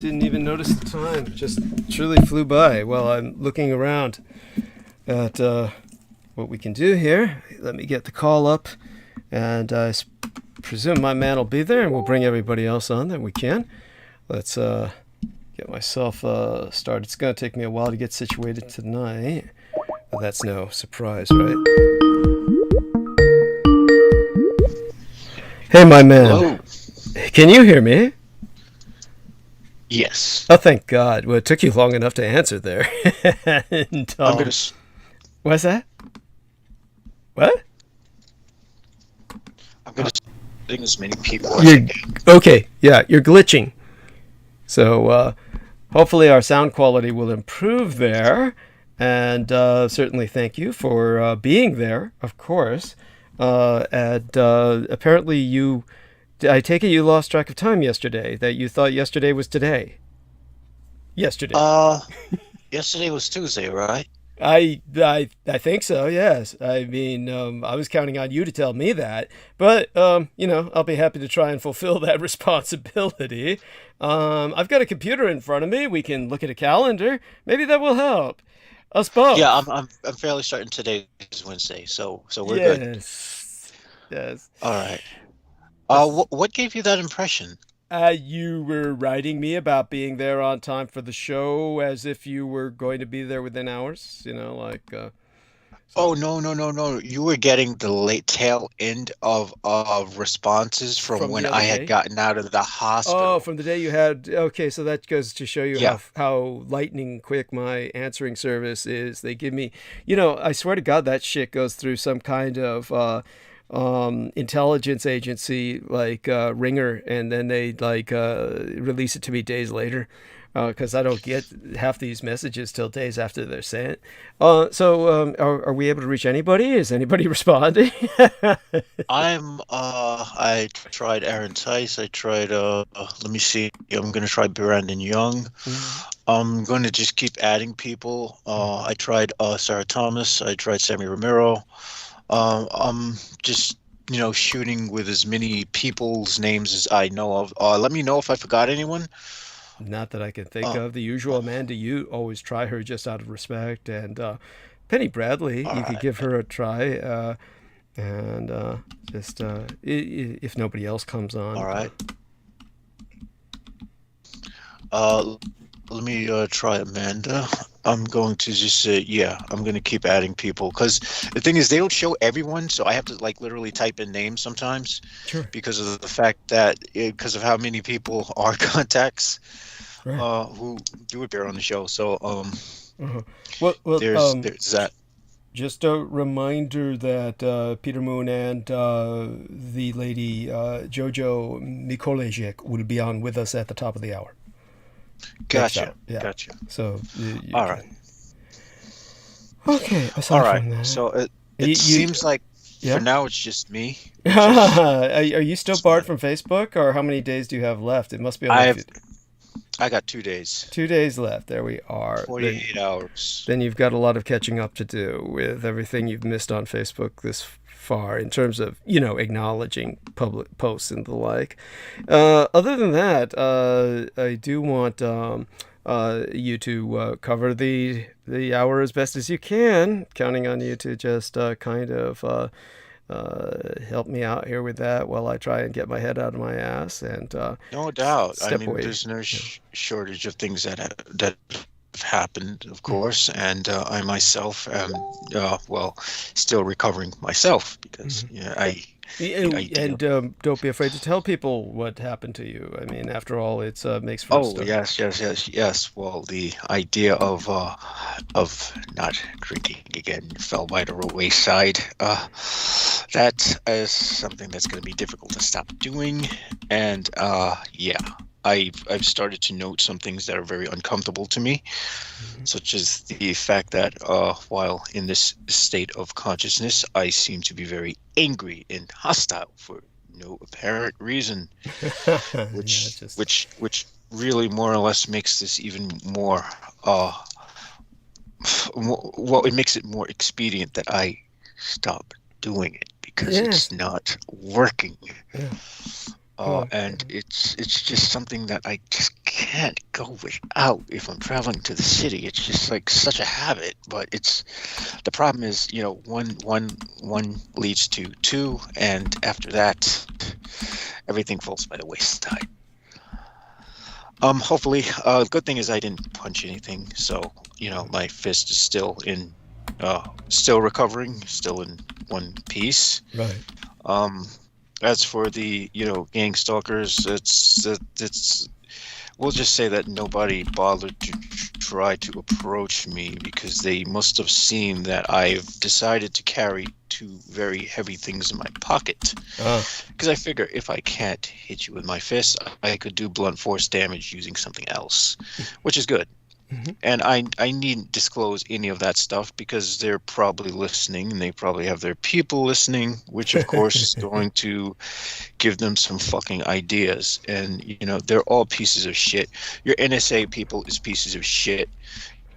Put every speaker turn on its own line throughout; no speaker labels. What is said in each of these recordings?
Didn't even notice the time. Just truly flew by while I'm looking around at what we can do here. Let me get the call up, and I presume my man will be there, and we'll bring everybody else on that we can. Let's get myself started. It's going to take me a while to get situated tonight. Well, that's no surprise, right? Hey, my man.
Hello.
Can you hear me?
Yes.
Oh, thank God. Well, it took you long enough to answer there. And, what's that? What?
I'm going to bring as many people
as I can. Okay, yeah, you're glitching. So hopefully our sound quality will improve there. And certainly thank you for being there, of course. And apparently I take it you lost track of time yesterday, that you thought yesterday was today. Yesterday.
Yesterday was Tuesday, right?
I think so, yes. I mean, I was counting on you to tell me that. But, I'll be happy to try and fulfill that responsibility. I've got a computer in front of me. We can look at a calendar. Maybe that will help. Us both.
Yeah, I'm fairly certain today is Wednesday, so we're good.
Yes.
All right. What gave you that impression?
You were writing me about being there on time for the show, as if you were going to be there within hours.
Oh, no. You were getting the late tail end of responses from when I had gotten out of the hospital.
Oh, from the day you had. Okay, so that goes to show you how lightning quick my answering service is. They give me, I swear to God, that shit goes through some kind of intelligence agency like Ringer, and then they release it to me days later, because I don't get half these messages till days after they're sent. So are we able to reach anybody? Is anybody responding?
I tried Aaron Tice. I tried let me see. I'm going to try Brandon Young. I'm going to just keep adding people. I tried Sarah Thomas. I tried Sammy Romero. I'm just, shooting with as many people's names as I know of. Let me know if I forgot anyone.
Not that I can think of. The usual Amanda Ute, always try her just out of respect. And Penny Bradley, you could give her a try. Just if nobody else comes on.
All right. Let me try Amanda. I'm going to just say, I'm going to keep adding people, because the thing is, they don't show everyone, so I have to literally type in names sometimes.
Sure.
Because of the fact that, because of how many people are contacts who do appear on the show. So there's that.
Just a reminder that Peter Moon and the lady Jojo Mikołajczyk will be on with us at the top of the hour.
Gotcha.
Yeah.
Gotcha.
So,
all right.
Okay.
All right. So it seems like for now it's just me.
Are you still barred from Facebook, or how many days do you have left? It must be.
I got 2 days.
2 days left. There we are.
48 hours.
Then you've got a lot of catching up to do with everything you've missed on Facebook this far, in terms of acknowledging public posts and the like. Other than that, I do want you to cover the hour as best as you can. Counting on you to just kind of help me out here with that while I try and get my head out of my ass and
no doubt.
Step away.
There's no shortage of things that have happened, of course, and I myself am still recovering myself, because
don't be afraid to tell people what happened to you. I mean, after all, it's makes for
stuff. Yes. Well, the idea of not drinking again fell by the wayside. That is something that's going to be difficult to stop doing, and I've started to note some things that are very uncomfortable to me, such as the fact that while in this state of consciousness, I seem to be very angry and hostile for no apparent reason, which really more or less makes this even more. It makes it more expedient that I stop doing it, because it's not working.
Yeah.
And it's just something that I just can't go without if I'm traveling to the city. It's just like such a habit. But the problem is, one leads to two, and after that, everything falls by the wayside. Hopefully, good thing is I didn't punch anything, so my fist is still recovering, still in one piece.
Right.
As for the gang stalkers, it's we'll just say that nobody bothered to try to approach me because they must have seen that I've decided to carry two very heavy things in my pocket. Because I figure if I can't hit you with my fist, I could do blunt force damage using something else, which is good. Mm-hmm. And I needn't disclose any of that stuff because they're probably listening and they probably have their people listening, which of course is going to give them some fucking ideas. And, they're all pieces of shit. Your NSA people is pieces of shit.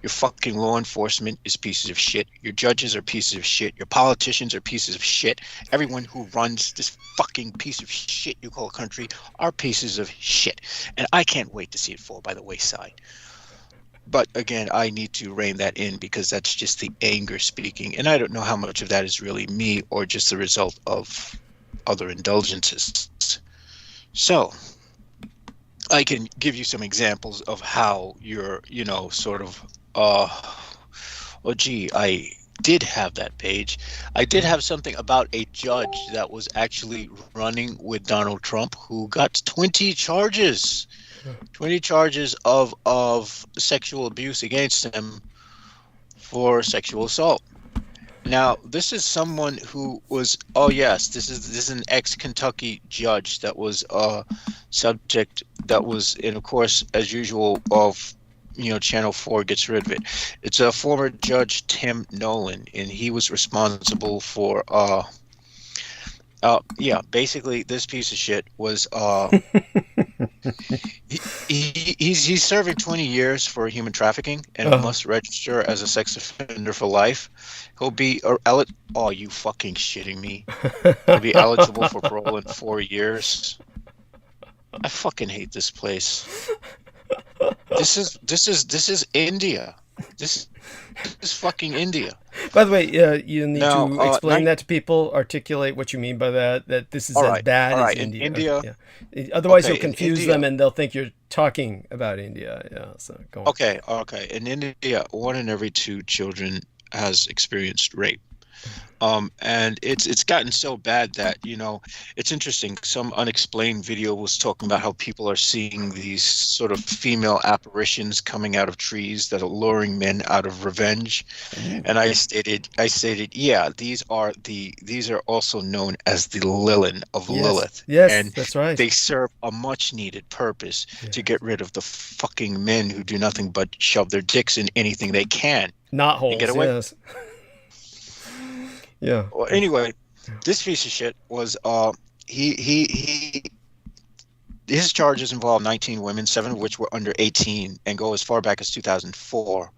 Your fucking law enforcement is pieces of shit. Your judges are pieces of shit. Your politicians are pieces of shit. Everyone who runs this fucking piece of shit you call a country are pieces of shit. And I can't wait to see it fall by the wayside. But again, I need to rein that in because that's just the anger speaking. And I don't know how much of that is really me or just the result of other indulgences. So I can give you some examples of how you're, I did have that page. I did have something about a judge that was actually running with Donald Trump who got 20 charges. 20 charges of sexual abuse against him for sexual assault. Now, this is someone who was, this is an ex-Kentucky judge that was subject, that was in, of course, as usual, of, Channel 4 gets rid of it. It's a former Judge Tim Nolan, and he was responsible for, basically this piece of shit was, he's serving 20 years for human trafficking and must register as a sex offender for life. He'll be you fucking shitting me? He'll be eligible for parole in 4 years. I fucking hate this place. This is India. This is fucking India.
By the way, you need to explain that to people, articulate what you mean by that, that this is as bad as India.
India.
Yeah. Otherwise, you'll confuse them and they'll think you're talking about India. Yeah, so go on.
Okay. In India, 1 in every 2 children has experienced rape. And it's gotten so bad that, it's interesting. Some unexplained video was talking about how people are seeing these sort of female apparitions coming out of trees that are luring men out of revenge. And I stated, yeah, these are also known as the Lilin of Lilith.
Yes,
and
that's right.
They serve a much needed purpose to get rid of the fucking men who do nothing but shove their dicks in anything they can.
Not holes,
get away.
Yes. Yeah.
Well, anyway, this piece of shit was his charges involve 19 women, 7 of which were under 18 and go as far back as 2004.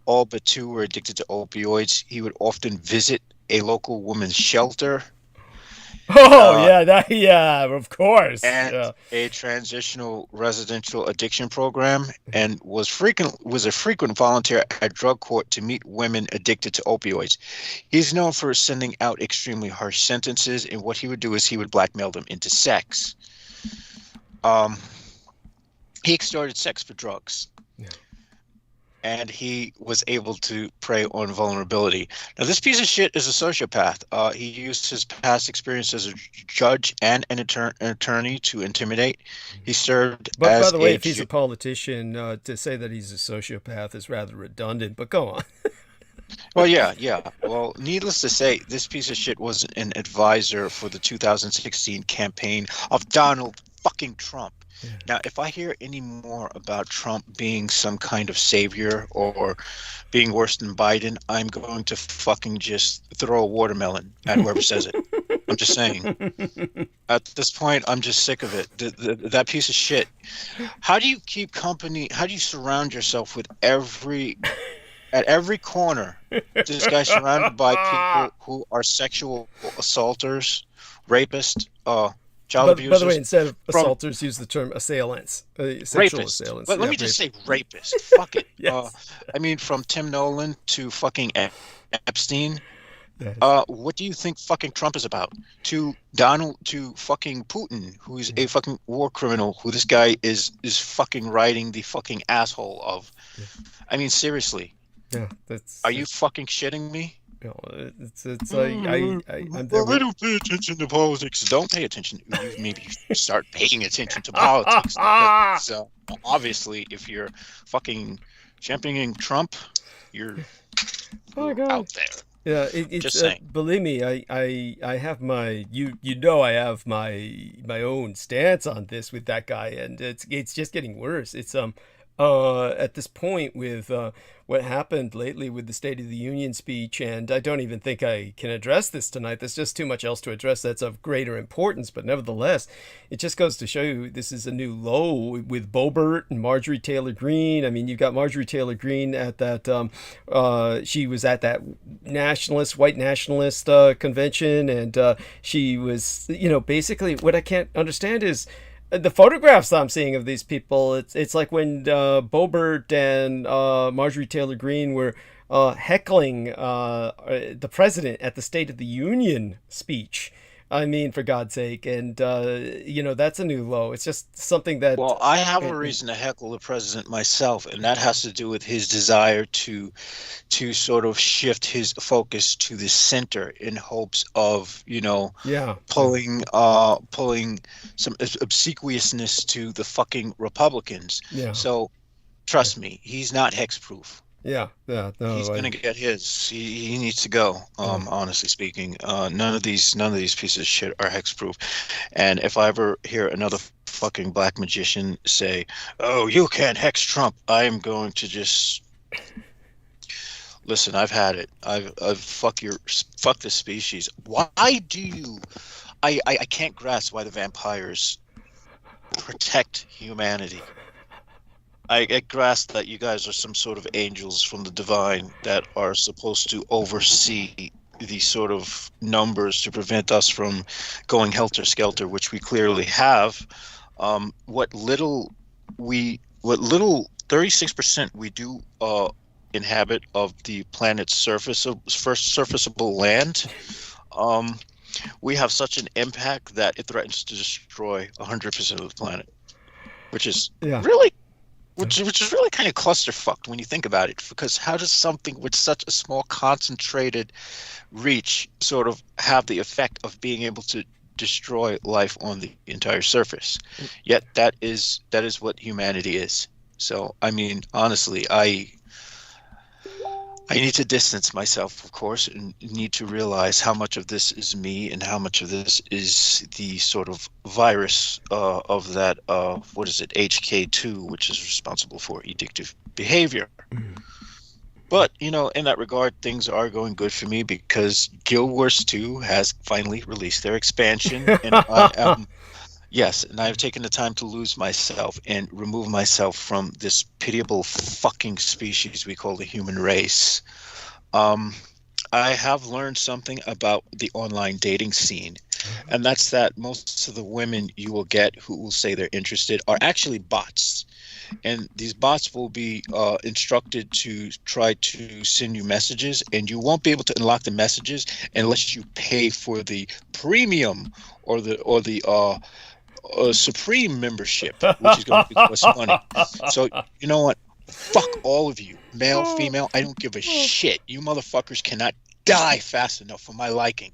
All but 2 were addicted to opioids. He would often visit a local women's shelter.
Of course.
And a transitional residential addiction program, and was a frequent volunteer at drug court to meet women addicted to opioids. He's known for sending out extremely harsh sentences, and what he would do is he would blackmail them into sex. He extorted sex for drugs. Yeah. And he was able to prey on vulnerability. Now, this piece of shit is a sociopath. He used his past experience as a judge and an attorney to intimidate. He served
But by the way, if he's a politician, to say that he's a sociopath is rather redundant, but go on.
Well, yeah. Well, needless to say, this piece of shit was an advisor for the 2016 campaign of Donald fucking Trump. Yeah. Now, if I hear any more about Trump being some kind of savior or being worse than Biden, I'm going to fucking just throw a watermelon at whoever says it. I'm just saying. At this point, I'm just sick of it. That piece of shit. How do you keep company? How do you surround yourself with at every corner, this guy surrounded by people who are sexual assaulters, rapists, child abusers.
By the way, instead of
from
assaulters, use the term assailants, sexual
rapists.
assailants.
But let
Yeah,
me just say
rapists.
rapist. Fuck it.
Yes.
I mean, from Tim Nolan to fucking Epstein.
Yes.
What do you think fucking Trump is about? To fucking Putin, who's a fucking war criminal, who this guy is fucking riding the fucking asshole of.
Yeah.
I mean, seriously.
Yeah, that's.
Are you fucking shitting me?
You know, it's I'm there.
I don't pay attention to politics. Don't pay attention. You maybe start paying attention to politics. Because, obviously, if you're fucking championing Trump, you're out there.
Yeah, it's
Just saying.
Believe me, I have my I have my own stance on this with that guy, and it's just getting worse. It's at this point with what happened lately with the State of the Union speech, and I don't even think I can address this tonight. There's just too much else to address that's of greater importance, but nevertheless, it just goes to show you this is a new low with Boebert and Marjorie Taylor Greene. I mean, you've got Marjorie Taylor Greene at that, she was at that white nationalist convention, and she was, basically what I can't understand is the photographs I'm seeing of these people. It's like when Boebert and Marjorie Taylor Greene were heckling the president at the State of the Union speech. I mean, for God's sake. And, that's a new low. It's just something that...
Well, I have a reason to heckle the president myself, and that has to do with his desire to sort of shift his focus to the center in hopes of, pulling some obsequiousness to the fucking Republicans.
Yeah.
So, trust me, he's not hexproof.
Yeah. No,
he's gonna get his. He needs to go. Honestly speaking, none of these pieces of shit are hexproof. And if I ever hear another fucking black magician say, "Oh, you can't hex Trump," I am going to just listen. I've had it. I've fuck this species. Why do you? I can't grasp why the vampires protect humanity. I grasp that you guys are some sort of angels from the divine that are supposed to oversee these sort of numbers to prevent us from going helter-skelter, which we clearly have. What little 36% we do inhabit of the planet's surfaceable land, we have such an impact that it threatens to destroy 100% of the planet, which is really... Which is really kind of clusterfucked when you think about it, because how does something with such a small concentrated reach sort of have the effect of being able to destroy life on the entire surface? Yet that is what humanity is. So, I mean, honestly, I need to distance myself, of course, and need to realize how much of this is me and how much of this is the sort of virus of that, HK2, which is responsible for addictive behavior. Mm. But, in that regard, things are going good for me because Guild Wars 2 has finally released their expansion, and I am... Yes, and I've taken the time to lose myself and remove myself from this pitiable fucking species we call the human race. I have learned something about the online dating scene, and that's that most of the women you will get who will say they're interested are actually bots. And these bots will be instructed to try to send you messages, and you won't be able to unlock the messages unless you pay for the premium or the Supreme membership, which is going to cost money. So, you know what? Fuck all of you, male, female. I don't give a shit. You motherfuckers cannot die fast enough for my liking.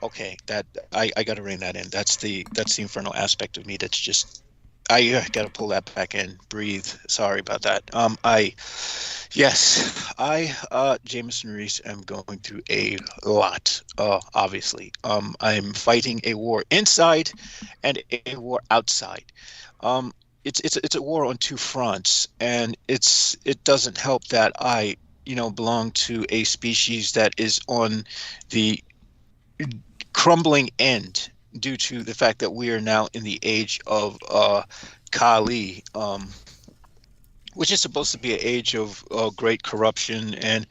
Okay, that I got to rein that in. That's the infernal aspect of me. That's just I got to pull that back in. Breathe. Sorry about that. Jameson Reese, am going through a lot. Obviously, I'm fighting a war inside and a war outside. It's a war on two fronts, and it doesn't help that I belong to a species that is on the crumbling end due to the fact that we are now in the age of Kali, which is supposed to be an age of great corruption. And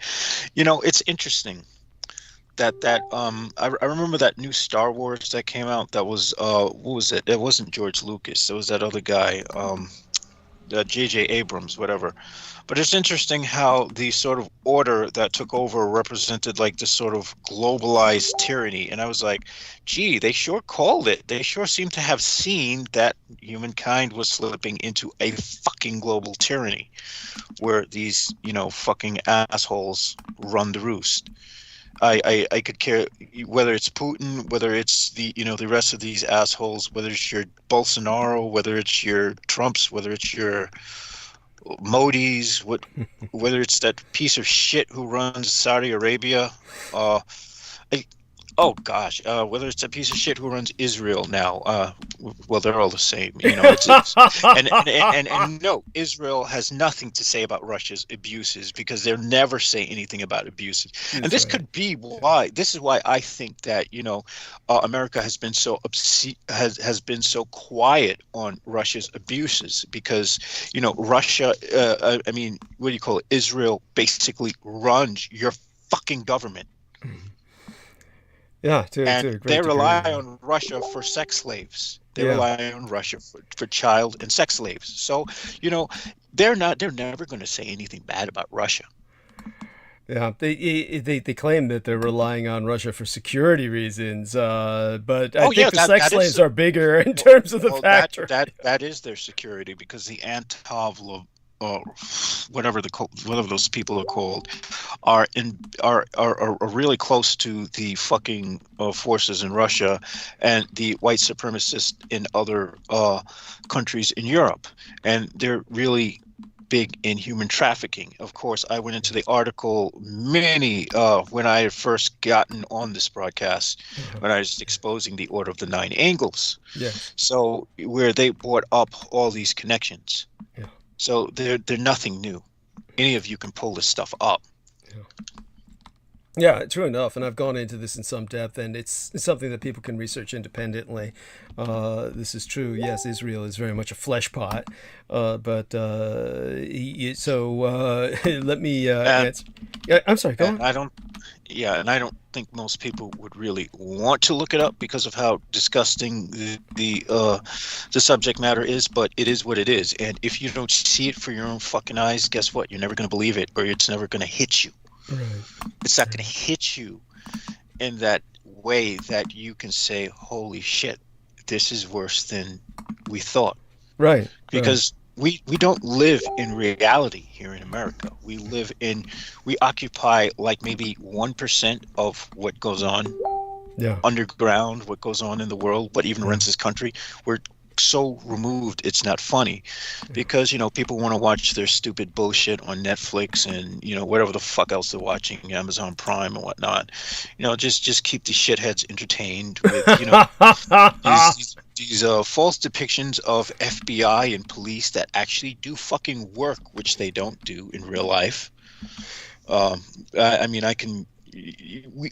it's interesting I remember that new Star Wars that came out. That was what was it? It wasn't George Lucas. It was that other guy, J.J. Abrams, whatever. But it's interesting how the sort of order that took over represented like this sort of globalized tyranny. And I was like, gee, they sure called it. They sure seem to have seen that humankind was slipping into a fucking global tyranny where these, fucking assholes run the roost. I could care whether it's Putin, whether it's the rest of these assholes, whether it's your Bolsonaro, whether it's your Trumps, whether it's your Modi's, whether it's that piece of shit who runs Saudi Arabia, whether it's a piece of shit who runs Israel now, well, they're all the same, and no, Israel has nothing to say about Russia's abuses because they'll never say anything about abuses. And this could be why. This is why I think that America has been so has been so quiet on Russia's abuses because Russia, what do you call it? Israel basically runs your fucking government.
Yeah,
they rely on Russia for sex slaves. They rely on Russia for child and sex slaves. So, they're never going to say anything bad about Russia.
Yeah, they claim that they're relying on Russia for security reasons, but I think the sex slaves are bigger in terms of the factor.
That is their security because the Antov, whatever those people are called, are really close to the fucking forces in Russia and the white supremacists in other countries in Europe, and they're really big in human trafficking. Of course, I went into the article when I had first gotten on this broadcast, when I was exposing the Order of the Nine Angles.
Yes.
So where they brought up all these connections.
Yeah.
So they're nothing new. Any of you can pull this stuff up.
Yeah, true enough. And I've gone into this in some depth, and it's something that people can research independently. This is true. Yes, Israel is very much a flesh pot. Let me answer. I'm sorry, go on.
I don't think most people would really want to look it up because of how disgusting the subject matter is, but it is what it is. And if you don't see it for your own fucking eyes, guess what? You're never going to believe it, or it's never going to hit you.
Right.
It's not going to hit you in that way that you can say, holy shit, this is worse than we thought.
Right.
Because we don't live in reality here in America. We occupy like maybe 1% of what goes on underground, what goes on in the world, what even runs this country. We're so removed it's not funny because people want to watch their stupid bullshit on Netflix and whatever the fuck else they're watching, Amazon Prime and whatnot. Just keep the shitheads entertained with these false depictions of FBI and police that actually do fucking work, which they don't do in real life.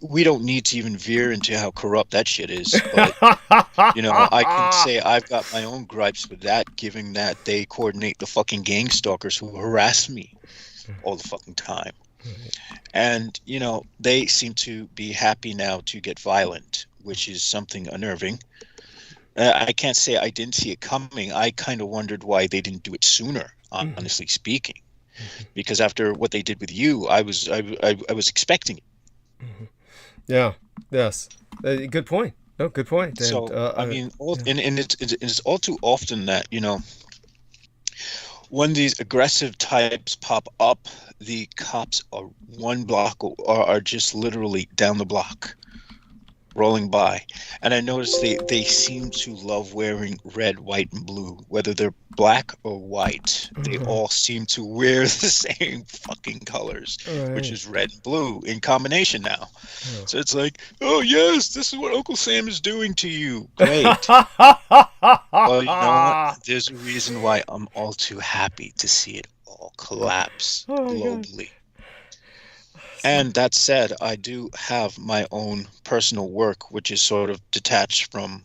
We don't need to even veer into how corrupt that shit is, but I can say I've got my own gripes with that, given that they coordinate the fucking gang stalkers who harass me all the fucking time. And they seem to be happy now to get violent, which is something unnerving. I can't say I didn't see it coming. I kind of wondered why they didn't do it sooner, honestly speaking, because after what they did with you, I was expecting it.
Yeah. Yes. Good point. No, good point.
So and, it's all too often that when these aggressive types pop up, the cops are one block or are just literally down the block, rolling by. And I noticed they seem to love wearing red, white, and blue, whether they're black or white. They all seem to wear the same fucking colors, which is red and blue in combination now. So it's like, oh yes, this is what Uncle Sam is doing to you. Great. Well, you know what? There's a reason why I'm all too happy to see it all collapse globally. And that said, I do have my own personal work, which is sort of detached from,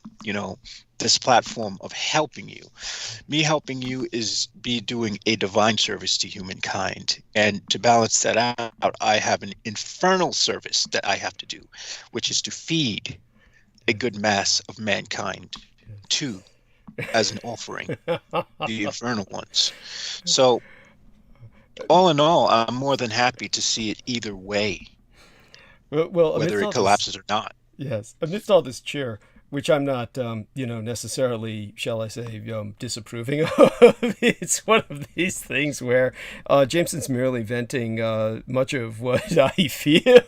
this platform of helping you. Me helping you is be doing a divine service to humankind. And to balance that out, I have an infernal service that I have to do, which is to feed a good mass of mankind to, as an offering, the infernal ones. So, all in all, I'm more than happy to see it either way,
well
whether it collapses or not.
Yes, amidst all this cheer, which I'm not, necessarily, shall I say, disapproving of. It's one of these things where Jameson's merely venting much of what I feel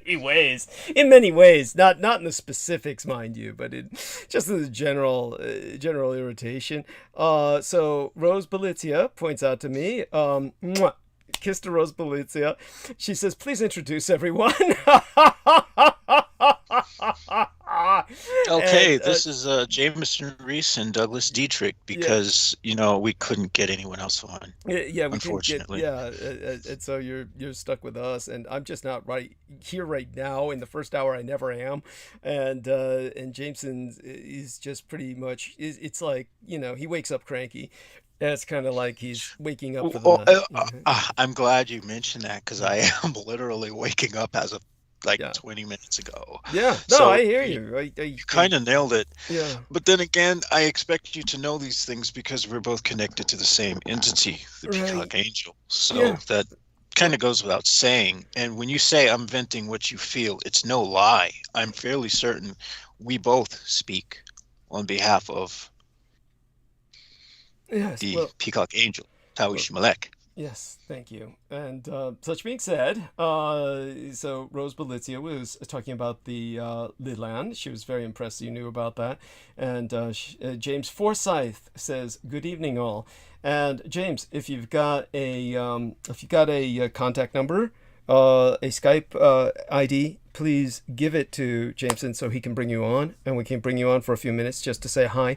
in many ways, not in the specifics, mind you, but just in the general irritation. So Rose Balizia points out to me, kiss to Rose Balizia. She says, please introduce everyone.
Okay, and, this is Jameson Reese and Douglas Dietrich, because we couldn't get anyone else on.
Yeah,
unfortunately.
And so you're stuck with us, and I'm just not right here right now. In the first hour, I never am, and Jameson is just pretty much. It's like he wakes up cranky. It's kind of like he's waking up for the night.
I'm glad you mentioned that, because I am literally waking up as of 20 minutes ago.
Yeah, no, so I hear you.
You kind of nailed it.
Yeah.
But then again, I expect you to know these things because we're both connected to the same entity, the Peacock Angel. So that kind of goes without saying. And when you say I'm venting what you feel, it's no lie. I'm fairly certain we both speak on behalf of the Peacock Angel, Tawish Malek.
Yes, thank you. And such being said, so Rose Balizia was talking about the Leland. She was very impressed you knew about that. And James Forsyth says, "Good evening, all." And James, if you've got a contact number, a Skype ID, please give it to Jameson so he can bring you on, and we can bring you on for a few minutes just to say hi.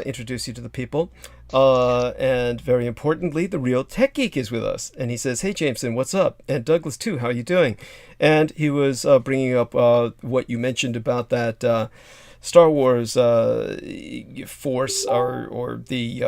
Introduce you to the people. And very importantly, the real tech geek is with us. And he says, "Hey, Jameson, what's up? And Douglas, too, how are you doing?" And he was bringing up what you mentioned about that Star Wars force, or the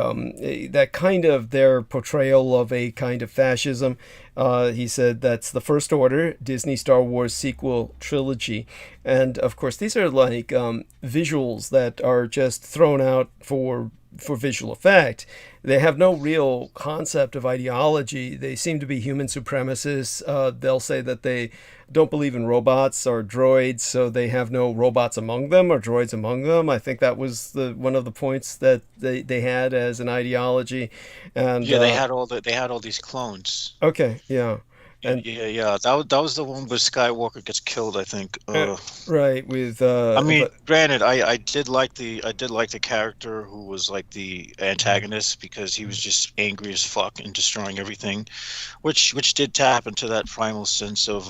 that kind of their portrayal of a kind of fascism. He said that's the First Order Disney Star Wars sequel trilogy. And of course, these are like visuals that are just thrown out for visual effect. They have no real concept of ideology. They seem to be human supremacists. They'll say that they don't believe in robots or droids, so they have no robots among them or droids among them. I think that was one of the points that they had as an ideology. And
they had all these clones.
Okay, yeah. And
that was the one where Skywalker gets killed, I think.
Right, with
granted, I did like the character who was like the antagonist, because he was just angry as fuck and destroying everything, which did tap into that primal sense of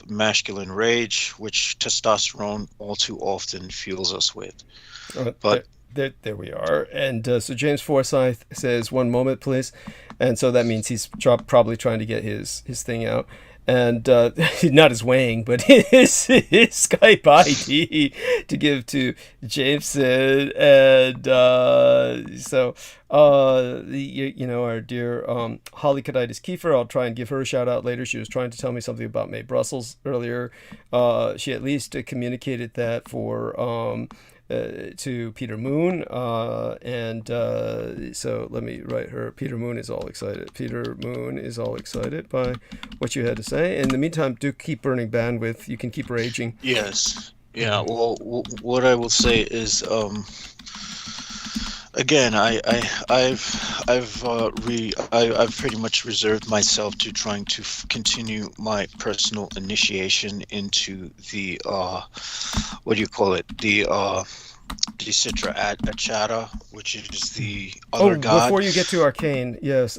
masculine rage, which testosterone all too often fuels us with. But
there we are. And so James Forsyth says, "1 moment, please." And so that means he's probably trying to get his thing out. And not his weighing, but his Skype ID to give to Jameson. And so, our dear Holly Caditis Kiefer, I'll try and give her a shout out later. She was trying to tell me something about May Brussels earlier. She at least communicated that to Peter Moon, and so let me write her. Peter Moon is all excited. Peter Moon is all excited by what you had to say. In the meantime, do keep burning bandwidth. You can keep raging.
Yes. Yeah. Well, what I will say is, again, I've pretty much reserved myself to trying to continue my personal initiation into the the Citra Achata, which is the other god.
Before you get to arcane, yes,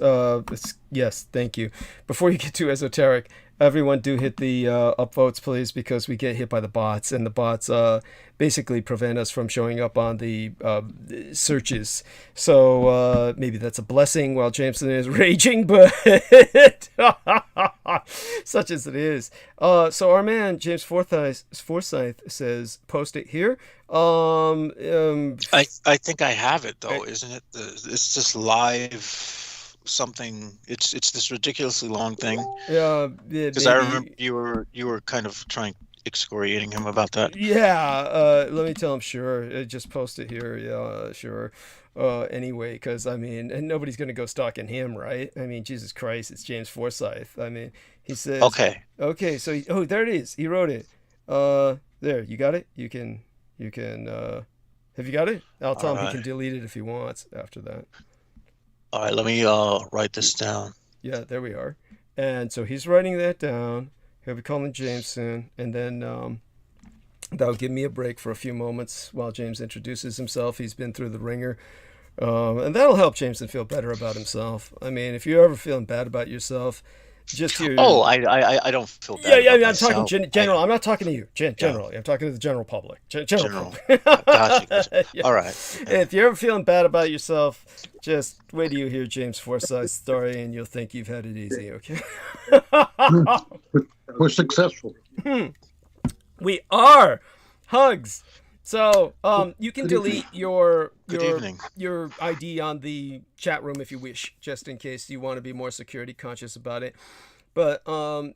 thank you. Before you get to esoteric, everyone do hit the upvotes, please, because we get hit by the bots, and the bots basically prevent us from showing up on the searches. So maybe that's a blessing while Jameson is raging, but Such as it is. So our man James Forsyth says, post it here.
I think I have it though, isn't it? It's just live something. It's this ridiculously long thing.
Yeah,
because I remember you were kind of excoriating him about that.
Yeah, let me tell him. Sure, just post it here. Yeah, sure. Anyway, because I mean, and nobody's gonna go stalking him, right? I mean, Jesus Christ, it's James Forsyth. I mean, he says. Okay. So there it is. He wrote it. There, you got it. You can. Have you got it? I'll tell him he can delete it if he wants after that.
All right, let me write this down.
Yeah, there we are. And so he's writing that down. He'll be calling James soon, and then that'll give me a break for a few moments while James introduces himself. He's been through the ringer, and that'll help Jameson feel better about himself. I mean, if you're ever feeling bad about yourself, just hear.
Oh, I don't feel bad.
Yeah. I'm talking general. I'm not talking to you. Generally, I'm talking to the general public. General.
Gotcha.
Yeah.
All right.
If you're ever feeling bad about yourself, just wait till you hear James Forsyth's story, and you'll think you've had it easy. Okay.
We're successful.
We are. Hugs. So you can delete your ID on the chat room if you wish, just in case you want to be more security conscious about it. But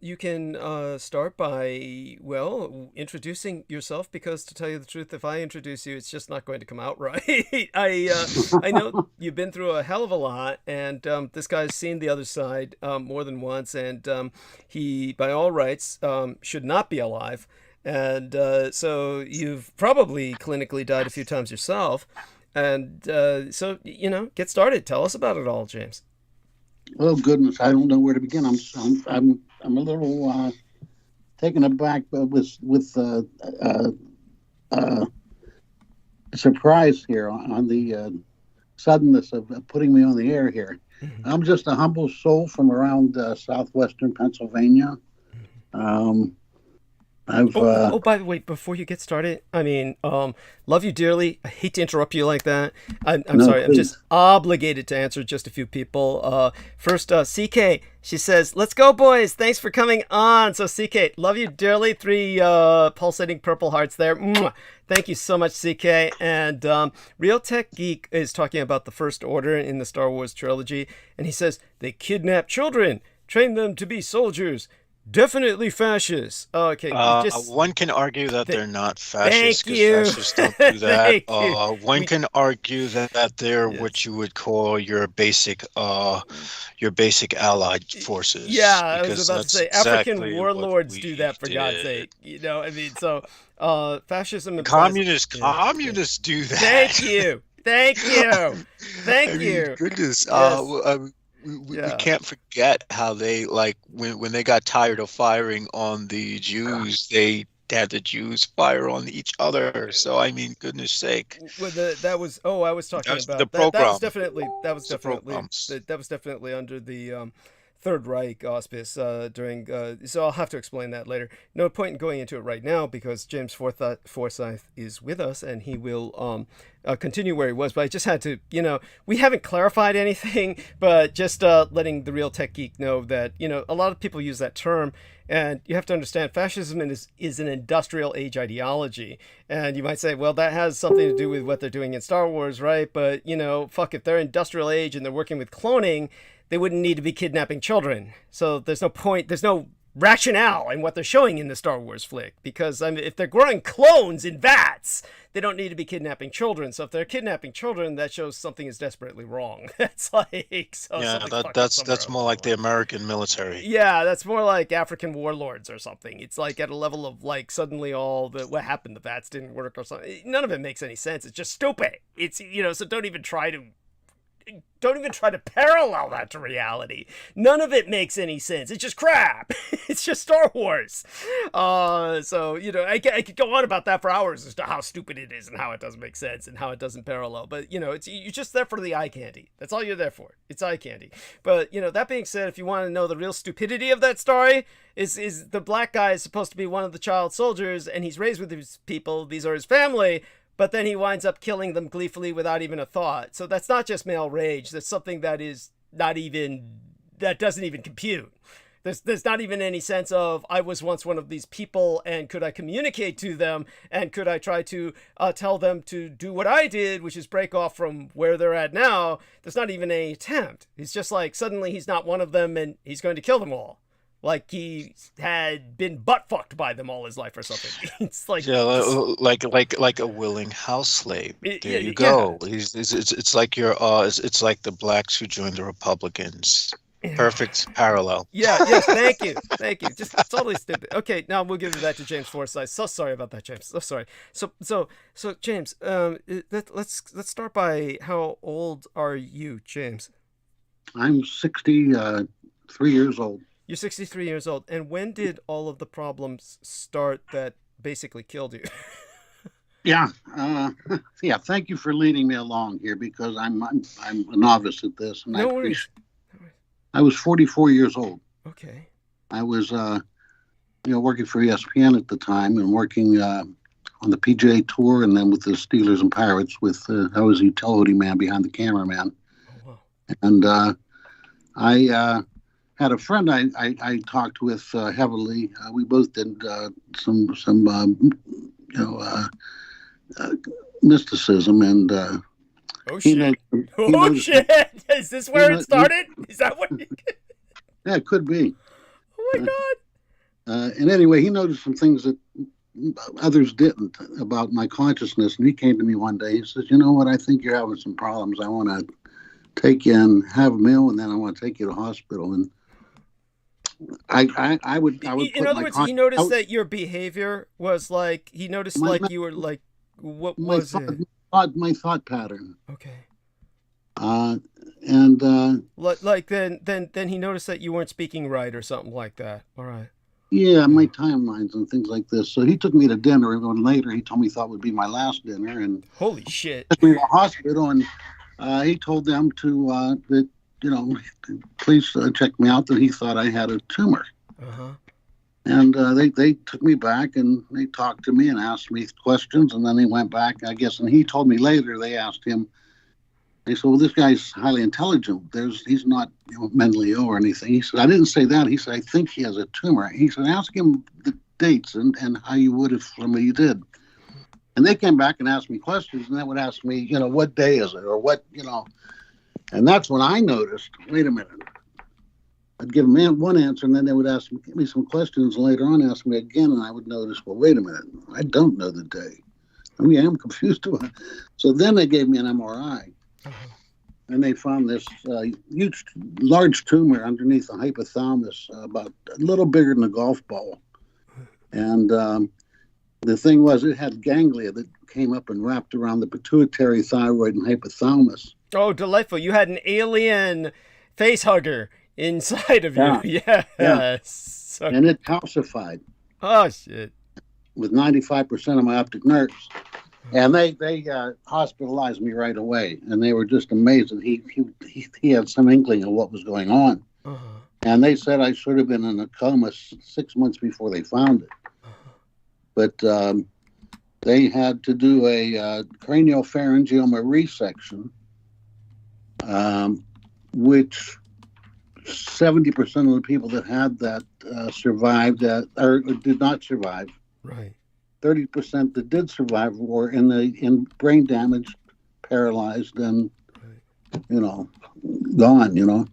you can start by, well, introducing yourself, because to tell you the truth, if I introduce you, it's just not going to come out right. I know you've been through a hell of a lot, and this guy's seen the other side more than once, and he, by all rights, should not be alive. And so you've probably clinically died a few times yourself. And so, get started. Tell us about it all, James.
Oh goodness, I don't know where to begin. I'm a little taken aback with surprise here on the suddenness of putting me on the air here. Mm-hmm. I'm just a humble soul from around southwestern Pennsylvania.
By the way, before you get started, I mean, love you dearly. I hate to interrupt you like that. I'm sorry. Please. I'm just obligated to answer just a few people. First, CK, she says, "Let's go, boys. Thanks for coming on." So, CK, love you dearly. 3 pulsating purple hearts there. Mwah. Thank you so much, CK. And Real Tech Geek is talking about the First Order in the Star Wars trilogy, and he says they kidnap children, train them to be soldiers. Definitely fascists. Okay.
One can argue that they're not fascists, because fascists don't do that. One can argue that they're what you would call your basic allied forces.
Yeah, I was about to say African warlords do that, for God's sake. I mean, so fascism and
communists do that.
Thank you.
Goodness.
Yes.
We can't forget how they, like, when they got tired of firing on the Jews, they had the Jews fire on each other. So I mean, goodness sake.
Well, I was talking about
the program.
That was definitely under the Third Reich auspice during. So I'll have to explain that later. No point in going into it right now, because James Forsyth is with us, and he will continue where he was. But I just had to, we haven't clarified anything, but just letting the Real Tech Geek know that, a lot of people use that term, and you have to understand fascism is an industrial age ideology. And you might say, well, that has something to do with what they're doing in Star Wars, right? But, if they're industrial age and they're working with cloning, they wouldn't need to be kidnapping children. So there's no point, there's no rationale in what they're showing in the Star Wars flick, because if they're growing clones in vats, they don't need to be kidnapping children. So if they're kidnapping children, that shows something is desperately wrong. That's that's
more like the American military.
Yeah, that's more like African warlords or something. It's like at a level of, like, suddenly what happened, the vats didn't work or something. None of it makes any sense. It's just stupid. It's so don't even try to parallel that to reality. None of it makes any sense. It's just crap. It's just Star Wars. So, I could go on about that for hours as to how stupid it is and how it doesn't make sense and how it doesn't parallel. But, you're just there for the eye candy. That's all you're there for. It's eye candy. But, that being said, if you want to know the real stupidity of that story, is the black guy is supposed to be one of the child soldiers, and he's raised with these people. These are his family. But then he winds up killing them gleefully without even a thought. So that's not just male rage. That's something that doesn't even compute. There's not even any sense of I was once one of these people, and could I communicate to them, and could I try to tell them to do what I did, which is break off from where they're at now. There's not even any attempt. It's just like suddenly he's not one of them, and he's going to kill them all. Like he had been butt fucked by them all his life or something. It's like
like a willing house slave. There you go. Yeah. It's like it's like the blacks who joined the Republicans. Perfect parallel.
Yeah. Yes. Thank you. Just totally stupid. Okay. Now we'll give that to James Forsyth. So sorry about that, James. So sorry. So James, let's start by how old are you, James?
I'm 63 years old.
You're 63 years old. And when did all of the problems start that basically killed you?
Yeah. Thank you for leading me along here, because I'm a novice at this. And
no worries.
I was 44 years old.
Okay.
I was, working for ESPN at the time, and working on the PGA Tour, and then with the Steelers and Pirates. I was a utility man behind the cameraman. Oh, wow. And I had a friend I talked with heavily. We both did some mysticism, and
oh shit! Shit! Is this where it started? Is that what?
Yeah, it could be.
Oh my god!
And anyway, he noticed some things that others didn't about my consciousness, and he came to me one day. He says, "You know what? I think you're having some problems. I want to take you and have a meal, and then I want to take you to hospital." And I would.
In other words, he noticed that your behavior was like. He noticed you were like. What was it?
My thought pattern.
Okay.
Like
then he noticed that you weren't speaking right or something like that. All right.
Yeah, my timelines and things like this. So he took me to dinner, and later he told me thought would be my last dinner, and
holy shit.
Took me to the hospital, and he told them to that please check me out, that he thought I had a tumor.
Uh-huh.
And they took me back, and they talked to me and asked me questions, and then they went back, I guess, and he told me later, they asked him, they said, well, this guy's highly intelligent. He's not mentally ill or anything. He said, I didn't say that. He said, I think he has a tumor. He said, ask him the dates and how you would if somebody did. And they came back and asked me questions, and they would ask me, what day is it, or what, and that's when I noticed, wait a minute. I'd give them one answer, and then they would ask me some questions, and later on ask me again, and I would notice, well, wait a minute, I don't know the day. I'm confused. So then they gave me an MRI, and they found this large tumor underneath the hypothalamus, about a little bigger than a golf ball. And the thing was, it had ganglia that came up and wrapped around the pituitary, thyroid, and hypothalamus.
Oh, delightful. You had an alien face hugger inside of you. Yes.
Yeah. So... And it calcified.
Oh, shit.
With 95% of my optic nerves. And they hospitalized me right away. And they were just amazed that he had some inkling of what was going on. Uh-huh. And they said I should have been in a coma 6 months before they found it. Uh-huh. But they had to do a craniopharyngioma resection, which 70% of the people that had that survived or did not survive.
Right.
30% that did survive were in brain damage, paralyzed, and gone.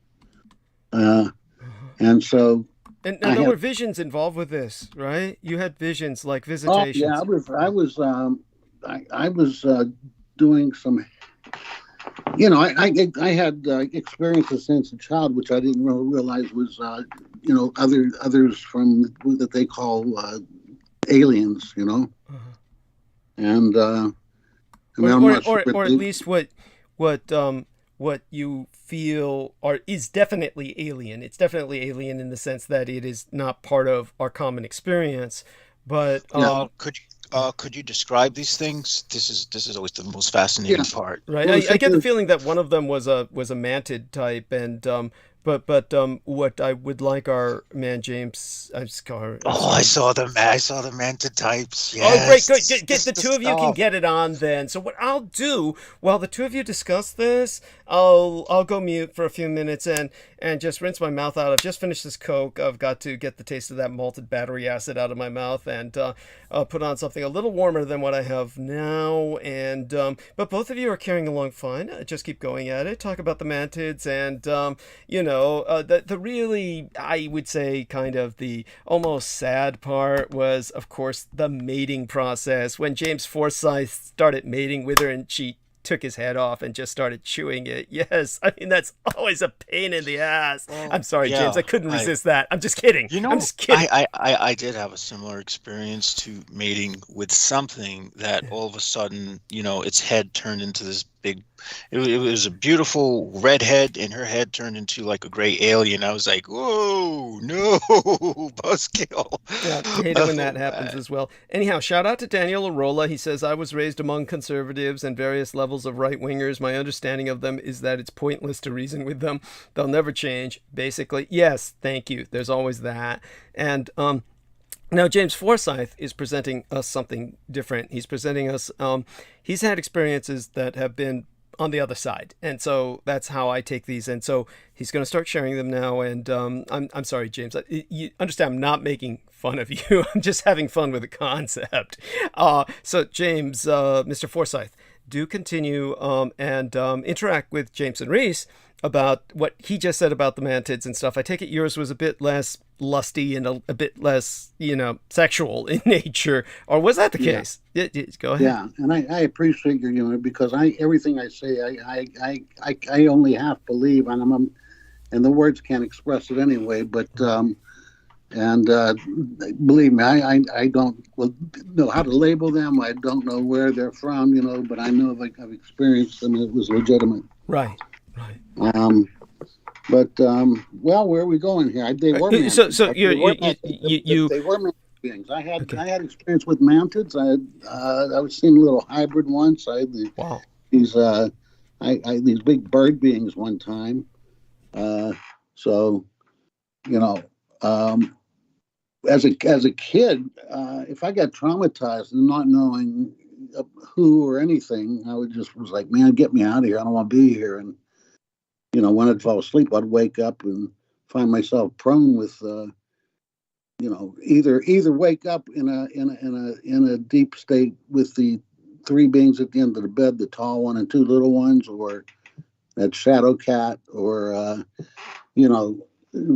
And so.
And there were visions involved with this, right? You had visions like visitations.
Oh yeah, I was doing some. I had experiences since a child, which I didn't really realize was, others from that they call aliens, uh-huh. And
or at least what you feel is definitely alien. It's definitely alien in the sense that it is not part of our common experience. But
could you describe these things? This is always the most fascinating part.
Right. Well, I get the feeling that one of them was a mantid type, and But what I would like our man James, I
saw the Manta types. Yes.
Oh, great, good. Get the two of you can get it on then. So what I'll do while the two of you discuss this, I'll go mute for a few minutes and just rinse my mouth out. I've just finished this Coke. I've got to get the taste of that malted battery acid out of my mouth and put on something a little warmer than what I have now. And but both of you are carrying along fine. Just keep going at it. Talk about the mantids and the really, I would say, kind of the almost sad part was, of course, the mating process. When James Forsyth started mating with her and she took his head off and just started chewing it. Yes, I mean, that's always a pain in the ass. I'm sorry, James, I couldn't resist that. I'm just kidding. I'm just kidding.
I did have a similar experience to mating with something that all of a sudden, its head turned into this big, it was a beautiful red head, and her head turned into like a gray alien. I was like, whoa, no, buzzkill.
Yeah, I hate it when that happens as well. Anyhow, shout out to Daniel Arola. He says, I was raised among conservatives and various levels of right-wingers. My understanding of them is that it's pointless to reason with them. They'll never change, basically. Yes, thank you. There's always that. And now James Forsyth is presenting us something different. He's presenting us, he's had experiences that have been on the other side. And so that's how I take these. And so he's going to start sharing them now. And I'm sorry, James. You understand I'm not making fun of you. I'm just having fun with the concept. So James, Mr. Forsyth, do continue and interact with Jameson Reese about what he just said about the mantids and stuff. I take it yours was a bit less lusty and a bit less, sexual in nature, or was that the case? Go ahead.
Yeah, and I appreciate your humor because everything I say I only half believe, and and the words can't express it anyway. But believe me, I don't know how to label them. I don't know where they're from, but I know I've experienced them. It was legitimate.
Right.
But where are we going here? They were mantids. They were mantids beings. I had experience with mantids. I was seeing a little hybrid once. I had these big bird beings one time. As a kid, if I got traumatized and not knowing who or anything, I was like, man, get me out of here. I don't want to be here. And when I'd fall asleep, I'd wake up and find myself prone with, either wake up in a deep state with the three beings at the end of the bed, the tall one and two little ones, or that shadow cat, or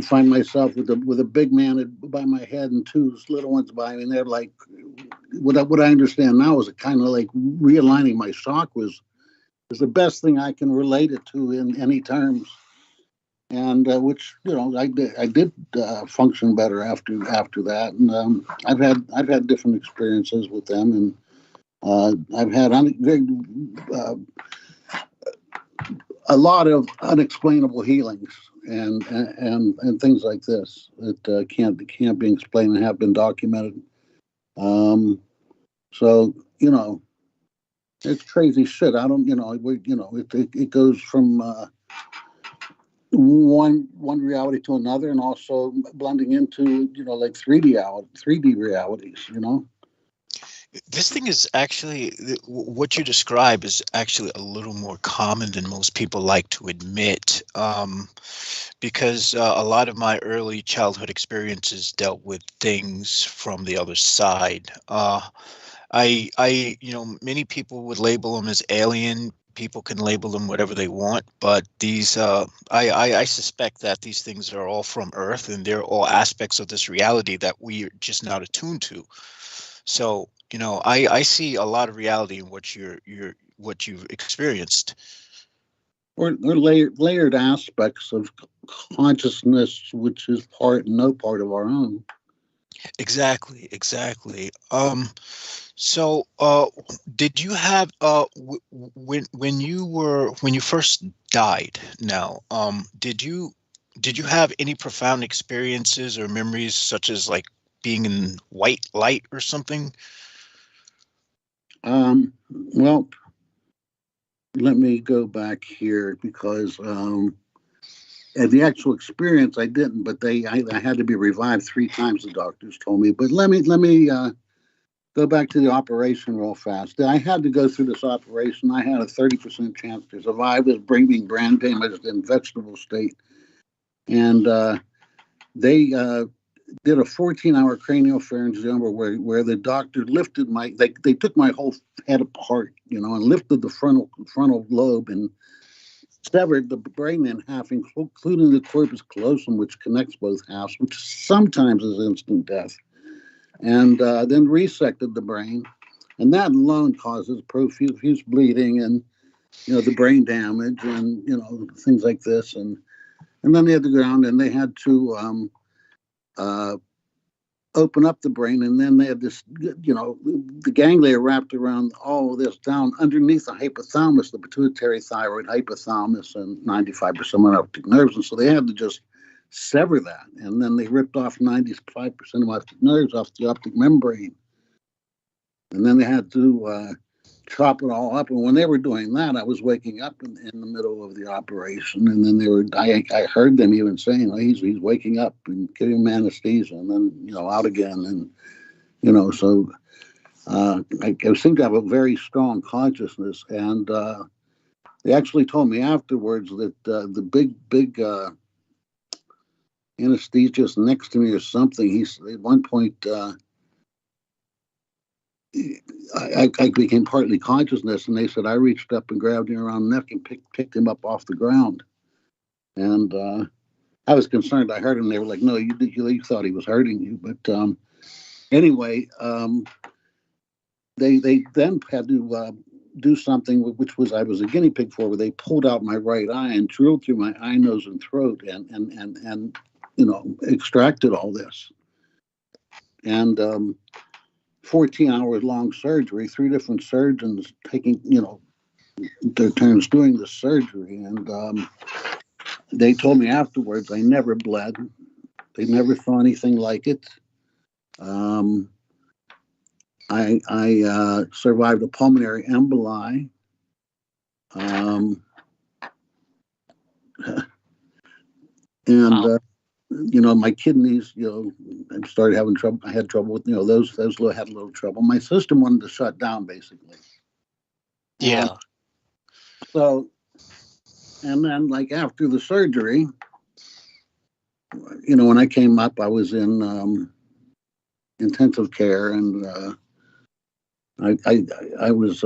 find myself with a big man by my head and two little ones by me. And they're like, what I understand now is it kind of like realigning my chakras is the best thing I can relate it to in any terms, and which I did function better after that, and I've had different experiences with them, and I've had a lot of unexplainable healings and things like this that can't be explained and have been documented. It's crazy shit. I don't, it goes from one reality to another, and also blending into, like 3D realities.
This thing is actually, what you describe is actually a little more common than most people like to admit, because a lot of my early childhood experiences dealt with things from the other side. Many people would label them as alien. People can label them whatever they want, but these, I suspect that these things are all from Earth, and they're all aspects of this reality that we're just not attuned to. So, I see a lot of reality in what you've experienced.
Or layered aspects of consciousness, which is no part of our own.
Exactly. So, did you have when you first died? Now, did you have any profound experiences or memories, such as like being in white light or something?
Well, let me go back here because the actual experience, I didn't, but I had to be revived 3 times, the doctors told me. But let me go back to the operation real fast. I had to go through this operation. I had a 30% chance to survive as being brain damaged in vegetable state. And they did a 14-hour craniopharyngioma where the doctor lifted they took my whole head apart, and lifted the frontal lobe and severed the brain in half, including the corpus callosum, which connects both halves, which sometimes is instant death, and then resected the brain. And that alone causes profuse bleeding and, the brain damage and, things like this. And then they had to go down and they had to open up the brain, and then they had this, the ganglia wrapped around all of this down underneath the hypothalamus, the pituitary thyroid hypothalamus, and 95% of optic nerves. And so they had to just sever that. And then they ripped off 95% of optic nerves off the optic membrane. And then they had to chop it all up. And when they were doing that, I was waking up in the middle of the operation. And then I heard them even saying, oh, he's waking up, and giving him anesthesia, and then, out again. And, so I seem to have a very strong consciousness. And they actually told me afterwards that the big anesthesiast next to me or something, at one point, I became partly consciousness, and they said I reached up and grabbed him around the neck and picked him up off the ground. And I was concerned. I heard him. They were like, "No, you thought he was hurting you." But anyway, they then had to do something which was I was a guinea pig for, where they pulled out my right eye and drilled through my eye, nose, and throat, and extracted all this. And 14 hours long surgery, 3 different surgeons taking, their turns doing the surgery. And they told me afterwards I never bled. They never saw anything like it. I survived a pulmonary emboli. And my kidneys, I started having trouble. I had trouble with, those had a little trouble. My system wanted to shut down, basically.
Yeah.
So, and then like after the surgery, when I came up, I was in intensive care, and I was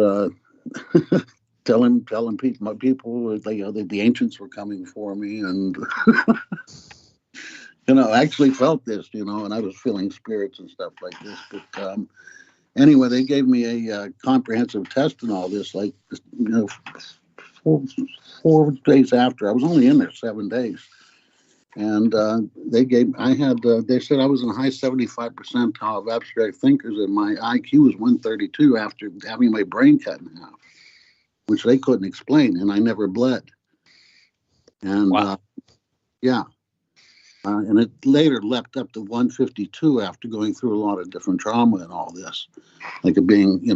telling people that the ancients were coming for me, and I actually felt this, and I was feeling spirits and stuff like this. But anyway, they gave me a comprehensive test and all this, 4 days after. I was only in there 7 days. And they said I was in a high 75 percentile of abstract thinkers, and my IQ was 132 after having my brain cut in half, which they couldn't explain, and I never bled. And
wow.
And it later leapt up to 152 after going through a lot of different trauma and all this, like it being,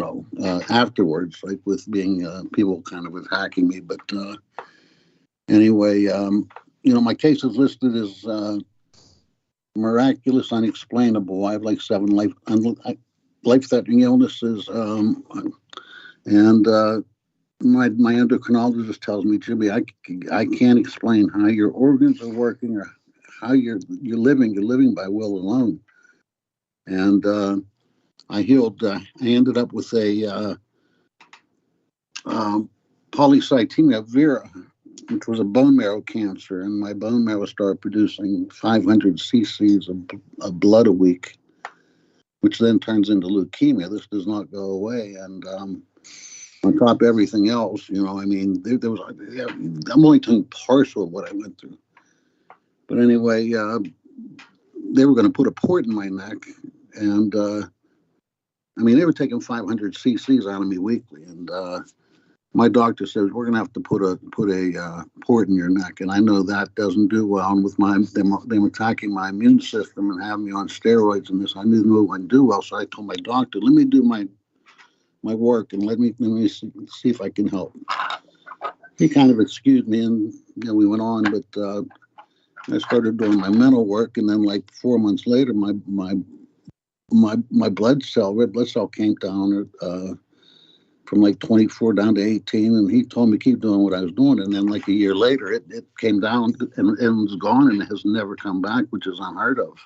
afterwards, like with being people kind of attacking me. But anyway, my case is listed as miraculous, unexplainable. I have like 7 life-threatening illnesses, and my endocrinologist tells me, Jimmy, I can't explain how your organs are working or how you're living. You're living by will alone. And I healed. I ended up with a polycythemia vera, which was a bone marrow cancer, and my bone marrow started producing 500 cc's of blood a week, which then turns into leukemia. This does not go away, and on top of everything else, there was. I'm only telling partial of what I went through. But anyway, they were going to put a port in my neck, and they were taking 500 cc's out of me weekly. And my doctor says we're going to have to put a port in your neck, and I know that doesn't do well. And with them attacking my immune system and having me on steroids and this, I knew it wouldn't do well. So I told my doctor, let me do my work and let me see if I can help. He kind of excused me, and we went on, but. I started doing my mental work, and then like 4 months later, my red blood cell came down from like 24 down to 18, and he told me to keep doing what I was doing. And then like a year later, it came down and was gone, and it has never come back, which is unheard of.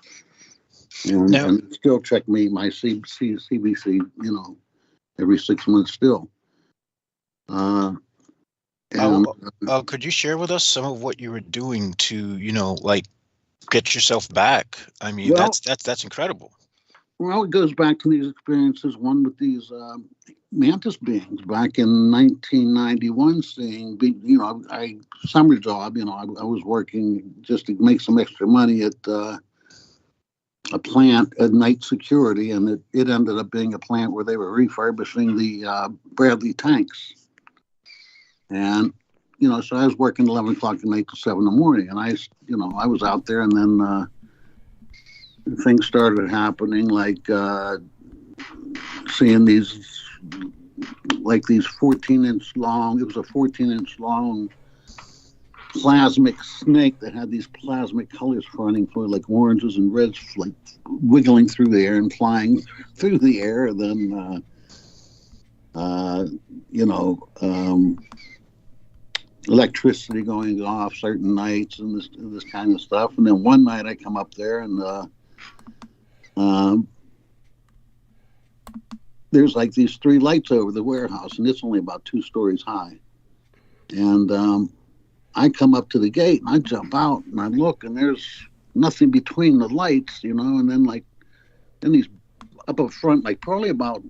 And still check my CBC, every 6 months still.
Could you share with us some of what you were doing to, like get yourself back? I mean, that's incredible.
Well, it goes back to these experiences, one with these mantis beings back in 1991, seeing, summer job, I was working just to make some extra money at a plant at night security, and it ended up being a plant where they were refurbishing the Bradley tanks. And, so I was working 11 o'clock at night to 7 in the morning, and I was out there, and then things started happening, like seeing these 14-inch long, it was a 14-inch long plasmic snake that had these plasmic colors running through, like oranges and reds, like wiggling through the air and flying through the air. And then, electricity going off certain nights and this kind of stuff. And then one night I come up there and there's like these 3 lights over the warehouse, and it's only about 2 stories high. And I come up to the gate and I jump out and I look, and there's nothing between the lights, and then these up front, like probably about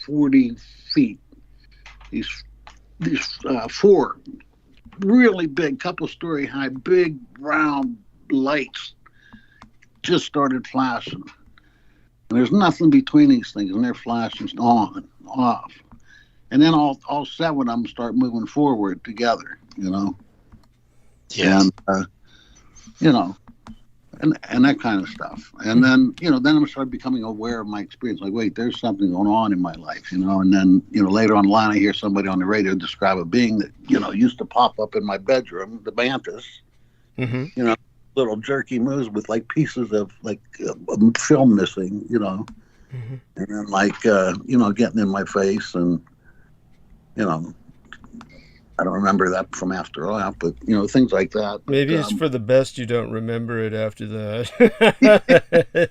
40 feet, these 4 really big, couple-story high, big round lights just started flashing. And there's nothing between these things, and they're flashing on, off. And then all 7 of them start moving forward together,
Yeah.
And, and that kind of stuff. And then, then I started becoming aware of my experience. Like, wait, there's something going on in my life, And then, later on the line, I hear somebody on the radio describe a being that, used to pop up in my bedroom, the mantis, little jerky moves with like pieces of like film missing, and then getting in my face, and I don't remember that from after that, but things like that.
Maybe it's for the best you don't remember it after that.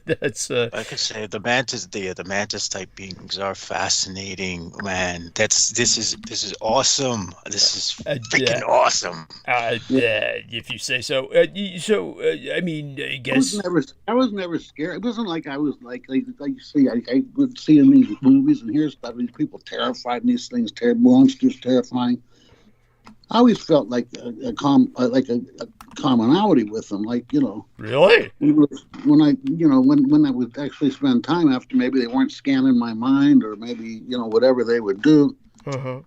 That's
I could say the mantis type beings are fascinating, man. This is awesome. This is freaking awesome.
If you say so. I mean, I guess
I was never scared. It wasn't like I was like you see, I would see in these movies and hear stuff. These people terrified, and these things, monsters, terrifying. I always felt like a commonality with them,
Really?
When I would actually spend time after, maybe they weren't scanning my mind, or maybe whatever they would do.
Well,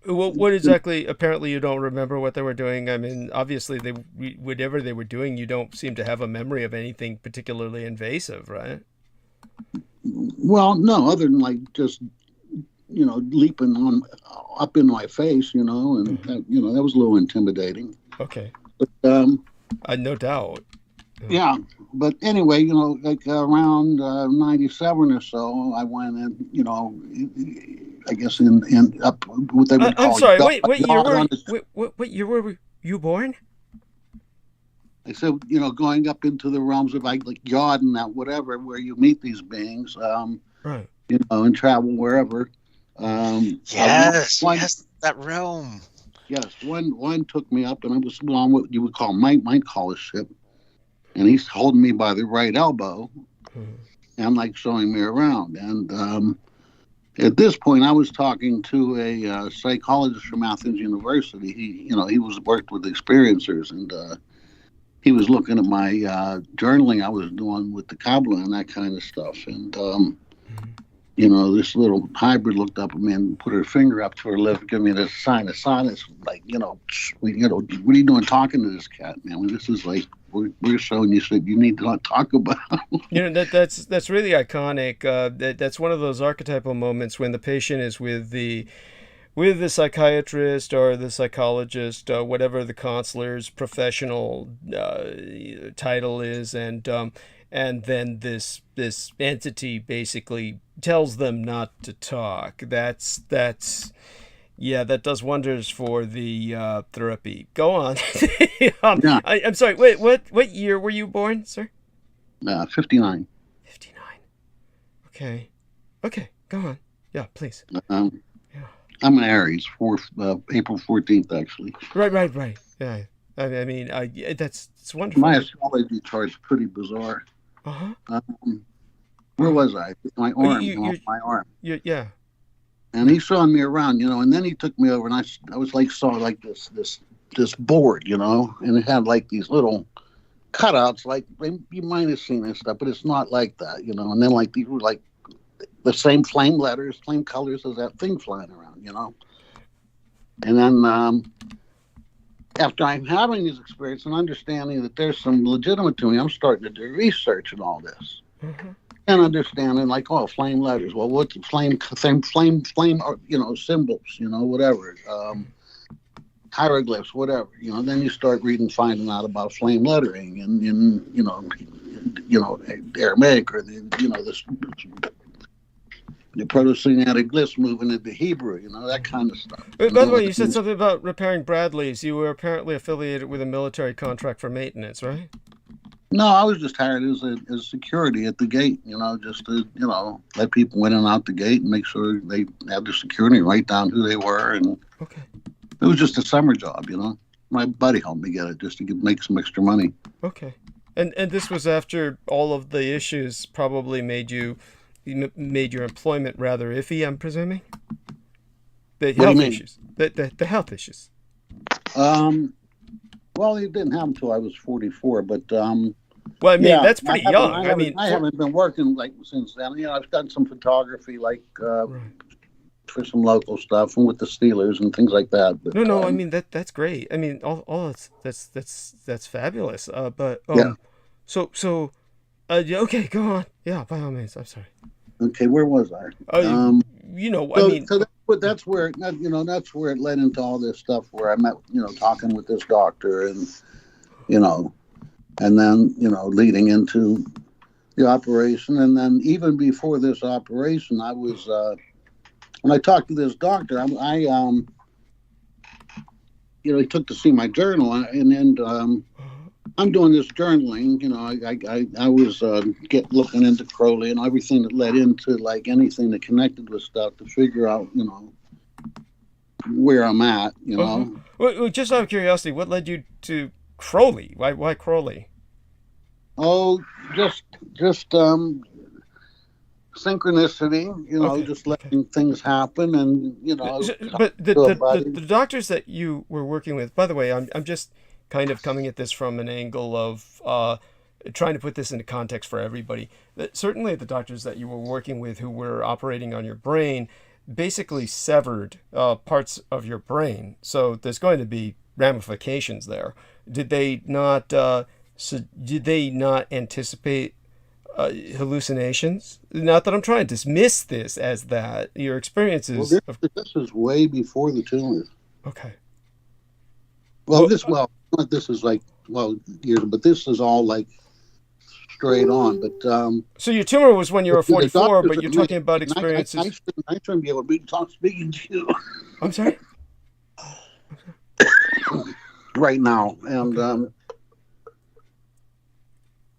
what exactly? Apparently, you don't remember what they were doing. I mean, obviously, whatever they were doing, you don't seem to have a memory of anything particularly invasive, right?
Well, no, other than like just leaping up in my face, and that was a little intimidating.
Okay.
But
no doubt.
Yeah, but anyway, like around 97 or so, I went in, I guess in up what they would call.
I'm sorry. What year were you born?
I said, going up into the realms of like Yod and that whatever, where you meet these beings,
right?
And travel wherever.
Yes, that realm.
Yes, one took me up, and I was on what you would call might call a ship, and he's holding me by the right elbow, and like showing me around. And at this point, I was talking to a psychologist from Athens University. He was worked with experiencers, and he was looking at my journaling I was doing with the Kabbalah and that kind of stuff, and. This little hybrid looked up at me and put her finger up to her lip, give me this sign of silence, like, what are you doing talking to this cat, man? This is like, we're showing you shit you need to not talk about.
That's really iconic. That's one of those archetypal moments when the patient is with with the psychiatrist or the psychologist, whatever the counselor's professional title is, and then this entity basically tells them not to talk. That's yeah, that does wonders for the therapy. Go on.
Yeah.
I'm sorry. Wait, what year were you born, sir?
59.
59. Okay. Okay. Go on. Yeah, please.
I'm an Aries, April 14th, actually.
Right. Yeah. I mean, it's wonderful.
My astrology chart's pretty bizarre.
Uh-huh.
Where was I? My arm. My arm.
Yeah.
And he saw me around, and then he took me over, and I was like, saw like this board, and it had like these little cutouts, like you might have seen this stuff, but it's not like that, and then like these were like the same flame letters, flame colors as that thing flying around, And then after I'm having this experience and understanding that there's some legitimate to me, I'm starting to do research and all this.
Mm-hmm.
And understanding like, flame letters. Well, what's flame, symbols, whatever, hieroglyphs, whatever, then you start finding out about flame lettering and Aramaic or the Proto-Sinaitic glyphs moving into Hebrew, that kind of stuff.
By the way, you said something about repairing Bradleys. You were apparently affiliated with a military contract for maintenance, right?
No, I was just hired as security at the gate, just to, let people in and out the gate and make sure they had their security, write down who they were. And
okay.
It was just a summer job, My buddy helped me get it just to make some extra money.
Okay. And this was after all of the issues probably made your employment rather iffy, I'm presuming? The health issues. The health issues.
Well, it didn't happen until I was 44, but
well, I mean, that's pretty young.
I haven't been working since then. I've done some photography, for some local stuff and with the Steelers and things like that. But,
no, I mean that's great. I mean, all that's fabulous. But
yeah.
So, okay, go on. Yeah, by all means. I'm sorry.
Okay, where was I? So that's where it led into all this stuff where I met, talking with this doctor and then, leading into the operation. And then even before this operation, I was, when I talked to this doctor, he took to see my journal and then, I'm doing this journaling, I was looking into Crowley and everything that led into anything that connected with stuff to figure out, where I'm at,
Well, just out of curiosity, what led you to Crowley? Why Crowley?
Oh, just synchronicity, just letting things happen and,
But the doctors that you were working with, by the way, I'm just kind of coming at this from an angle of trying to put this into context for everybody. Certainly the doctors that you were working with who were operating on your brain basically severed parts of your brain. So there's going to be ramifications there. Did they not anticipate hallucinations? Not that I'm trying to dismiss this as that. Your experiences...
Well, this is way before the tumor.
Okay.
This is years, but this is all straight on. But
so your tumor was when you were 44, but you're talking about experiences.
I shouldn't be able to speaking to you.
I'm sorry.
Right now, and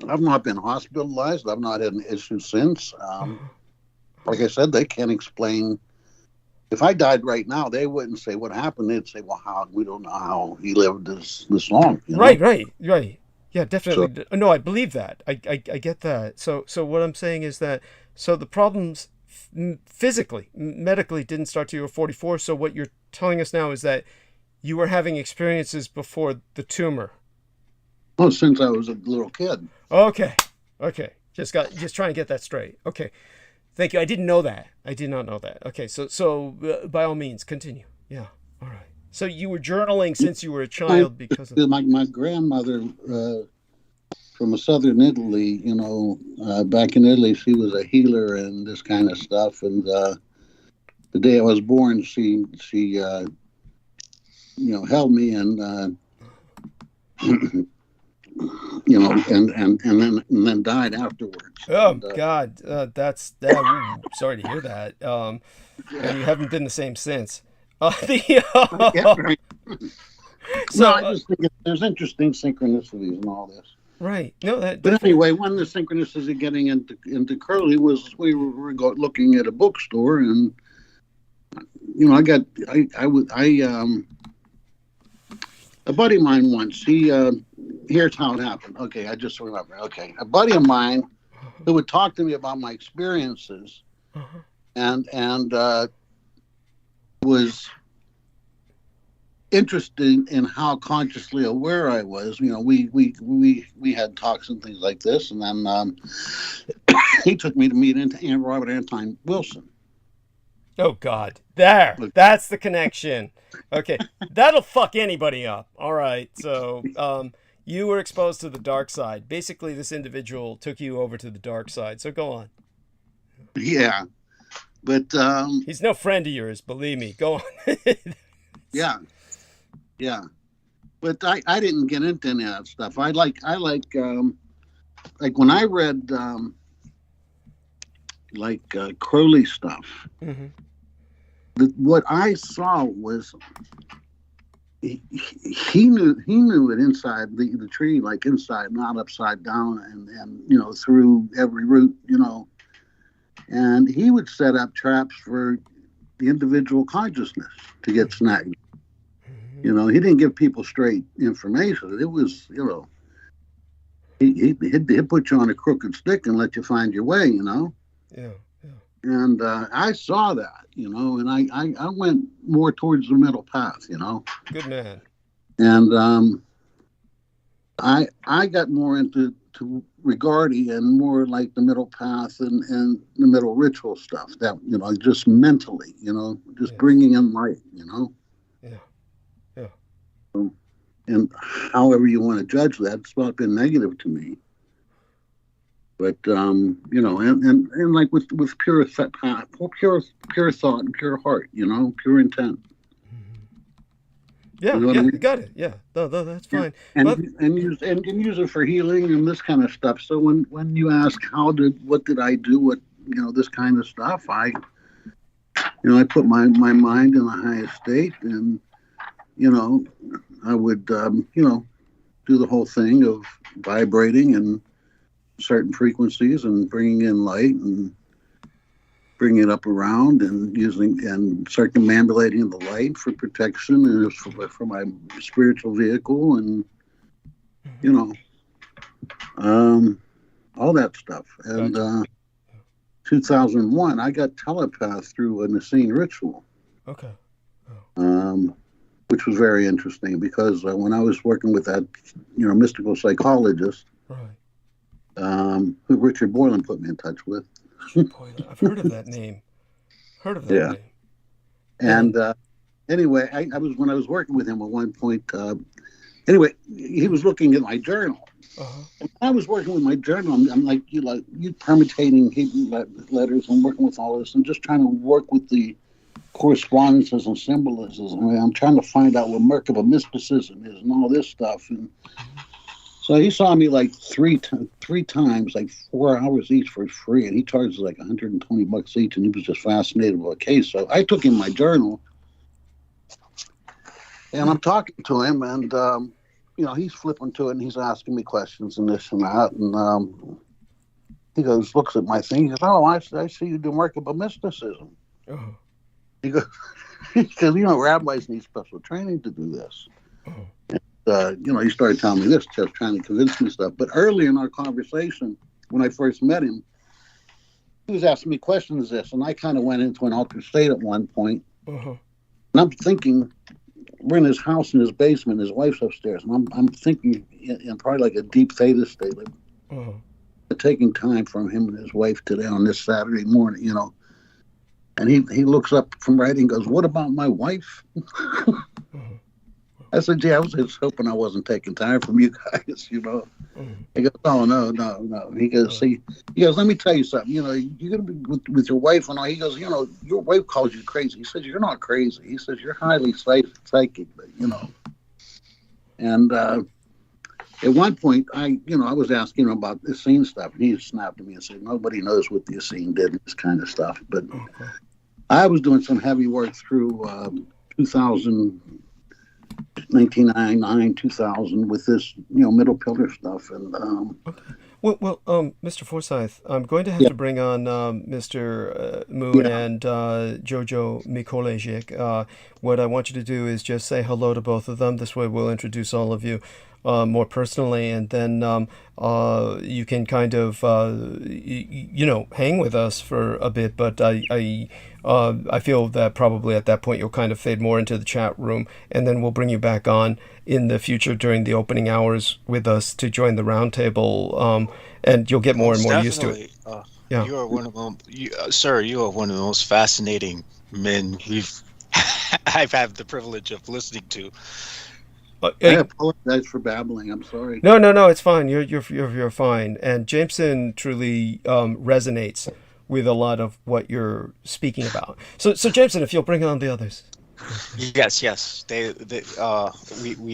I've not been hospitalized. I've not had an issue since. Like I said, they can't explain. If I died right now, they wouldn't say what happened. They'd say, "Well, we don't know how he lived this long."
Right. Yeah, definitely. No, I believe that. I get that. So what I'm saying is that the problems physically, medically didn't start till you were 44. So what you're telling us now is that you were having experiences before the tumor.
Oh, since I was a little kid.
Okay. Just trying to get that straight. Okay. Thank you. I didn't know that. I did not know that. Okay. So by all means, continue. Yeah. All right. So you were journaling since you were a child because of...
My grandmother from southern Italy, back in Italy, she was a healer and this kind of stuff. And the day I was born, she held me and and then died afterwards.
Oh,
and,
God, that's that. Ooh, sorry to hear that. And you haven't been the same since.
Yeah, right.
So
I just think there's interesting synchronicities in all this.
Right. No, that.
But anyway, one of the synchronicities of getting into Curly was we were looking at a bookstore, and a buddy of mine once. Here's how it happened. Okay, I just remember. Okay, a buddy of mine who would talk to me about my experiences, and was interested in how consciously aware I was. We had talks and things like this, and then he took me to meet Robert Anton Wilson.
Oh, God. That's the connection. Okay. That'll fuck anybody up. All right. So you were exposed to the dark side. Basically, this individual took you over to the dark side. So go on.
Yeah. But
he's no friend of yours, believe me. Go on.
Yeah. But I didn't get into any of that stuff. I like when I read Crowley stuff. Mm-hmm. What I saw was he knew it inside the tree, like inside, not upside down, and through every root, and he would set up traps for the individual consciousness to get snagged. Mm-hmm. He didn't give people straight information. It was, he'd put you on a crooked stick and let you find your way,
Yeah.
And I saw that, and I went more towards the middle path,
Good man.
And I got more into Rigardi and more like the middle path and the middle ritual stuff that, just mentally, just bringing in light,
Yeah.
And however you want to judge that, it's not been negative to me. But and like with pure thought and pure heart, pure intent.
Yeah,
I mean?
Got it. Yeah, no, that's fine.
And use it for healing and this kind of stuff. So when you ask what did I do, this kind of stuff, I put my mind in the highest state, and I would do the whole thing of vibrating and certain frequencies and bringing in light and bringing it up around and using and circumambulating the light for protection and for my spiritual vehicle and all that stuff. And 2001, I got telepathed through a Nicene ritual.
Okay.
Which was very interesting because when I was working with that mystical psychologist,
right.
Who Richard Boylan put me in touch with.
I've heard of that name. Name.
And anyway, when I was working with him at one point. Anyway, he was looking at my journal. Uh-huh. And I was working with my journal. I'm like you permutating Hebrew letters and working with all this and just trying to work with the correspondences and symbolisms. I mean, I'm trying to find out what Merkaba mysticism is and all this stuff. And so he saw me like three times, like 4 hours each for free, and he charges like $120 each, and he was just fascinated with the case. So I took him my journal, and I'm talking to him, and he's flipping to it, and he's asking me questions and this and that, and he looks at my thing, he goes, "Oh, I see you do Merkaba mysticism." Uh-huh. He goes, because rabbis need special training to do this. Uh-huh. He started telling me this, just trying to convince me stuff. But early in our conversation, when I first met him, he was asking me questions this, and I kind of went into an altered state at one point. Uh-huh. And I'm thinking, we're in his house in his basement, his wife's upstairs, and I'm thinking in probably like a deep theta state, like uh-huh. taking time from him and his wife today on this Saturday morning, And he looks up from writing and goes, "What about my wife?" Uh-huh. I said, gee, I was just hoping I wasn't taking time from you guys, you know. He goes, oh, no. He goes, let me tell you something. You know, you're going to be with your wife and all. He goes, you know, your wife calls you crazy. He says, you're not crazy. He says, you're highly psychic, but, you know. And at one point, I was asking him about the Essene stuff. And he snapped at me and said, nobody knows what the Essene did and this kind of stuff. But I was doing some heavy work through 1999, 2000 with this, you know, middle pillar stuff. And
Well, Mr. Forsyth, I'm going to have to bring on Mr. Moon and Jojo Mikołajczyk. What I want you to do is just say hello to both of them. This way we'll introduce all of you more personally, and then you can kind of, hang with us for a bit. But I feel that probably at that point you'll kind of fade more into the chat room, and then we'll bring you back on in the future during the opening hours with us to join the roundtable, and you'll get more and more used to it.
You are one of them, sir. You are one of the most fascinating men I've had the privilege of listening to.
I apologize for babbling. I'm sorry.
No, it's fine. You're fine. And Jameson truly resonates with a lot of what you're speaking about. So Jameson, if you'll bring on the others.
Yes. We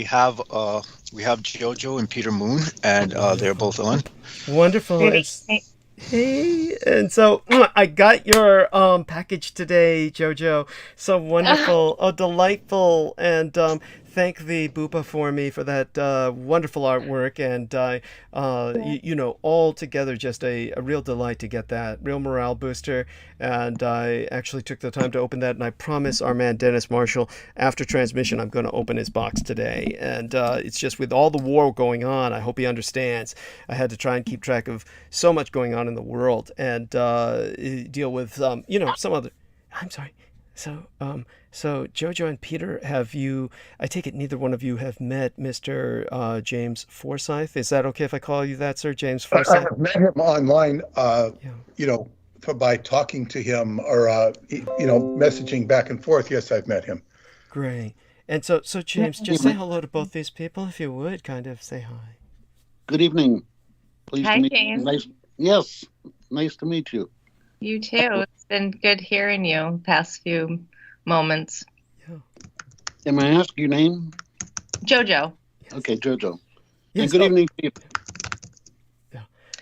have Jojo and Peter Moon, and they're both on.
Wonderful. Hey, and so I got your package today, Jojo. So wonderful, delightful, and thank the Bupa for me for that wonderful artwork, and all together just a real delight to get that, real morale booster. And I actually took the time to open that, and I promise our man Dennis Marshall, after transmission, I'm going to open his box today. And it's just with all the war going on, I hope he understands. I had to try and keep track of so much going on in the world, and deal with some other. I'm sorry. So Jojo and Peter, I take it neither one of you have met Mr. James Forsyth. Is that okay if I call you that, sir? James Forsyth?
I have met him online, by talking to him or, messaging back and forth. Yes, I've met him.
Great. And so James, just say hello to both these people, if you would, kind of say hi.
Good evening. Pleased
Hi,
to meet
James.
you. Nice to meet you.
You too. It's been good hearing you past few moments.
Yeah.
Am I ask your name?
Jojo.
Okay, Jojo.
Yes,
and good evening, Peter.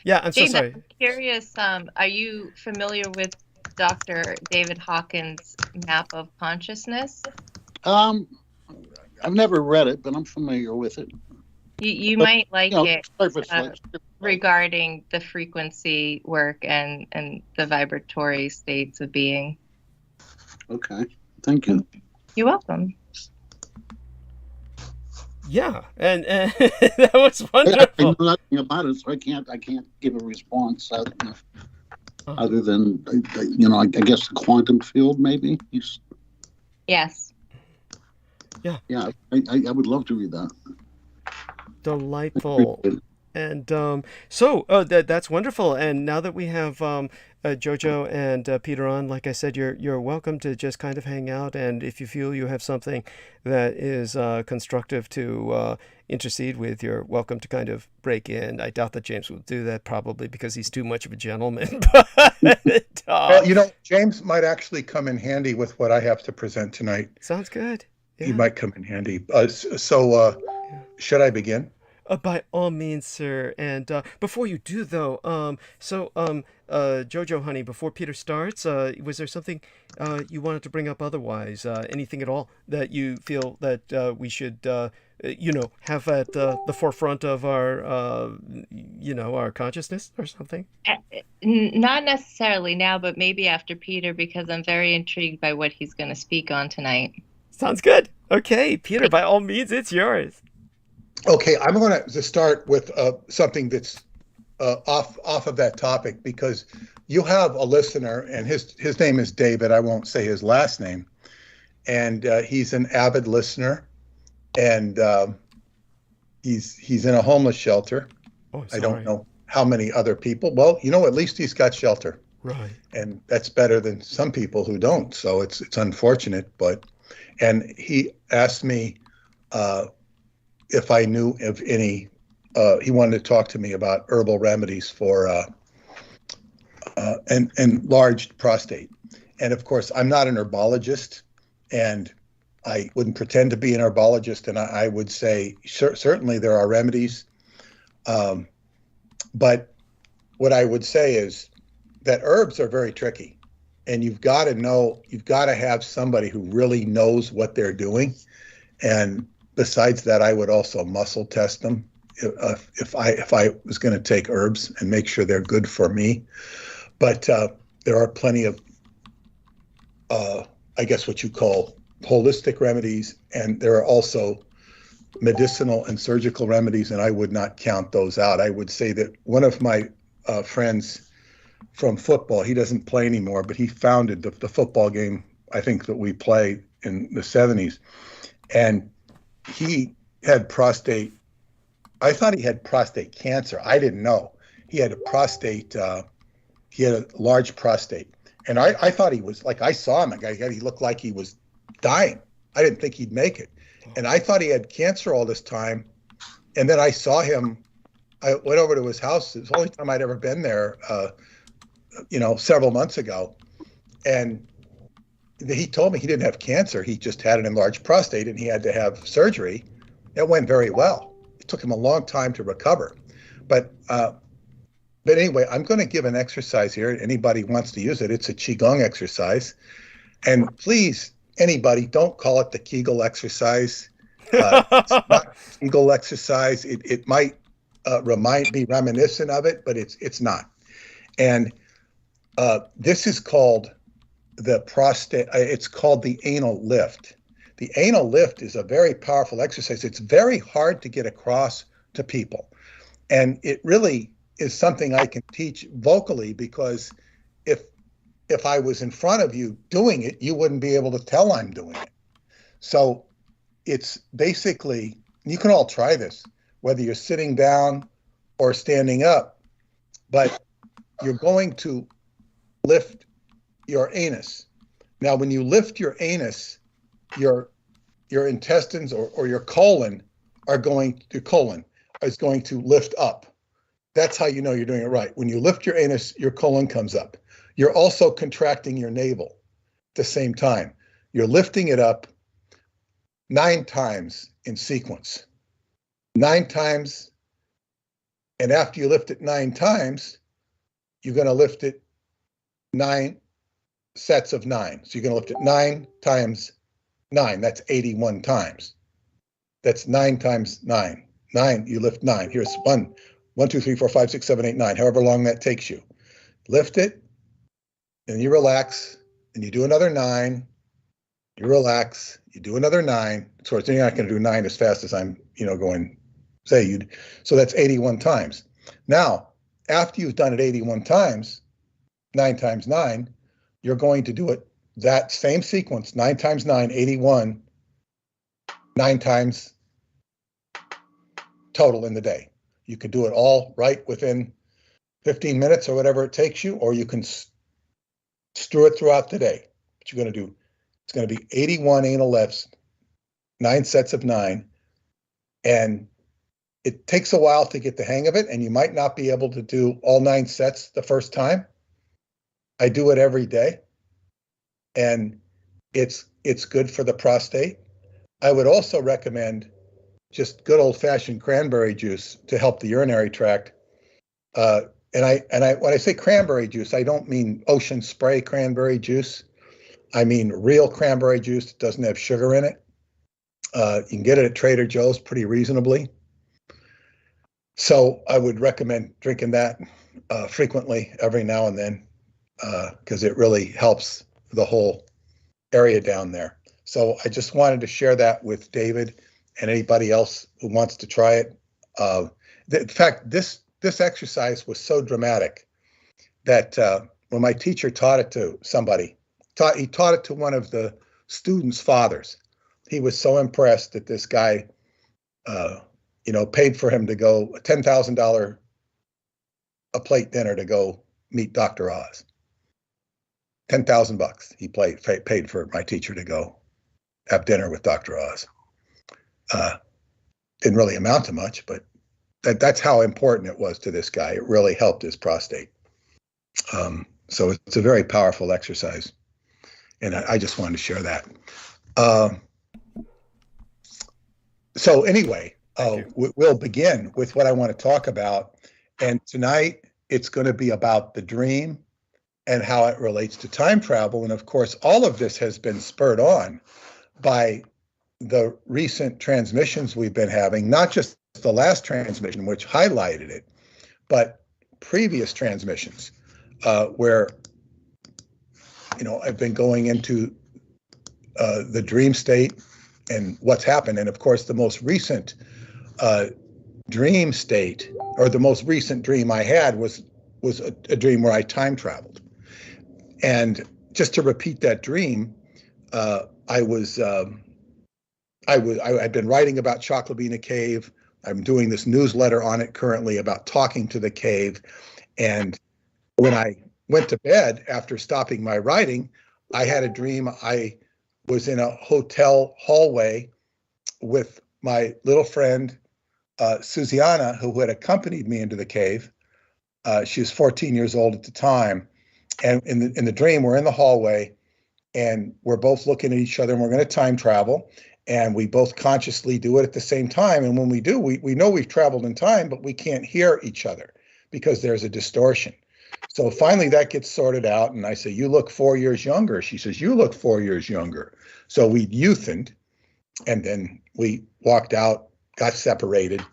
Yeah, I'm
James,
so sorry.
I'm curious, are you familiar with Dr. David Hawkins' map of consciousness?
I've never read it, but I'm familiar with it.
You might like it
Surface
regarding the frequency work and the vibratory states of being.
Okay, thank you.
You're welcome.
Yeah, and that was wonderful.
I know nothing about it, so I can't give a response other than I guess the quantum field maybe.
Yes.
Yeah.
Yeah, I would love to read that.
Delightful. And that's wonderful. And now that we have Jojo and Peter on, like I said, you're welcome to just kind of hang out. And if you feel you have something that is constructive to intercede with, you're welcome to kind of break in. I doubt that James will do that, probably because he's too much of a gentleman. But,
well, James might actually come in handy with what I have to present tonight.
Sounds good. Yeah.
He might come in handy. Should I begin?
By all means, sir. And before you do, though, Jojo, honey, before Peter starts, was there something you wanted to bring up otherwise? Anything at all that you feel that we should, have at the forefront of our, our consciousness or something?
Not necessarily now, but maybe after Peter, because I'm very intrigued by what he's going to speak on tonight.
Sounds good. Okay, Peter, by all means, it's yours.
Okay, I'm going to start with something that's off of that topic, because you have a listener, and his name is David. I won't say his last name, and he's an avid listener, and he's in a homeless shelter.
Oh,
I don't know how many other people. Well, at least he's got shelter,
right?
And that's better than some people who don't. So it's unfortunate, and he asked me if I knew of any. He wanted to talk to me about herbal remedies for enlarged prostate. And of course, I'm not an herbologist, and I wouldn't pretend to be an herbologist. And I would say certainly there are remedies. But what I would say is that herbs are very tricky, and you've got to have somebody who really knows what they're doing. And besides that, I would also muscle test them if I was going to take herbs and make sure they're good for me. But there are plenty of, I guess what you call holistic remedies, and there are also medicinal and surgical remedies, and I would not count those out. I would say that one of my friends from football, he doesn't play anymore, but he founded the football game, I think, that we play in the 70s. And he had prostate. I thought he had prostate cancer. I didn't know. He had a prostate, he had a large prostate. And I thought he was, like, I saw him, he looked like he was dying. I didn't think he'd make it. And I thought he had cancer all this time. And then I saw him, I went over to his house. It was the only time I'd ever been there, several months ago. And he told me he didn't have cancer. He just had an enlarged prostate and he had to have surgery. It went very well. It took him a long time to recover. But anyway, I'm going to give an exercise here. Anybody wants to use it. It's a Qigong exercise. And please, anybody, don't call it the Kegel exercise. It's not Kegel exercise. It might be reminiscent of it, but it's not. And this is called the prostate. It's called the anal lift. The anal lift is a very powerful exercise. It's very hard to get across to people, and it really is something I can teach vocally, because if I was in front of you doing it, you wouldn't be able to tell I'm doing it. So it's basically, you can all try this, whether you're sitting down or standing up, but you're going to lift your anus. Now, when you lift your anus, your intestines or your colon is going to lift up. That's how you know you're doing it right. When you lift your anus, your colon comes up. You're also contracting your navel at the same time. You're lifting it up 9 times in sequence. 9 times, and after you lift it 9 times, you're going to lift it 9 sets of 9. So you're going to lift it 9 times 9. That's 81 times. That's 9 times 9. 9, you lift 9. Here's 1, 2, 3, 4, 5, 6, 7, 8, 9, however long that takes you. Lift it, and you relax, and you do another 9. You relax, you do another 9. Of course, you're not going to do 9 as fast as I'm, going, say you'd. So that's 81 times. Now, after you've done it 81 times, 9 times 9, you're going to do it that same sequence, 9 times 9, 81, 9 times total in the day. You can do it all right within 15 minutes or whatever it takes you, or you can strew it throughout the day. What you're going to do, it's going to be 81 anal lifts, 9 sets of 9, and it takes a while to get the hang of it, and you might not be able to do all 9 sets the first time. I do it every day, and it's good for the prostate. I would also recommend just good old-fashioned cranberry juice to help the urinary tract. And when I say cranberry juice, I don't mean ocean spray cranberry juice. I mean real cranberry juice that doesn't have sugar in it. You can get it at Trader Joe's pretty reasonably. So I would recommend drinking that frequently, every now and then, because it really helps the whole area down there. So I just wanted to share that with David and anybody else who wants to try it. In fact, this exercise was so dramatic that when my teacher taught it to somebody, he taught it to one of the students' fathers. He was so impressed that this guy, paid for him to go a $10,000 a plate dinner to go meet Dr. Oz. $10,000 he paid for my teacher to go have dinner with Dr. Oz. Didn't really amount to much, but that's how important it was to this guy. It really helped his prostate. So it's a very powerful exercise, and I just wanted to share that. So anyway, we'll begin with what I want to talk about, and tonight it's going to be about the dream and how it relates to time travel. And of course, all of this has been spurred on by the recent transmissions we've been having, not just the last transmission, which highlighted it, but previous transmissions, where, I've been going into the dream state and what's happened. And of course, the most recent dream state, or the most recent dream I had was a dream where I time traveled. And just to repeat that dream, I'd been writing about Chocolabina Cave. I'm doing this newsletter on it currently about talking to the cave. And when I went to bed after stopping my writing, I had a dream. I was in a hotel hallway with my little friend, Susiana, who had accompanied me into the cave. She was 14 years old at the time. And in the dream, we're in the hallway and we're both looking at each other, and we're going to time travel. And we both consciously do it at the same time. And when we do, we know we've traveled in time, but we can't hear each other because there's a distortion. So finally that gets sorted out. And I say, you look 4 years younger. She says, you look 4 years younger. So we youthened, and then we walked out, got separated,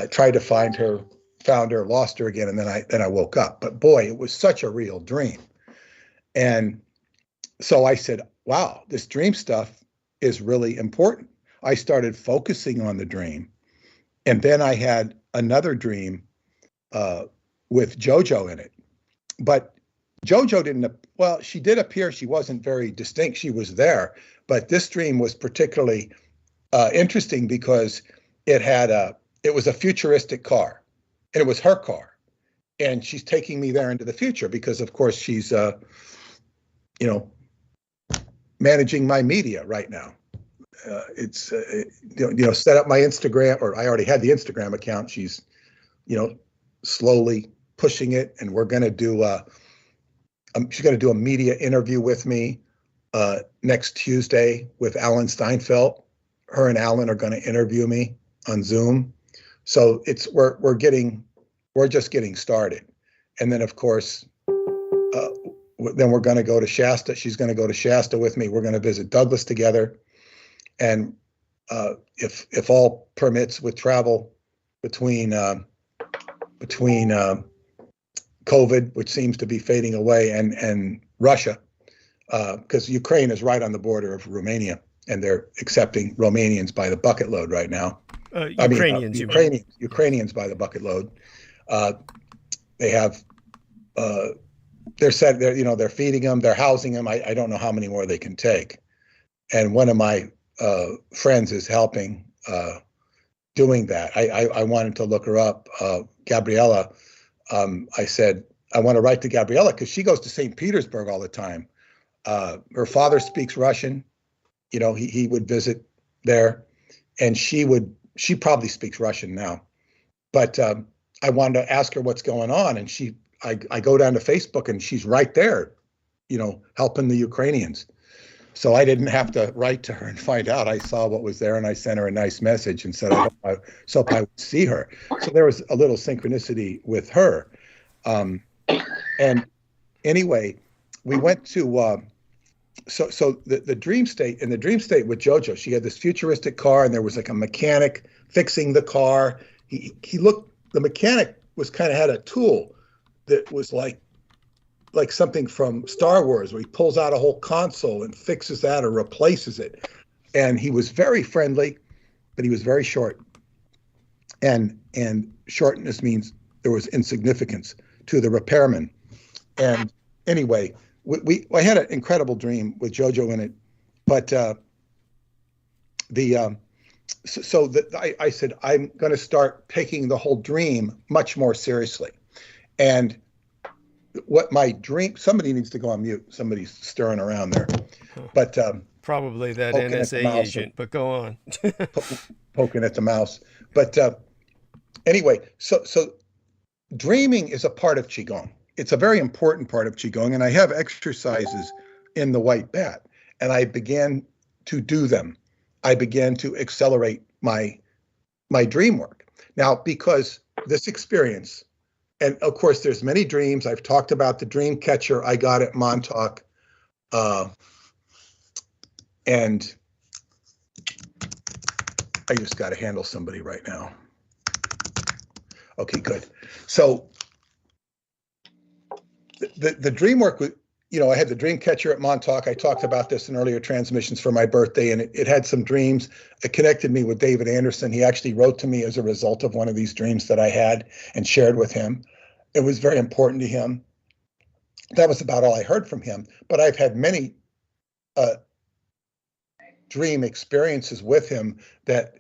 tried to find her, found her, lost her again. And then I woke up. But boy, it was such a real dream. And so I said, wow, this dream stuff is really important. I started focusing on the dream. And then I had another dream with JoJo in it. But JoJo didn't, well, she did appear. She wasn't very distinct. She was there. But this dream was particularly interesting because it was a futuristic car, and it was her car. And she's taking me there into the future because, of course, she's, managing my media right now. It's set up my Instagram, or I already had the Instagram account. She's, slowly pushing it, and we're going to do she's going to do a media interview with me next Tuesday with Alan Steinfeld. Her and Alan are going to interview me on Zoom. So we're just getting started. And then of course, then we're going to go to Shasta. She's going to go to Shasta with me. We're going to visit Douglas together. And if all permits with travel between COVID, which seems to be fading away, and Russia, because Ukraine is right on the border of Romania, and they're accepting Romanians by the bucket load right now. Ukrainians by the bucket load. They have. They're feeding them, they're housing them. I don't know how many more they can take. And one of my friends is helping doing that. I wanted to look her up, Gabriella. I said, I want to write to Gabriella because she goes to St. Petersburg all the time. Her father speaks Russian. He would visit there, and she probably speaks Russian now. But I wanted to ask her what's going on, and I go down to Facebook, and she's right there, helping the Ukrainians. So I didn't have to write to her and find out. I saw what was there, and I sent her a nice message and said, I hope I would see her. So there was a little synchronicity with her. And anyway, we went to, so the dream state, in the dream state with JoJo, she had this futuristic car, and there was like a mechanic fixing the car. The mechanic had a tool that was like something from Star Wars, where he pulls out a whole console and fixes that or replaces it. And he was very friendly, but he was very short. And shortness means there was insignificance to the repairman. And anyway, I had an incredible dream with JoJo in it, but I said, I'm going to start taking the whole dream much more seriously. And what my dream, somebody needs to go on mute. Somebody's stirring around there. But
Probably that
Poking at the
NSA
mouse.
agent, but go on.
Poking at the mouse. But anyway, so dreaming is a part of Qigong. It's a very important part of Qigong, and I have exercises in the white bat, and I began to do them. I began to accelerate my dream work. Now, because this experience, and of course there's many dreams. I've talked about the dream catcher I got at Montauk, and I just got to handle somebody right now. Okay, good. So the dream work, I had the dream catcher at Montauk. I talked about this in earlier transmissions for my birthday, and it had some dreams. It connected me with David Anderson. He actually wrote to me as a result of one of these dreams that I had and shared with him. It was very important to him. That was about all I heard from him. But I've had many dream experiences with him that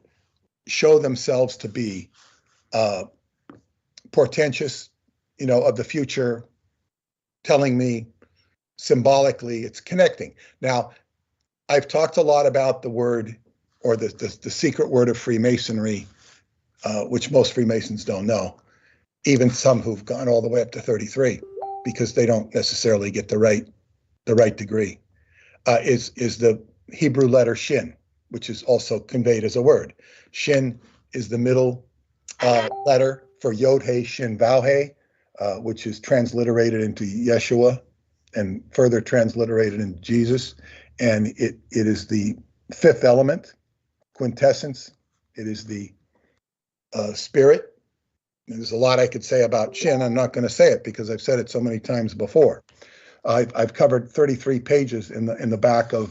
show themselves to be portentous, of the future, telling me symbolically it's connecting. Now, I've talked a lot about the word, or the secret word of Freemasonry, which most Freemasons don't know, even some who've gone all the way up to 33, because they don't necessarily get the right degree, is the Hebrew letter Shin, which is also conveyed as a word. Shin is the middle letter for Yod He Shin Vav He, which is transliterated into Yeshua and further transliterated into Jesus. And it is the fifth element, quintessence. It is the spirit. And there's a lot I could say about Shin. I'm not going to say it because I've said it so many times before. I've covered 33 pages in the back of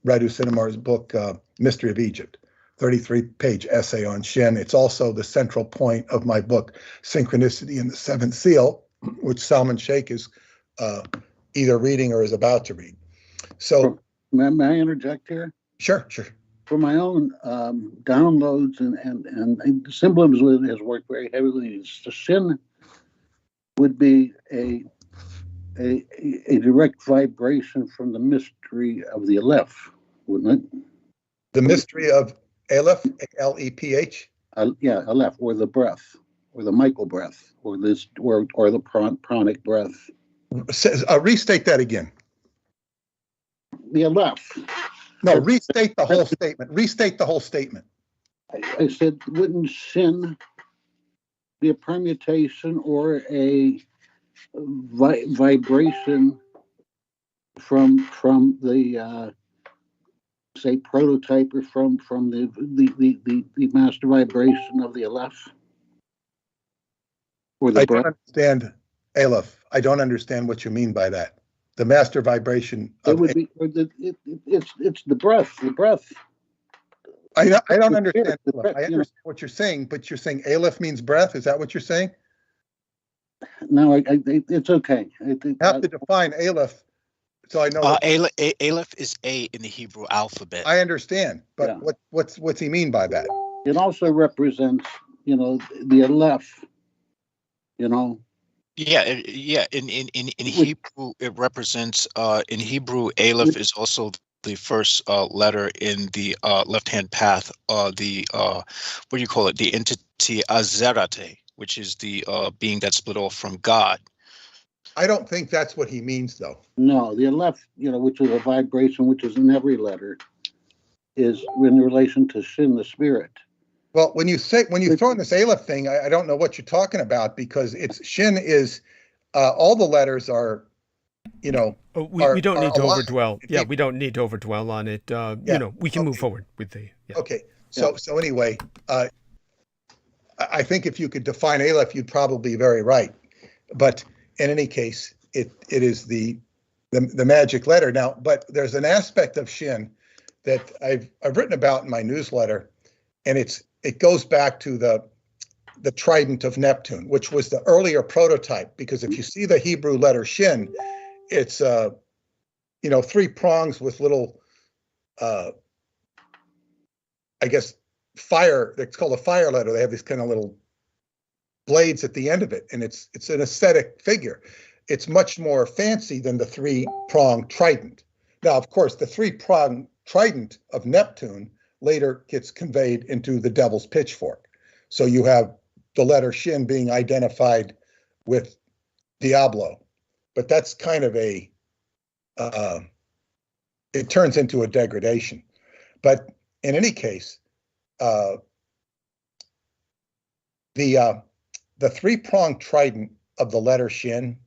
Radu Sinamar's book, Mystery of Egypt. 33-page essay on Shin. It's also the central point of my book, Synchronicity in the Seventh Seal, which Salman Sheikh is either reading or is about to read. So,
may I interject here?
Sure.
For my own downloads and symbolism has worked very heavily. The Shin would be a direct vibration from the mystery of the Aleph, wouldn't it?
The mystery of Aleph, L-E-P-H?
Yeah, Aleph, or the breath, or the Michael breath, or the pranic breath.
Restate that again.
The Aleph.
No, restate the whole statement. Restate the whole statement.
I said, wouldn't Shin be a permutation or a vibration from the say prototype, or from the master vibration of the Aleph? Or the
I don't understand Aleph. I don't understand what you mean by that. The master vibration of
it would be, or it's the breath. The breath.
I don't understand. I understand what you're saying, but you're saying Aleph means breath. Is that what you're saying?
No, it's okay.
You have to define Aleph, so I know.
Aleph is A in the Hebrew alphabet.
I understand, but
Yeah.
what's he mean by that?
It also represents, the Aleph.
Yeah. In Hebrew, it represents. In Hebrew, Aleph is also the first letter in the left-hand path. What do you call it? The entity Azerate, which is the being that's split off from God.
I don't think that's what he means, though.
No, the Aleph, which is a vibration, which is in every letter, is in relation to Shin, the spirit.
Well, when you throw in this Aleph thing, I don't know what you're talking about, because it's Shin is all the letters are,
we don't need to overdwell. Yeah, we don't need to overdwell on it. We can move forward with the. Yeah.
Okay. So anyway, I think if you could define Aleph, you'd probably be very right. But in any case, it is the magic letter. Now, but there's an aspect of Shin that I've written about in my newsletter, and it goes back to the trident of Neptune, which was the earlier prototype. Because if you see the Hebrew letter Shin, it's 3 prongs with little fire. It's called a fire letter. They have these kind of little blades at the end of it, and it's an aesthetic figure. It's much more fancy than the 3-pronged trident. Now, of course, the 3-pronged trident of Neptune later gets conveyed into the devil's pitchfork. So you have the letter Shin being identified with Diablo, but that's kind of it turns into a degradation. But in any case, the three-pronged trident of the letter Shin,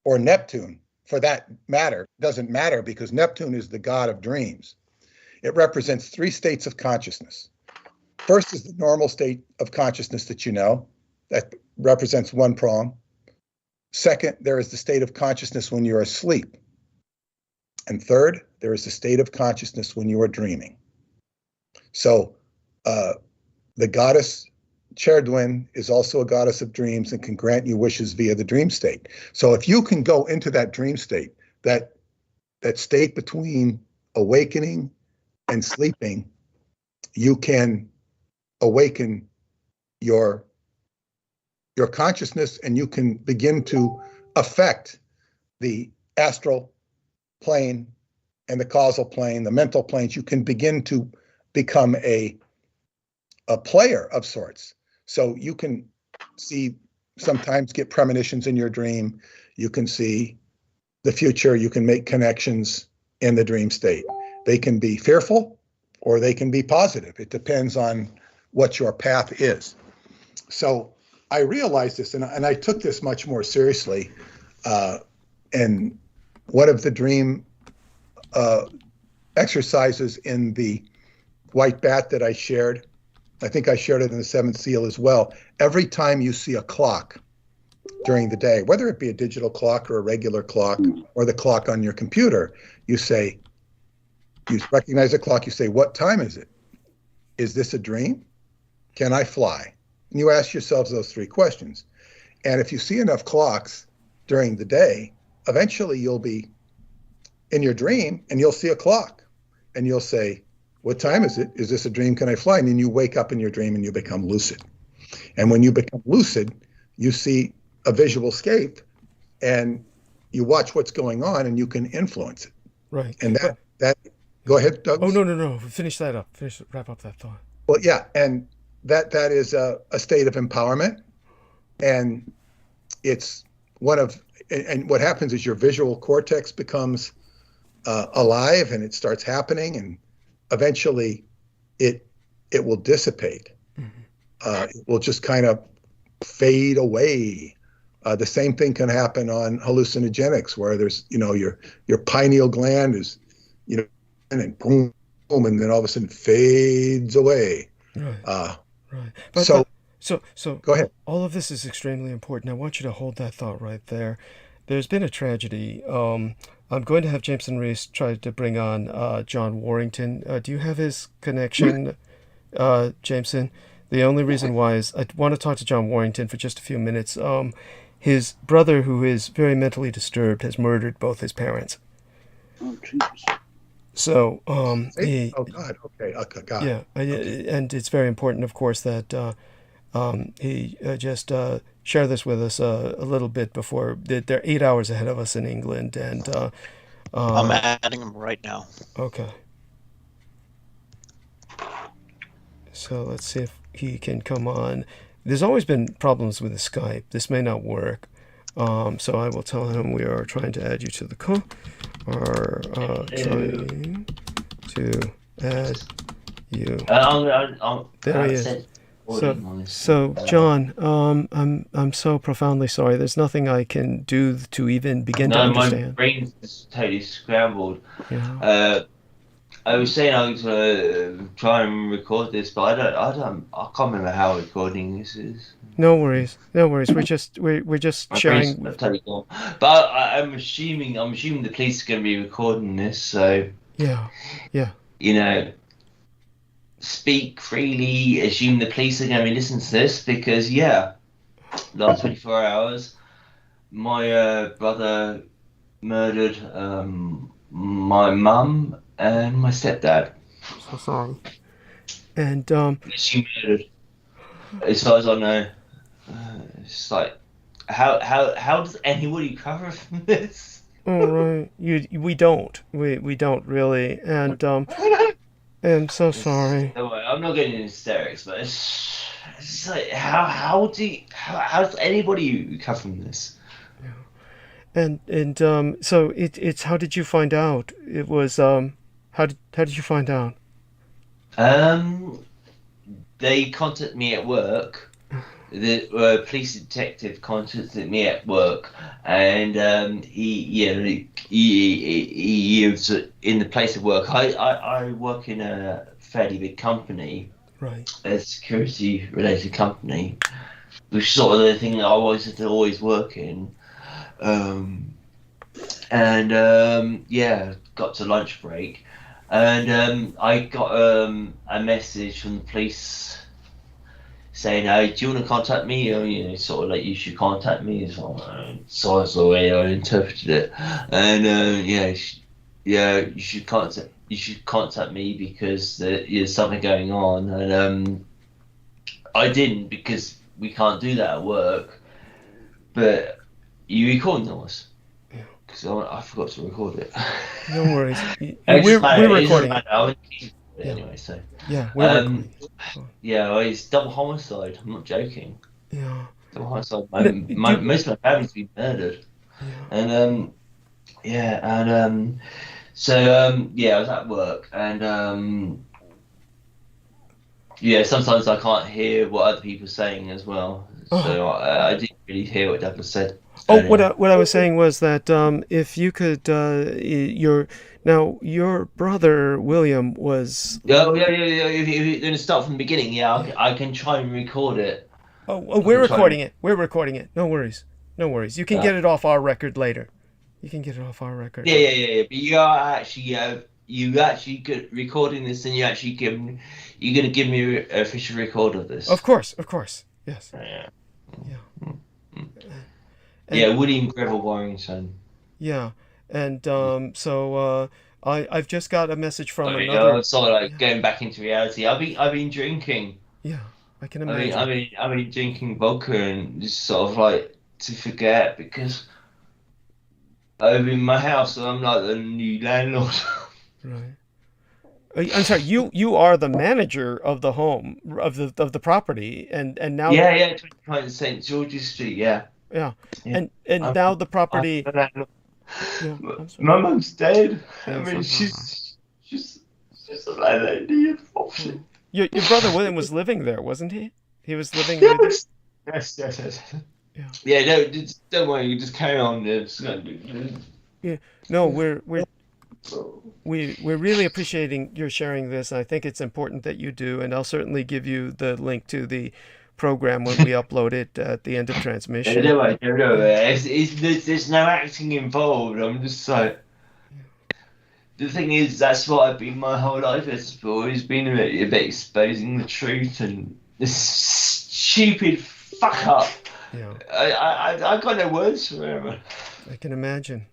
or Neptune, for that matter, doesn't matter because Neptune is the god of dreams. It represents three states of consciousness. First is the normal state of consciousness that you know, that represents one prong. Second, there is the state of consciousness when you're asleep. And third, there is the state of consciousness when you are dreaming. So the goddess Cherdwin is also a goddess of dreams and can grant you wishes via the dream state. So if you can go into that dream state, that state between awakening and sleeping, you can awaken your consciousness, and you can begin to affect the astral plane and the causal plane, the mental planes. You can begin to become a player of sorts. So you can sometimes get premonitions in your dream. You can see the future. You can make connections in the dream state. They can be fearful or they can be positive. It depends on what your path is. So I realized this, and I took this much more seriously. And one of the dream exercises in the white bat that I shared, I think I shared it in the Seventh Seal as well. Every time you see a clock during the day, whether it be a digital clock or a regular clock or the clock on your computer, you recognize a clock, you say, what time is it? Is this a dream? Can I fly? And you ask yourselves those three questions. And if you see enough clocks during the day, eventually you'll be in your dream and you'll see a clock and you'll say, what time is it? Is this a dream? Can I fly? And then you wake up in your dream and you become lucid. And when you become lucid, you see a visual scape and you watch what's going on and you can influence it.
Right.
And that go ahead, Douglas.
Oh, no. Finish that up. Wrap up that thought.
Well, yeah. And that is a state of empowerment. And it's and what happens is your visual cortex becomes alive and it starts happening, and eventually it will dissipate. Mm-hmm. It will just kind of fade away. The same thing can happen on hallucinogenics, where there's, your pineal gland is, and then boom, and then all of a sudden fades away.
Right. Right. So
go ahead.
All of this is extremely important. I want you to hold that thought right there. There's been a tragedy. I'm going to have Jameson Reese try to bring on John Warrington. Do you have his connection, Jameson? The only reason why is I want to talk to John Warrington for just a few minutes. His brother, who is very mentally disturbed, has murdered both his parents.
Oh, Jesus.
So,
oh God, okay, God.
Yeah, and it's very important, of course, that he just share this with us a little bit before they're 8 hours ahead of us in England, and
I'm adding him right now.
Okay. So let's see if he can come on. There's always been problems with the Skype. This may not work. So I will tell him we are trying to add you to the call. Or trying to add you. There he is. So John, I'm so profoundly sorry. There's nothing I can do to even begin to understand.
My brain is totally scrambled.
Yeah.
I was saying I was try and record this, but I can't remember how recording this is.
No worries. We're just sharing.
Totally gone. But I'm assuming the police are going to be recording this, so
yeah.
Speak freely. Assume the police are going to be listening to this because last 24 hours, my brother murdered my mum and my stepdad.
So sorry. And
she murdered. As far as I know, it's like how does anybody recover from this?
Oh, right. We don't. We don't really. And I'm so sorry.
No way, I'm not getting into hysterics, but it's like how does anybody recover from this?
And so it's how did you find out? It was how did you find out?
They contacted me at work. The police detective contacted me at work, and he was in the place of work. I work in a fairly big company,
Right.
a security related company, which is sort of the thing that I always work in. Got to lunch break, and I got a message from the police saying, "Hey, do you want to contact me?" Or, sort of like, you should contact me. So that's the way I interpreted it. And you should contact me because there's something going on. And I didn't, because we can't do that at work. But you recording us? Because I forgot to record it.
No worries. We're recording it.
Anyway, so
yeah, we're recording.
Yeah, it's double homicide. I'm not joking.
Yeah.
Double homicide. Most of my family's been murdered.
Yeah.
And I was at work, and sometimes I can't hear what other people are saying as well. So I didn't really hear what Douglas said.
Oh, what I was saying was that if you could, your brother William was.
Yeah. If you're going to start from the beginning, I can try and record it.
Oh, we're recording it. We're recording it. No worries. You can get it off our record later. You can get it off our record.
Yeah. But you are actually recording this, and you're going to give me an official record of this.
Of course. Yes.
Yeah.
And,
William Greville Warrington.
Yeah, and so I've just got a message from another.
I'm sort of like going back into reality. I've been drinking.
Yeah, I can imagine.
I've been drinking vodka and just sort of like to forget, because over in my house I'm like the new landlord.
Right. I'm sorry. You are the manager of the home of the property, and now.
Yeah. 25 St George's Street. Yeah.
Yeah. And now the property.
My mum's dead.
Yeah,
I mean, she's a landlady.
Your brother William was living there, wasn't he? He was living with.
Yes. Yeah. No, don't worry. You just carry on.
Yeah. No, we're really appreciating your sharing this. I think it's important that you do, and I'll certainly give you the link to the program when we upload it at the end of transmission.
No. There's no acting involved. I'm just like, the thing is, that's what I've been my whole life. It's always been a bit exposing the truth and this stupid fuck up.
Yeah.
I got no words for him.
I can imagine.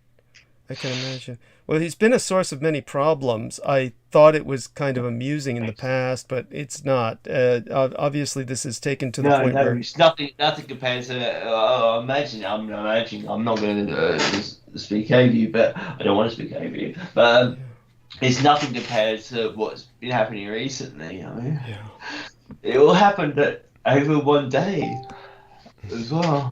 Well, he's been a source of many problems. I thought it was kind of amusing in the past, but it's not. Obviously, this is taken to the point where
it's nothing compared to. I'm not going to speak over you, but I don't want to speak over you. But it's nothing compared to what's been happening recently. I mean, it all happened over one day as well.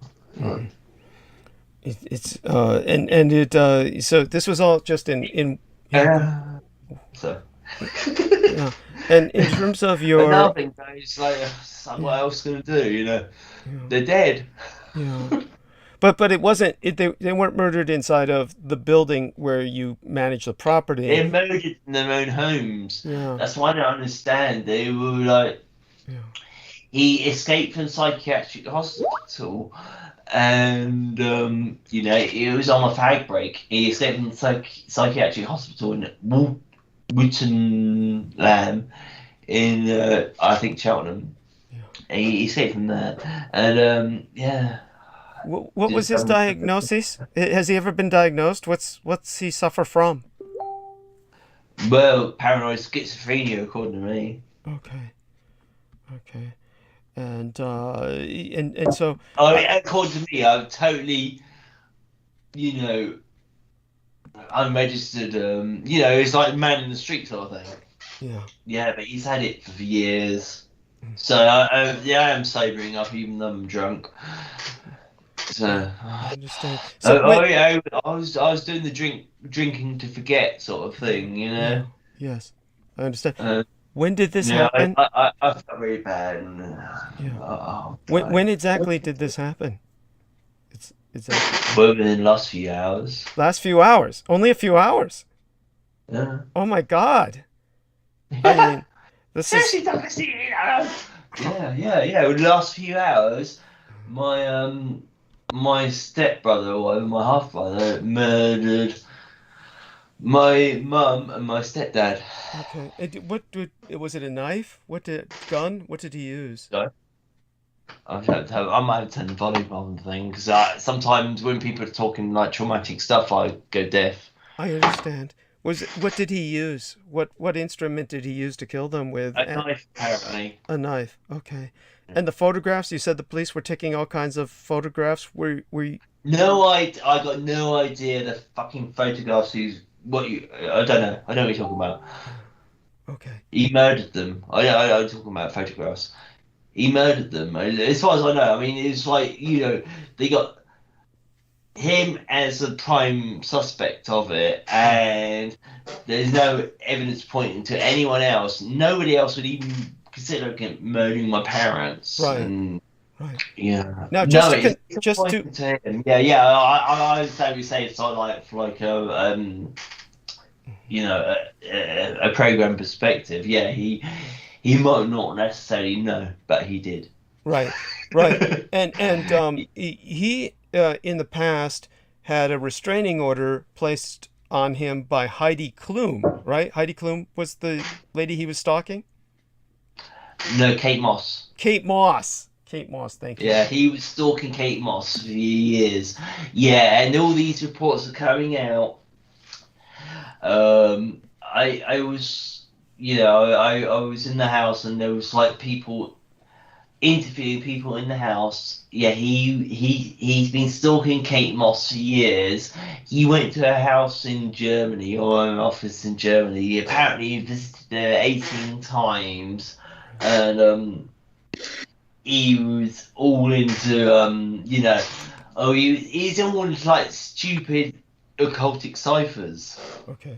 So this was all just in
so.
Yeah. And in terms of your
nothing, it's like what else going to do? They're dead.
Yeah. But it wasn't. They weren't murdered inside of the building where you manage the property.
They're murdered in their own homes.
Yeah.
That's why I don't understand. They were like, he escaped from psychiatric hospital. And he was on a fag break. He escaped from psychiatric hospital in Wootton in I think Cheltenham. Yeah. He escaped from there, and
What was his diagnosis? Has he ever been diagnosed? What's he suffer from?
Well, paranoid schizophrenia, according to me.
Okay. And so.
According to me, I'm totally, unregistered. It's like man in the street sort of thing.
Yeah.
Yeah, but he's had it for years. So I am sobering up even though I'm drunk. So
I understand.
I was doing the drinking to forget sort of thing,
Yeah. Yes, I understand. When did this happen?
I felt very bad.
Yeah. When exactly did this happen?
Well, within the last few hours.
Last few hours? Only a few hours?
Yeah.
Oh my God. I mean, this is...
Yeah. With the last few hours, my stepbrother, or my half brother, murdered my mum and my stepdad.
Okay. Was it a knife? Gun? What did he use?
I might have turned the volume on the thing because sometimes when people are talking like traumatic stuff, I go deaf.
I understand. What did he use? What instrument did he use to kill them with?
A knife, apparently.
A knife. Okay. And the photographs? You said the police were taking all kinds of photographs. Were you...
No, I got no idea. The fucking photographs. I don't know. I know what you're talking about.
Okay.
He murdered them. I'm talking about photographs. He murdered them. As far as I know, I mean, it's like, they got him as a prime suspect of it, and there's no evidence pointing to anyone else. Nobody else would even consider murdering my parents.
Right. Right.
Yeah.
Now,
to
him.
Yeah. I would say it's sort of like a program perspective. Yeah, he might not necessarily know, but he did.
Right. And he in the past had a restraining order placed on him by Heidi Klum, right? Heidi Klum was the lady he was stalking?
No, Kate Moss.
Kate Moss, thank you.
Yeah, he was stalking Kate Moss for years. Yeah, and all these reports are coming out. I was, I was in the house and there was like people interviewing people in the house. Yeah, he's been stalking Kate Moss for years. He went to a house in Germany, or an office in Germany. Apparently he visited there 18 times, and he was all into he's all into like stupid occultic ciphers.
Okay.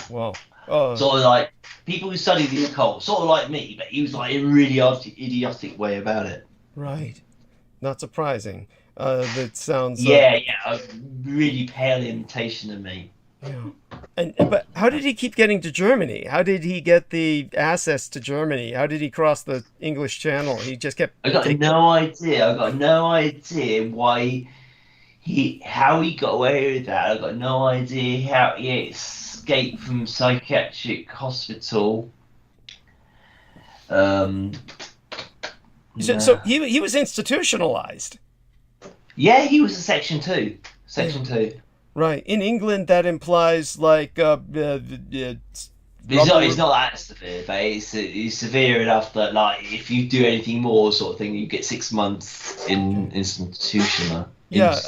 Wow.
Sort of like people who study the occult, sort of like me, but he was like in a really idiotic way about it.
Right. Not surprising. That sounds...
a really pale imitation of me.
Yeah. But how did he keep getting to Germany? How did he get the access to Germany? How did he cross the English Channel? He just kept...
I got no idea why how he got away with that. I got no idea how he escaped from psychiatric hospital.
So he was institutionalized.
Yeah, he was a Section 2. Section 2.
Right. In England, that implies like
He's not that severe, but he's severe enough that like if you do anything more sort of thing, you get 6 months in institutional.
Yeah,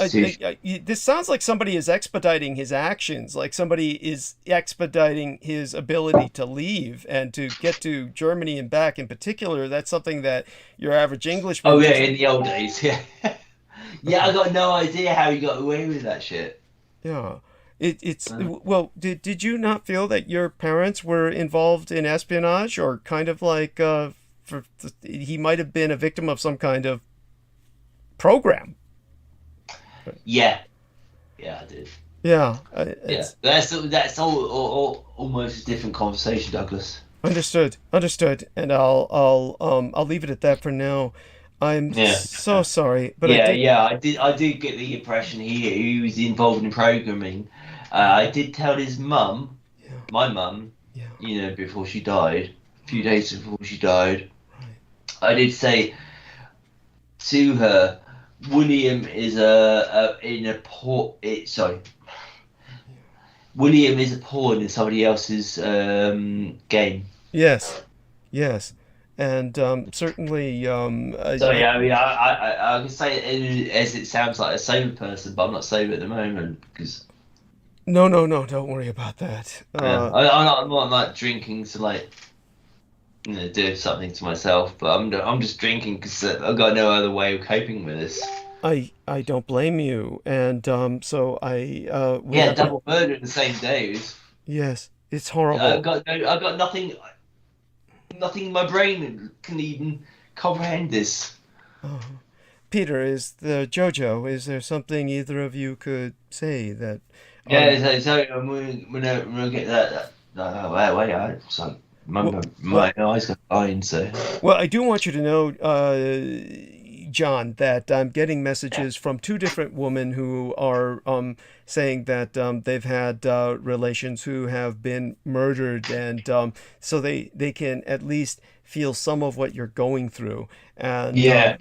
this sounds like somebody is expediting his actions, like somebody is expediting his ability to leave and to get to Germany and back. In particular, that's something that your average Englishman...
Oh, yeah, in the old days, yeah. Yeah, I got no idea how he got away with that shit.
Yeah. Well, did you not feel that your parents were involved in espionage, or kind of like he might have been a victim of some kind of program?
Yeah, I did.
Yeah,
that's all almost a different conversation, Douglas.
Understood, and I'll leave it at that for now. I'm so sorry, but
I did get the impression he was involved in programming. I did tell his mum, my mum, before she died, a few days before she died. Right. I did say to her, William is William is a pawn in somebody else's game.
Yes, and certainly.
I can say it as it sounds like a sober person, but I'm not sober at the moment because
No, no, no, don't worry about that.
Yeah. I'm not like drinking to like, do something to myself, but I'm just drinking because I've got no other way of coping with this.
I don't blame you, and so
Double murder in the same day.
Yes, it's horrible.
I've got nothing in my brain can even comprehend this.
Peter, is there something either of you could say that?
So I'm gonna get that. Wait, my eyes got blind. So.
Well, I do want you to know, John, that I'm getting messages from two different women who are saying that they've had relations who have been murdered, and so they can at least feel some of what you're going through. And yeah,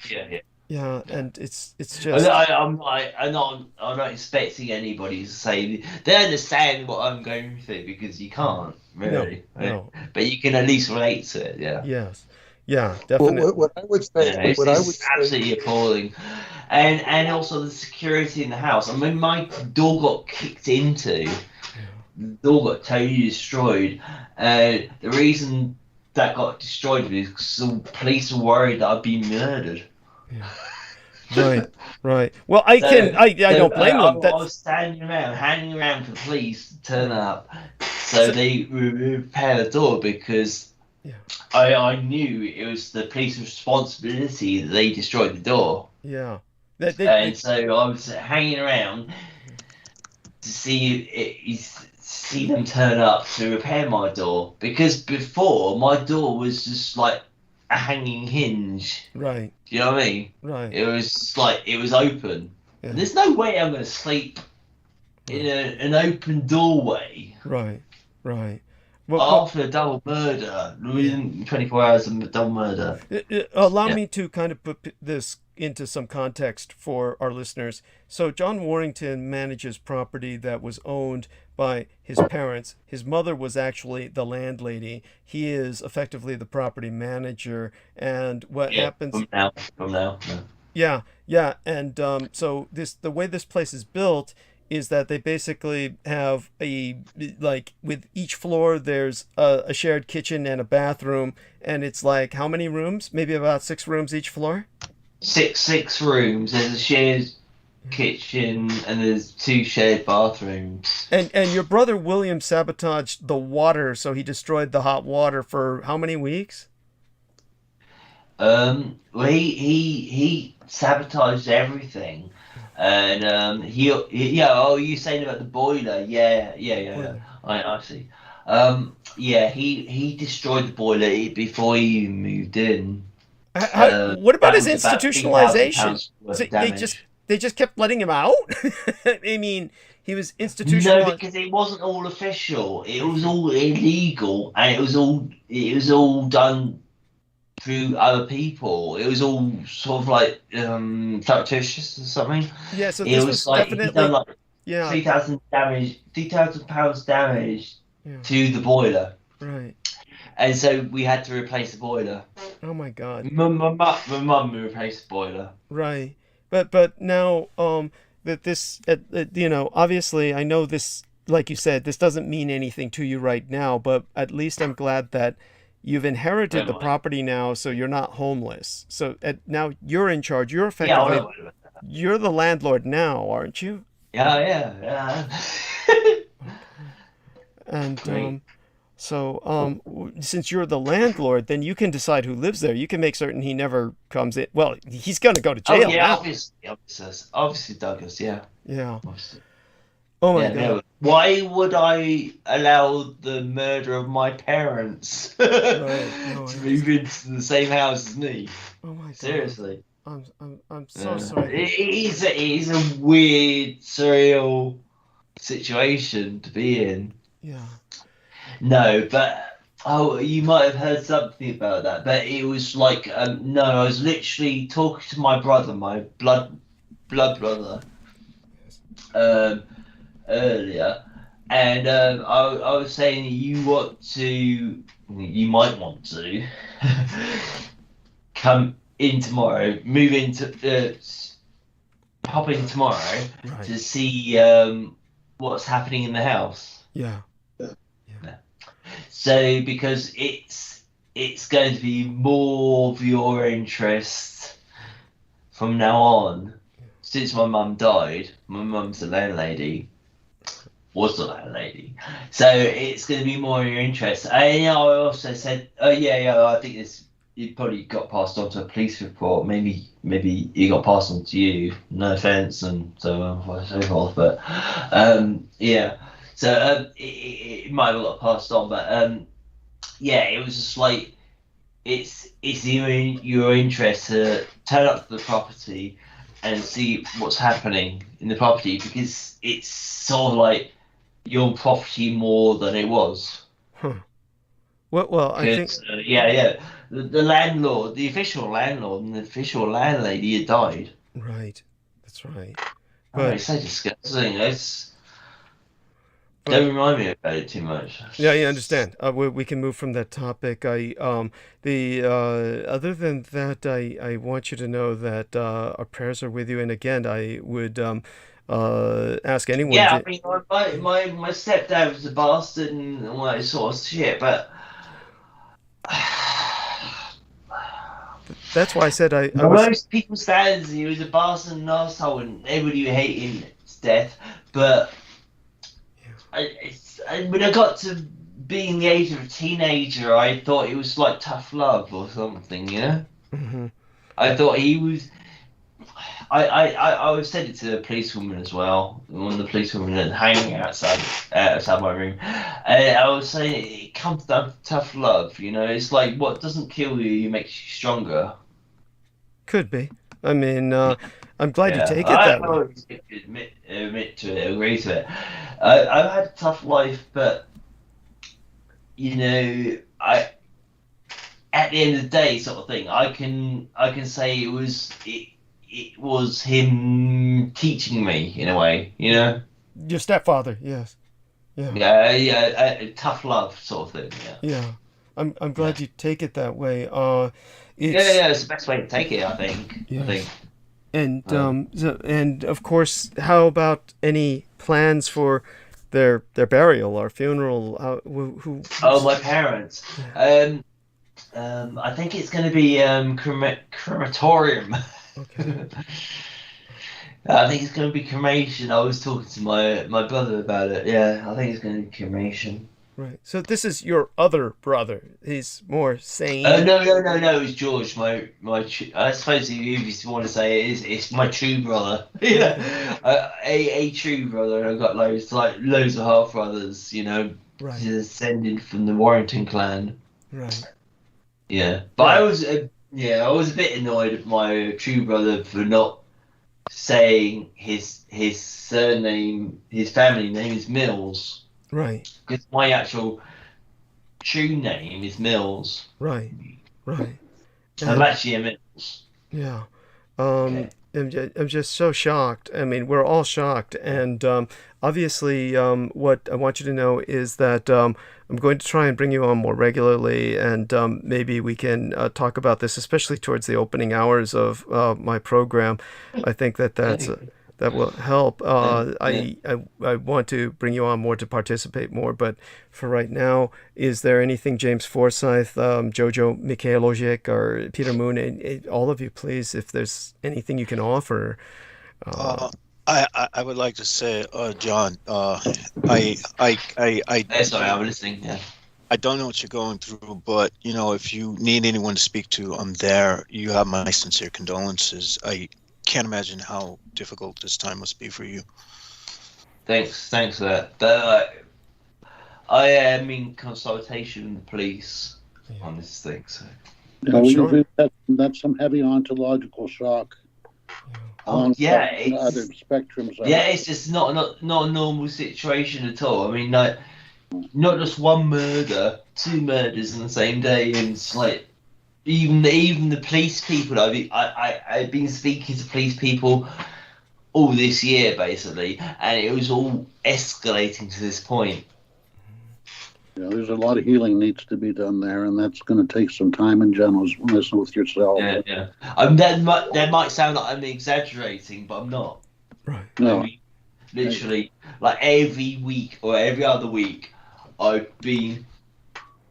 and it's just.
I'm not expecting anybody to say they understand what I'm going through, because you can't really.
No.
But you can at least relate to it. Yeah.
Yes. Yeah, definitely.
Well, what I would say,
it's absolutely appalling, and also the security in the house. I mean, my door got kicked into, the door got totally destroyed. The reason that got destroyed was because the police were worried that I'd been murdered.
Yeah. Right. Well, I don't blame them.
I was hanging around for the police to turn up, so they repair the door, because I knew it was the police's responsibility that they destroyed the door.
Yeah.
So I was hanging around to see them turn up to repair my door, because before my door was just like a hanging hinge.
Right.
Do you know what I mean?
Right.
It was like it was open. Yeah. There's no way I'm going to sleep in an open doorway.
Right. Right.
Well, after a double murder, within 24 hours of a double murder.
Allow me to kind of put this into some context for our listeners. So John Warrington manages property that was owned by his parents. His mother was actually the landlady. He is effectively the property manager. And what happens
from now.
Yeah. And so the way this place is built is that they basically have with each floor there's a shared kitchen and a bathroom, and it's like how many rooms? Maybe about 6 rooms each floor?
Six rooms. There's a shared kitchen and there's 2 shared bathrooms.
And your brother William sabotaged the water, so he destroyed the hot water for how many weeks?
He sabotaged everything. And you saying about the boiler? Yeah. I see. He destroyed the boiler before he even moved in.
What about his institutionalization? They just kept letting him out. I mean, he was institutionalized.
No, because it wasn't all official. It was all illegal, and it was all done through other people. It was all sort of like fictitious or something.
Yeah, so this was like definitely
done like £3,000 damage to the boiler.
Right.
And so we had to replace the boiler.
Oh my God.
My mum replaced the boiler.
Right. But now that this obviously I know this, like you said, this doesn't mean anything to you right now, but at least I'm glad that you've inherited the property now, so you're not homeless. So now you're in charge. You're effectively you're the landlord now, aren't you?
Yeah.
And since you're the landlord, then you can decide who lives there. You can make certain he never comes in. Well, he's going to go to jail now.
Obviously Douglas, yeah.
Obviously. Oh my God. No.
Why would I allow the murder of my parents to move into the same house as me?
Oh my God.
Seriously.
I'm so sorry.
It is a weird, surreal situation to be in.
Yeah.
No, but you might have heard something about that. But it was like no, I was literally talking to my brother, my blood brother, earlier, and I was saying you might want to come in tomorrow, pop in tomorrow to see what's happening in the house.
Yeah.
So because it's going to be more of your interest from now on. Since my mum died, my mum's a landlady. Was a landlady. So it's going to be more of your interest. I also said, I think it probably got passed on to a police report. Maybe it got passed on to you. No offence, and so on and so forth. But So it might have got passed on, but it was just like it's your interest to turn up to the property and see what's happening in the property, because it's sort of like your property more than it was.
Huh. Well, I think
the landlord, the official landlord, and the official landlady had died.
Right, that's right.
But it's so disgusting. Don't remind me about it too much.
Yeah, I understand. We can move from that topic. Other than that, I want you to know that our prayers are with you. And again, I would ask anyone.
Yeah, I mean, my stepdad was a bastard and all that sort of shit, but
that's why I said
most people's standards, he was a bastard and an asshole, and everybody would hate him to death. But when I got to being the age of a teenager, I thought it was like tough love or something, you know?
Mm-hmm.
I thought he was. I said it to the policewoman as well. One of the policewomen hanging outside my room, and I was saying it comes down to tough love. You know, it's like what doesn't kill you makes you stronger.
Could be. I mean, I'm glad you take it that way.
I admit to it, agree to it. I've had a tough life, but you know, at the end of the day, sort of thing, I can say it was him teaching me in a way, you know.
Your stepfather, yes.
Yeah, tough love sort of thing.
Yeah. I'm glad you take it that way.
It's the best way to take it, I think.
Yes.
I think.
And and of course, how about any plans for their burial or funeral?
My parents. I think it's going to be crematorium.
Okay.
I think it's going to be cremation. I was talking to my brother about it. Yeah, I think it's going to be cremation.
Right. So this is your other brother. He's more sane.
No. It's George. My I suppose if you want to say it's my true brother. A true brother. I've got loads of half brothers. You know,
right.
Descended from the Warrington clan.
Right.
Yeah, but I was a bit annoyed at my true brother for not saying his surname. His family name is Mills.
Right.
Because my actual true name is Mills.
Right.
I'm actually a Mills.
Yeah.
Okay.
I'm just so shocked. I mean, we're all shocked. And obviously, what I want you to know is that I'm going to try and bring you on more regularly, and maybe we can talk about this, especially towards the opening hours of my program. I think that will help. I want to bring you on more to participate more, but for right now, is there anything, James Forsyth, Jojo Mikhailovic, or Peter Moon, all of you, please, if there's anything you can offer?
I would like to say, John,
Sorry, I'm listening. Yeah.
I don't know what you're going through, but you know, if you need anyone to speak to, I'm there. You have my sincere condolences. I can't imagine how difficult this time must be for you.
Thanks for that. I am in consultation with the police on this thing. So.
Sure.
That's some heavy ontological shock.
Other
spectrums.
It's just not a normal situation at all. I mean, like, not just one murder, 2 murders in the same day, and it's like. Even the police people, I've been speaking to police people all this year, basically, and it was all escalating to this point.
Yeah, there's a lot of healing needs to be done there, and that's going to take some time in general, listen with yourself.
Yeah. That might sound like I'm exaggerating, but I'm not.
Right.
No.
I mean, literally, like every week or every other week, I've been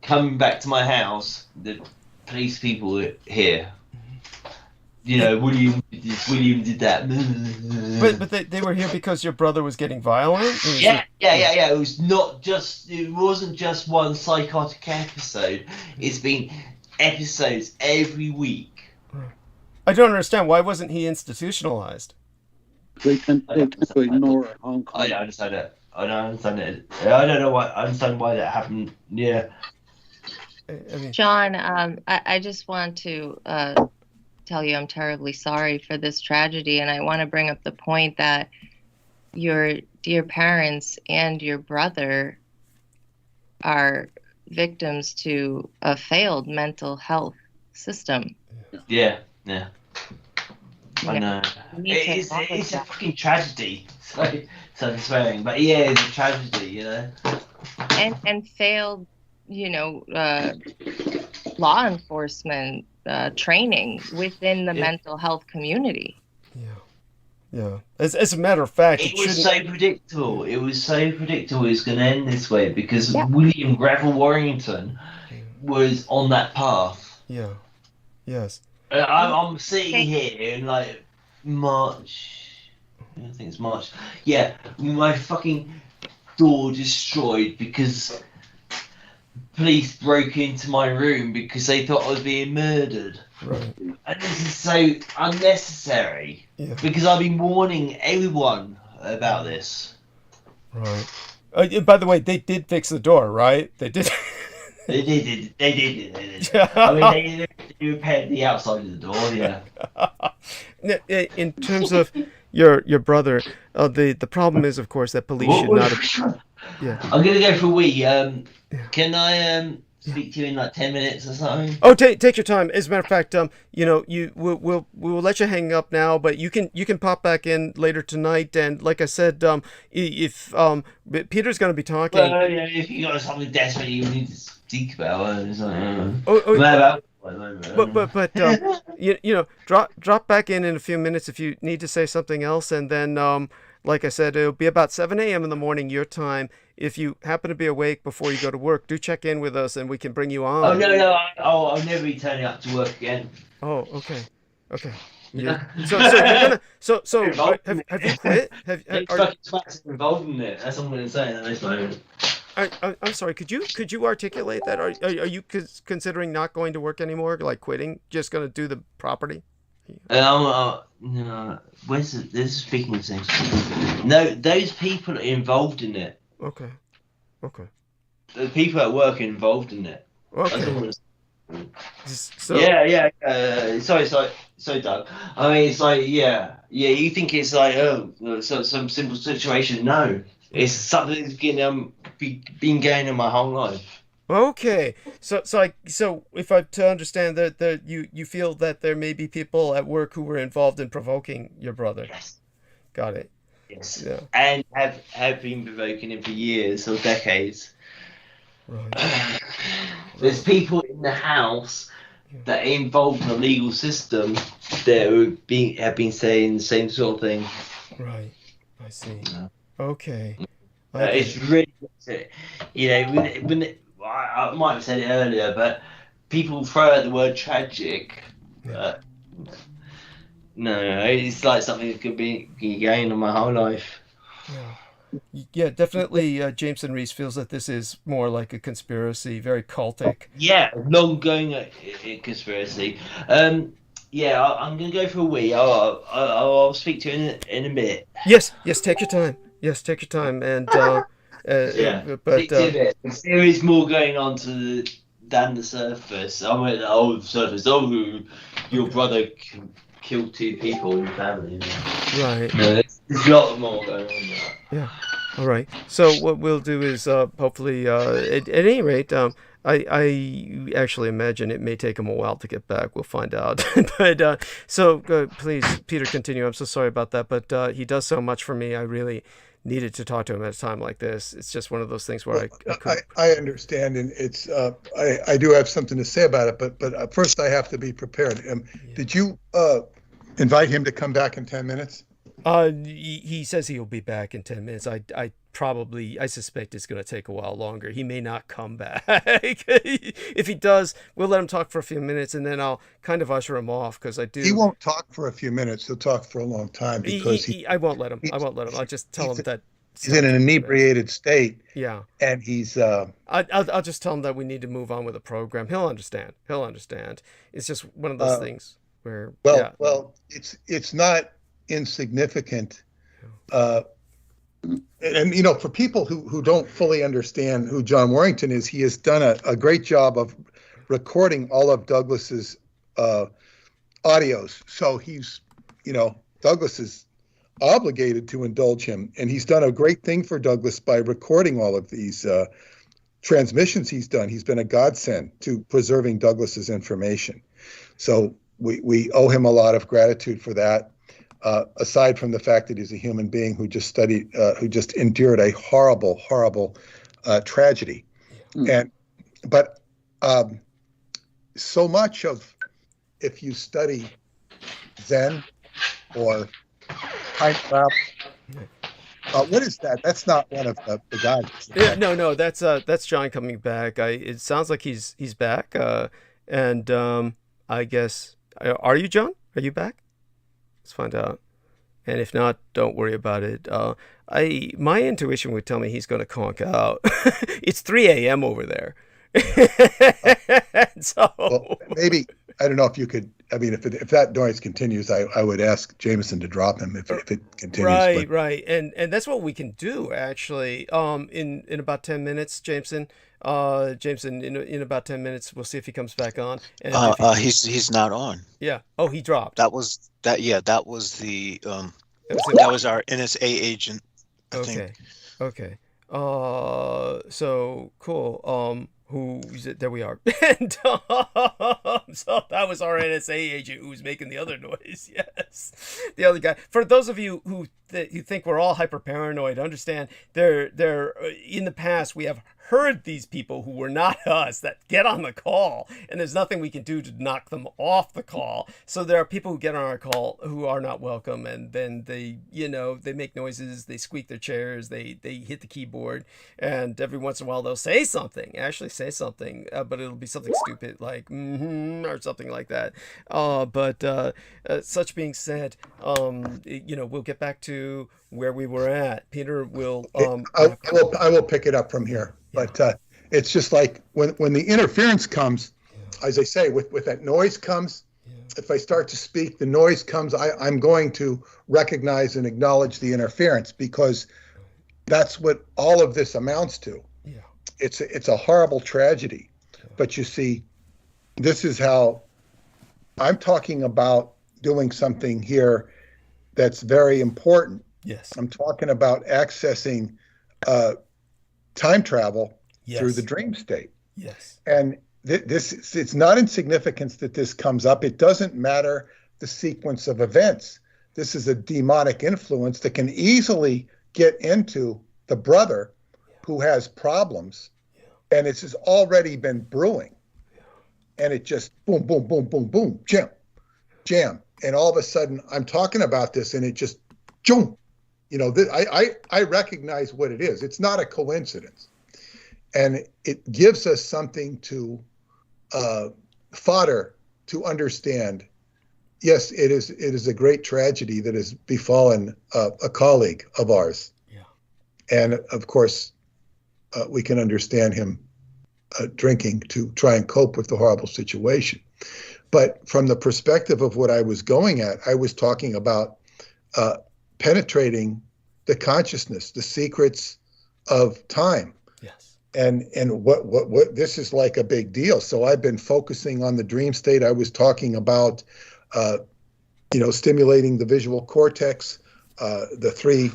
coming back to my house. The police people were here. You know, William did that.
But they were here because your brother was getting violent?
Yeah. It wasn't just one psychotic episode. It's been episodes every week.
I don't understand. Why wasn't he institutionalized?
They tend to ignore Hong Kong.
I don't understand it. I don't understand it. I don't know why. I understand why that happened. Yeah.
I mean,
John, I just want to tell you I'm terribly sorry for this tragedy, and I want to bring up the point that your dear parents and your brother are victims to a failed mental health system.
Yeah. I know. It's a fucking tragedy. So I'm swearing, but yeah, it's a tragedy, you know.
And failed, law enforcement training within the mental health community.
Yeah. As a matter of fact,
it was so predictable. It was so predictable. It's going to end this way because William Gravel Warrington was on that path.
Yeah. Yes.
I'm sitting here in like March. I think it's March. Yeah, my fucking door destroyed because police broke into my room because they thought I was being murdered.
Right.
And this is so unnecessary.
Yeah.
Because I've been warning everyone about this.
Right. By the way, they did fix the door, right? They did.
They did. I mean, they repaired the outside of the door, yeah.
In terms of your brother, the problem is, of course, that police should not have... Yeah.
I'm going to go for a wee. Can I speak to you in like 10 minutes or something?
Oh, take your time. As a matter of fact, we'll let you hang up now, but you can pop back in later tonight. And like I said, if Peter's going to be talking...
Well, yeah, if you got something desperate you need to speak about, drop back in a few minutes if you need to say something else, and then like I said, it'll be about 7 a.m. in the morning your time. If you happen to be awake before you go to work, do check in with us and we can bring you on. Oh no, I'll never be turning up to work again.
Oh, okay. Yeah. So you're gonna have you quit?
Fucking twats involved in it. That's what I'm gonna say at this moment.
I'm sorry. Could you articulate that? Are you considering not going to work anymore, like quitting? Just going to do the property?
No. Where's this speaking of things? No, those people are involved in it.
Okay.
The people at work are involved in it.
Okay.
So yeah. Sorry, Doug. I mean, it's like yeah. You think it's like some simple situation? No, it's something that's been going on my whole life.
Okay, so if I to understand that you feel that there may be people at work who were involved in provoking your brother.
Yes.
Got it.
Yes.
Yeah.
And have been provoking him for years or decades.
Right.
There's people in the house that are involved in the legal system that have been saying the same sort of thing.
Right. I see. Okay.
It's really, when I might have said it earlier, but people throw out the word tragic. No, it's like something that could be going on my whole life.
Yeah, definitely. Jameson Reese feels that this is more like a conspiracy, very cultic.
Yeah, long-going conspiracy. I'm gonna go for a wee. I'll speak to you in a bit.
Yes, take your time. And
but there is more going on than the surface. I mean, the surface. Oh, your brother killed 2 people in the family.
Right.
There's a lot more going on there.
Yeah. All right. So what we'll do is hopefully, at any rate, I actually imagine it may take him a while to get back. We'll find out. But please, Peter, continue. I'm so sorry about that, but he does so much for me. I really needed to talk to him at a time like this. It's just one of those things where
I understand, and it's I do have something to say about it, but first I have to be prepared. Did you invite him to come back in 10 minutes?
He says he'll be back in 10 minutes. I suspect it's going to take a while longer. He may not come back. If he does, we'll let him talk for a few minutes, and then I'll kind of usher him off, because I do.
He won't talk for a few minutes. He'll talk for a long time, because
I won't let him. I'll just tell him that
he's in an inebriated state.
Yeah.
And he's
I'll just tell him that we need to move on with the program. He'll understand. It's just one of those things where
it's not insignificant. And for people who don't fully understand who John Warrington is, he has done a great job of recording all of Douglas's audios. So he's, Douglas is obligated to indulge him, and he's done a great thing for Douglas by recording all of these transmissions he's done. He's been a godsend to preserving Douglas's information. So we owe him a lot of gratitude for that. Aside from the fact that he's a human being who just endured a horrible, horrible tragedy. But so much of, if you study Zen or time travel, what is that? That's not one of the guys.
Yeah, no, that's John coming back. It sounds like he's back, and I guess, are you, John? Are you back? Let's find out. And if not, don't worry about it. My intuition would tell me he's going to conk out. It's 3 a.m. over there. So
maybe, I don't know if you could. I mean, if that noise continues, I would ask Jameson to drop him if it continues.
Right, and that's what we can do, actually. In about 10 minutes, Jameson. In about 10 minutes, we'll see if he comes back on. And
he's not on.
Yeah. Oh, he dropped.
That was the that was our NSA agent, I think.
Okay. So cool. Who is it? There we are. And so that was our NSA agent who was making the other noise. Yes, the other guy. For those of you who think we're all hyper paranoid, understand they're in the past we have heard these people who were not us that get on the call, and there's nothing we can do to knock them off the call. So there are people who get on our call who are not welcome, and then they make noises, they squeak their chairs, they hit the keyboard, and every once in a while they'll say something, but it'll be something stupid like or something like that. But such being said, we'll get back to where we were at. Peter will.
I will pick it up from here. But it's just like when the interference comes, as I say, with that noise comes. If I start to speak, the noise comes. I'm going to recognize and acknowledge the interference, because that's what all of this amounts to.
Yeah.
It's a horrible tragedy. But you see, this is how I'm talking about doing something here that's very important.
Yes.
I'm talking about accessing time travel through the dream state.
Yes.
And it's not insignificant that this comes up. It doesn't matter the sequence of events. This is a demonic influence that can easily get into the brother who has problems, and it's just already been brewing. And it just boom, boom, boom, boom, boom, jam. And all of a sudden I'm talking about this, and it just jump. I recognize what it is. It's not a coincidence. And it gives us something to fodder to understand. Yes, it is a great tragedy that has befallen a colleague of ours.
Yeah.
And of course, we can understand him drinking to try and cope with the horrible situation. But from the perspective of what I was going at, I was talking about penetrating the consciousness, the secrets of time.
Yes.
And what this is like a big deal. So I've been focusing on the dream state. I was talking about stimulating the visual cortex, the three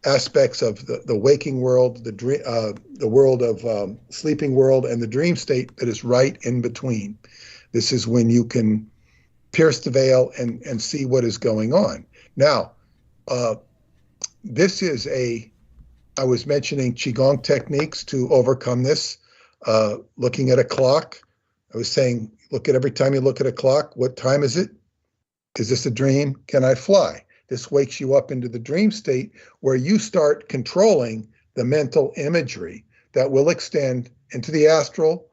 aspects of the waking world, the world of sleeping world, and the dream state that is right in between. This is when you can pierce the veil and see what is going on. Now, this is I was mentioning Qigong techniques to overcome this, looking at a clock. I was saying, every time you look at a clock, what time is it? Is this a dream? Can I fly? This wakes you up into the dream state where you start controlling the mental imagery that will extend into the astral,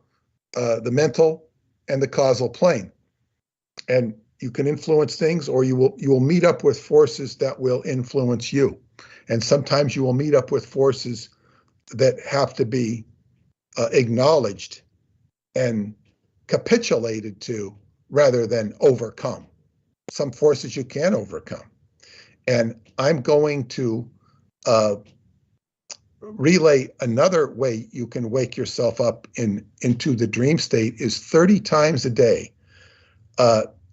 the mental, and the causal plane. And you can influence things, or you will meet up with forces that will influence you. And sometimes you will meet up with forces that have to be acknowledged and capitulated to rather than overcome. Some forces you can overcome. And I'm going to relay another way you can wake yourself up into the dream state is 30 times a day.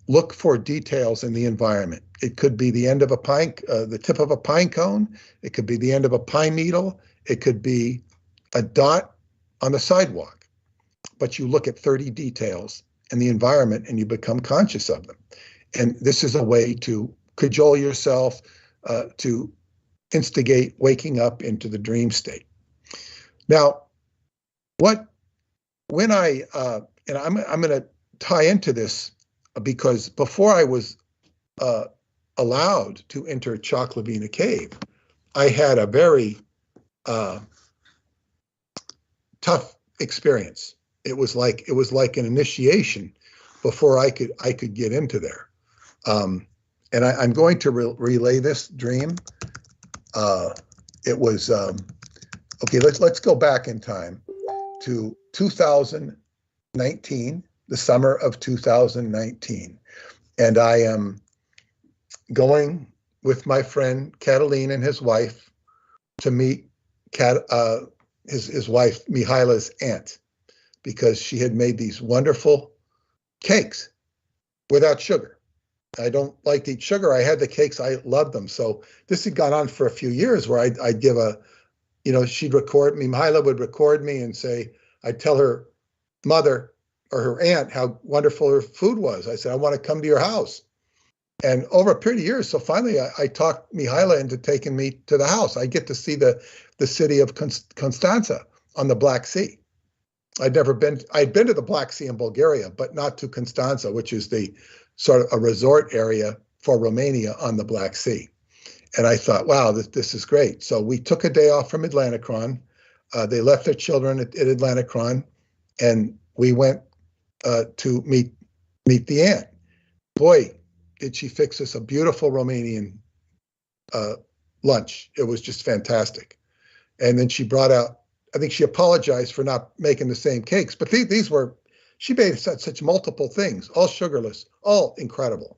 Look for details in the environment. It could be the end of the tip of a pine cone. It could be the end of a pine needle. It could be a dot on the sidewalk. But you look at 30 details in the environment and you become conscious of them. And this is a way to cajole yourself to instigate waking up into the dream state. Now, and I'm going to tie into this because before I was allowed to enter Choklavina Cave, I had a very tough experience. It was like an initiation before I could get into there. And I'm going to relay this dream. It was okay. Let's go back in time to 2019, the summer of 2019, and I am going with my friend Catalin and his wife to meet his wife Mihaila's aunt, because she had made these wonderful cakes without sugar. I don't like to eat sugar. I had the cakes. I loved them. So this had gone on for a few years where I'd give she'd record me. Mihaila would record me and say, I'd tell her mother or her aunt how wonderful her food was. I said, I want to come to your house. And over a period of years, so finally I talked Mihaila into taking me to the house. I get to see the city of Constanța on the Black Sea. I'd been to the Black Sea in Bulgaria, but not to Constanța, which is the sort of a resort area for Romania on the Black Sea. And I thought, wow, this is great. So we took a day off from Atlanticron. They left their children at Atlanticron, and we went to meet the aunt. Boy, did she fix us a beautiful Romanian lunch. It was just fantastic. And then she brought out, I think she apologized for not making the same cakes, but these were, she made such multiple things, all sugarless, all incredible.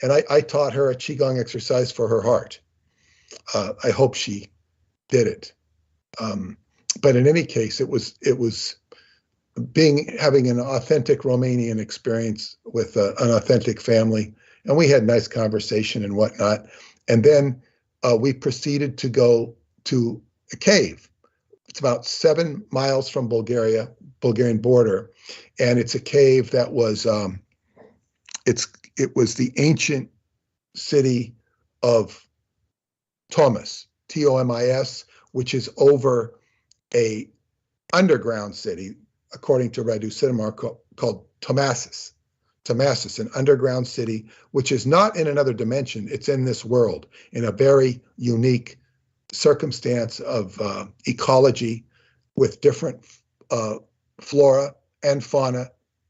And I taught her a Qigong exercise for her heart. I hope she did it. But in any case, it was having an authentic Romanian experience with an authentic family. And we had nice conversation and whatnot. And then we proceeded to go to a cave. It's about 7 miles from Bulgarian border. And it's a cave that was, it was the ancient city of Tomis, Tomis, which is over a underground city, according to Radu Cinema, called Tomasis. Tomasis, an underground city, which is not in another dimension. It's in this world, in a very unique circumstance of ecology with different flora and fauna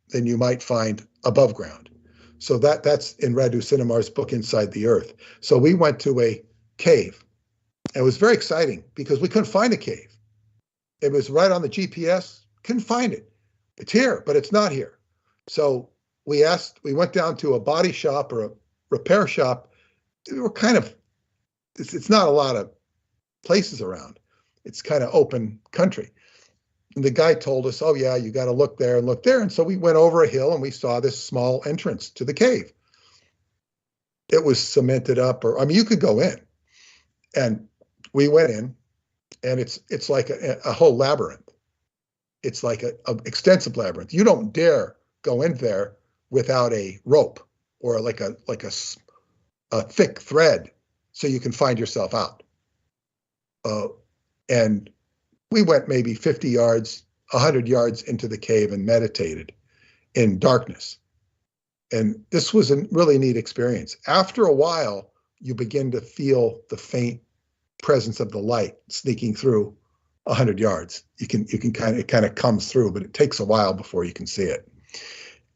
than you might find above ground. So that's in Radu Cinema's book, Inside the Earth. So we went to a cave. It was very exciting because we couldn't find a cave. It was right on the GPS, couldn't find it. It's here, but it's not here. So we went down to a body shop or a repair shop. We were it's not a lot of places around. It's kind of open country. And the guy told us, oh yeah, you got to look there and look there. And so we went over a hill and we saw this small entrance to the cave. It was cemented up, you could go in. And we went in, and it's like a whole labyrinth. It's like an extensive labyrinth. You don't dare go in there without a rope or like a thick thread so you can find yourself out. And we went maybe 50 yards, 100 yards into the cave and meditated in darkness. And this was a really neat experience. After a while, you begin to feel the faint presence of the light sneaking through 100 yards. It kind of comes through, but it takes a while before you can see it.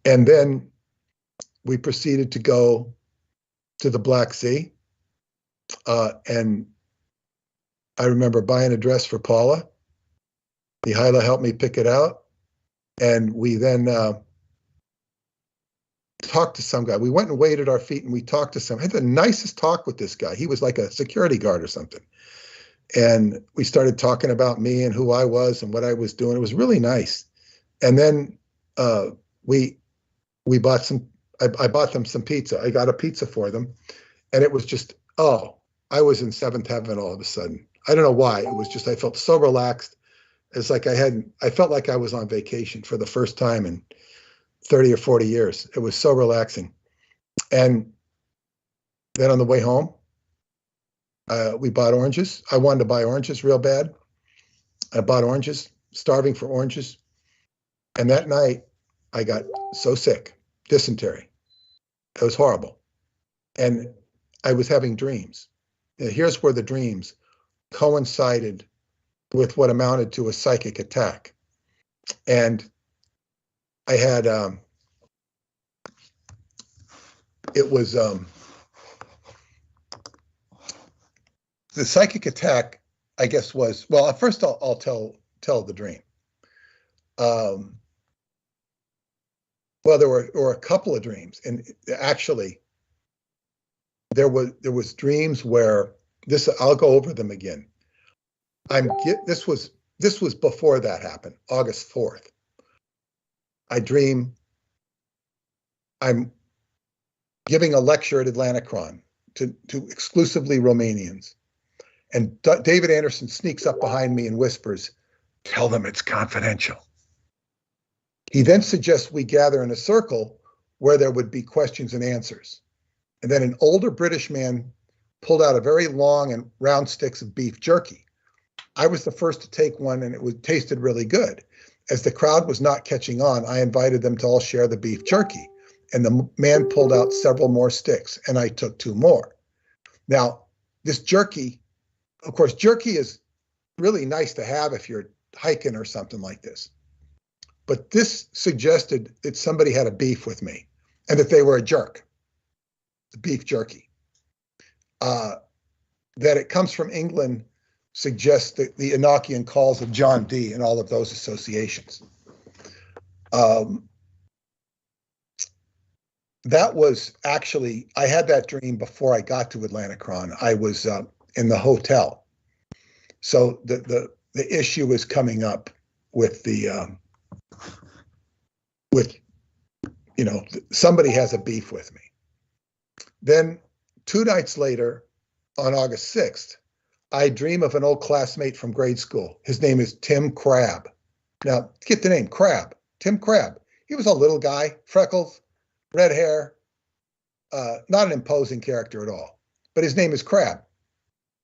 And then we proceeded to go to the Black Sea. And I remember buying a dress for Paula. Mihaila helped me pick it out. And we then talked to some guy. We went and waded our feet and we talked to some. I had the nicest talk with this guy. He was like a security guard or something. And we started talking about me and who I was and what I was doing. It was really nice. And then we bought some, I bought them some pizza. I got a pizza for them. And it was just, I was in seventh heaven all of a sudden. I don't know why. It was just, I felt so relaxed. It's like I felt like I was on vacation for the first time in 30 or 40 years. It was so relaxing. And then on the way home, we bought oranges. I wanted to buy oranges real bad. I bought oranges, starving for oranges. And that night, I got so sick, dysentery. It was horrible. And I was having dreams. And here's where the dreams coincided with what amounted to a psychic attack. And I had, it was, the psychic attack, I guess, was, well, first I'll tell the dream. Well, there were a couple of dreams, and actually, there was dreams where this. I'll go over them again. This was before that happened, August 4th. I dream I'm giving a lecture at Atlanticron to exclusively Romanians. And David Anderson sneaks up behind me and whispers, "Tell them it's confidential." He then suggests we gather in a circle where there would be questions and answers. And then an older British man pulled out a very long and round sticks of beef jerky. I was the first to take one, and it tasted really good. As the crowd was not catching on, I invited them to all share the beef jerky. And the man pulled out several more sticks, and I took 2 more. Now, this jerky, of course, jerky is really nice to have if you're hiking or something like this. But this suggested that somebody had a beef with me and that they were a jerk, the beef jerky. That it comes from England suggests that the Enochian calls of John Dee and all of those associations. That was actually, I had that dream before I got to Atlanticron. I was in the hotel. So the issue is coming up with somebody has a beef with me. Then 2 nights later, on August 6th, I dream of an old classmate from grade school. His name is Tim Crabb. Now, get the name, Crabb. Tim Crabb. He was a little guy, freckles, red hair, not an imposing character at all. But his name is Crabb.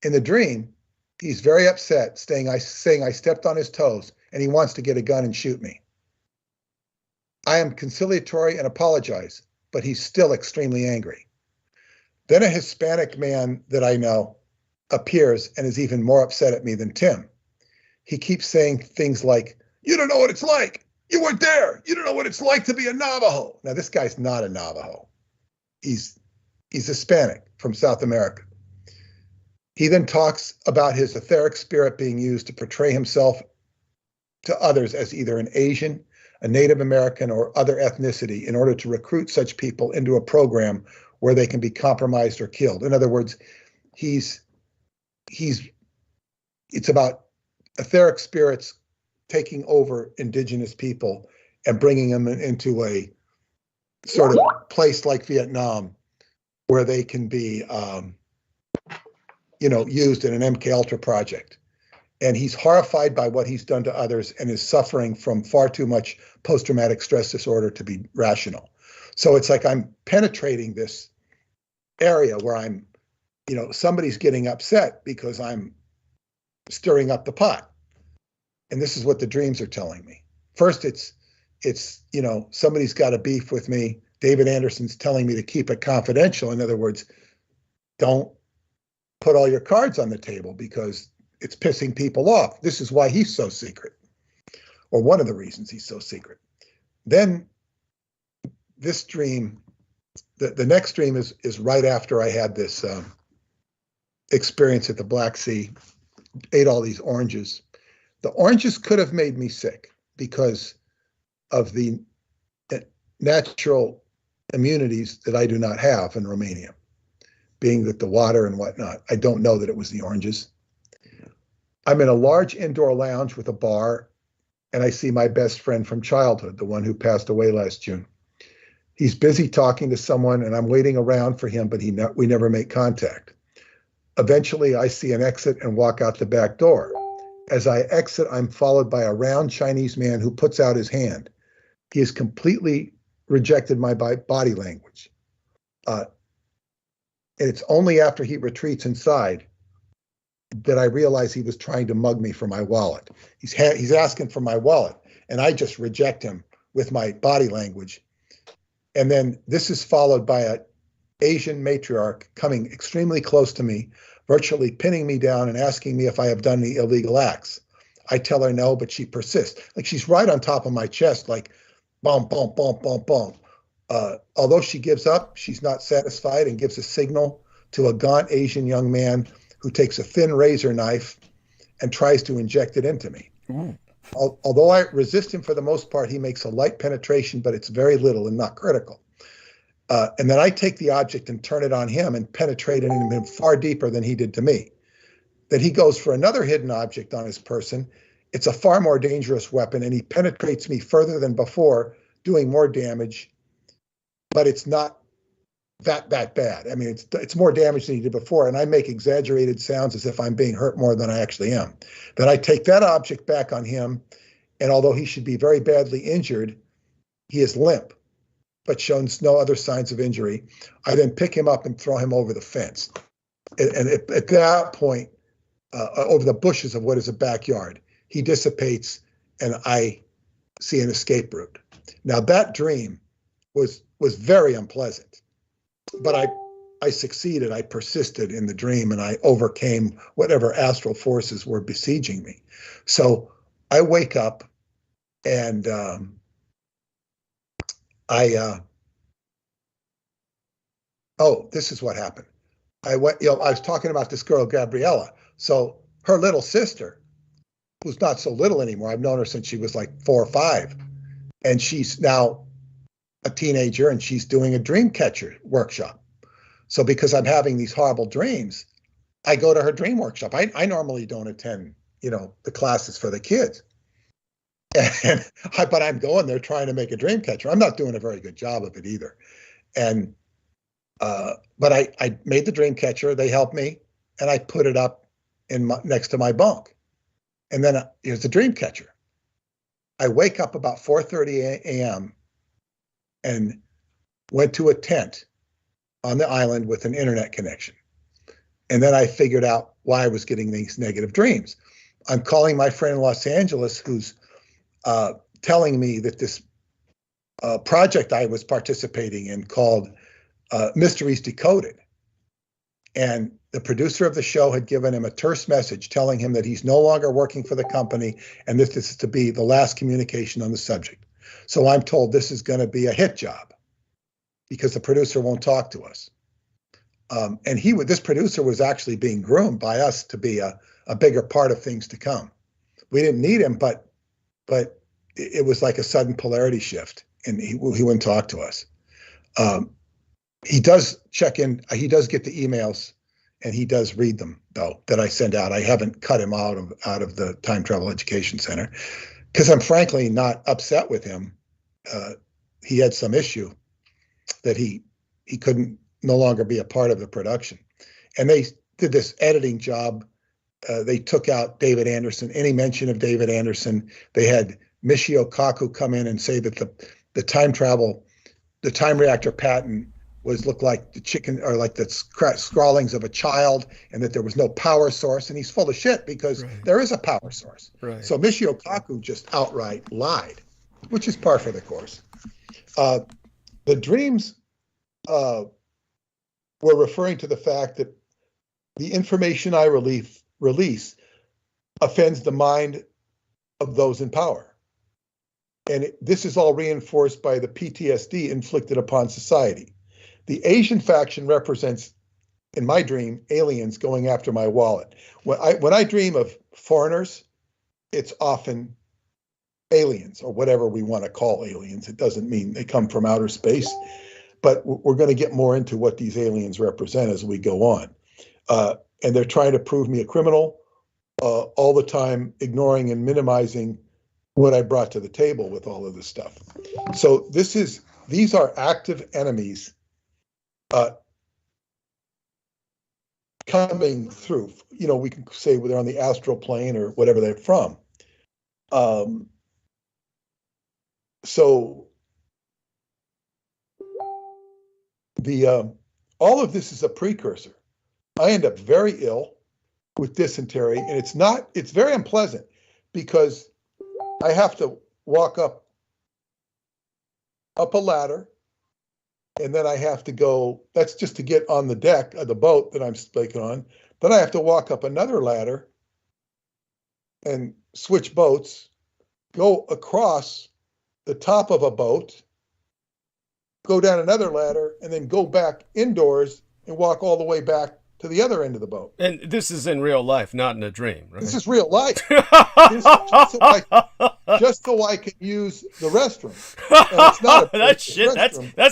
In the dream, he's very upset, saying I stepped on his toes, and he wants to get a gun and shoot me. I am conciliatory and apologize, but he's still extremely angry. Then a Hispanic man that I know appears and is even more upset at me than Tim. He keeps saying things like, "You don't know what it's like. You weren't there. You don't know what it's like to be a Navajo." Now, this guy's not a Navajo. He's Hispanic from South America. He then talks about his etheric spirit being used to portray himself to others as either an Asian, a Native American, or other ethnicity in order to recruit such people into a program where they can be compromised or killed. In other words, it's about etheric spirits taking over indigenous people and bringing them into a sort of place like Vietnam where they can be, used in an MK Ultra project. And he's horrified by what he's done to others and is suffering from far too much post-traumatic stress disorder to be rational. So it's like I'm penetrating this area where I'm, somebody's getting upset because I'm stirring up the pot. And this is what the dreams are telling me. First, it's somebody's got a beef with me. David Anderson's telling me to keep it confidential. In other words, don't put all your cards on the table because it's pissing people off. This is why he's so secret, or one of the reasons he's so secret. Then this dream, the next dream is right after I had this experience at the Black Sea, ate all these oranges. The oranges could have made me sick because of the natural immunities that I do not have in Romania, being that the water and whatnot. I don't know that it was the oranges. I'm in a large indoor lounge with a bar, and I see my best friend from childhood, the one who passed away last June. He's busy talking to someone, and I'm waiting around for him, but we never make contact. Eventually, I see an exit and walk out the back door. As I exit, I'm followed by a round Chinese man who puts out his hand. He has completely rejected my body language. And it's only after he retreats inside that I realize he was trying to mug me for my wallet. He's asking for my wallet, and I just reject him with my body language. And then this is followed by an Asian matriarch coming extremely close to me, virtually pinning me down and asking me if I have done any illegal acts. I tell her no, but she persists. Like she's right on top of my chest, like boom, boom, boom, boom, boom. Although she gives up, she's not satisfied and gives a signal to a gaunt Asian young man who takes a thin razor knife and tries to inject it into me. Although I resist him for the most part, he makes a light penetration, but it's very little and not critical. And then I take the object and turn it on him and penetrate it in him far deeper than he did to me. Then he goes for another hidden object on his person. It's a far more dangerous weapon, and he penetrates me further than before, doing more damage, but it's not that bad. I mean, it's more damage than he did before, and I make exaggerated sounds as if I'm being hurt more than I actually am. Then I take that object back on him, and although he should be very badly injured, he is limp, but shows no other signs of injury. I then pick him up and throw him over the fence. And at that point, over the bushes of what is a backyard, he dissipates, and I see an escape route. Now that dream was very unpleasant, but I succeeded. I persisted in the dream, and I overcame whatever astral forces were besieging me. So I wake up, and this is what happened. I was talking about this girl, Gabriella. So her little sister, who's not so little anymore, I've known her since she was like 4 or 5, and she's now a teenager, and she's doing a dream catcher workshop. So because I'm having these horrible dreams, I go to her dream workshop. I normally don't attend, the classes for the kids. But I'm going there trying to make a dream catcher. I'm not doing a very good job of it either. And but I made the dream catcher. They helped me, and I put it up next to my bunk. And then here's the dream catcher. I wake up about 4:30 a.m. and went to a tent on the island with an internet connection. And then I figured out why I was getting these negative dreams. I'm calling my friend in Los Angeles, who's telling me that this project I was participating in called Mysteries Decoded. And the producer of the show had given him a terse message telling him that he's no longer working for the company and that this is to be the last communication on the subject. So I'm told this is going to be a hit job because the producer won't talk to us. And this producer was actually being groomed by us to be a bigger part of things to come. We didn't need him, but it was like a sudden polarity shift, and he wouldn't talk to us. He does check in. He does get the emails, and he does read them, though, that I send out. I haven't cut him out of the Time Travel Education Center because I'm frankly not upset with him. He had some issue that he couldn't no longer be a part of the production. And they did this editing job. They took out David Anderson, any mention of David Anderson. They had Michio Kaku come in and say that the time reactor patent looked like the chicken, or like the scrawlings of a child, and that there was no power source. And he's full of shit because there is a power source. Right. So Michio Kaku just outright lied, which is par for the course. The dreams we're referring to the fact that the information I release offends the mind of those in power. And this is all reinforced by the PTSD inflicted upon society. The Asian faction represents, in my dream, aliens going after my wallet. When I dream of foreigners, it's often aliens, or whatever we want to call aliens. It doesn't mean they come from outer space, but we're going to get more into what these aliens represent as we go on. And they're trying to prove me a criminal, all the time ignoring and minimizing what I brought to the table with all of this stuff. So these are active enemies coming through. You know, we can say they're on the astral plane or whatever they're from. So all of this is a precursor. I end up very ill with dysentery, and it's very unpleasant because I have to walk up a ladder, and then I have to go, that's just to get on the deck of the boat that I'm speaking on. Then I have to walk up another ladder and switch boats, go across the top of a boat, go down another ladder, and then go back indoors and walk all the way back to the other end of the boat.
And this is in real life, not in a dream, right?
This is real life. Just so I can use the restroom. And it's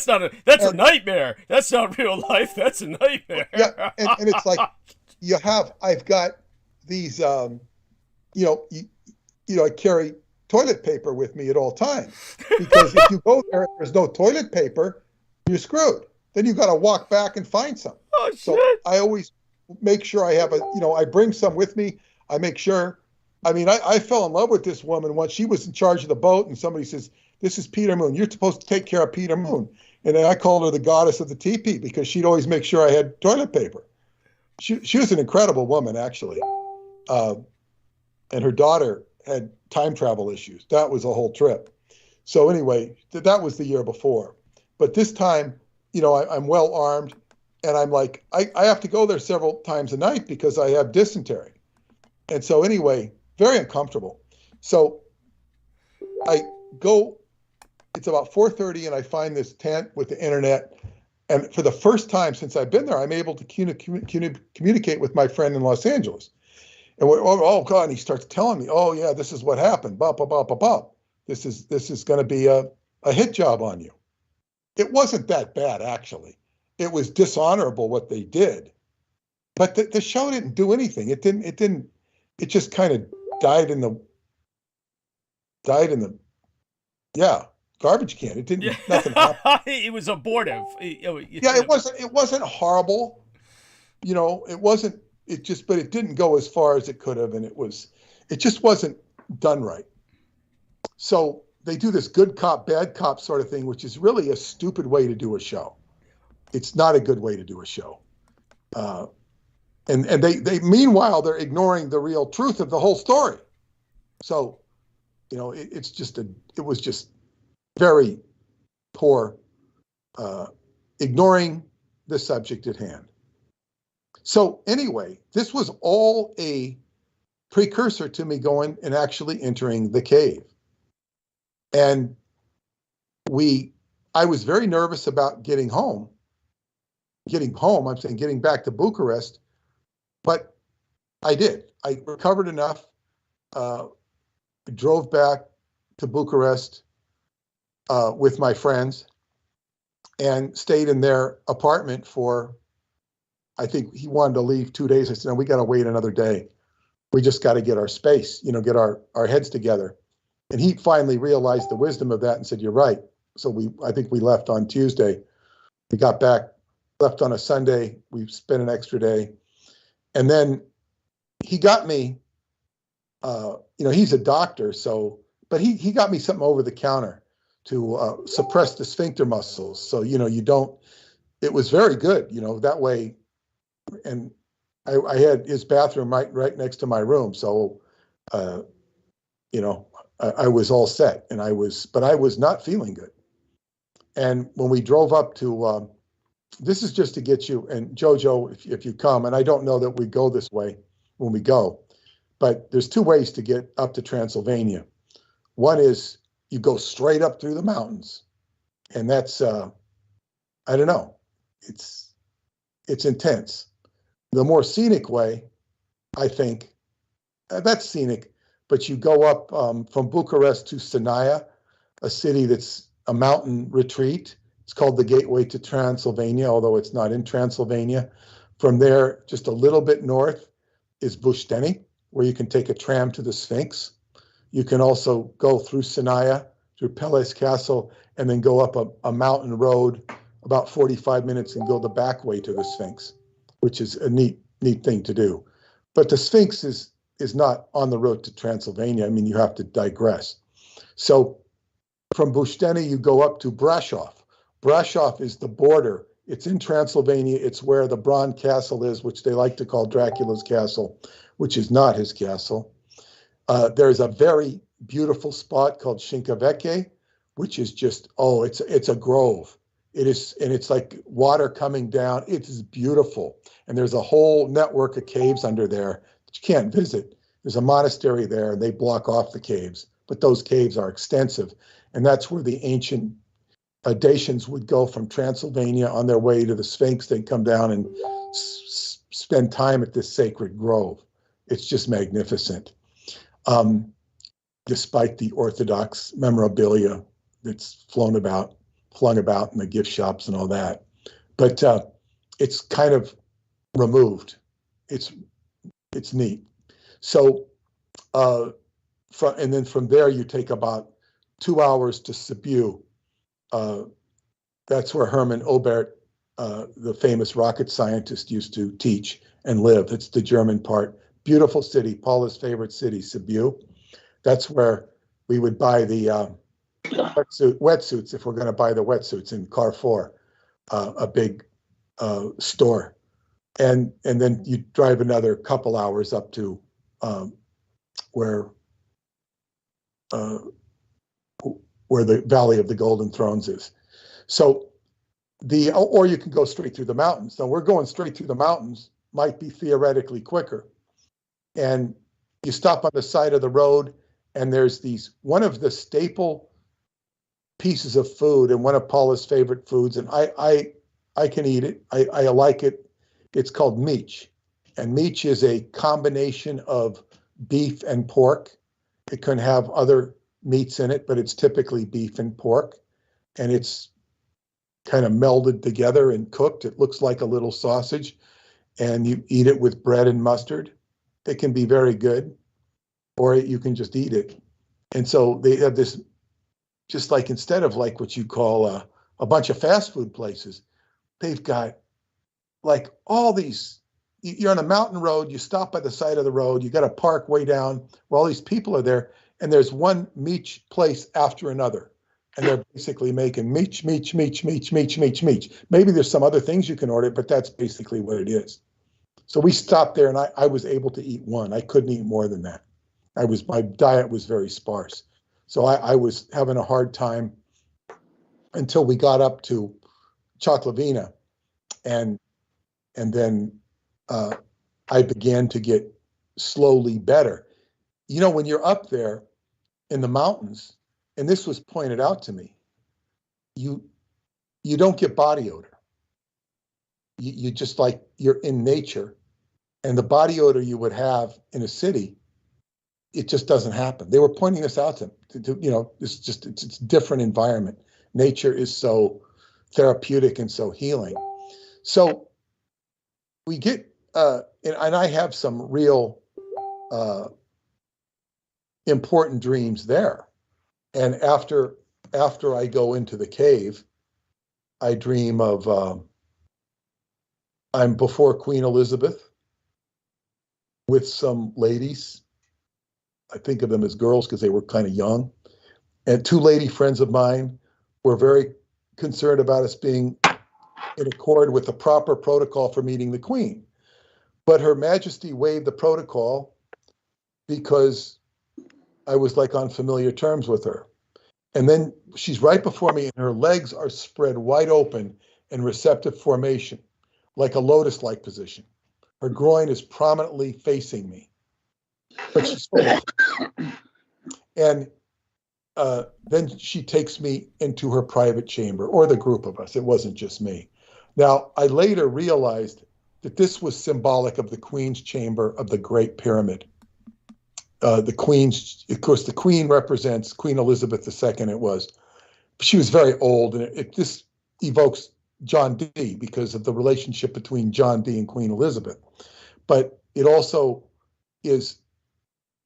not that's a nightmare. That's not real life. That's a nightmare.
Yeah,
and it's like I've got these, I carry toilet paper with me at all times, because if you go there and there's no toilet paper, you're screwed. Then you got to walk back and find some.
Oh, shit.
So I always make sure I have I bring some with me. I make sure. I mean, I fell in love with this woman once. She was in charge of the boat, and somebody says, "This is Peter Moon. You're supposed to take care of Peter Moon." And then I called her the goddess of the teepee because she'd always make sure I had toilet paper. She was an incredible woman, actually. And her daughter had time travel issues. That was a whole trip. So anyway, that was the year before. But this time, I'm well armed, and I'm like, I have to go there several times a night because I have dysentery. And so anyway, very uncomfortable. So I go, it's about 4:30, and I find this tent with the internet. And for the first time since I've been there, I'm able to communicate with my friend in Los Angeles. And oh God, and he starts telling me, oh yeah, this is what happened. Blah, blah, blah, blah, blah. This is going to be a hit job on you. It wasn't that bad, actually. It was dishonorable what they did. But the show didn't do anything. It just kind of died in the garbage can. It didn't, nothing happened.
It was abortive.
It wasn't horrible. But it didn't go as far as it could have, and it just wasn't done right. So they do this good cop, bad cop sort of thing, which is really a stupid way to do a show. It's not a good way to do a show. And they meanwhile, they're ignoring the real truth of the whole story. So, it was just very poor, ignoring the subject at hand. So anyway, this was all a precursor to me going and actually entering the cave. And I was very nervous about getting home, I'm saying getting back to Bucharest, but I did. I recovered enough, drove back to Bucharest with my friends and stayed in their apartment for, I think he wanted to leave 2 days. I said, no, we got to wait another day. We just got to get our space, get our heads together. And he finally realized the wisdom of that and said, you're right. So I think we left on Tuesday. We got back, left on a Sunday. We spent an extra day. And then he got me, he's a doctor. But he got me something over the counter to suppress the sphincter muscles. So, it was very good, that way. And I had his bathroom right next to my room. So, I was all set, but I was not feeling good. And when we drove up to this is just to get you, and Jojo, if you come, and I don't know that we go this way when we go, but there's two ways to get up to Transylvania. One is you go straight up through the mountains, and that's, I don't know, it's intense. The more scenic way, I think, that's scenic, but you go up from Bucharest to Sinaia, a city that's a mountain retreat. It's called the Gateway to Transylvania, although it's not in Transylvania. From there, just a little bit north is Bușteni, where you can take a tram to the Sphinx. You can also go through Sinaia, through Peles Castle, and then go up a mountain road about 45 minutes and go the back way to the Sphinx, which is a neat thing to do. But the Sphinx is not on the road to Transylvania. I mean, you have to digress. So from Bușteni, you go up to Brasov. Brasov is the border. It's in Transylvania. It's where the Bronze Castle is, which they like to call Dracula's castle, which is not his castle. There's a very beautiful spot called Szynkaveke, which is just, it's a grove. It is, and it's like water coming down. It is beautiful. And there's a whole network of caves under there that you can't visit. There's a monastery there, and they block off the caves, but those caves are extensive. And that's where the ancient Dacians would go from Transylvania on their way to the Sphinx. They'd come down and spend time at this sacred grove. It's just magnificent. Despite the Orthodox memorabilia that's flung about in the gift shops and all that. But it's kind of removed. It's neat. So, and then from there you take about 2 hours to Sibiu. That's where Hermann Oberth, the famous rocket scientist, used to teach and live. It's the German part. Beautiful city, Paula's favorite city, Sibiu. That's where we would buy the wetsuits, if we're going to buy the wetsuits in Carrefour, a big store. And then you drive another couple hours up to where the Valley of the Golden Thrones is. So or you can go straight through the mountains. Now we're going straight through the mountains, might be theoretically quicker. And you stop on the side of the road, and there's one of the staple pieces of food and one of Paula's favorite foods, and I can eat it. I like it. It's called meech. And meech is a combination of beef and pork. It can have other meats in it, but it's typically beef and pork. And it's kind of melded together and cooked. It looks like a little sausage. And you eat it with bread and mustard. It can be very good. Or you can just eat it. And so they have this, just like instead of like what you call a bunch of fast food places, they've got like all these, you're on a mountain road, you stop by the side of the road, you got to park way down where all these people are there, and there's one meech place after another. And they're basically making meech. Maybe there's some other things you can order, but that's basically what it is. So we stopped there, and I was able to eat one. I couldn't eat more than that. My diet was very sparse. So I was having a hard time until we got up to Choklavina, and then I began to get slowly better. You know, when you're up there in the mountains, and this was pointed out to me, you don't get body odor. You just like, you're in nature, and the body odor you would have in a city, it just doesn't happen. They were pointing this out to you know, it's a different environment. Nature is so therapeutic and so healing. So we get, and I have some real important dreams there. And after I go into the cave, I dream of, I'm before Queen Elizabeth with some ladies. I think of them as girls because they were kind of young. And two lady friends of mine were very concerned about us being in accord with the proper protocol for meeting the Queen. But Her Majesty waived the protocol because I was like on familiar terms with her. And then she's right before me and her legs are spread wide open and receptive formation, like a lotus-like position. Her groin is prominently facing me, but she's full. And then she takes me into her private chamber, or the group of us. It wasn't just me. Now, I later realized that this was symbolic of the Queen's chamber of the Great Pyramid. The Queen's, of course, the Queen represents Queen Elizabeth II. It was. She was very old, and this evokes John Dee because of the relationship between John Dee and Queen Elizabeth. But it also is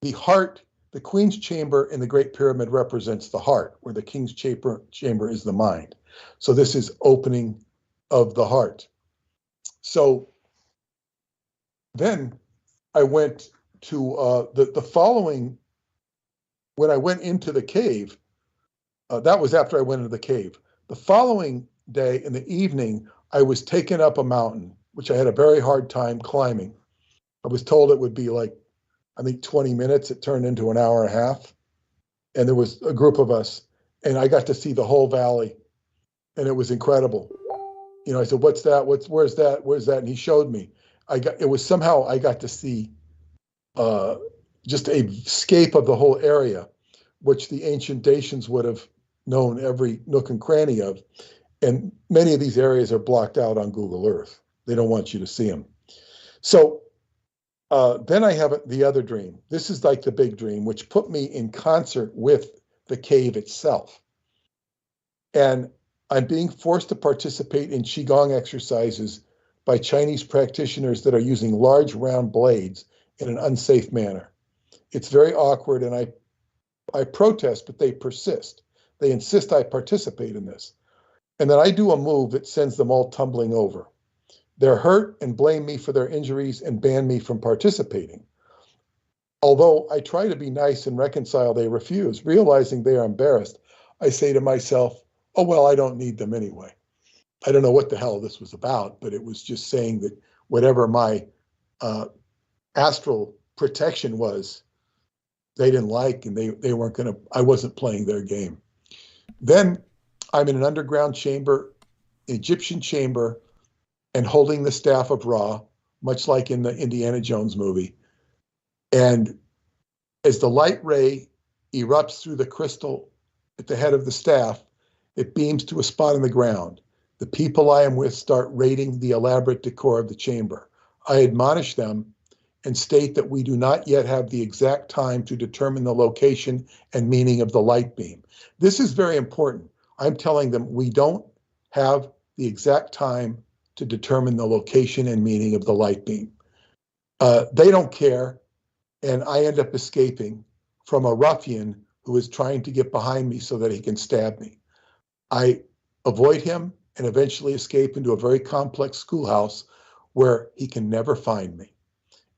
the heart. The Queen's chamber in the Great Pyramid represents the heart, where the King's chamber is the mind. So this is opening of the heart. So then I went to the following, when I went into the cave, that was after I went into the cave. The following day in the evening, I was taken up a mountain, which I had a very hard time climbing. I was told it would be like, I think 20 minutes. It turned into an hour and a half. And there was a group of us, and I got to see the whole valley, and it was incredible. You know, I said, what's that? Where's that? Where's that? And he showed me. I got to see just a scape of the whole area, which the ancient Dacians would have known every nook and cranny of. And many of these areas are blocked out on Google Earth. They don't want you to see them. So then I have the other dream. This is like the big dream, which put me in concert with the cave itself. And I'm being forced to participate in Qigong exercises by Chinese practitioners that are using large round blades in an unsafe manner. It's very awkward, and I protest, but they persist. They insist I participate in this. And then I do a move that sends them all tumbling over. They're hurt and blame me for their injuries and ban me from participating. Although I try to be nice and reconcile, they refuse. Realizing they are embarrassed, I say to myself, oh, well, I don't need them anyway. I don't know what the hell this was about, but it was just saying that whatever my astral protection was, they didn't like, and they weren't going to, I wasn't playing their game. Then I'm in an underground chamber, Egyptian chamber, and holding the staff of Ra, much like in the Indiana Jones movie. And as the light ray erupts through the crystal at the head of the staff, it beams to a spot in the ground. The people I am with start rating the elaborate decor of the chamber. I admonish them and state that we do not yet have the exact time to determine the location and meaning of the light beam. This is very important. I'm telling them we don't have the exact time to determine the location and meaning of the light beam. They don't care, and I end up escaping from a ruffian who is trying to get behind me so that he can stab me. I avoid him and eventually escape into a very complex schoolhouse where he can never find me.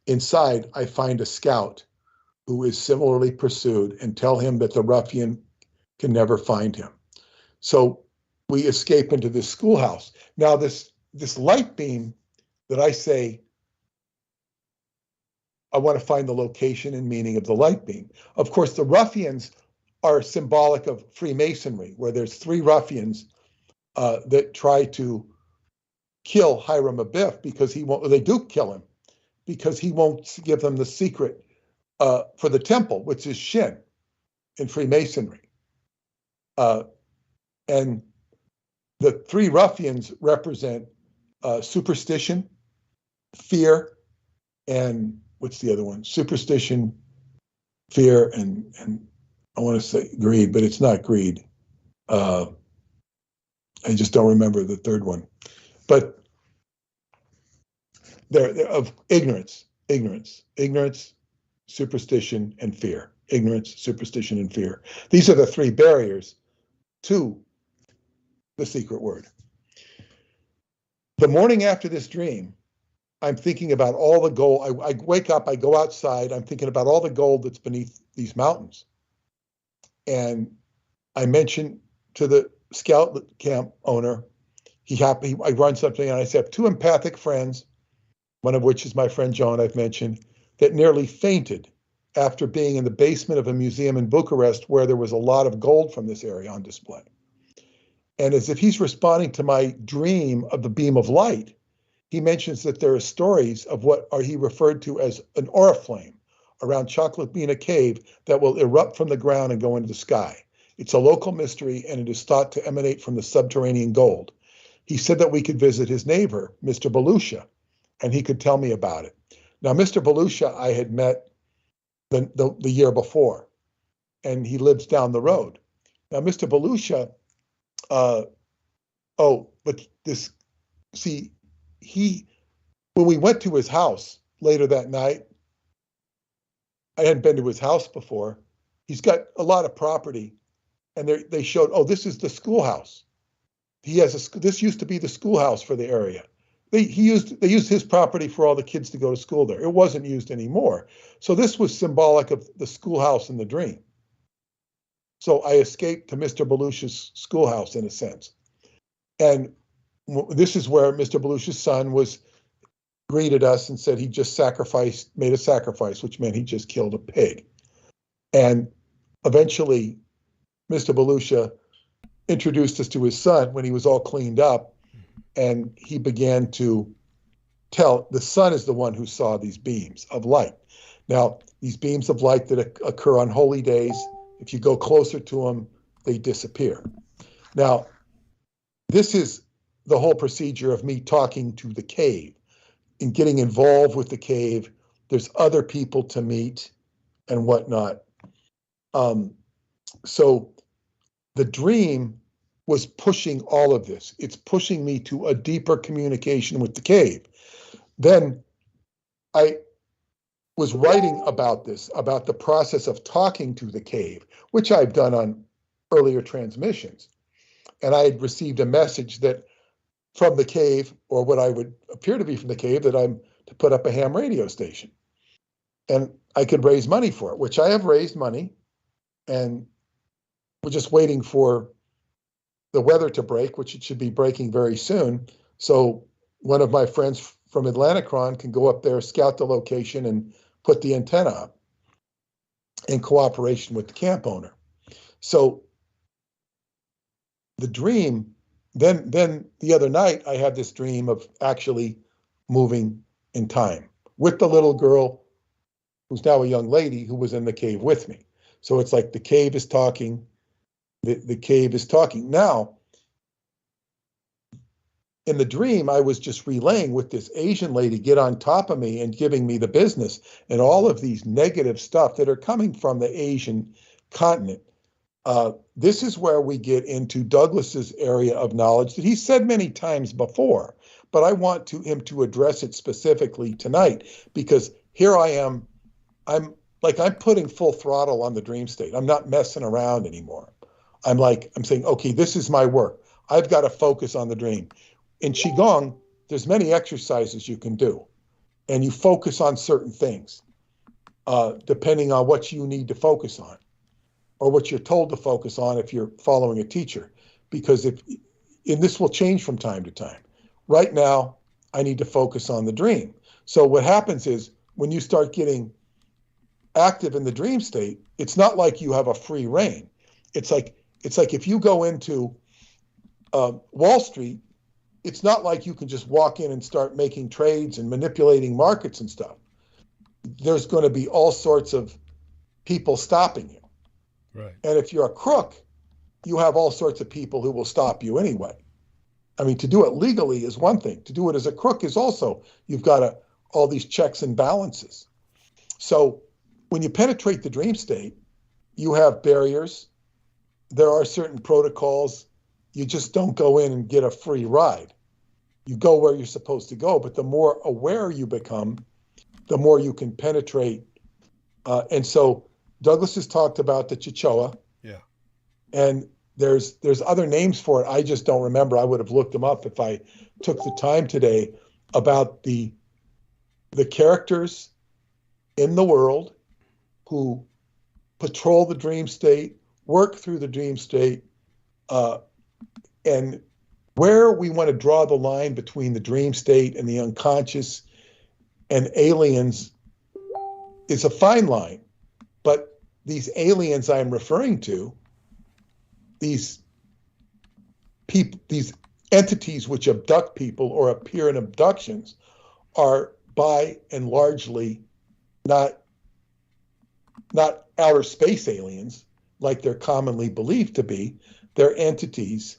Inside, I find a scout who is similarly pursued and tell him that the ruffian can never find him. So we escape into this schoolhouse. Now, this light beam that I say, I want to find the location and meaning of the light beam. Of course, the ruffians are symbolic of Freemasonry, where there's three ruffians that try to kill Hiram Abiff because he won't, they do kill him because he won't give them the secret for the temple, which is Shin in Freemasonry. And the three ruffians represent superstition, fear, and what's the other one? Superstition, fear, and I want to say greed, but it's not greed. I just don't remember the third one. But they're of ignorance, superstition, and fear. Ignorance, superstition, and fear. These are the three barriers to the secret word. The morning after this dream, I'm thinking about all the gold. I wake up, I go outside, I'm thinking about all the gold that's beneath these mountains. And I mentioned to the scout camp owner, I run something and I said, I have two empathic friends, one of which is my friend John I've mentioned, that nearly fainted after being in the basement of a museum in Bucharest where there was a lot of gold from this area on display. And as if he's responding to my dream of the beam of light, he mentions that there are stories of what he referred to as an oriflame around Chocolate Bean Cave that will erupt from the ground and go into the sky. It's a local mystery, and it is thought to emanate from the subterranean gold. He said that we could visit his neighbor, Mr. Belusha, and he could tell me about it. Now, Mr. Belusha I had met the year before, and he lives down the road. Now, Mr. Belusha, when we went to his house later that night, I hadn't been to his house before. He's got a lot of property, and they showed, this is the schoolhouse. This used to be the schoolhouse for the area. They used his property for all the kids to go to school there. It wasn't used anymore. So this was symbolic of the schoolhouse in the dream. So I escaped to Mr. Belusha's schoolhouse in a sense. And this is where Mr. Belusha's son greeted us and said he just made a sacrifice, which meant he just killed a pig. And eventually, Mr. Belusha introduced us to his son when he was all cleaned up, and he began to tell, the son is the one who saw these beams of light. Now, these beams of light that occur on holy days, if you go closer to them, they disappear. Now, this is the whole procedure of me talking to the cave and getting involved with the cave. There's other people to meet and whatnot. So the dream was pushing all of this. It's pushing me to a deeper communication with the cave. Then I was writing about this, about the process of talking to the cave, which I've done on earlier transmissions. And I had received a message that from the cave, or what I would appear to be from the cave, that I'm to put up a ham radio station. And I could raise money for it, which I have raised money, and we're just waiting for the weather to break, which it should be breaking very soon. So one of my friends from Atlanticron can go up there, scout the location, and put the antenna up in cooperation with the camp owner. So the dream, then the other night, I had this dream of actually moving in time with the little girl who's now a young lady who was in the cave with me. So it's like the cave is talking, the cave is talking. Now, in the dream, I was just relaying with this Asian lady get on top of me and giving me the business and all of these negative stuff that are coming from the Asian continent. This is where we get into Douglas's area of knowledge that he said many times before, but I want him to address it specifically tonight, because here I am, I'm putting full throttle on the dream state. I'm not messing around anymore. I'm saying, okay, this is my work. I've got to focus on the dream. In Qigong, there's many exercises you can do, and you focus on certain things, depending on what you need to focus on, or what you're told to focus on if you're following a teacher, because and this will change from time to time. Right now, I need to focus on the dream. So what happens is when you start getting active in the dream state, it's not like you have a free rein. It's like if you go into Wall Street, it's not like you can just walk in and start making trades and manipulating markets and stuff. There's going to be all sorts of people stopping you.
Right.
And if you're a crook, you have all sorts of people who will stop you anyway. I mean, to do it legally is one thing. To do it as a crook is also, you've got all these checks and balances. So when you penetrate the dream state, you have barriers. There are certain protocols. You just don't go in and get a free ride. You go where you're supposed to go, but the more aware you become, the more you can penetrate. And so Douglas has talked about the Chichoa.
Yeah.
And there's other names for it. I just don't remember. I would have looked them up if I took the time today, about the characters in the world who patrol the dream state, work through the dream state, and where we want to draw the line between the dream state and the unconscious and aliens is a fine line. But these aliens I'm referring to, these these entities which abduct people or appear in abductions are by and largely not outer space aliens like they're commonly believed to be. They're entities.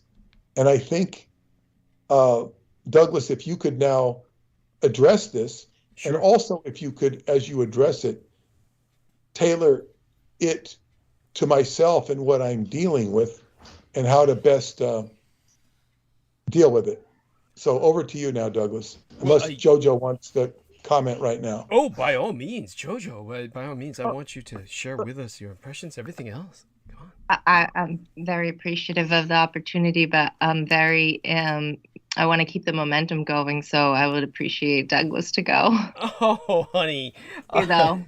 And I think, Douglas, if you could now address this,
Sure.
and also if you could, as you address it, tailor it to myself and what I'm dealing with and how to best deal with it. So over to you now, Douglas, unless Jojo wants to comment right now.
Oh, by all means, Jojo, by all means, I want you to share with us your impressions, everything else. Come on.
I'm very appreciative of the opportunity, but I'm very, I want to keep the momentum going, so I would appreciate Douglas to go.
Oh, honey.
You know.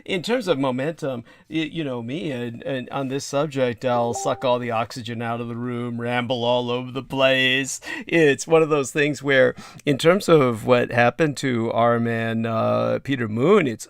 In terms of momentum, you know me, and on this subject, I'll suck all the oxygen out of the room, ramble all over the place. It's one of those things where, in terms of what happened to our man, Peter Moon, it's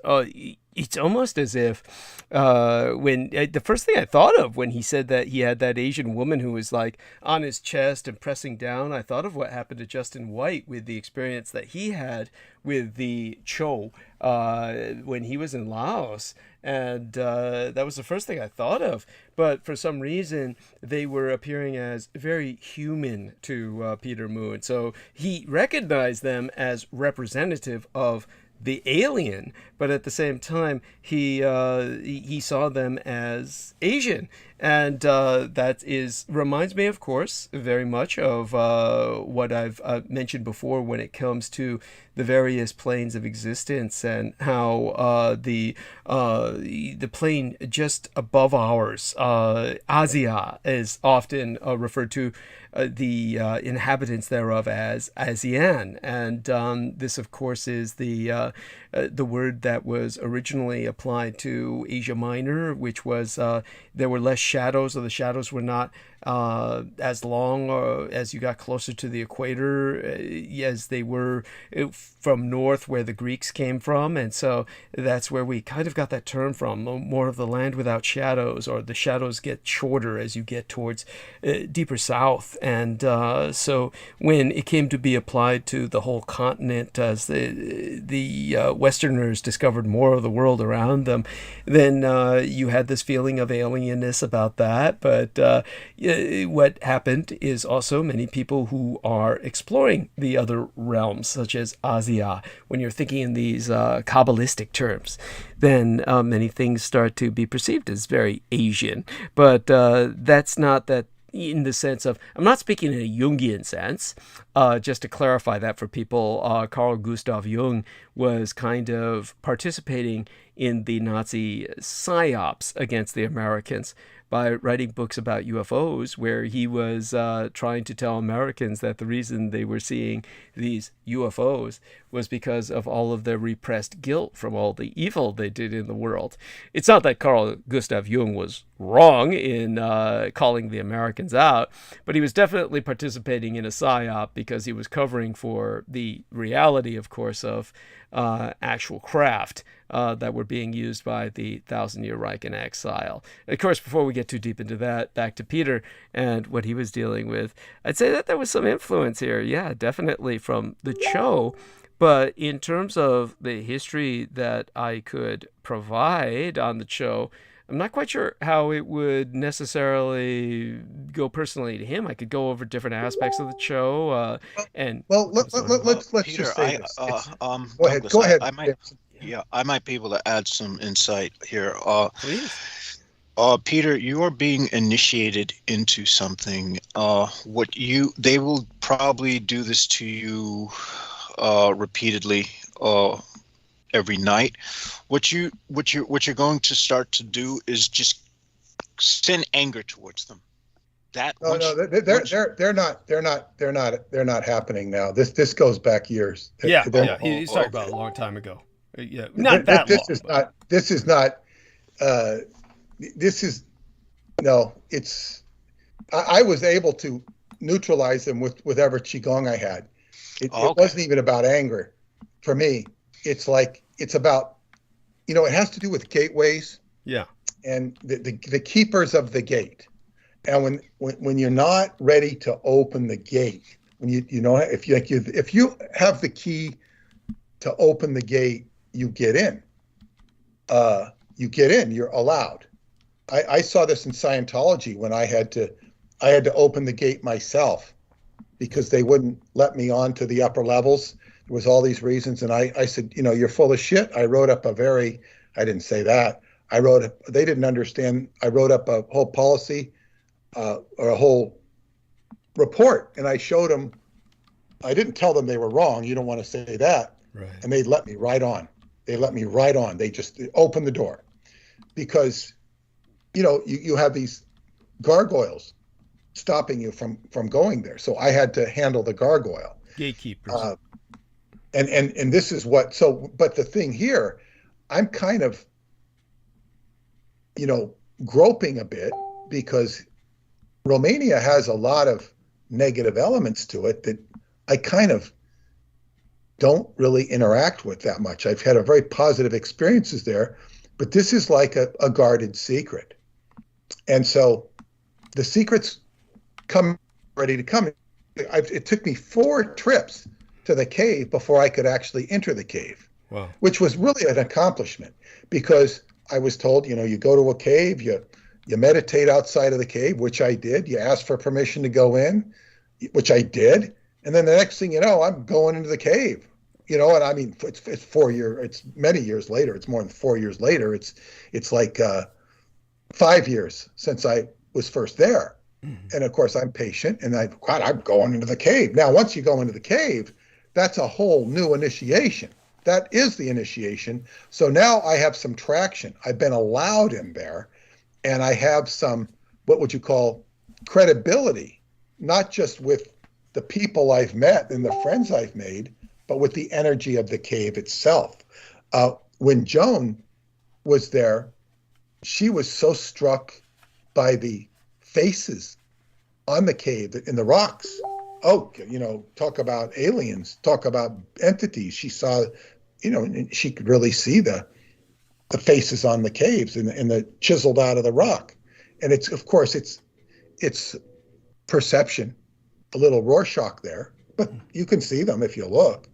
almost as if when the first thing I thought of when he said that he had that Asian woman who was like on his chest and pressing down, I thought of what happened to Justin White with the experience that he had with the Cho when he was in Laos. And that was the first thing I thought of. But for some reason, they were appearing as very human to Peter Moon. So he recognized them as representative of the alien, but at the same time he saw them as Asian, and that reminds me, of course, very much of what I've mentioned before when it comes to the various planes of existence and how the plane just above ours, Asia, is often referred to the inhabitants thereof as ASEAN, and this, of course, is the word that was originally applied to Asia Minor, which was there were less shadows, or the shadows were not as long as you got closer to the equator as they were from north, where the Greeks came from, and so that's where we kind of got that term from, more of the land without shadows, or the shadows get shorter as you get towards deeper south. And so when it came to be applied to the whole continent, as the Westerners discovered more of the world around them, then you had this feeling of alienness about that. But what happened is also many people who are exploring the other realms, such as Asia, when you're thinking in these Kabbalistic terms, then many things start to be perceived as very Asian. But that's not that in the sense of, I'm not speaking in a Jungian sense, just to clarify that for people. Carl Gustav Jung was kind of participating in the Nazi psyops against the Americans by writing books about UFOs, where he was trying to tell Americans that the reason they were seeing these UFOs was because of all of their repressed guilt from all the evil they did in the world. It's not that Carl Gustav Jung was wrong in calling the Americans out, but he was definitely participating in a psyop because he was covering for the reality, of course, of actual craft that were being used by the Thousand Year Reich-In-Exile. Of course, before we get too deep into that, back to Peter and what he was dealing with, I'd say that there was some influence here, yeah, definitely from the Cho. But in terms of the history that I could provide on the Cho, I'm not quite sure how it would necessarily go personally to him. I could go over different aspects of the Cho.
Let's
Peter,
just say this.
Go
ahead.
I might be able to add some insight here.
Please.
Peter, you are being initiated into something. They will probably do this to you repeatedly every night. What you're going to start to do is just send anger towards them. They're not happening now. This goes back years.
He's talking about a long time ago. Yeah, not that long.
I was able to neutralize them with whatever qigong I had. It wasn't even about anger for me. It's about, it has to do with gateways.
Yeah.
And the keepers of the gate. And when you're not ready to open the gate, when you know, if you have the key to open the gate, you get in. You're allowed. I saw this in Scientology when I had to open the gate myself because they wouldn't let me on to the upper levels. There was all these reasons. And I said, you know, you're full of shit. I wrote up I didn't say that. They didn't understand. I wrote up a whole policy or a whole report, and I showed them. I didn't tell them they were wrong. You don't want to say that.
Right.
And they let me right on. They just opened the door because, you know, you have these gargoyles stopping you from going there. So I had to handle the gargoyle.
Gatekeepers.
And this is but the thing here, I'm kind of, you know, groping a bit because Romania has a lot of negative elements to it that I kind of don't really interact with that much. I've had a very positive experiences there, but this is like a guarded secret. And so the secrets ready to come. It took me 4 trips to the cave before I could actually enter the cave.
Wow.
Which was really an accomplishment because I was told, you know, you go to a cave, you meditate outside of the cave, which I did. You ask for permission to go in, which I did. And then the next thing you know, I'm going into the cave, you know, and I mean, it's it's many years later. It's more than 4 years later. It's like 5 years since I was first there. Mm-hmm. And of course I'm patient and I'm going into the cave. Now, once you go into the cave, that's a whole new initiation. That is the initiation. So now I have some traction. I've been allowed in there and I have some, what would you call, credibility, not just with the people I've met and the friends I've made, but with the energy of the cave itself. When Joan was there, she was so struck by the faces on the cave in the rocks. Oh, you know, talk about aliens, talk about entities. She saw, you know, and she could really see the faces on the caves and the chiseled out of the rock. And it's, of course, it's perception, a little Rorschach there, but you can see them if you look.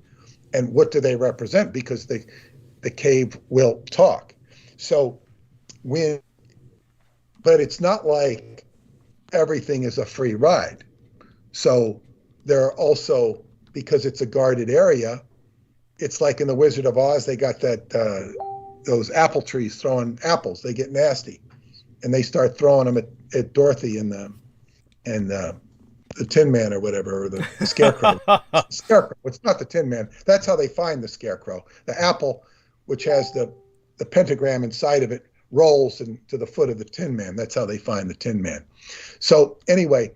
And what do they represent? Because the cave will talk. So but it's not like everything is a free ride. So there are also, because it's a guarded area, it's like in The Wizard of Oz, they got those apple trees throwing apples. They get nasty, and they start throwing them at Dorothy and the Tin Man or whatever, or the Scarecrow. Scarecrow. It's not the Tin Man. That's how they find the Scarecrow. The apple, which has the pentagram inside of it, rolls to the foot of the Tin Man. That's how they find the Tin Man. So anyway,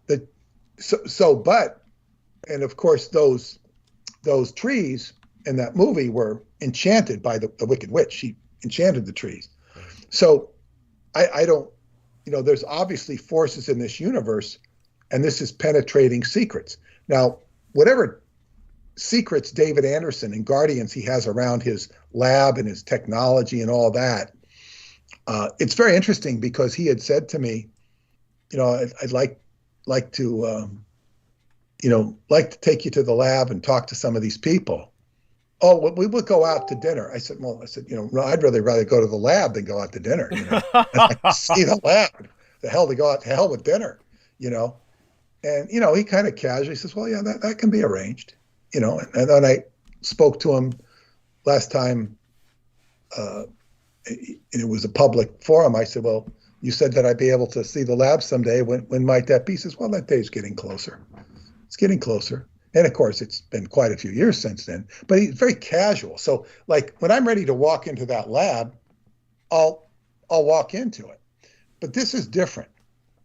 but and of course those trees in that movie were enchanted by the Wicked Witch. She enchanted the trees. So I don't, you know, there's obviously forces in this universe, and this is penetrating secrets. Now, whatever secrets David Anderson and Guardians he has around his lab and his technology and all that, it's very interesting because he had said to me, you know, I'd like to take you to the lab and talk to some of these people. Oh, well, we will go out to dinner. I said, you know, no, I'd rather go to the lab than go out to dinner. You know, see the lab. The hell to go out to hell with dinner, you know. And you know, he kind of casually says, well, yeah, that can be arranged, you know. And then I spoke to him last time. It was a public forum. I said, well, you said that I'd be able to see the lab someday. When might that be? He says, well, that day's getting closer. It's getting closer. And of course, it's been quite a few years since then. But he's very casual. So, like, when I'm ready to walk into that lab, I'll walk into it. But this is different.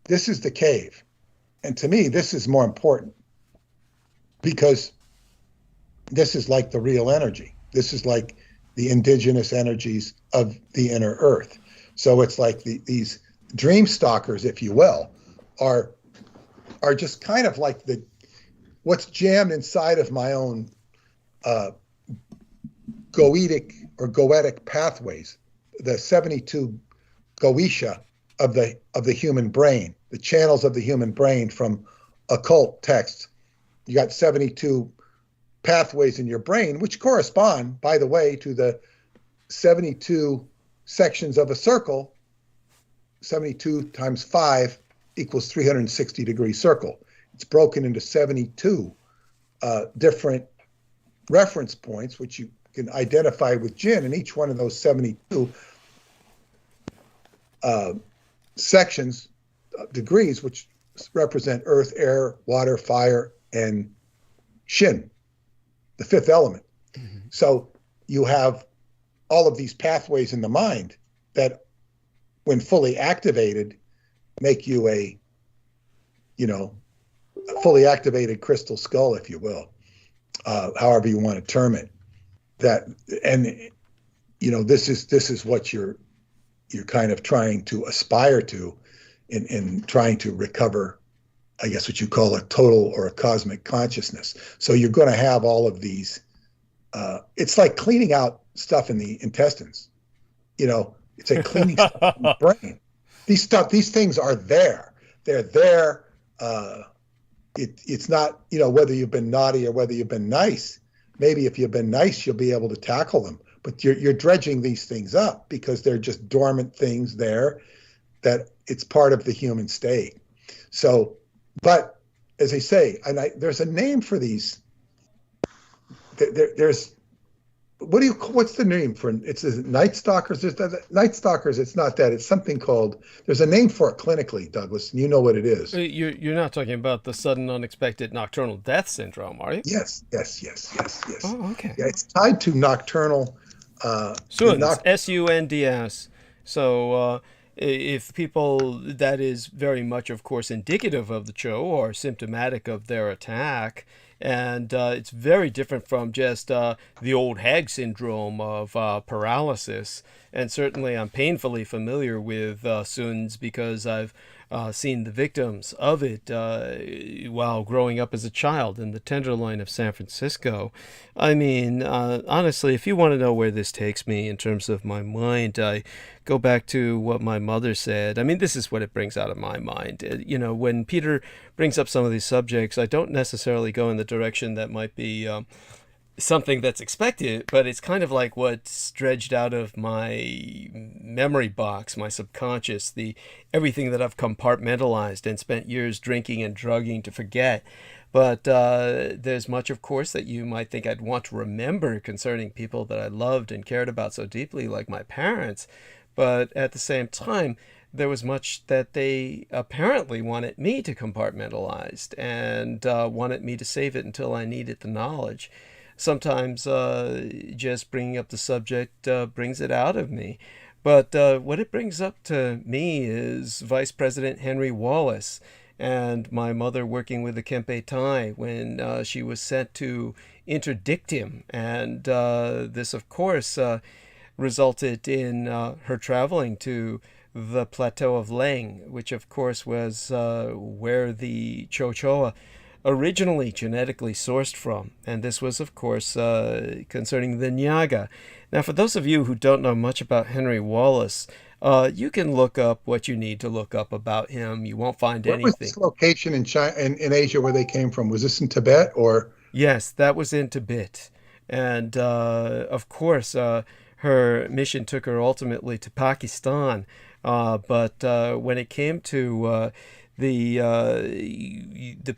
This is the cave. And to me, this is more important because this is like the real energy. This is like the indigenous energies of the inner earth. So it's like these dream stalkers, if you will, are just kind of like what's jammed inside of my own goetic pathways, the 72 goetia of the human brain, the channels of the human brain from occult texts. You got 72 pathways in your brain, which correspond, by the way, to the 72 sections of a circle. 72 times 5 equals 360-degree circle. It's broken into 72 different reference points, which you can identify with Jinn, and each one of those 72 sections, degrees, which represent earth, air, water, fire, and Shin, the fifth element. Mm-hmm. So you have all of these pathways in the mind that, when fully activated, make you a fully activated crystal skull, if you will, however you want to term it. This is what you're kind of trying to aspire to in trying to recover, I guess, what you call a total or a cosmic consciousness. So you're going to have all of these. It's like cleaning out stuff in the intestines. It's like cleaning stuff in the brain. These things are there. They're there. It's not, whether you've been naughty or whether you've been nice. Maybe if you've been nice, you'll be able to tackle them. But you're dredging these things up because they're just dormant things there that it's part of the human state. So, but as I say, there's a name for these. What's the name for it? It's Night Stalkers. Night Stalkers. It's not that. It's something called. There's a name for it clinically, Douglas, and you know what it is.
You're not talking about the sudden unexpected nocturnal death syndrome, are you?
Yes.
Oh, okay.
Yeah, it's tied to nocturnal.
SUNDS, SUNDS. So if people, that is very much, of course, indicative of the CHO or symptomatic of their attack. And it's very different from just the old hag syndrome of paralysis. And certainly I'm painfully familiar with SUNDS because I've seen the victims of it while growing up as a child in the Tenderloin of San Francisco. I mean, honestly, if you want to know where this takes me in terms of my mind, I go back to what my mother said. I mean, this is what it brings out of my mind. When Peter brings up some of these subjects, I don't necessarily go in the direction that might be something that's expected, but it's kind of like what's dredged out of my memory box, my subconscious, everything that I've compartmentalized and spent years drinking and drugging to forget. But there's much, of course, that you might think I'd want to remember concerning people that I loved and cared about so deeply, like my parents. But at the same time, there was much that they apparently wanted me to compartmentalize and wanted me to save it until I needed the knowledge. Sometimes just bringing up the subject brings it out of me. But what it brings up to me is Vice President Henry Wallace and my mother working with the Kempe Tai when she was sent to interdict him. And this, of course, resulted in her traveling to the plateau of Leng, which, of course, was where the Chochoa originally genetically sourced from. And this was, of course, concerning the Nyaga. Now, for those of you who don't know much about Henry Wallace, you can look up what you need to look up about him. You won't find anything.
What was this location in China, in Asia where they came from? Was this in Tibet or?
Yes, that was in Tibet. And, of course, her mission took her ultimately to Pakistan. But when it came to the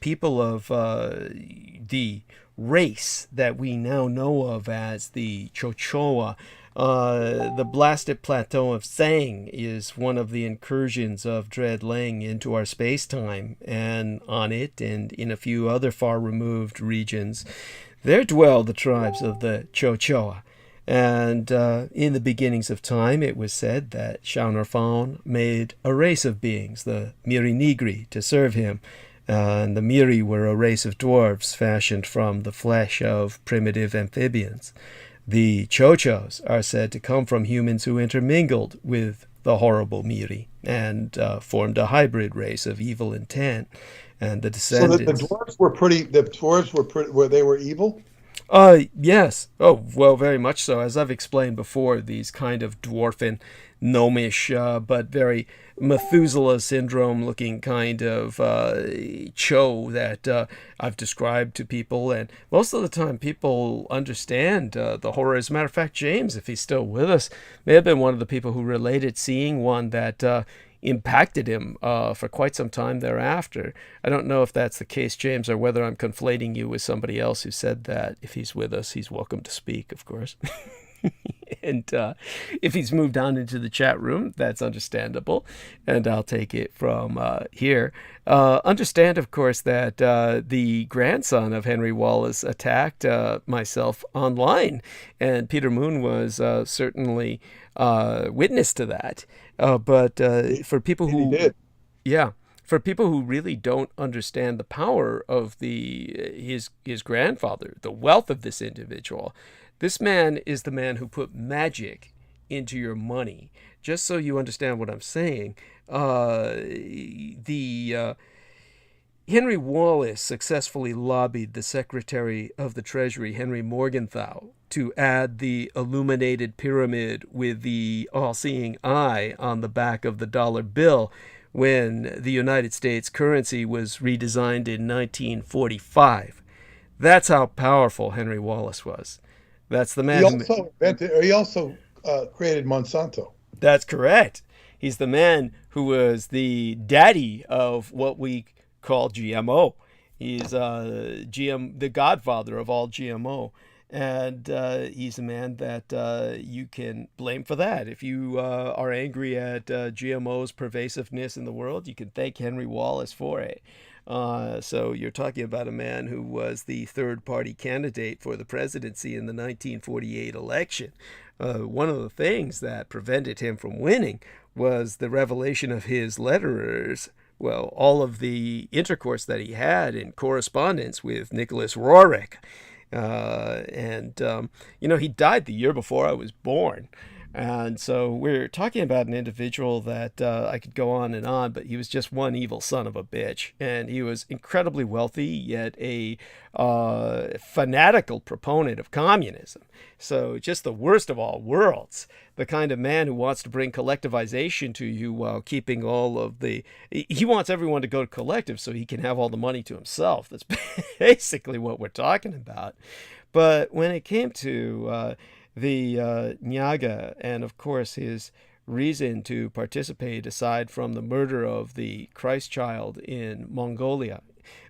people of the race that we now know of as the Chochoa, the blasted plateau of Tsang is one of the incursions of Dread Leng into our space-time, and on it and in a few other far-removed regions, there dwell the tribes of the Chochoa. And in the beginnings of time, it was said that Shaunarfaun made a race of beings, the Miri Nigri, to serve him. And the Miri were a race of dwarves fashioned from the flesh of primitive amphibians. The Chochos are said to come from humans who intermingled with the horrible Miri and formed a hybrid race of evil intent. And the descendants.
So the dwarves were pretty. Were they were evil?
Yes. Oh, well, very much so. As I've explained before, these kind of dwarfen, gnomish, but very Methuselah syndrome looking kind of Cho that I've described to people. And most of the time, people understand the horror. As a matter of fact, James, if he's still with us, may have been one of the people who related seeing one that impacted him for quite some time thereafter. I don't know if that's the case, James, or whether I'm conflating you with somebody else who said that. If he's with us, he's welcome to speak, of course. And if he's moved on into the chat room, that's understandable, and I'll take it from here. Understand, of course, that the grandson of Henry Wallace attacked myself online, and Peter Moon was certainly witness to that. But for people who, yeah, for people who really don't understand the power of his grandfather, the wealth of this individual, this man is the man who put magic into your money. Just so you understand what I'm saying, Henry Wallace successfully lobbied the Secretary of the Treasury, Henry Morgenthau, to add the illuminated pyramid with the all-seeing eye on the back of the dollar bill when the United States currency was redesigned in 1945. That's how powerful Henry Wallace was. That's the man.
He also created Monsanto.
That's correct. He's the man who was the daddy of what we call GMO. He's the godfather of all GMO. And he's a man that you can blame for that. If you are angry at GMO's pervasiveness in the world, you can thank Henry Wallace for it. So you're talking about a man who was the third-party candidate for the presidency in the 1948 election. One of the things that prevented him from winning was the revelation of his letterers. Well, all of the intercourse that he had in correspondence with Nicholas Roerich. He died the year before I was born. And so we're talking about an individual that I could go on and on, but he was just one evil son of a bitch. And he was incredibly wealthy, yet a fanatical proponent of communism. So just the worst of all worlds. The kind of man who wants to bring collectivization to you while keeping all of the... He wants everyone to go to collective so he can have all the money to himself. That's basically what we're talking about. But when it came to... the Nyaga, and of course his reason to participate aside from the murder of the Christ child in Mongolia.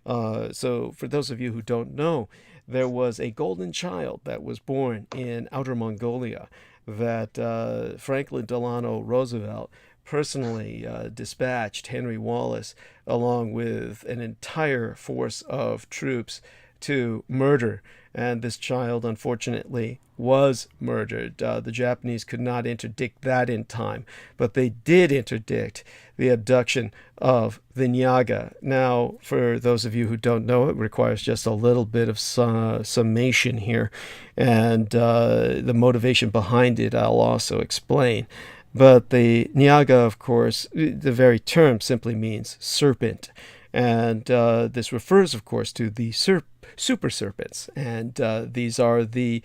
So for those of you who don't know, there was a golden child that was born in Outer Mongolia that Franklin Delano Roosevelt personally dispatched Henry Wallace along with an entire force of troops to murder. And this child, unfortunately, was murdered. The Japanese could not interdict that in time, but they did interdict the abduction of the Nyaga. Now, for those of you who don't know, it requires just a little bit of summation here, and the motivation behind it I'll also explain. But the Nyaga, of course, the very term simply means serpent. And this refers, of course, to the super serpents, and these are the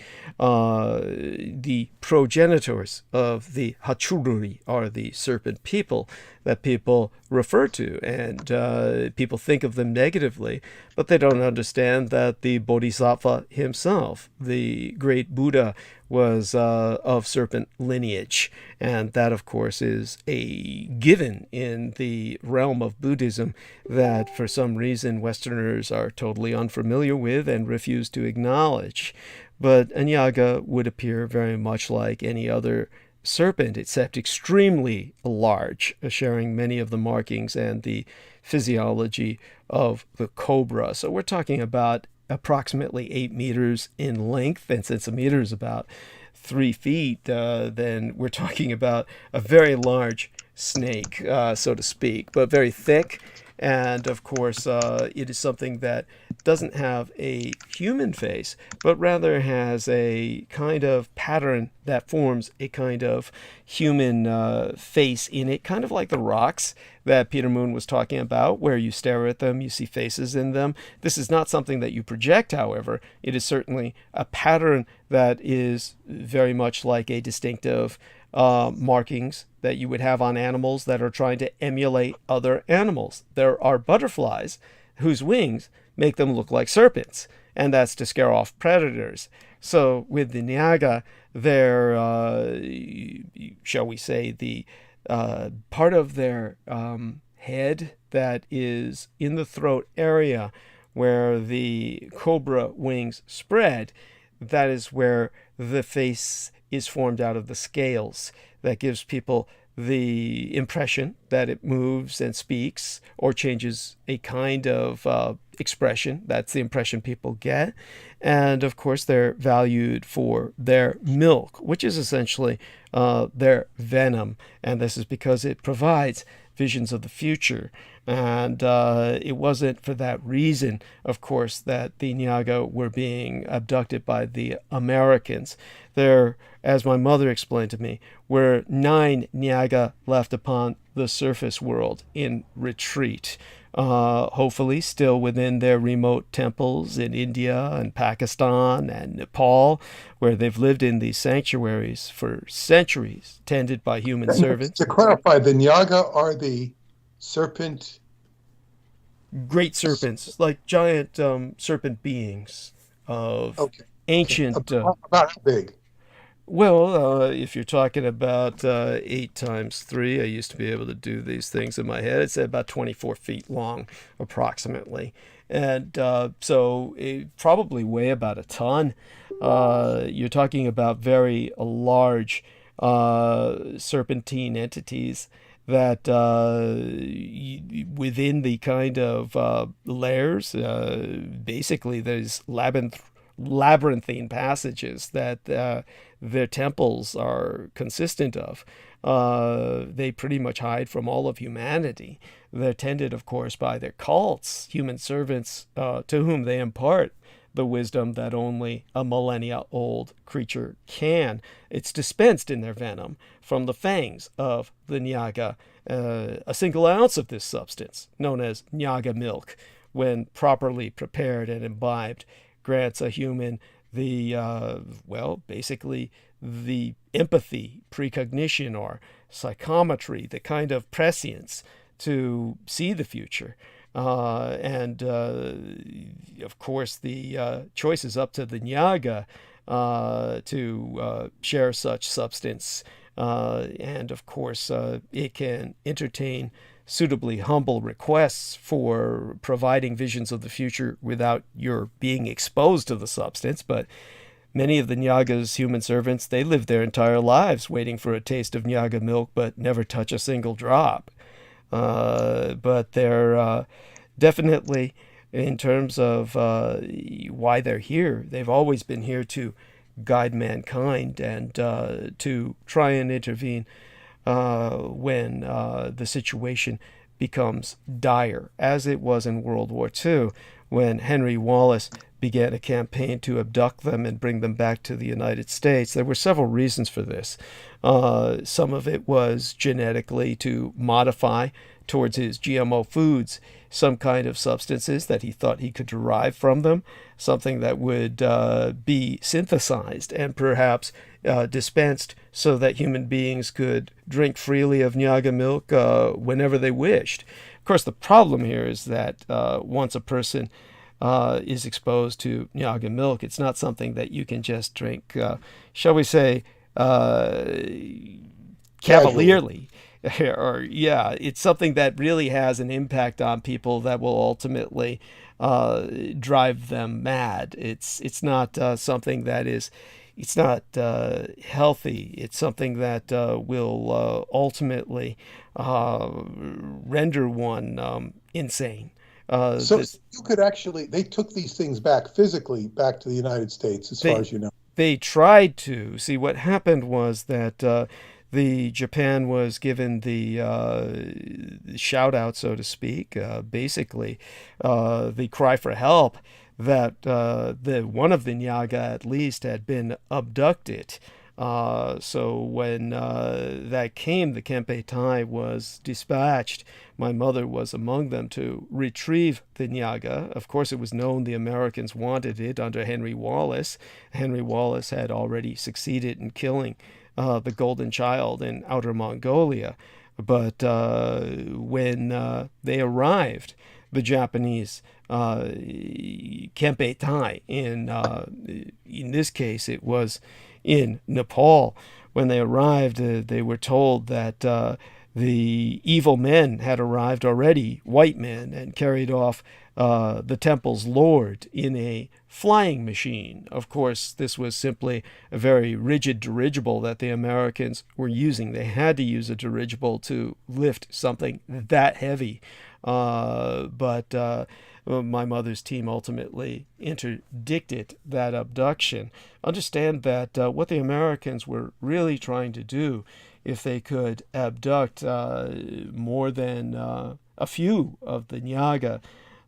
progenitors of the Hachururi, are the serpent people that people refer to, and people think of them negatively, but they don't understand that the Bodhisattva himself, the great Buddha, was of serpent lineage, and that, of course, is a given in the realm of Buddhism that for some reason Westerners are totally unfamiliar with and refuse to acknowledge. But a Nyaga would appear very much like any other serpent, except extremely large, sharing many of the markings and the physiology of the cobra. So we're talking about approximately 8 meters in length, and since a meter is about 3 feet, then we're talking about a very large snake, so to speak, but very thick And of course, it is something that doesn't have a human face, but rather has a kind of pattern that forms a kind of human face in it, kind of like the rocks that Peter Moon was talking about, where you stare at them, you see faces in them. This is not something that you project, however. It is certainly a pattern that is very much like a distinctive markings that you would have on animals that are trying to emulate other animals. There are butterflies whose wings make them look like serpents, and that's to scare off predators. So with the Nyaga, their, shall we say, the part of their head that is in the throat area where the cobra wings spread, that is where the face is formed out of the scales. That gives people the impression that it moves and speaks or changes a kind of expression. That's the impression people get. And of course, they're valued for their milk, which is essentially their venom. And this is because it provides visions of the future. And it wasn't for that reason, of course, that the Nyaga were being abducted by the Americans. There, as my mother explained to me, were 9 Nyaga left upon the surface world in retreat, hopefully still within their remote temples in India and Pakistan and Nepal, where they've lived in these sanctuaries for centuries, tended by human servants.
To clarify, the Nyaga are the serpent...
Great serpents, like giant serpent beings of ancient...
About how big?
Well, if you're talking about 8 times 3, I used to be able to do these things in my head. It's about 24 feet long, approximately. And so it probably weigh about a ton. You're talking about very large serpentine entities that within the kind of layers, basically there's labyrinthine passages that their temples are consistent of. They pretty much hide from all of humanity. They're tended, of course, by their cults, human servants to whom they impart the wisdom that only a millennia-old creature can. It's dispensed in their venom from the fangs of the Nyaga. A single ounce of this substance, known as Nyaga milk, when properly prepared and imbibed, grants a human the, basically the empathy, precognition, or psychometry, the kind of prescience to see the future. And of course, the choice is up to the Nyaga to share such substance. And of course, it can entertain suitably humble requests for providing visions of the future without your being exposed to the substance. But many of the Nyaga's human servants, they live their entire lives waiting for a taste of Nyaga milk, but never touch a single drop. But they're definitely, in terms of why they're here, they've always been here to guide mankind and to try and intervene when the situation becomes dire, as it was in World War II, when Henry Wallace began a campaign to abduct them and bring them back to the United States. There were several reasons for this. Some of it was genetically to modify towards his GMO foods some kind of substances that he thought he could derive from them, something that would be synthesized and perhaps dispensed so that human beings could drink freely of Nyaga milk whenever they wished. Of course, the problem here is that once a person is exposed to Nyaga milk, it's not something that you can just drink, shall we say, cavalierly. Or it's something that really has an impact on people that will ultimately drive them mad. It's not something that is, it's not healthy. It's something that will ultimately render one insane.
So you could actually, they took these things back physically back to the United States, as far as you know.
They tried to. See, what happened was that Japan was given the shout out, so to speak, basically the cry for help that one of the Nyaga at least had been abducted. So when that came, the Kempeitai was dispatched. My mother was among them to retrieve the Nyaga. Of course, it was known the Americans wanted it under Henry Wallace. Henry Wallace had already succeeded in killing the Golden Child in Outer Mongolia. But when they arrived, the Japanese Kempeitai, in this case it was in Nepal, when they arrived, they were told that the evil men had arrived already, white men, and carried off the temple's lord in a flying machine. Of course, this was simply a very rigid dirigible that the Americans were using. They had to use a dirigible to lift something that heavy. But my mother's team ultimately interdicted that abduction. Understand that what the Americans were really trying to do, if they could abduct more than a few of the Nyaga,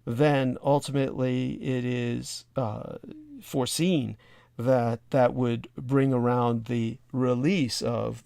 then ultimately it is foreseen that that would bring around the release of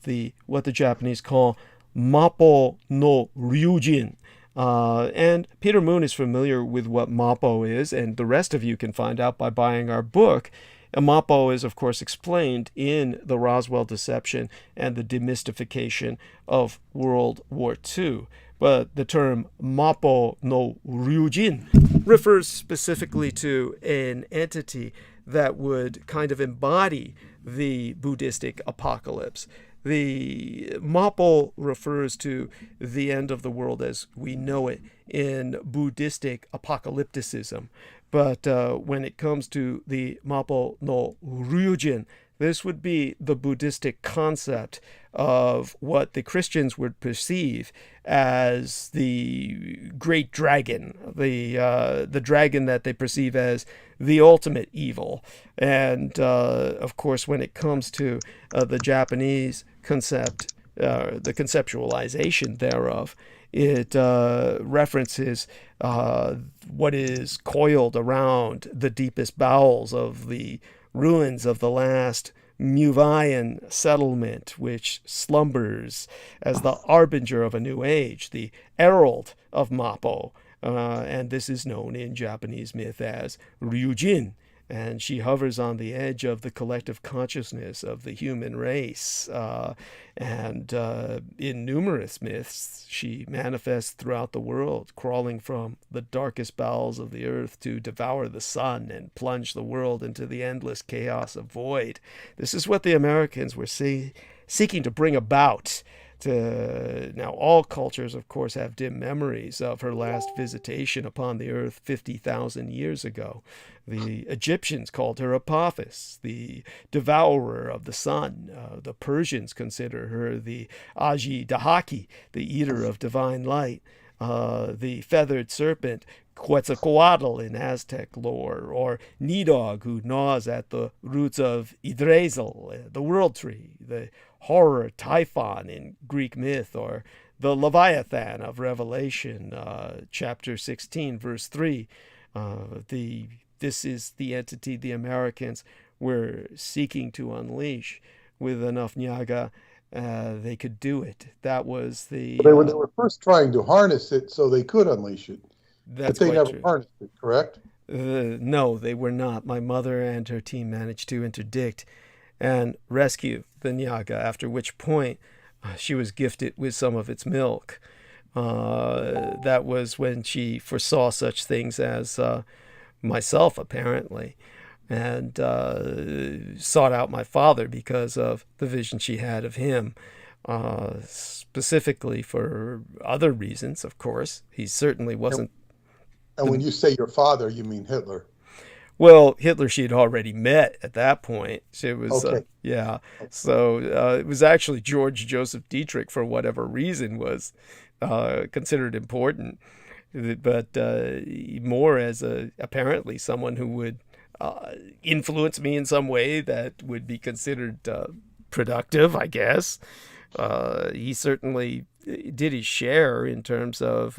what the Japanese call Mappo no Ryujin. And Peter Moon is familiar with what Mappo is, and the rest of you can find out by buying our book. Mappo is, of course, explained in the Roswell Deception and the Demystification of World War II. But the term Mappo no Ryujin refers specifically to an entity that would kind of embody the Buddhistic apocalypse. The Mappo refers to the end of the world as we know it in Buddhistic apocalypticism. But when it comes to the Mappo no Ryujin, this would be the Buddhistic concept of what the Christians would perceive as the great dragon, the dragon that they perceive as the ultimate evil. And of course, when it comes to the Japanese concept, the conceptualization thereof, it references what is coiled around the deepest bowels of the ruins of the last Muvayan settlement, which slumbers as the harbinger of a new age, the herald of Mappo. And this is known in Japanese myth as Ryujin. And she hovers on the edge of the collective consciousness of the human race. And in numerous myths, she manifests throughout the world, crawling from the darkest bowels of the earth to devour the sun and plunge the world into the endless chaos of void. This is what the Americans were seeking to bring about. Now, all cultures, of course, have dim memories of her last visitation upon the earth 50,000 years ago. The Egyptians called her Apophis, the devourer of the sun. The Persians consider her the Aji Dahaki, the eater of divine light. The feathered serpent, Quetzalcoatl in Aztec lore, or Nidog, who gnaws at the roots of Yggdrasil, the world tree, the horror Typhon in Greek myth, or the Leviathan of Revelation, chapter 16, verse 3. This is the entity the Americans were seeking to unleash. With enough Nyaga, they could do it. That was the...
They were first trying to harness it so they could unleash it.
That's
but they never
true.
harnessed it, correct?
No, they were not. My mother and her team managed to interdict and rescue the Nyaga, after which point she was gifted with some of its milk. That was when she foresaw such things as myself, apparently, and sought out my father because of the vision she had of him, specifically for other reasons, of course. He certainly wasn't...
And when you say your father, you mean Hitler?
Well, Hitler she had already met at that point. It was,
okay.
Yeah. So it was actually George Joseph Dietrich, for whatever reason, was considered important. But more as apparently someone who would influence me in some way that would be considered productive, I guess. he certainly did his share in terms of.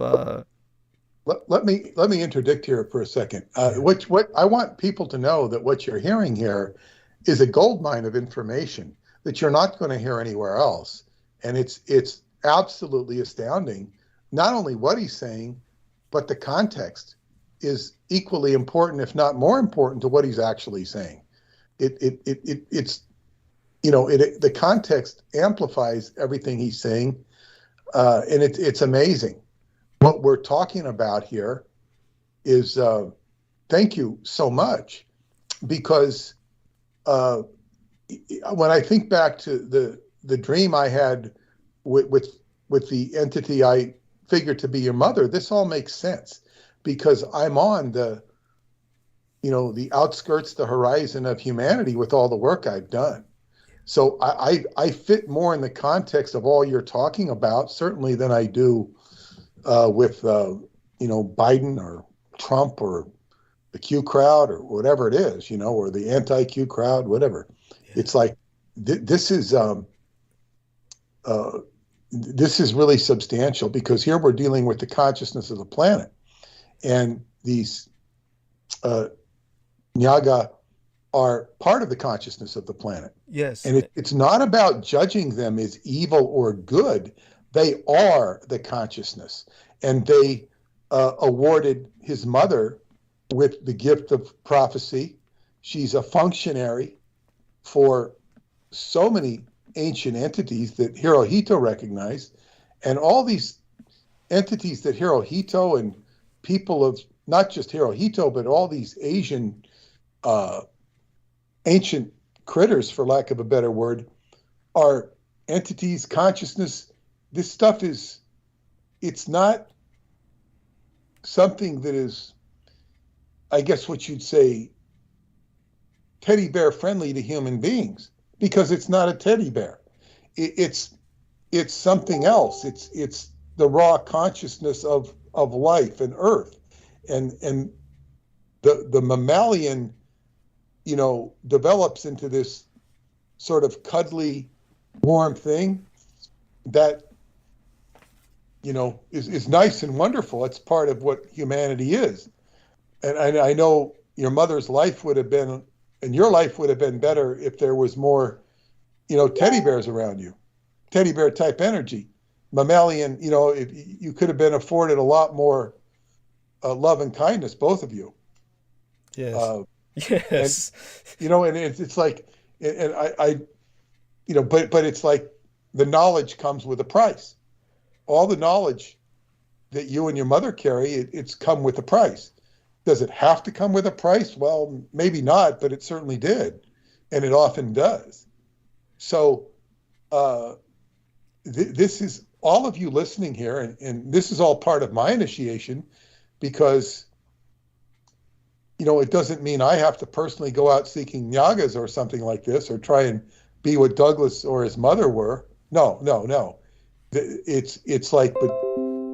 Let me interdict here for a second. What I want people to know that what you're hearing here is a goldmine of information that you're not going to hear anywhere else, and it's absolutely astounding. Not only what he's saying, but the context is equally important, if not more important, to what he's actually saying. It's the context amplifies everything he's saying, and it's amazing. What we're talking about here is, thank you so much, because when I think back to the dream I had with the entity I figured to be your mother, this all makes sense, because I'm on the outskirts, the horizon of humanity with all the work I've done. So I fit more in the context of all you're talking about, certainly, than I do with Biden or Trump or the Q crowd or whatever it is, or the anti-Q crowd, whatever. Yeah. It's like this is really substantial, because here we're dealing with the consciousness of the planet, and these Nyaga are part of the consciousness of the planet.
Yes.
And it's not about judging them as evil or good. They are the consciousness. And they awarded his mother with the gift of prophecy. She's a functionary for so many ancient entities that Hirohito recognized. And all these entities that Hirohito and people of, not just Hirohito, but all these Asian ancient critters, for lack of a better word, are entities, consciousness. This stuff it's not something that is, I guess what you'd say, teddy bear friendly to human beings, because it's not a teddy bear. It's something else. It's the raw consciousness of life and earth, and the mammalian, develops into this sort of cuddly, warm thing that is nice and wonderful. It's part of what humanity is. And I know your mother's life would have been, and your life would have been better if there was more, teddy bears around you, teddy bear type energy, mammalian, if you could have been afforded a lot more love and kindness, both of you.
Yes. Yes.
And it's like, and I but it's like the knowledge comes with a price. All the knowledge that you and your mother carry, it's come with a price. Does it have to come with a price? Well, maybe not, but it certainly did. And it often does. So this is all of you listening here, and this is all part of my initiation, because it doesn't mean I have to personally go out seeking Nyagas or something like this, or try and be what Douglas or his mother were. No. It's like, but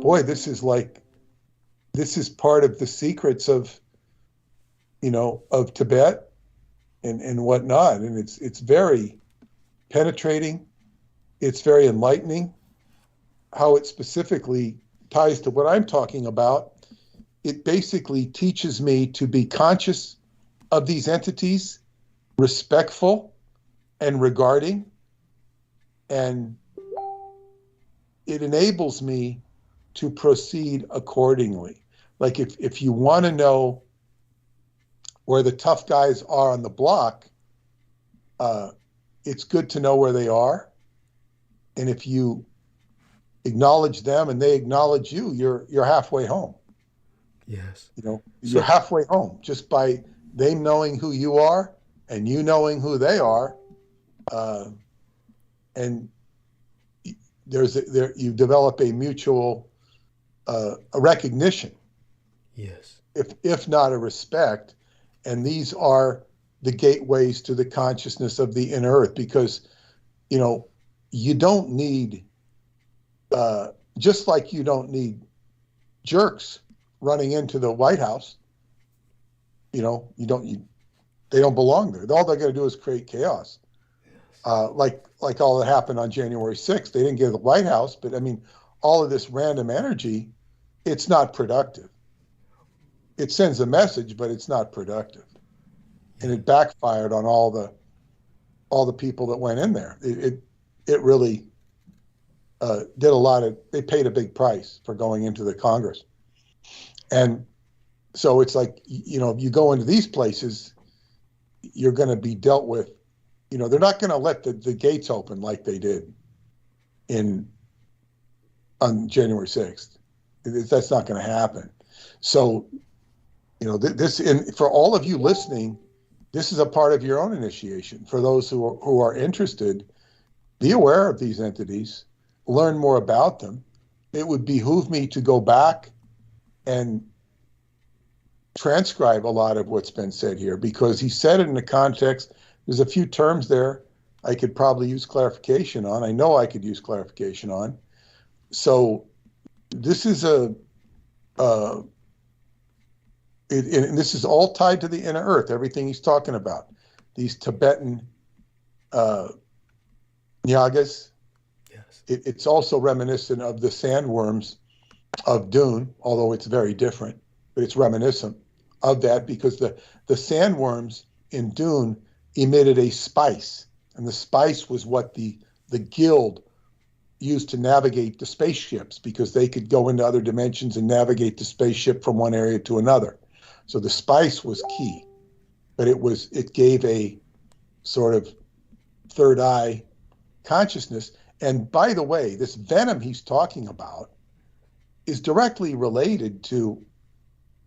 boy, this is part of the secrets of, of Tibet and whatnot. And it's very penetrating. It's very enlightening. How it specifically ties to what I'm talking about. It basically teaches me to be conscious of these entities, respectful and regarding, and it enables me to proceed accordingly. Like if you want to know where the tough guys are on the block, it's good to know where they are. And if you acknowledge them and they acknowledge you, you're halfway home.
Yes.
You're halfway home just by them knowing who you are and you knowing who they are. And you develop a mutual a recognition.
Yes.
If not a respect. And these are the gateways to the consciousness of the inner earth, because, you don't need, just like you don't need jerks running into the White House. They don't belong there. All they're going to do is create chaos. like all that happened on January 6th. They didn't get the White House, but I mean, all of this random energy, it's not productive. It sends a message, but it's not productive, and it backfired on all the people that went in there. It really did a lot of. They paid a big price for going into the Congress, and so it's like, you know, if you go into these places, you're going to be dealt with. You know, they're not going to let the gates open like they did on January 6th. That's not going to happen. So, you know, for all of you listening, this is a part of your own initiation. For those who are interested, be aware of these entities, learn more about them. It would behoove me to go back and transcribe a lot of what's been said here, because he said it in the context. There's a few terms there I could probably use clarification on. I know I could use clarification on. So this is and this is all tied to the inner earth, everything he's talking about. These Tibetan Nyagas.
Yes.
It's also reminiscent of the sandworms of Dune, although it's very different, but it's reminiscent of that, because the sandworms in Dune emitted a spice, and the spice was what the guild used to navigate the spaceships, because they could go into other dimensions and navigate the spaceship from one area to another. So the spice was key, but it gave a sort of third eye consciousness. And by the way, this venom he's talking about is directly related to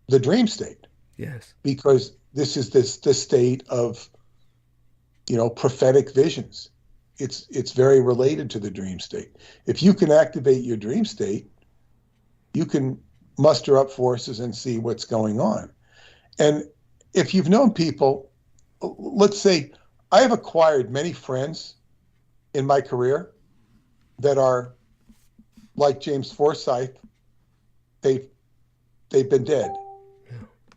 the dream state.
Yes.
Because this is the state of, you know, prophetic visions. It's very related to the dream state. If you can activate your dream state, you can muster up forces and see what's going on. And if you've known people, let's say I have acquired many friends in my career that are like James Forsyth. They've been dead,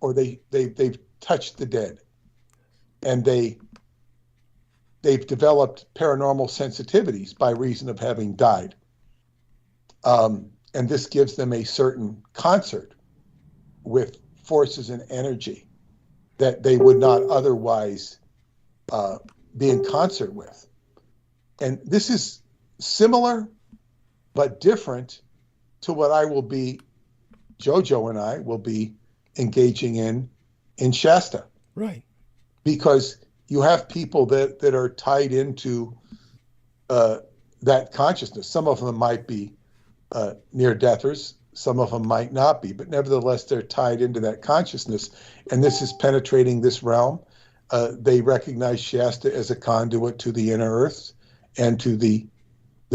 or they've touched the dead, and they've developed paranormal sensitivities by reason of having died. And this gives them a certain concert with forces and energy that they would not otherwise be in concert with. And this is similar but different to what Jojo and I will be engaging in Shasta.
Right.
Because you have people that are tied into that consciousness. Some of them might be near-deathers, some of them might not be, but nevertheless, they're tied into that consciousness, and this is penetrating this realm. They recognize Shasta as a conduit to the inner earth and to the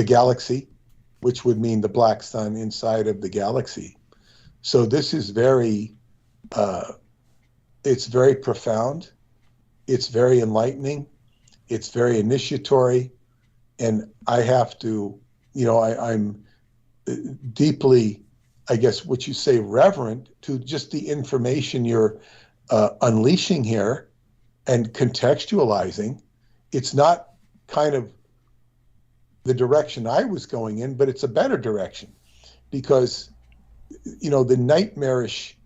galaxy, which would mean the black sun inside of the galaxy. So this is it's very profound. It's very enlightening. It's very initiatory. And I have to, you know, I'm deeply, I guess what you say, reverent to just the information you're unleashing here and contextualizing. It's not kind of the direction I was going in, but it's a better direction, because, you know, the nightmarish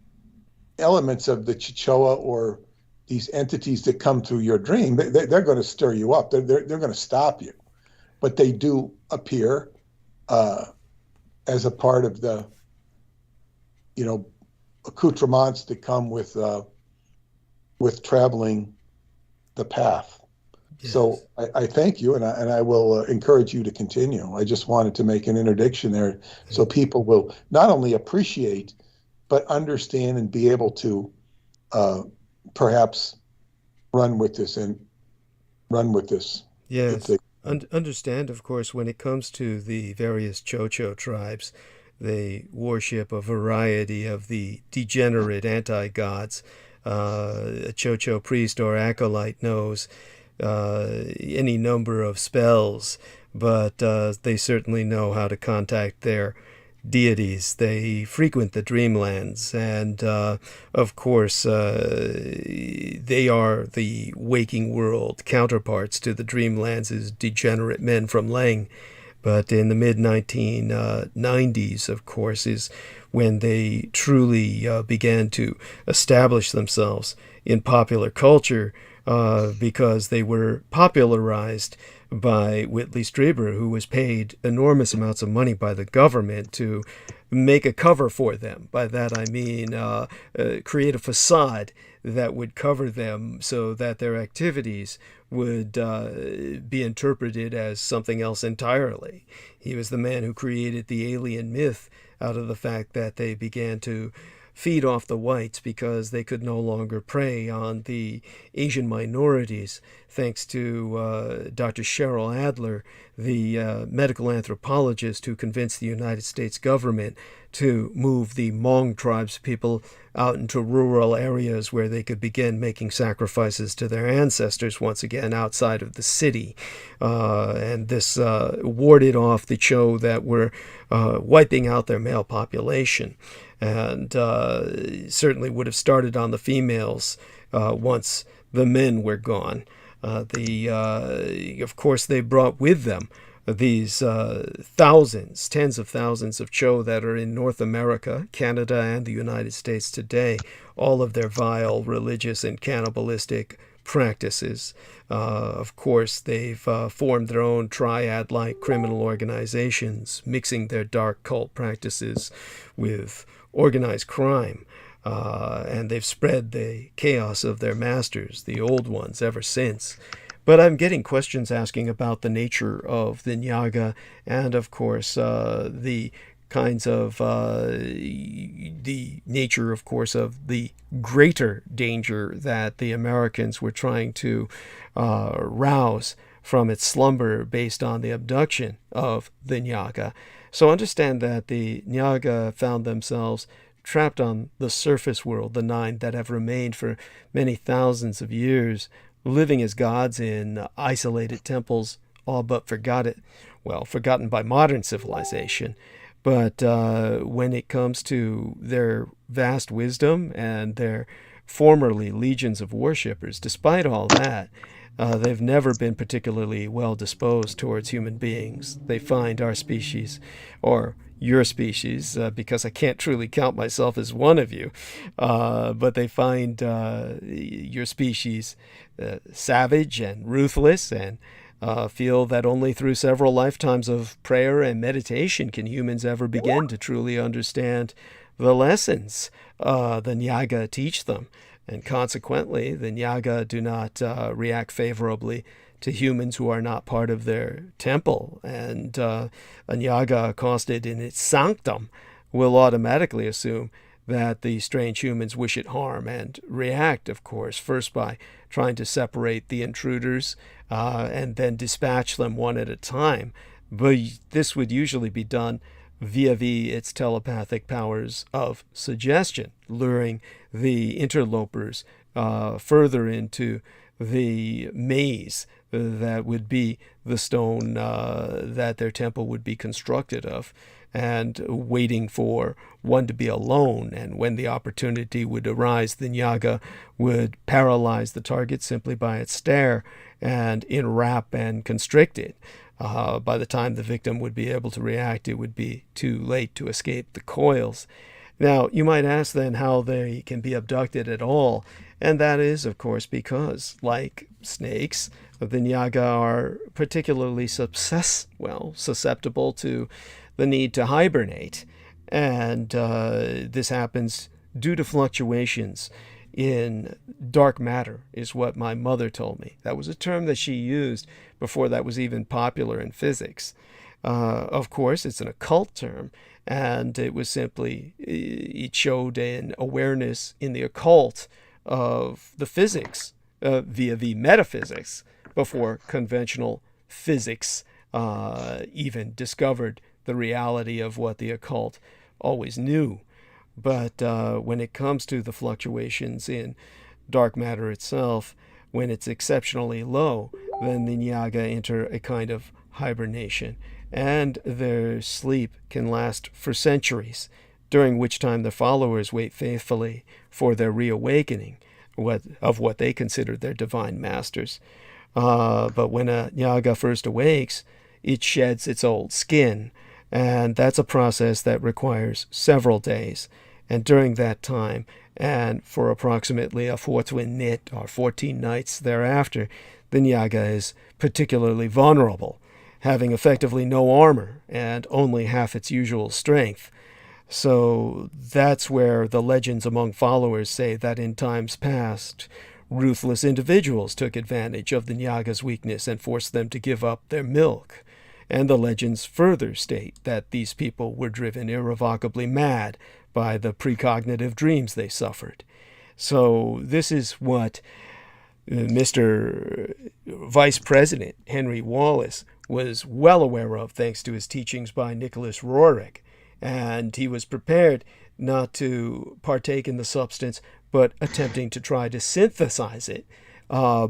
elements of the Chichoa or these entities that come through your dream, they're going to stir you up. They're going to stop you, but they do appear as a part of the, you know, accoutrements that come with traveling the path. Yes. So I thank you, and I will encourage you to continue. I just wanted to make an introduction there so people will not only appreciate, but understand and be able to perhaps run with this.
Yes. Understand, of course, when it comes to the various Chocho tribes, they worship a variety of the degenerate anti-gods. A Chocho priest or acolyte knows any number of spells, but they certainly know how to contact their deities. They frequent the dreamlands, and of course they are the waking world counterparts to the dreamlands' degenerate men from Leng. But in the mid-1990s, of course, is when they truly began to establish themselves in popular culture, because they were popularized by Whitley Strieber, who was paid enormous amounts of money by the government to make a cover for them. By that I mean create a facade that would cover them so that their activities would be interpreted as something else entirely. He was the man who created the alien myth out of the fact that they began to feed off the whites because they could no longer prey on the Asian minorities, thanks to Dr. Cheryl Adler, the medical anthropologist who convinced the United States government to move the Hmong tribes people out into rural areas where they could begin making sacrifices to their ancestors once again outside of the city. And this warded off the Cho that were wiping out their male population. And certainly would have started on the females once the men were gone. Of course, they brought with them these thousands, tens of thousands of Cho that are in North America, Canada, and the United States today, all of their vile religious and cannibalistic practices. Of course, they've formed their own triad-like criminal organizations, mixing their dark cult practices with organized crime, and they've spread the chaos of their masters, the old ones, ever since. But I'm getting questions asking about the nature of the Nyaga, and of course the kinds of the nature, of course, of the greater danger that the Americans were trying to rouse from its slumber based on the abduction of the Nyaga. So understand that the Nyaga found themselves trapped on the surface world, the 9 that have remained for many thousands of years, living as gods in isolated temples, all but forgotten by modern civilization. But when it comes to their vast wisdom and their formerly legions of worshippers, despite all that, they've never been particularly well disposed towards human beings. They find our species, or your species, because I can't truly count myself as one of you, but they find your species savage and ruthless, and feel that only through several lifetimes of prayer and meditation can humans ever begin to truly understand the lessons the Nyaga teach them. And consequently, the Nyaga do not react favorably to humans who are not part of their temple. And a Nyaga accosted in its sanctum will automatically assume that the strange humans wish it harm and react, of course, first by trying to separate the intruders and then dispatch them one at a time. But this would usually be done via its telepathic powers of suggestion, luring the interlopers further into the maze that would be the stone that their temple would be constructed of, and waiting for one to be alone. And when the opportunity would arise, the Nyaga would paralyze the target simply by its stare and enwrap and constrict it. By the time the victim would be able to react, it would be too late to escape the coils. Now, you might ask then how they can be abducted at all, and that is, of course, because, like snakes, the Nyaga are particularly susceptible to the need to hibernate, and this happens due to fluctuations in dark matter, is what my mother told me. That was a term that she used before that was even popular in physics. Of course, it's an occult term, and it was simply, it showed an awareness in the occult of the physics via the metaphysics before conventional physics even discovered the reality of what the occult always knew. But when it comes to the fluctuations in dark matter itself, when it's exceptionally low, then the Nyaga enter a kind of hibernation. and their sleep can last for centuries, during which time the followers wait faithfully for their reawakening of what they consider their divine masters. But when a Nyaga first awakes, it sheds its old skin, and that's a process that requires several days. And during that time, and for approximately a 14 nit or 14 nights thereafter, the Nyaga is particularly vulnerable, having effectively no armor and only half its usual strength. So that's where the legends among followers say that in times past, ruthless individuals took advantage of the Nyaga's weakness and forced them to give up their milk. And the legends further state that these people were driven irrevocably mad by the precognitive dreams they suffered. So this is what Mr. Vice President Henry Wallace was well aware of, thanks to his teachings by Nicholas Roerich. And he was prepared not to partake in the substance, but attempting to try to synthesize it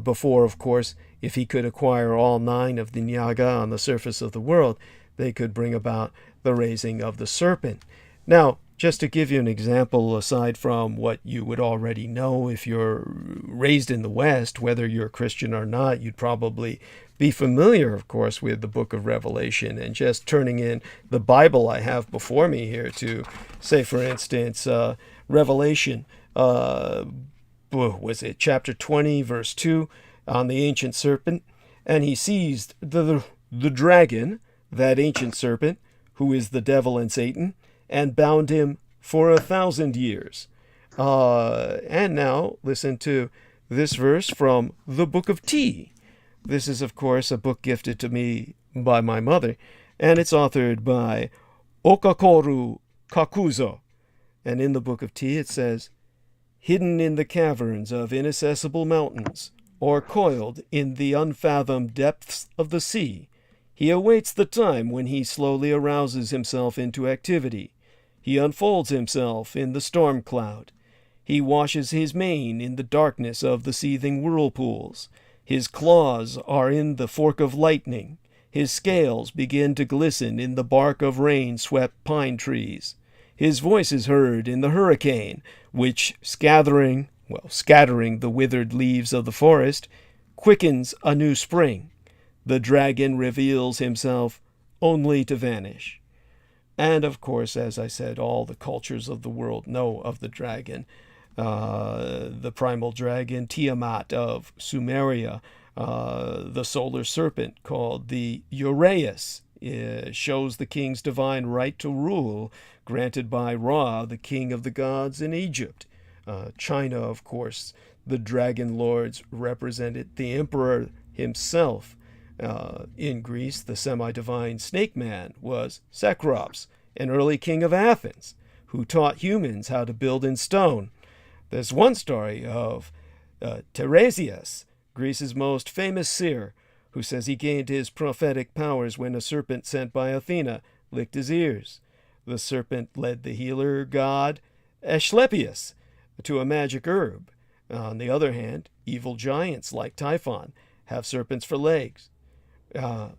before, of course, if he could acquire all 9 of the Nyaga on the surface of the world, they could bring about the raising of the serpent. Now, just to give you an example, aside from what you would already know if you're raised in the West, whether you're Christian or not, you'd probably be familiar, of course, with the book of Revelation. And just turning in the Bible I have before me here to, say, for instance, Revelation, was it chapter 20, verse 2, on the ancient serpent, and he seized the dragon, that ancient serpent, who is the devil and Satan, and bound him for 1,000 years. And now listen to this verse from the book of T. This is, of course, a book gifted to me by my mother, and it's authored by Okakoru Kakuzo. And in the book of T it says, "Hidden in the caverns of inaccessible mountains, or coiled in the unfathomed depths of the sea, he awaits the time when he slowly arouses himself into activity. He unfolds himself in the storm cloud. He washes his mane in the darkness of the seething whirlpools. His claws are in the fork of lightning. His scales begin to glisten in the bark of rain-swept pine trees. His voice is heard in the hurricane, which, scattering the withered leaves of the forest, quickens a new spring. The dragon reveals himself only to vanish." And, of course, as I said, all the cultures of the world know of the dragon. The primal dragon Tiamat of Sumeria, the solar serpent called the Uraeus, shows the king's divine right to rule, granted by Ra, the king of the gods in Egypt. China, of course, the dragon lords represented the emperor himself. In Greece, the semi-divine snake man was Cecrops, an early king of Athens, who taught humans how to build in stone. There's one story of Tiresias, Greece's most famous seer, who says he gained his prophetic powers when a serpent sent by Athena licked his ears. The serpent led the healer god Asclepius to a magic herb. On the other hand, evil giants like Typhon have serpents for legs.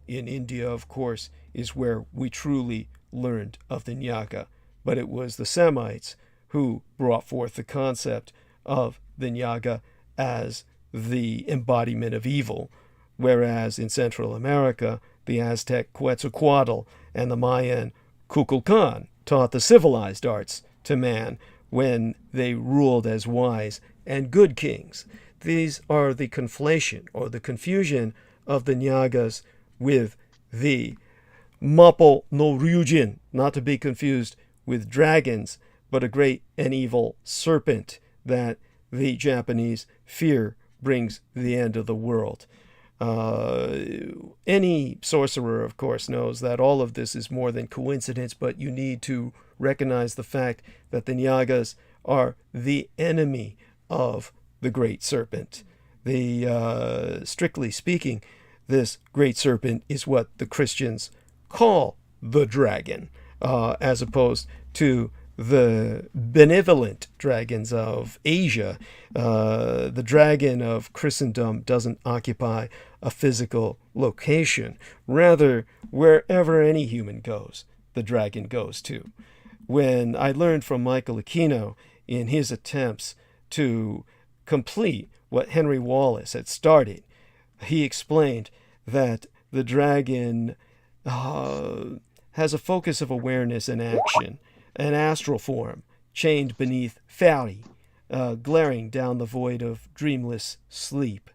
In India, of course, is where we truly learned of the Nyaga, but it was the Semites who brought forth the concept of the Nyaga as the embodiment of evil, whereas in Central America, the Aztec Quetzalcoatl and the Mayan Kukulkan taught the civilized arts to man when they ruled as wise and good kings. These are the conflation or the confusion of the Nyagas with the Mapo no Ryujin, not to be confused with dragons, but a great and evil serpent that the Japanese fear brings the end of the world. Any sorcerer, of course, knows that all of this is more than coincidence, but you need to recognize the fact that the Nyagas are the enemy of the great serpent. Strictly speaking, this great serpent is what the Christians call the dragon, as opposed to the benevolent dragons of Asia, the dragon of Christendom doesn't occupy a physical location. Rather, wherever any human goes, the dragon goes too. When I learned from Michael Aquino in his attempts to complete what Henry Wallace had started, he explained that the dragon has a focus of awareness and action, an astral form chained beneath Fairy, glaring down the void of dreamless sleep.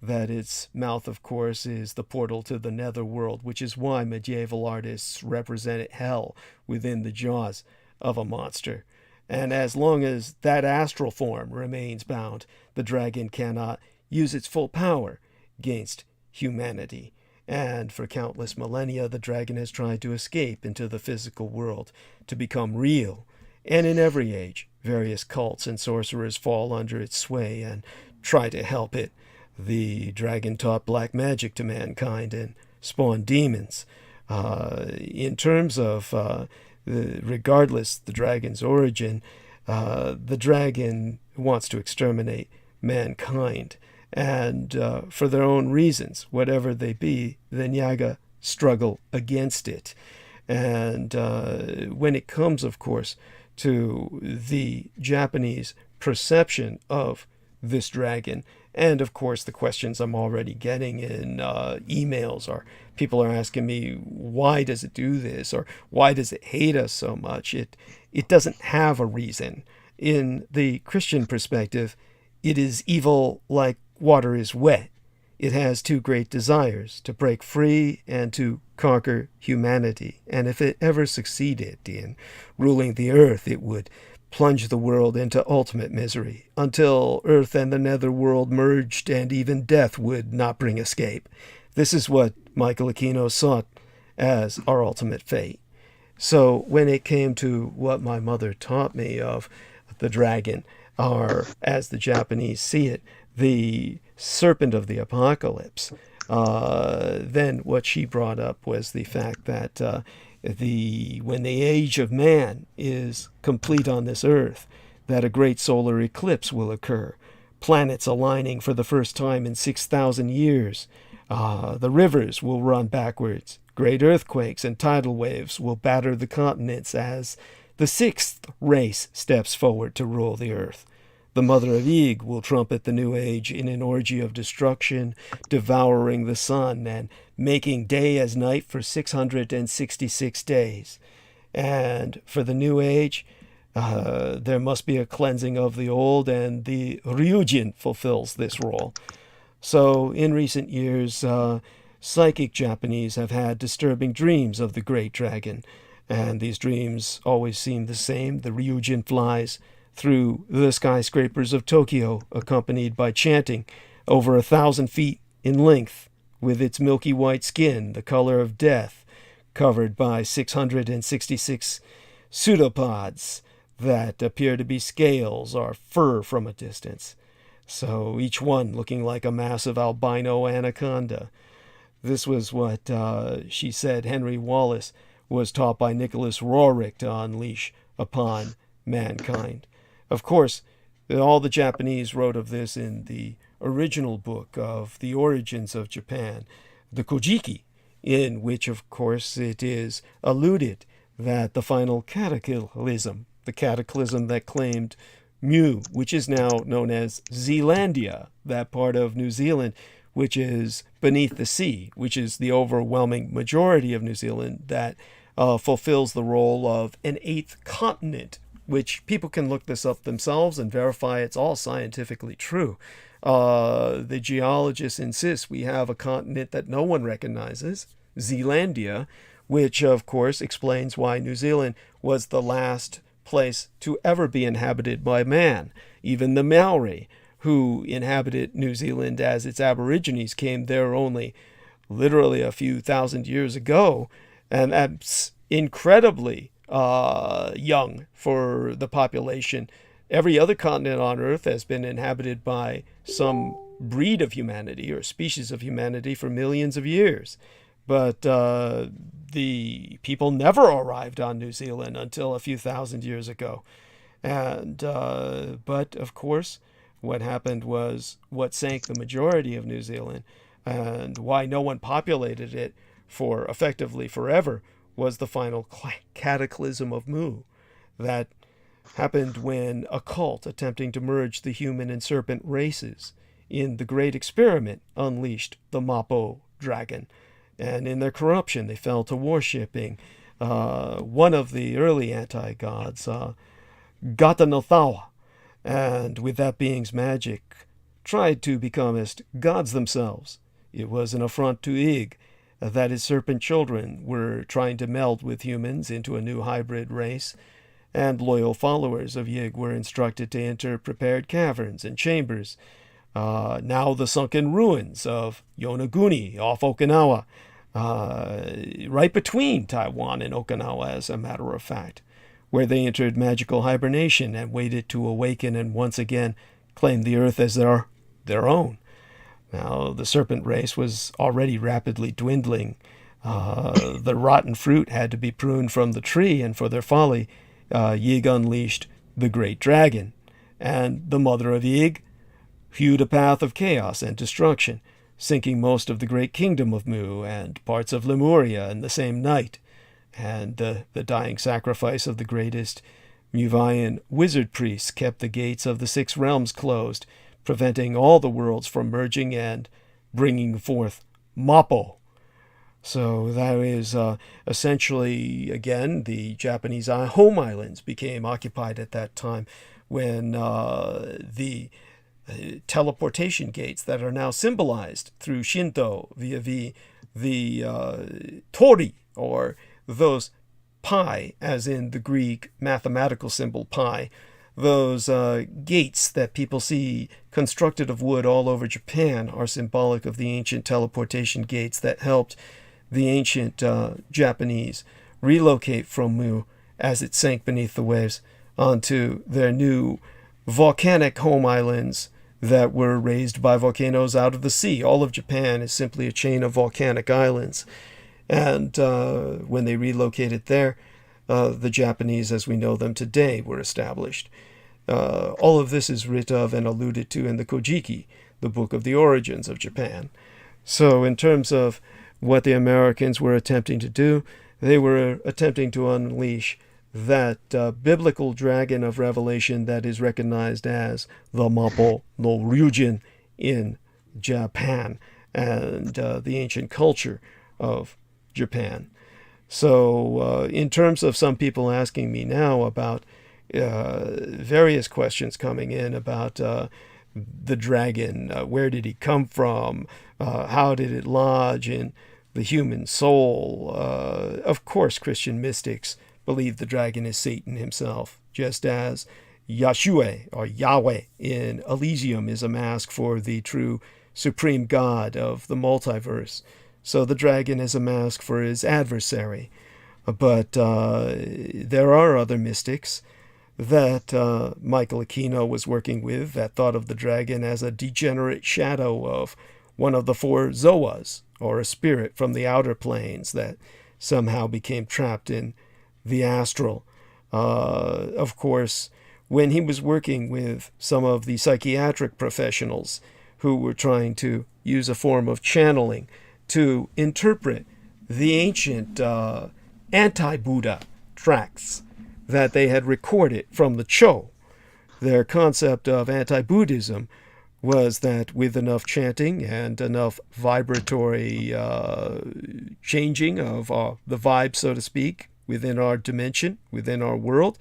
That its mouth, of course, is the portal to the netherworld, which is why medieval artists represented hell within the jaws of a monster. And as long as that astral form remains bound, the dragon cannot use its full power against humanity. And for countless millennia, the dragon has tried to escape into the physical world, to become real. And in every age, various cults and sorcerers fall under its sway and try to help it. The dragon taught black magic to mankind and spawned demons. In terms of regardless the dragon's origin, the dragon wants to exterminate mankind. And for their own reasons, whatever they be, the Nyaga struggle against it. And when it comes, of course, to the Japanese perception of this dragon, and of course the questions I'm already getting in emails are people are asking me, why does it do this, or why does it hate us so much? It doesn't have a reason. In the Christian perspective, it is evil like water is wet. It has two great desires, to break free and to conquer humanity. And if it ever succeeded in ruling the earth, it would plunge the world into ultimate misery, until earth and the netherworld merged, and even death would not bring escape. This is what Michael Aquino sought as our ultimate fate. So when it came to what my mother taught me of the dragon, or as the Japanese see it, the serpent of the apocalypse, then what she brought up was the fact that when the age of man is complete on this earth, that a great solar eclipse will occur, planets aligning for the first time in 6,000 years. The rivers will run backwards. Great earthquakes and tidal waves will batter the continents as the sixth race steps forward to rule the earth. The mother of Ig will trumpet the new age in an orgy of destruction, devouring the sun and making day as night for 666 days. And for the new age, there must be a cleansing of the old, and the Ryujin fulfills this role. So in recent years, psychic Japanese have had disturbing dreams of the great dragon, and these dreams always seem the same. The Ryujin flies through the skyscrapers of Tokyo, accompanied by chanting, over 1,000 feet in length, with its milky white skin, the color of death, covered by 666 pseudopods that appear to be scales or fur from a distance. So each one looking like a massive albino anaconda. This was what she said Henry Wallace was taught by Nicholas Roerich to unleash upon mankind. Of course, all the Japanese wrote of this in the original book of the origins of Japan, the Kojiki, in which, of course, it is alluded that the final cataclysm, the cataclysm that claimed Mu, which is now known as Zealandia, that part of New Zealand, which is beneath the sea, which is the overwhelming majority of New Zealand, that fulfills the role of an eighth continent, which people can look this up themselves and verify it's all scientifically true. The geologists insist we have a continent that no one recognizes, Zealandia, which of course explains why New Zealand was the last place to ever be inhabited by man. Even the Maori, who inhabited New Zealand as its aborigines, came there only literally a few thousand years ago, and that's incredibly young for the population. Every other continent on Earth has been inhabited by some breed of humanity or species of humanity for millions of years. But the people never arrived on New Zealand until a few thousand years ago. And but of course, what happened was what sank the majority of New Zealand, and why no one populated it for effectively forever, was the final cataclysm of Mu that happened when a cult attempting to merge the human and serpent races in the Great Experiment unleashed the Mapo dragon. And in their corruption, they fell to worshipping one of the early anti-gods, Gatanothawa, and with that being's magic, tried to become as gods themselves. It was an affront to Ig that his serpent children were trying to meld with humans into a new hybrid race, and loyal followers of Yig were instructed to enter prepared caverns and chambers, now the sunken ruins of Yonaguni off Okinawa, right between Taiwan and Okinawa, as a matter of fact, where they entered magical hibernation and waited to awaken and once again claim the earth as their own. Now, the serpent race was already rapidly dwindling. The rotten fruit had to be pruned from the tree, and for their folly, Yig unleashed the great dragon, and the mother of Yig hewed a path of chaos and destruction, sinking most of the great kingdom of Mu and parts of Lemuria in the same night. And the dying sacrifice of the greatest Muvayan wizard priests kept the gates of the 6 realms closed, preventing all the worlds from merging and bringing forth Mapo. So that is essentially, again, the Japanese home islands became occupied at that time, when the teleportation gates that are now symbolized through Shinto via the tori, or those pi, as in the Greek mathematical symbol pi, those gates that people see constructed of wood all over Japan, are symbolic of the ancient teleportation gates that helped the ancient Japanese relocate from Mu as it sank beneath the waves onto their new volcanic home islands that were raised by volcanoes out of the sea. All of Japan is simply a chain of volcanic islands. And when they relocated there, the Japanese as we know them today were established. All of this is writ of and alluded to in the Kojiki, the book of the origins of Japan. So in terms of what the Americans were attempting to do, they were attempting to unleash that biblical dragon of Revelation that is recognized as the Mapo no Ryujin in Japan, and the ancient culture of Japan. So in terms of some people asking me now about various questions coming in about the dragon, where did he come from, how did it lodge in the human soul? Of course, Christian mystics believe the dragon is Satan himself, just as Yahshua, or Yahweh, in Elysium is a mask for the true supreme God of the multiverse. So the dragon is a mask for his adversary. But there are other mystics that Michael Aquino was working with that thought of the dragon as a degenerate shadow of one of the 4 Zoas, or a spirit from the outer planes that somehow became trapped in the astral. Of course, when he was working with some of the psychiatric professionals who were trying to use a form of channeling to interpret the ancient anti-Buddha tracts that they had recorded from the Cho, their concept of anti-Buddhism was that with enough chanting and enough vibratory changing of the vibe, so to speak, within our dimension, within our world,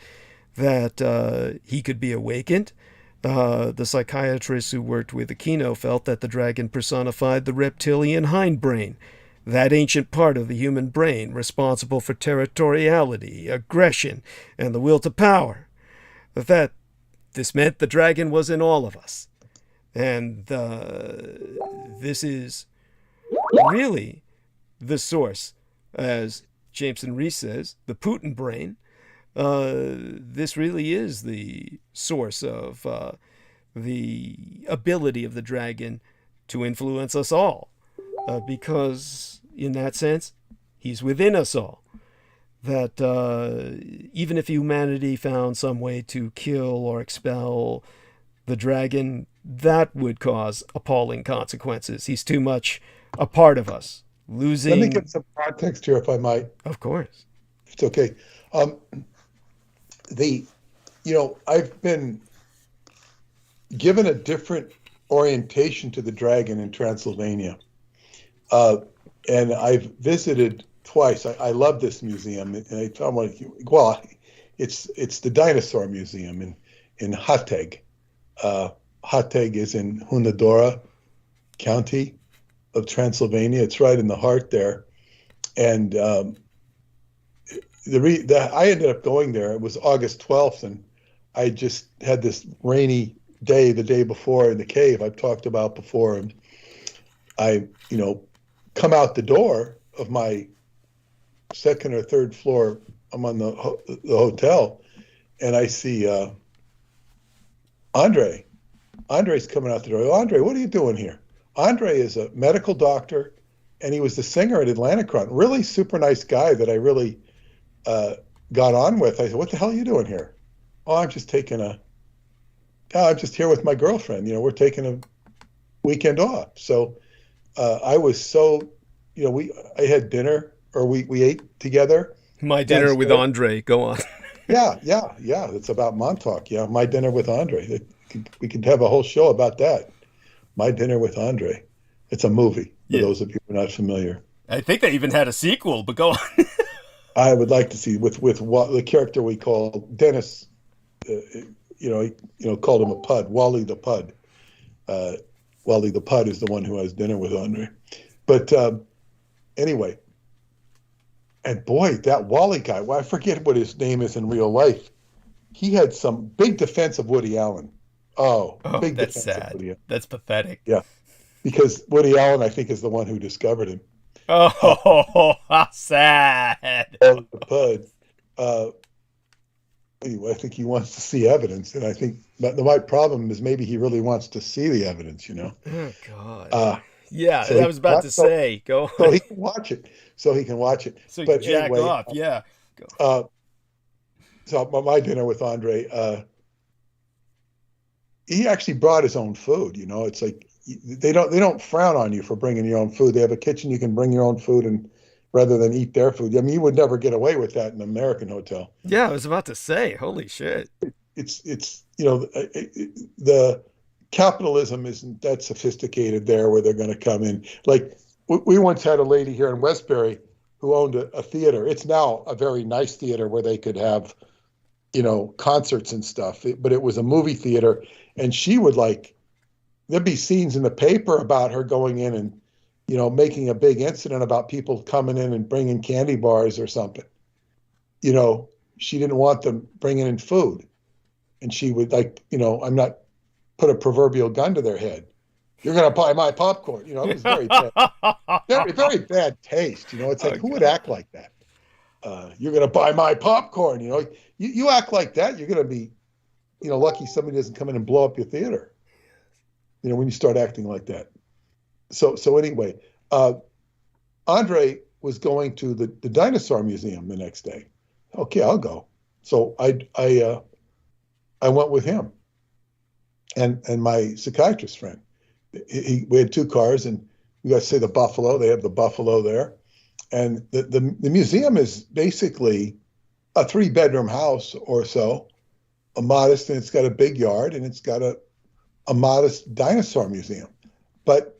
that he could be awakened. The psychiatrists who worked with Aquino felt that the dragon personified the reptilian hindbrain, that ancient part of the human brain responsible for territoriality, aggression, and the will to power. That this meant the dragon was in all of us. And this is really the source, as Jameson Rees says, the Putin brain. This really is the source of the ability of the dragon to influence us all. Because in that sense. He's within us all. That even if humanity found some way to kill or expel the dragon, that would cause appalling consequences. He's too much a part of us. Losing.
Let me get some context here, if I might.
Of course.
It's okay. I've been given a different orientation to the dragon in Transylvania. And I've visited twice. I love this museum. And I found one, it's the Dinosaur Museum in Hateg. Hateg is in Hunadora County of Transylvania. It's right in the heart there. And I ended up going there. It was August 12th, and I just had this rainy day the day before in the cave I've talked about before. And I, come out the door of my second or third floor. I'm on the hotel, and I see Andre. Andre's coming out the door. Andre, what are you doing here? Andre is a medical doctor, and he was the singer at Atlanticron. Really super nice guy that I really got on with. I said, what the hell are you doing here? Oh, I'm just here with my girlfriend. We're taking a weekend off. So I was so, I had dinner, or we ate together.
My dinner with Andre. Go on.
Yeah. It's about Montauk. Yeah, My Dinner with Andre. We could have a whole show about that. My Dinner with Andre. It's a movie, for those of you who are not familiar.
I think they even had a sequel, but go on.
I would like to see with what the character we call Dennis, called him a Pud, Wally the Pud. Wally the Pud is the one who has dinner with Andre. But anyway, and boy, that Wally guy, I forget what his name is in real life. He had some big defense of Woody Allen. Oh, big
that's
defense
sad.
of Woody Allen.
That's pathetic.
Yeah, because Woody Allen, I think, is the one who discovered him.
Oh, how sad.
The Pud. Anyway, I think he wants to see evidence, and I think my problem is maybe he really wants to see the evidence.
Oh God.
So
I was about to say, go on.
So he can watch it. So
But jack
anyway,
off, yeah.
So My Dinner with Andre, he actually brought his own food. It's like they don't frown on you for bringing your own food. They have a kitchen, you can bring your own food, and rather than eat their food. I mean, you would never get away with that in an American hotel.
Yeah, I was about to say, holy shit.
It's the capitalism isn't that sophisticated there, where they're going to come in. Like we once had a lady here in Westbury who owned a theater. It's now a very nice theater where they could have, concerts and stuff. But it was a movie theater, and she would there'd be scenes in the paper about her going in and, making a big incident about people coming in and bringing candy bars or something. She didn't want them bringing in food, and she would I'm not put a proverbial gun to their head. You're going to buy my popcorn. It was very bad, very, very bad taste. It's like, who would act like that? You're going to buy my popcorn. You act like that, you're going to be, lucky somebody doesn't come in and blow up your theater. When you start acting like that. So anyway, Andre was going to the Dinosaur Museum the next day. Okay, I'll go. So I went with him and my psychiatrist friend. We had two cars, and we got to see the buffalo. They have the buffalo there. And the museum is basically a 3-bedroom house or so, a modest, and it's got a big yard, and it's got a modest dinosaur museum. But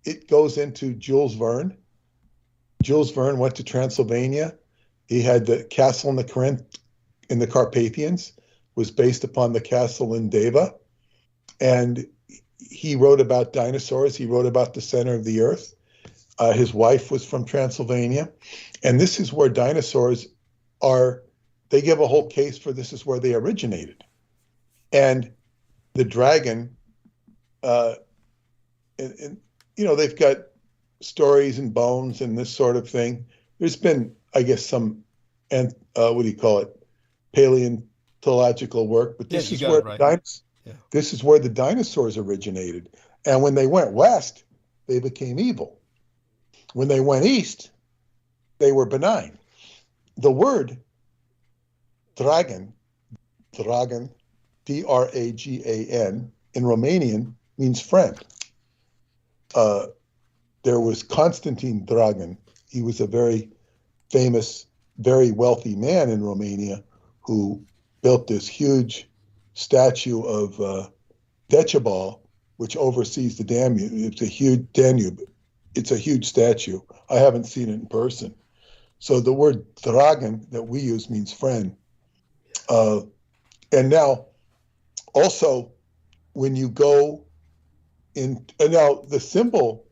it goes into Jules Verne. Jules Verne went to Transylvania. He had the castle in the Carpathians, was based upon the castle in Deva. And he wrote about dinosaurs. He wrote about the center of the earth. His wife was from Transylvania. And this is where dinosaurs are. They give a whole case for this is where they originated. And the dragon, they've got stories and bones and this sort of thing. There's been, I guess, some, paleontological work, but this is where this is where the dinosaurs originated. And when they went west, they became evil. When they went east, they were benign. The word dragan, D-R-A-G-A-N, in Romanian means friend. There was Constantine Dragan. He was a very famous, very wealthy man in Romania who built this huge statue of Decebal, which oversees the Danube. It's a huge Danube. It's a huge statue. I haven't seen it in person. So the word dragan that we use means friend. And now, also, when you go in, and now the symbol,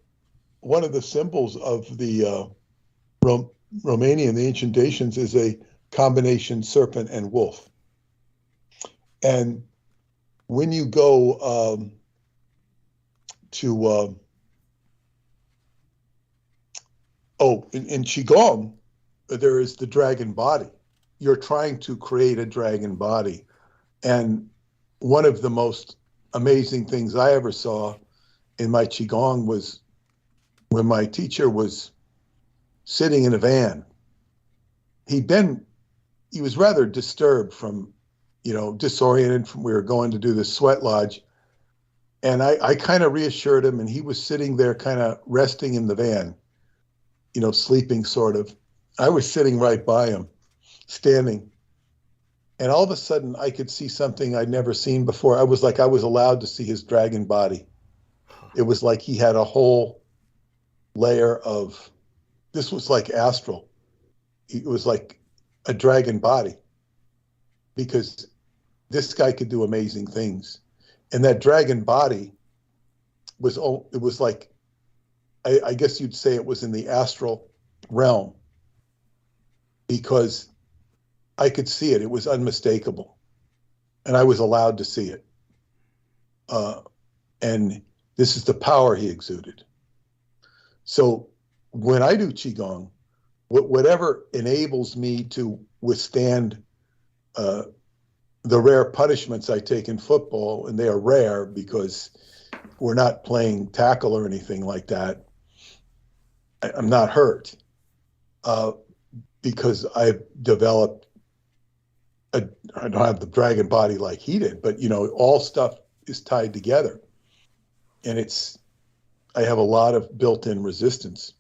one of the symbols of the Romanian, the ancient Dacians, is a combination serpent and wolf. And when you go in Qigong, there is the dragon body. You're trying to create a dragon body. And one of the most amazing things I ever saw in my Qigong was when my teacher was sitting in a van. He was rather disturbed from, disoriented from, we were going to do the sweat lodge. And I kind of reassured him, and he was sitting there kind of resting in the van, sleeping sort of. I was sitting right by him, standing. And all of a sudden I could see something I'd never seen before. I was allowed to see his dragon body. It was like he had a whole layer of, this was like astral. It was like a dragon body, because this guy could do amazing things. And that dragon body was like, I guess you'd say it was in the astral realm, because I could see it. It was unmistakable. And I was allowed to see it. And this is the power he exuded. So when I do Qigong, whatever enables me to withstand the rare punishments I take in football, and they are rare because we're not playing tackle or anything like that, I'm not hurt, because I've developed I don't have the dragon body like he did, but all stuff is tied together, and I have a lot of built-in resistance.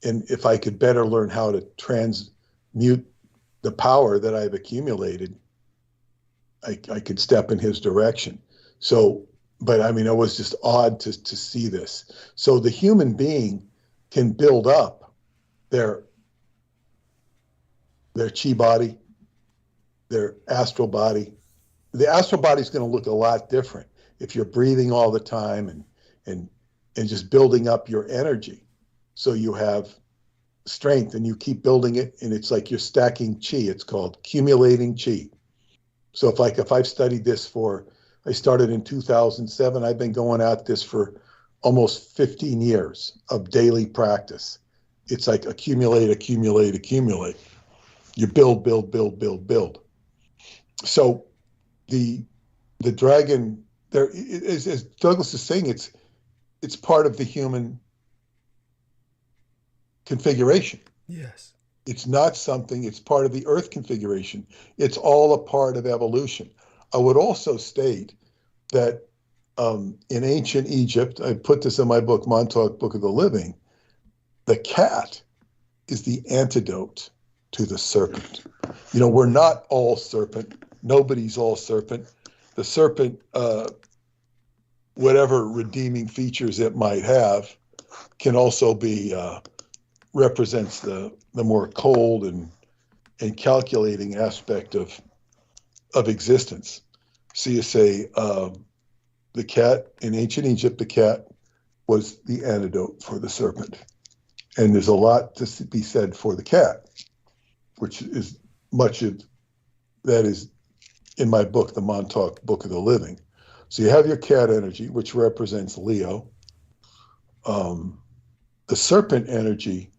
And if I could better learn how to transmute the power that I've accumulated, I could step in his direction. So, but I mean, it was just odd to see this. So the human being can build up their chi body, their astral body. The astral body is going to look a lot different if you're breathing all the time and just building up your energy. So you have strength and you keep building it, and it's like you're stacking chi. It's called accumulating chi. So if I've studied this I started in 2007, I've been going at this for almost 15 years of daily practice. It's like accumulate, accumulate, accumulate. You build. So the dragon, there is, as Douglas is saying, it's part of the human configuration.
Yes.
It's not something, it's part of the earth configuration. It's all a part of evolution. I would also state that in ancient Egypt, I put this in my book, Montauk Book of the Living, the cat is the antidote to the serpent. We're not all serpent. Nobody's all serpent. The serpent, whatever redeeming features it might have, can also be represents the more cold and calculating aspect of existence. So you say the cat in ancient Egypt, the cat was the antidote for the serpent, and there's a lot to be said for the cat, which is much of that is in my book, the Montauk Book of the Living. So you have your cat energy, which represents Leo. The serpent energy.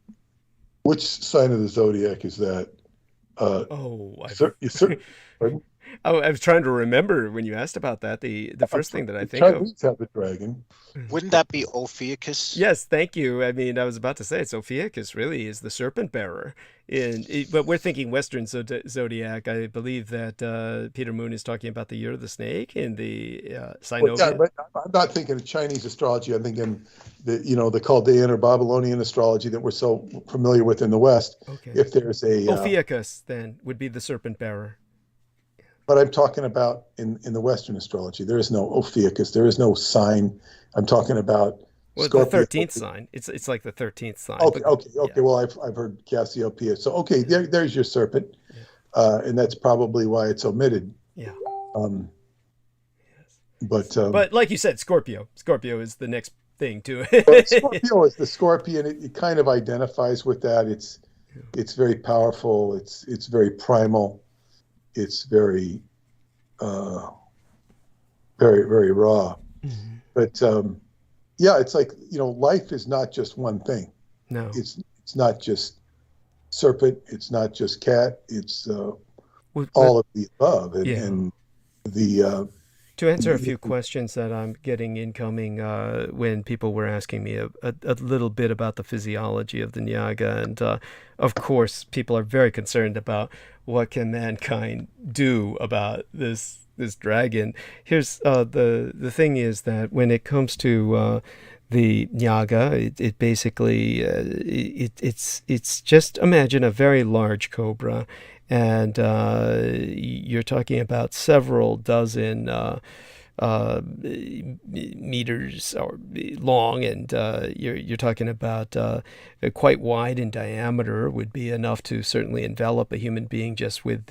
Which sign of the zodiac is that?
Pardon? Oh, I was trying to remember when you asked about that. The first thing that I think of.
Chinese have a dragon.
Wouldn't that be Ophiuchus?
Yes, thank you. I mean, I was about to say it's Ophiuchus. Really, is the serpent bearer. But we're thinking Western zodiac. I believe that Peter Moon is talking about the year of the snake in the Synovia.
Well, yeah, but I'm not thinking of Chinese astrology. I'm thinking the Chaldean or Babylonian astrology that we're so familiar with in the West.
Okay.
If there's a
Ophiuchus, then would be the serpent bearer.
But I'm talking about in the Western astrology. There is no Ophiuchus. There is no sign. I'm talking about
Scorpio. The 13th sign. It's like the 13th sign.
Okay.
Yeah.
Well, I've heard Cassiopeia. So there's your serpent, and that's probably why it's omitted.
Yeah.
But
like you said, Scorpio. Scorpio is the next thing to it.
Well, Scorpio is the scorpion. It kind of identifies with that. It's very powerful. It's very primal. It's very, very, very raw. Mm-hmm. But it's like, life is not just one thing.
No,
it's not just serpent. It's not just cat. It's all of the above. And the
to answer a few questions that I'm getting incoming when people were asking me a little bit about the physiology of the Nyaga, and of course people are very concerned about what can mankind do about this dragon. Here's the thing is that when it comes to the Nyaga, it basically it's just imagine a very large cobra, and you're talking about several dozen meters or long, and you're talking about quite wide in diameter, would be enough to certainly envelop a human being just with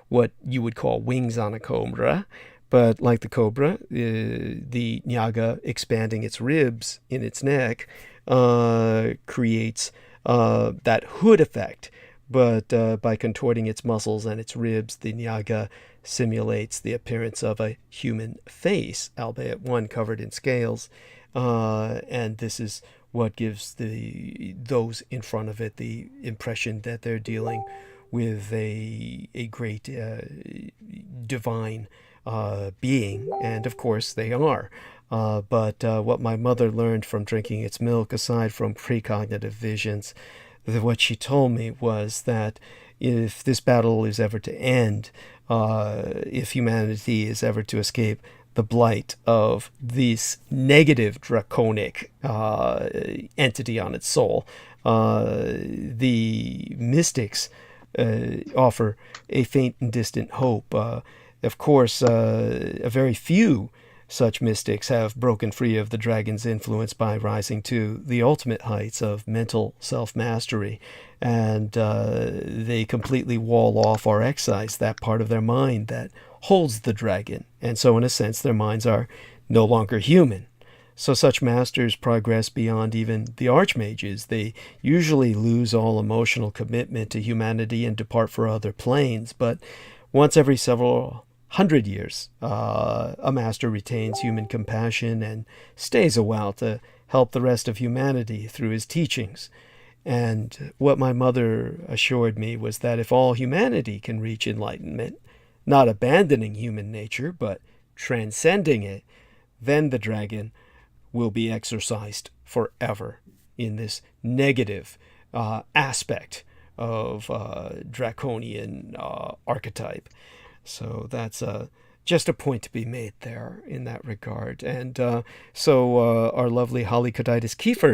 what you would call wings on a cobra. But like the cobra, the Nyaga expanding its ribs in its neck creates that hood effect. But by contorting its muscles and its ribs, the Nyaga simulates the appearance of a human face, albeit one covered in scales. And this is what gives those in front of it the impression that they're dealing with a great divine being. And of course they are. But what my mother learned from drinking its milk, aside from precognitive visions, what she told me was that if this battle is ever to end, if humanity is ever to escape the blight of this negative draconic entity on its soul, the mystics offer a faint and distant hope. Of course, a very few such mystics have broken free of the dragon's influence by rising to the ultimate heights of mental self-mastery, and they completely wall off or excise that part of their mind that holds the dragon, and so in a sense their minds are no longer human. So such masters progress beyond even the archmages. They usually lose all emotional commitment to humanity and depart for other planes, but once every several 100 years, a master retains human compassion and stays a while to help the rest of humanity through his teachings. And what my mother assured me was that if all humanity can reach enlightenment, not abandoning human nature, but transcending it, then the dragon will be exorcised forever in this negative aspect of draconian archetype. So that's just a point to be made there in that regard. And so our lovely Halicoditis Kiefer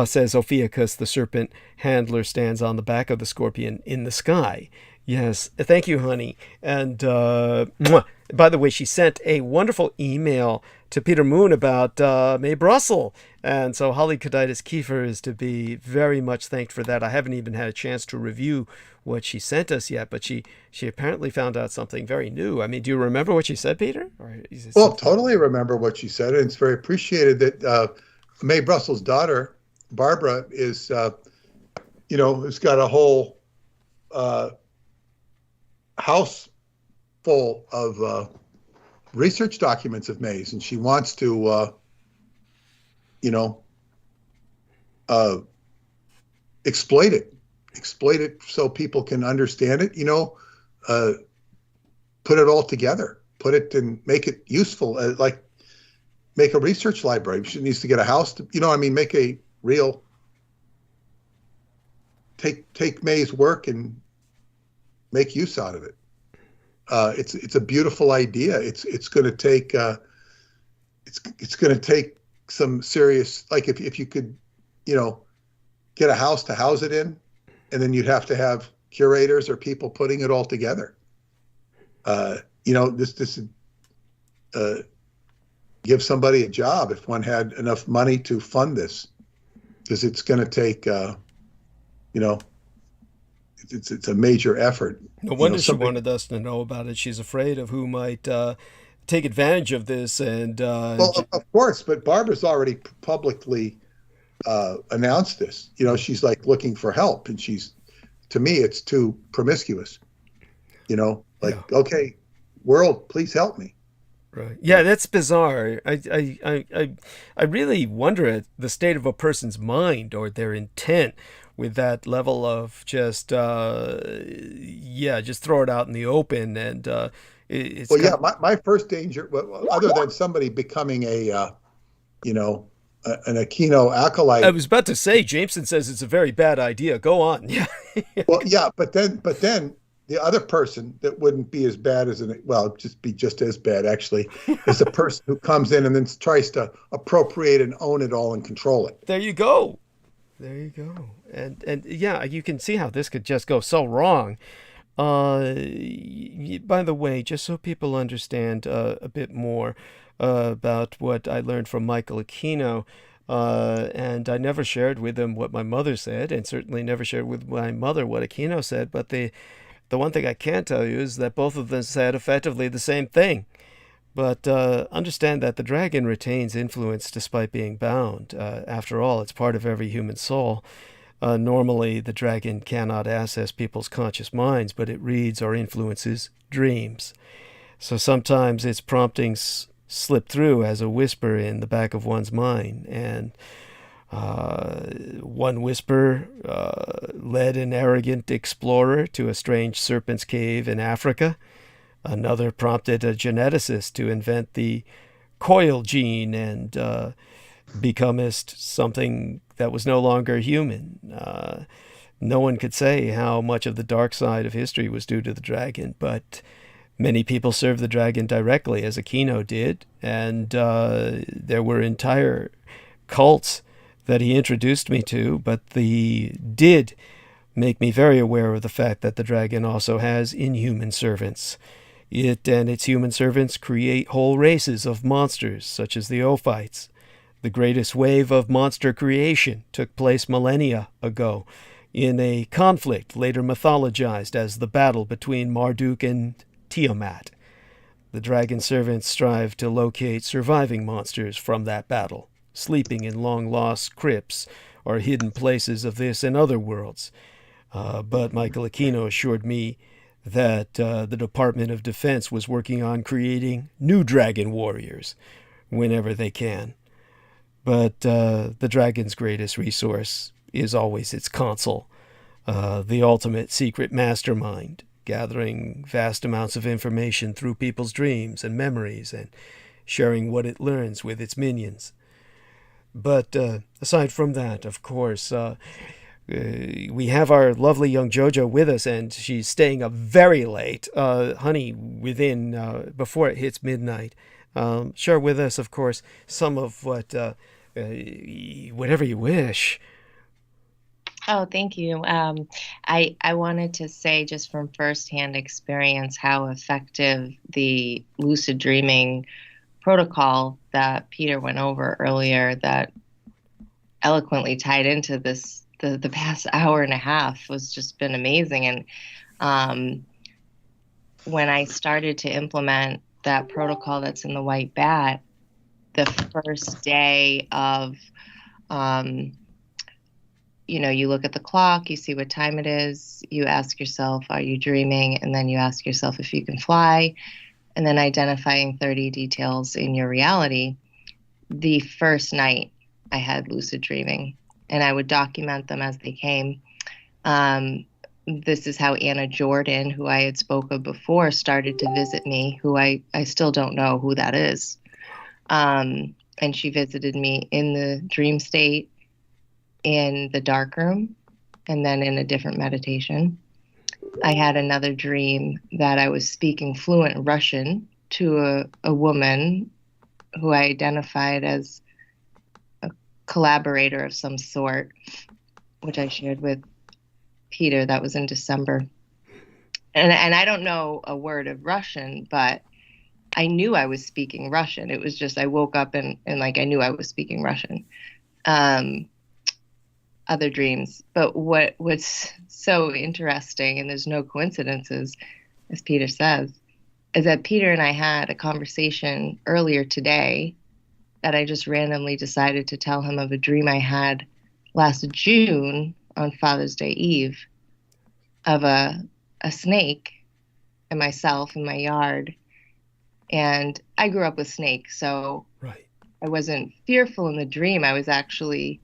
says, Ophiuchus, the serpent handler, stands on the back of the scorpion in the sky. Yes, thank you, honey. And by the way, she sent a wonderful email to Peter Moon about May Brussels. And so Halicoditis Kiefer is to be very much thanked for that. I haven't even had a chance to review what she sent us yet, but she apparently found out something very new. I mean, do you remember what she said, Peter?
Well, totally remember what she said, and it's very appreciated that May Brussels' daughter, Barbara, is, has got a whole house full of research documents of May's, and she wants to, exploit it so people can understand it. put it all together, put it and make it useful, like make a research library. She needs to get a house to, make a real, take May's work and make use out of it. It's a beautiful idea. It's going to take it's going to take some serious, like if you could, get a house to house it in, and then you'd have to have curators or people putting it all together. This give somebody a job if one had enough money to fund this, because it's going to take, it's a major effort.
No wonder she wanted us to know about it. She's afraid of who might take advantage of this. And
well, of course, but Barbara's already publicly announced this. She's like looking for help, and to me, it's too promiscuous. Okay, world, please help me.
Right. Yeah, that's bizarre. I really wonder at the state of a person's mind or their intent with that level of just throw it out in the open. And it's
my first danger, other than somebody becoming an Aquino acolyte.
I was about to say, Jameson says it's a very bad idea. Go on. Yeah.
Well, yeah, but then the other person that wouldn't be as bad as just as bad actually, is the person who comes in and then tries to appropriate and own it all and control it.
There you go. And yeah, you can see how this could just go so wrong. By the way, just so people understand a bit more about what I learned from Michael Aquino, and I never shared with him what my mother said, and certainly never shared with my mother what Aquino said, but the one thing I can tell you is that both of them said effectively the same thing. But understand that the dragon retains influence despite being bound. After all, it's part of every human soul. Normally, the dragon cannot access people's conscious minds, but it reads or influences dreams. So sometimes its promptings slip through as a whisper in the back of one's mind. And one whisper led an arrogant explorer to a strange serpent's cave in Africa. Another prompted a geneticist to invent the coil gene and becomest something that was no longer human. No one could say how much of the dark side of history was due to the dragon, but many people served the dragon directly, as Aquino did, and there were entire cults that he introduced me to, but did make me very aware of the fact that the dragon also has inhuman servants. It and its human servants create whole races of monsters, such as the Ophites. The greatest wave of monster creation took place millennia ago in a conflict later mythologized as the battle between Marduk and Tiamat. The dragon servants strive to locate surviving monsters from that battle, sleeping in long-lost crypts or hidden places of this and other worlds. But Michael Aquino assured me that the Department of Defense was working on creating new dragon warriors whenever they can. But the dragon's greatest resource is always its console, the ultimate secret mastermind, gathering vast amounts of information through people's dreams and memories and sharing what it learns with its minions. But aside from that, of course, we have our lovely young Jojo with us, and she's staying up very late, honey, before it hits midnight. Share with us, of course, some of whatever you wish.
Oh, thank you. I wanted to say just from firsthand experience how effective the lucid dreaming protocol that Peter went over earlier that eloquently tied into this, the past hour and a half was just been amazing. And when I started to implement that protocol that's in the white bat, the first day of, you look at the clock, you see what time it is, you ask yourself, are you dreaming? And then you ask yourself if you can fly, and then identifying 30 details in your reality. The first night I had lucid dreaming, and I would document them as they came. this is how Anna Jordan, who I had spoke of before, started to visit me, who I still don't know who that is. And she visited me in the dream state, in the dark room, and then in a different meditation. I had another dream that I was speaking fluent Russian to a woman who I identified as a collaborator of some sort, which I shared with Peter. That was in December. And I don't know a word of Russian, but I knew I was speaking Russian. It was just I woke up and like I knew I was speaking Russian. Other dreams. But what's so interesting, and there's no coincidences, as Peter says, is that Peter and I had a conversation earlier today that I just randomly decided to tell him of a dream I had last June on Father's Day Eve of a snake and myself in my yard. And I grew up with snakes, so
Right.
I wasn't fearful in the dream. I was actually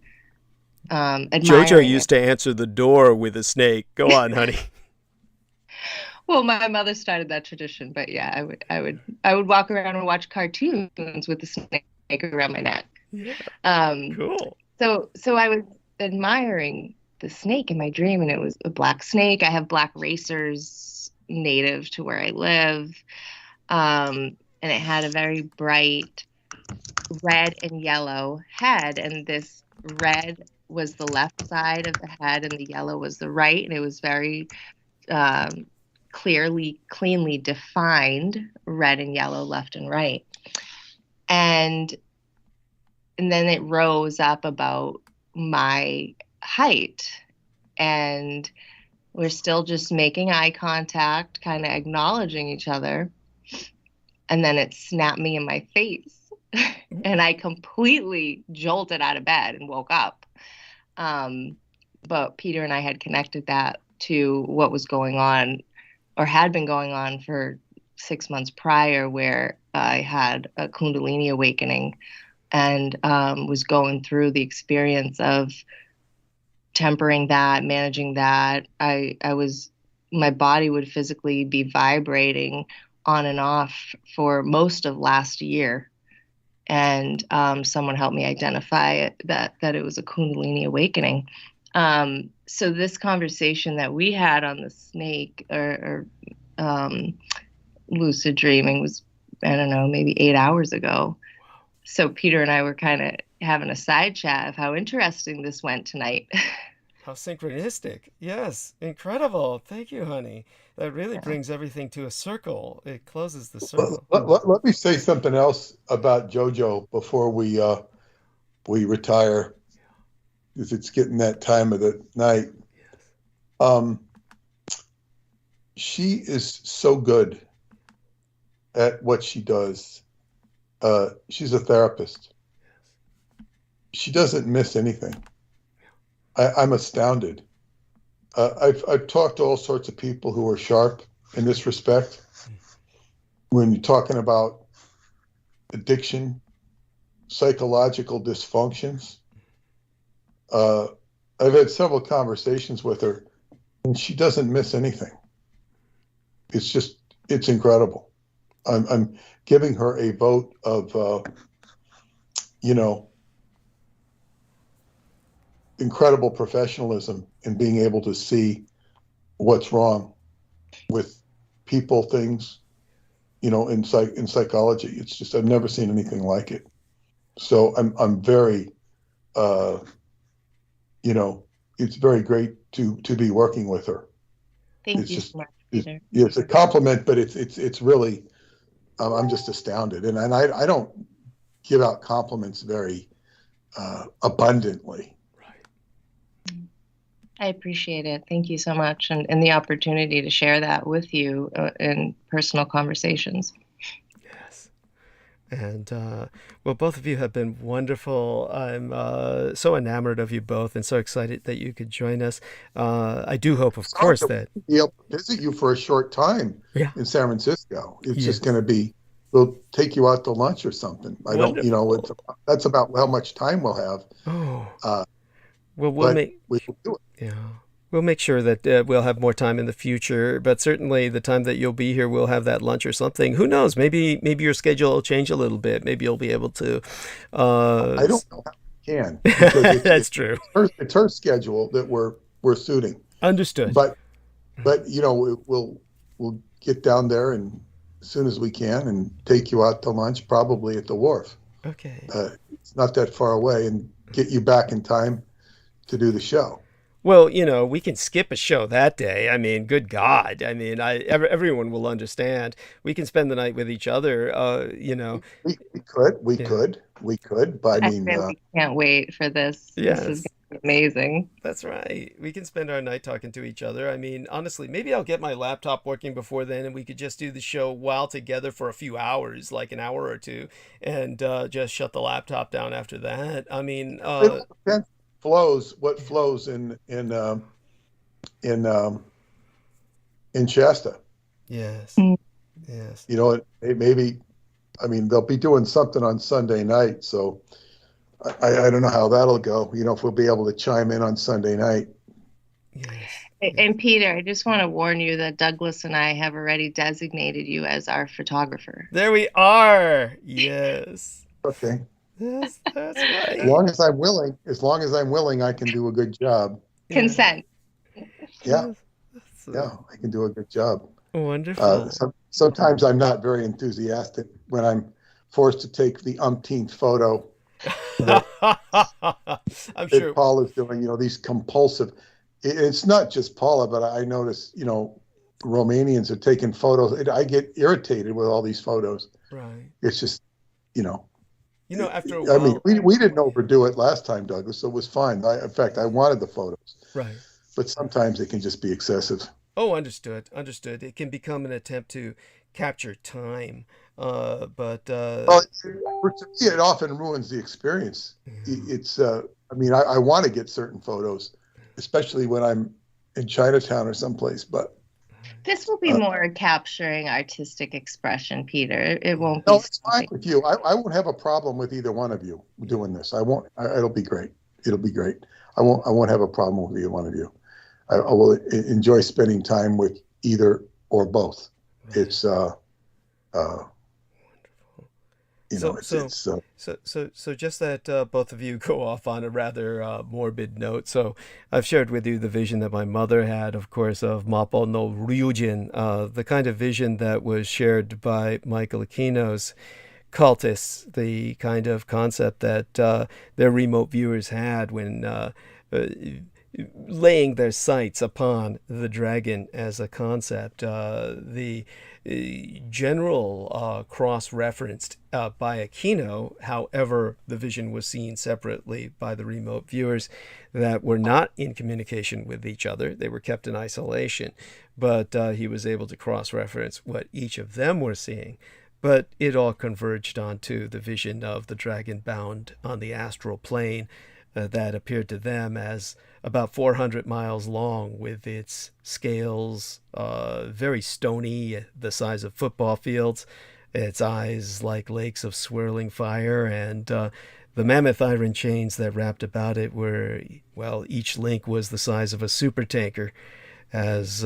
admiring
Jojo
it.
used to answer the door with a snake. Go on, honey.
Well, my mother started that tradition, but yeah, I would walk around and watch cartoons with the snake around my neck.
Yeah.
Cool.
Cool.
So I was admiring the snake in my dream, and it was a black snake. I have black racers native to where I live, and it had a very bright red and yellow head, and this red was the left side of the head, and the yellow was the right, and it was very cleanly defined red and yellow, left and right. And then it rose up about my height, and we're still just making eye contact, kind of acknowledging each other. And then it snapped me in my face, and I completely jolted out of bed and woke up. But Peter and I had connected that to what was going on, or had been going on for 6 months prior, where I had a Kundalini awakening and was going through the experience of tempering that, managing that. My body would physically be vibrating on and off for most of last year. And someone helped me identify that it was a Kundalini awakening. So this conversation that we had on the snake or lucid dreaming was, I don't know, maybe 8 hours ago. So Peter and I were kind of having a side chat of how interesting this went tonight.
How synchronistic. Yes. Incredible. Thank you, honey. That really brings everything to a circle. It closes the circle.
Let me say something else about JoJo before we retire, because it's getting that time of the night. She is so good at what she does. She's a therapist. She doesn't miss anything. I'm astounded. I've talked to all sorts of people who are sharp in this respect. When you're talking about addiction, psychological dysfunctions, I've had several conversations with her, and she doesn't miss anything. It's incredible. I'm giving her a vote of, incredible professionalism in being able to see what's wrong with people, things, in psychology. It's just, I've never seen anything like it. So I'm very, it's very great to be working with her.
Thank you so much, Peter.
It's a compliment, but it's really, I'm just astounded. And I don't give out compliments very abundantly.
I appreciate it. Thank you so much. And the opportunity to share that with you in personal conversations.
Yes. And, well, both of you have been wonderful. I'm so enamored of you both and so excited that you could join us. I do hope, of course, that
we'll visit you for a short time in San Francisco. It's just going to be, we'll take you out to lunch or something. I don't, that's about how much time we'll have.
Oh. Well, we'll
will do it.
Yeah. We'll make sure that we'll have more time in the future, but certainly the time that you'll be here, we'll have that lunch or something. Who knows? Maybe your schedule will change a little bit. Maybe you'll be able to.
I don't know how we can. Because
That's true.
It's her schedule that we're suiting.
Understood.
But we'll get down there and as soon as we can and take you out to lunch, probably at the wharf.
Okay.
It's not that far away, and get you back in time to do the show.
Well, we can skip a show that day. I mean, good God. I mean, everyone will understand. We can spend the night with each other,
We could, but I mean...
really can't wait for this.
Yes.
This is going to be amazing.
That's right. We can spend our night talking to each other. I mean, honestly, maybe I'll get my laptop working before then, and we could just do the show while together for a few hours, like an hour or two, and just shut the laptop down after that. I mean...
what flows in Shasta.
Yes. Yes.
Maybe, I mean, they'll be doing something on Sunday night, so I don't know how that'll go. If we'll be able to chime in on Sunday night.
Yes.
And Peter, I just want to warn you that Douglas and I have already designated you as our photographer.
There we are. Yes.
Okay.
Yes, that's right.
As long as I'm willing, I can do a good job.
Consent.
Yeah. Yeah, I can do a good job.
Wonderful.
Sometimes I'm not very enthusiastic when I'm forced to take the umpteenth photo.
I'm sure
Paul is doing, these compulsive. It's not just Paula, but I notice, Romanians are taking photos. I get irritated with all these photos.
Right.
It's just,
after a while.
I mean, we didn't overdo it last time, Douglas, so it was fine. In fact, I wanted the photos.
Right.
But sometimes it can just be excessive.
Oh, understood. It can become an attempt to capture time. Well,
to me, it often ruins the experience. It's, I mean, I want to get certain photos, especially when I'm in Chinatown or someplace, but.
This will be more capturing artistic expression, Peter. It won't be.
No, it's fine with you. I won't have a problem with either one of you doing this. I won't. It'll be great. It'll be great. I won't have a problem with either one of you. I will enjoy spending time with either or both. It's
So just that both of you go off on a rather morbid note. So I've shared with you the vision that my mother had, of course, of Mapo no Ryujin, the kind of vision that was shared by Michael Aquino's cultists, the kind of concept that their remote viewers had when laying their sights upon the dragon as a concept. The general cross-referenced by Aquino, however, the vision was seen separately by the remote viewers that were not in communication with each other. They were kept in isolation, but he was able to cross-reference what each of them were seeing. But it all converged onto the vision of the dragon bound on the astral plane that appeared to them as about 400 miles long, with its scales very stony, the size of football fields, its eyes like lakes of swirling fire, and the mammoth iron chains that wrapped about it were, well, each link was the size of a supertanker, as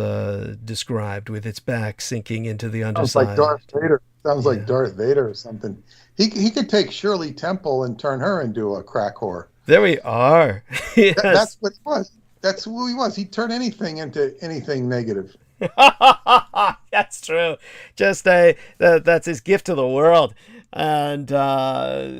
described, with its back sinking into the underside.
Sounds like Darth Vader. Sounds like Darth Vader or something. He could take Shirley Temple and turn her into a crack whore.
There we are. Yes.
That's what he was. That's who he was. He'd turn anything into anything negative.
That's true. Just that's his gift to the world. And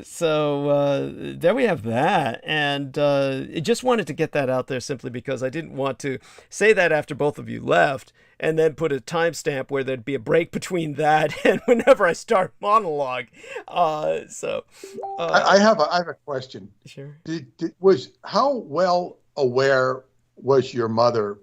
so there we have that. And I just wanted to get that out there simply because I didn't want to say that after both of you left and then put a timestamp where there'd be a break between that and whenever I start monologue.
I have a question.
Sure.
How well aware was your mother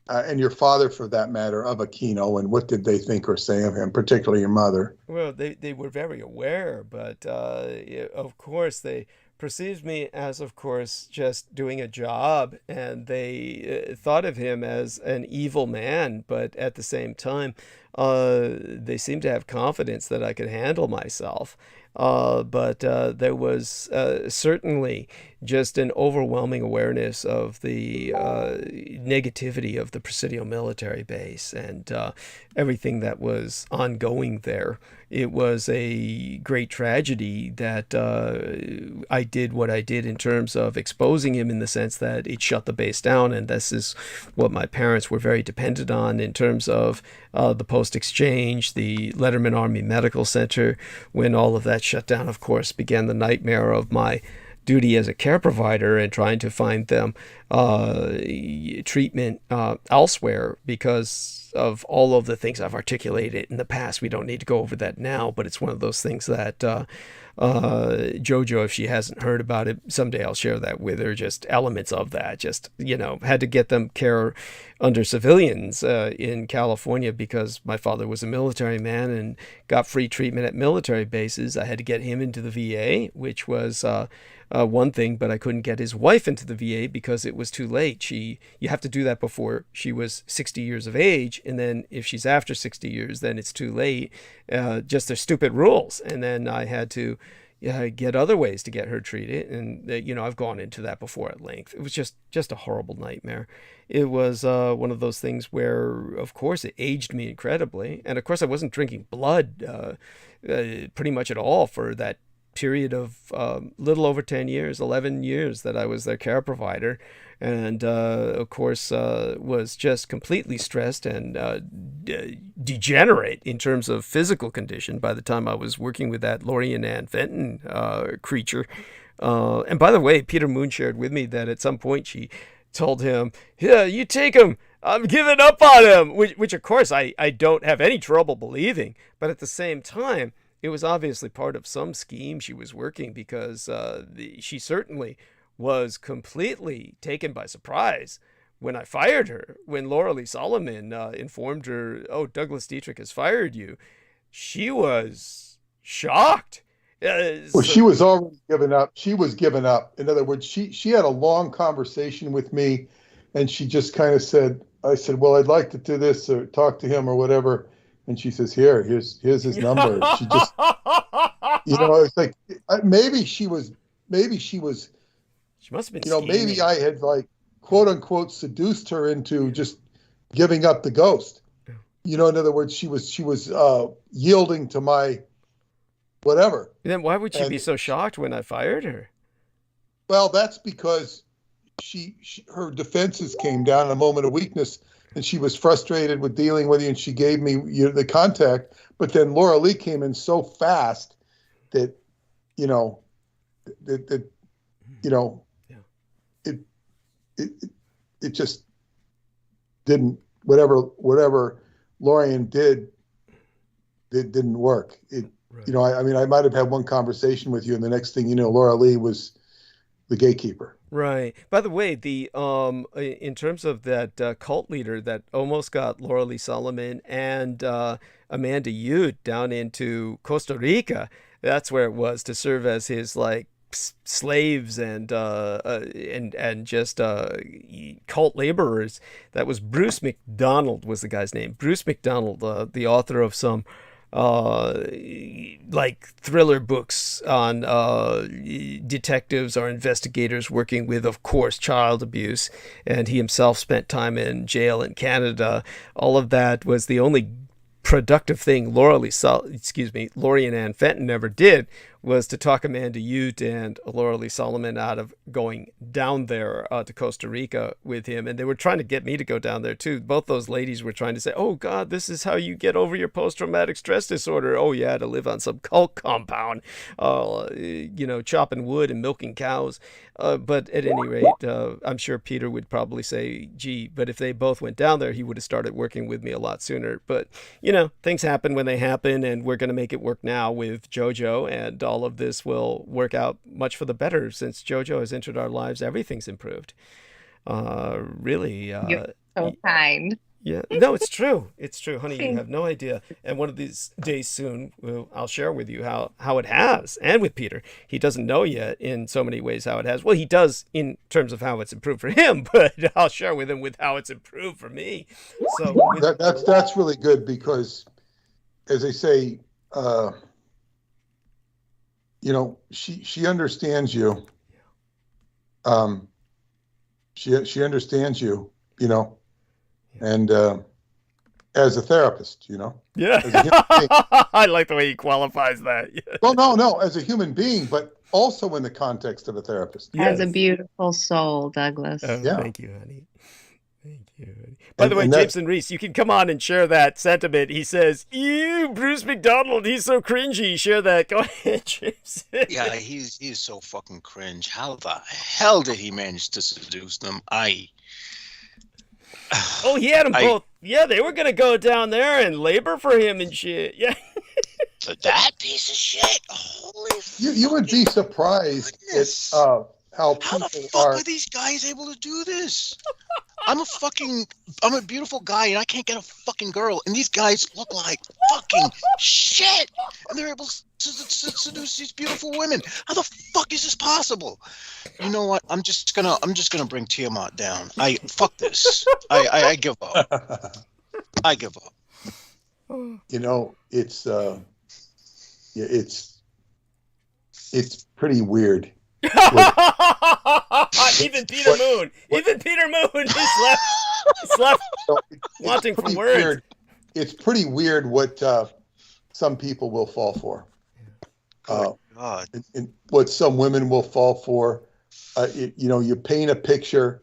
and your father, for that matter, of Aquino, and what did they think or say of him, particularly your mother?
Well, they were very aware, but of course they perceived me as, of course, just doing a job, and they thought of him as an evil man, but at the same time, They seemed to have confidence that I could handle myself. But there was certainly just an overwhelming awareness of the negativity of the Presidio military base and everything that was ongoing there. It was a great tragedy that I did what I did in terms of exposing him, in the sense that it shut the base down, and this is what my parents were very dependent on in terms of the post-exchange, the Letterman Army Medical Center. When all of that shut down, of course, began the nightmare of my duty as a care provider and trying to find them treatment elsewhere because of all of the things I've articulated in the past. We don't need to go over that now, but it's one of those things that Jojo, if she hasn't heard about it, someday I'll share that with her, just elements of that. Just, had to get them care under civilians in California because my father was a military man and got free treatment at military bases. I had to get him into the VA, which was one thing, but I couldn't get his wife into the VA because it was too late. You have to do that before she was 60 years of age, and then if she's after 60 years, then it's too late. Just their stupid rules. And then I had to get other ways to get her treated, and I've gone into that before at length. It was just a horrible nightmare. It was one of those things where, of course, it aged me incredibly, and of course I wasn't drinking blood pretty much at all for that period of little over 10 years, 11 years that I was their care provider, and of course was just completely stressed and degenerate in terms of physical condition by the time I was working with that Lorien Ann Fenton creature. And by the way, Peter Moon shared with me that at some point she told him, "Yeah, you take him. I'm giving up on him," which of course I don't have any trouble believing, but at the same time, it was obviously part of some scheme she was working, because she certainly was completely taken by surprise when I fired her. When Laura Lee Solomon informed her, "Oh, Douglas Dietrich has fired you," she was shocked.
Well, she was already given up. She was given up. In other words, she had a long conversation with me, and she just kind of said, I said, "Well, I'd like to do this or talk to him or whatever." And she says, here's his number. She just, it's like, maybe she must have been, maybe I had, like, quote unquote, seduced her into just giving up the ghost. In other words, she was yielding to my whatever.
Then why would she be so shocked when I fired her?
Well, that's because her defenses came down in a moment of weakness, and she was frustrated with dealing with you, and she gave me the contact. But then Laura Lee came in so fast that, it just didn't, whatever Lorien did, it didn't work. Right. I might have had one conversation with you, and the next thing you know, Laura Lee was the gatekeeper.
Right. By the way, the in terms of that cult leader that almost got Laura Lee Solomon and Amanda Ute down into Costa Rica, that's where it was, to serve as his slaves and just cult laborers. That was Bruce McDonald, was the guy's name. Bruce McDonald, the author of some thriller books on detectives or investigators working with, of course, child abuse, and he himself spent time in jail in Canada. All of that was the only productive thing Lorien Ann Fenton ever did, was to talk Amanda Ute and Laura Lee Solomon out of going down there to Costa Rica with him. And they were trying to get me to go down there too. Both those ladies were trying to say, "Oh God, this is how you get over your post-traumatic stress disorder. Oh yeah, to live on some cult compound, chopping wood and milking cows." But at any rate, I'm sure Peter would probably say, "Gee, but if they both went down there, he would have started working with me a lot sooner." But, things happen when they happen, and we're going to make it work now with JoJo, and all of this will work out much for the better. Since JoJo has entered our lives, everything's improved. Really.
You're so kind.
Yeah, no, it's true. It's true, honey. You have no idea. And one of these days soon, I'll share with you how it has, and with Peter. He doesn't know yet in so many ways how it has. Well, he does in terms of how it's improved for him, but I'll share with him with how it's improved for me. So
that's really good because, as they say, she understands you. She understands you. And as a therapist,
Yeah. I like the way he qualifies that. Yeah.
Well, no, as a human being, but also in the context of a therapist.
Has a beautiful soul, Douglas.
Oh, yeah. Thank you, honey. Thank you, honey. By the way, Jameson Reese, you can come on and share that sentiment. He says, "Ew, Bruce McDonald, he's so cringy." Share that. Go ahead, Jameson.
Yeah, he's so fucking cringe. How the hell did he manage to seduce them?
Oh, he had them both. Yeah, they were going to go down there and labor for him and shit. Yeah.
That piece of shit. Holy
You would be surprised at how people
the fuck are these guys able to do this? I'm a beautiful guy and I can't get a fucking girl, and these guys look like fucking shit, and they're able to seduce these beautiful women. How the fuck is this possible? You know what? I'm just gonna bring Tiamat down. Fuck this. I give up. I give up.
It's pretty weird.
Even Peter Moon, he's left wanting for words.
Weird. It's pretty weird what some people will fall for.
God.
And what some women will fall for. You paint a picture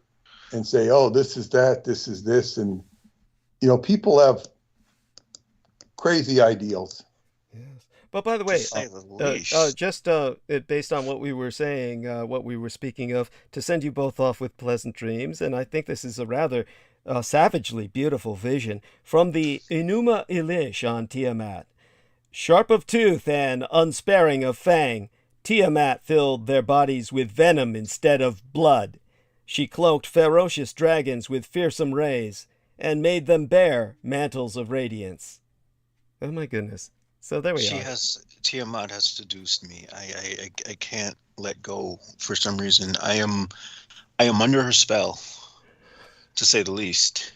and say, "Oh, this is that, this is this," and people have crazy ideals.
But by the way, just based on what we were saying, what we were speaking of, to send you both off with pleasant dreams, and I think this is a rather savagely beautiful vision from the Enuma Elish on Tiamat. Sharp of tooth and unsparing of fang, Tiamat filled their bodies with venom instead of blood. She cloaked ferocious dragons with fearsome rays, and made them bear mantles of radiance. Oh my goodness. So there we are.
Tiamat has seduced me. I can't let go for some reason. I am under her spell, to say the least.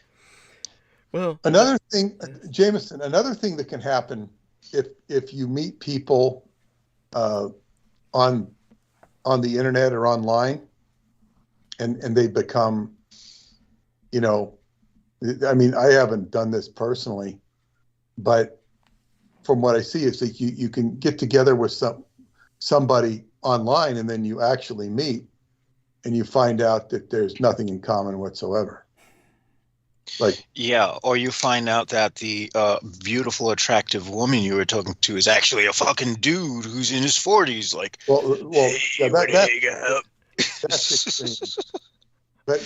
Well,
another thing, Jameson, that can happen if you meet people on the internet or online, and they become, I haven't done this personally, but from what I see, it's like you can get together with somebody online, and then you actually meet, and you find out that there's nothing in common whatsoever.
Or you find out that the beautiful, attractive woman you were talking to is actually a fucking dude who's in his 40s.
That's extreme. But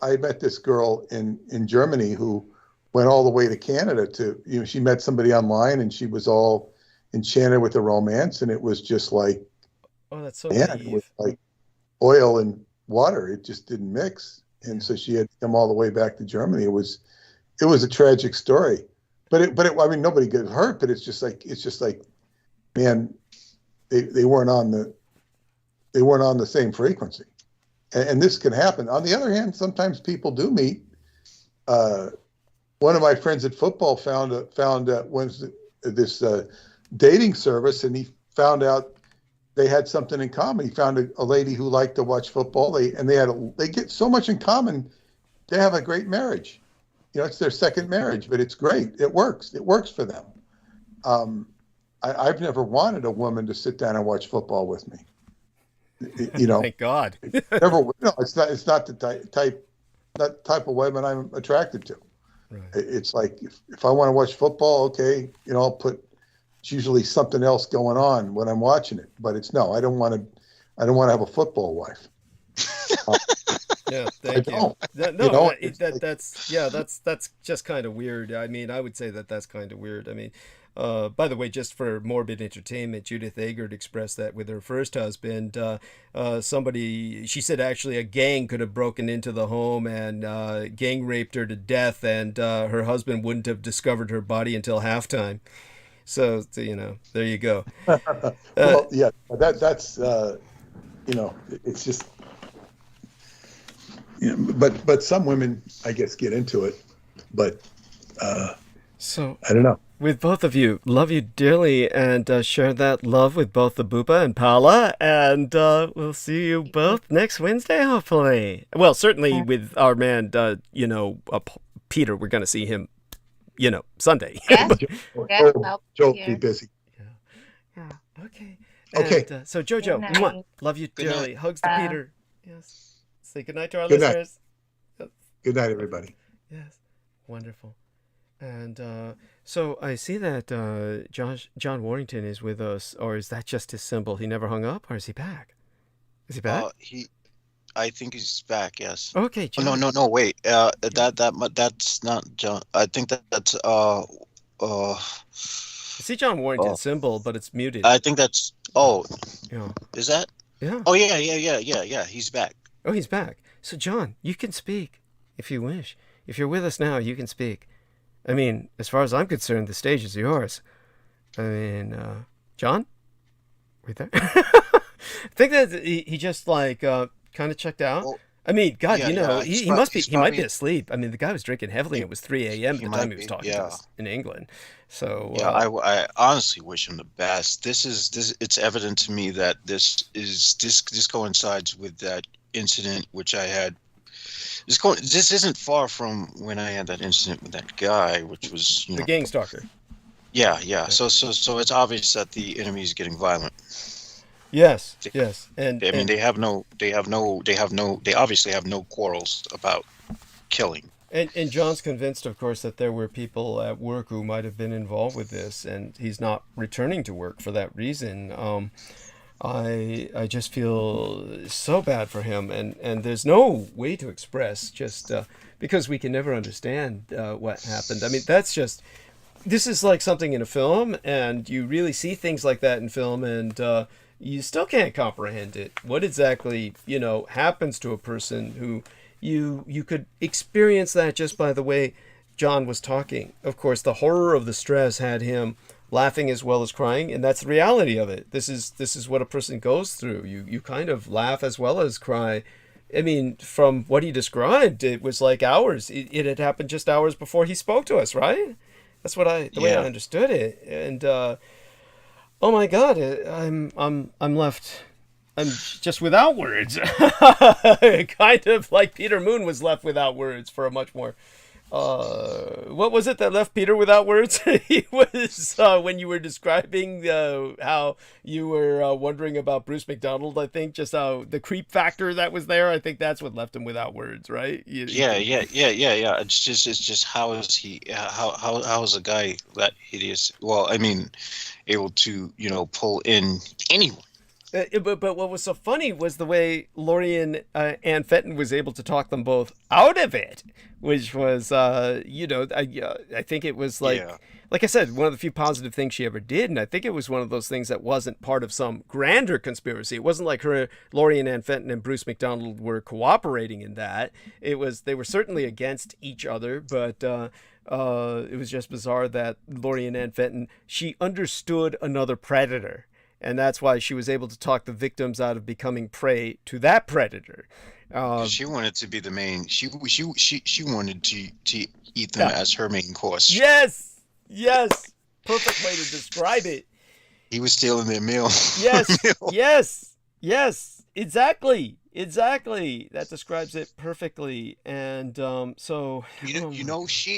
I met this girl in Germany who went all the way to Canada to, she met somebody online, and she was all enchanted with the romance, and it was just like,
oh, that's so naive.
It was like oil and water. It just didn't mix. And so she had to come all the way back to Germany. It was a tragic story, but nobody got hurt, but it's just like, man, they weren't on the same frequency. And this can happen. On the other hand, sometimes people do meet. One of my friends at football found this dating service, and he found out they had something in common. He found a lady who liked to watch football. They get so much in common. They have a great marriage. It's their second marriage, but it's great. It works. It works for them. I've never wanted a woman to sit down and watch football with me.
Thank God.
Never. No, it's not the type of woman I'm attracted to.
Right.
It's like if I want to watch football, okay, I'll put. It's usually something else going on when I'm watching it, but I don't want to have a football wife.
Yeah, thank you. That's just kind of weird. I mean, I would say that's kind of weird. I mean, by the way, just for morbid entertainment, Judith Agard expressed that with her first husband. She said actually a gang could have broken into the home and gang raped her to death, and her husband wouldn't have discovered her body until halftime. So there you go.
Well, yeah, that's it's just. But some women, I guess, get into it. But
so
I don't know.
With both of you, love you dearly, and share that love with both the Buba and Paula. And we'll see you both next Wednesday, hopefully. Well, certainly with our man, Peter, we're going to see him, Sunday.
Yes.
Joe will be busy.
Yeah. Okay.
Okay.
And, so Jojo, love you dearly. Hugs to Peter. Yes. Say goodnight to our
Good night.
listeners.
Good night, everybody.
Yes. Wonderful. And so I see that John Warrington is with us, or is that just his symbol? He never hung up, or is he back? Is he back?
I think he's back. Yes.
Okay. John.
Oh, no, wait. That's not John. I think that's
I see John Warrington's symbol, but it's muted.
I think that's. Oh.
Yeah.
Is that?
Yeah.
Oh yeah. He's back.
Oh, he's back. So, John, you can speak if you wish. If you're with us now, you can speak. I mean, as far as I'm concerned, the stage is yours. I mean, John? Right there? I think that he just, kind of checked out. Well, I mean, God, he might be asleep. I mean, the guy was drinking heavily. It was 3 a.m. at the time he was talking to us in England. So
yeah, I honestly wish him the best. It's evident to me that this coincides with that incident which I had. This isn't far from when I had that incident with that guy, which was
the gang stalker.
Yeah. So it's obvious that the enemy is getting violent.
Yes. And
I mean, they obviously have no quarrels about killing.
And John's convinced, of course, that there were people at work who might have been involved with this, and he's not returning to work for that reason. I just feel so bad for him, and there's no way to express, just because we can never understand what happened. I mean, this is like something in a film, and you really see things like that in film, and you still can't comprehend it. What exactly, happens to a person who you could experience that just by the way John was talking. Of course, the horror of the stress had him laughing as well as crying, and that's the reality of it. This is what a person goes through. You kind of laugh as well as cry. I mean, from what he described, it was like hours. It had happened just hours before he spoke to us, right? That's the way I understood it. And oh my God, I'm left. I'm just without words. Kind of like Peter Moon was left without words for a much more. What was it that left Peter without words? He was when you were describing how you were wondering about Bruce McDonald. I think just how the creep factor that was there. I think that's what left him without words, right?
Yeah. It's just how is he? How is a guy that hideous? Well, I mean, able to pull in anyone.
But what was so funny was the way Lorien Ann Fenton was able to talk them both out of it, which was, I think it was like I said, one of the few positive things she ever did, and I think it was one of those things that wasn't part of some grander conspiracy. It wasn't like Lorien Ann Fenton and Bruce McDonald were cooperating in that. They were certainly against each other, but it was just bizarre that Lorien Ann Fenton, she understood another predator. And that's why she was able to talk the victims out of becoming prey to that predator.
She wanted to be the main. She wanted to eat them as her main course.
Yes. Perfect way to describe it.
He was stealing their meal.
Yes. Exactly. That describes it perfectly. And so
she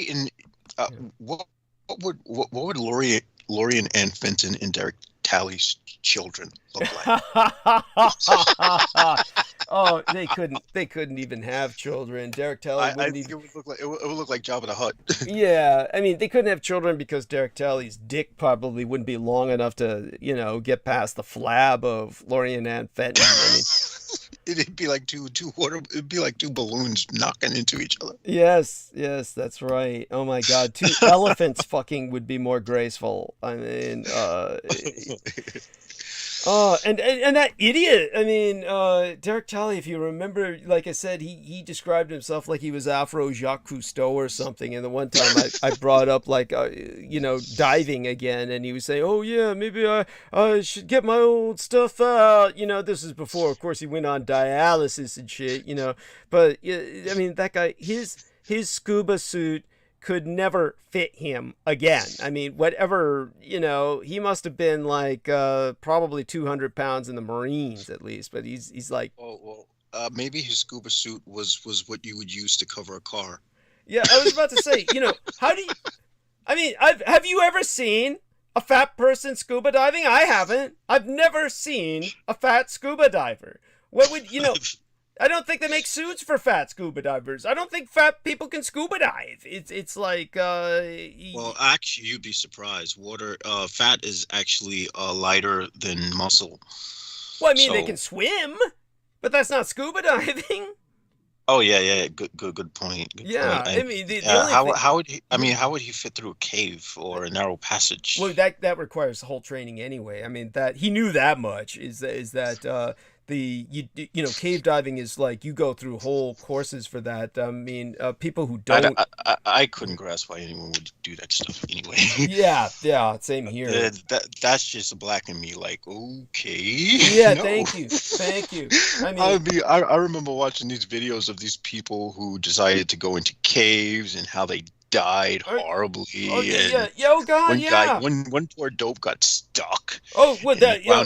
and what would Lorien Ann Fenton and Derek Talley's children look like?
Oh, they couldn't even have children. Derek Talley wouldn't even.
It would look like Jabba the Hutt.
Yeah, I mean, they couldn't have children because Derek Talley's dick probably wouldn't be long enough to, get past the flab of Lorien Ann Fenton. I mean,
It'd be like two water. It'd be like two balloons knocking into each other.
Yes, that's right. Oh my God, two elephants fucking would be more graceful. I mean, oh, and that idiot. I mean, Derek Talley, if you remember, like I said, he described himself like he was Afro Jacques Cousteau or something. And the one time I brought up like, diving again, and he was saying, "Oh yeah, maybe I should get my old stuff out." This is before, of course, he went on dialysis and shit. But I mean, that guy, his scuba suit could never fit him again. I mean, whatever, he must have been like probably 200 pounds in the Marines at least, but he's like,
maybe his scuba suit was what you would use to cover a car.
Yeah, I was about to say, how do you, I mean, have you ever seen a fat person scuba diving? I haven't. I've never seen a fat scuba diver. What would, I don't think they make suits for fat scuba divers. I don't think fat people can scuba dive. It's like
well, actually, you'd be surprised. Fat is actually lighter than muscle.
Well, I mean, they can swim, but that's not scuba diving.
Oh yeah. Good point. Good
yeah,
point.
I mean,
how would he fit through a cave or a narrow passage?
Well, that requires whole training anyway. I mean, that he knew that much is that. Cave diving is like you go through whole courses for that. I mean, people who don't.
I couldn't grasp why anyone would do that stuff anyway.
Yeah, same here.
That's just black in me. Like, okay.
Yeah, no. Thank you. I mean,
I remember watching these videos of these people who decided to go into caves and how they died horribly.
Oh God,
one poor dope got stuck.
Oh, well,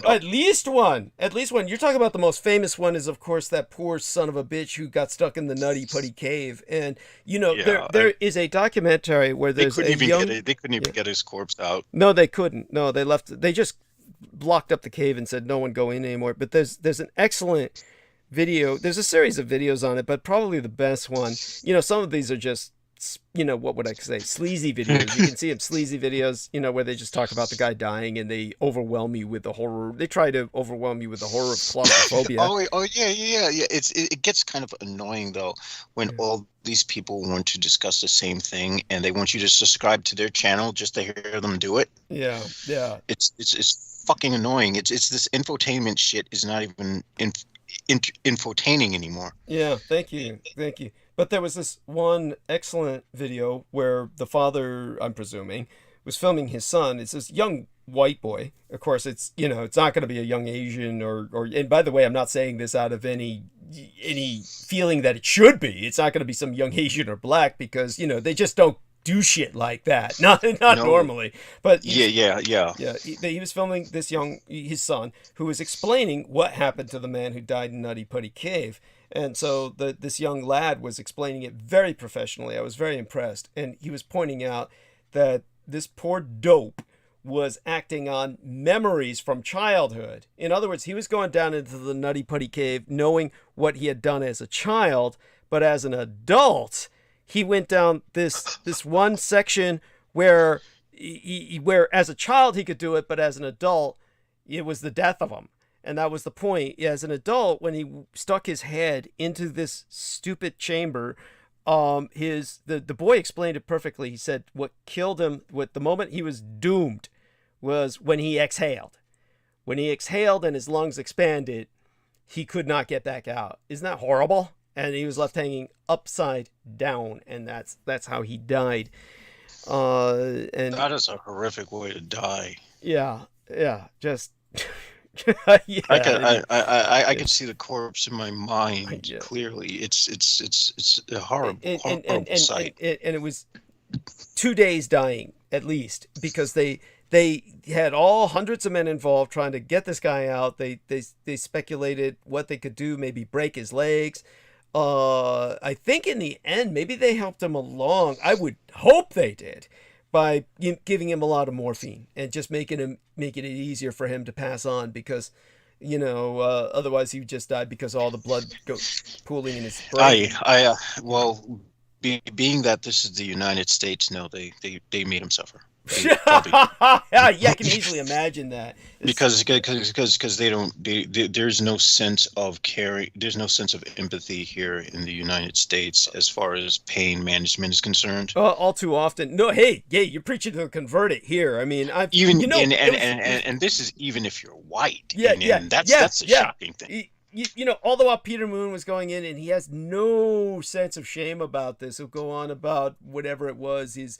at least one. You're talking about the most famous one is, of course, that poor son of a bitch who got stuck in the Nutty Putty Cave. And there is a documentary where there's
they couldn't even get his corpse out.
No, they couldn't. No, they left. They just blocked up the cave and said no one go in anymore. But there's an excellent video. There's a series of videos on it, but probably the best one. Some of these are just, what would I say? Sleazy videos. You can see them sleazy videos, where they just talk about the guy dying and they overwhelm you with the horror. They try to overwhelm you with the horror of claustrophobia.
Yeah. It gets kind of annoying though when all these people want to discuss the same thing and they want you to subscribe to their channel just to hear them do it.
Yeah.
It's fucking annoying. It's this infotainment shit is not even infotaining anymore.
Yeah. Thank you. But there was this one excellent video where the father, I'm presuming, was filming his son. It's this young white boy. Of course, it's it's not going to be a young Asian or. And by the way, I'm not saying this out of any feeling that it should be. It's not going to be some young Asian or black because they just don't do shit like that. Not normally. But
yeah.
He was filming his son, who was explaining what happened to the man who died in Nutty Putty Cave. And so this young lad was explaining it very professionally. I was very impressed. And he was pointing out that this poor dope was acting on memories from childhood. In other words, he was going down into the Nutty Putty Cave knowing what he had done as a child, but as an adult, he went down this one section where where as a child he could do it, but as an adult, it was the death of him. And that was the point. As an adult, when he stuck his head into this stupid chamber, the boy explained it perfectly. He said what killed him, the moment he was doomed, was when he exhaled. When he exhaled and his lungs expanded, he could not get back out. Isn't that horrible? And he was left hanging upside down, and that's how he died. And
that is a horrific way to die.
Yeah, just.
Yeah, I can see the corpse in my mind clearly. It's a horrible sight.
And it was 2 days dying at least because they had all hundreds of men involved trying to get this guy out. They speculated what they could do, maybe break his legs. I think in the end, maybe they helped him along. I would hope they did. By giving him a lot of morphine and just making it easier for him to pass on because, otherwise he would just die because all the blood goes pooling in his brain.
Being that this is the United States, no, they made him suffer.
Yeah, I can easily imagine that.
Because there's no sense of caring, there's no sense of empathy here in the United States as far as pain management is concerned.
All too often. No, hey, you're preaching to the converted here. I mean,
and this is even if you're white. That's a shocking thing.
All the while Peter Moon was going in, and he has no sense of shame about this. He'll go on about whatever it was, his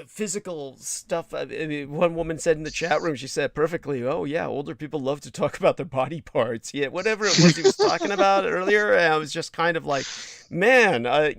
physical stuff. I mean, one woman said in the chat room, she said perfectly, "Oh yeah, older people love to talk about their body parts." Yeah, whatever it was he was talking about earlier, I was just kind of like, man, I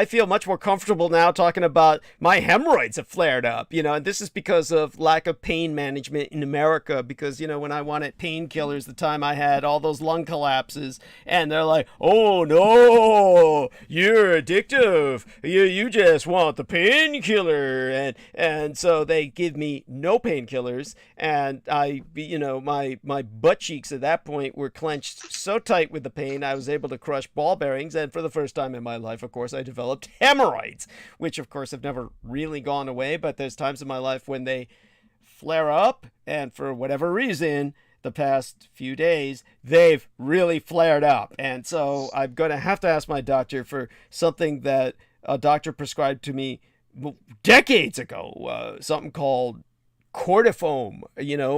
feel much more comfortable now talking about my hemorrhoids have flared up, and this is because of lack of pain management in America. Because when I wanted painkillers, the time I had all those lung collapses, and they're like, "Oh no, you're addictive. You just want the painkiller," and so they give me no painkillers, and my butt cheeks at that point were clenched so tight with the pain I was able to crush ball bearings, and for the first time in my life, of course, I developed hemorrhoids, which of course have never really gone away, but there's times in my life when they flare up, and for whatever reason, the past few days, they've really flared up, and so I'm going to have to ask my doctor for something that a doctor prescribed to me decades ago, something called cortifoam,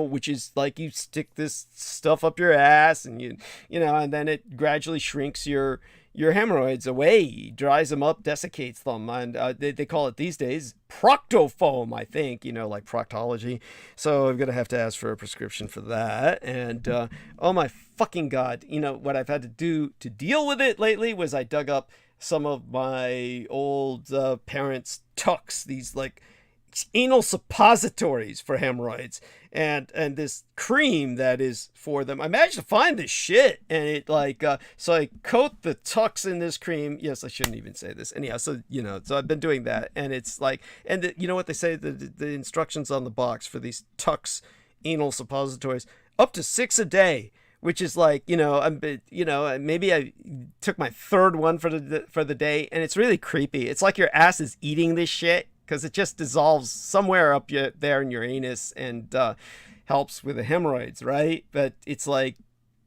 which is like you stick this stuff up your ass, and and then it gradually shrinks your hemorrhoids away, dries them up, desiccates them, and they call it these days proctofoam, I think, like proctology. So I'm gonna have to ask for a prescription for that. And oh my fucking god, what I've had to do to deal with it lately was I dug up some of my old parents' tucks, these like anal suppositories for hemorrhoids, and this cream that is for them. I managed to find this shit, and it so I coat the tucks in this cream. Yes, I shouldn't even say this anyhow. So so I've been doing that, and it's like, and you know what they say, the instructions on the box for these tucks anal suppositories, up to 6 a day, which is like, maybe I took my third one for the day, and it's really creepy. It's like your ass is eating this shit, because it just dissolves somewhere up there in your anus and helps with the hemorrhoids, right? But it's like,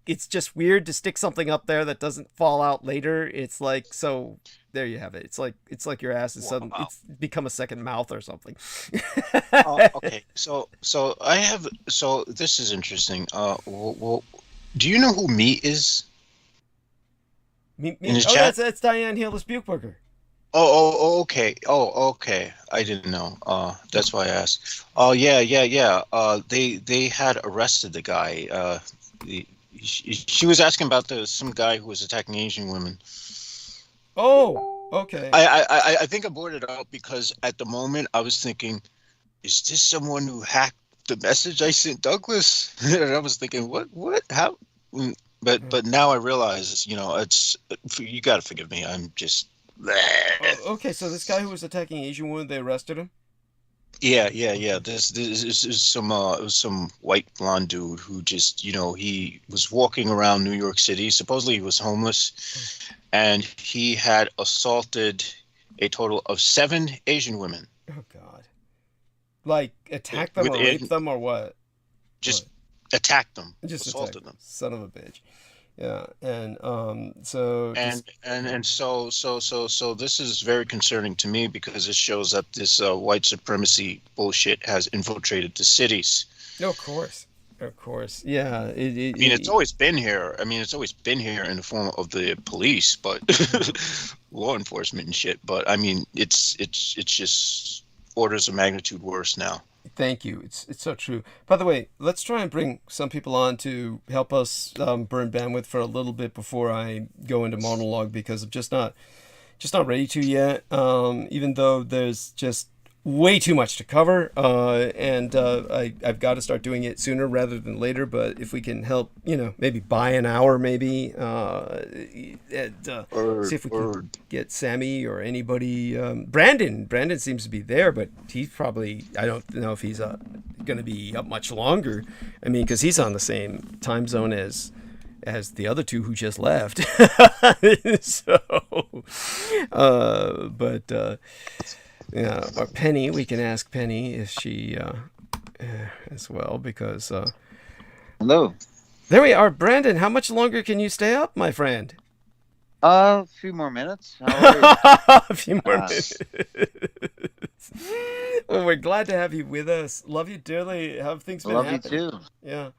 it's just weird to stick something up there that doesn't fall out later. It's like, so there you have it. It's like your ass is it's become a second mouth or something.
Okay, so this is interesting. Well, do you know who Me is?
Me? Chat? That's Diane Hillis-Buchberger.
Oh, okay. Oh, okay. I didn't know. That's why I asked. Oh, yeah. They had arrested the guy. She was asking about some guy who was attacking Asian women.
Oh, okay.
I think I brought it up because at the moment I was thinking, is this someone who hacked the message I sent Douglas? And I was thinking, what, how? But now I realize, it's, you got to forgive me. I'm just.
Okay, so this guy who was attacking Asian women, they arrested him?
Yeah. This is some white blonde dude who just, he was walking around New York City. Supposedly he was homeless, and he had assaulted a total of 7 Asian women.
Oh God! Like attacked them or raped them or what?
Just attacked them.
Just
assaulted them.
Son of a bitch. Yeah, and so
this is very concerning to me because it shows that this white supremacy bullshit has infiltrated the cities.
No, of course, yeah.
It's always been here. It's always been here in the form of the police, but law enforcement and shit. But it's just orders of magnitude worse now.
Thank you. It's so true. By the way, let's try and bring some people on to help us burn bandwidth for a little bit before I go into monologue, because I'm just not ready to yet. Even though there's just way too much to cover, and I've got to start doing it sooner rather than later. But if we can help, maybe buy an hour, maybe, see if we can get Sammy or anybody. Brandon seems to be there, but he's probably, I don't know if he's going to be up much longer. Because he's on the same time zone as the other two who just left. Yeah, or Penny. We can ask Penny if she as well, because
Hello.
there we are. Brandon, how much longer can you stay up, my friend?
A few more minutes. How are you?
A few more minutes. Well, we're glad to have you with us. Love you dearly. How have things been
Love
happening?
you too.
Yeah.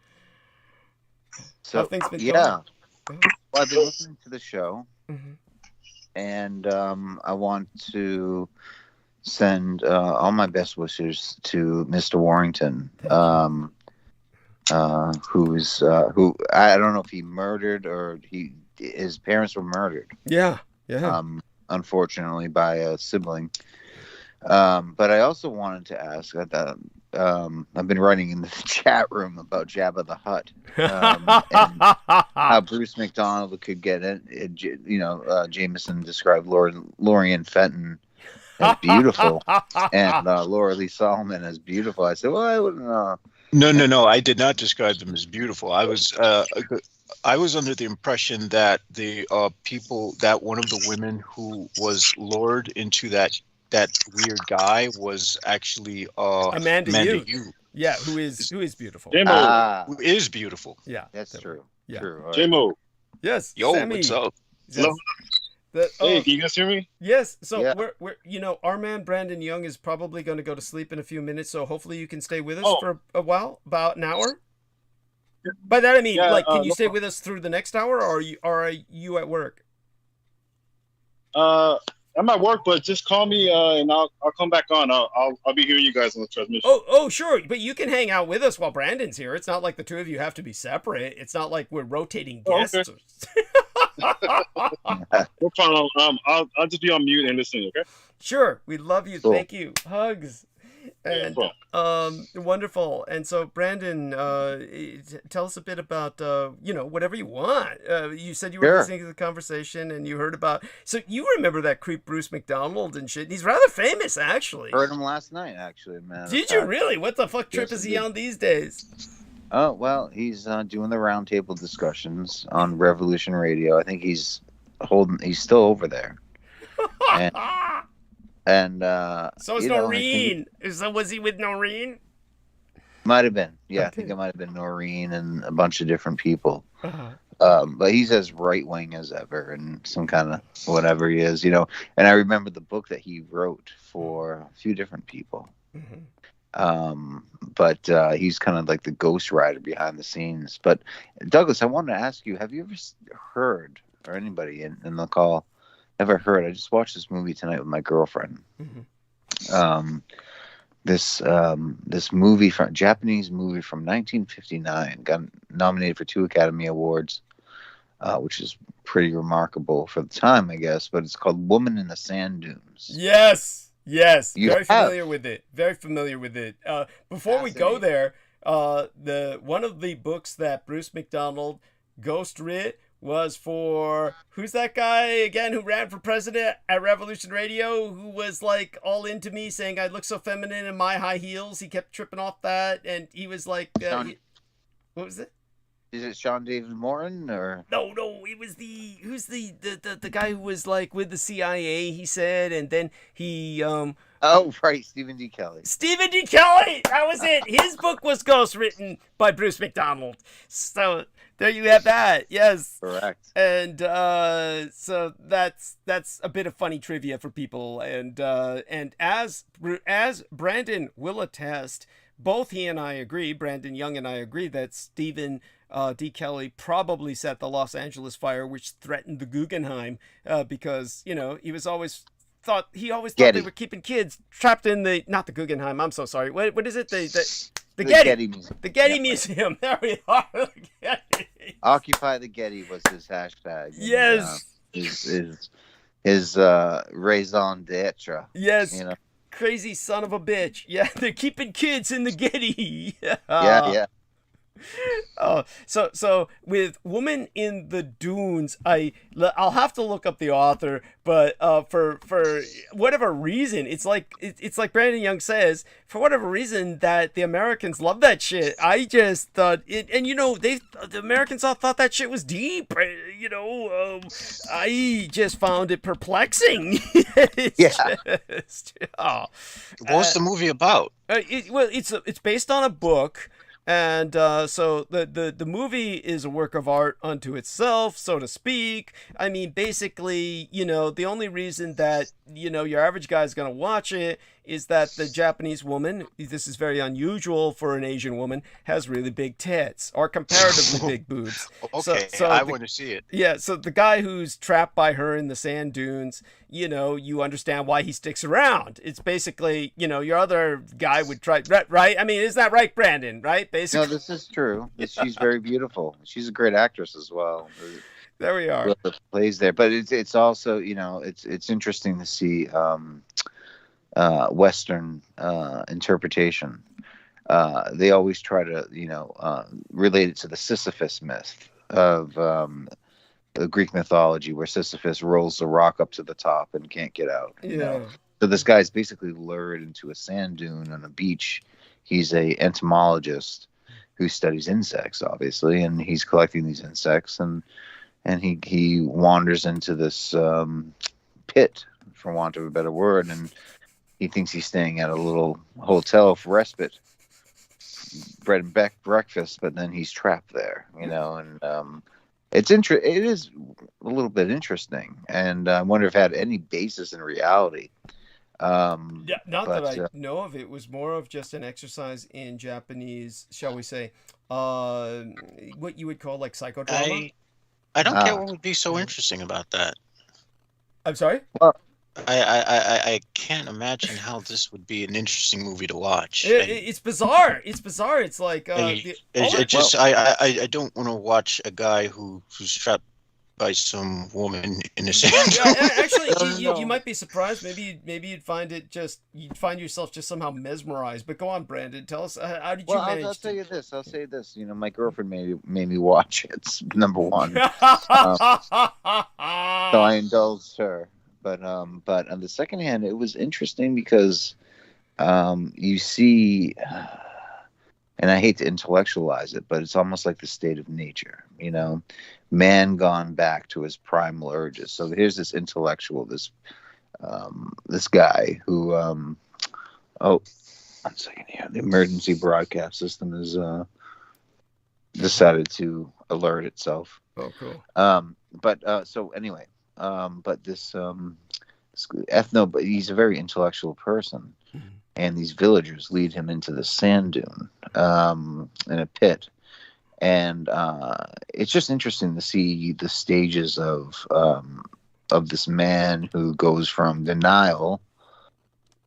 So,
How have things been
yeah.
going?
Well, I've been listening to the show,
Mm-hmm.
and I want to send all my best wishes to Mr. Warrington, who I don't know if he murdered or his parents were murdered.
Yeah.
Unfortunately, by a sibling. But I also wanted to ask that I've been writing in the chat room about Jabba the Hutt, and how Bruce McDonald could get it. Jameson described Lorien Fenton as beautiful, and Laura Lee Solomon as beautiful. I said, well, I wouldn't know.
No. I did not describe them as beautiful. I was under the impression that the people, that one of the women who was lured into that weird guy was actually
Amanda
Yu.
Yeah, who is beautiful.
Who is beautiful.
Yeah,
that's true.
Yeah.
True. Right.
J-Mo.
Yes.
Yo,
Sammy.
what's up?
Yes.
Hey, can you guys hear me?
Yes. So
Yeah.
we're our man Brandon Young is probably going to go to sleep in a few minutes. So hopefully you can stay with us for a while, about an hour. By that I mean, can you stay with us through the next hour, or are you at work?
I'm at work, but just call me and I'll come back on. I'll be hearing you guys on the transmission.
Oh, sure. But you can hang out with us while Brandon's here. It's not like the two of you have to be separate. It's not like we're rotating guests.
Okay. No problem. I'll just be on mute and listening. Okay.
Sure. We love you.
Cool.
Thank you. Hugs. And wonderful. And so, Brandon, tell us a bit about whatever you want. You said you were listening to the conversation and you heard about. So you remember that creep Bruce McDonald and shit. He's rather famous, actually.
Heard him last night, actually, man.
Did you really? What the fuck trip is he on these days?
Oh, well, he's doing the roundtable discussions on Revolution Radio. I think he's still over there. And
so is Noreen. So was he with Noreen?
Might have been. Yeah,
Okay.
I think it might have been Noreen and a bunch of different people.
Uh-huh.
But he's as right wing as ever, and some kind of whatever he is, And I remember the book that he wrote for a few different people.
Mm-hmm.
But he's kind of like the ghostwriter behind the scenes. But Douglas, I wanted to ask you: have you ever heard, or anybody in the call ever heard? I just watched this movie tonight with my girlfriend.
Mm-hmm.
This movie Japanese movie from 1959 got nominated for 2 Academy Awards, which is pretty remarkable for the time, I guess. But it's called Woman in the Sand Dunes.
Yes.
You
Very
have.
familiar with it. Very familiar with it. Before we go there, one of the books that Bruce McDonald ghost writ was for, who's that guy again who ran for president at Revolution Radio, who was like all into me, saying I look so feminine in my high heels. He kept tripping off that, and he was like, what was it?
Is it Sean David Morton or?
No, it was who's the guy who was like with the CIA, he said, and then he
Oh, right, Stephen D. Kelly.
Stephen D. Kelly, that was it. His book was ghostwritten by Bruce McDonald. So there you have that. Yes,
Correct.
And so that's a bit of funny trivia for people, and as Brandon will attest, both he and I agree, Brandon Young and I agree, that Stephen D. Kelly probably set the Los Angeles fire, which threatened the Guggenheim, because he always thought
Getty.
they were keeping kids trapped in not the Guggenheim. I'm so sorry. What is it? The
Getty Museum.
The Getty Museum. There we are. The Getty.
Occupy the Getty was his hashtag.
Yes.
His raison d'etre.
Yes. Crazy son of a bitch. Yeah, they're keeping kids in the Getty.
Yeah.
So with Woman in the Dunes, I'll have to look up the author, but for whatever reason, it's like Brandon Young says, for whatever reason that the Americans love that shit. I just thought it, and the Americans all thought that shit was deep. I just found it perplexing.
What's the movie about?
It's based on a book. And so the movie is a work of art unto itself, so to speak. I mean, basically, the only reason that, your average guy is going to watch it is that the Japanese woman, this is very unusual for an Asian woman, has really big tits or comparatively big boobs.
Okay, so I want to see it.
Yeah, so the guy who's trapped by her in the sand dunes, you understand why he sticks around. It's basically, your other guy would try, right? I mean, is that right, Brandon, right? Basically.
No, this is true. She's very beautiful. She's a great actress as well.
There we are.
The plays there, but it's also, it's interesting to see Western interpretation. They always try to, relate it to the Sisyphus myth of the Greek mythology, where Sisyphus rolls the rock up to the top and can't get out. So this guy's basically lured into a sand dune on a beach. He's a entomologist who studies insects, obviously, and he's collecting these insects, and he wanders into this pit, for want of a better word, and he thinks he's staying at a little hotel for respite, bread and breakfast, but then he's trapped there, and it is a little bit interesting, and I wonder if it had any basis in reality.
That I know of. It was more of just an exercise in Japanese, shall we say, what you would call like psychodrama.
I don't get what would be so interesting about that.
I'm sorry?
Well,
I can't imagine how this would be an interesting movie to watch.
It's bizarre. It's bizarre. It's like
I don't want to watch a guy who's trapped by some woman in a sand.
Actually, you might be surprised. Maybe you'd find yourself just somehow mesmerized. But go on, Brandon. Tell us how did you manage?
I'll say this. You know, my girlfriend made me watch it. It's number one. So I indulged her. But on the second hand, it was interesting because you see, and I hate to intellectualize it, but it's almost like the state of nature, you know, man gone back to his primal urges. So here's this intellectual, this guy who, one second here, the emergency broadcast system is decided to alert itself.
Oh, cool.
So anyway. But this but he's a very intellectual person, mm-hmm. and these villagers lead him into the sand dune in a pit, and it's just interesting to see the stages of this man who goes from denial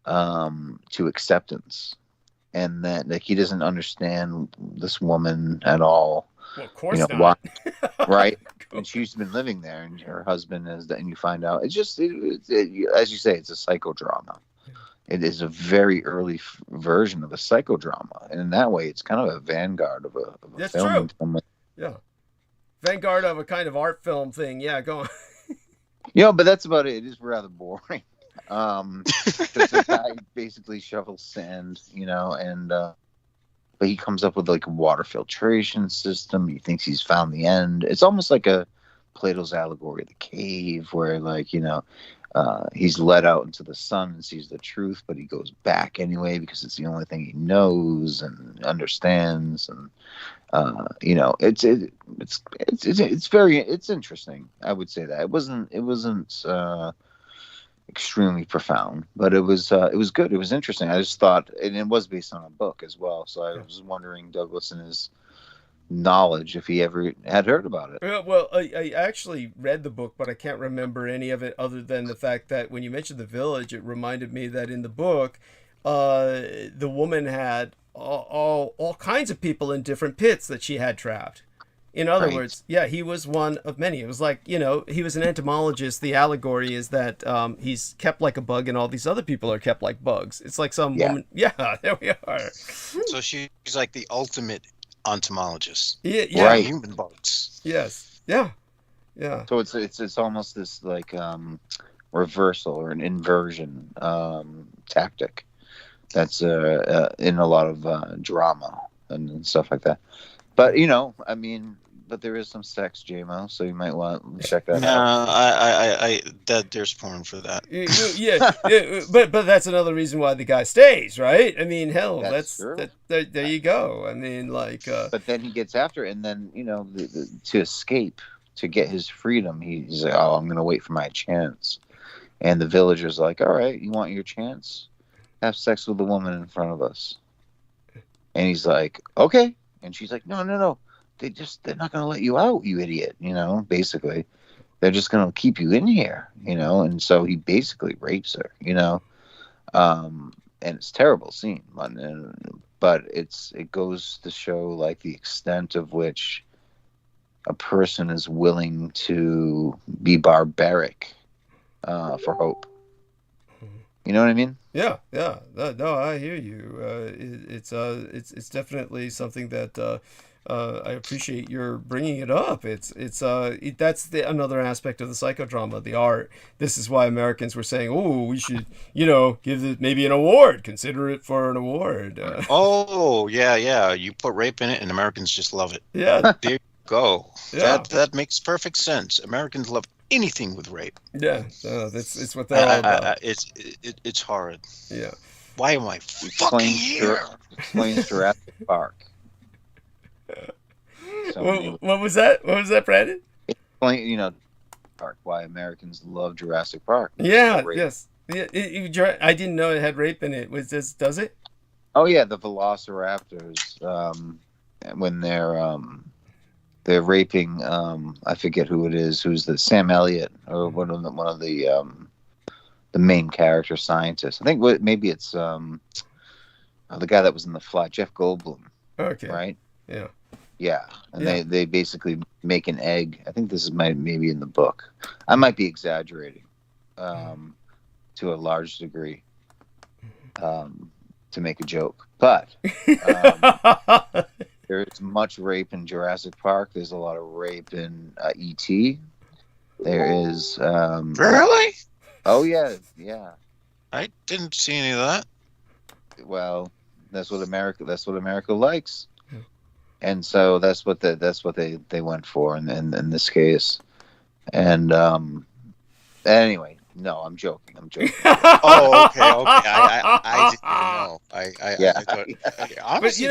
to acceptance, and that like he doesn't understand this woman at all.
Well, of course not.
Why, right? And she's been living there, and her husband is, and you find out it's just, as you say, it's a psychodrama. It is a very early version of a psychodrama, and in that way, it's kind of a vanguard of a
That's
film.
True. Yeah, vanguard of a kind of art film thing. Yeah, go on.
But that's about it. It is rather boring. The guy basically shovels sand, and. But he comes up with like a water filtration system. He thinks he's found the end. It's almost like a Plato's allegory of the cave, where he's let out into the sun and sees the truth, but he goes back anyway because it's the only thing he knows and understands. And it's interesting. I would say that it wasn't extremely profound, but it was good. It was interesting. I just thought, and it was based on a book as well, so I was wondering Douglas and his knowledge if he ever had heard about it.
Well, I actually read the book, but I can't remember any of it other than the fact that when you mentioned the village, it reminded me that in the book the woman had all kinds of people in different pits that she had trapped. In other words, he was one of many. It was like, he was an entomologist. The allegory is that he's kept like a bug and all these other people are kept like bugs. It's like some woman. Yeah, there we are.
So she's like the ultimate entomologists.
Yeah.
Right.
Human bugs.
Yes. Yeah. Yeah.
So it's almost this like reversal or an inversion tactic that's in a lot of drama and stuff like that. But I mean, but there is some sex, JMO, so you might want to check that out.
I there's porn for that.
Yeah, but that's another reason why the guy stays, right? I mean, hell,
That's true.
there you go. I mean, like.
But then he gets after it, and then to escape, to get his freedom, he's like, "Oh, I'm going to wait for my chance." And the villager's like, "All right, you want your chance? Have sex with the woman in front of us." And he's like, "Okay." And she's like, "No. They're not going to let you out, you idiot." Basically, they're just going to keep you in here, And so he basically rapes her, and it's a terrible scene, but it goes to show like the extent of which a person is willing to be barbaric for hope. You know what I mean?
Yeah. No, I hear you. It's definitely something that I appreciate your bringing it up. That's another aspect of the psychodrama, the art. This is why Americans were saying, "Oh, we should, give it maybe an award. Consider it for an award."
Oh, yeah. You put rape in it, and Americans just love it.
Yeah.
There you go.
Yeah.
That makes perfect sense. Americans love anything with rape.
Yeah. It's what they're all about.
It's horrid.
Yeah.
Why am I fucking here?
Explains Jurassic Park.
What was that? What was that, Brandon?
Explain, Park, why Americans love Jurassic Park.
Yeah. Yes. Yeah. I didn't know it had rape in it. Does it?
Oh yeah, the Velociraptors. When they're raping, I forget who it is. Who's the Sam Elliott or one of the main character scientists? I think maybe it's the guy that was in The Fly, Jeff Goldblum.
Okay.
Right.
Yeah.
Yeah, and they basically make an egg. I think this is maybe in the book. I might be exaggerating to a large degree to make a joke, but there is much rape in Jurassic Park. There's a lot of rape in E.T. There is
Really?
Oh yeah.
I didn't see any of that.
Well, that's what America likes. And so that's what they went for in this case. And anyway, no, I'm joking.
Oh, okay. I didn't know. I thought, honestly,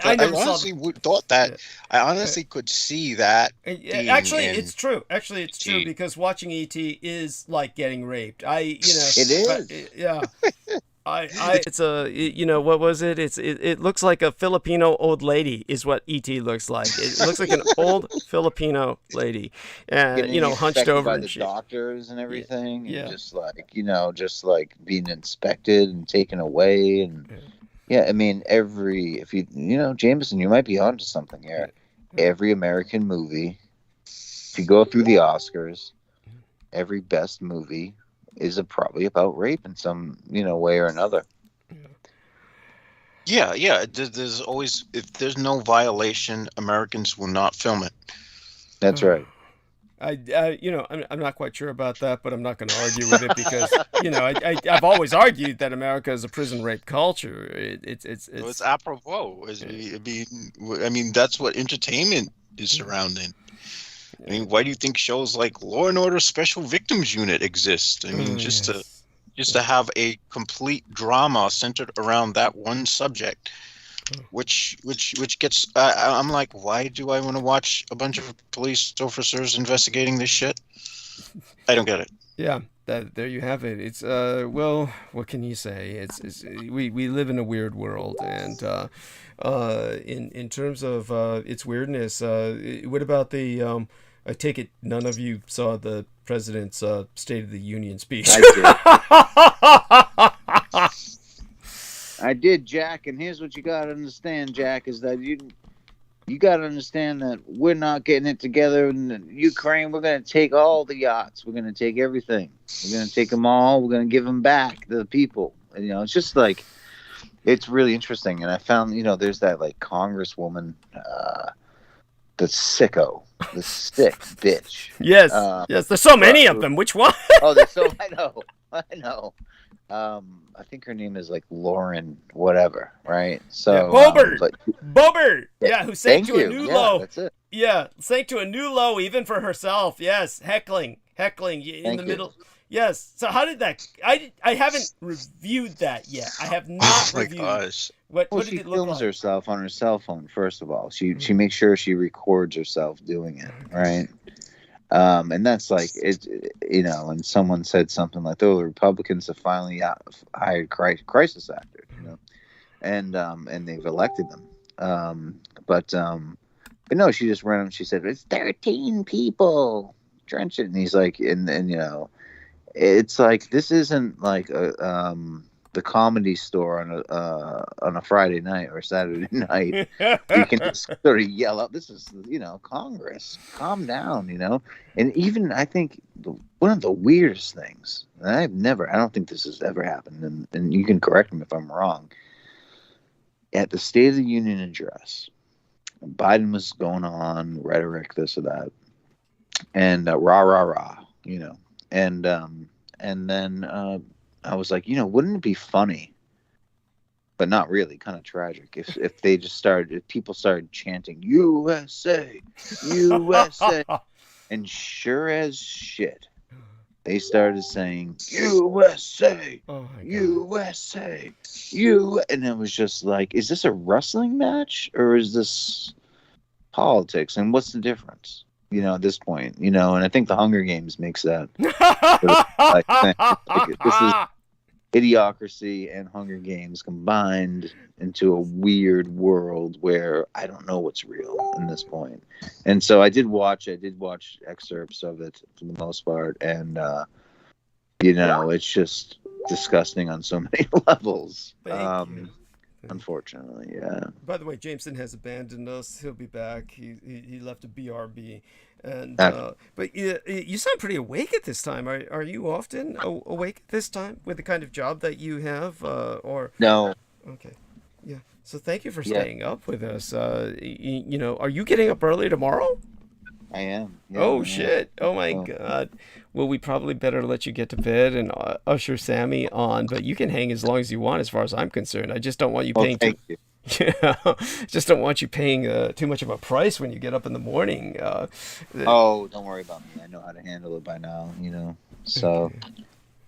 I never
honestly thought that. Yeah. I honestly could see that.
Actually, it's true. It's true because watching E.T. is like getting raped.
It is.
Yeah. It's what was it? It looks like a Filipino old lady is what E.T. looks like. It looks like an old Filipino lady, and hunched over
by the
shit.
doctors and everything.
Yeah.
And just like being inspected and taken away, and I mean if you Jameson, you might be onto something here. Every American movie, if you go through the Oscars, every best movie is probably about rape in some way or another.
Yeah. There's always, if there's no violation, Americans will not film it.
That's right.
I'm not quite sure about that, but I'm not going to argue with it because I've always argued that America is a prison rape culture. It's
apropos. I mean that's what entertainment is surrounding. I mean, why do you think shows like Law and Order Special Victims Unit exist? I mean, just to have a complete drama centered around that one subject, which gets. I'm like, why do I want to watch a bunch of police officers investigating this shit? I don't get it.
Yeah, there you have it. It's well, what can you say? We live in a weird world, and in terms of its weirdness, what about the I take it none of you saw the president's State of the Union speech.
I did, Jack, and here's what you gotta understand, Jack, is that you gotta understand that we're not getting it together in Ukraine. We're gonna take all the yachts. We're gonna take everything. We're gonna take them all. We're gonna give them back to the people. It's just like, it's really interesting. And I found, there's that like Congresswoman, the sicko, the sick bitch.
Yes, yes. There's so many of them. Which one?
Oh, there's so I know. I think her name is like Lauren, whatever, right? So
Boebert. Yeah, who sank to a new low.
That's it.
Yeah, sank to a new low even for herself. Yes, heckling in the middle. Yes. So how did that? I haven't reviewed that yet. I have not reviewed.
Gosh.
What did
she
it look
films
like?
herself on her cell phone. First of all, she makes sure she records herself doing it, right? And that's like it, and someone said something like, "Oh, the Republicans have finally hired crisis actors," and they've elected them. But no, she just ran. She said it's 13 people. Trench it, and he's like, and it's like this isn't like the Comedy Store on a Friday night or Saturday night. You can just sort of yell out, "This is Congress, calm down," And even I think one of the weirdest things, and I don't think this has ever happened, and you can correct me if I'm wrong. At the State of the Union address, Biden was going on rhetoric, this or that, and rah rah rah, and then I was like, wouldn't it be funny, but not really, kind of tragic, if they just if people started chanting USA, USA, and sure as shit, they started saying USA, USA, and it was just like, is this a wrestling match or is this politics? And what's the difference? At this point, and I think the Hunger Games makes that. This is Idiocracy and Hunger Games combined into a weird world where I don't know what's real in this point. And so I did watch excerpts of it for the most part, and it's just disgusting on so many levels. Unfortunately, yeah.
By the way, Jameson has abandoned us. He'll be back. He left a BRB, and but you sound pretty awake at this time. Are you often awake at this time with the kind of job that you have, or
no?
Okay, yeah. So thank you for staying up with us. Are you getting up early tomorrow?
I am. Yeah,
oh shit! Oh my god. Well, we probably better let you get to bed and usher Sammy on, but you can hang as long as you want, as far as I'm concerned. I just don't want you paying just don't want you paying too much of a price when you get up in the morning.
Don't worry about me. I know how to handle it by now. So. Okay.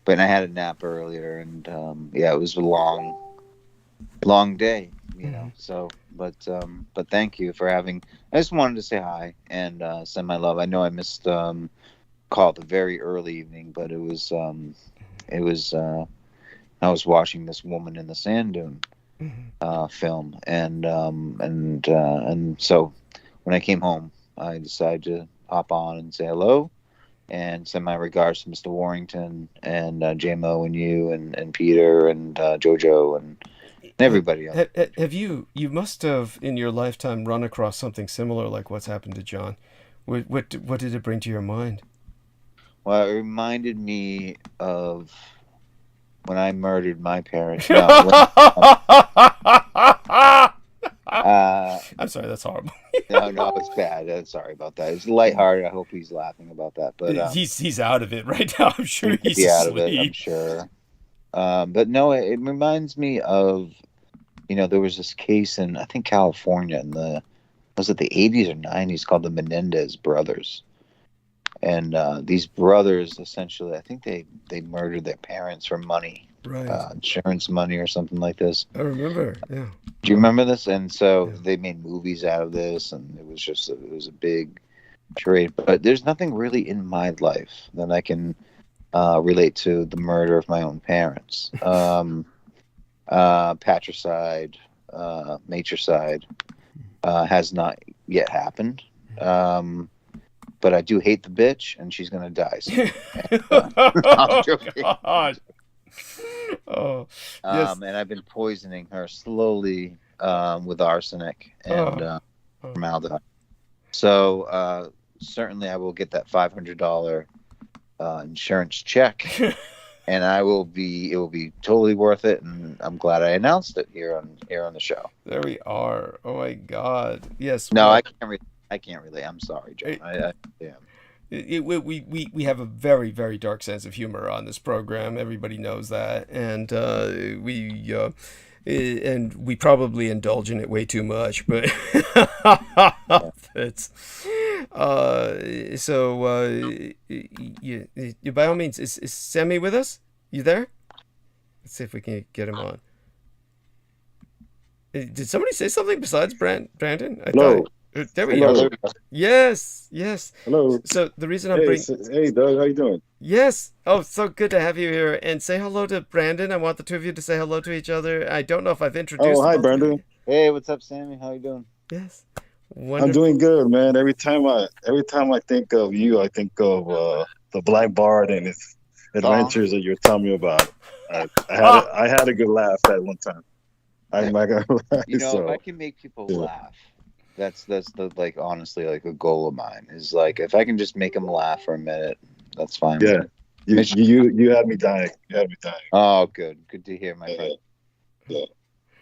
But I had a nap earlier, and it was a long day. So. But thank you for having. I just wanted to say hi and send my love. I know I missed call the very early evening, but it was I was watching this Woman in the Sand Dune film, and so when I came home, I decided to hop on and say hello and send my regards to Mr. Warrington and JMO and you and Peter and Jojo and everybody else.
Have you must have in your lifetime run across something similar like what's happened to John? What did it bring to your mind?
Well, it reminded me of when I murdered my parents.
I'm sorry, that's horrible.
No, it's bad. Sorry about that. It's lighthearted. I hope he's laughing about that. But
he's out of it right now. I'm sure he's
out of it. I'm sure. But no, it reminds me of, there was this case in, I think, California in was it the 80s or 90s, called the Menendez brothers. And these brothers, essentially, I think they murdered their parents for money. Right. Insurance money or something like this.
I remember, yeah.
Do you remember this? And so they made movies out of this, and it was a big charade. But there's nothing really in my life that I can relate to the murder of my own parents. Patricide, matricide has not yet happened. But I do hate the bitch, and she's gonna die soon. I'm joking. God. Oh, yes. And I've been poisoning her slowly with arsenic and formaldehyde. So certainly, I will get that $500 insurance check, and it will be totally worth it. And I'm glad I announced it here on the show.
There we are. Oh my God. Yes.
No,
well,
I can't relate. I'm sorry, John. I am.
We have a very, very dark sense of humor on this program. Everybody knows that, and we probably indulge in it way too much. But it's by all means, is Sammy with us? You there? Let's see if we can get him on. Did somebody say something besides Brandon?
Hello.
There we go. Yes.
Hello.
So the reason I'm
Hey, Doug, how you doing?
Yes. Oh, so good to have you here. And say hello to Brandon. I want the two of you to say hello to each other. I don't know if I've introduced.
Oh, hi, Brandon.
Hey, what's up, Sammy? How you doing?
Yes.
Wonderful. I'm doing good, man. Every time I think of you, I think of the Black Bard and his adventures that you're telling me about. I had a good laugh that one time. I'm not gonna lie.
If I can make people laugh. That's the honestly a goal of mine is if I can just make them laugh for a minute, that's fine.
Yeah, you had me dying.
Oh, good to hear, my friend.
Yeah.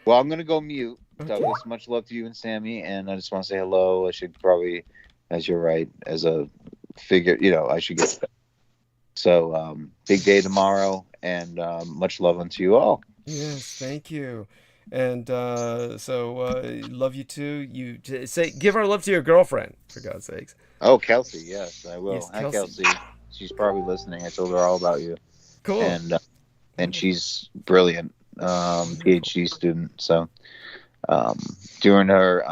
Well, I'm gonna go mute.
Okay.
Douglas, much love to you and Sammy, and I just want to say hello. I should probably, as you're right, as a figure, I should get. So big day tomorrow, and much love unto you all.
Yes, thank you. And love you too. Give our love to your girlfriend, for God's sakes.
Oh, Kelsey, yes, I will.
Yes,
Hi, Kelsey. She's probably listening. I told her all about you.
Cool.
And she's brilliant, PhD student. So, doing her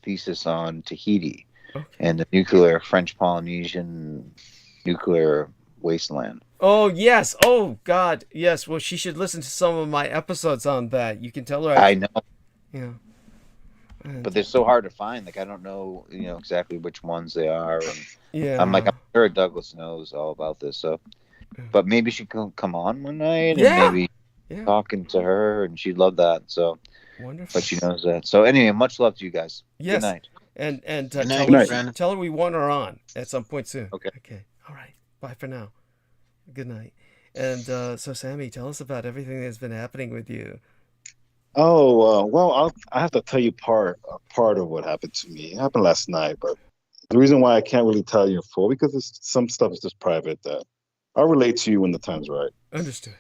thesis on Tahiti and the French Polynesian nuclear wasteland.
Oh, yes. Oh, God. Yes. Well, she should listen to some of my episodes on that. You can tell her.
I know.
Yeah.
But they're so hard to find. I don't know, exactly which ones they are. And
yeah.
I'm sure Douglas knows all about this. So, but maybe she can come on one night and maybe talking to her, and she'd love that. So,
wonderful.
But she knows that. So anyway, much love to you guys.
Yes.
Good night.
And
Good night,
tell her we want her on at some point soon.
Okay.
All right. Bye for now. Good night. And so, Sammy, tell us about everything that's been happening with you.
Oh, well, I have to tell you part of what happened to me. It happened last night, but the reason why I can't really tell you in full, because some stuff is just private that I'll relate to you when the time's right.
Understood.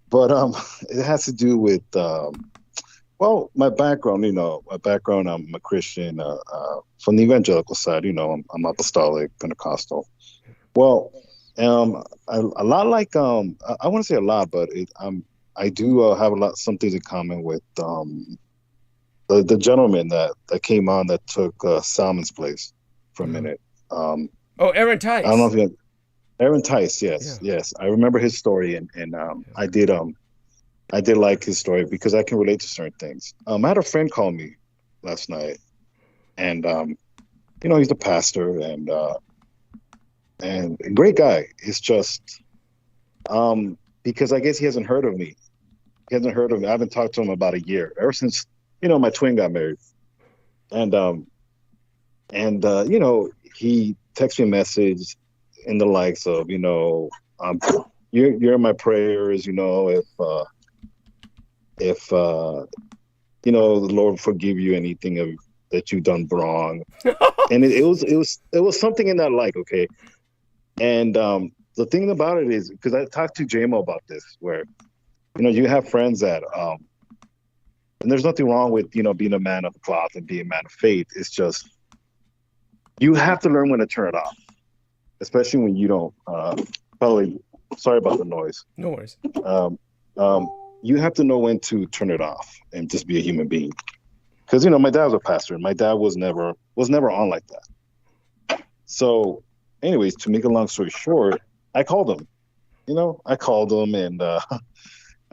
But it has to do with, my background, I'm a Christian from the evangelical side, I'm apostolic, Pentecostal. Well, a lot like I want to say a lot, but I do have some things in common with the gentleman that came on that took Salmon's place for a minute.
Aaron Tice.
I don't know if Aaron Tice. Yes. I remember his story, and I did like his story because I can relate to certain things. I had a friend call me last night, and he's a pastor and a great guy. It's just because I guess he hasn't heard of me. I haven't talked to him about a year, ever since my twin got married, and he texted me a message in the likes of you're in my prayers, if the Lord forgive you anything that you've done wrong, and it was something in that like, okay. And the thing about it is, because I talked to JMO about this, where you have friends that and there's nothing wrong with being a man of cloth and being a man of faith. It's just you have to learn when to turn it off, especially when you don't. Probably sorry about the noise.
No worries.
You have to know when to turn it off and just be a human being. Because my dad was a pastor, and my dad was never on like that. So, anyways, to make a long story short, I called him. And I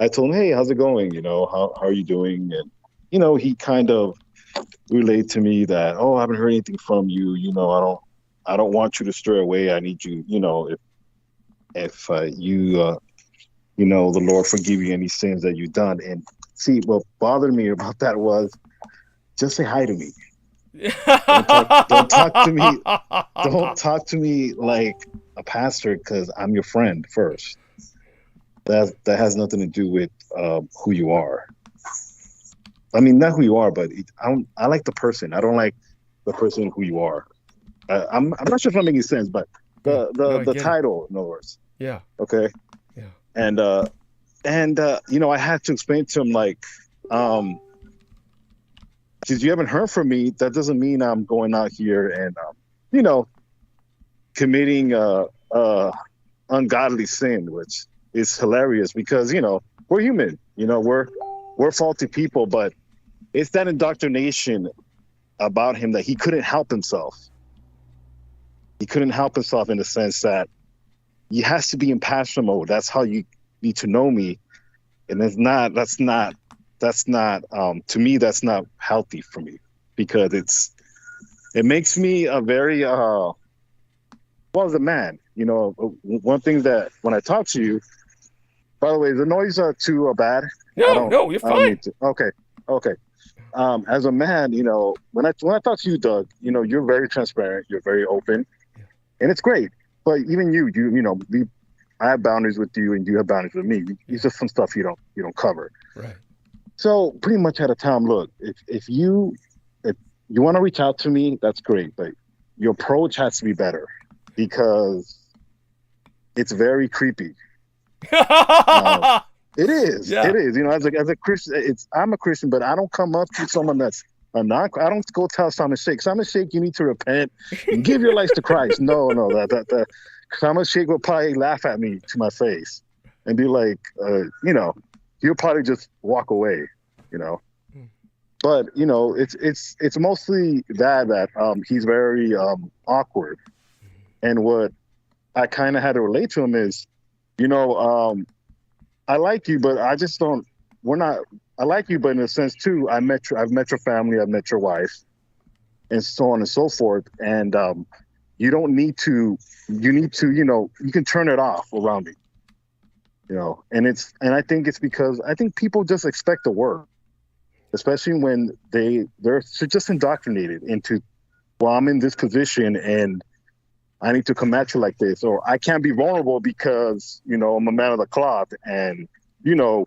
told him, hey, how's it going? How are you doing? And he kind of relayed to me that, I haven't heard anything from you. I don't want you to stray away. I need you. If you the Lord forgive you any sins that you've done. And see, what bothered me about that was just say hi to me. Don't talk to me. Don't talk to me like a pastor, because I'm your friend first. that has nothing to do with who you are. I mean, not who you are, but I like the person. I don't like the person who you are. I'm not sure if I'm making sense, but the title, in other words.
Yeah.
Okay.
Yeah.
And you know, I had to explain to him, like, because you haven't heard from me, that doesn't mean I'm going out here and you know, committing ungodly sin, which is hilarious because, you know, we're human, you know, we're faulty people, but it's that indoctrination about him that he couldn't help himself. He couldn't help himself in the sense that he has to be in passion mode. That's how you need to know me. And that's not to me, that's not healthy for me, because it makes me a very well, as a man, you know. One thing that when I talk to you, by the way, the noise too bad?
No, you're fine.
Okay. As a man, you know, when I talk to you, Doug, you know, you're very transparent, you're very open, and it's great. But even you know, I have boundaries with you, and you have boundaries with me. These are some stuff you don't cover.
Right.
So pretty much at a time, look, if you want to reach out to me, that's great, but your approach has to be better, because it's very creepy. It is.
Yeah.
It is. You know, as a Christian, I'm a Christian, but I don't come up to someone that's a non. I don't go tell Simon Sheikh, you need to repent and give your life to Christ. No, that Simon Sheikh will probably laugh at me to my face and be like, you know, he'll probably just walk away, you know. But you know, it's mostly that he's very awkward, and what I kind of had to relate to him is, you know, I like you, but I just don't. I like you, but in a sense too, I've met your family, I've met your wife, and so on and so forth. And you don't need to. You need to, you know, you can turn it off around me. You know, and I think it's because I think people just expect the work, especially when they're just indoctrinated into, well, I'm in this position and I need to come at you like this, or I can't be vulnerable because, you know, I'm a man of the cloth, and, you know,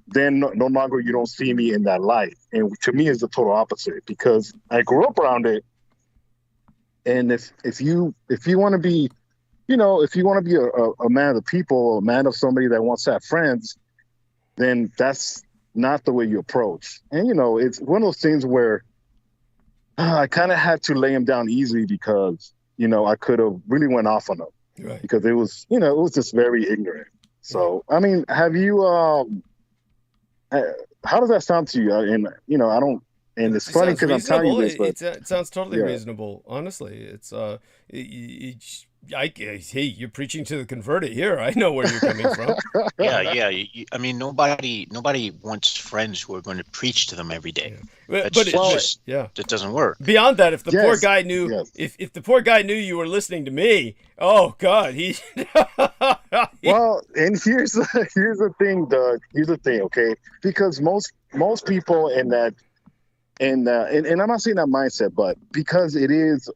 then no longer you don't see me in that light. And to me, it's the total opposite, because I grew up around it. And if you want to be, you know, if you want to be a man of the people, a man of somebody that wants to have friends, then that's not the way you approach. And, you know, it's one of those things where I kind of had to lay him down easily, because, you know, I could have really went off on him,
Right.
because it was, you know, it was just very ignorant. So, I mean, have you, how does that sound to you? And, you know, I don't, and it's funny because I'm telling you this, but
it sounds totally
yeah.
reasonable. Honestly, it's hey, you're preaching to the converted here. I know where you're coming from.
Yeah. I mean, nobody wants friends who are going to preach to them every day.
Yeah.
That doesn't work.
Beyond that, if the poor guy knew,
yes.
if the poor guy knew you were listening to me, oh God, he.
Well, and here's the thing, Doug. Here's the thing, okay? Because most people in that, and I'm not saying that mindset, but because it is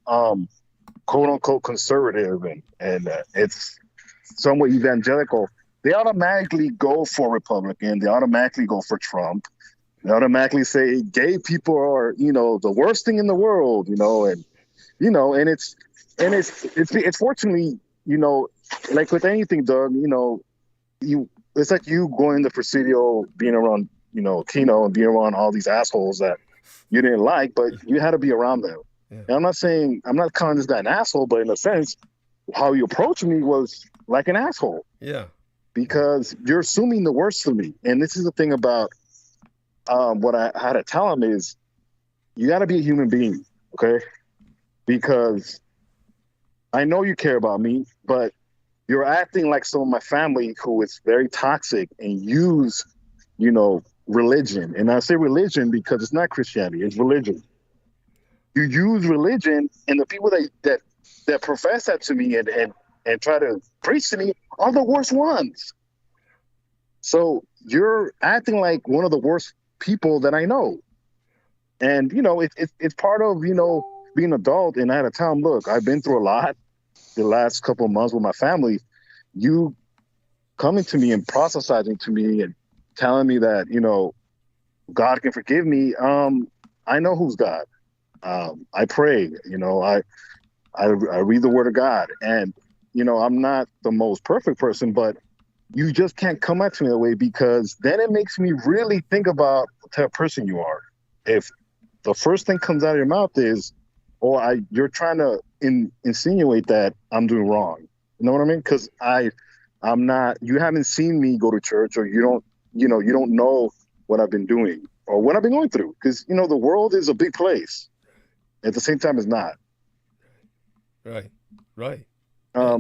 quote unquote conservative and it's somewhat evangelical, they automatically go for Republican. They automatically go for Trump. They automatically say gay people are, you know, the worst thing in the world, you know, and you know, and it's fortunately, you know, like with anything, Doug, you know, it's like you going to Presidio, being around, you know, Kino, and being around all these assholes that you didn't like, but you had to be around them. Yeah. And I'm not calling this guy an asshole, but in a sense, how you approached me was like an asshole.
Yeah.
Because you're assuming the worst of me. And this is the thing about what I had to tell him is, you got to be a human being, okay? Because I know you care about me, but you're acting like some of my family who is very toxic and use, you know, religion. And I say religion because it's not Christianity, it's religion. You use religion, and the people that profess that to me and try to preach to me are the worst ones. So you're acting like one of the worst people that I know. And, you know, it's part of, you know, being an adult. And I had to tell him, look, I've been through a lot the last couple of months with my family. You coming to me and proselytizing to me and telling me that, you know, God can forgive me. I know who's God. I pray, you know, I read the word of God, and, you know, I'm not the most perfect person, but you just can't come at me that way, because then it makes me really think about the type of person you are. If the first thing comes out of your mouth is, you're trying to insinuate that I'm doing wrong. You know what I mean? Because I'm not, you haven't seen me go to church, or you don't know what I've been doing or what I've been going through. Because, you know, the world is a big place. At the same time, it's not.
Right. Right.
You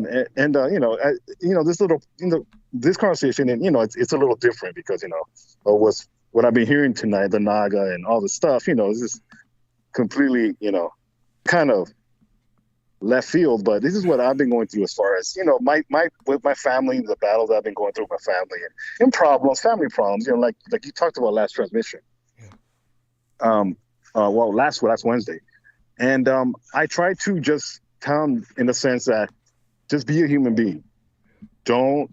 know, this little, you know, this conversation, and, you know, it's a little different because, you know, what I've been hearing tonight, the Naga and all this stuff, you know, is just completely, you know, kind of left field. But this is what I've been going through as far as, you know, with my family, the battles I've been going through with my family, and family problems, you know, like you talked about last transmission. Yeah. Last Wednesday. And I try to just tell them in the sense that just be a human being. Don't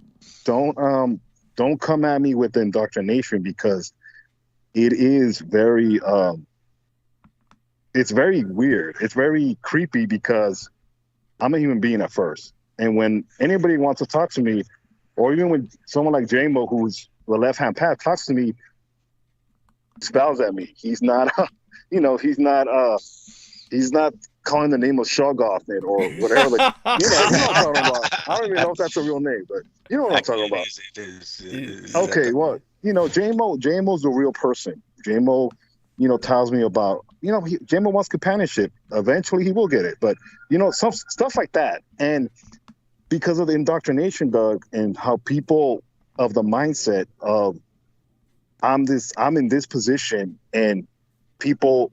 come at me with indoctrination, because it is very it's very weird. It's very creepy, because I'm a human being at first. And when anybody wants to talk to me, or even when someone like J-Mo, who's the left-hand path, talks to me, spells at me. He's not, you know, he's not calling the name of Shoggoth or whatever. Like, you know what I'm talking about. I don't even know if that's a real name, but you know what I'm talking about.
It is.
Okay, well, you know, J-Mo's a real person. J-Mo, you know, tells me about, you know, J-Mo wants companionship. Eventually he will get it. But, you know, some stuff like that. And because of the indoctrination, Doug, and how people of the mindset of I'm in this position and people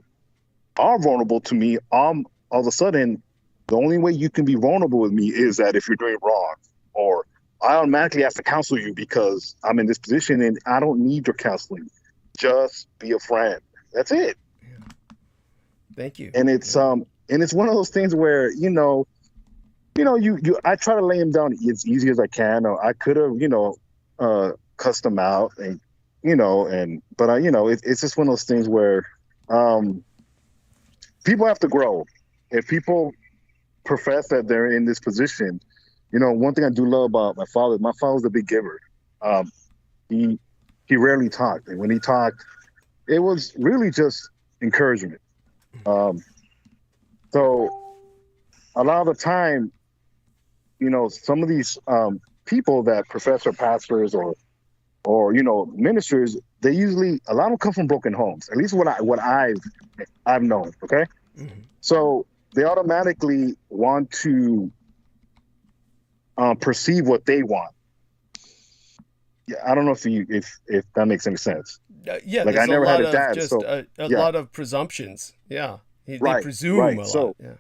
are vulnerable to me, all of a sudden, the only way you can be vulnerable with me is that if you're doing wrong, or I automatically have to counsel you because I'm in this position and I don't need your counseling. Just be a friend. That's it.
Yeah. Thank you.
And it's one of those things where, you I try to lay him down as easy as I can. Or I could have, cussed him out, and it's just one of those things where people have to grow. If people profess that they're in this position, one thing I do love about my father's a big giver. He rarely talked, and when he talked, it was really just encouragement. So a lot of the time, some of these people that profess or pastors or ministers, they usually, a lot of them come from broken homes. At least what I've known. Okay, mm-hmm. So they automatically want to perceive what they want. Yeah, I don't know if that makes any sense.
Yeah,
like I never had a dad,
just
so
a lot of presumptions. Yeah, they presume a lot.
So,
yeah.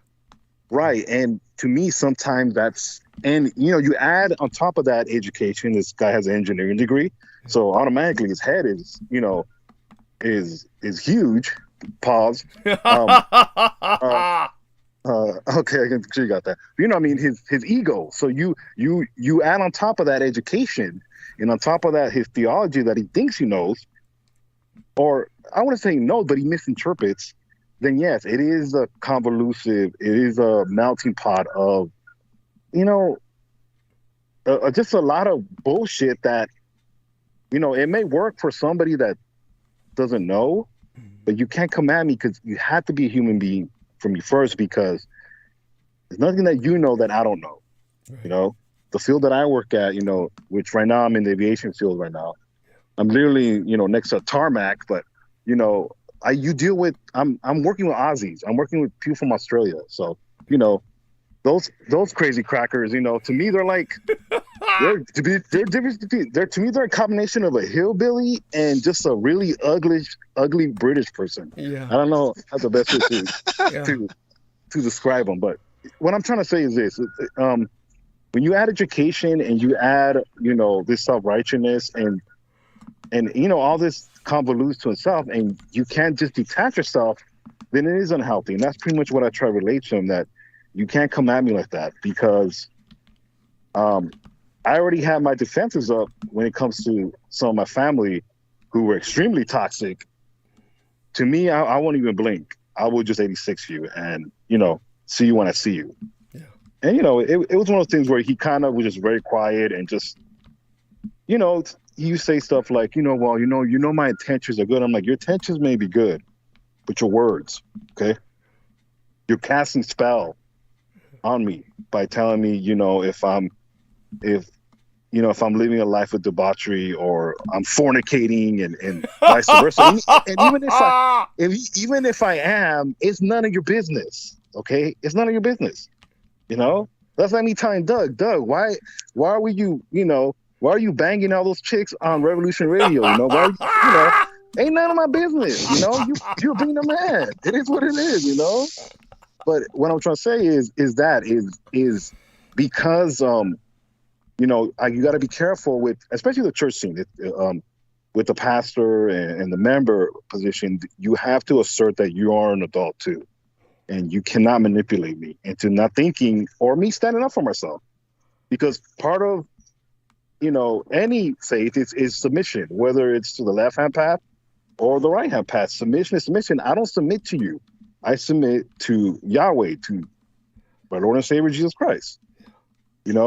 Right, and to me, sometimes that's, and you add on top of that education. This guy has an engineering degree, so automatically his head is huge. Pause. Okay, I can sure you got that. His ego. So you add on top of that education, and on top of that his theology that he thinks he knows, or I want to say no, but he misinterprets. Then yes, it is a convolutive. It is a melting pot of, just a lot of bullshit that, it may work for somebody that doesn't know, but you can't come at me because you have to be a human being for me first, because there's nothing that that I don't know. Right. The field that I work at, which right now I'm in the aviation field right now. I'm literally, next to a tarmac, but, you deal with, I'm working with Aussies. I'm working with people from Australia. So, those crazy crackers, to me, they're like, they're to me, they're a combination of a hillbilly and just a really ugly British person. Yeah. I don't know how the best way to describe them, but what I'm trying to say is this: when you add education and you add, this self-righteousness and all this convolutes to itself, and you can't just detach yourself, then it is unhealthy. And that's pretty much what I try to relate to him, that you can't come at me like that, because I I already had my defenses up when it comes to some of my family who were extremely toxic. To me, I won't even blink. I will just 86 you and, see you when I see you.
Yeah.
And, it was one of those things where he kind of was just very quiet and just, you say stuff like, my intentions are good. I'm like, your intentions may be good, but your words, okay? You're casting spell on me by telling me, if I'm living a life of debauchery or I'm fornicating and vice versa. And even if I am, it's none of your business. Okay, it's none of your business. That's like me telling Doug, why are why are you banging all those chicks on Revolution Radio? Ain't none of my business. You're being a man. It is what it is. But what I'm trying to say is because you got to be careful with, especially the church scene, with the pastor and the member position. You have to assert that you are an adult too, and you cannot manipulate me into not thinking or me standing up for myself, because part of any faith is submission, whether it's to the left hand path or the right hand path. Submission is submission. I don't submit to you. I submit to Yahweh, to my Lord and Savior Jesus Christ. And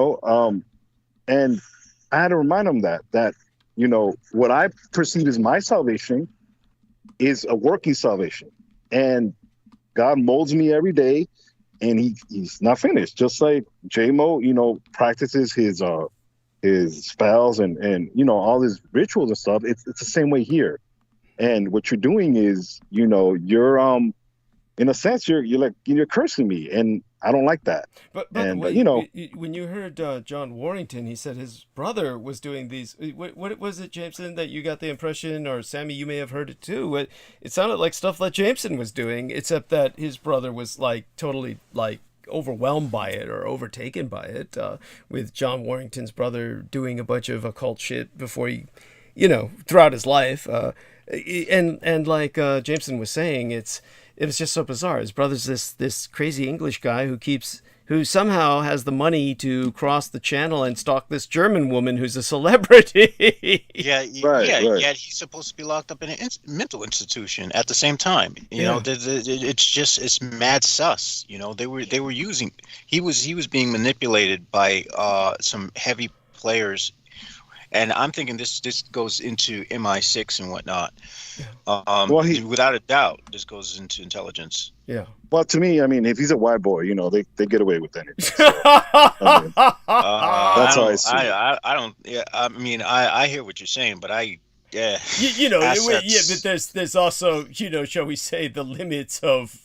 I had to remind him that what I perceive as my salvation is a working salvation, and God molds me every day, and he's not finished. Just like J-Mo, practices his spells and all his rituals and stuff. It's the same way here. And what you're doing is, you're in a sense you're cursing me, and I don't like that.
But when you heard John Warrington, he said his brother was doing these. What was it, Jameson, that you got the impression, or Sammy, you may have heard it too? It sounded like stuff that Jameson was doing, except that his brother was totally overwhelmed by it or overtaken by it. With John Warrington's brother doing a bunch of occult shit before he, throughout his life. And like Jameson was saying, it was just so bizarre. His brother's this crazy English guy who somehow has the money to cross the channel and stalk this German woman who's a celebrity.
Yet he's supposed to be locked up in a mental institution at the same time. It's mad sus. They were using. He was being manipulated by some heavy players. And I'm thinking this goes into MI6 and whatnot. Without a doubt, this goes into intelligence.
Yeah.
Well, to me, if he's a white boy, they get away with anything. That's how I see it.
I don't. Yeah. I hear what you're saying, but yeah.
But there's also, shall we say, the limits of.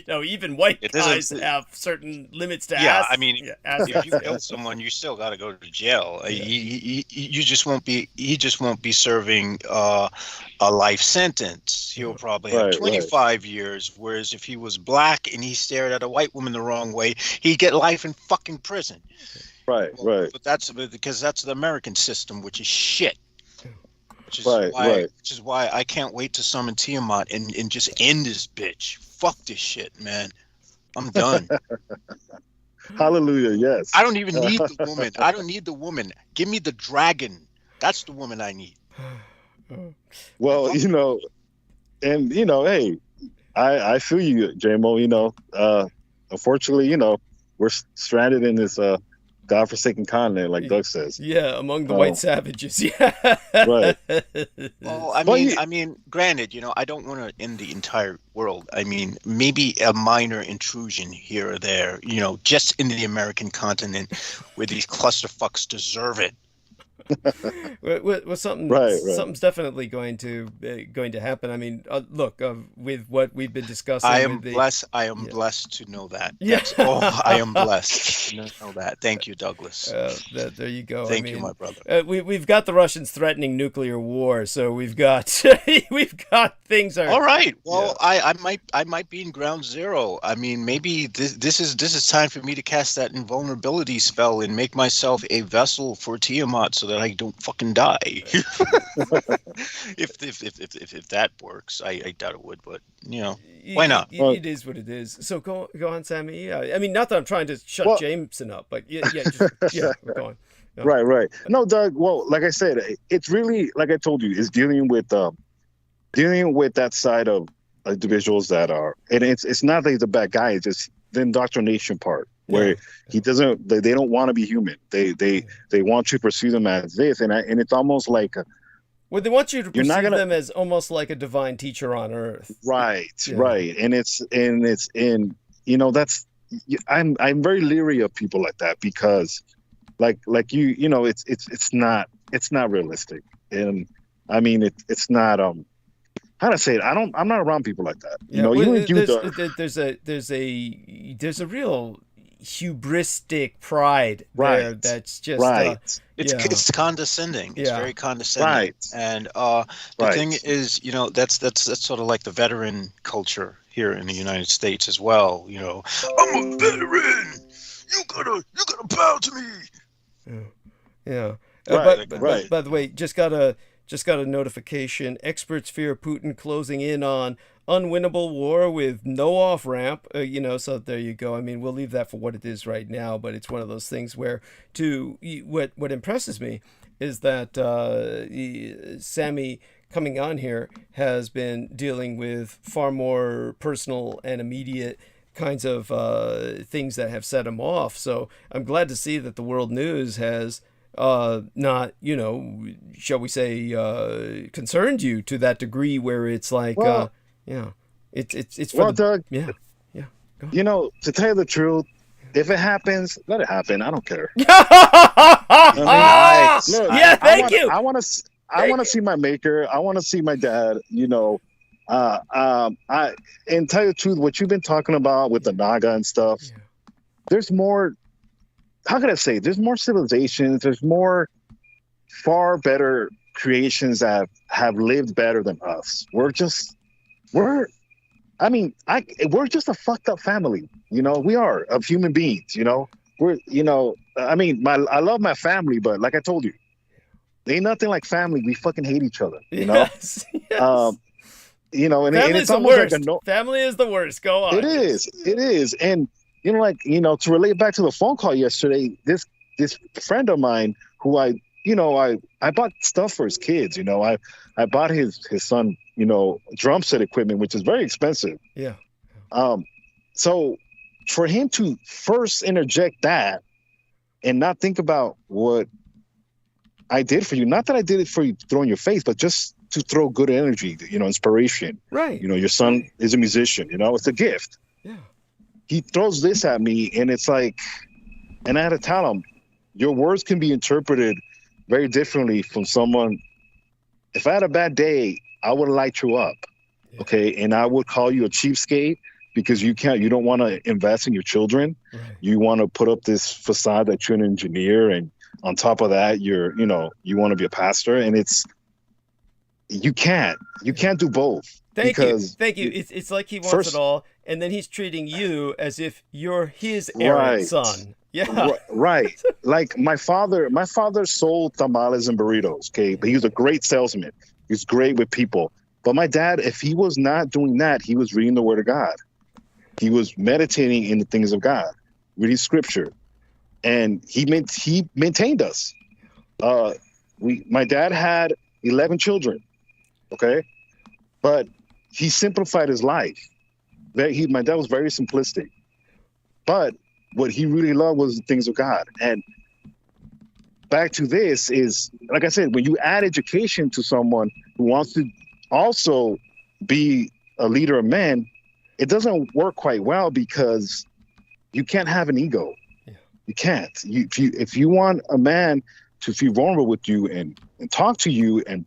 Even white guys have certain limits to ask.
If you kill someone, you still got to go to jail. Yeah. He just won't be serving a life sentence. He'll probably have 25 years. Whereas if he was black and he stared at a white woman the wrong way, he'd get life in fucking prison.
Right.
But that's because that's the American system, which is shit. Which is why I can't wait to summon Tiamat and just end this bitch. Fuck this shit, man. I'm done.
Hallelujah, yes.
I don't even need the woman. I don't need the woman. Give me the dragon. That's the woman I need.
Well, hey, I feel you, J-Mo. Unfortunately, we're stranded in this godforsaken continent, like Doug says.
Yeah, among the white savages. Yeah.
Right.
Well, I mean, granted, I don't want to end the entire world. Maybe a minor intrusion here or there, just in the American continent where these clusterfucks deserve it.
Well, something's definitely going to happen. Look, with what we've been discussing.
I am blessed to know that. That's all. I am blessed to know that. Thank you, Douglas.
There you go.
Thank you, my brother.
We've got the Russians threatening nuclear war, so we've got things are
all right. Well, I might be in ground zero. Maybe this is time for me to cast that invulnerability spell and make myself a vessel for Tiamat, so that I don't fucking die. if that works, I doubt it would, but why not?
It is what it is. So go on, Sammy. Not that I'm trying to shut Jameson up, but go on.
Right. No, Doug. Well, like I said, it's really, like I told you, is dealing with that side of individuals that are, and it's not that he's a bad guy. It's just the indoctrination part where he doesn't. They don't want to be human. They want you to perceive them as this, and it's almost like.
Well, they want you to perceive them as almost like a divine teacher on earth. Right.
And it's that's. I'm very leery of people like that because, like it's not realistic, and I mean it's not how to say it. I'm not around people like that.
There's a real hubristic pride there that's just
it's condescending. It's very condescending. And the thing is, that's sort of like the veteran culture here in the United States as well. I'm a veteran. You gotta bow to me.
By the way, just got a notification. Experts fear Putin closing in on unwinnable war with no off-ramp. So there you go. I mean, we'll leave that for what it is right now, but it's one of those things where what impresses me is that Sammy coming on here has been dealing with far more personal and immediate kinds of things that have set him off. So I'm glad to see that the world news has not, shall we say, concerned you to that degree where it's like, it's for
Doug, to tell you the truth, if it happens, let it happen. I don't care.
Thank you.
I want to see my maker. I want to see my dad. And tell you the truth, what you've been talking about with the Naga and stuff, there's more. How can I say? There's more civilizations. There's more far better creations that have lived better than us. We're just a fucked up family. We are of human beings. I love my family, but like I told you, ain't nothing like family. We fucking hate each other.
Yes.
And
it's the worst. Family is the worst. Go on.
It is. And to relate back to the phone call yesterday, this friend of mine who I bought stuff for his kids. I bought his son, drum set equipment, which is very expensive.
Yeah.
So for him to first interject that and not think about what I did for you, not that I did it for you to throw in your face, but just to throw good energy, inspiration.
Right.
Your son is a musician, it's a gift.
Yeah.
He throws this at me and it's like, and I had to tell him, your words can be interpreted very differently from someone. If I had a bad day, I would light you up. Yeah. Okay. And I would call you a cheapskate because you don't want to invest in your children. Right. You want to put up this facade that you're an engineer. And on top of that, you want to be a pastor, and you can't do both.
Thank you. It's like he wants it all, and then he's treating you as if you're his errant son. Yeah.
Right. Like my father sold tamales and burritos. Okay. But he was a great salesman. He was great with people. But my dad, if he was not doing that, he was reading the word of God. He was meditating in the things of God, reading scripture. And he maintained us. My dad had 11 children. Okay. But he simplified his life. My dad was very simplistic. But what he really loved was the things of God. And back to this is, like I said, when you add education to someone who wants to also be a leader of men, it doesn't work quite well because you can't have an ego. Yeah. You can't. If you want a man to feel vulnerable with you and talk to you and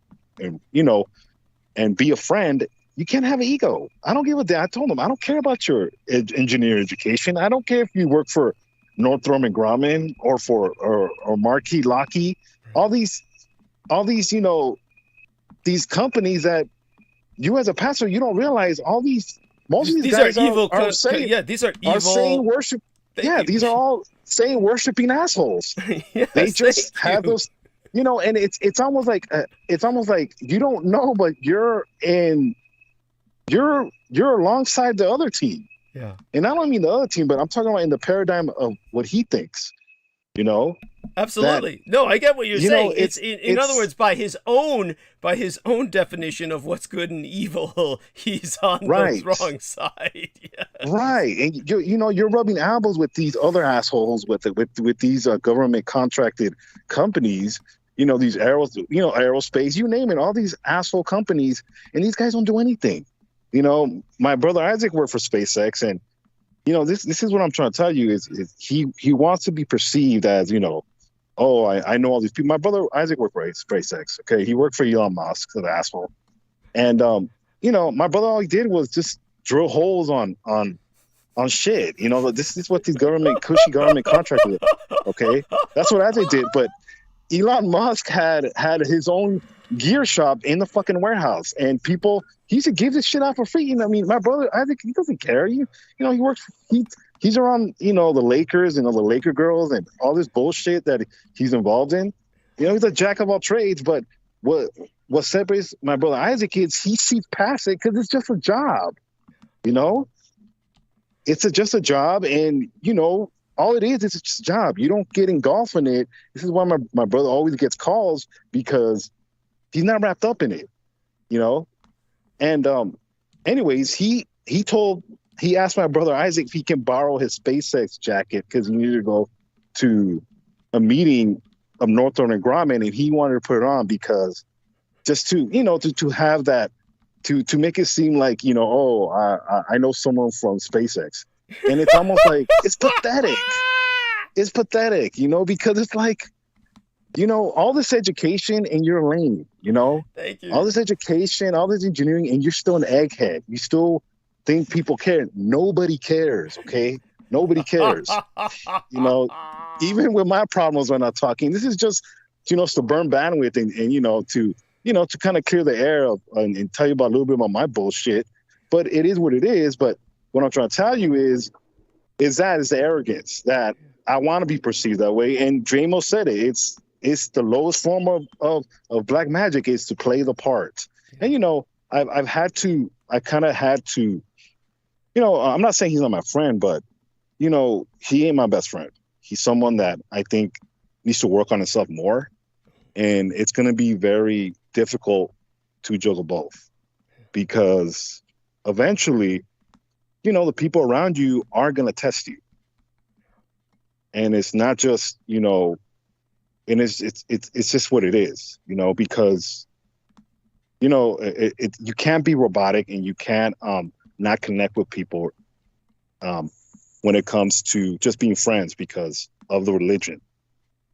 be a friend, you can't have an ego. I don't give a damn. I told him, I don't care about your engineer education. I don't care if you work for Northrop Grumman or for or Marquis Lockheed. All these these companies that you as a pastor, you don't realize most of these guys
are evil.
These are evil. Worship. These are all saying worshiping assholes.
Yes,
they just have those. And it's almost like you don't know, but you're alongside the other team. Yeah. And I don't mean the other team, but I'm talking about in the paradigm of what he thinks.
Absolutely. No, I get what you're saying.
It's
in other words, by his own definition of what's good and evil, he's on the wrong side. Yes.
Right. And you're rubbing elbows with these other assholes with these government contracted companies, these aerospace, you name it, all these asshole companies, and these guys don't do anything. My brother Isaac worked for SpaceX, and this is what I'm trying to tell you is he wants to be perceived as, oh, I know all these people. My brother Isaac worked for SpaceX. Okay, he worked for Elon Musk, the asshole. And my brother, all he did was just drill holes on shit. This is what these cushy government contractors. Okay, that's what Isaac did. But Elon Musk had his own gear shop in the fucking warehouse, and he used to give this shit out for free. My brother Isaac, he doesn't care. He works. He's around, the Lakers and all the Laker girls and all this bullshit that he's involved in. He's a jack of all trades, but what separates my brother Isaac is he sees past it because it's just a job. It's just a job, and all it is just a job. You don't get engulfed in it. This is why my brother always gets calls, because he's not wrapped up in it, And anyways, he asked my brother Isaac if he can borrow his SpaceX jacket because he needed to go to a meeting of Northrop Grumman, and he wanted to put it on because just to have that, to make it seem like, I know someone from SpaceX. And it's almost like, it's pathetic. It's pathetic, because it's like, all this education and you're lame,
Thank you.
All this education, all this engineering, and you're still an egghead. You still think people care. Nobody cares, okay? Nobody cares. Even with my problems when I'm talking, this is just, to burn bandwidth and to kind of clear the air and tell you about a little bit about my bullshit. But it is what it is. But what I'm trying to tell you is the arrogance that I want to be perceived that way. And Dramo said it. It's the lowest form of black magic is to play the part. And I kind of had to, I'm not saying he's not my friend, but he ain't my best friend. He's someone that I think needs to work on himself more, and it's going to be very difficult to juggle both, because eventually, the people around you are going to test you, and it's not just and it's just what it is, because you can't be robotic, and you can't not connect with people when it comes to just being friends because of the religion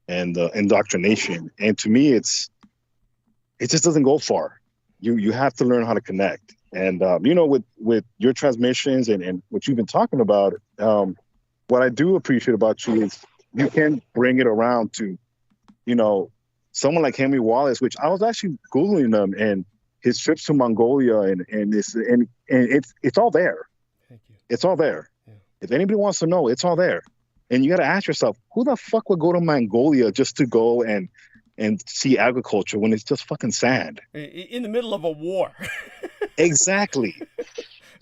and the indoctrination. And to me, it just doesn't go far. You have to learn how to connect. And with your transmissions and what you've been talking about, what I do appreciate about you is you can bring it around to someone like Henry Wallace, which I was actually Googling them, and his trips to Mongolia and it's all there.
Thank you.
It's all there. Yeah. If anybody wants to know, it's all there. And you got to ask yourself, who the fuck would go to Mongolia just to go and see agriculture when it's just fucking sand?
In the middle of a war.
Exactly.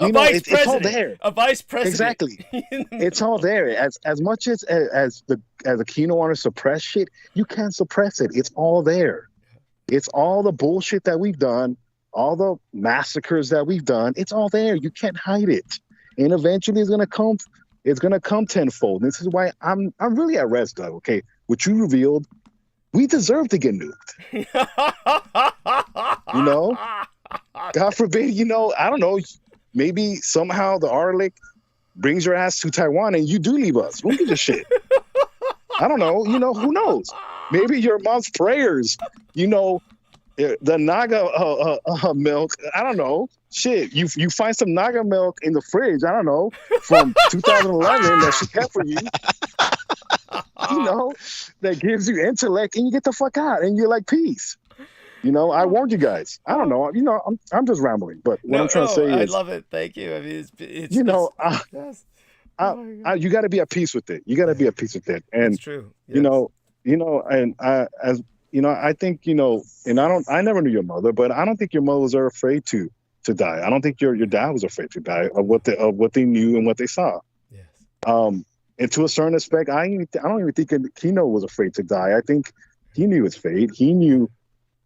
It's
all there.
A vice president.
Exactly. It's all there. As much as the Kino want to suppress shit, you can't suppress it. It's all there. It's all the bullshit that we've done, all the massacres that we've done. It's all there. You can't hide it. And eventually it's gonna come. It's gonna come tenfold. This is why I'm really at rest, Doug. Okay, what you revealed, we deserve to get nuked. God forbid. I don't know. Maybe somehow the Arlic brings your ass to Taiwan and you do leave us. Who gives a shit? I don't know. Who knows? Maybe your mom's prayers, the Naga milk. I don't know. Shit, you find some Naga milk in the fridge. I don't know, from 2011 that she kept for you. That gives you intellect, and you get the fuck out, and you're like, peace. I warned you guys. I don't know. I'm just rambling, but what I'm trying to say is,
I love it. Thank you. I mean, it's
yes. You got to be at peace with it. You got to be at peace with it, and
it's true. Yes.
And I think, and I never knew your mother, but I don't think your mother was ever afraid to die. I don't think your dad was afraid to die of what they knew and what they saw.
Yes.
And to a certain aspect, I don't even think Kino was afraid to die. I think he knew his fate. He knew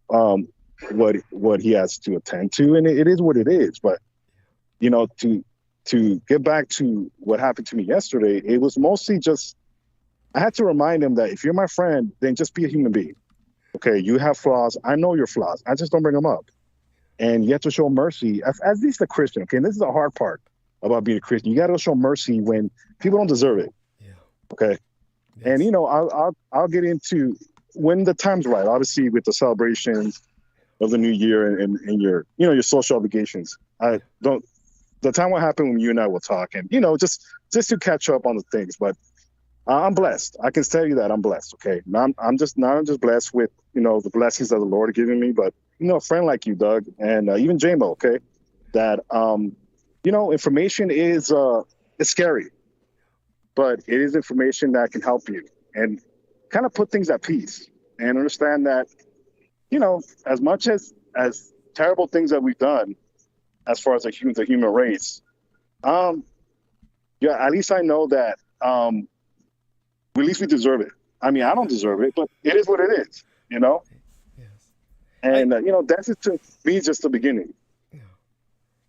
what he has to attend to, and it is what it is. But to get back to what happened to me yesterday, it was mostly just I had to remind him that if you're my friend, then just be a human being. Okay, you have flaws. I know your flaws. I just don't bring them up. And you have to show mercy, at least a Christian. Okay, and this is the hard part about being a Christian. You got to show mercy when people don't deserve it. Yeah. Okay. Yes. And I'll get into when the time's right. Obviously, with the celebrations of the new year and your your social obligations. The time will happen when you and I will talk, and just to catch up on the things. But I'm blessed. I can tell you that I'm blessed. Okay, I'm just blessed with the blessings that the Lord has given me. But a friend like you, Doug, and even JMO. Okay, that information is it's scary, but it is information that can help you and kind of put things at peace and understand that as much as terrible things that we've done as far as the human race, at least I know that at least we deserve it. I mean, I don't deserve it, but it is what it is, Yes. And that's to me just the beginning.
Yeah.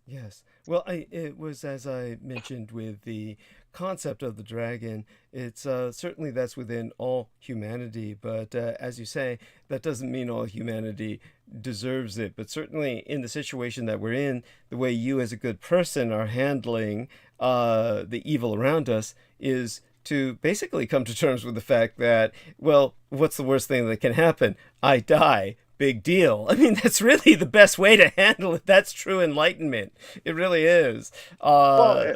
Yes. Well, it was, as I mentioned with the concept of the dragon, it's certainly that's within all humanity, but as you say, that doesn't mean all humanity deserves it. But certainly in the situation that we're in, the way you as a good person are handling the evil around us is to basically come to terms with the fact that, well, what's the worst thing that can happen? I die. Big deal. I mean, that's really the best way to handle it. That's true enlightenment. It really is.
Well,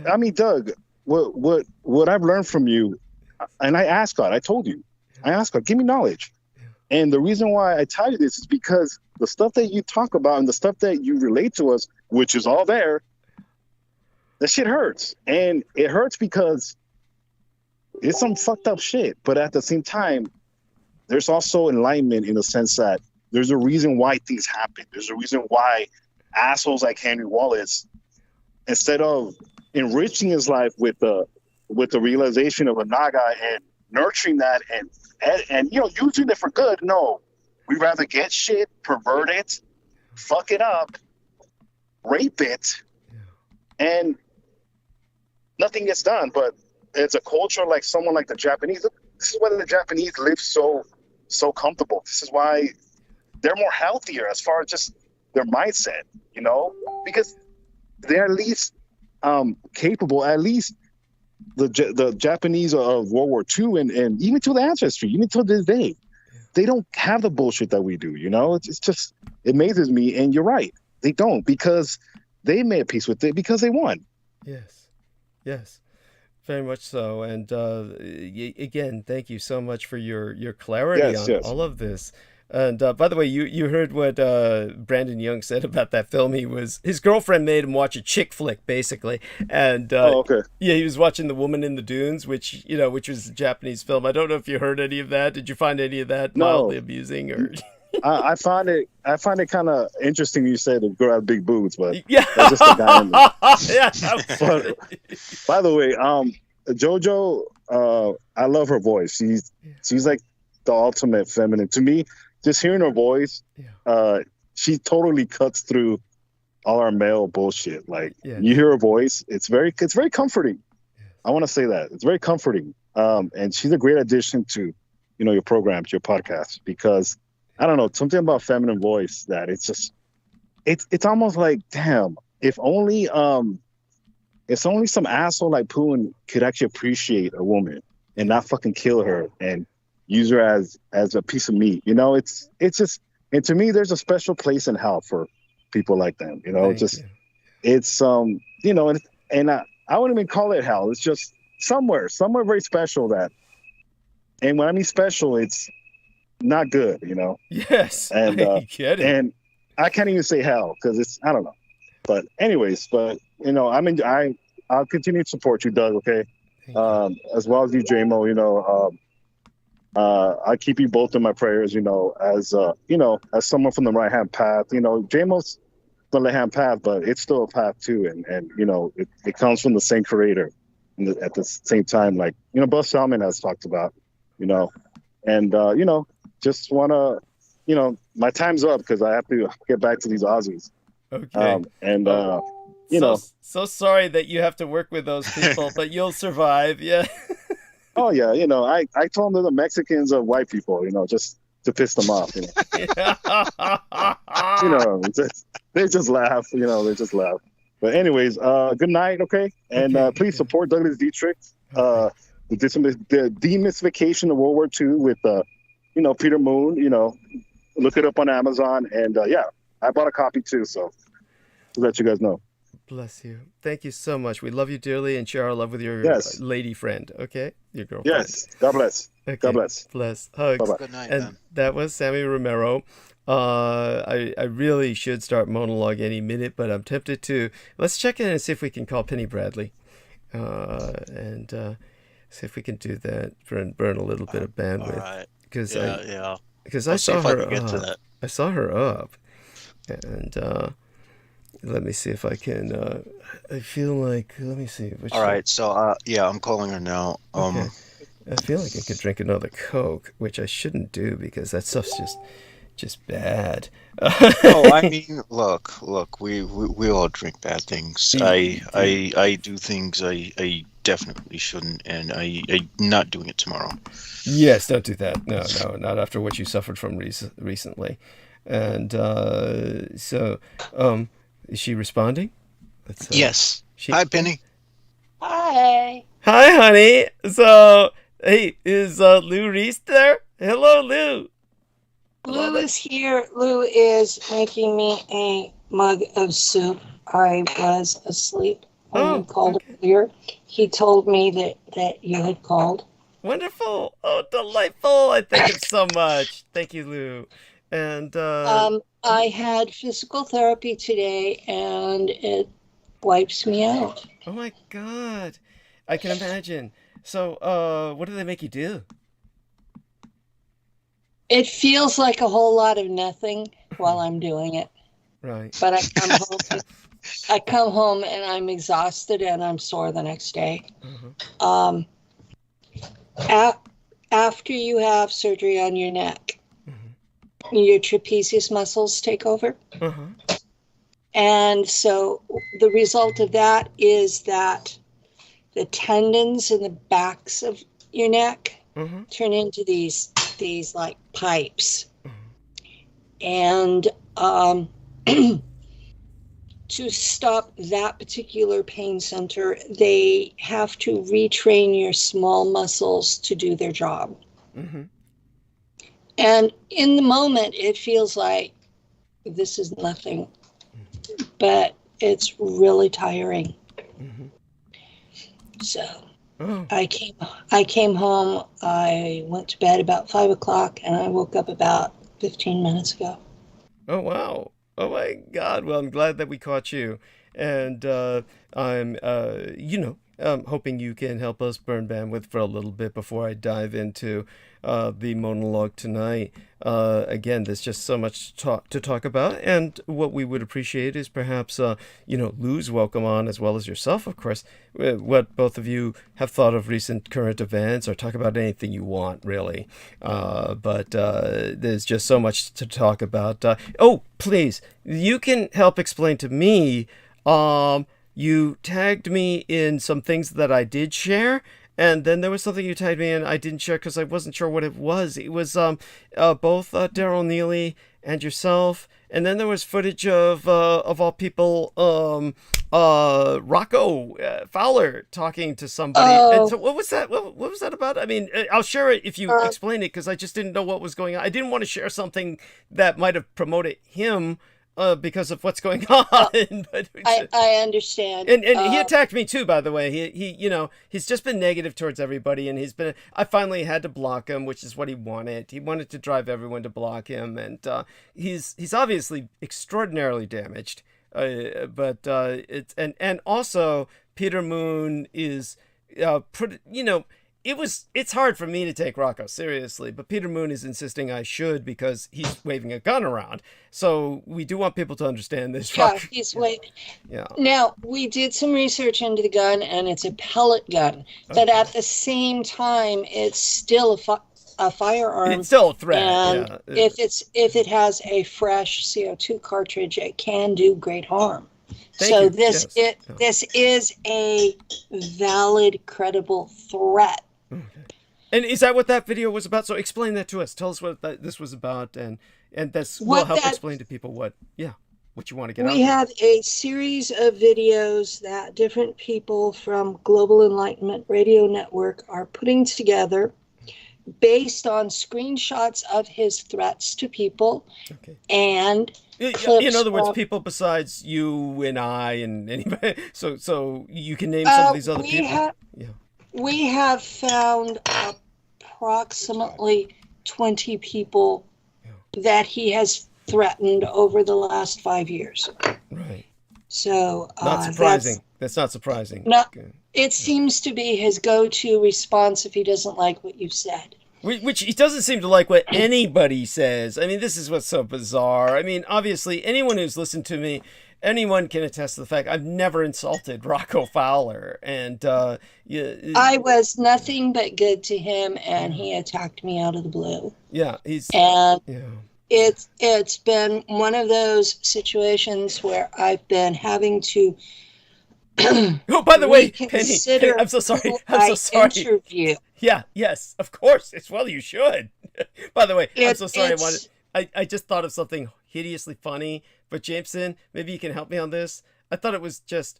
I mean, Doug, what I've learned from you, and I asked God, I told you, I asked God, give me knowledge. And the reason why I tell you this is because the stuff that you talk about and the stuff that you relate to us, which is all there, that shit hurts. And it hurts because it's some fucked up shit. But at the same time, there's also enlightenment in the sense that there's a reason why things happen. There's a reason why assholes like Henry Wallace, instead of enriching his life with the realization of a Naga and nurturing that and using it for good, no, we'd rather get shit, pervert it, fuck it up, rape it, and nothing gets done. But it's a culture like someone like the Japanese. This is why the Japanese live so comfortable. This is why they're more healthier as far as just their mindset, because they're at least capable. At least the Japanese of World War II and even to the ancestry, even to this day, they don't have the bullshit that we do. It's just, it amazes me. And you're right, they don't, because they made peace with it because they won.
Yes. Very much so. And again, thank you so much for your clarity on all of this. And by the way, you heard what Brandon Young said about that film. His girlfriend made him watch a chick flick, basically. And
okay.
Yeah, he was watching The Woman in the Dunes, which was a Japanese film. I don't know if you heard any of that. Did you find any of that mildly amusing? Or
I find it kind of interesting. You said the girl had big boobs, but
yeah,
that's just the guy in
yeah.
But, by the way, JoJo, I love her voice. She's like the ultimate feminine to me. Just hearing her voice, she totally cuts through all our male bullshit. Like you hear her voice, it's very comforting. I want to say that it's very comforting. And she's a great addition to, your program, to your podcast, because I don't know, something about feminine voice that it's just, it's almost like, damn, if only some asshole like Poon could actually appreciate a woman and not fucking kill her and use her as a piece of meat. It's just, and to me, there's a special place in hell for people like them. It's and I wouldn't even call it hell. It's just somewhere very special that, and when I mean special, it's not good,
Yes,
and
I get it.
And I can't even say hell because it's, I don't know. But anyways, I'll continue to support you, Doug. Okay, as well as you, JMO. I keep you both in my prayers. As someone from the right hand path. JMO's the left hand path, but it's still a path too, and it comes from the same creator. at the same time, like, Bill Salmon has talked about, and, just want to, my time's up because I have to get back to these Aussies.
Okay.
So
sorry that you have to work with those people, but you'll survive. Yeah.
Oh, yeah. I told them the Mexicans are white people, just to piss them off. They just laugh, they just laugh. But anyways, good night, okay? And please support Douglas Dietrich, the demystification of World War II with, Peter Moon, look it up on Amazon. And I bought a copy too, so to let you guys know.
Bless you. Thank you so much. We love you dearly and share our love with your lady friend, okay? Your girlfriend.
Yes. God bless.
Okay.
God bless.
Bless. Hugs.
Bye-bye.
Good night,
And
man.
that was Sammy Romero. I really should start monologue any minute, but I'm tempted to. Let's check in and see if we can call Penny Bradley. And see if we can do that. Burn a little bit of bandwidth.
All right.
Because
I'll
I
see
saw
if I
her
can get to
up.
that.
I saw her up. And let me see if I can. I feel like. Let me see.
All right. So I'm calling her now.
Okay. I feel like I could drink another Coke, which I shouldn't do because that stuff's just bad.
No, I mean, look, we all drink bad things. I do things I definitely shouldn't, and I'm not doing it tomorrow.
Yes, don't do that. No, not after what you suffered from recently. And so, is she responding?
Yes. Hi, Penny.
Hi.
Hi, honey. So, hey, is Lou Reese there? Hello, Lou.
Lou is here. Lou is making me a mug of soup. I was asleep when you called earlier. He told me that you had called.
Wonderful. Oh, delightful. I thank him so much. Thank you, Lou. And
I had physical therapy today, and it wipes me out.
oh my God, I can imagine. So, what do they make you do?
It feels like a whole lot of nothing while I'm doing it.
Right.
But I come home and I'm exhausted and I'm sore the next day.
Mm-hmm.
After you have surgery on your neck, your trapezius muscles take over. And so the result of that is that the tendons in the backs of your neck turn into these like pipes. And to stop that particular pain center, they have to retrain your small muscles to do their job. And in the moment, it feels like this is nothing, but it's really tiring. So I came home, I went to bed about 5 o'clock, and I woke up about 15 minutes ago.
Oh, wow. Oh, my God. Well, I'm glad that we caught you. And I'm hoping you can help us burn bandwidth for a little bit before I dive into the monologue tonight. Again, there's just so much to talk about, and what we would appreciate is perhaps, Lou's welcome on, as well as yourself, of course, what both of you have thought of recent current events, or talk about anything you want, really. But there's just so much to talk about. Please, you can help explain to me. You tagged me in some things that I did share, and then there was something you tagged me in I didn't share because I wasn't sure what it was. It was both Daryl Neely and yourself, and then there was footage of all people, Rocco Fowler talking to somebody. And so what was that? What was that about? I mean, I'll share it if you explain it, because I just didn't know what was going on. I didn't want to share something that might have promoted him. Because of what's going on. But
I understand.
And he attacked me too, by the way. He's just been negative towards everybody, and I finally had to block him, which is what he wanted. He wanted to drive everyone to block him, and he's obviously extraordinarily damaged. But it's and also Peter Moon is it's hard for me to take Rocco seriously, but Peter Moon is insisting I should because he's waving a gun around. So we do want people to understand this.
Yeah, he's waving.
Yeah.
Now, we did some research into the gun, and it's a pellet gun, but at the same time, it's still a firearm.
It's still a threat.
And if it has a fresh CO2 cartridge, it can do great harm. This is a valid, credible threat.
Okay. And is that what that video was about? So explain that to us. Tell us what this was about, and this will help explain to people what you want to get out.
We have a series of videos that different people from Global Enlightenment Radio Network are putting together based on screenshots of his threats to people and
in other words, people besides you and I and anybody. So you can name some of these other people.
We have found approximately 20 people that he has threatened over the last 5 years.
Right.
So
not surprising. That's not surprising.
No, it seems to be his go-to response if he doesn't like what you've said.
Which he doesn't seem to like what anybody says. I mean, this is what's so bizarre. I mean, obviously, anyone who's listened to me, anyone can attest to the fact I've never insulted Rocco Fowler. And
I was nothing but good to him, and he attacked me out of the blue.
Yeah,
it's been one of those situations where I've been having to
oh, by the way, Penny, I'm so sorry. I'm so sorry.
Interview.
Yeah, yes, of course. You should. By the way, I'm so sorry. I just thought of something hideously funny. But Jameson, maybe you can help me on this. I thought it was just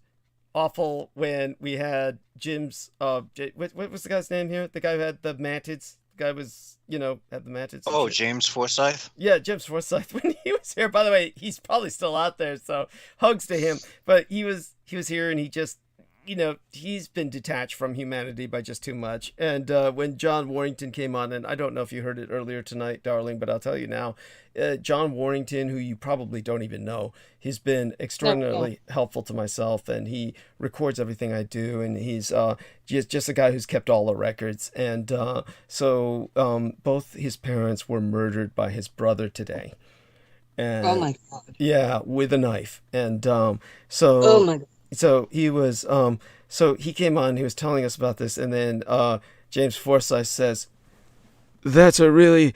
awful when we had Jim's. What was the guy's name here? The guy who had the mantids. The guy was, had the mantids.
Oh, James Forsyth?
Yeah, James Forsyth. When he was here, by the way, he's probably still out there. So hugs to him. But he was here, and he just, he's been detached from humanity by just too much. And when John Warrington came on, and I don't know if you heard it earlier tonight, darling, but I'll tell you now, John Warrington, who you probably don't even know, he's been extraordinarily helpful to myself, and he records everything I do, and he's just a guy who's kept all the records. And so both his parents were murdered by his brother today. And,
oh my God.
Yeah, with a knife. And
oh my God.
So he was, so he came on, he was telling us about this, and then James Forsyth says, that's a really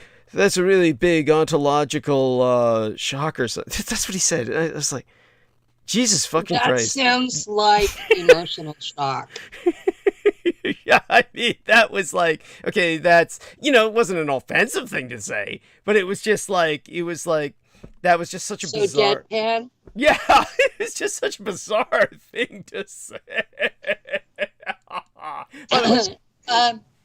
big ontological shocker. That's what he said. I was like, Jesus fucking Christ.
That sounds like emotional shock.
Yeah, I mean, that was like, okay, that's, it wasn't an offensive thing to say, but it was just like, that was just such a bizarre.
Deadpan?
Yeah, it's just such a bizarre thing to say.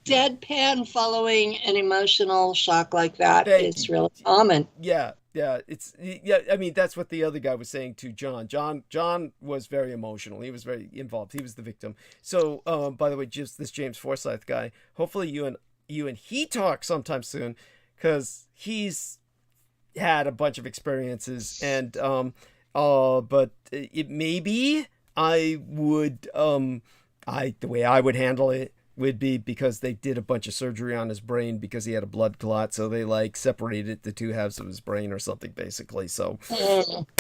Deadpan following an emotional shock like that is really common.
Yeah, I mean, that's what the other guy was saying to John. John was very emotional. He was very involved. He was the victim. So, by the way, just this James Forsyth guy, hopefully you and he talk sometime soon, because he's had a bunch of experiences, and but it maybe I would the way I would handle it would be, because they did a bunch of surgery on his brain because he had a blood clot, so they separated the two halves of his brain or something, basically. So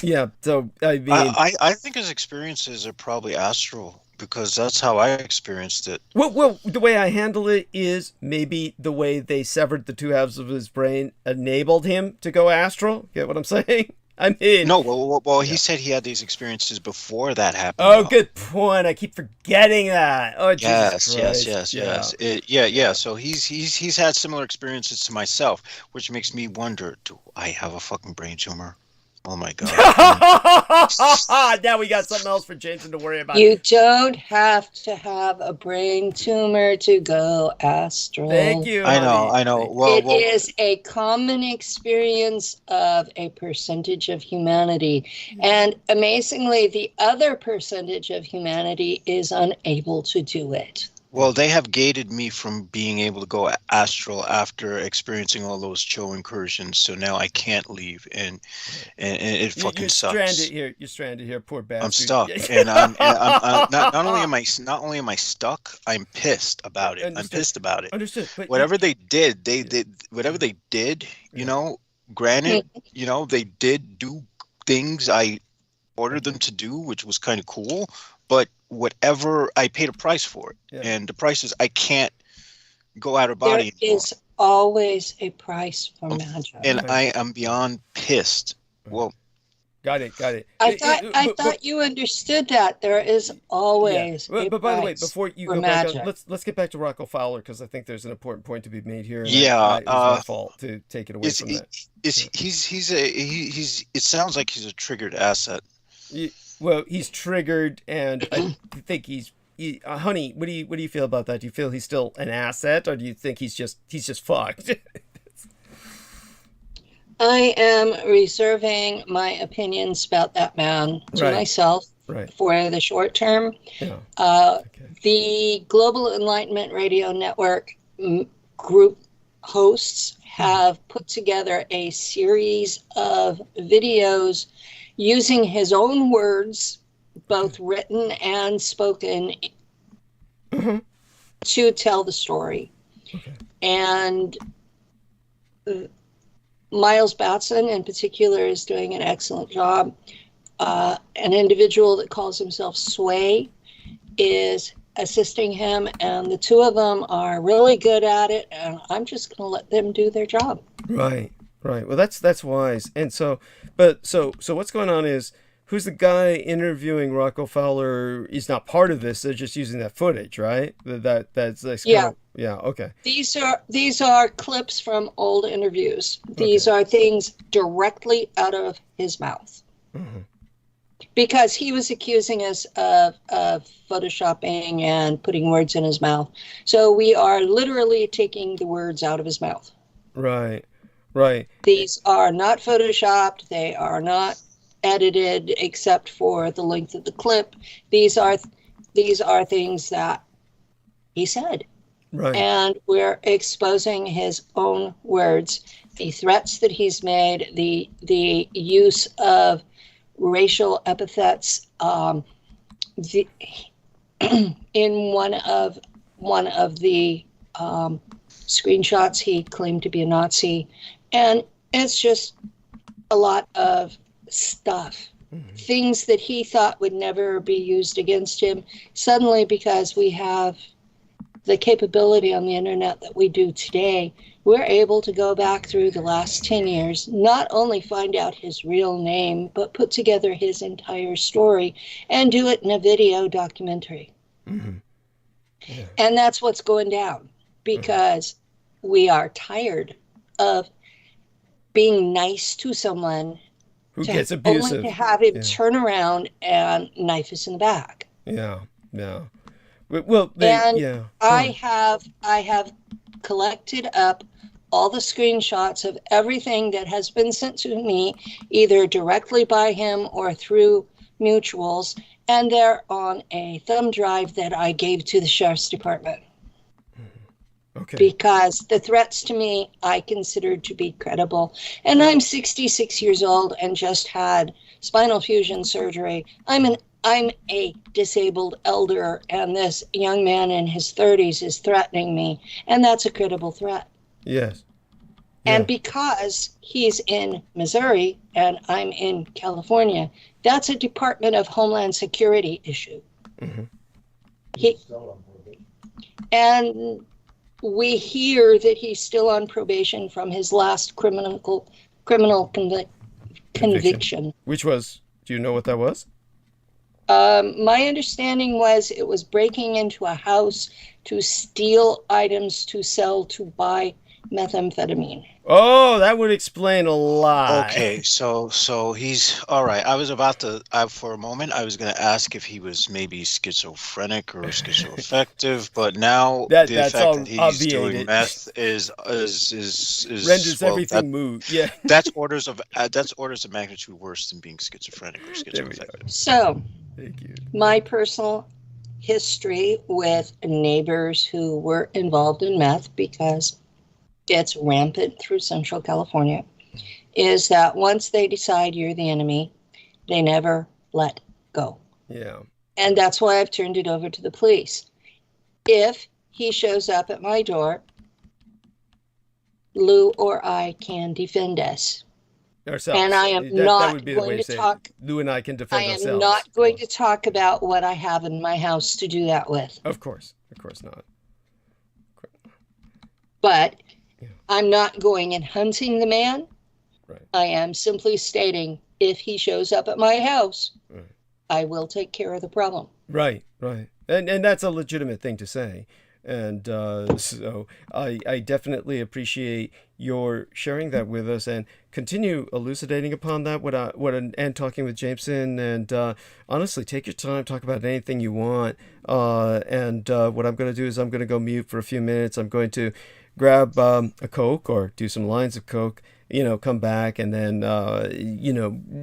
yeah, so I mean,
I think his experiences are probably astral, because that's how I experienced it.
Well, the way I handle it is maybe the way they severed the two halves of his brain enabled him to go astral. Get what I'm saying? I mean,
no. Well, he said he had these experiences before that happened.
Oh, good point. I keep forgetting that. Oh, Jesus
yes. Yeah. So he's had similar experiences to myself, which makes me wonder: do I have a fucking brain tumor? Oh my God.
Now we got something else for Jason to worry about.
You don't have to have a brain tumor to go astral.
Thank you.
I know.
It is a common experience of a percentage of humanity. And amazingly, the other percentage of humanity is unable to do it.
Well, they have gated me from being able to go astral after experiencing all those Cho incursions. So now I can't leave, and it fucking sucks.
Stranded here. You're stranded here, poor bastard.
I'm stuck, and I'm not only am I stuck, I'm pissed about it.
Understood.
I'm pissed about it.
Understood. But
whatever they did, whatever they did, you know. Granted, you know, they did do things I ordered them to do, which was kind of cool. But whatever, I paid a price for it, and the price is I can't go out of body
There is always a price for magic,
and I am beyond pissed. Well,
got it.
I thought you understood that there is always.
Yeah.
A
but by the way,
price
before you
for
go back,
magic.
let's get back to Rocco Fowler, because I think there's an important point to be made here. And
yeah,
it was my fault to take it away from that.
It sounds like he's a triggered asset.
Well, he's triggered, and I think honey, what do you feel about that? Do you feel he's still an asset, or do you think he's just fucked?
I am reserving my opinions about that man to myself for the short term.
Yeah.
The Global Enlightenment Radio Network group hosts have put together a series of videos using his own words, both written and spoken, to tell the story.
Okay.
And Miles Batson in particular is doing an excellent job. An individual that calls himself Sway is assisting him, and the two of them are really good at it, and I'm just going to let them do their job.
Right. Well, that's wise. And so what's going on is, who's the guy interviewing Rocco Fowler is not part of this. They're just using that footage, right? That's
yeah.
Okay.
These are clips from old interviews. These are things directly out of his mouth.
Mm-hmm.
Because he was accusing us of photoshopping and putting words in his mouth. So we are literally taking the words out of his mouth.
Right.
These are not photoshopped. They are not edited except for the length of the clip. These are things that he said.
Right.
And we're exposing his own words, the threats that he's made, the use of racial epithets. In one of the screenshots, he claimed to be a Nazi, and it's just a lot of stuff.
Mm-hmm.
Things that he thought would never be used against him. Suddenly, because we have the capability on the internet that we do today, we're able to go back through the last 10 years, not only find out his real name, but put together his entire story and do it in a video documentary.
Mm-hmm. Yeah.
And that's what's going down, because we are tired of being nice to someone
who gets abusive,
only to have him turn around and knife us in the back.
Yeah. Well,
I have collected up all the screenshots of everything that has been sent to me, either directly by him or through mutuals, and they're on a thumb drive that I gave to the sheriff's department.
Okay. Because
the threats to me I considered to be credible. And I'm 66 years old and just had spinal fusion surgery. I'm a disabled elder, and this young man in his 30s is threatening me, and that's a credible threat.
Yes.
And because he's in Missouri and I'm in California, that's a Department of Homeland Security issue.
Mm-hmm.
And we hear that he's still on probation from his last criminal conviction.
Which was, do you know what that was?
My understanding was it was breaking into a house to steal items to sell to buy methamphetamine.
Oh, that would explain a lot.
Okay, so he's all right. I was about to, for a moment, I was going to ask if he was maybe schizophrenic or schizoaffective, but now the fact that he's
obviated.
Doing meth is
renders everything moot. Yeah,
that's orders of magnitude worse than being schizophrenic or schizoaffective.
So,
thank you.
My personal history with neighbors who were involved in meth, because it's rampant through Central California, is that once they decide you're the enemy, they never let go.
Yeah.
And that's why I've turned it over to the police. If he shows up at my door, Lou or I can defend us.
Ourselves.
And I am
that
not
would be the way
going to
say
talk.
Lou and I can defend
I am
ourselves.
not going to talk about what I have in my house to do that with.
Of course not.
But I'm not going and hunting the man.
Right.
I am simply stating, if he shows up at my house, I will take care of the problem.
Right. And that's a legitimate thing to say. And so I definitely appreciate your sharing that with us, and continue elucidating upon that and talking with Jameson. And honestly, take your time, talk about anything you want. And what I'm going to do is I'm going to go mute for a few minutes. I'm going to grab a Coke or do some lines of Coke, come back, and then,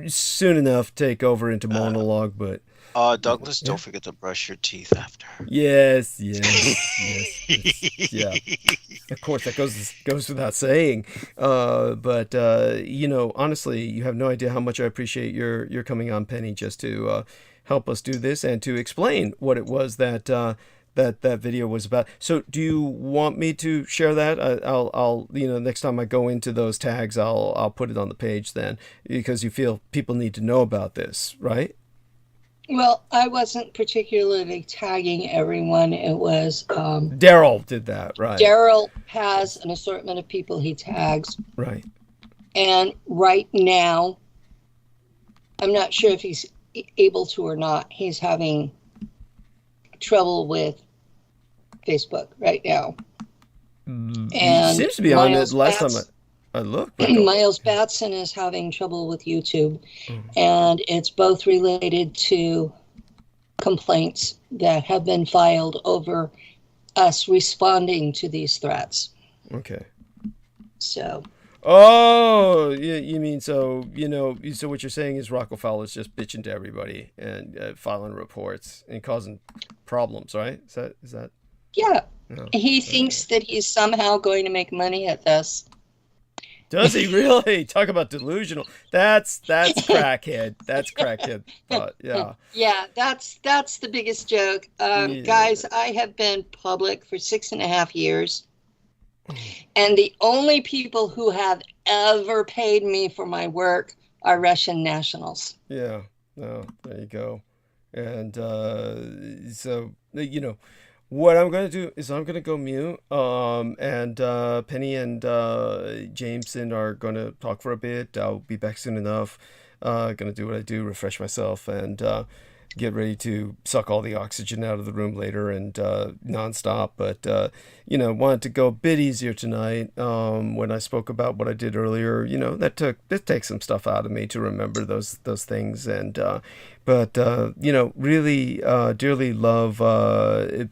soon enough take over into monologue. But
Douglas, don't forget to brush your teeth after.
Yes. Yeah. Of course, that goes without saying. But honestly, you have no idea how much I appreciate your coming on, Penny, just to help us do this and to explain what it was that video was about. So do you want me to share that? I'll next time I go into those tags, I'll put it on the page then, because you feel people need to know about this, right?
Well, I wasn't particularly tagging everyone. It was
Daryl did that, right?
Daryl has an assortment of people he tags.
Right.
And right now, I'm not sure if he's able to or not. He's having trouble with Facebook right now.
And
he
seems to be on it last time I looked.
Miles Batson is having trouble with YouTube, and it's both related to complaints that have been filed over us responding to these threats.
Okay.
So.
Oh, you mean so what you're saying is Rockefeller's just bitching to everybody and filing reports and causing problems, right? Is that?
Yeah.
No.
He thinks that he's somehow going to make money at this.
Does he really? Talk about delusional. That's crackhead. That's crackhead. Yeah.
Yeah, that's the biggest joke. Guys, I have been public for 6.5 years. And the only people who have ever paid me for my work are Russian nationals.
Yeah. No, there you go. And so, what I'm going to do is I'm going to go mute, and Penny and Jameson are going to talk for a bit. I'll be back soon enough. Going to do what I do, refresh myself, and get ready to suck all the oxygen out of the room later and nonstop. But, wanted to go a bit easier tonight when I spoke about what I did earlier. That takes some stuff out of me to remember those things. And but really dearly love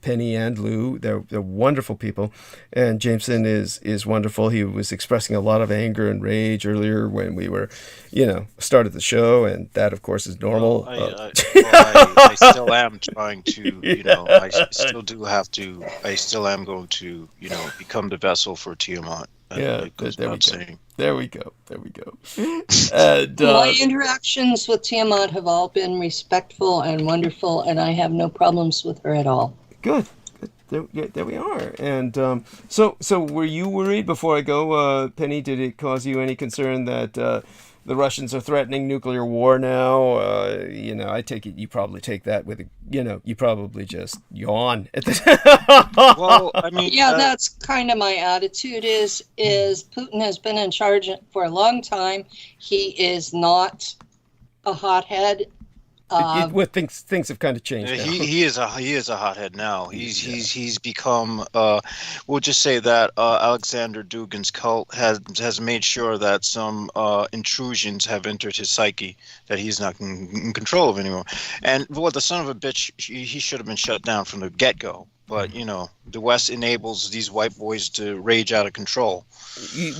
Penny and Lou. They're wonderful people, and Jameson is wonderful. He was expressing a lot of anger and rage earlier when we were, started the show, and that of course is normal.
I still am trying to, I still am going to, become the vessel for Tiamat.
There we go. And,
my interactions with Tiamat have all been respectful and wonderful, and I have no problems with her at all.
Good. There we are. And so were you worried before I go, Penny? Did it cause you any concern that the Russians are threatening nuclear war now? I take it you probably take that with, you probably just yawn at the
Well, I mean...
Yeah, that's kind of my attitude is Putin has been in charge for a long time. He is not a hothead.
Things have kind of changed now.
He is a hothead now. He's become. We'll just say that Alexander Dugin's cult has made sure that some intrusions have entered his psyche that he's not in control of anymore. And the son of a bitch, he should have been shut down from the get-go. But the West enables these white boys to rage out of control.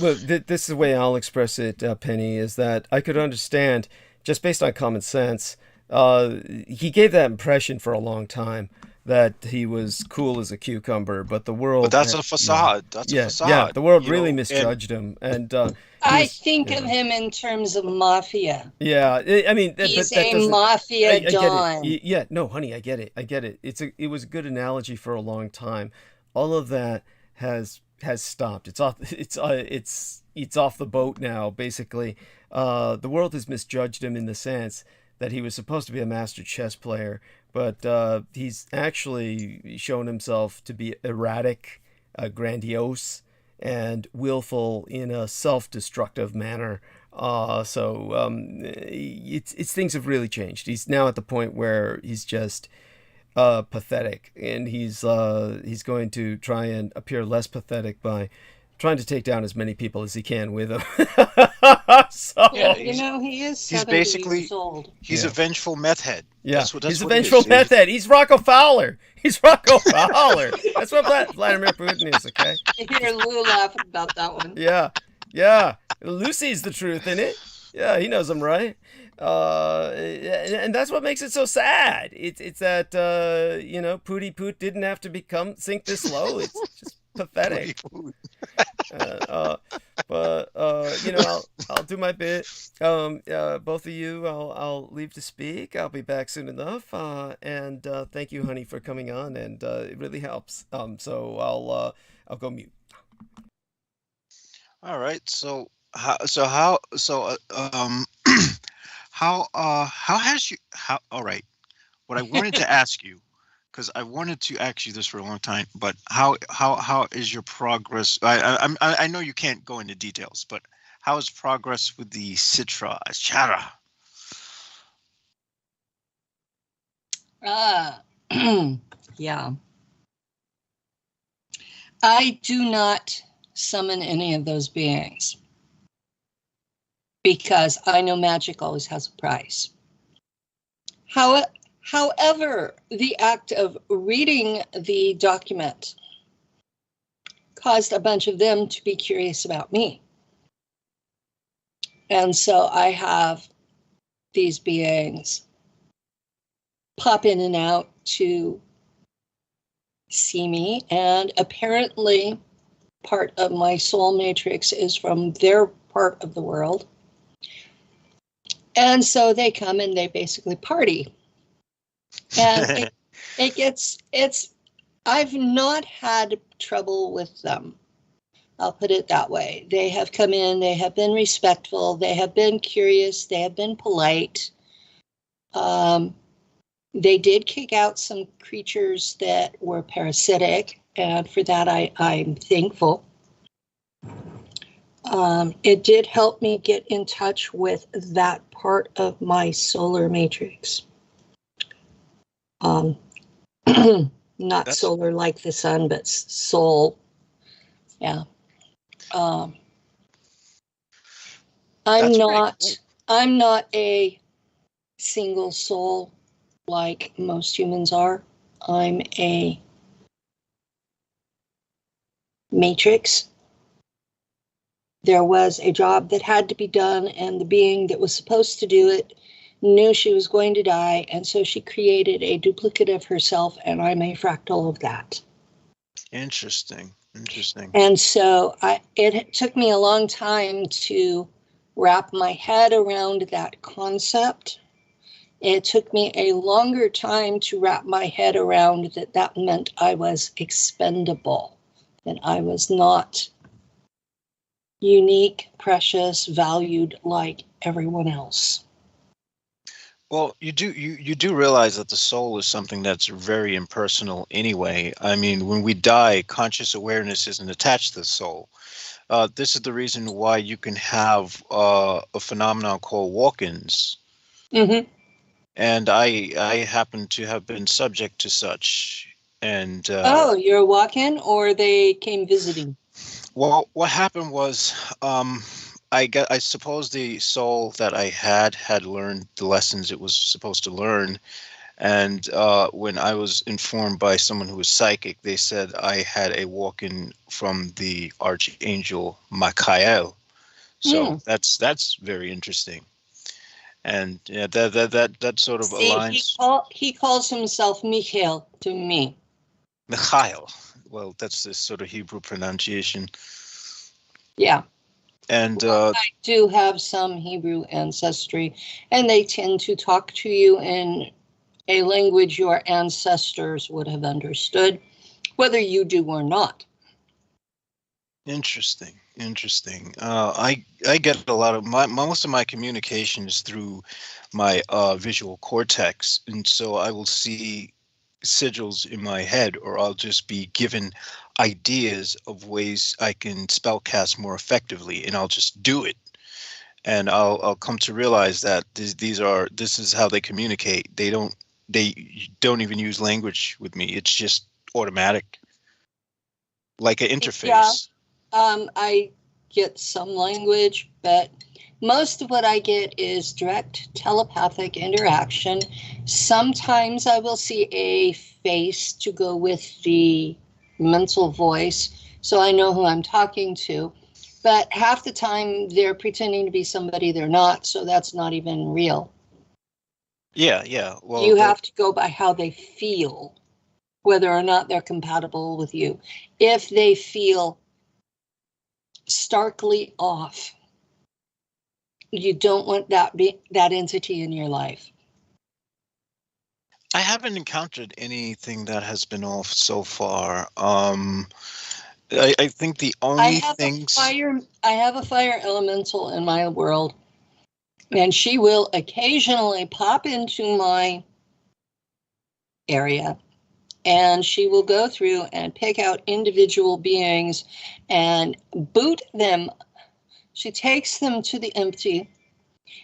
Well, this is the way I'll express it, Penny, is that I could understand just based on common sense. He gave that impression for a long time, that he was cool as a cucumber, but the world.
But that's a facade. That's a facade.
Yeah, the world really misjudged him, and
I think of him in terms of mafia.
Yeah, I mean,
he's
but that
a mafia
I
don.
get it. Yeah, no, honey, I get it. It was a good analogy for a long time. All of that has stopped. It's off. It's off the boat now. Basically, the world has misjudged him in the sense that he was supposed to be a master chess player, but he's actually shown himself to be erratic, grandiose, and willful in a self-destructive manner. It's things have really changed. He's now at the point where he's just pathetic, and he's going to try and appear less pathetic by trying to take down as many people as he can with him.
Yeah, he is 70 years old.
He's a vengeful meth head.
Yeah, he's a vengeful meth head. He's Rocco Fowler. He's Rocco Fowler. That's what Vladimir Putin is, okay?
I hear Lou laughing about that one.
Yeah. Lucy's the truth in it. Yeah, he knows I'm right. And that's what makes it so sad. It's that, Pooty Poot didn't have to sink this low. It's just pathetic. But I'll do my bit. Both of you, I'll leave to speak. I'll be back soon enough. And thank you, honey, for coming on, and it really helps. So I'll go mute.
All right. So how has you all right. What I wanted to ask you, because I wanted to ask you this for a long time, but how is your progress? I know you can't go into details, but how is progress with the Citra?
Yeah. I do not summon any of those beings because I know magic always has a price. However, the act of reading the document caused a bunch of them to be curious about me. And so I have these beings pop in and out to see me, and apparently part of my soul matrix is from their part of the world. And so they come and they basically party. And I've not had trouble with them. I'll put it that way. They have come in, they have been respectful, they have been curious, they have been polite. They did kick out some creatures that were parasitic, and for that I'm thankful. It did help me get in touch with that part of my solar matrix. Not solar like the sun, but soul. Yeah. I'm not a single soul like most humans are. I'm a matrix. There was a job that had to be done, and the being that was supposed to do it knew she was going to die, and so she created a duplicate of herself, and I'm a fractal of that.
Interesting.
And so it took me a long time to wrap my head around that concept. It took me a longer time to wrap my head around that meant I was expendable, that I was not unique, precious, valued like everyone else.
Well, you do realize that the soul is something that's very impersonal anyway. I mean, when we die, conscious awareness isn't attached to the soul. This is the reason why you can have a phenomenon called walk-ins.
Mm-hmm.
And I happen to have been subject to such. And
you're a walk-in, or they came visiting?
Well, what happened was, I suppose the soul that I had learned the lessons it was supposed to learn. And when I was informed by someone who was psychic, they said I had a walk-in from the archangel Michael. So that's very interesting. And yeah, that sort of aligns.
He calls himself Michael to me.
Michael. Well, that's this sort of Hebrew pronunciation.
Yeah.
And
I do have some Hebrew ancestry, and they tend to talk to you in a language your ancestors would have understood, whether you do or not.
Interesting. I get a lot of most of my communication is through my visual cortex, and so I will see sigils in my head, or I'll just be given ideas of ways I can spellcast more effectively, and I'll just do it. And I'll come to realize that this is how they communicate. They don't even use language with me. It's just automatic, like an interface.
Yeah. I get some language, but most of what I get is direct telepathic interaction. Sometimes I will see a face to go with the mental voice, so I know who I'm talking to. But half the time they're pretending to be somebody they're not, so that's not even real.
Yeah. Well,
you have to go by how they feel, whether or not they're compatible with you. If they feel starkly off, you don't want that entity in your life.
I haven't encountered anything that has been off so far. I think the only things
I have a fire elemental in my world, and she will occasionally pop into my area, and she will go through and pick out individual beings and boot them. She takes them to the empty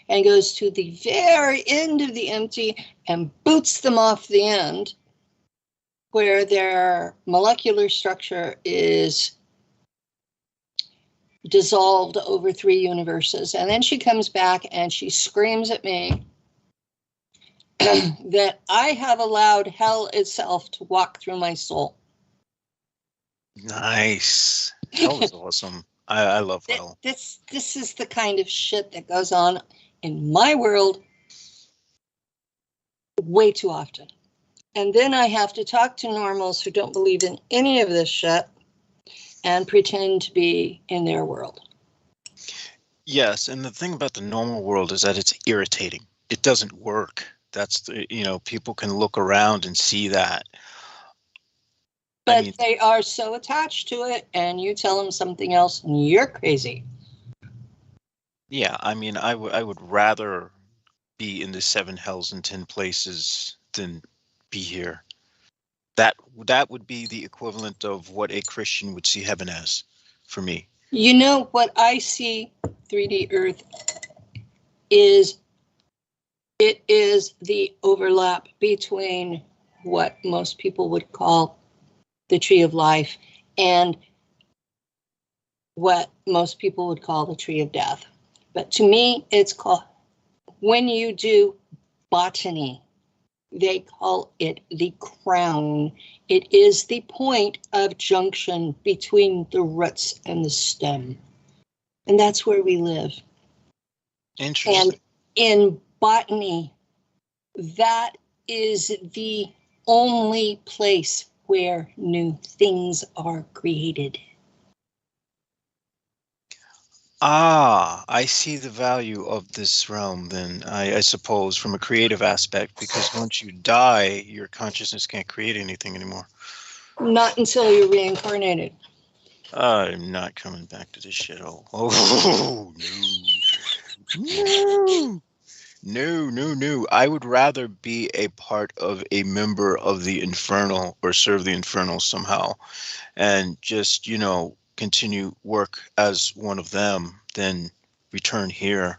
and goes to the very end of the empty and boots them off the end where their molecular structure is dissolved over 3 universes. And then she comes back and she screams at me that I have allowed hell itself to walk through my soul.
Nice. Hell is awesome. I love hell.
This is the kind of shit that goes on in my world way too often. And then I have to talk to normals who don't believe in any of this shit and pretend to be in their world.
Yes, and the thing about the normal world is that it's irritating. It doesn't work. That's people can look around and see that.
But they are so attached to it, and you tell them something else, and you're crazy.
Yeah, I would rather be in the 7 hells and 10 places than be here. That would be the equivalent of what a Christian would see heaven as, for me.
You know what I see 3D Earth is, it is the overlap between what most people would call the tree of life and what most people would call the tree of death. But to me, it's called, when you do botany, they call it the crown. It is the point of junction between the roots and the stem. And that's where we live.
Interesting.
And in botany, that is the only place where new things are created.
Ah, I see the value of this realm then, I suppose, from a creative aspect, because once you die, your consciousness can't create anything anymore. Not
until you're reincarnated.
I'm not coming back to this shithole. Oh, no. No. I would rather be a part of a member of the Infernal or serve the Infernal somehow and just, continue work as one of them than return here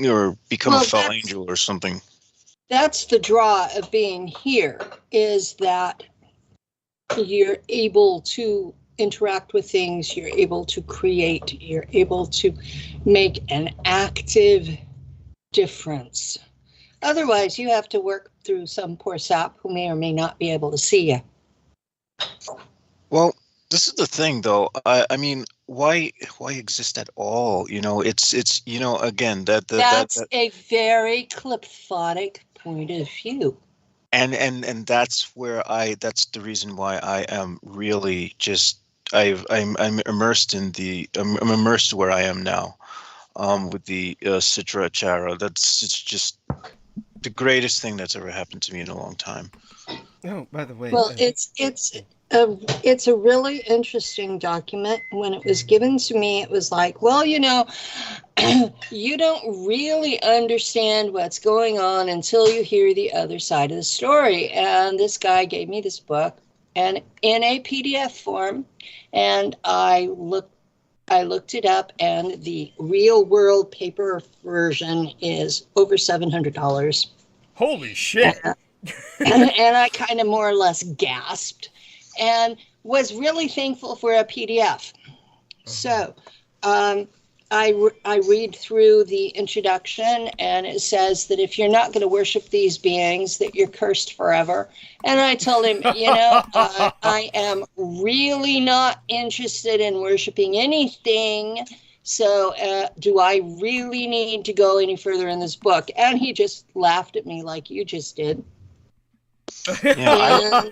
or become a fell angel or something.
That's the draw of being here, is that you're able to interact with things, you're able to create, you're able to make an active difference. Otherwise, you have to work through some poor sap who may or may not be able to see you.
Well, this is the thing, though. why exist at all? It's again
that's a very cliphotic point of view.
And that's the reason why I am really just I'm immersed I'm immersed where I am now, with the Citra Chara. It's just the greatest thing that's ever happened to me in a long time.
Oh, by the way,
well, it's a really interesting document. When it was given to me, it was like, well, you don't really understand what's going on until you hear the other side of the story. And this guy gave me this book, and in a PDF form, and I looked it up, and the real world paper version is over $700.
Holy shit.
And I kind of more or less gasped and was really thankful for a PDF. So I read through the introduction, and it says that if you're not going to worship these beings, that you're cursed forever. And I told him, I am really not interested in worshiping anything. So do I really need to go any further in this book? And he just laughed at me like you just did. And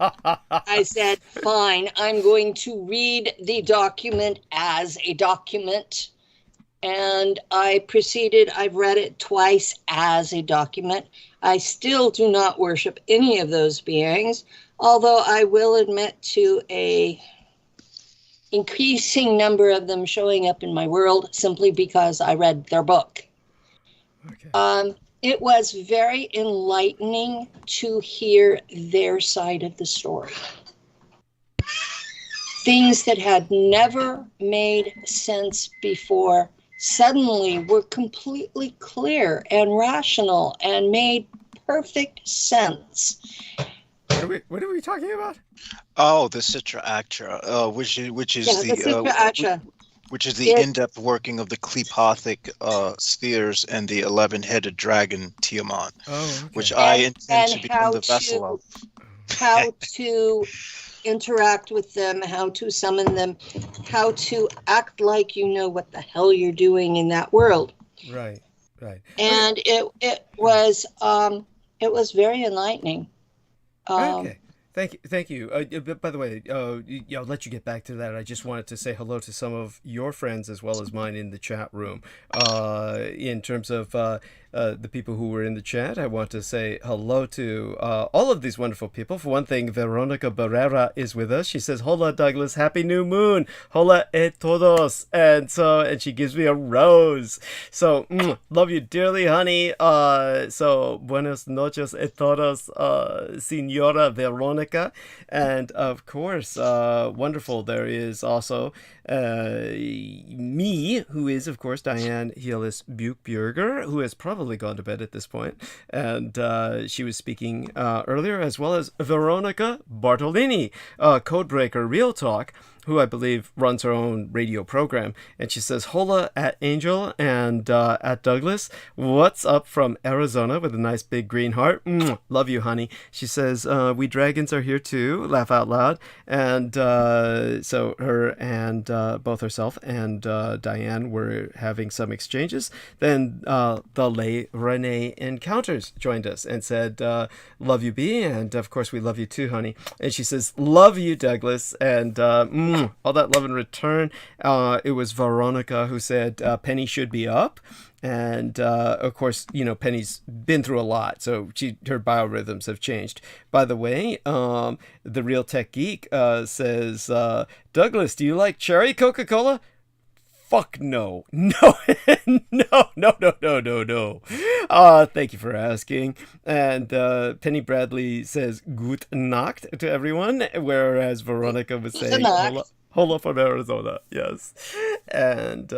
I said, fine, I'm going to read the document as a document. And I proceeded, I've read it twice as a document. I still do not worship any of those beings, although I will admit to a increasing number of them showing up in my world simply because I read their book. Okay. It was very enlightening to hear their side of the story. Things that had never made sense before suddenly were completely clear and rational and made perfect sense.
What are we talking about?
Oh, the Citra Actra, which is the
Citra Actra.
Which is the in-depth working of the Qlipothic spheres and the 11-headed dragon Tiamat, which I intend to become the vessel of.
How to interact with them, how to summon them, how to act like you know what the hell you're doing in that world.
Right.
And it was very enlightening.
Okay. Thank you. By the way, I'll let you get back to that. I just wanted to say hello to some of your friends as well as mine in the chat room. In terms of the people who were in the chat, I want to say hello to all of these wonderful people. For one thing, Veronica Barrera is with us. She says, "Hola, Douglas. Happy New Moon. Hola a todos." And she gives me a rose. So, love you dearly, honey. So, buenas noches a todos, Senora Veronica. And of course, wonderful. There is also me, who is, of course, Diane Heelis-Buchbjerger, who has probably gone to bed at this point. And she was speaking earlier, as well as Veronica Bartolini, Codebreaker Real Talk, who I believe runs her own radio program. And she says, "Hola at Angel and at Douglas. What's up from Arizona," with a nice big green heart. Love you, honey. She says, "We dragons are here too." Laugh out loud. And so her and both herself and Diane were having some exchanges. Then the Lay Renee Encounters joined us and said, "Love you, B." And of course, we love you too, honey. And she says, "Love you, Douglas." And all that love in return. It was Veronica who said Penny should be up. And of course, Penny's been through a lot, so her biorhythms have changed. By the way, the Real Tech Geek says, "Douglas, do you like cherry Coca-Cola?" Fuck no. No. No. Thank you for asking. And Penny Bradley says "Gut Nacht" to everyone, whereas Veronica was saying "Hola from Arizona." Yes. And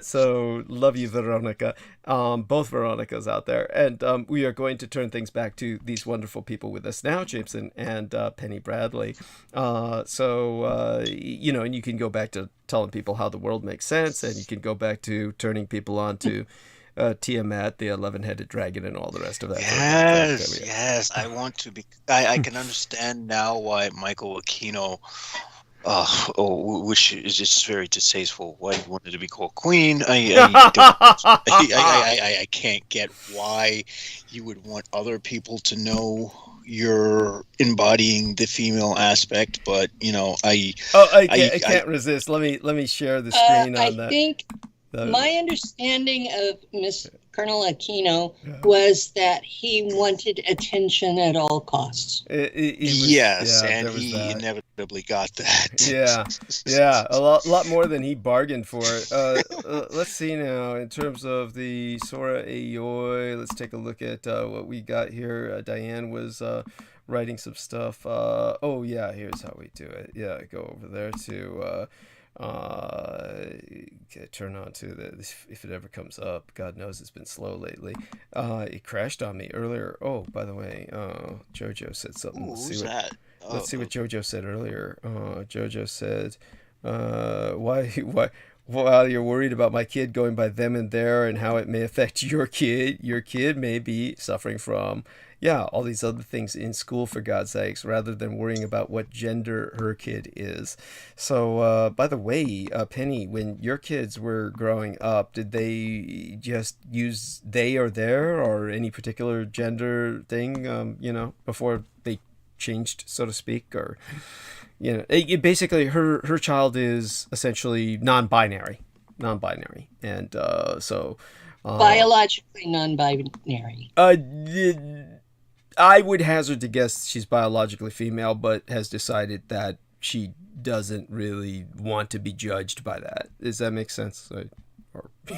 so love you, Veronica. Both Veronicas out there. And we are going to turn things back to these wonderful people with us now, Jameson and Penny Bradley. And you can go back to telling people how the world makes sense, and you can go back to turning people on to Tiamat, the 11-headed dragon, and all the rest of that.
Yes. I want to be. I can understand now why Michael Aquino which is just very distasteful. Why you wanted to be called queen? I can't get why you would want other people to know you're embodying the female aspect, but I
can't resist. Let me share the screen on that.
I think my understanding of Colonel Aquino was that he wanted attention at all costs.
Yes, and he inevitably got that.
Yeah, a lot more than he bargained for. Let's see now, in terms of the Sora Ayoi, let's take a look at what we got here. Diane was writing some stuff. Here's how we do it. Yeah, go over there to... turn on to this if it ever comes up. God knows it's been slow lately. It crashed on me earlier. Oh, by the way, Jojo said something.
Let's see what
Jojo said earlier. Jojo said, why while you're worried about my kid going by them and their and how it may affect your kid may be suffering from all these other things in school, for God's sakes, rather than worrying about what gender her kid is. So, by the way, Penny, when your kids were growing up, did they just use they or their or any particular gender thing, before they changed, so to speak? Or, basically her child is essentially non-binary. And so...
biologically non-binary.
I would hazard to guess she's biologically female, but has decided that she doesn't really want to be judged by that. Does that make sense?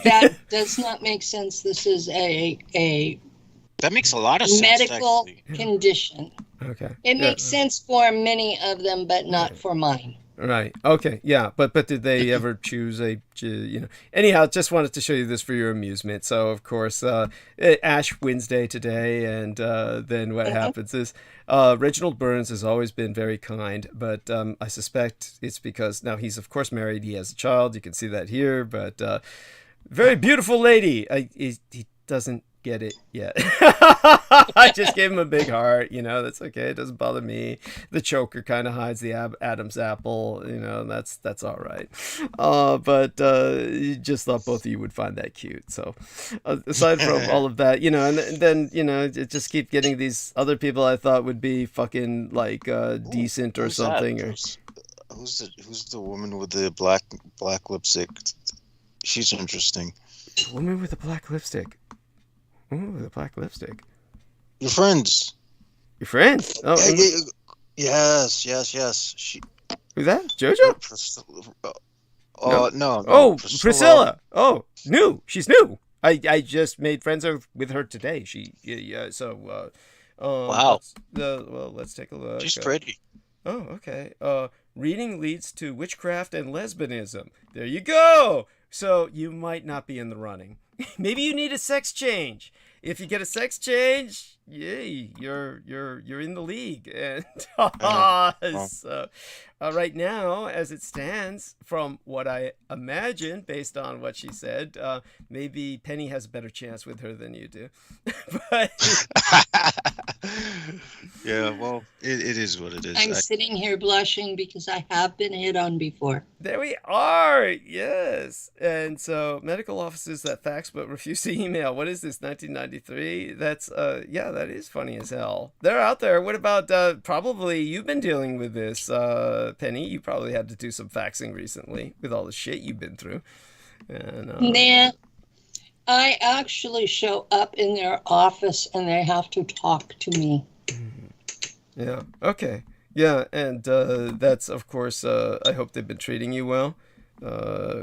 That does not make sense. This is a
that makes a lot of sense.
Medical condition.
Okay.
It makes sense for many of them, but not for mine.
Right. Okay. Yeah. But did they ever choose anyhow, just wanted to show you this for your amusement. So, of course, Ash Wednesday today. And then what happens is Reginald Burns has always been very kind. But I suspect it's because now he's, of course, married. He has a child. You can see that here. But very beautiful lady. He doesn't get it yet. I just gave him a big heart, that's okay. It doesn't bother me. The choker kind of hides the Adam's apple, that's all right. But just thought both of you would find that cute. So aside from all of that, and then, just keep getting these other people I thought would be fucking like decent or something.
Who's the woman with the black lipstick? She's interesting.
The woman with the black lipstick. Ooh, the black lipstick.
Your friends.
Your friends? Oh,
yes.
Who's that? Jojo?
No.
Oh, Priscilla. Oh, new. She's new. I just made friends with her today.
Wow.
Let's take a look.
She's pretty.
Oh, okay. Reading leads to witchcraft and lesbianism. There you go. So you might not be in the running. Maybe you need a sex change. If you get a sex change, yay, you're in the league. And so, right now, as it stands, from what I imagine, based on what she said, maybe Penny has a better chance with her than you do. But
yeah, well, it is what it is.
I'm sitting here blushing because I have been hit on before.
There we are. Yes. And so medical offices that fax but refuse to email. What is this, 1993? That's that is funny as hell. They're out there. What about probably you've been dealing with this, Penny? You probably had to do some faxing recently with all the shit you've been through. And,
nah, I actually show up in their office and they have to talk to me.
Yeah. Okay. Yeah, and that's, of course, I hope they've been treating you well.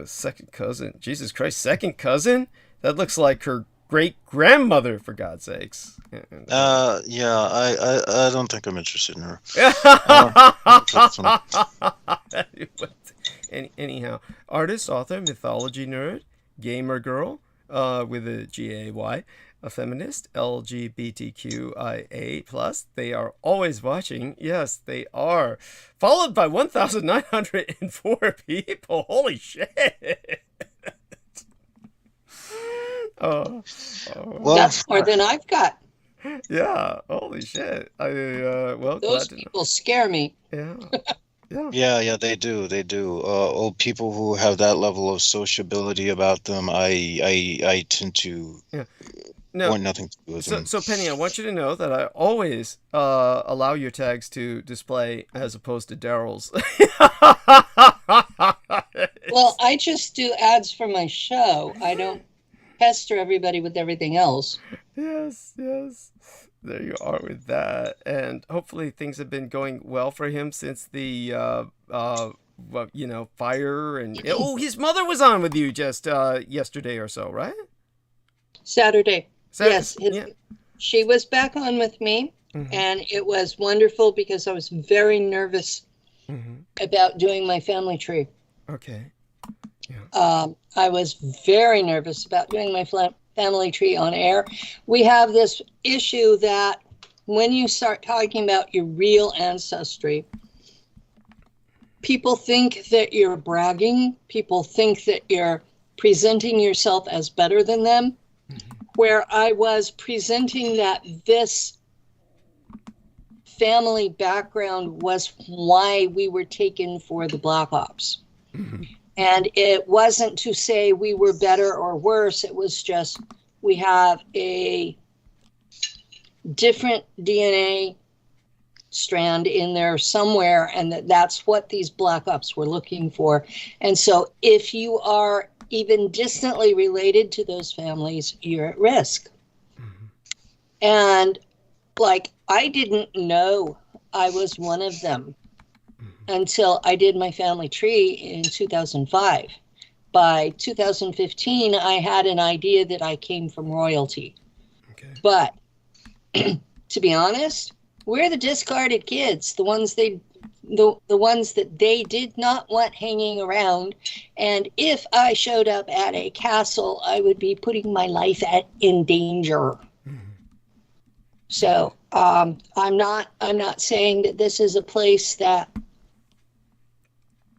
Second cousin. Jesus Christ, second cousin? That looks like her great-grandmother, for God's sakes. And,
I don't think I'm interested in her.
Anyhow, artist, author, mythology nerd, gamer girl, with a G-A-Y, a feminist, LGBTQIA+. They are always watching. Yes, they are. Followed by 1,904 people. Holy shit.
Well, that's more than I've got.
Yeah, holy shit. Those
people scare me.
Yeah. Yeah.
Yeah, they do. They do. Old people who have that level of sociability about them, I tend to want nothing to do with them.
So Penny, I want you to know that I always allow your tags to display as opposed to Daryl's.
Well, I just do ads for my show. I don't pester everybody with everything else.
Yes. There you are with that. And hopefully things have been going well for him since the, fire. And oh, his mother was on with you just yesterday or so, right?
Saturday. Yes.
Yeah.
She was back on with me, and it was wonderful because I was very nervous about doing my family tree.
Okay. Yeah.
I was very nervous about doing my family tree on air. We have this issue that when you start talking about your real ancestry, people think that you're bragging. People think that you're presenting yourself as better than them, where I was presenting that this family background was why we were taken for the Black Ops. And it wasn't to say we were better or worse. It was just we have a different DNA strand in there somewhere, and that's what these Black Ops were looking for. And so if you are even distantly related to those families, you're at risk. And like, I didn't know I was one of them until I did my family tree in 2005. By 2015, I had an idea that I came from royalty.
Okay.
But to be honest, we're the discarded kids, the ones the ones that they did not want hanging around. And if I showed up at a castle, I would be putting my life in danger. So I'm not saying that this is a place that,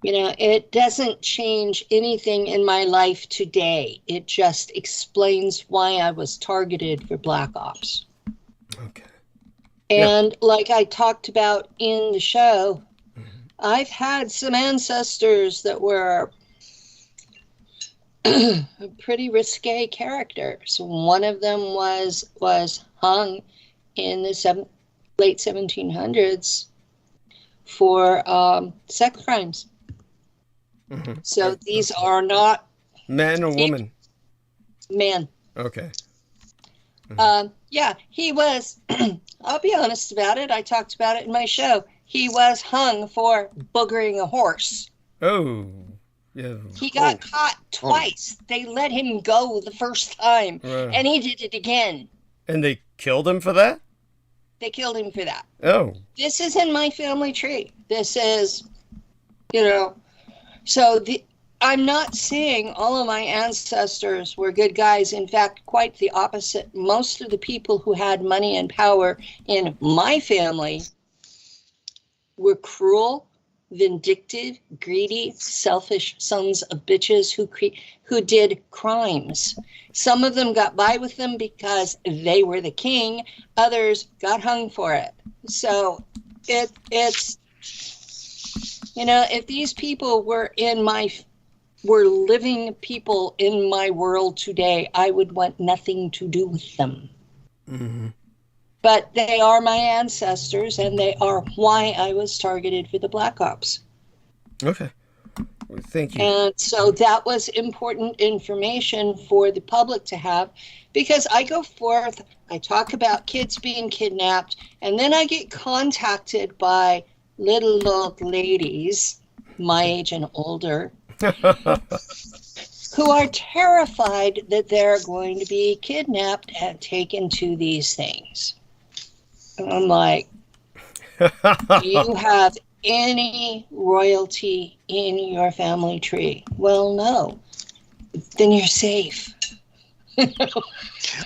it doesn't change anything in my life today. It just explains why I was targeted for Black Ops.
Okay.
And like I talked about in the show, I've had some ancestors that were pretty risque characters. One of them was hung in the late 1700s for sex crimes. So these are not
men or women.
Men.
Okay.
Yeah, he was. I'll be honest about it. I talked about it in my show. He was hung for boogering a horse.
Oh, yeah.
He got caught twice. They let him go the first time, and he did it again.
And they killed him for that?
They killed him for that.
Oh.
This is in my family tree. This is, so I'm not saying all of my ancestors were good guys. In fact, quite the opposite. Most of the people who had money and power in my family were cruel, vindictive, greedy, selfish sons of bitches who did crimes. Some of them got by with them because they were the king. Others got hung for it. So it's, if these people were living people in my world today, I would want nothing to do with them. But they are my ancestors, and they are why I was targeted for the Black Ops.
Okay. Well, thank you.
And so that was important information for the public to have, because I go forth, I talk about kids being kidnapped, and then I get contacted by little old ladies, my age and older, who are terrified that they're going to be kidnapped and taken to these things. And I'm like, do you have any royalty in your family tree? Well, no. Then you're safe.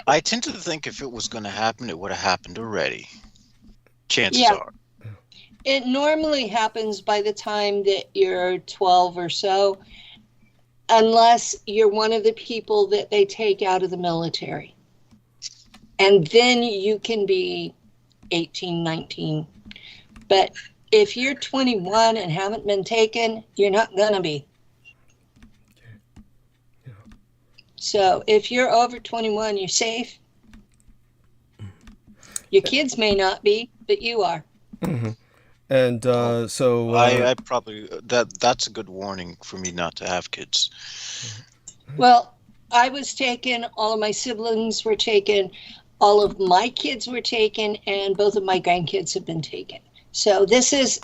I tend to think if it was going to happen, it would have happened already. Chances are.
It normally happens by the time that you're 12 or so, unless you're one of the people that they take out of the military. And then you can be 18, 19. But if you're 21 and haven't been taken, you're not going to be.
Yeah.
So if you're over 21, you're safe. Your kids may not be, but you are.
Mm-hmm. And so
I probably that's a good warning for me not to have kids.
Well, I was taken, all of my siblings were taken, all of my kids were taken, and both of my grandkids have been taken. So this is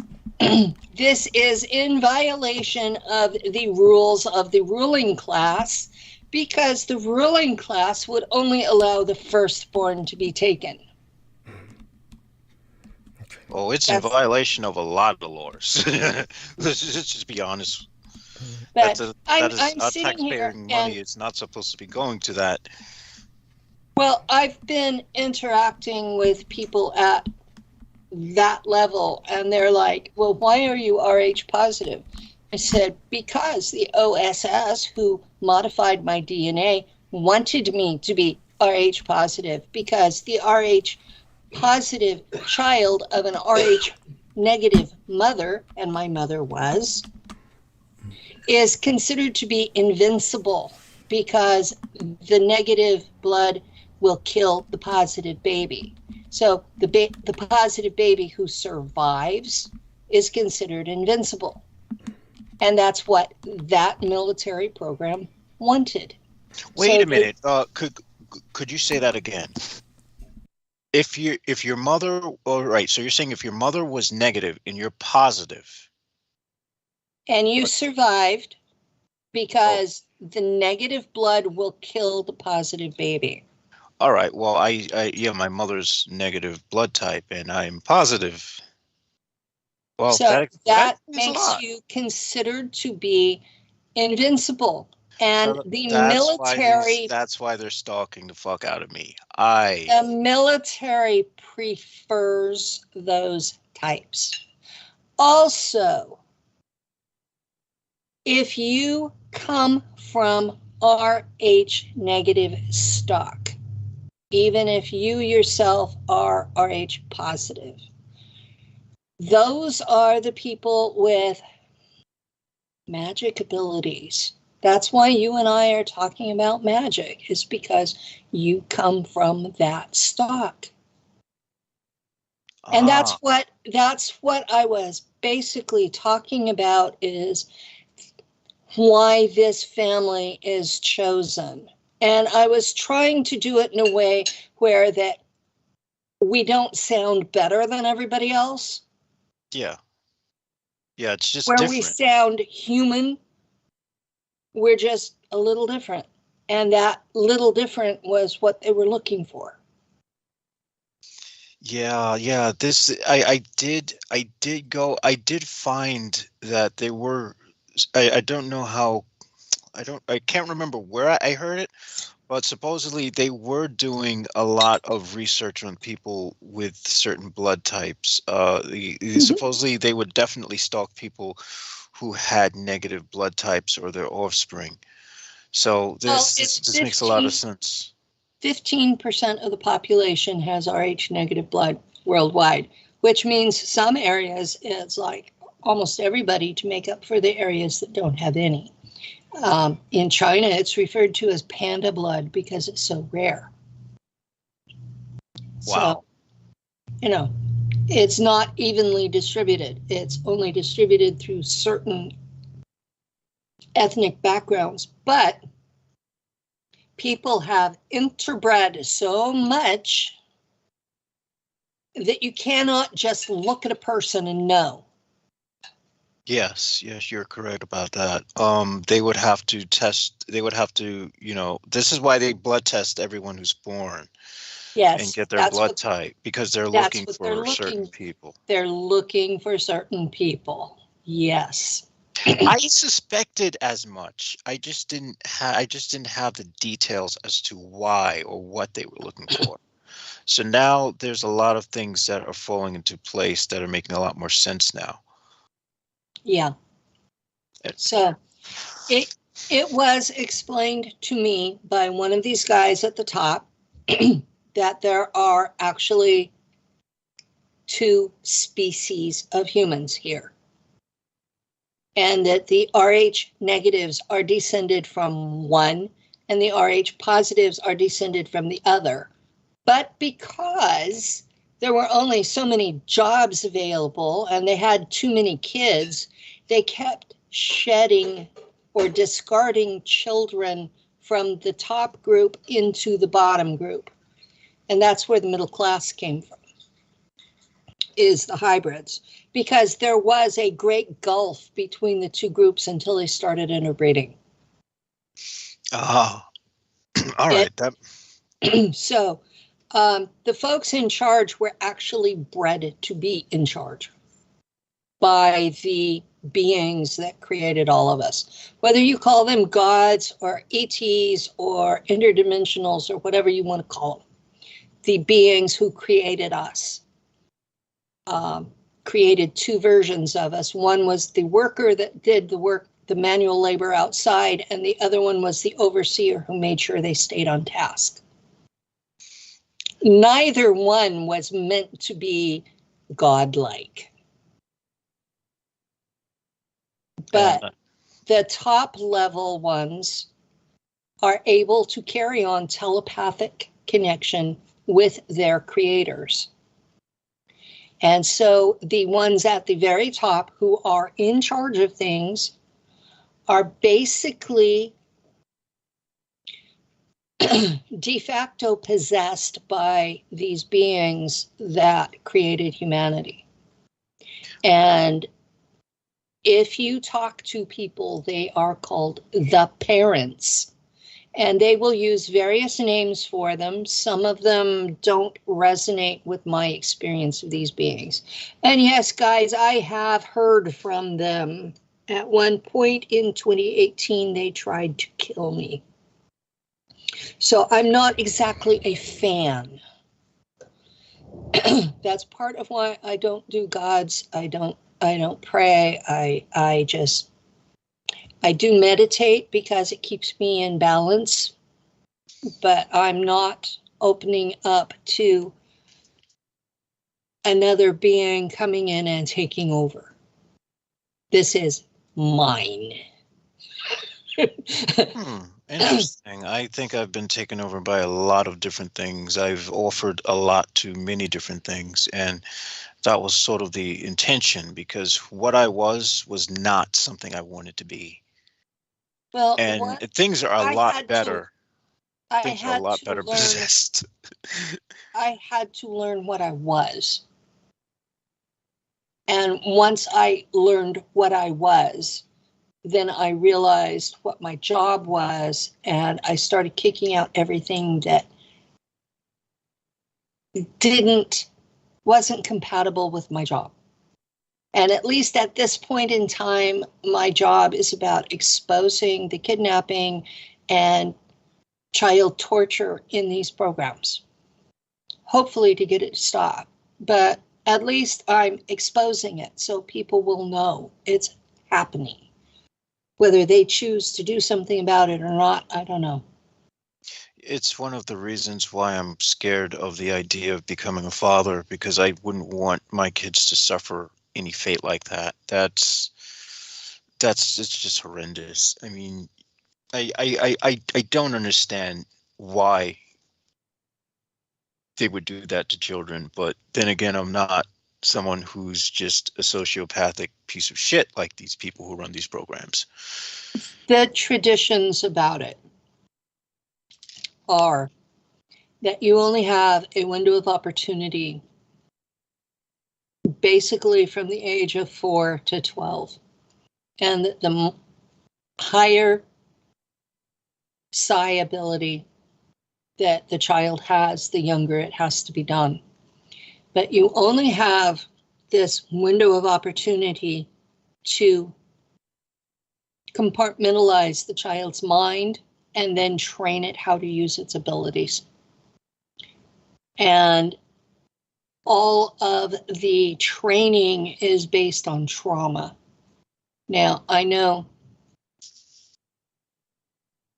this is in violation of the rules of the ruling class, because the ruling class would only allow the firstborn to be taken.
Oh, it's in violation of a lot of laws. Let's just be honest.
But
that is
I'm
our
sitting here
taxpaying money. It's not supposed to be going to that.
Well, I've been interacting with people at that level, and they're like, well, why are you Rh positive? I said, because the OSS, who modified my DNA, wanted me to be Rh positive, because the Rh positive child of an Rh negative mother, and my mother was, is considered to be invincible, because the negative blood will kill the positive baby. So the positive baby who survives is considered invincible. And that's what that military program wanted.
Wait a minute. Could you say that again? If your mother, all right, so you're saying if your mother was negative and you're positive.
And you survived, because the negative blood will kill the positive baby.
All right. Well, yeah, my mother's negative blood type, and I'm positive. Well,
so that makes you considered to be invincible. And the military...
That's why they're stalking the fuck out of me.
The military prefers those types. Also, if you come from Rh negative stock, even if you yourself are Rh positive, those are the people with magic abilities. That's why you and I are talking about magic, is because you come from that stock. And that's what I was basically talking about, is why this family is chosen. And I was trying to do it in a way where that we don't sound better than everybody else.
Yeah. Yeah, it's just
where
different.
We sound human. We're just a little different. And that little different was what they were looking for.
Yeah. This I did find that they were, I don't know how, I can't remember where I heard it, but supposedly they were doing a lot of research on people with certain blood types. Supposedly they would definitely stalk people who had negative blood types or their offspring. So this makes a lot of sense.
15% of the population has Rh negative blood worldwide, which means some areas it's like almost everybody to make up for the areas that don't have any. In China, it's referred to as panda blood because it's so rare.
Wow.
So, it's not evenly distributed. It's only distributed through certain ethnic backgrounds. But people have interbred so much that you cannot just look at a person and know.
Yes, you're correct about that. They would have to test, this is why they blood test everyone who's born.
Yes.
And get their blood type, because they're looking for certain people.
They're looking for certain people. Yes.
I suspected as much. I just didn't have the details as to why or what they were looking for. So now there's a lot of things that are falling into place that are making a lot more sense now.
Yeah. So it was explained to me by one of these guys at the top that there are actually two species of humans here. And that the Rh negatives are descended from one and the Rh positives are descended from the other. But because there were only so many jobs available and they had too many kids, they kept shedding or discarding children from the top group into the bottom group. And that's where the middle class came from, is the hybrids, because there was a great gulf between the two groups until they started interbreeding.
All right.
So the folks in charge were actually bred to be in charge by the beings that created all of us. Whether you call them gods or ETs or interdimensionals or whatever you want to call them, the beings who created us created two versions of us. One was the worker that did the work, the manual labor outside, and the other one was the overseer who made sure they stayed on task. Neither one was meant to be godlike. But the top level ones are able to carry on telepathic connection with their creators. And so the ones at the very top who are in charge of things are basically de facto possessed by these beings that created humanity. And if you talk to people, they are called the parents, and they will use various names for them. Some of them don't resonate with my experience of these beings. And yes, guys, I have heard from them. At one point in 2018, they tried to kill me. So I'm not exactly a fan. That's part of why I don't do gods. I don't pray. I do meditate because it keeps me in balance, but I'm not opening up to another being coming in and taking over. This is mine.
Interesting. I think I've been taken over by a lot of different things. I've offered a lot to many different things, and that was sort of the intention, because what I was not something I wanted to be.
Well,
and things are a lot better. Things are a lot better possessed.
I had to learn what I was. And once I learned what I was, then I realized what my job was, and I started kicking out everything that wasn't compatible with my job. And at least at this point in time, my job is about exposing the kidnapping and child torture in these programs, hopefully to get it to stop. But at least I'm exposing it so people will know it's happening. Whether they choose to do something about it or not, I don't know.
It's one of the reasons why I'm scared of the idea of becoming a father, because I wouldn't want my kids to suffer any fate like that. It's just horrendous. I mean, I don't understand why they would do that to children, but then again, I'm not someone who's just a sociopathic piece of shit like these people who run these programs.
The traditions about it are that you only have a window of opportunity basically from the age of 4 to 12. And the higher psi ability that the child has, the younger it has to be done. But you only have this window of opportunity to compartmentalize the child's mind and then train it how to use its abilities. And all of the training is based on trauma. Now, I know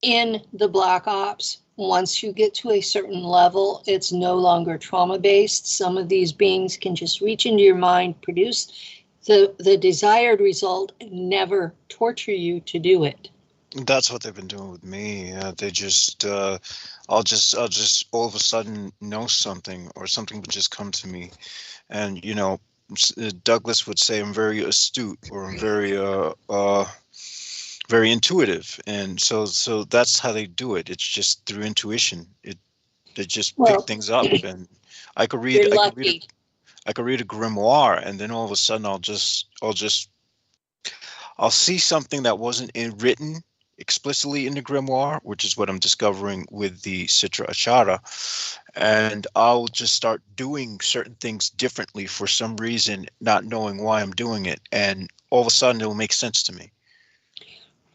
in the Black Ops, once you get to a certain level, it's no longer trauma-based. Some of these beings can just reach into your mind, produce the desired result, and never torture you to do it.
That's what they've been doing with me. They just, I'll just all of a sudden know something, or something would just come to me, and you know, Douglas would say I'm very astute, or I'm very intuitive, and so that's how they do it. It's just through intuition. They just pick things up, and I could read a grimoire, and then all of a sudden I'll see something that wasn't written explicitly in the grimoire, which is what I'm discovering with the Citra Achara, and I'll just start doing certain things differently for some reason, not knowing why I'm doing it, and all of a sudden it will make sense to me.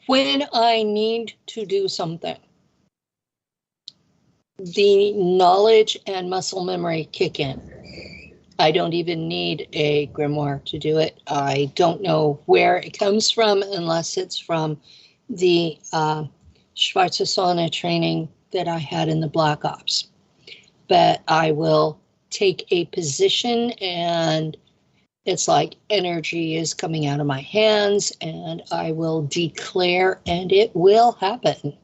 When I need to do something, the knowledge and muscle memory kick in. I don't even need a grimoire to do it. I don't know where it comes from unless it's from the Schwarze Sonne training that I had in the Black Ops. But I will take a position, and it's like energy is coming out of my hands, and I will declare, and it will happen.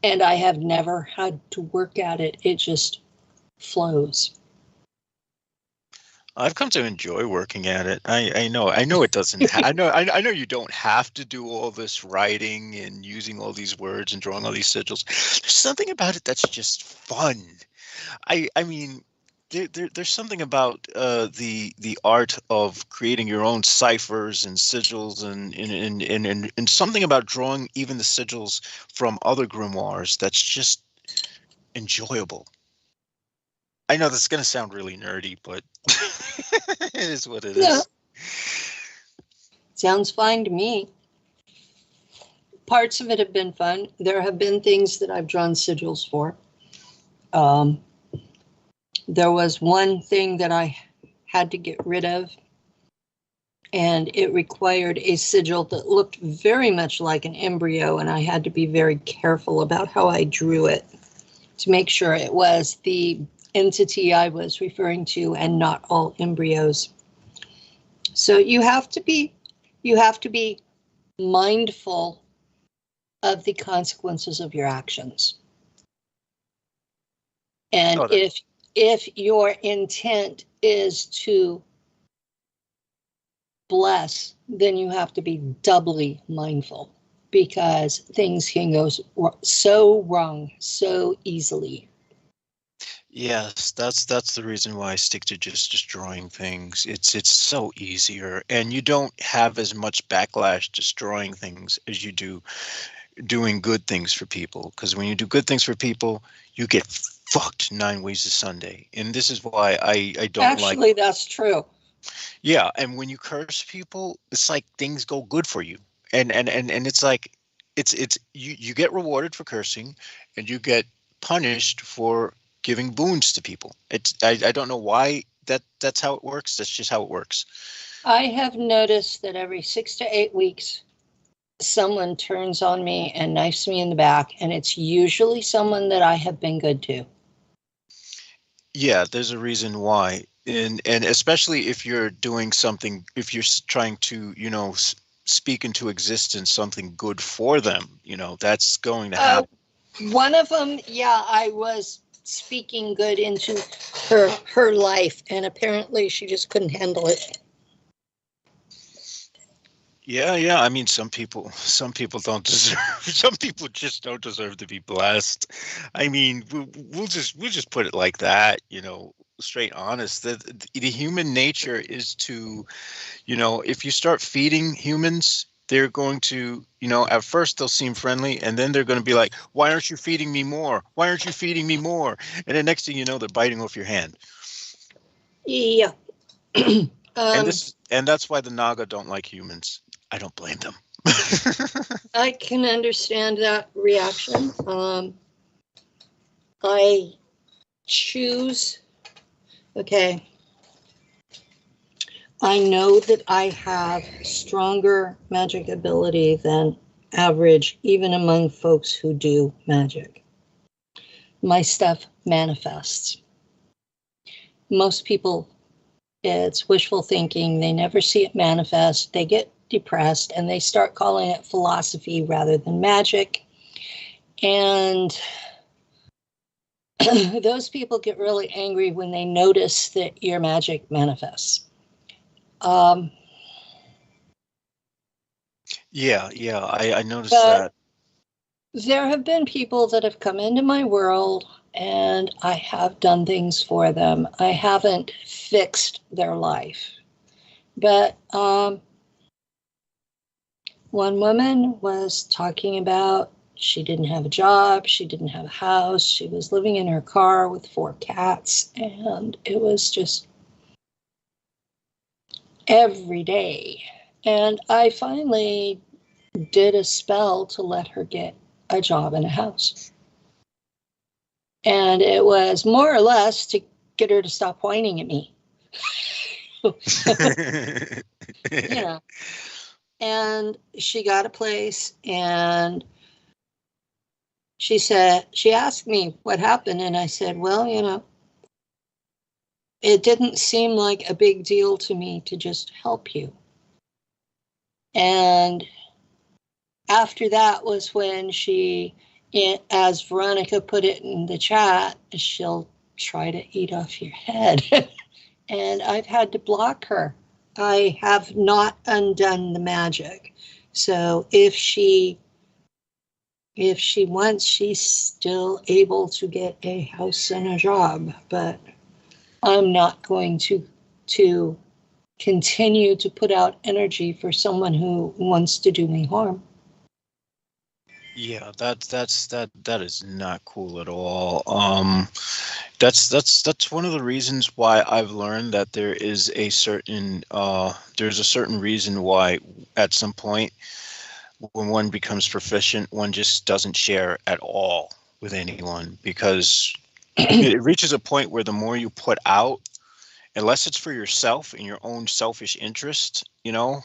And I have never had to work at it. It just flows.
I've come to enjoy working at it. I know it doesn't. I know you don't have to do all this writing and using all these words and drawing all these sigils. There's something about it that's just fun. I mean, there's something about the art of creating your own ciphers and sigils, and something about drawing even the sigils from other grimoires that's just enjoyable. I know this is going to sound really nerdy, but it is what it is.
Sounds fine to me. Parts of it have been fun. There have been things that I've drawn sigils for. There was one thing that I had to get rid of, and it required a sigil that looked very much like an embryo, and I had to be very careful about how I drew it to make sure it was the entity I was referring to and not all embryos. So you have to be mindful of the consequences of your actions. And if your intent is to bless, then you have to be doubly mindful, because things can go so wrong so easily.
Yes, that's the reason why I stick to just destroying things. It's so easier, and you don't have as much backlash destroying things as you do doing good things for people. Because when you do good things for people, you get fucked 9 ways to Sunday, and this is why I don't like.
Actually, that's true.
Yeah, and when you curse people, it's like things go good for you, and it's like it's you get rewarded for cursing, and you get punished for giving boons to people. I don't know why that's how it works. That's just how it works.
I have noticed that every 6 to 8 weeks, someone turns on me and knifes me in the back, and it's usually someone that I have been good to.
Yeah, there's a reason why, and especially if you're doing something, if you're trying to, speak into existence something good for them, that's going to happen.
One of them, I was speaking good into her life, and apparently she just couldn't handle it.
Yeah. I mean, some people don't deserve. Some people just don't deserve to be blessed. I mean, we'll just put it like that. Straight honest. The human nature is to, if you start feeding humans, they're going to, at first they'll seem friendly, and then they're going to be like, why aren't you feeding me more? Why aren't you feeding me more? And then next thing you know, they're biting off your hand.
Yeah.
And that's why the Naga don't like humans. I don't blame them.
I can understand that reaction. I choose. Okay. I know that I have stronger magic ability than average even among folks who do magic. My stuff manifests. Most people, it's wishful thinking. They never see it manifest. They get depressed and they start calling it philosophy rather than magic. And those people get really angry when they notice that your magic manifests.
I noticed that.
There have been people that have come into my world and I have done things for them. I haven't fixed their life. But one woman was talking about she didn't have a job, she didn't have a house, she was living in her car with 4 cats, and it was just every day. And I finally did a spell to let her get a job and a house. And it was more or less to get her to stop whining at me. You know. And she got a place, and she asked me what happened, and I said, well, you know, it didn't seem like a big deal to me to just help you. And after that was when she, as Veronica put it in the chat, she'll try to eat off your head. And I've had to block her. I have not undone the magic. So if she wants, she's still able to get a house and a job, but I'm not going to continue to put out energy for someone who wants to do me harm.
Yeah, that is not cool at all. That's one of the reasons why I've learned that there is a certain reason why at some point when one becomes proficient, one just doesn't share at all with anyone, because it reaches a point where the more you put out, unless it's for yourself and your own selfish interest, you know,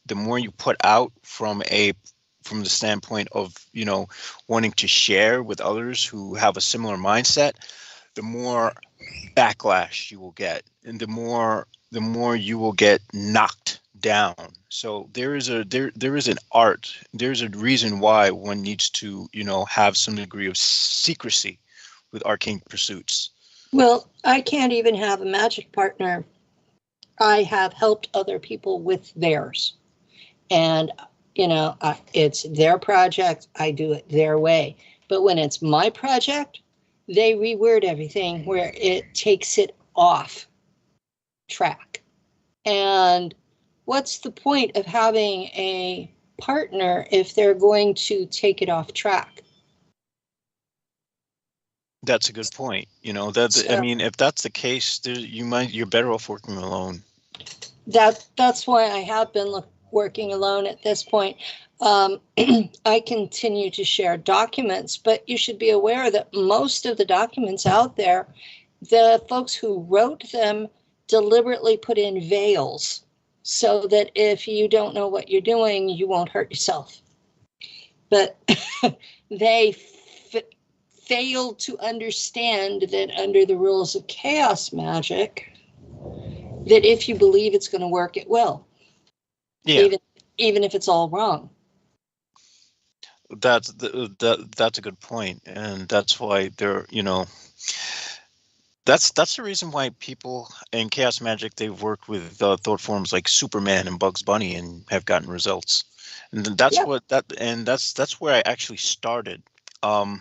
the more you put out from the standpoint of, you know, wanting to share with others who have a similar mindset, the more backlash you will get, and the more you will get knocked down. So there is an art. There's a reason why one needs to, you know, have some degree of secrecy with arcane pursuits.
Well, I can't even have a magic partner. I have helped other people with theirs. And, you know, it's their project. I do it their way. But when it's my project, they reword everything where it takes it off track. And what's the point of having a partner if they're going to take it off track?
That's a good point. You know, I mean, if that's the case, you're better off working alone.
That's why I have been working alone at this point. I continue to share documents, but you should be aware that most of the documents out there, the folks who wrote them deliberately put in veils so that if you don't know what you're doing, you won't hurt yourself. But they failed to understand that under the rules of chaos magic, that if you believe it's going to work, it will. Yeah. Even if it's all wrong.
That's a good point, and that's why they're, you know, that's the reason why people in chaos magic, they've worked with thought forms like Superman and Bugs Bunny and have gotten results, and that's that's where I actually started. I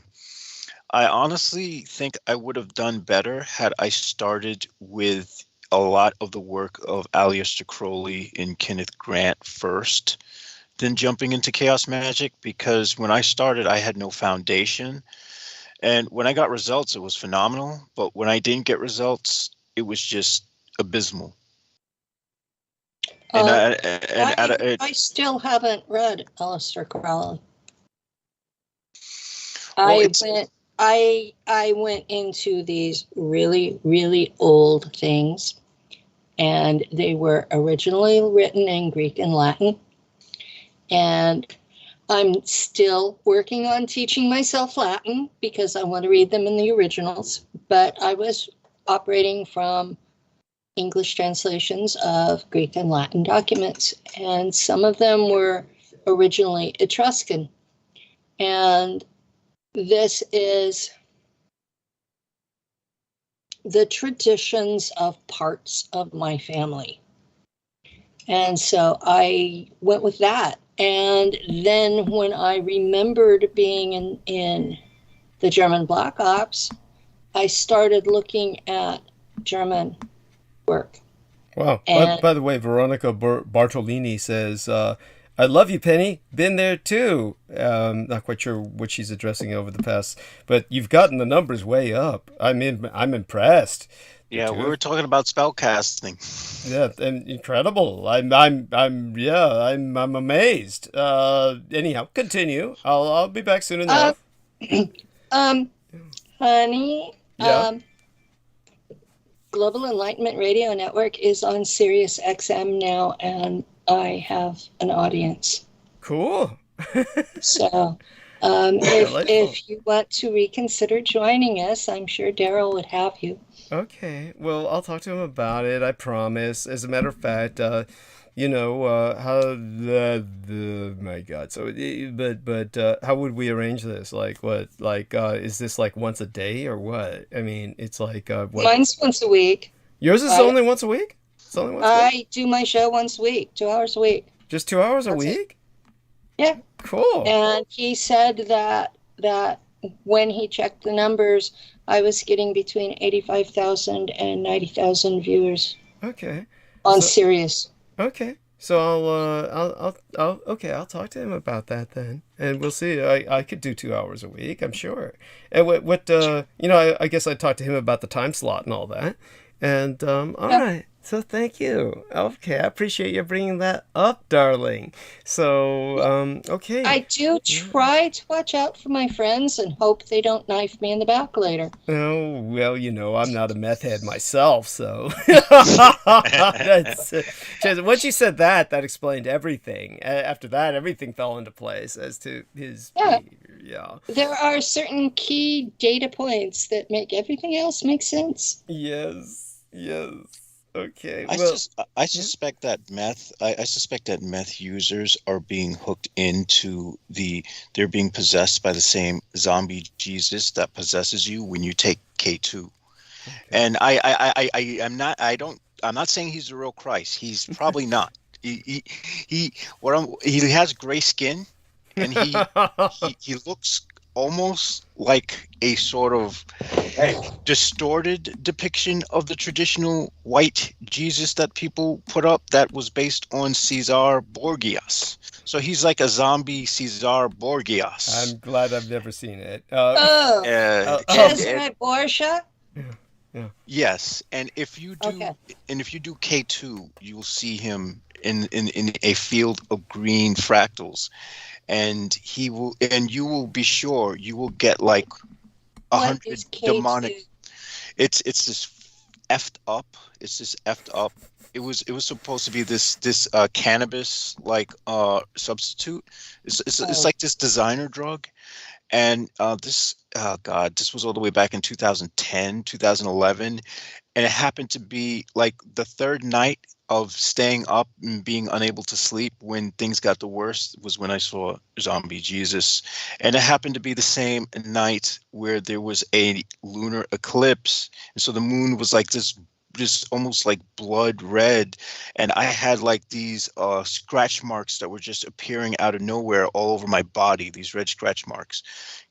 honestly think I would have done better had I started with a lot of the work of Aleister Crowley and Kenneth Grant first, then jumping into chaos magic, because when I started, I had no foundation. And when I got results, it was phenomenal. But when I didn't get results, it was just abysmal.
I still haven't read Aleister Crowley. I went into these really, really old things, and they were originally written in Greek and Latin. And I'm still working on teaching myself Latin because I want to read them in the originals, but I was operating from English translations of Greek and Latin documents, and some of them were originally Etruscan. And this is the traditions of parts of my family. And so I went with that. And then when I remembered being in the German Black Ops, I started looking at German work.
Wow.
And,
by the way, Veronica Bartolini says, I love you, Penny. Been there too. Not quite sure what she's addressing over the past, but you've gotten the numbers way up. I'm impressed.
Yeah, we were talking about spell casting.
Yeah, and incredible. I'm amazed. Anyhow, continue. I'll be back soon enough.
Honey.
Yeah.
Global Enlightenment Radio Network is on Sirius XM now, and I have an audience.
Cool.
So, if you want to reconsider joining us, I'm sure Daryl would have you.
Okay. Well, I'll talk to him about it. I promise. As a matter of fact, how my God. So, but how would we arrange this? Like what? Like, is this like once a day or what? I mean, it's like what?
Mine's once a week.
Yours is only once a week? It's only once a week?
I do my show once a week, 2 hours a week.
Just 2 hours a week?
Yeah.
Cool.
And he said that when he checked the numbers, I was getting between 85,000 and 90,000 viewers.
Okay.
On Sirius.
Okay. So I'll talk to him about that then, and we'll see. I could do 2 hours a week, I'm sure. And I guess I'd talk to him about the time slot and all that. And all right. So thank you. Okay, I appreciate you bringing that up, darling. So, okay.
I do try to watch out for my friends and hope they don't knife me in the back later.
Oh, well, I'm not a meth head myself, so. Once you said that explained everything. After that, everything fell into place as to his behavior. Yeah.
There are certain key data points that make everything else make sense.
Yes. Okay.
I suspect that meth users are being hooked into they're being possessed by the same zombie Jesus that possesses you when you take K2. Okay. And I'm not saying he's the real Christ. He's probably not. He has gray skin, and he looks almost like a sort of distorted depiction of the traditional white Jesus that people put up that was based on Caesar Borgias. So he's like a zombie Caesar Borgias.
I'm glad I've never seen it.
Cesare Borgia?
Yeah.
Yes, and if you do K2, you'll see him in a field of green fractals. And you will be sure you will get like 100 demonic. It's this effed up. It was supposed to be this cannabis like substitute. It's like this designer drug, and this was all the way back in 2010, 2011, and it happened to be like the third night of staying up and being unable to sleep when things got the worst was when I saw Zombie Jesus. And it happened to be the same night where there was a lunar eclipse. And so the moon was like this almost like blood red. And I had like these scratch marks that were just appearing out of nowhere all over my body, these red scratch marks.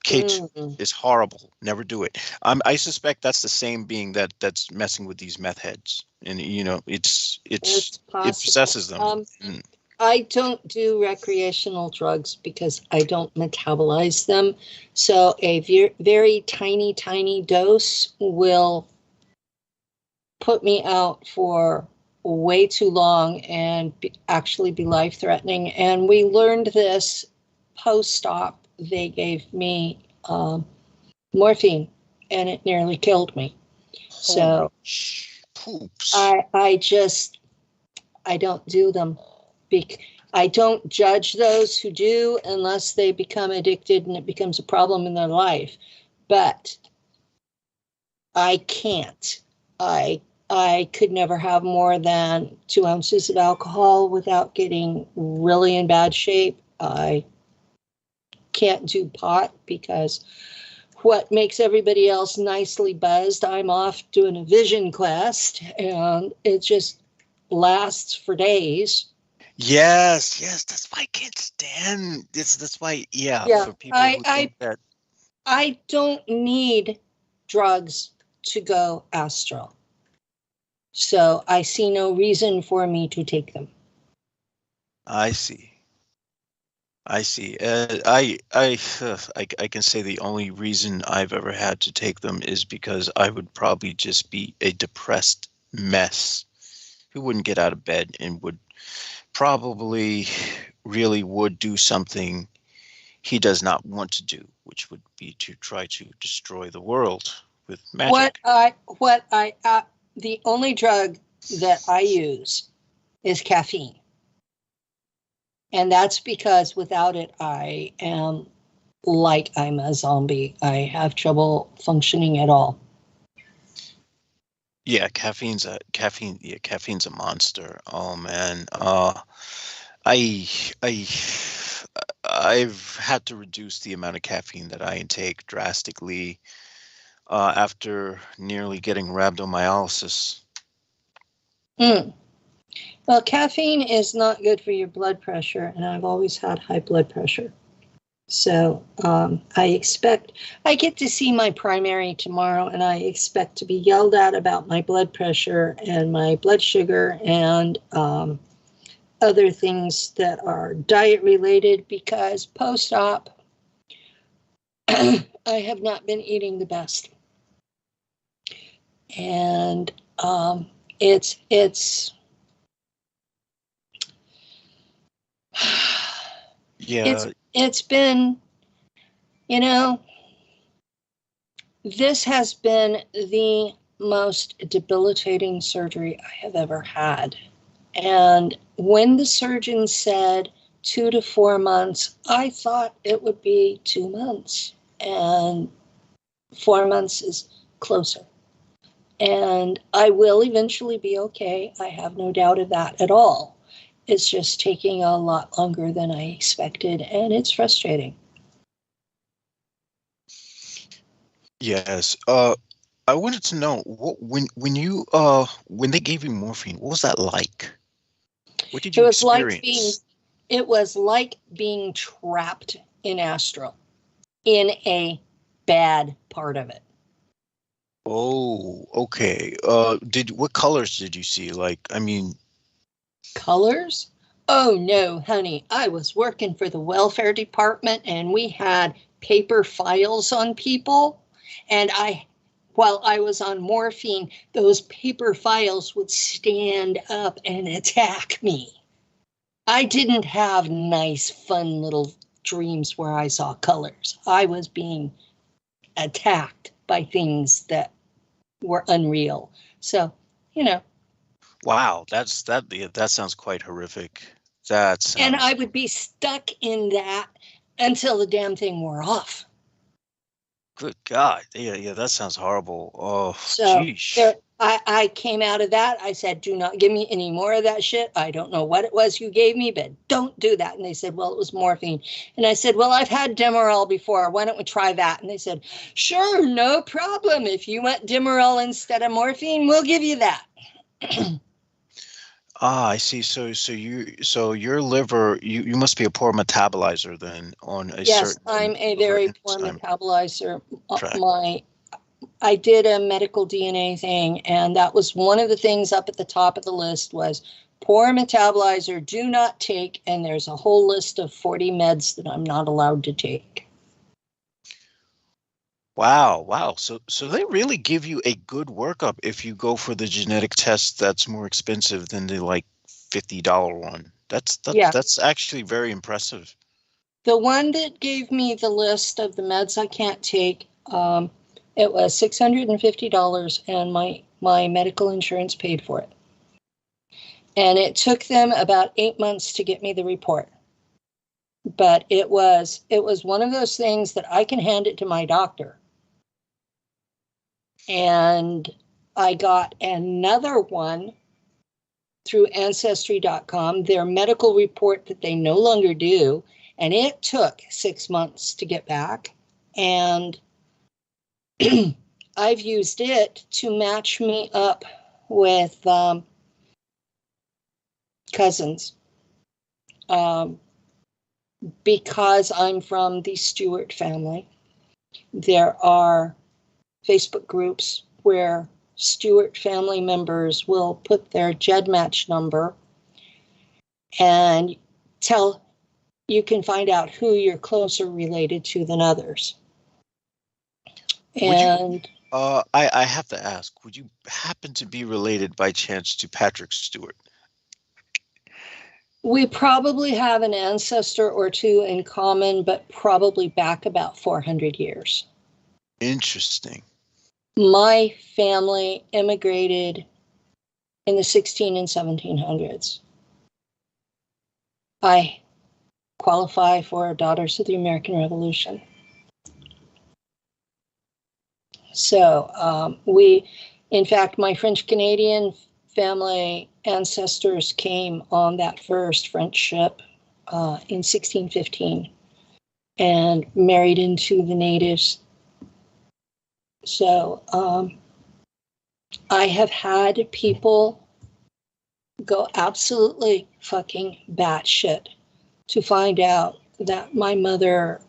K2 is horrible. Never do it. I suspect that's the same being that's messing with these meth heads. And it possesses them.
I don't do recreational drugs because I don't metabolize them. So a very tiny dose will put me out for way too long and actually be life-threatening. And we learned this post-op. They gave me morphine, and it nearly killed me. So I don't do them. I don't judge those who do unless they become addicted and it becomes a problem in their life. But I can't. I could never have more than 2 ounces of alcohol without getting really in bad shape. I can't do pot because what makes everybody else nicely buzzed, I'm off doing a vision quest and it just lasts for days.
Yes, that's why I can't stand this. That's why, for people who think that.
I don't need drugs to go astral. So I see no reason for me to take them.
I see. I can say the only reason I've ever had to take them is because I would probably just be a depressed mess who wouldn't get out of bed and would probably really would do something he does not want to do, which would be to try to destroy the world with magic.
The only drug that I use is caffeine. And that's because without it, I am like I'm a zombie. I have trouble functioning at all.
Yeah, caffeine's a monster. Oh man. I've had to reduce the amount of caffeine that I intake drastically after nearly getting rhabdomyolysis.
Well, caffeine is not good for your blood pressure, and I've always had high blood pressure. So I get to see my primary tomorrow, and I expect to be yelled at about my blood pressure and my blood sugar and other things that are diet related because post-op, I have not been eating the best. And it's it's been, this has been the most debilitating surgery I have ever had. And when the surgeon said 2 to 4 months, I thought it would be 2 months, and 4 months is closer. And I will eventually be okay. I have no doubt of that at all. It's just taking a lot longer than I expected, and it's frustrating.
Yes. I wanted to know when they gave you morphine, what was that like? What did you experience?
It was like being trapped in astral, in a bad part of it.
Oh, okay. What colors did you see?
Colors? Oh no, honey. I was working for the welfare department and we had paper files on people. And while I was on morphine, those paper files would stand up and attack me. I didn't have nice, fun little dreams where I saw colors. I was being attacked by things that were unreal. So,
Wow, that sounds quite horrific.
And I would be stuck in that until the damn thing wore off.
Good God. Yeah, that sounds horrible. Oh,
so
geez.
I came out of that. I said, do not give me any more of that shit. I don't know what it was you gave me, but don't do that. And they said, well, it was morphine. And I said, well, I've had Demerol before. Why don't we try that? And they said, sure, no problem. If you want Demerol instead of morphine, we'll give you that.
I see. So your liver, you must be a poor metabolizer then on a certain.
Yes, I'm a very poor metabolizer. I did a medical DNA thing, and that was one of the things up at the top of the list was poor metabolizer, do not take, and there's a whole list of 40 meds that I'm not allowed to take.
Wow. So they really give you a good workup if you go for the genetic test that's more expensive than the $50 one. That's actually very impressive.
The one that gave me the list of the meds I can't take, it was $650, and my medical insurance paid for it. And it took them about 8 months to get me the report. But it was one of those things that I can hand it to my doctor. And I got another one through Ancestry.com, their medical report that they no longer do. And it took 6 months to get back. And I've used it to match me up with cousins. Because I'm from the Stewart family, there are Facebook groups where Stewart family members will put their GEDmatch number and you can find out who you're closer related to than others. And
I have to ask, would you happen to be related by chance to Patrick Stewart?
We probably have an ancestor or two in common, but probably back about 400 years.
Interesting.
My family immigrated in the 16 and 1700s. I qualify for Daughters of the American Revolution. So in fact, my French-Canadian family ancestors came on that first French ship in 1615 and married into the natives. So I have had people go absolutely fucking batshit to find out that my mother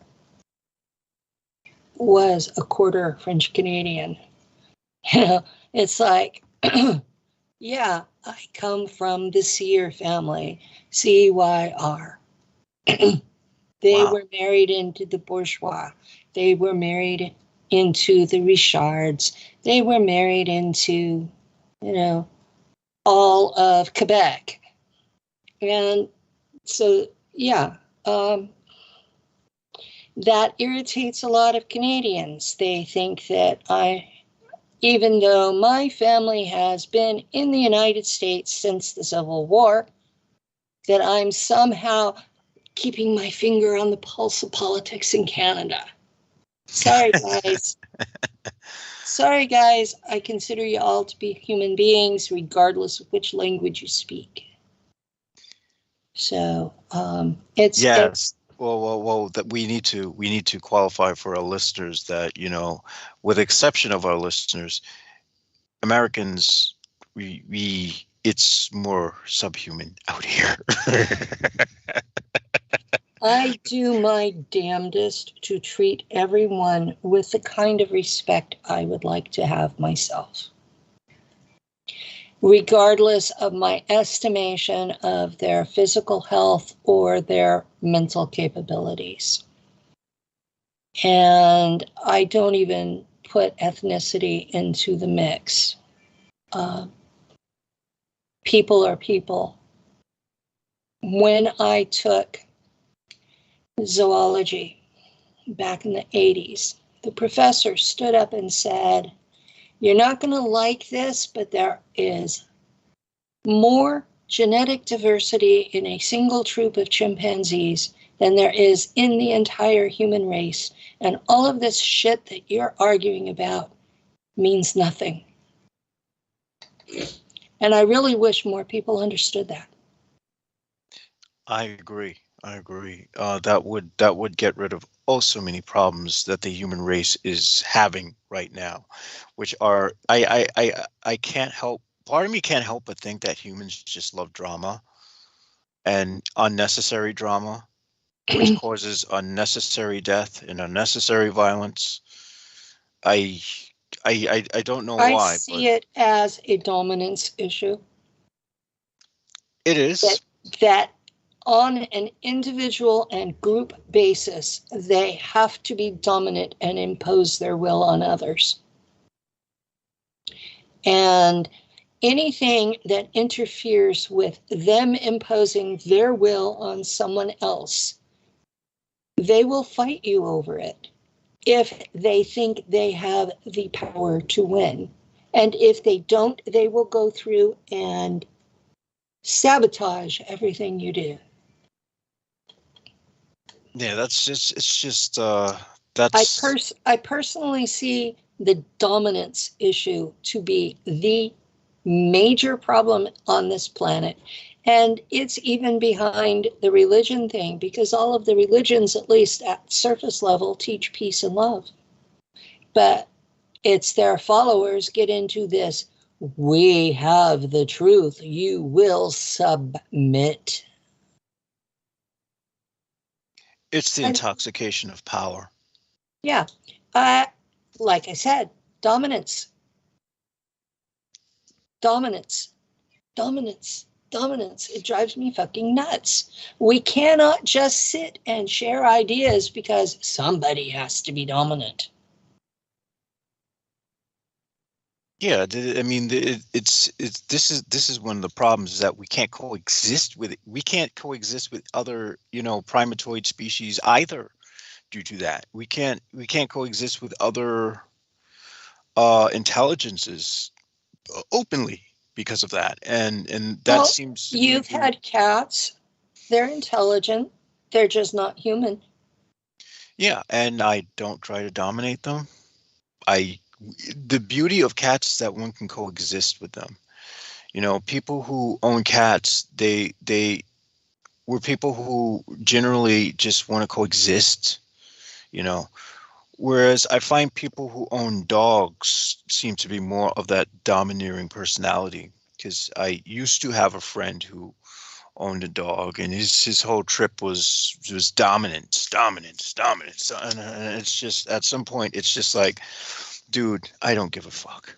was a quarter French Canadian. You know, it's like, yeah, I come from the Cyr family, C-Y-R. They were married into the bourgeois. They were married into the Richards. They were married into, you know, all of Quebec. And so, yeah, that irritates a lot of Canadians. They think that even though my family has been in the United States since the Civil War, that I'm somehow keeping my finger on the pulse of politics in Canada. Sorry, guys. Sorry, guys. I consider you all to be human beings, regardless of which language you speak. So it's
well, that we need to qualify for our listeners that, you know, with exception of our listeners, Americans, we it's more subhuman out here.
I do my damnedest to treat everyone with the kind of respect I would like to have myself, regardless of my estimation of their physical health or their mental capabilities. And I don't even put ethnicity into the mix. People are people. When I took zoology back in the 80s, the professor stood up and said, "You're not going to like this, but there is more genetic diversity in a single troop of chimpanzees than there is in the entire human race. And all of this shit that you're arguing about means nothing." And I really wish more people understood that.
I agree. That would get rid of so many problems that the human race is having right now, which are I can't help. Part of me can't help but think that humans just love drama and unnecessary drama, which causes unnecessary death and unnecessary violence. I don't know why.
I see it as a dominance issue.
It is.
That on an individual and group basis, they have to be dominant and impose their will on others. And anything that interferes with them imposing their will on someone else, they will fight you over it if they think they have the power to win. And if they don't, they will go through and sabotage everything you do.
Yeah, that's
I personally see the dominance issue to be the major problem on this planet. And it's even behind the religion thing, because all of the religions, at least at surface level, teach peace and love. But it's their followers get into this, we have the truth, you will submit.
It's the intoxication of power.
Yeah. Like I said, dominance. Dominance. Dominance. Dominance. It drives me fucking nuts. We cannot just sit and share ideas because somebody has to be dominant.
Yeah, I mean, this is one of the problems, is that we can't coexist with it. We can't coexist with other, primatoid species either. Due to that, we can't coexist with other intelligences openly because of that, and that seems.
You've had cats; they're intelligent. They're just not human.
Yeah, and I don't try to dominate them. The beauty of cats is that one can coexist with them. People who own cats, they were people who generally just want to coexist. Whereas I find people who own dogs seem to be more of that domineering personality, because I used to have a friend who owned a dog, and his whole trip was dominance. And it's just, at some point, it's just like, dude, I don't give a fuck.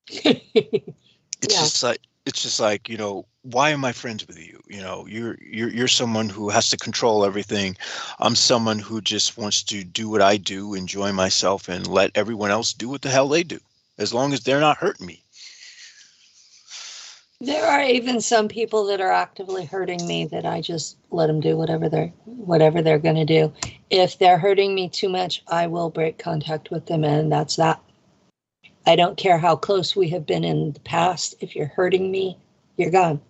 It's just like, why am I friends with you? You're someone who has to control everything. I'm someone who just wants to do what I do, enjoy myself, and let everyone else do what the hell they do, as long as they're not hurting me.
There are even some people that are actively hurting me that I just let them do whatever they're going to do. If they're hurting me too much, I will break contact with them, and that's that. I don't care how close we have been in the past. If you're hurting me, you're gone.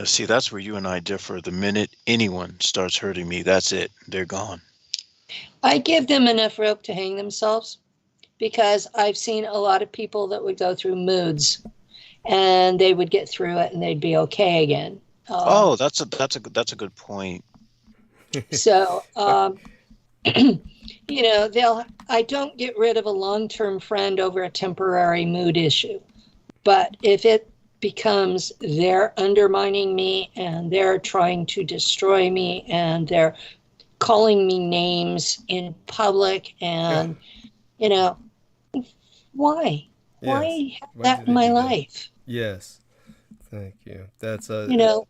See, that's where you and I differ. The minute anyone starts hurting me, that's it. They're gone.
I give them enough rope to hang themselves, because I've seen a lot of people that would go through moods, and they would get through it and they'd be okay again.
That's a good point.
So, I don't get rid of a long-term friend over a temporary mood issue. But if it becomes they're undermining me and they're trying to destroy me and they're calling me names in public, and, why? Why have that in my life?
Yes. Thank you. That's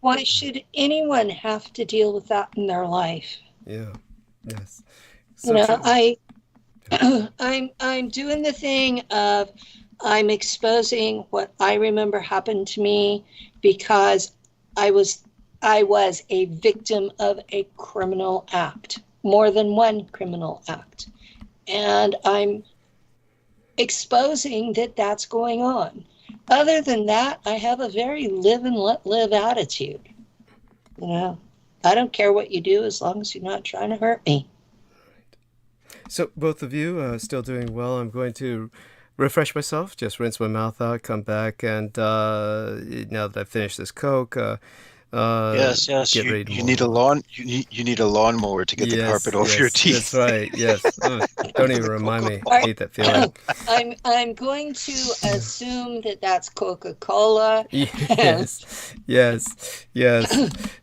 why should anyone have to deal with that in their life?
Yeah. Yes.
I'm doing the thing of I'm exposing what I remember happened to me, because I was a victim of a criminal act, more than one criminal act. And I'm exposing that that's going on. Other than that, I have a very live and let live attitude. I don't care what you do as long as you're not trying to hurt me.
So both of you still doing well. I'm going to refresh myself, just rinse my mouth out, come back, and now that I've finished this Coke,
yes.
Get ready to
you need a lawnmower to get the carpet off your teeth.
That's right. Yes. Don't even remind me. I hate that feeling.
I'm going to assume that that's Coca-Cola.
Yes.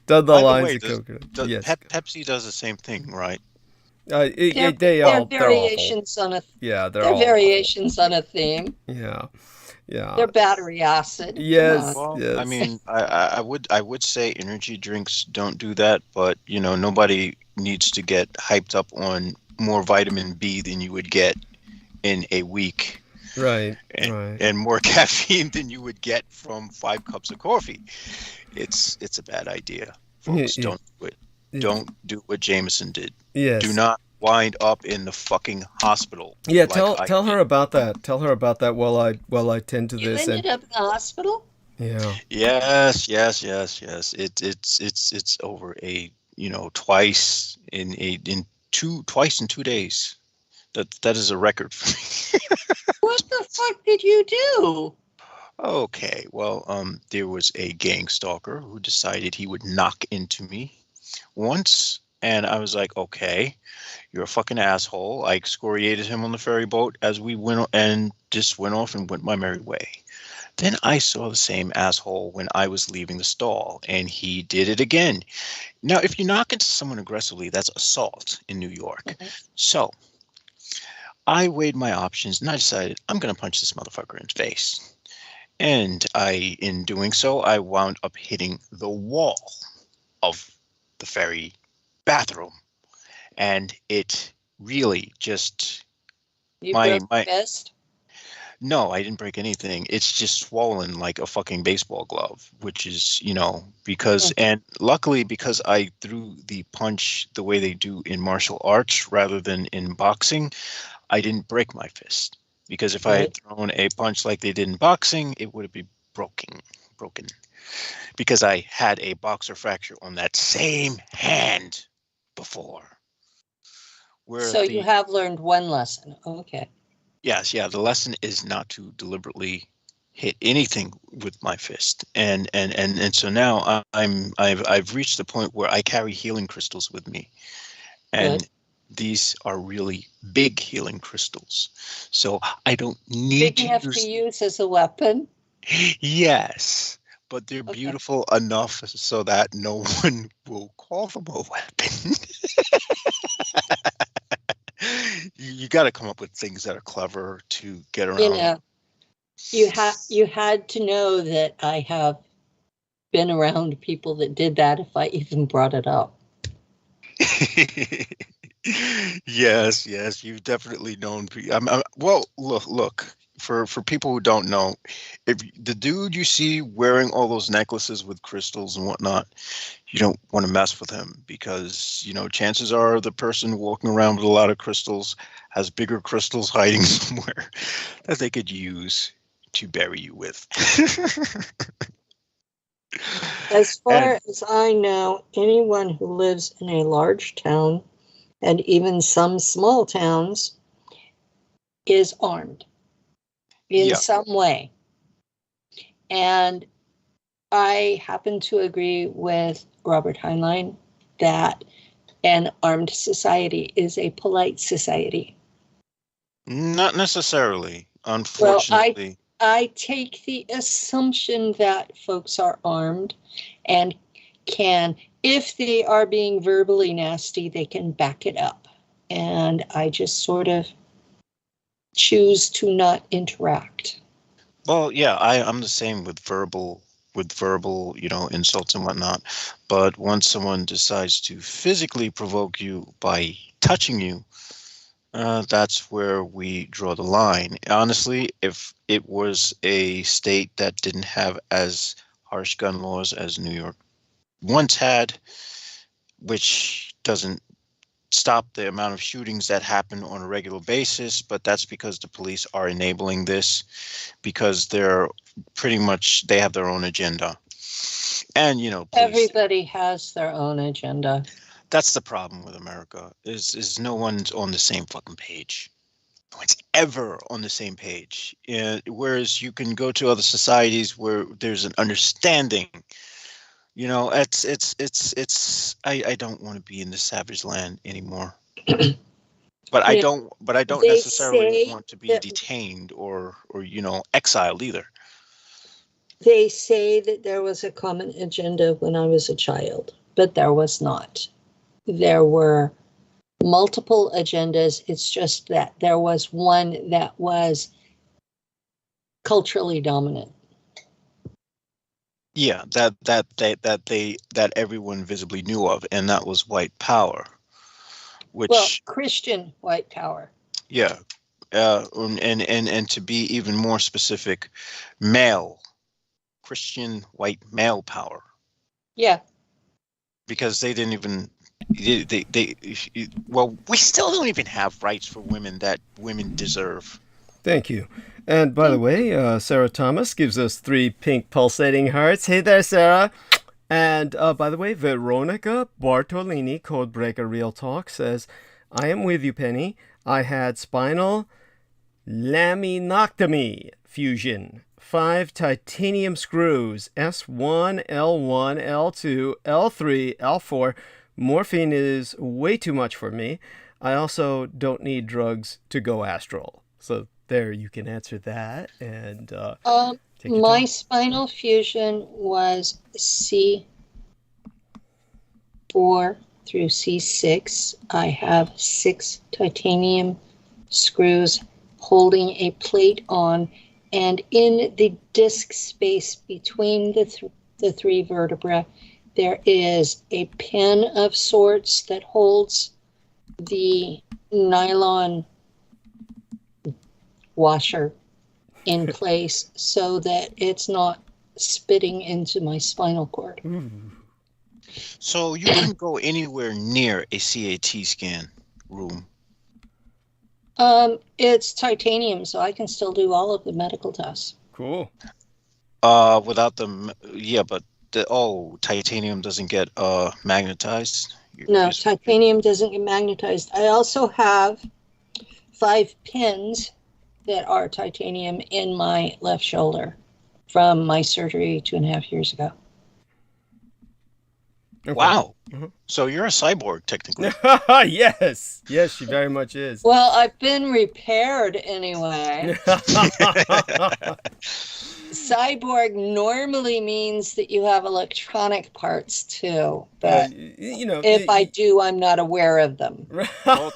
Done the lines of Coca. Yes.
Pepsi does the same thing, right?
They're variations on a theme.
Yeah.
They're battery acid.
Yes.
Well,
yes.
I mean, I would say energy drinks don't do that, but nobody needs to get hyped up on more vitamin B than you would get in a week.
Right.
And more caffeine than you would get from 5 cups of coffee. It's a bad idea, folks. Don't do it. Don't do what Jameson did.
Yes.
Do not wind up in the fucking hospital.
Yeah, tell her about that. Tell her about that while I tend to this.
You ended up in the hospital?
Yeah.
Yes. It's over twice in 2 days. That is a record for me.
What the fuck did you do?
Okay, well, there was a gang stalker who decided he would knock into me once, and I was like, okay, you're a fucking asshole. I excoriated him on the ferry boat as we went and just went off and went my merry way. Then I saw the same asshole when I was leaving the stall, and he did it again. Now, if you knock into someone aggressively, that's assault in New York.
Okay.
So I weighed my options, and I decided I'm going to punch this motherfucker in the face. And in doing so, I wound up hitting the wall of the ferry bathroom. And it really just...
You broke your fist?
No, I didn't break anything. It's just swollen like a fucking baseball glove, which is, because... And luckily, because I threw the punch the way they do in martial arts rather than in boxing, I didn't break my fist. Because if I had thrown a punch like they did in boxing, it would have been broken. Because I had a boxer fracture on that same hand before.
So you have learned one lesson. Okay.
Yes, yeah. The lesson is not to deliberately hit anything with my fist. And so now I've reached the point where I carry healing crystals with me. And these are really big healing crystals. So I don't need
to use as a weapon?
Yes, but they're beautiful enough so that no one will call them a weapon. You got to come up with things that are clever to get around.
You had to know that I have been around people that did that if I even brought it up.
Yes, you've definitely known. Well, look. For people who don't know, if the dude you see wearing all those necklaces with crystals and whatnot, you don't want to mess with him because chances are the person walking around with a lot of crystals has bigger crystals hiding somewhere that they could use to bury you with.
As far as I know, anyone who lives in a large town and even some small towns is armed in some way. And I happen to agree with Robert Heinlein that an armed society is a polite society.
Not necessarily, unfortunately.
Well, I take the assumption that folks are armed and can, if they are being verbally nasty, they can back it up. And I just sort of choose to not interact.
Well, yeah, I'm the same with verbal, insults and whatnot. But once someone decides to physically provoke you by touching you, that's where we draw the line. Honestly, if it was a state that didn't have as harsh gun laws as New York once had, which doesn't stop the amount of shootings that happen on a regular basis, but that's because the police are enabling this because they have their own agenda. And, police,
everybody has their own agenda.
That's the problem with America is no one's on the same fucking page. No one's ever on the same page. Whereas you can go to other societies where there's an understanding. I don't want to be in the savage land anymore. But I don't necessarily want to be detained or exiled either.
They say that there was a common agenda when I was a child, but there was not. There were multiple agendas. It's just that there was one that was culturally dominant.
Yeah, that everyone visibly knew of, and that was white power.
Christian white power.
Yeah, and to be even more specific, Christian white male power.
Yeah.
Because they didn't even we still don't even have rights for women that women deserve.
Thank you. And by the way, Sarah Thomas gives us 3 pink pulsating hearts. Hey there, Sarah. And by the way, Veronica Bartolini, Codebreaker Real Talk, says, I am with you, Penny. I had spinal laminectomy fusion. 5 titanium screws, S1, L1, L2, L3, L4. Morphine is way too much for me. I also don't need drugs to go astral. So there, you can answer that. And
my spinal fusion was C4 through C6. I have 6 titanium screws holding a plate on, and in the disc space between the 3 vertebrae, there is a pin of sorts that holds the nylon washer in place so that it's not spitting into my spinal cord.
So you couldn't go anywhere near a CAT scan room?
It's titanium, so I can still do all of the medical tests.
Cool.
Without the, yeah, but titanium doesn't get magnetized?
No, titanium doesn't get magnetized. I also have 5 pins that are titanium in my left shoulder from my surgery 2.5 years ago.
Okay. Wow. Mm-hmm. So you're a cyborg, technically.
Yes. Yes, she very much is.
Well, I've been repaired anyway. Cyborg normally means that you have electronic parts too, but if I do, I'm not aware of them.
Well,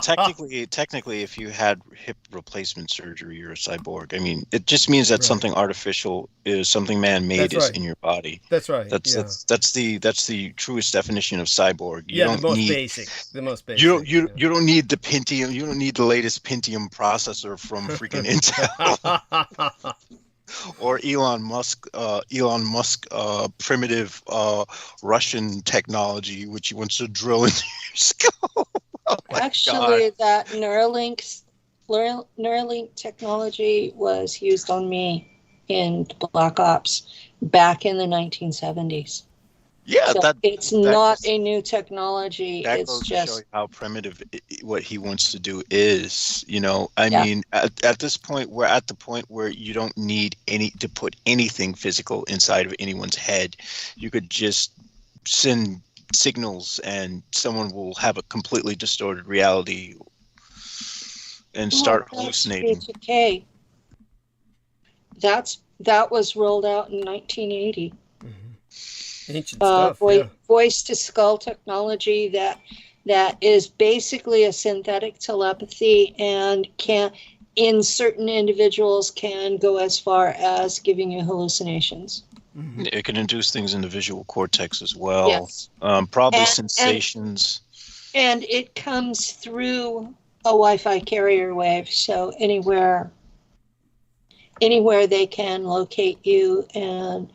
technically, if you had hip replacement surgery, you're a cyborg. I mean, it just means that something artificial is something man-made is in your body.
That's right.
That's the truest definition of cyborg. You don't
the most
need,
basic. The most basic.
You don't need the Pentium. You don't need the latest Pentium processor from freaking Intel. Or Elon Musk primitive Russian technology, which he wants to drill into your skull.
Actually, that Neuralink technology was used on me in Black Ops back in the 1970s.
Yeah,
so it's not a new technology. It's just
to show you how primitive what he wants to do is. I mean, at this point, we're at the point where you don't need to put anything physical inside of anyone's head. You could just send signals, and someone will have a completely distorted reality and start hallucinating.
Okay, that was rolled out in 1980.
Ancient stuff,
voice to skull technology that is basically a synthetic telepathy and in certain individuals can go as far as giving you hallucinations.
It can induce things in the visual cortex as well. Yes. Probably sensations.
And it comes through a Wi-Fi carrier wave, so anywhere they can locate you. And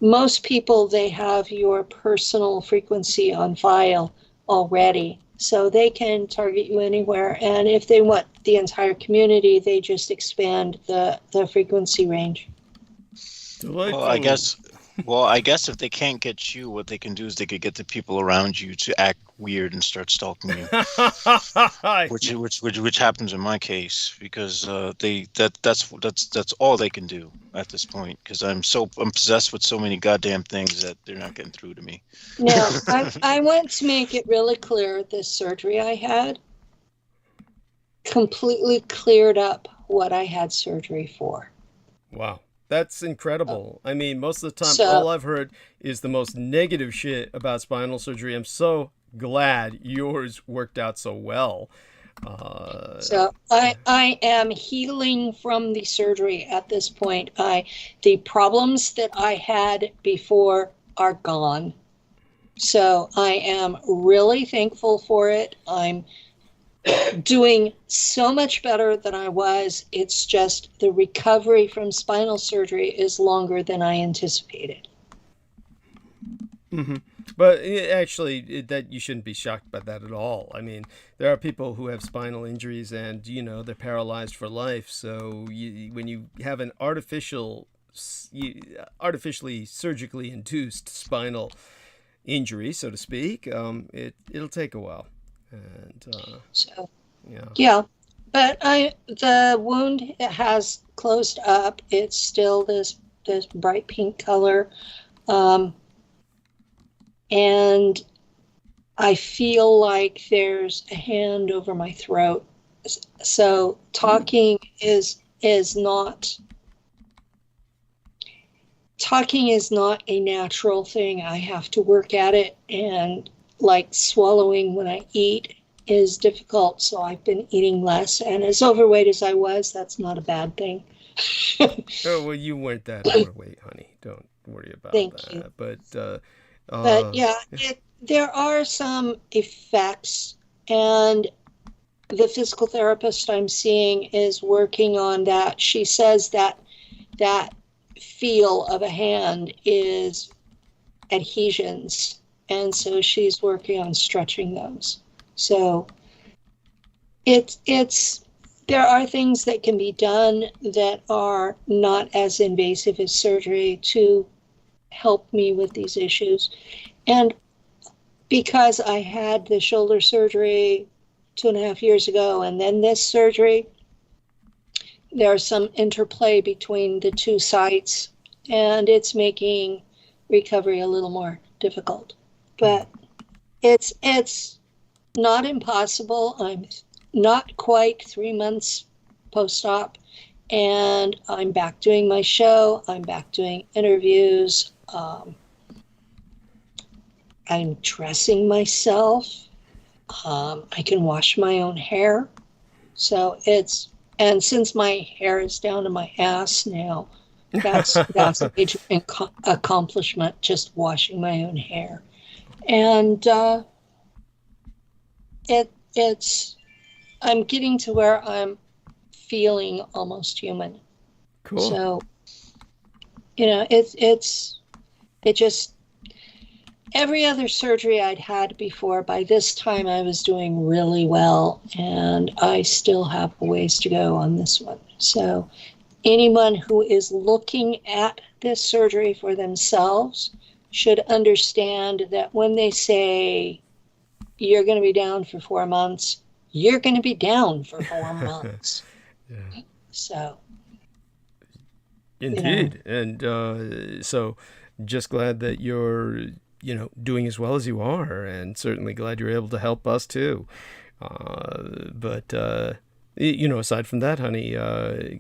most people, they have your personal frequency on file already, so they can target you anywhere. And if they want the entire community, they just expand the frequency range.
Well, I guess if they can't get you, what they can do is they could get the people around you to act weird and start stalking you, which happens in my case, because that's all they can do at this point, because I'm possessed with so many goddamn things that they're not getting through to me.
Now, I want to make it really clear, this surgery I had completely cleared up what I had surgery for.
Wow. That's incredible. I mean, most of the time, all I've heard is the most negative shit about spinal surgery. I'm so glad yours worked out so well.
So I am healing from the surgery at this point. The problems that I had before are gone. So I am really thankful for it. I'm doing so much better than I was. It's just the recovery from spinal surgery is longer than I anticipated.
Mm-hmm. But actually, that you shouldn't be shocked by that at all. I mean, there are people who have spinal injuries and, they're paralyzed for life. So when you have an artificially surgically induced spinal injury, so to speak, it'll take a while. And
yeah, but the wound has closed up. It's still this bright pink color. And I feel like there's a hand over my throat. So talking is not a natural thing. I have to work at it, and like swallowing when I eat is difficult. So I've been eating less, and as overweight as I was, that's not a bad thing.
Oh, well, you weren't that overweight, honey. Don't worry about
Thank you.
But
yeah, there are some effects, and the physical therapist I'm seeing is working on that. She says that feel of a hand is adhesions, and so she's working on stretching those. So there are things that can be done that are not as invasive as surgery to help me with these issues. And because I had the shoulder surgery 2.5 years ago and then this surgery, there's some interplay between the two sites, and it's making recovery a little more difficult. But it's not impossible. I'm not quite 3 months post-op, and I'm back doing my show. I'm back doing interviews. I'm dressing myself. I can wash my own hair. So and since my hair is down to my ass now, that's a major accomplishment, just washing my own hair. And I'm getting to where I'm feeling almost human.
Cool.
So, it just, every other surgery I'd had before, by this time I was doing really well, and I still have a ways to go on this one. So anyone who is looking at this surgery for themselves should understand that when they say you're going to be down for 4 months, you're going to be down for 4 months.
Yeah.
So.
Indeed. And so just glad that you're, doing as well as you are, and certainly glad you're able to help us too. But aside from that, honey,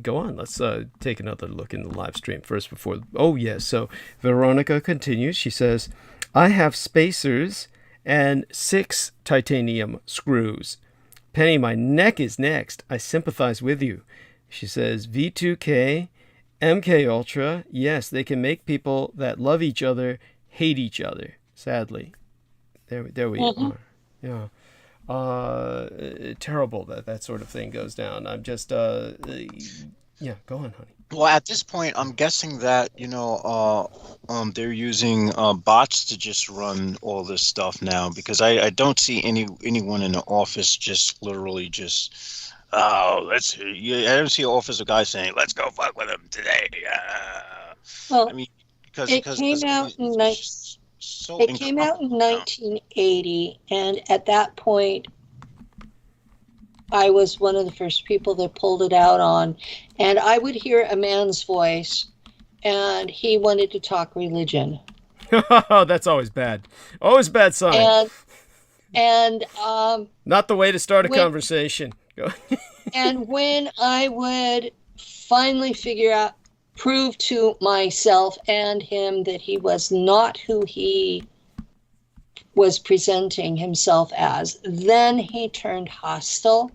go on. Let's take another look in the live stream first before. Oh, yes. So Veronica continues. She says, I have spacers and 6 titanium screws. Penny, my neck is next. I sympathize with you. She says, V2K, MK Ultra, yes, they can make people that love each other hate each other, sadly. There we are. Yeah. Terrible that sort of thing goes down. I'm just, go on, honey.
Well, at this point, I'm guessing that, they're using bots to just run all this stuff now, because I don't see anyone in the office just literally just, I don't see an office of guys saying, let's go fuck with him today.
Well,
I mean, because
it came out in 1980, and at that point, I was one of the first people that pulled it out on, and I would hear a man's voice, and he wanted to talk religion.
That's always bad. Always bad sign.
And
not the way to start a conversation.
And when I would finally prove to myself and him that he was not who he was presenting himself as, then he turned hostile,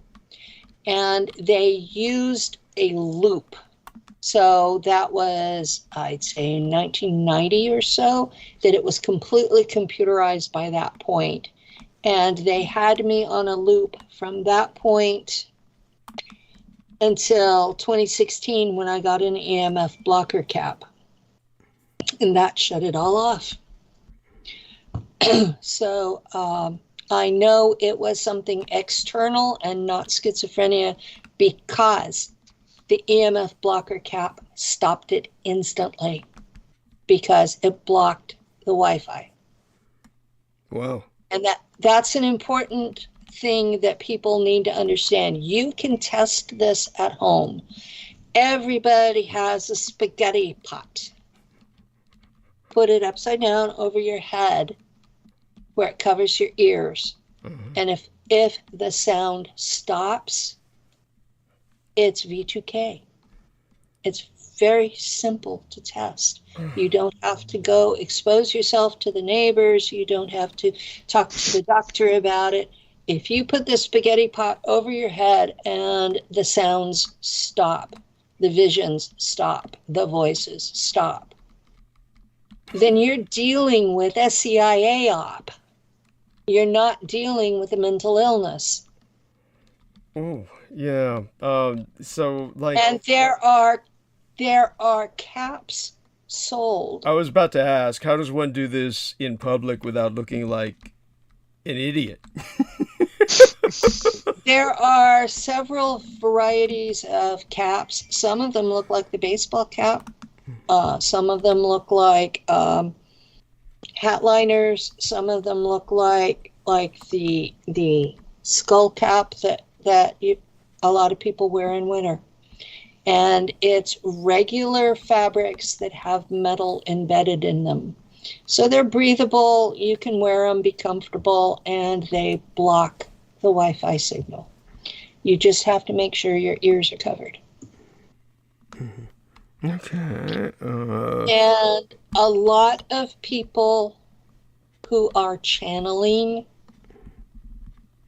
and they used a loop. So that was, I'd say, 1990 or so, that it was completely computerized by that point. And they had me on a loop from that point until 2016, when I got an EMF blocker cap. And that shut it all off. So I know it was something external and not schizophrenia because the EMF blocker cap stopped it instantly because it blocked the Wi-Fi.
Wow.
And that's an important thing that people need to understand. You can test this at home. Everybody has a spaghetti pot. Put it upside down over your head where it covers your ears. Mm-hmm. And if the sound stops, it's V2K. It's very simple to test. You don't have to go expose yourself to the neighbors. You don't have to talk to the doctor about it. If you put the spaghetti pot over your head and the sounds stop, the visions stop, the voices stop, then you're dealing with a CIA op. You're not dealing with a mental illness.
Oh, yeah. So like,
and there are caps sold.
I was about to ask, how does one do this in public without looking like an idiot?
There are several varieties of caps. Some of them look like the baseball cap. Some of them look like hat liners. Some of them look like the skull cap that a lot of people wear in winter. And it's regular fabrics that have metal embedded in them. So they're breathable, you can wear them, be comfortable, and they block the Wi-Fi signal. You just have to make sure your ears are covered.
Okay.
And a lot of people who are channeling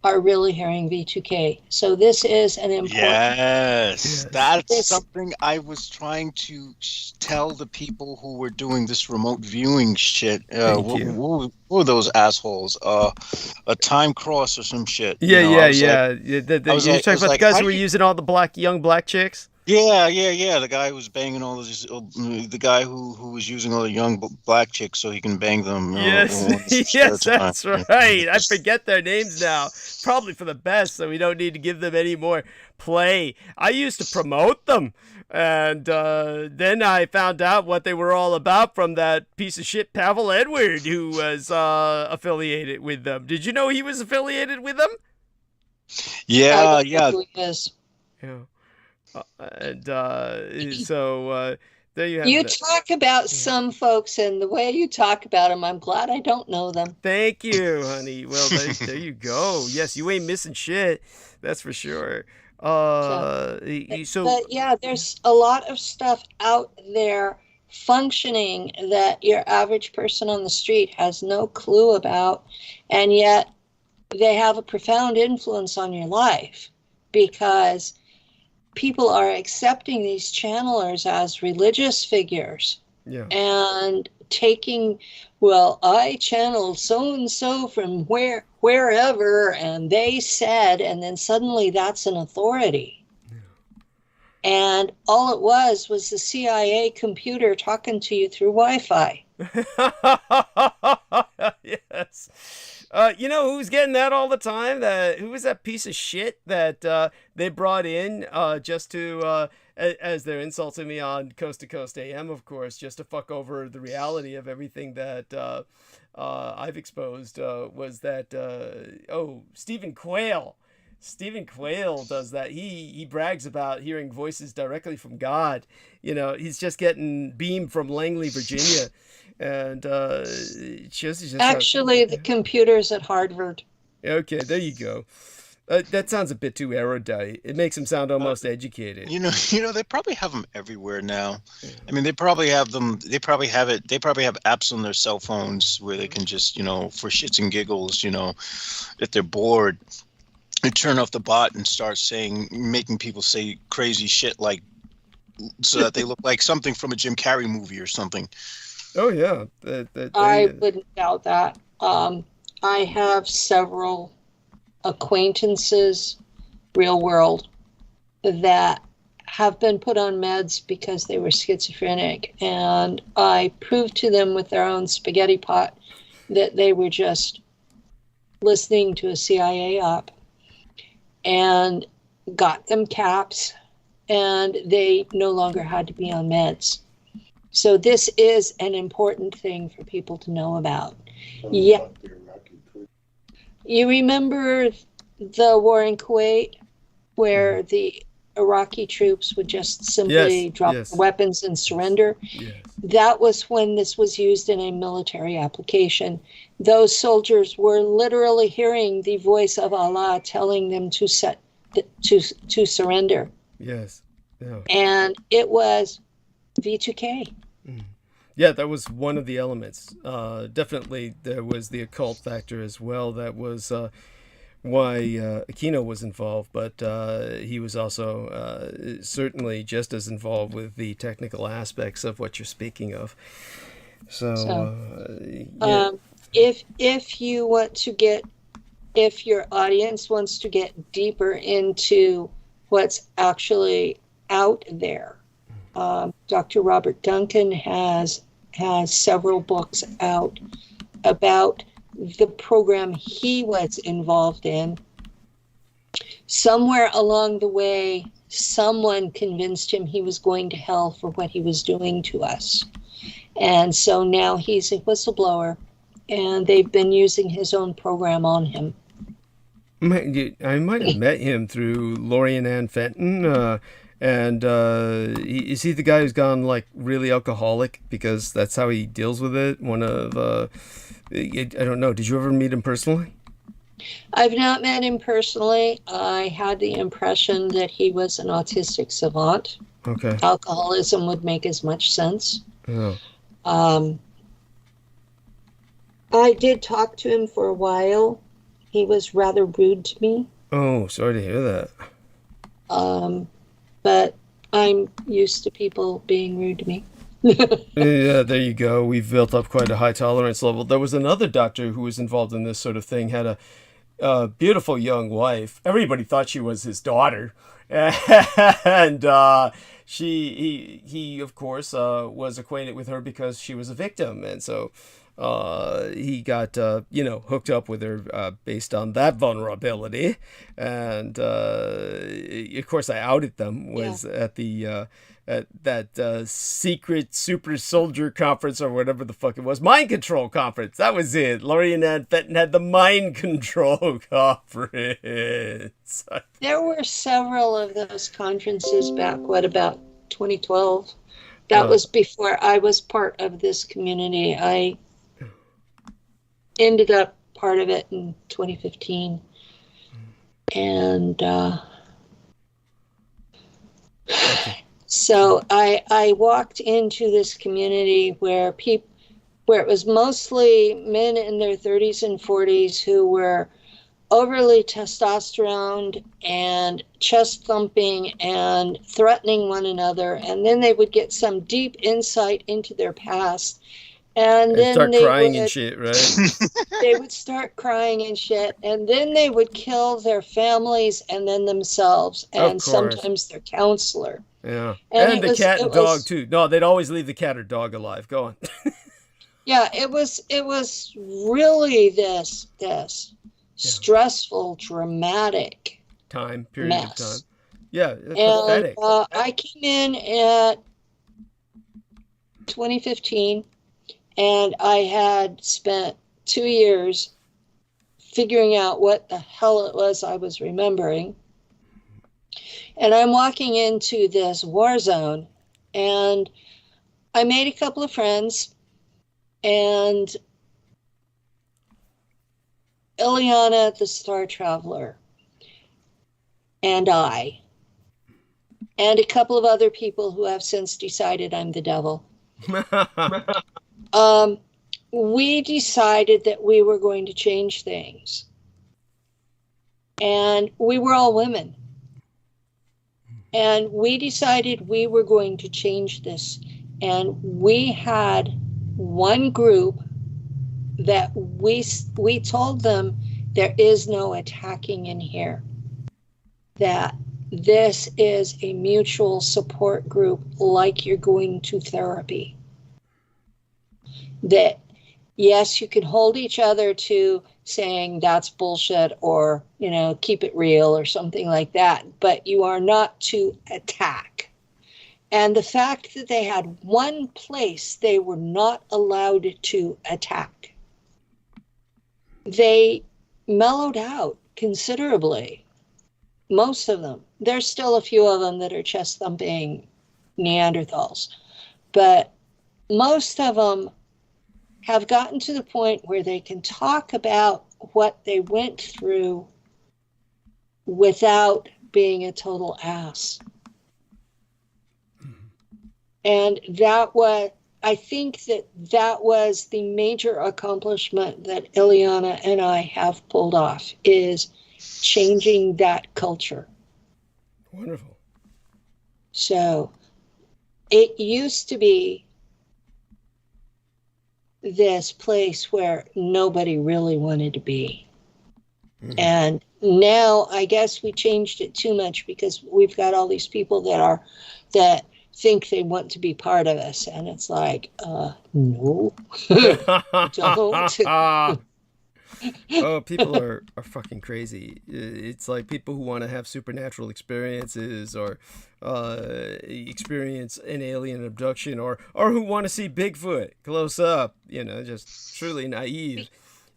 are really hearing V2K. So this is an important...
Yes, that's something I was trying to tell the people who were doing this remote viewing shit. What were those assholes? A time cross or some shit.
Yeah. You're talking about the guys who were using all the young black chicks?
Yeah. The guy who was banging all these, the guy who was using all the young black chicks so he can bang them.
Yes, that's right. I forget their names now. Probably for the best, so we don't need to give them any more play. I used to promote them, and then I found out what they were all about from that piece of shit Pavel Edward, who was affiliated with them. Did you know he was affiliated with them?
Yeah.
So there you have
You
that.
talk about some folks, and the way you talk about them, I'm glad I don't know them.
Thank you, honey. Well, there you go. Yes, you ain't missing shit. That's for sure. But
yeah, there's a lot of stuff out there functioning that your average person on the street has no clue about, and yet they have a profound influence on your life because people are accepting these channelers as religious figures and taking, well, I channeled so-and-so from wherever, and they said, and then suddenly that's an authority. And all it was the CIA computer talking to you through Wi-Fi.
Yes. You know who's getting that all the time? Who was that piece of shit that they brought in just to, as they're insulting me on Coast to Coast AM, of course, just to fuck over the reality of everything that I've exposed, was that, Stephen Quayle. Stephen Quayle does that. He brags about hearing voices directly from God. You know, he's just getting beamed from Langley, Virginia. And
actually, the computers at Harvard.
Okay, there you go. That sounds a bit too erudite. It makes him sound almost educated.
You know, they probably have them everywhere now. I mean, they probably have them. They probably have it. They probably have apps on their cell phones where they can just, for shits and giggles, if they're bored, they turn off the bot and start making people say crazy shit so that they look like something from a Jim Carrey movie or something.
Oh yeah,
I wouldn't doubt that. I have several acquaintances, real world, that have been put on meds because they were schizophrenic, and I proved to them with their own spaghetti pot that they were just listening to a CIA op, and got them caps, and they no longer had to be on meds. So this is an important thing for people to know about. Yeah. You remember the war in Kuwait, where the Iraqi troops would just simply drop their weapons and surrender?
Yes.
That was when this was used in a military application. Those soldiers were literally hearing the voice of Allah telling them to surrender.
Yes. Yeah.
And it was V2K.
Yeah, that was one of the elements. Definitely there was the occult factor as well. That was why Aquino was involved, but he was also certainly just as involved with the technical aspects of what you're speaking of.
If you want to get, if your audience wants to get deeper into what's actually out there, Dr. Robert Duncan has several books out about the program he was involved in. Somewhere along the way, someone convinced him he was going to hell for what he was doing to us. And so now he's a whistleblower, and they've been using his own program on him.
I might have met him through Lori Ann Fenton, and is he the guy who's gone like really alcoholic because that's how he deals with it? One of I don't know. Did you ever meet him personally?
I've not met him personally. I had the impression that he was an autistic savant.
Okay.
Alcoholism would make as much sense.
Oh.
I did talk to him for a while. He was rather rude to me.
Oh, sorry to hear that.
But I'm used to people being rude to me.
Yeah, there you go. We've built up quite a high tolerance level. There was another doctor who was involved in this sort of thing, had a beautiful young wife. Everybody thought she was his daughter. And he of course, was acquainted with her because she was a victim. And so he got, hooked up with her based on that vulnerability. And, of course, I outed them, was at the... at that secret super soldier conference or whatever the fuck it was. Mind control conference. That was it. Lori and Ann Fenton had the mind control conference.
There were several of those conferences back, about 2012? That was before I was part of this community. I ended up part of it in 2015. And so I walked into this community where it was mostly men in their 30s and 40s who were overly testosterone and chest thumping and threatening one another, and then they would get some deep insight into their past, and then
start crying and shit, right?
They would start crying and shit, and then they would kill their families and then themselves, and sometimes their counselor.
Yeah, and the cat and dog too. No, they'd always leave the cat or dog alive. Go on.
Yeah, it was really this stressful, dramatic
period of time. Yeah, it's
and
pathetic.
I came in at 2015, and I had spent 2 years figuring out what the hell it was I was remembering. And I'm walking into this war zone, and I made a couple of friends, and Ileana, the Star Traveler, and I, and a couple of other people who have since decided I'm the devil. We decided that we were going to change things. And we were all women. And we decided we were going to change this. And we had one group that we told them there is no attacking in here. That this is a mutual support group like you're going to therapy. That yes, you can hold each other to saying that's bullshit or, you know, keep it real or something like that, but you are not to attack. And the fact that they had one place they were not allowed to attack, they mellowed out considerably. Most of them. There's still a few of them that are chest thumping Neanderthals, but most of them have gotten to the point where they can talk about what they went through without being a total ass. And that was, I think that was the major accomplishment that Ileana and I have pulled off, is changing that culture.
Wonderful.
So it used to be this place where nobody really wanted to be. Mm-hmm. And now I guess we changed it too much because we've got all these people that think they want to be part of us. And it's like, no, don't.
Oh, people are fucking crazy. It's like people who want to have supernatural experiences or experience an alien abduction or who want to see Bigfoot close up, you know, just truly naive.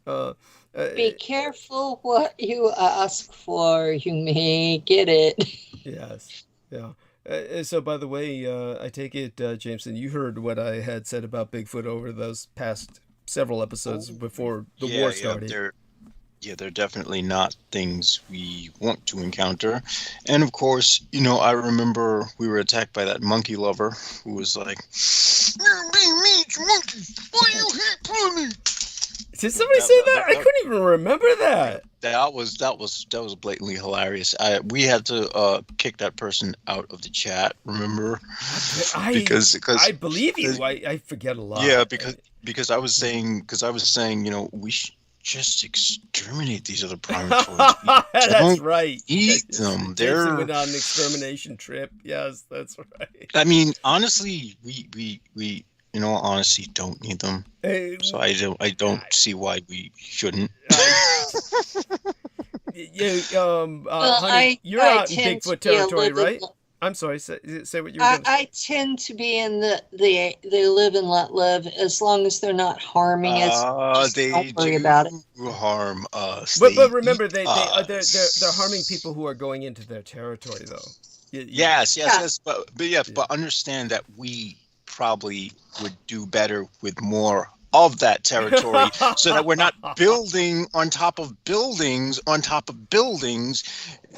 Be careful what you ask for. You may get it.
Yes. Yeah. So, by the way, I take it, Jameson, you heard what I had said about Bigfoot over those past several episodes before the war started.
They're definitely not things we want to encounter. And of course, you know, I remember we were attacked by that monkey lover who was like, "You're being mean to monkeys. Why you hate ponies?"
Did somebody say that? I couldn't even remember that.
That was blatantly hilarious. We had to kick that person out of the chat. Remember? Because
I believe you. I forget a lot.
Yeah, because I was saying, you know, we should just exterminate these other primatoids.
That's right.
Eat them.
They're went on an extermination trip. Yes, that's right.
I mean, honestly, we in all honesty don't need them. So I don't see why we shouldn't.
Honey, you're out in Bigfoot territory, right? I'm sorry, say what you were going to say.
I tend to be in the they live and let live, as long as they're not harming us. Don't worry about it.
Harm us.
But remember, they're harming people who are going into their territory, though.
Yes. But understand that we probably would do better with more of that territory so that we're not building on top of buildings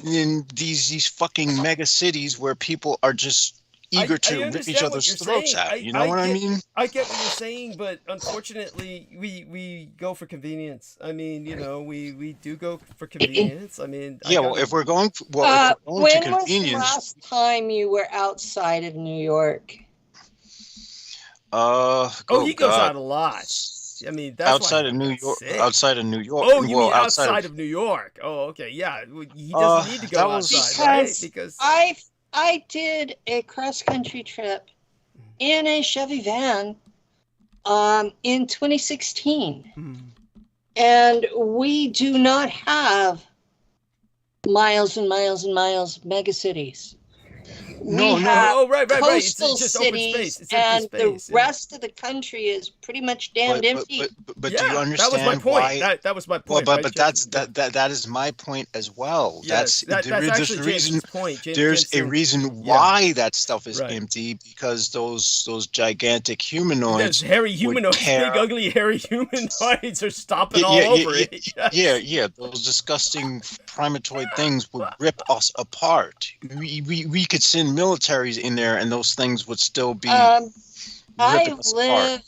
in these fucking mega cities where people are just eager to rip each other's throats out. You know what I mean?
I get what you're saying, but unfortunately we go for convenience. I mean, you know, we do go for convenience. I mean,
if we're going to convenience.
When was the last time you were outside of New York?
He goes out a lot. I mean, that's
outside of New York. Outside of New York.
Oh, you mean outside of New York? Oh, okay, yeah. He doesn't need to go outside, right? Because
I did a cross country trip in a Chevy van, in 2016, and we do not have miles and miles and miles of mega cities.
No. Right.
Coastal
it's just
cities,
open space. It's
and
empty space,
the rest of the country is pretty much damned empty.
But do you understand?
That was my point. That was my point.
Well, but that is my point as well.
Yes, that's actually Jason's point.
There's a reason why that stuff is empty, because those gigantic humanoids,
those hairy humanoids, big ugly hairy humanoids are stomping all over it.
Yeah. Those disgusting primatoid things would rip us apart. We could send militaries in there, and those things would still be.
I live.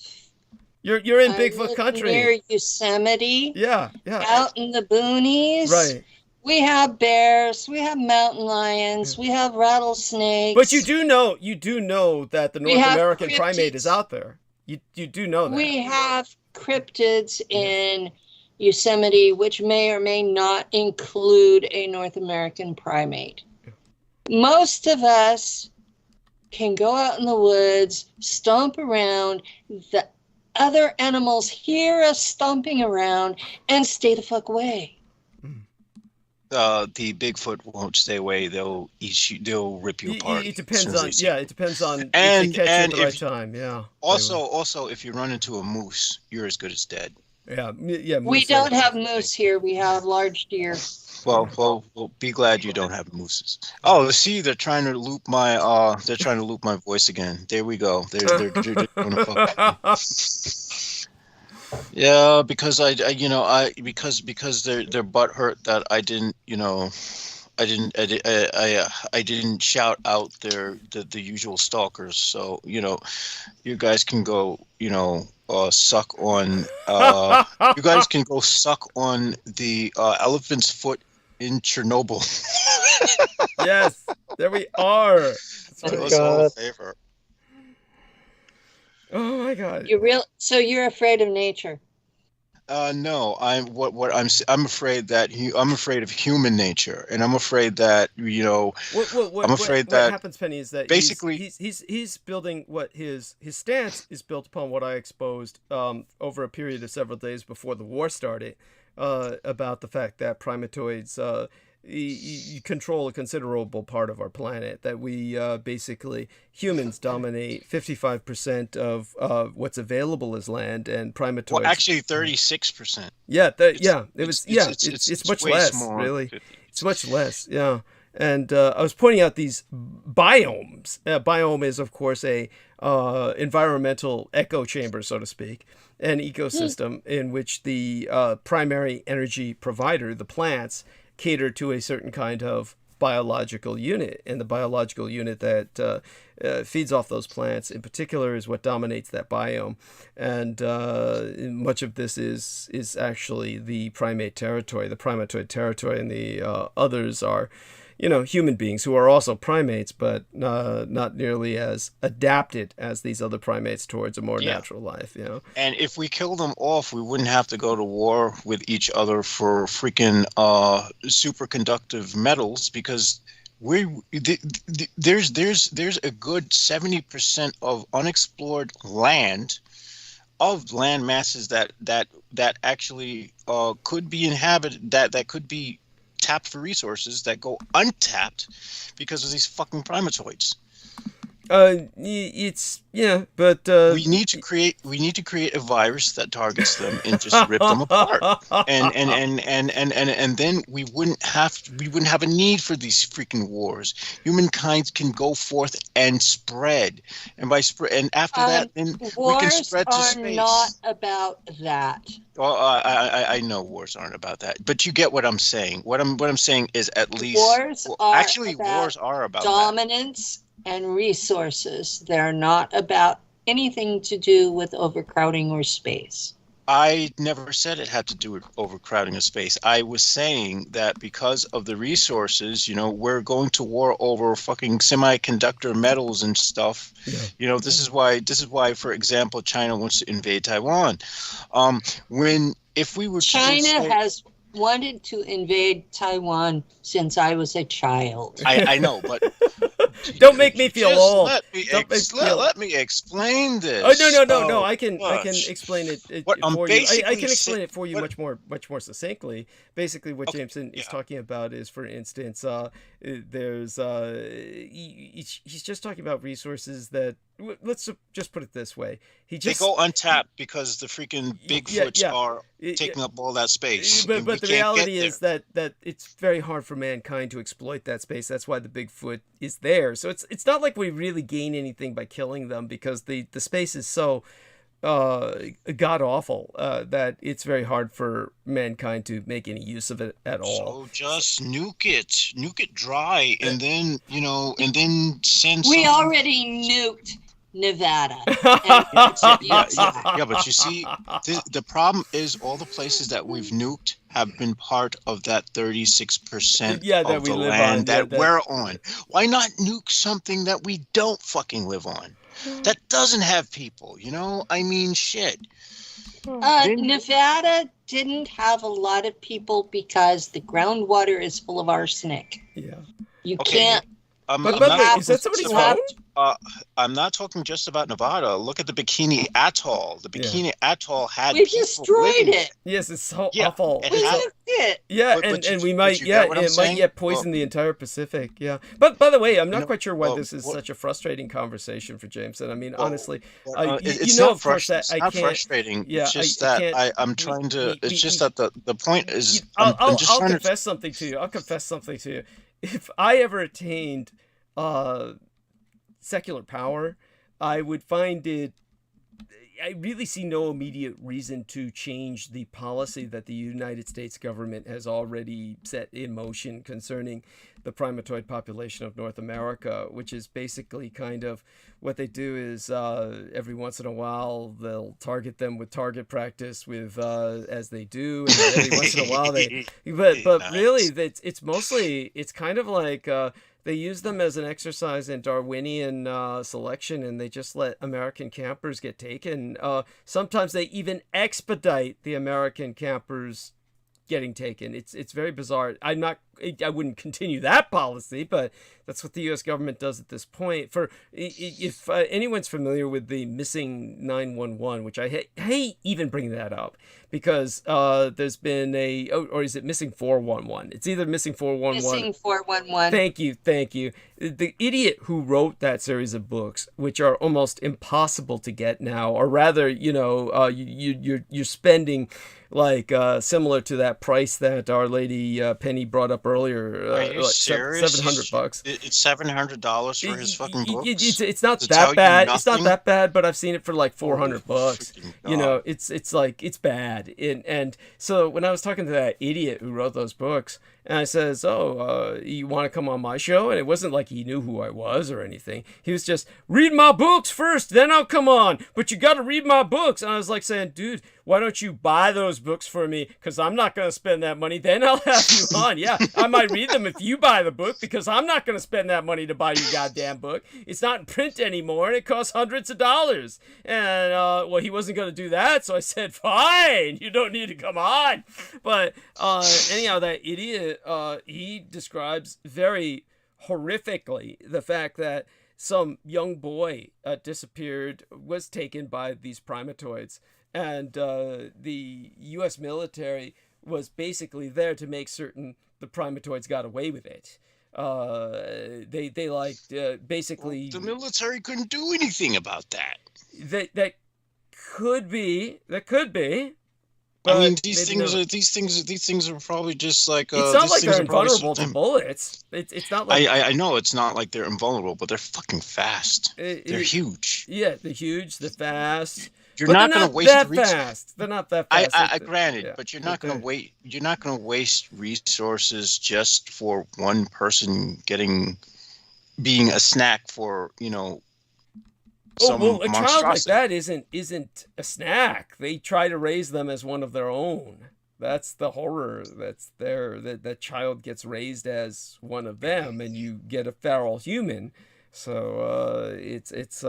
You're in Bigfoot country.
Near Yosemite.
Yeah.
Out in the boonies.
Right.
We have bears. We have mountain lions. We have rattlesnakes.
But you do know that the North American primate is out there. You do know that.
We have cryptids in Yosemite, which may or may not include a North American primate. Most of us can go out in the woods, stomp around. other animals hear us stomping around and stay the fuck away.
The Bigfoot won't stay away. They'll eat you. They'll rip you apart.
It depends on it depends on
and
if they catch you at the right time. Yeah.
Also, if you run into a moose, you're as good as dead.
Yeah.
We don't have moose here. We have large deer.
Well, be glad you don't have mooses. Oh, see, they're trying to loop my voice again. There we go. They're doing a fuck. Yeah, because because they're butthurt that I didn't shout out the usual stalkers. So you guys can go suck on you guys can go suck on the elephant's foot in Chernobyl.
Yes, there we are. Oh my God!
So you're afraid of nature?
No, I'm afraid of human nature, and I'm afraid that
what happens, Penny, is that basically he's building his stance is built upon what I exposed over a period of several days before the war started about the fact that primatoids you control a considerable part of our planet, that we basically humans dominate 55% of what's available as land, and primatoids.
Well, actually 36%.
Yeah, it's much less, really. 50. It's much less, yeah. And I was pointing out these biomes. Biome is, of course, a environmental echo chamber, so to speak, an ecosystem in which the primary energy provider, the plants, cater to a certain kind of biological unit, and the biological unit that feeds off those plants in particular is what dominates that biome. And much of this is actually the primate territory, the primatoid territory, and the others are human beings who are also primates, but not nearly as adapted as these other primates towards a more natural life.
And if we kill them off, we wouldn't have to go to war with each other for freaking superconductive metals, because there's a good 70% of unexplored land, of land masses that actually could be inhabited, that could be tapped for resources, that go untapped because of these fucking primatoids.
But
we need to create a virus that targets them and just rip them apart, and then we wouldn't have a need for these freaking wars. Humankind can go forth and spread, and after that, then we can spread to space.
Wars are not about that.
Well, I know wars aren't about that, but you get what I'm saying. What I'm saying is, at least wars are about
dominance and resources. They're not about anything to do with overcrowding or space.
I never said it had to do with overcrowding of space. I was saying that because of the resources, we're going to war over fucking semiconductor metals and stuff. Yeah. This is why, for example, China wants to invade Taiwan.
China has wanted to invade Taiwan since I was a child.
I know, but
don't make me feel old.
Let me explain this.
Oh no! I can explain it for you. I can explain it for you much more succinctly. Basically, what Jameson is talking about is, for instance, there's he's just talking about resources that, let's just put it this way. They go
untapped because the freaking Bigfoots are taking up all that space.
But the reality is that it's very hard for mankind to exploit that space. That's why the Bigfoot is there. So it's not like we really gain anything by killing them, because the space is so god awful that it's very hard for mankind to make any use of it at all.
So just nuke it dry, and then send.
We already nuked Nevada.
Yeah, but you see, the problem is all the places that we've nuked have been part of that 36% of the land that we're on. Why not nuke something that we don't fucking live on? That doesn't have people, I mean, shit.
Nevada didn't have a lot of people because the groundwater is full of arsenic.
Yeah.
You can't.
Is that somebody's phone?
I'm not talking just about Nevada. Look at the Bikini Atoll. The Bikini Atoll had
We
people
destroyed
living
it.
Yes, it's so
Yeah,
awful.
it
We
had-
took it.
Yeah,
But
and
you-
we
but
might,
you get what I'm
it might
saying?
yet poison the entire Pacific. Yeah, but by the way, I'm not
No,
quite sure why
well,
this is
what-
such a frustrating conversation for Jameson. I mean,
Well,
honestly,
it's
you know,
not
of course, that I
not
can't.
frustrating.
Yeah,
it's just
I
that
can't-
I'm trying to.
we-
It's just that the point is.
I'll
I'm just trying to.
confess something to you. I'll confess something to you. If I ever attained secular power, I would find it. I really see no immediate reason to change the policy that the United States government has already set in motion concerning the primatoid population of North America, which is basically kind of what they do is every once in a while they'll target them with target practice with as they do, and every once in a while they but
Nice.
really it's mostly it's kind of like they use them as an exercise in Darwinian selection, and they just let American campers get taken. Sometimes they even expedite the American campers getting taken. It's very bizarre. I wouldn't continue that policy, but that's what the U.S. government does at this point. If anyone's familiar with the missing 911, which I hate even bringing that up, because there's been or is it missing 411? It's either missing 411.
Missing 411.
Thank you. The idiot who wrote that series of books, which are almost impossible to get now, or rather, you're spending like similar to that price that Our Lady Penny brought up earlier,
Are you
like
serious?
$700.
It's $700 for his fucking books.
It's not
To tell
that
you
bad. It's not
nothing?
that bad, but I've seen it for like $400.
freaking
You know,
God.
it's like it's bad. And so when I was talking to that idiot who wrote those books, and I says, you want to come on my show? And it wasn't like he knew who I was or anything. He was just, read my books first, then I'll come on. But you got to read my books. And I was like saying, dude, why don't you buy those books for me? Because I'm not going to spend that money. Then I'll have you on. Yeah, I might read them if you buy the book, because I'm not going to spend that money to buy your goddamn book. It's not in print anymore, and it costs hundreds of dollars. And, well, he wasn't going to do that. So I said, fine, you don't need to come on. But anyhow, that idiot, he describes very horrifically the fact that some young boy disappeared, was taken by these primatoids, and the U.S. military was basically there to make certain the primatoids got away with it. They like basically
The military couldn't do anything about that.
that could be.
I mean,
but
these
maybe
things are probably just like.
It's not
these
like
things
they're
are probably
invulnerable to
something-
bullets. It's not like
I know it's not like they're invulnerable, but they're fucking fast. They're huge.
Yeah, they're huge, they're fast.
You're
But
not
they're
going to waste
that
resources.
fast. They're not that fast.
I granted,
Yeah,
but you're
but
not going
they're-
to wait. You're not going to waste resources just for one person being a snack for some
Oh well, a child like
monstrosity.
that isn't a snack. They try to raise them as one of their own. That's the horror that's there. That child gets raised as one of them, and you get a feral human. So it's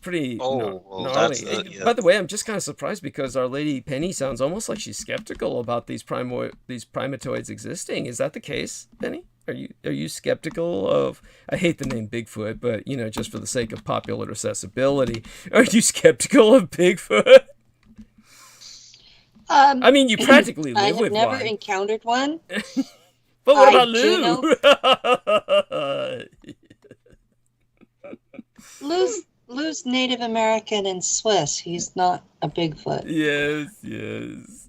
pretty
Oh, well,
gnarly.
that's, yeah.
By the way, I'm just kind of surprised because Our Lady Penny sounds almost like she's skeptical about these primatoids existing. Is that the case, Penny? Are you skeptical of? I hate the name Bigfoot, but just for the sake of popular accessibility, are you skeptical of Bigfoot? I mean, you practically
I
live
have
with
never
one.
encountered one.
But what
I
about
do
Lou?
Lou's Native American and Swiss. He's not a Bigfoot.
Yes.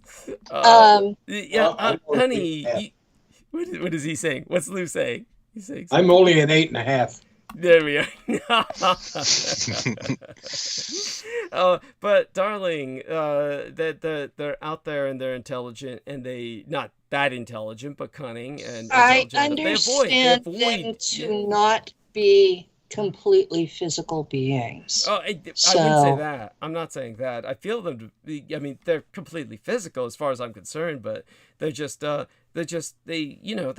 Honey, what is he saying? What's Lou saying? He's saying
I'm only an 8.5.
There we are. But darling, that they're out there and they're intelligent, and they not that intelligent, but cunning and
I
intelligent.
understand
They
them
avoid
to not be completely physical beings.
Oh, I wouldn't say
So-
that. I'm not saying that. I feel them to be, I mean, they're completely physical as far as I'm concerned, but they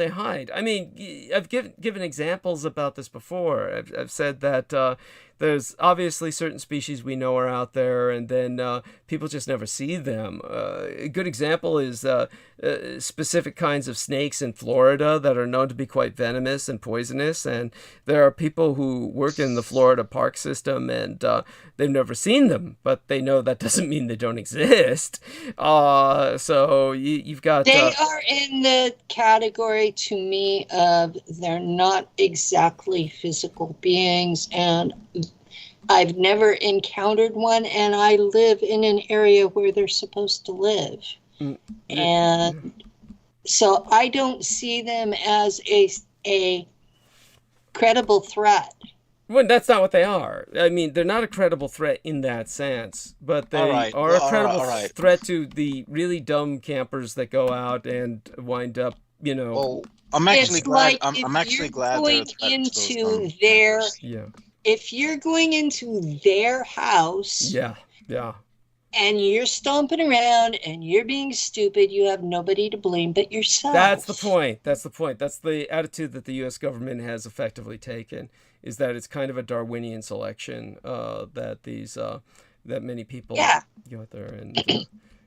hide. I mean, I've given examples about this before. I've said that there's obviously certain species we know are out there, and then people just never see them. A good example is specific kinds of snakes in Florida that are known to be quite venomous and poisonous, and there are people who work in the Florida park system, and they've never seen them, but they know that doesn't mean they don't exist. So you've got...
They are in the category, to me, of they're not exactly physical beings, and I've never encountered one, and I live in an area where they're supposed to live. And so I don't see them as a credible threat.
Well, that's not what they are. I mean, they're not a credible threat in that sense, but they are a credible threat to the really dumb campers that go out and wind up,
Well, I'm actually glad. I'm actually glad they're a threat into
their.
Yeah.
If you're going into their house.
Yeah.
And you're stomping around and you're being stupid, you have nobody to blame but yourself.
That's the point. That's the attitude that the U.S. government has effectively taken, is that it's kind of a Darwinian selection that that many people go out there and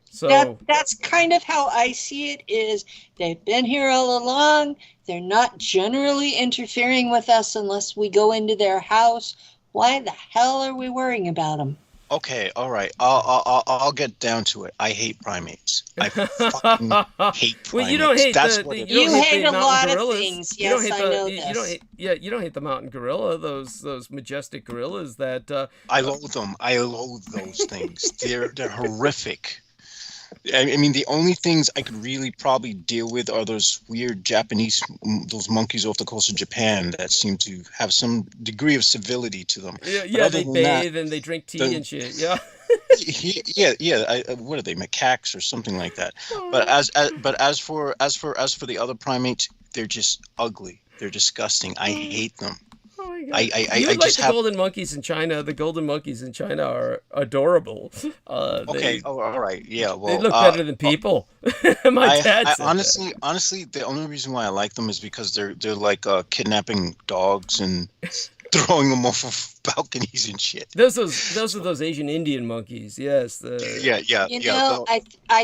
so
that's kind of how I see it. Is they've been here all along. They're not generally interfering with us unless we go into their house. Why the hell are we worrying about them?
Okay, all right. I'll get down to it. I hate primates. I fucking hate primates.
Well, you don't hate
you hate a lot of things. Yes, I know this.
You don't hate the mountain gorilla. Those majestic gorillas that.
I loathe them. I loathe those things. They're horrific. I mean, the only things I could really probably deal with are those weird those monkeys off the coast of Japan that seem to have some degree of civility to them.
Yeah, they bathe and they drink tea and shit. Yeah.
What are they, macaques or something like that? But as for the other primates, they're just ugly. They're disgusting. I hate them.
Oh my God. Golden monkeys in China. The golden monkeys in China are adorable.
All right. Yeah, well,
they look better than people. My dad said
honestly, the only reason why I like them is because they're like kidnapping dogs and throwing them off of balconies and shit.
Those are those Asian Indian monkeys. Yes.
I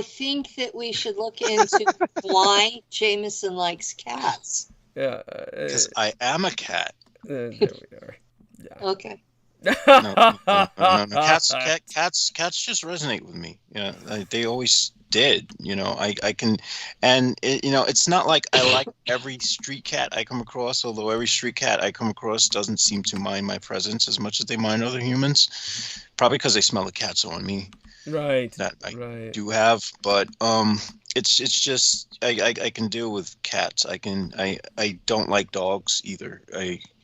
think that we should look into why Jameson likes cats.
Yeah.
Because I am a cat.
There we are. Yeah.
Okay.
No. Cats just resonate with me. They always did. I can, and it's not like I like every street cat I come across. Although every street cat I come across doesn't seem to mind my presence as much as they mind other humans. Probably because they smell the cats on me.
Right.
That I do have, but it's just I can deal with cats. I don't like dogs either.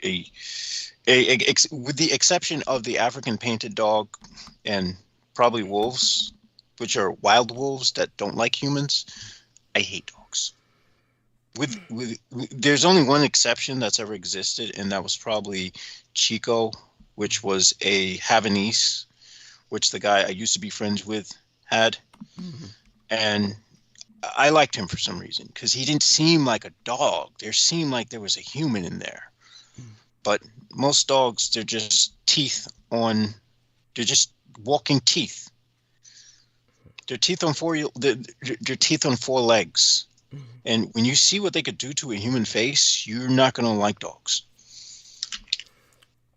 With the exception of the African painted dog and probably wolves, which are wild wolves that don't like humans, I hate dogs. There's only one exception that's ever existed, and that was probably Chico, which was a Havanese, which the guy I used to be friends with had. Mm-hmm. And I liked him for some reason because he didn't seem like a dog. There seemed like there was a human in there. But most dogs, they're just they're just walking teeth. Their teeth on four legs. And when you see what they could do to a human face, you're not going to like dogs.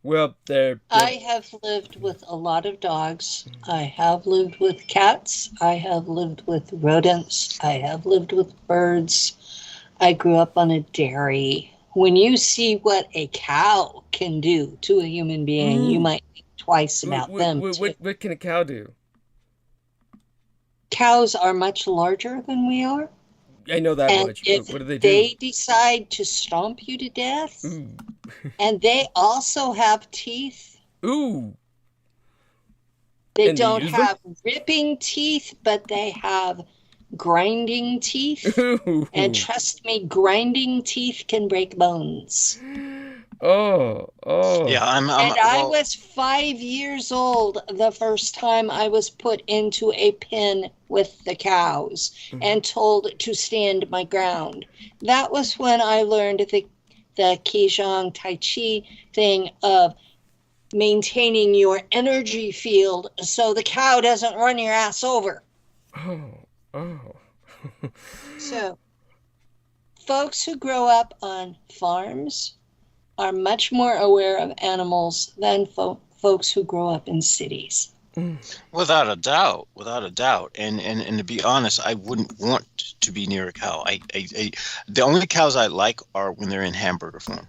Well,
I have lived with a lot of dogs. I have lived with cats. I have lived with rodents. I have lived with birds. I grew up on a dairy. When you see what a cow can do to a human being, you might think twice about them.
What can a cow do?
Cows are much larger than we are.
I know that much. What do they do?
They decide to stomp you to death. Ooh. And they also have teeth.
Ooh.
They don't have ripping teeth, but they have grinding teeth.
Ooh.
And trust me, grinding teeth can break bones.
Oh.
Yeah,
I was 5 years old the first time I was put into a pen with the cows and told to stand my ground. That was when I learned the Qigong Tai Chi thing of maintaining your energy field so the cow doesn't run your ass over.
Oh.
So, folks who grow up on farms are much more aware of animals than folks who grow up in cities.
Without a doubt. And to be honest, I wouldn't want to be near a cow. The only cows I like are when they're in hamburger form.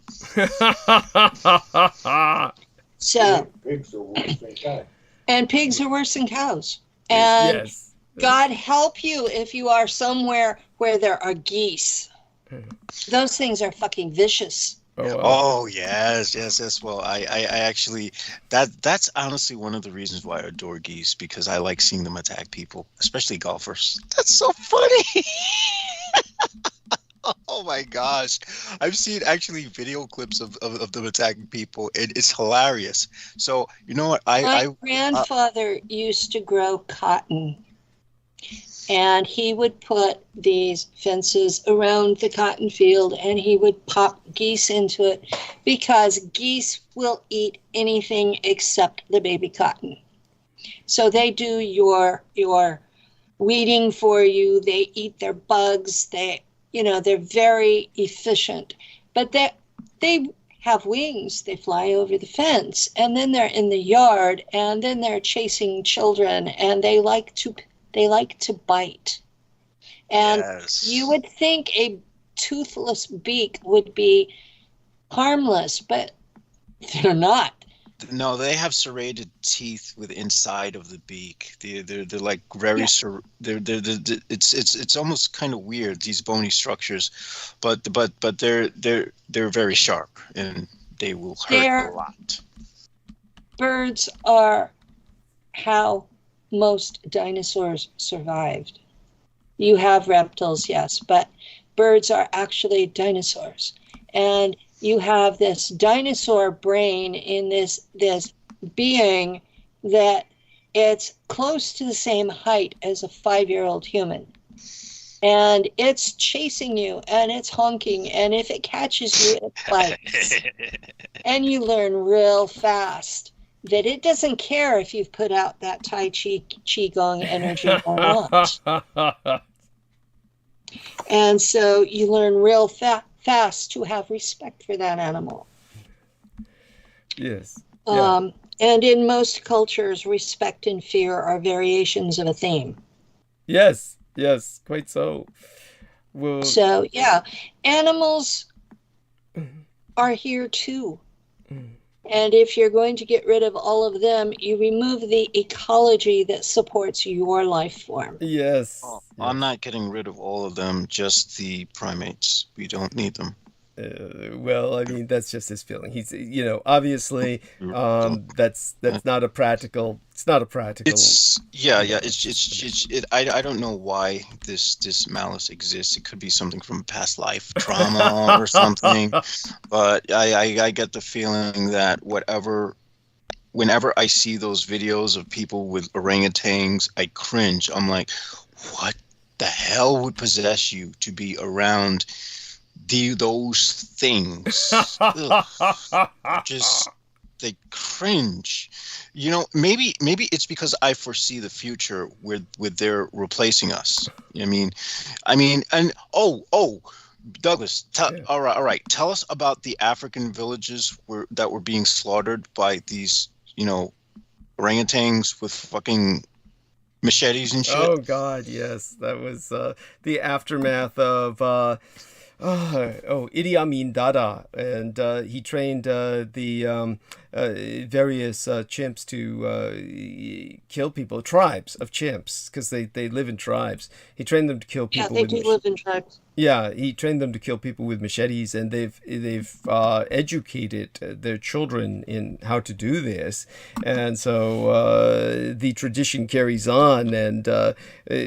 So,
Pigs are worse than cows.
and pigs are worse than cows. And
Yes.
God help you if you are somewhere where there are geese. Those things are fucking vicious.
Oh, yes. Well, I actually, that's honestly one of the reasons why I adore geese, because I like seeing them attack people, especially golfers. That's so funny. Oh my gosh. I've seen actually video clips of them attacking people, and it's hilarious. So, you know what?
My grandfather used to grow cotton, and he would put these fences around the cotton field, and he would pop geese into it because geese will eat anything except the baby cotton. So they do your weeding for you. They eat their bugs. They're very efficient, but they have wings. They fly over the fence, and then they're in the yard, and then they're chasing children, and they like to bite. And you would think a toothless beak would be harmless, but they're not.
No, they have serrated teeth with inside of the beak. They're like very it's almost kind of weird, these bony structures, but they're very sharp, and they will hurt a lot.
Birds are how most dinosaurs survived. You have reptiles, yes, but birds are actually dinosaurs. And you have this dinosaur brain in this being that it's close to the same height as a 5-year-old human. And it's chasing you, and it's honking, and if it catches you, it bites. And you learn real fast that it doesn't care if you've put out that Tai Chi Qigong energy or not. And so you learn real fast to have respect for that animal.
Yes.
And in most cultures, respect and fear are variations of a theme.
Yes, quite so. Well,
so, yeah, animals are here too. And if you're going to get rid of all of them, you remove the ecology that supports your life form.
Yes.
I'm not getting rid of all of them, just the primates. We don't need them.
Well, I mean, that's just his feeling. He's, obviously, that's not a practical. It's not a practical.
I don't know why this malice exists. It could be something from past life trauma or something, but I get the feeling that whenever I see those videos of people with orangutans, I cringe. I'm like, what the hell would possess you to be around those things? Just they cringe. Maybe it's because I foresee the where with their replacing us. I mean, and Douglas, all right. Tell us about the African villages that were being slaughtered by these, orangutans with fucking machetes and shit.
Oh God, yes, that was the aftermath of. Idi Amin Dada, and he trained the various chimps to kill people, tribes of chimps, because they live in tribes. He trained them to kill people.
Yeah, they do live in tribes.
Yeah, he trained them to kill people with machetes, and they've educated their children in how to do this, and so the tradition carries on. And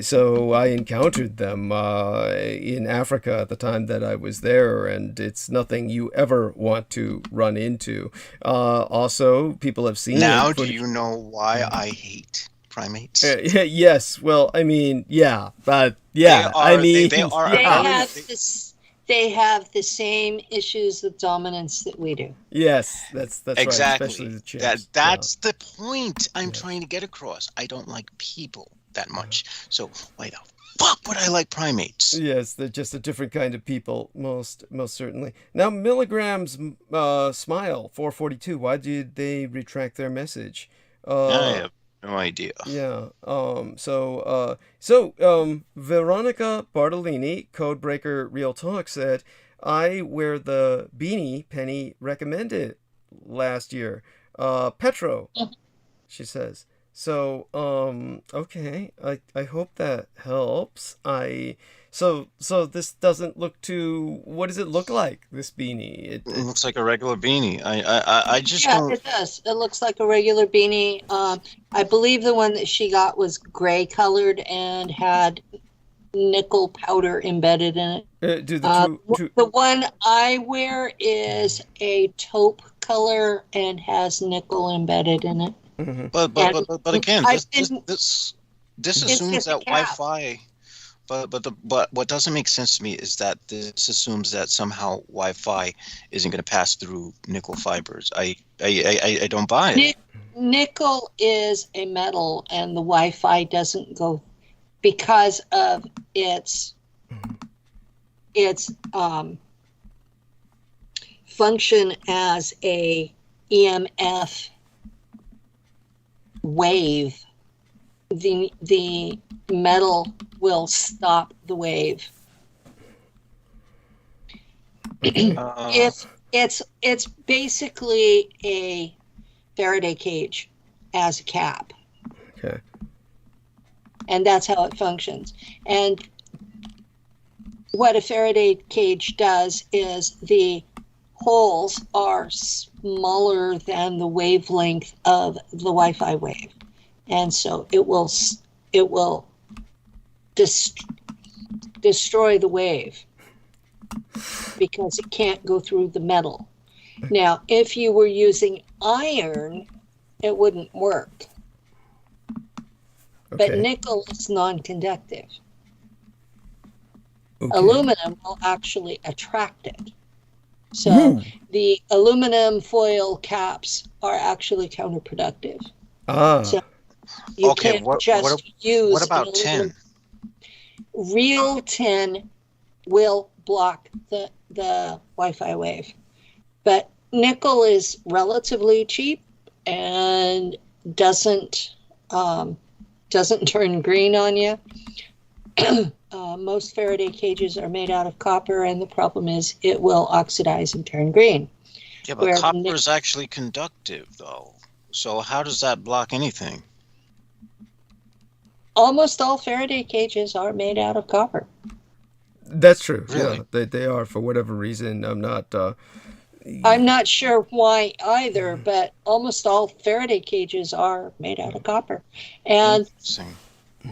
so I encountered them in Africa at the time that I was there, and it's nothing you ever want to run into. Also, people have seen.
Now, do you know why I hate primates?
Yes. Well, I mean, yeah, but yeah, I mean,
they are.
They have the same issues of dominance that we do.
Yes, that's
exactly.
Right, especially the chimps.
That's the point I'm trying to get across. I don't like people that much. So why the fuck would I like primates?
Yes, they're just a different kind of people, most certainly. Now, Milligram's Smile 442. Why did they retract their message?
I have no idea.
Yeah. So Veronica Bartolini, Codebreaker Real Talk, said, I wear the beanie Penny recommended last year. Petro, she says. So, okay. I hope that helps. So this doesn't look too. What does it look like? This beanie?
It looks like a regular beanie. I just don't.
Yeah, it does. It looks like a regular beanie. I believe the one that she got was gray colored and had nickel powder embedded in it. The one I wear is a taupe color and has nickel embedded in it.
Mm-hmm. But again, this assumes that Wi-Fi. But what doesn't make sense to me is that this assumes that somehow Wi-Fi isn't going to pass through nickel fibers. I don't buy it.
Nickel is a metal, and the Wi-Fi doesn't go because of its function as a EMF wave. The metal will stop the wave. It's basically a Faraday cage as a cap.
Okay.
And that's how it functions. And what a Faraday cage does is the holes are smaller than the wavelength of the Wi-Fi wave. And so it will destroy the wave because it can't go through the metal. Now, if you were using iron, it wouldn't work. Okay. But nickel is non-conductive. Okay. Aluminum will actually attract it. So the aluminum foil caps are actually counterproductive. So you can't just use.
What about tin?
Real tin will block the Wi-Fi wave, but nickel is relatively cheap and doesn't turn green on you. Most Faraday cages are made out of copper, and the problem is it will oxidize and turn green.
Yeah, but copper is actually conductive, though. So how does that block anything?
Almost all Faraday cages are made out of copper.
That's true.
Really?
Yeah, they are for whatever reason. I'm
not sure why either, but almost all Faraday cages are made out of copper. And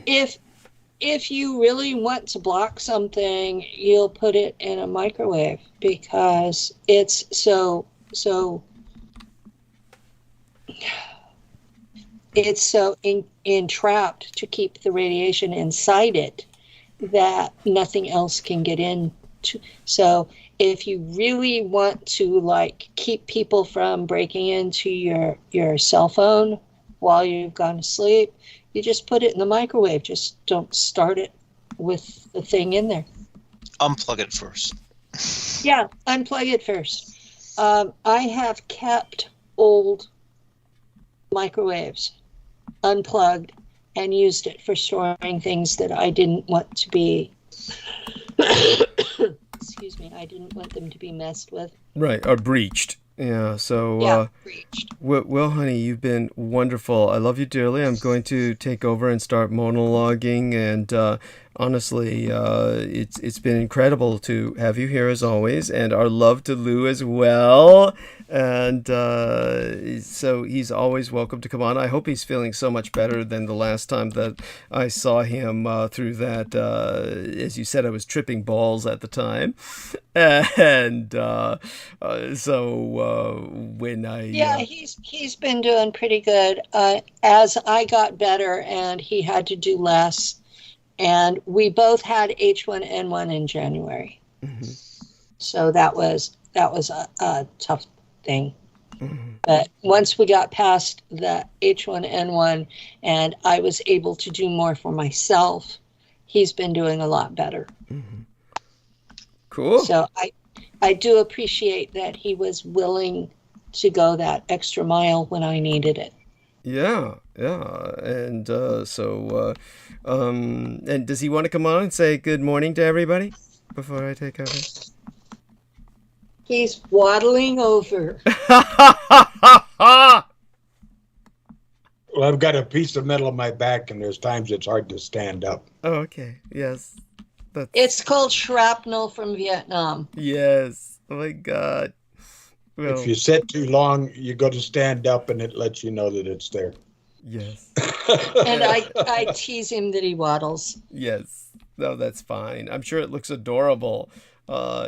if you really want to block something, you'll put it in a microwave because it's so entrapped to keep the radiation inside it that nothing else can get into. So if you really want to keep people from breaking into your cell phone while you've gone to sleep, you just put it in the microwave. Just don't start it with the thing in there.
Unplug it first.
Yeah, unplug it first. I have kept old microwaves unplugged and used it for storing things that I didn't want to be excuse me, I didn't want them to be messed with.
Right, or breached. Yeah, so
breached.
Well, honey, you've been wonderful. I love you dearly. I'm going to take over and start monologuing, and honestly, it's been incredible to have you here as always, and our love to Lou as well. And so he's always welcome to come on. I hope he's feeling so much better than the last time that I saw him through that. As you said, I was tripping balls at the time, and when I
he's been doing pretty good. As I got better, and he had to do less. And we both had H1N1 in January. Mm-hmm. So that was a tough thing. Mm-hmm. But once we got past the H1N1 and I was able to do more for myself, he's been doing a lot better.
Mm-hmm. Cool.
So I do appreciate that he was willing to go that extra mile when I needed it.
Yeah. And and does he want to come on and say good morning to everybody before I take over?
He's waddling over.
Well, I've got a piece of metal in my back, and there's times it's hard to stand up.
Oh, okay. Yes.
It's called shrapnel from Vietnam.
Yes. Oh, my God.
Well, if you sit too long, you go to stand up, and it lets you know that it's there.
Yes.
And I tease him that he waddles.
Yes. No, that's fine. I'm sure it looks adorable.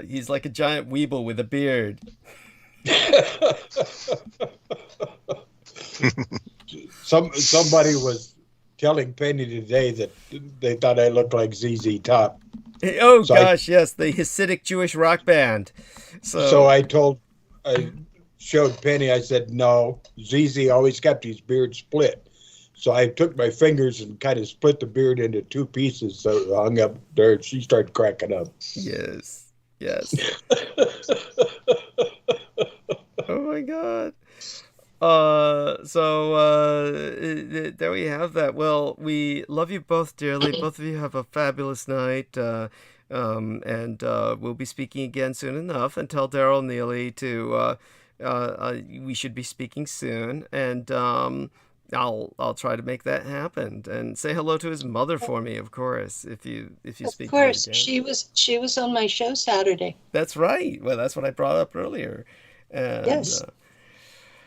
He's like a giant weeble with a beard.
Somebody was telling Penny today that they thought I looked like ZZ Top.
Oh, so gosh, yes, the Hasidic Jewish rock band.
So I showed Penny, I said, no, ZZ always kept his beard split. So I took my fingers and kind of split the beard into two pieces, so it hung up there. She started cracking up.
Yes. Oh, my God. There we have that. Well, we love you both dearly. Both of you have a fabulous night. And we'll be speaking again soon enough. And tell Daryl Neely to we should be speaking soon. And I'll try to make that happen. And say hello to his mother for me, of course, if you speak.
Of course, she was on my show Saturday.
That's right. Well, that's what I brought up earlier. And,
yes.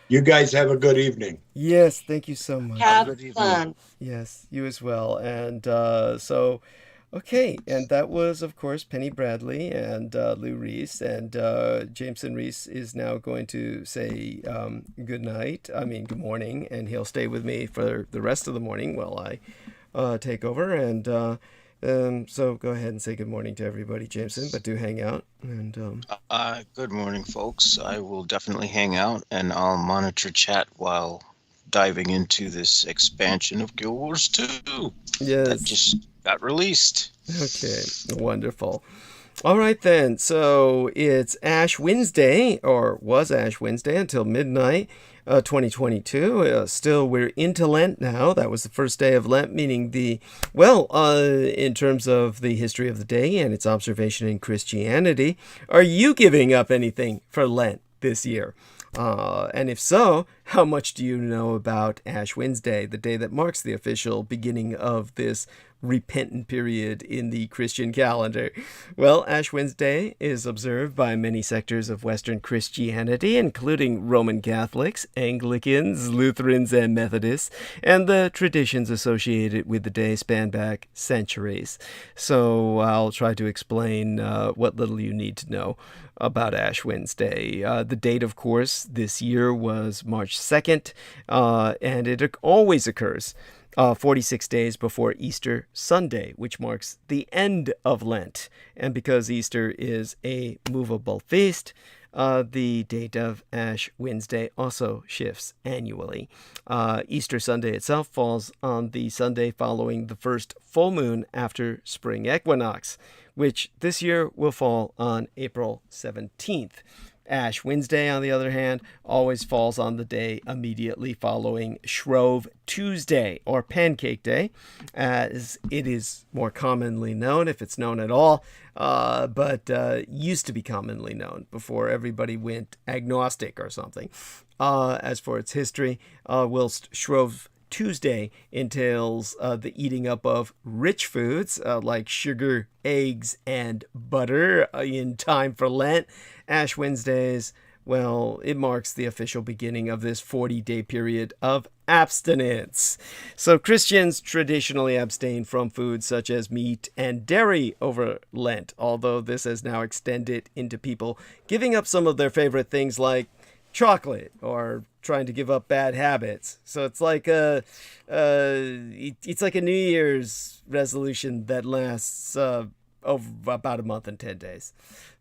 You guys have a good evening.
Yes, thank you so much.
Have fun.
Yes, you as well. And okay, and that was, of course, Penny Bradley and Lou Reese, and Jameson Reese is now going to say good morning, and he'll stay with me for the rest of the morning while I take over. And so go ahead and say good morning to everybody, Jameson, but do hang out. And
good morning, folks. I will definitely hang out, and I'll monitor chat while diving into this expansion of Guild Wars 2.
Yes.
That just got released.
Okay, wonderful. All right then, so it's Ash Wednesday, or was Ash Wednesday until midnight, 2022. Still, we're into Lent now. That was the first day of Lent, meaning in terms of the history of the day and its observation in Christianity, are you giving up anything for Lent this year? And if so, how much do you know about Ash Wednesday, the day that marks the official beginning of this repentant period in the Christian calendar? Well, Ash Wednesday is observed by many sectors of Western Christianity, including Roman Catholics, Anglicans, Lutherans, and Methodists, and the traditions associated with the day span back centuries. So I'll try to explain what little you need to know about Ash Wednesday. The date, of course, this year was March 2nd, and it always occurs 46 days before Easter Sunday, which marks the end of Lent. And because Easter is a movable feast, the date of Ash Wednesday also shifts annually. Easter Sunday itself falls on the Sunday following the first full moon after spring equinox, which this year will fall on April 17th. Ash Wednesday, on the other hand, always falls on the day immediately following Shrove Tuesday, or Pancake Day, as it is more commonly known, if it's known at all, but used to be commonly known before everybody went agnostic or something. As for its history, whilst Shrove Tuesday entails the eating up of rich foods like sugar, eggs, and butter in time for Lent. Ash Wednesdays, well, it marks the official beginning of this 40-day period of abstinence. So Christians traditionally abstain from foods such as meat and dairy over Lent, although this has now extended into people giving up some of their favorite things like chocolate or trying to give up bad habits. So it's like a New Year's resolution that lasts over about a month and 10 days.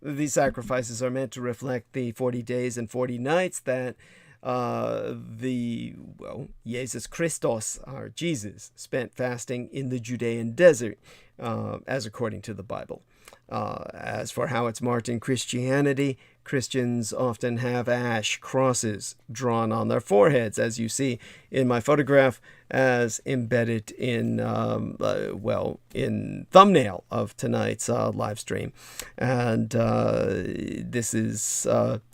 These sacrifices are meant to reflect the 40 days and 40 nights that Jesus Christos, or Jesus, spent fasting in the Judean desert, as according to the Bible. As for how it's marked in Christianity, Christians often have ash crosses drawn on their foreheads, as you see in my photograph, as embedded in in thumbnail of tonight's live stream. And this is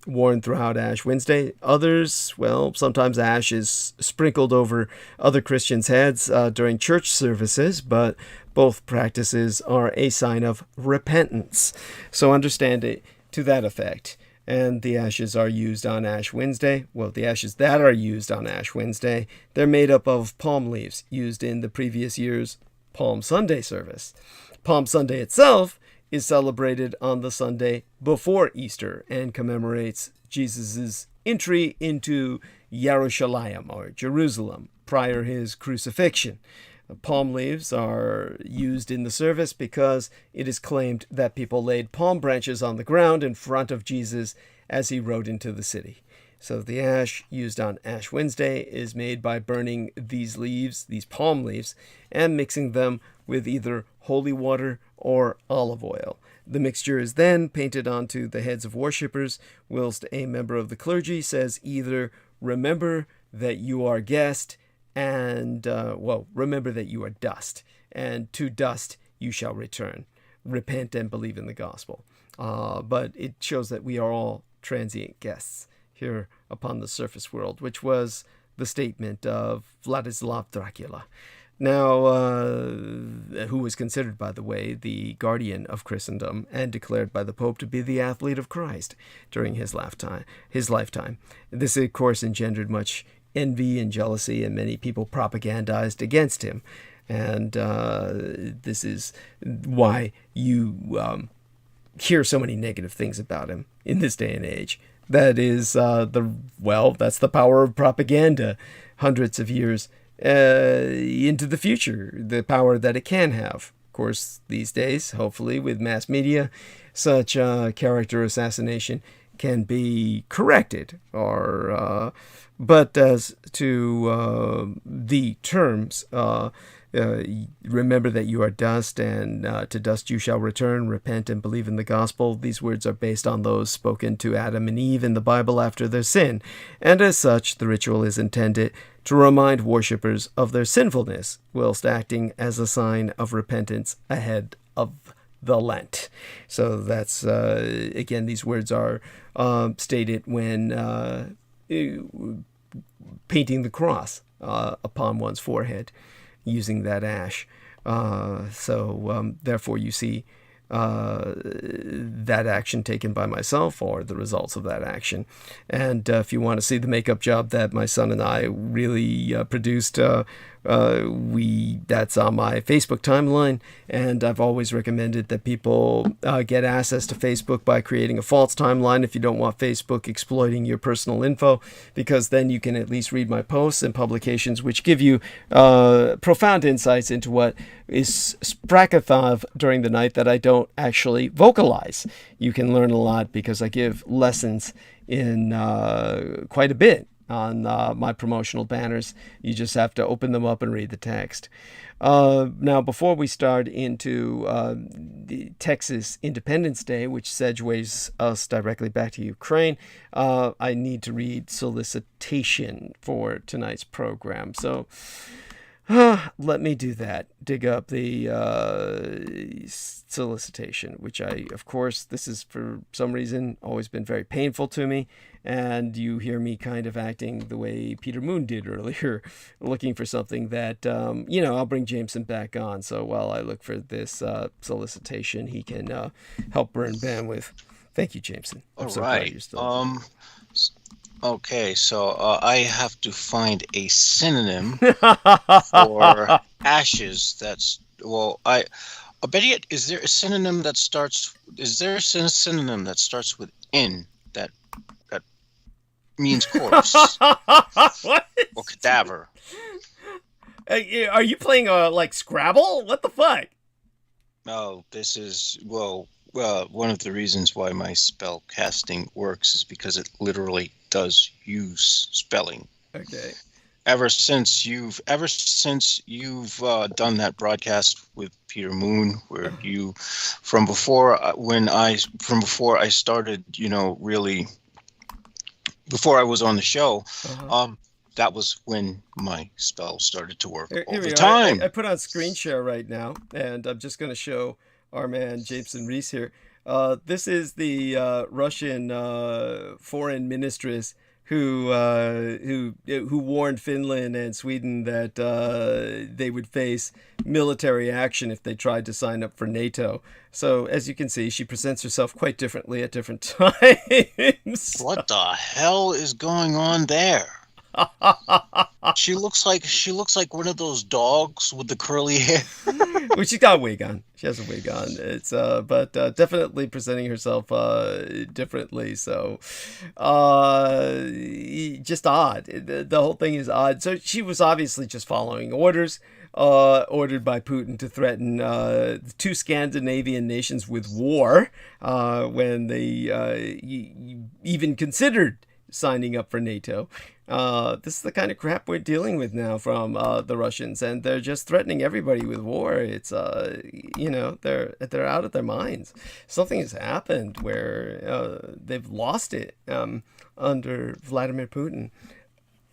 worn throughout Ash Wednesday. Others, sometimes ash is sprinkled over other Christians' heads during church services, but both practices are a sign of repentance. So understand it to that effect. And the ashes are used on Ash Wednesday. Well, the ashes that are used on Ash Wednesday, they're made up of palm leaves used in the previous year's Palm Sunday service. Palm Sunday itself is celebrated on the Sunday before Easter and commemorates Jesus' entry into Yerushalayim, or Jerusalem, prior his crucifixion. Palm leaves are used in the service because it is claimed that people laid palm branches on the ground in front of Jesus as he rode into the city. So the ash used on Ash Wednesday is made by burning these leaves, these palm leaves, and mixing them with either holy water or olive oil. The mixture is then painted onto the heads of worshippers, whilst a member of the clergy says either, "Remember that you are guest," and, remember that you are dust, and to dust you shall return. Repent and believe in the gospel. But it shows that we are all transient guests here upon the surface world, which was the statement of Vladislav Dracula. Now, who was considered, by the way, the guardian of Christendom and declared by the Pope to be the athlete of Christ during his lifetime. This, of course, engendered much envy and jealousy, and many people propagandized against him. And this is why you hear so many negative things about him in this day and age. That is that's the power of propaganda, hundreds of years into the future, the power that it can have. Of course, these days, hopefully with mass media, such character assassination can be corrected, but as to the terms, remember that you are dust, and to dust you shall return, repent and believe in the gospel. These words are based on those spoken to Adam and Eve in the Bible after their sin, and as such, the ritual is intended to remind worshippers of their sinfulness, whilst acting as a sign of repentance ahead of the Lent. So that's, again, these words are stated when painting the cross upon one's forehead using that ash. Therefore you see that action taken by myself, or the results of that action. And if you want to see the makeup job that my son and I really produced, that's on my Facebook timeline, and I've always recommended that people get access to Facebook by creating a false timeline if you don't want Facebook exploiting your personal info, because then you can at least read my posts and publications, which give you profound insights into what is sprakathov during the night that I don't actually vocalize. You can learn a lot because I give lessons in quite a bit on my promotional banners. You just have to open them up and read the text. Now, before we start into the Texas Independence Day, which segues us directly back to Ukraine, I need to read solicitation for tonight's program. So Let me do that. Dig up the solicitation, which of course, this is for some reason always been very painful to me. And you hear me kind of acting the way Peter Moon did earlier, looking for something that, I'll bring Jameson back on. So while I look for this solicitation, he can help burn bandwidth. Thank you, Jameson.
All right. Okay, so I have to find a synonym for ashes. I bet you, is there a synonym that starts with in that means corpse or cadaver?
Are you playing like Scrabble? What the fuck?
No, this is one of the reasons why my spell casting works is because it literally does use spelling.
Okay.
Ever since you've done that broadcast with Peter Moon, where you from before I started, really before I was on the show, that was when my spell started to work all the time.
I put on screen share right now, and I'm just going to show our man Jameson Reese here. This is the Russian foreign ministress who warned Finland and Sweden that they would face military action if they tried to sign up for NATO. So as you can see, she presents herself quite differently at different times.
What the hell is going on there? She looks like one of those dogs with the curly hair.
Well, she's got a wig on. She has a wig on. It's but definitely presenting herself differently. So just odd. The whole thing is odd. So she was obviously just following orders ordered by Putin to threaten the two Scandinavian nations with war when they even considered signing up for NATO. This is the kind of crap we're dealing with now from the Russians, and they're just threatening everybody with war. It's they're out of their minds. Something has happened where they've lost it under Vladimir Putin.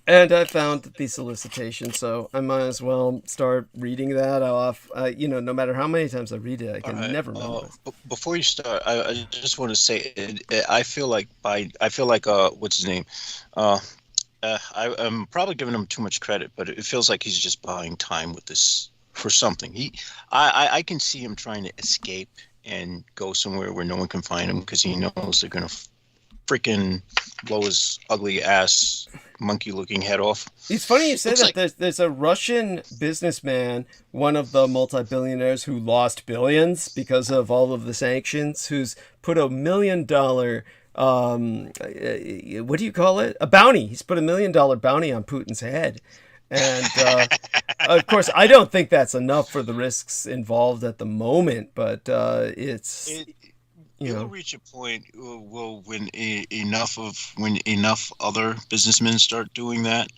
And I found the solicitation, so I might as well start reading that off. No matter how many times I read it, I can never remember.
Before you start, I just want to say, I feel like what's his name? I'm probably giving him too much credit, but it feels like he's just buying time with this for something. I can see him trying to escape and go somewhere where no one can find him because he knows they're gonna freaking blow his ugly ass monkey-looking head off.
It's funny you say that. There's a Russian businessman, one of the multi-billionaires who lost billions because of all of the sanctions, who's put $1 million what do you call it? A bounty. He's put $1 million bounty on Putin's head. And of course, I don't think that's enough for the risks involved at the moment, but
It'll reach a point when enough other businessmen start doing that,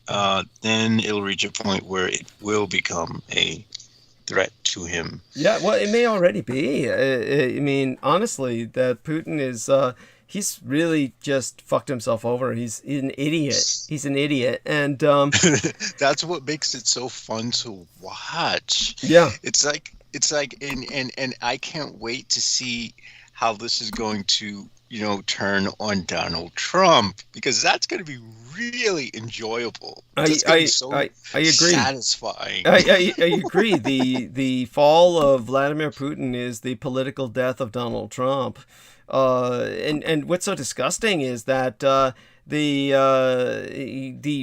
then it'll reach a point where it will become a threat to him.
Yeah, well, it may already be. I mean, honestly, that Putin is he's really just fucked himself over. He's an idiot. He's an idiot, and
that's what makes it so fun to watch.
Yeah,
it's like, and I can't wait to see how this is going to, turn on Donald Trump, because that's going to be really enjoyable. I agree. Satisfying.
I agree. The fall of Vladimir Putin is the political death of Donald Trump. And what's so disgusting is that the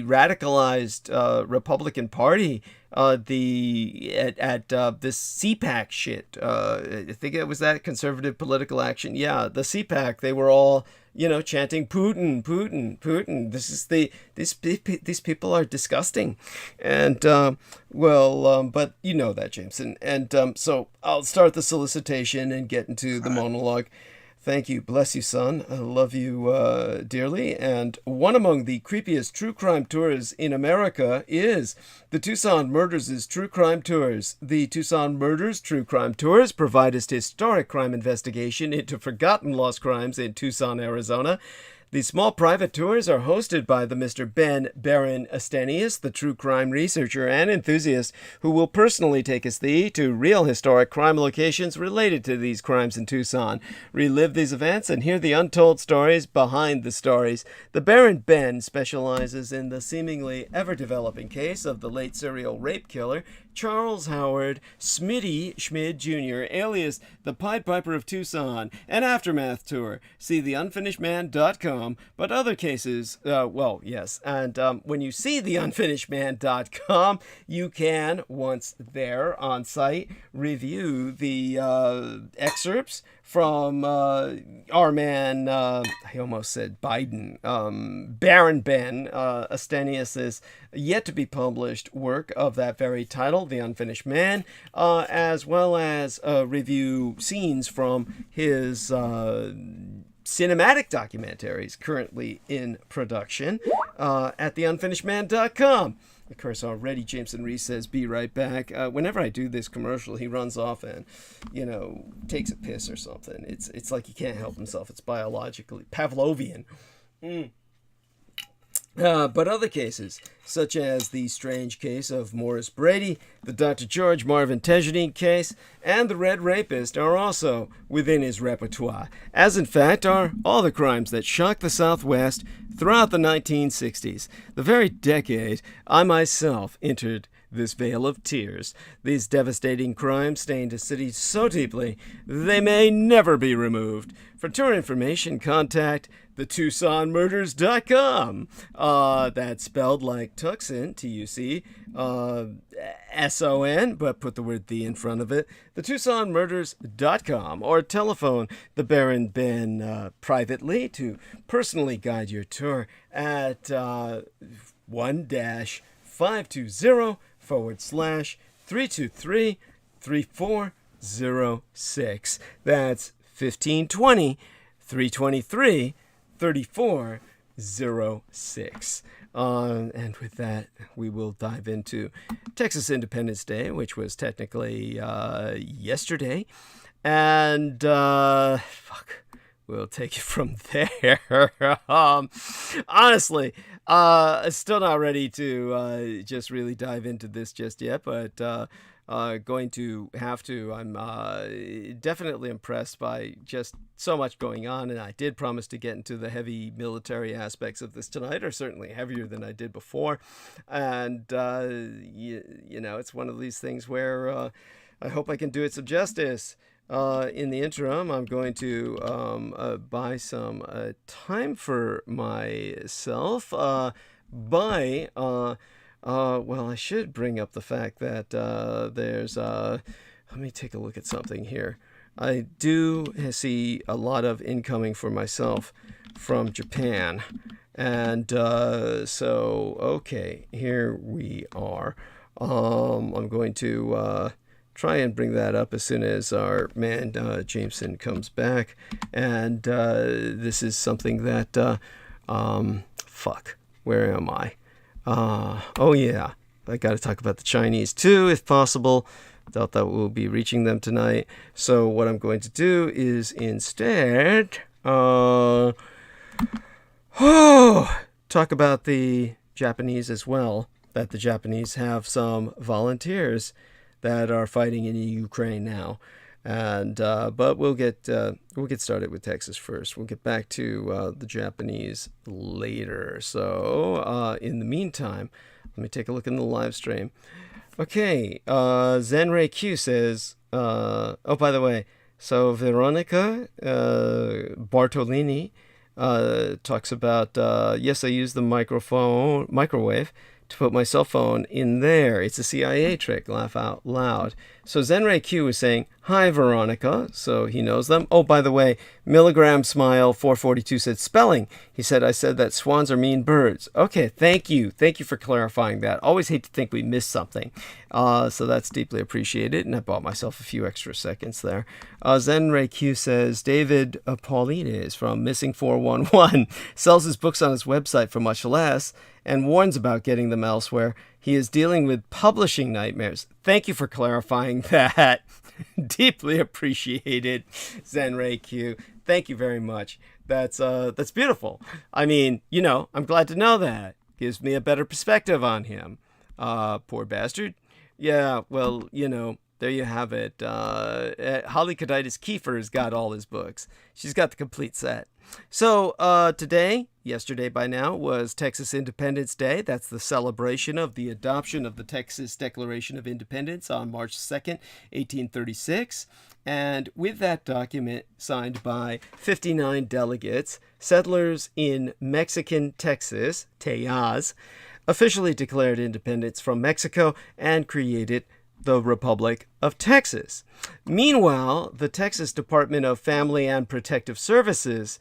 radicalized Republican Party, this CPAC shit, I think it was that Conservative Political Action. Yeah, the CPAC, they were all, chanting Putin, Putin, Putin. These people are disgusting. And, but you know that, Jameson. And so I'll start the solicitation and get into the monologue. Thank you. Bless you, son. I love you dearly. And one among the creepiest true crime tours in America is the Tucson Murders' True Crime Tours. The Tucson Murders True Crime Tours provide us historic crime investigation into forgotten lost crimes in Tucson, Arizona. These small private tours are hosted by the Mr. Ben Baron Astenius, the true crime researcher and enthusiast who will personally take us to real historic crime locations related to these crimes in Tucson, relive these events, and hear the untold stories behind the stories. The Baron Ben specializes in the seemingly ever-developing case of the late serial rape killer Charles Howard Smitty Schmid Jr., alias the Pied Piper of Tucson, an aftermath tour. See theunfinishedman.com, but other cases, well, yes, and when you see theunfinishedman.com, you can, once there on site, review the excerpts from our man, I almost said Biden, Baron Ben Astenius's yet-to-be-published work of that very title, The Unfinished Man, as well as review scenes from his cinematic documentaries currently in production at theunfinishedman.com. Of course, already Jameson Reese says, be right back. Whenever I do this commercial, he runs off and, takes a piss or something. It's like he can't help himself. It's biologically Pavlovian. But other cases, such as the strange case of Morris Brady, the Dr. George Marvin Tejeanine case, and the Red Rapist are also within his repertoire, as in fact are all the crimes that shocked the Southwest throughout the 1960s, the very decade I myself entered this vale of tears. These devastating crimes stained a city so deeply they may never be removed. For tour information, contact theTucsonMurders.com. That's spelled like Tucson, TUC, but put the word "the" in front of it. theTucsonMurders.com, or telephone the Baron Ben privately to personally guide your tour at 1-520/323-3406. That's 1520-323-3406. And with that, we will dive into Texas Independence Day, which was technically yesterday. And, we'll take it from there. Honestly, still not ready to just really dive into this just yet, but going to have to. I'm definitely impressed by just so much going on, and I did promise to get into the heavy military aspects of this tonight, or certainly heavier than I did before. And, it's one of these things where I hope I can do it some justice. In the interim, I'm going to buy some time for myself by... well, I should bring up the fact that there's... let me take a look at something here. I do see a lot of incoming for myself from Japan. And so, okay, here we are. I'm going to... try and bring that up as soon as our man Jameson comes back. And this is something that, where am I? Oh yeah, I got to talk about the Chinese too, if possible. Doubt that we'll be reaching them tonight. So what I'm going to do is instead, talk about the Japanese as well. That the Japanese have some volunteers that are fighting in Ukraine now, and but we'll get started with Texas first. We'll get back to the Japanese later. So in the meantime, let me take a look in the live stream. Okay, Zenray Q says, oh, by the way, so Veronica Bartolini talks about, yes, I use the microwave to put my cell phone in there. It's a CIA trick. Laugh out loud. So Zenray Q is saying, hi, Veronica. So he knows them. Oh, by the way, Milligram Smile 442 said spelling. He said, I said that swans are mean birds. Okay, thank you. Thank you for clarifying that. Always hate to think we missed something. So that's deeply appreciated. And I bought myself a few extra seconds there. Zenray Q says, David Paulides from Missing 411 sells his books on his website for much less and warns about getting them elsewhere. He is dealing with publishing nightmares. Thank you for clarifying that. Deeply appreciated, Zenray Q. Thank you very much. That's beautiful. I mean, I'm glad to know that. Gives me a better perspective on him. Poor bastard. Yeah, well, there you have it. Holly Caditis Kiefer's got all his books. She's got the complete set. So yesterday by now, was Texas Independence Day. That's the celebration of the adoption of the Texas Declaration of Independence on March 2nd, 1836. And with that document signed by 59 delegates, settlers in Mexican Texas, Tejas, officially declared independence from Mexico and created the Republic of Texas. Meanwhile, the Texas Department of Family and Protective Services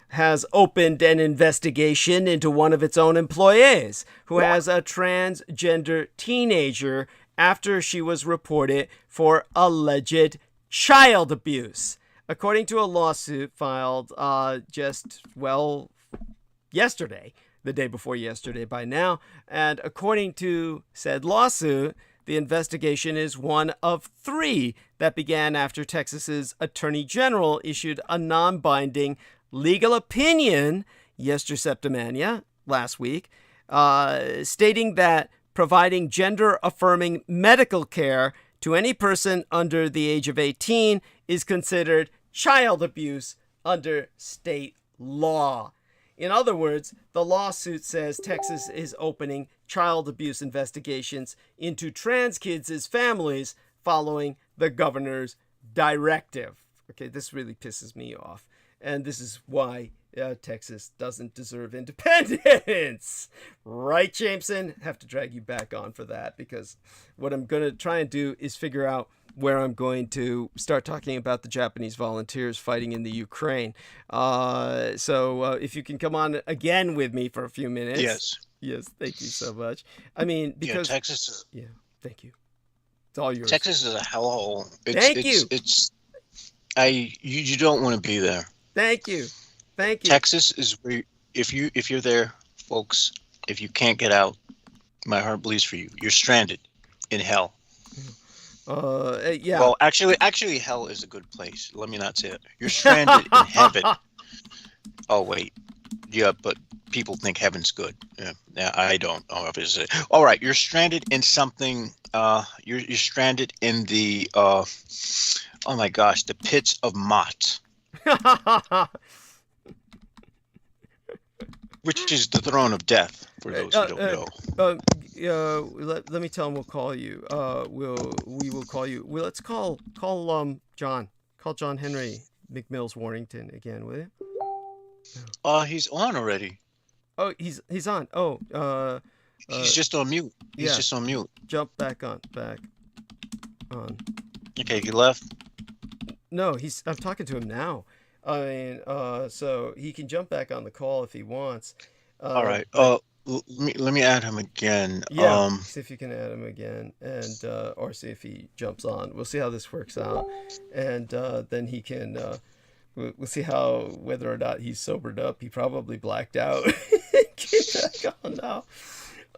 has opened an investigation into one of its own employees who has a transgender teenager after she was reported for alleged child abuse. According to a lawsuit filed yesterday, the day before yesterday by now, and according to said lawsuit, the investigation is one of 3 that began after Texas's Attorney General issued a non-binding legal opinion last week, stating that providing gender-affirming medical care to any person under the age of 18 is considered child abuse under state law. In other words, the lawsuit says Texas is opening child abuse investigations into trans kids' families following the governor's directive. Okay, this really pisses me off. And this is why Texas doesn't deserve independence. Right, Jameson? Have to drag you back on for that, because what I'm going to try and do is figure out where I'm going to start talking about the Japanese volunteers fighting in the Ukraine. So if you can come on again with me for a few minutes. Yes, thank you so much. I mean, because
Texas is...
Yeah, thank you. It's all yours.
Texas is a hellhole.
Thank you.
You don't want to be there.
Thank you.
Texas is where, if you're there, folks, if you can't get out, my heart bleeds for you. You're stranded in hell.
Yeah.
Well, actually, hell is a good place. Let me not say it. You're stranded in heaven. Oh wait, yeah, but people think heaven's good. Yeah, I don't. Obviously. All right, you're stranded in something. You're stranded in the. Oh my gosh, the pits of Mott. Which is the throne of death, for those who don't know.
Let me tell him we'll call you. We will call you. Well, let's call John. Call John Henry McMills Warrington again, will you?
He's on already.
Oh, he's on. Oh,
he's just on mute. He's just on mute.
Jump back on.
Okay, he left.
No, I'm talking to him now. I mean, so he can jump back on the call if he wants.
All right. Let me add him again.
Yeah. See if you can add him again, and or see if he jumps on. We'll see how this works out, and then he can. We'll see whether or not he's sobered up. He probably blacked out. Get back on now.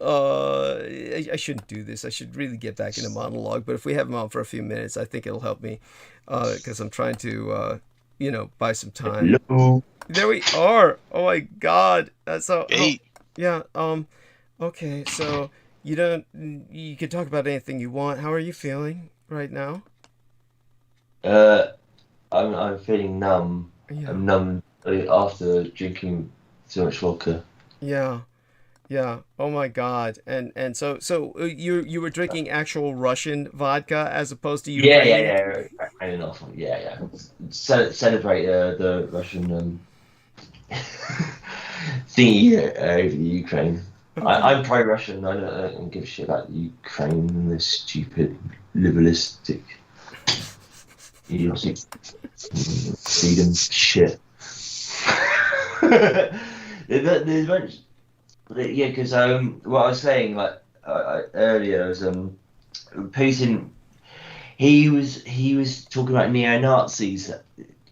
I shouldn't do this. I should really get back into monologue. But if we have him on for a few minutes, I think it'll help me, because I'm trying to. Buy some time.
Hello.
There we are. Oh my God. That's so.
Hey.
Yeah. Okay. So you can talk about anything you want. How are you feeling right now?
I'm feeling numb.
Yeah.
I'm numb after drinking too much vodka.
Yeah. Oh my God. And so you were drinking actual Russian vodka as opposed to Ukrainian?
Yeah. Celebrate the Russian thingy over the Ukraine. Okay. I'm pro-Russian. I don't give a shit about Ukraine and this stupid liberalistic idiotic freedom shit. Yeah, because what I was saying earlier was Putin. He was talking about neo-Nazis.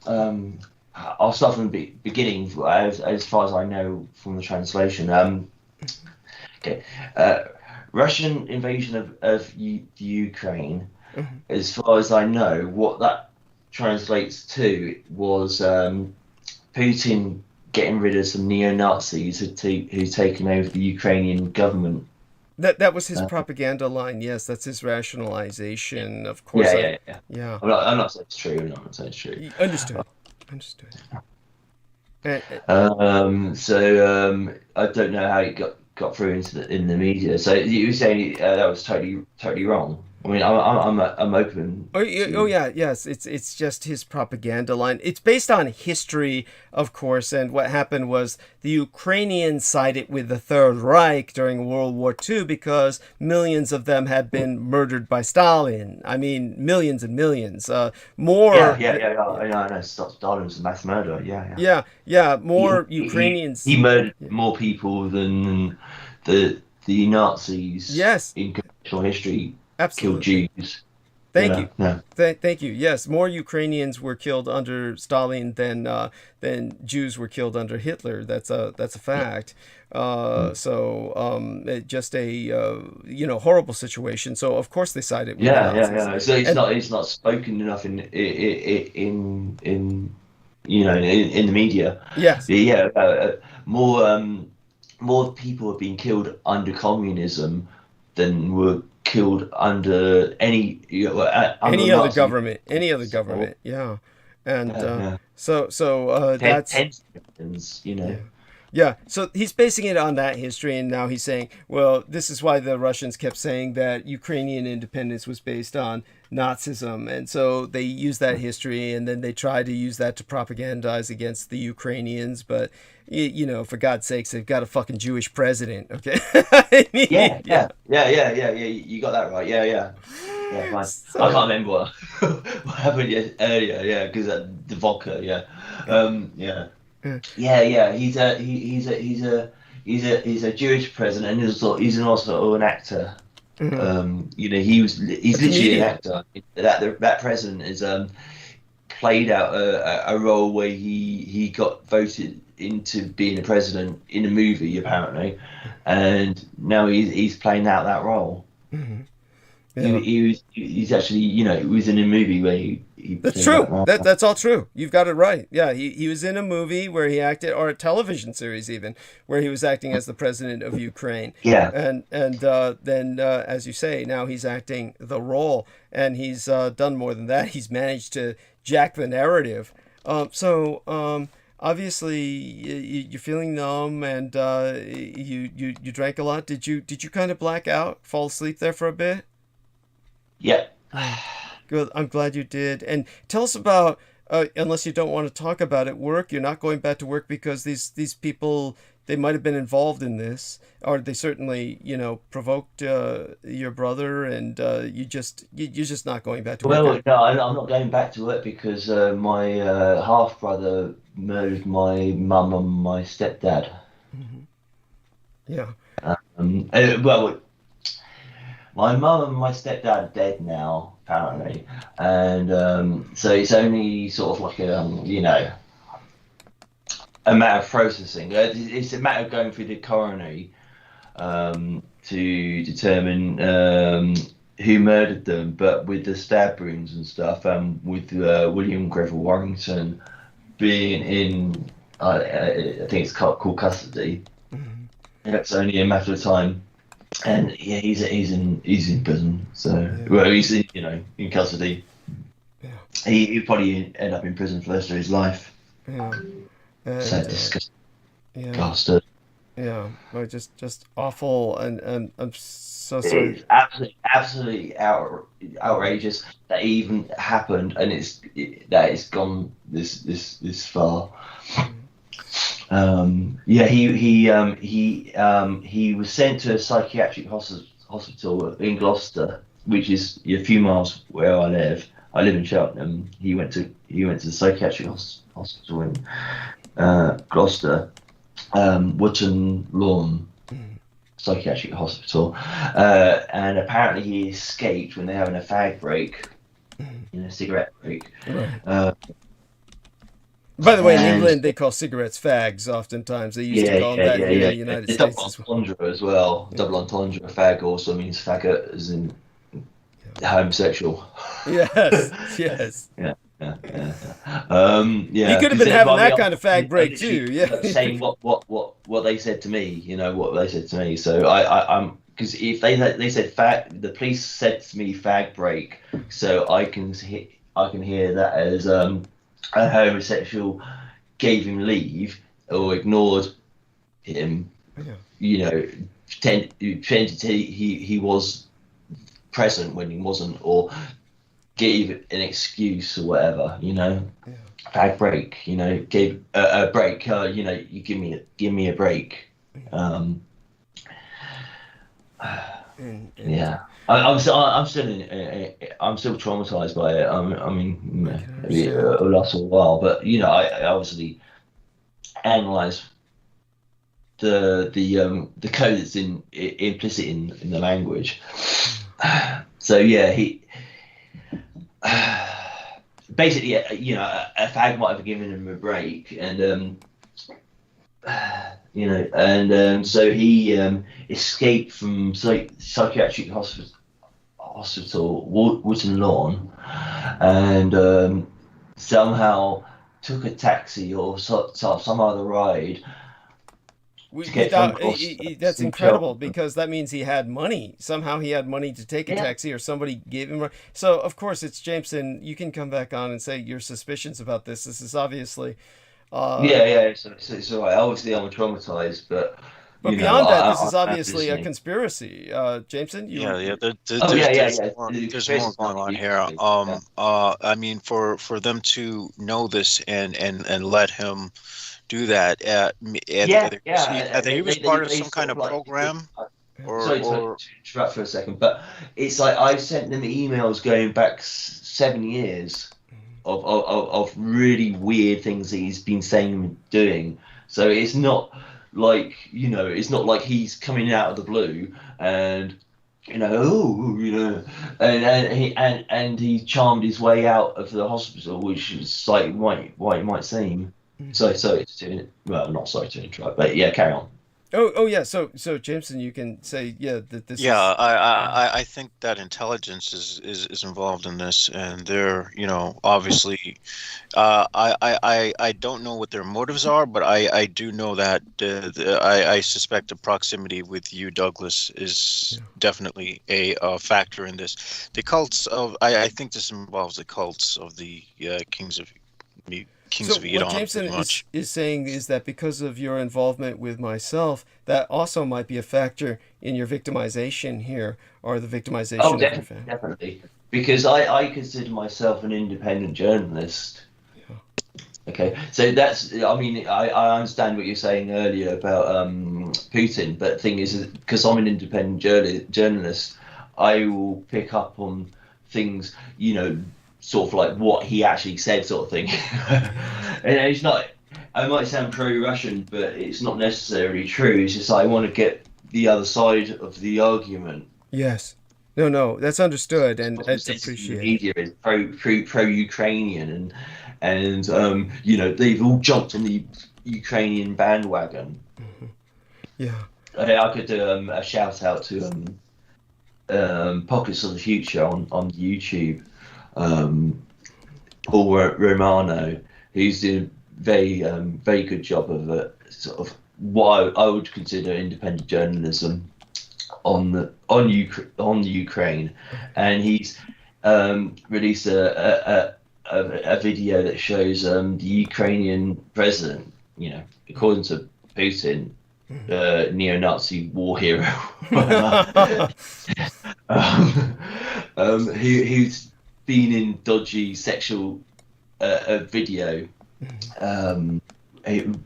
I'll start from the beginning, as far as I know from the translation. Russian invasion of Ukraine. Mm-hmm. As far as I know, what that translates to was Putin getting rid of some neo-Nazis who'd taken over the Ukrainian government.
That was his propaganda line. Yes, that's his rationalization. Of course.
Yeah. I'm not saying it's true. I'm not saying it's true.
Understood.
So I don't know how it got through in the media. So you were saying that was totally wrong. I mean, I'm open.
Yes. It's just his propaganda line. It's based on history, of course. And what happened was the Ukrainians sided with the Third Reich during World War II because millions of them had been murdered by Stalin. I mean, millions and millions. More.
I know. Stalin was a mass murderer.
Yeah. More Ukrainians.
He murdered more people than the Nazis.
Yes.
In conventional history.
Absolutely.
Killed Jews.
Thank you. Yeah. Thank you. Yes, more Ukrainians were killed under Stalin than Jews were killed under Hitler. That's a fact. Just a horrible situation. So of course they sided with Nazis.
So it's not spoken enough in the media.
Yes.
More people have been killed under communism than were killed under any other
government. Yeah. And so that's
tens,
Yeah, so he's basing it on that history, and now he's saying, well, this is why the Russians kept saying that Ukrainian independence was based on Nazism, and so they use that history, and then they try to use that to propagandize against the Ukrainians, but, for God's sakes, they've got a fucking Jewish president, okay?
Yeah, you got that right, yeah, fine. So, I can't remember what happened earlier, because the vodka, He's a Jewish president, and he's also an actor. He's literally an actor. That president is played out a role where he got voted into being a president in a movie apparently, and now he's playing out that role. Mm-hmm. Yeah. He's actually, he was in a movie where he
that's true. That's all true. You've got it right. Yeah, he was in a movie where he acted, or a television series even, where he was acting as the president of Ukraine.
Yeah.
And then, as you say, now he's acting the role, and he's done more than that. He's managed to jack the narrative. Obviously, you're feeling numb, and you drank a lot. Did you kind of black out, fall asleep there for a bit?
Yeah.
Good. I'm glad you did. And tell us about, unless you don't want to talk about it, work. You're not going back to work because these people, they might have been involved in this, or they certainly, provoked your brother, and you're just not going back to work.
Well, no, I'm not going back to work because my half brother murdered my mum and my stepdad.
Mm-hmm. Yeah.
My mum and my stepdad are dead now, apparently, and so it's only sort of like a matter of processing. It's a matter of going through the coroner to determine who murdered them, but with the stab wounds and stuff, and with William Greville Warrington being in, I think it's called custody. Mm-hmm. It's only a matter of time. And yeah, he's in prison. So he's in custody. Yeah. He'll probably end up in prison for the rest of his life.
Yeah.
So disgusting. Yeah. Bastard.
Yeah. Well, just awful, and I'm so sorry.
It's absolutely outrageous that even happened, and that it's gone this far. He was sent to a psychiatric hospital in Gloucester, which is a few miles where I live. I live in Cheltenham. He went to the psychiatric hospital in Gloucester, Wootton Lawn Psychiatric Hospital, and apparently he escaped when they're having a fag break, a cigarette break.
Right. By the way, in England, they call cigarettes fags. Oftentimes, they used to call them that in the United States.
Double entendre as well. Double entendre. Fag also means faggot, as in homosexual.
Yes.
Yeah.
He could have been having that kind of fag break too. Yeah.
Saying what they said to me, what they said to me. So I'm because if they said fag, the police said to me fag break, so I can hear that as a homosexual gave him leave or ignored him. Pretended he was present when he wasn't, or gave an excuse or whatever, Fag break, gave a break. You give me a break. Yeah, I'm still traumatized by it. I mean, it lasts a while, but I obviously analyze the code that's implicit in the language. So yeah, he basically, a fag might have given him a break, and so he escaped from psychiatric hospital, Wootton Lawn, and somehow took a taxi or some other ride.
That's incredible, because that means he had money. Somehow he had money to take a taxi, or somebody gave him. So of course it's Jameson. You can come back on and say your suspicions about this. This is obviously.
It's all right. Obviously I'm traumatized, but
beyond that, this is obviously a conspiracy. Jameson,
there's more going on here. I mean, for them to know this and let him do that. I think he was part of some kind of program.
Sorry to interrupt for a second, but it's like I sent them emails going back 7 years of really weird things that he's been saying and doing. So it's not like it's not like he's coming out of the blue and and he charmed his way out of the hospital, which is like why it might seem. Not sorry to interrupt, but yeah, carry on.
Oh yeah. So Jameson, you can say that this.
Yeah, I think that intelligence is involved in this, and they're obviously, I don't know what their motives are, but I do know that I suspect the proximity with you, Douglas, is definitely a factor in this. The cults of I think this involves the cults of the kings of.
So what Jameson is saying is that because of your involvement with myself, that also might be a factor in your victimization here, or the victimization of your family.
Definitely. Because I consider myself an independent journalist. Yeah. Okay, so that's, I understand what you're saying earlier about Putin, but the thing is, because I'm an independent journalist, I will pick up on things, sort of like what he actually said, sort of thing. And it's not, I might sound pro-Russian, but it's not necessarily true. It's just I want to get the other side of the argument.
Yes. No, that's understood, and it's appreciated.
Media is pro-Ukrainian, and they've all jumped on the Ukrainian bandwagon.
Mm-hmm. Yeah.
I could do a shout out to Pockets of the Future on YouTube. Paul Romano, who's doing very good job of sort of what I would consider independent journalism on Ukraine, and he's released a video that shows the Ukrainian president, according to Putin, neo-Nazi war hero, who's been in dodgy sexual video,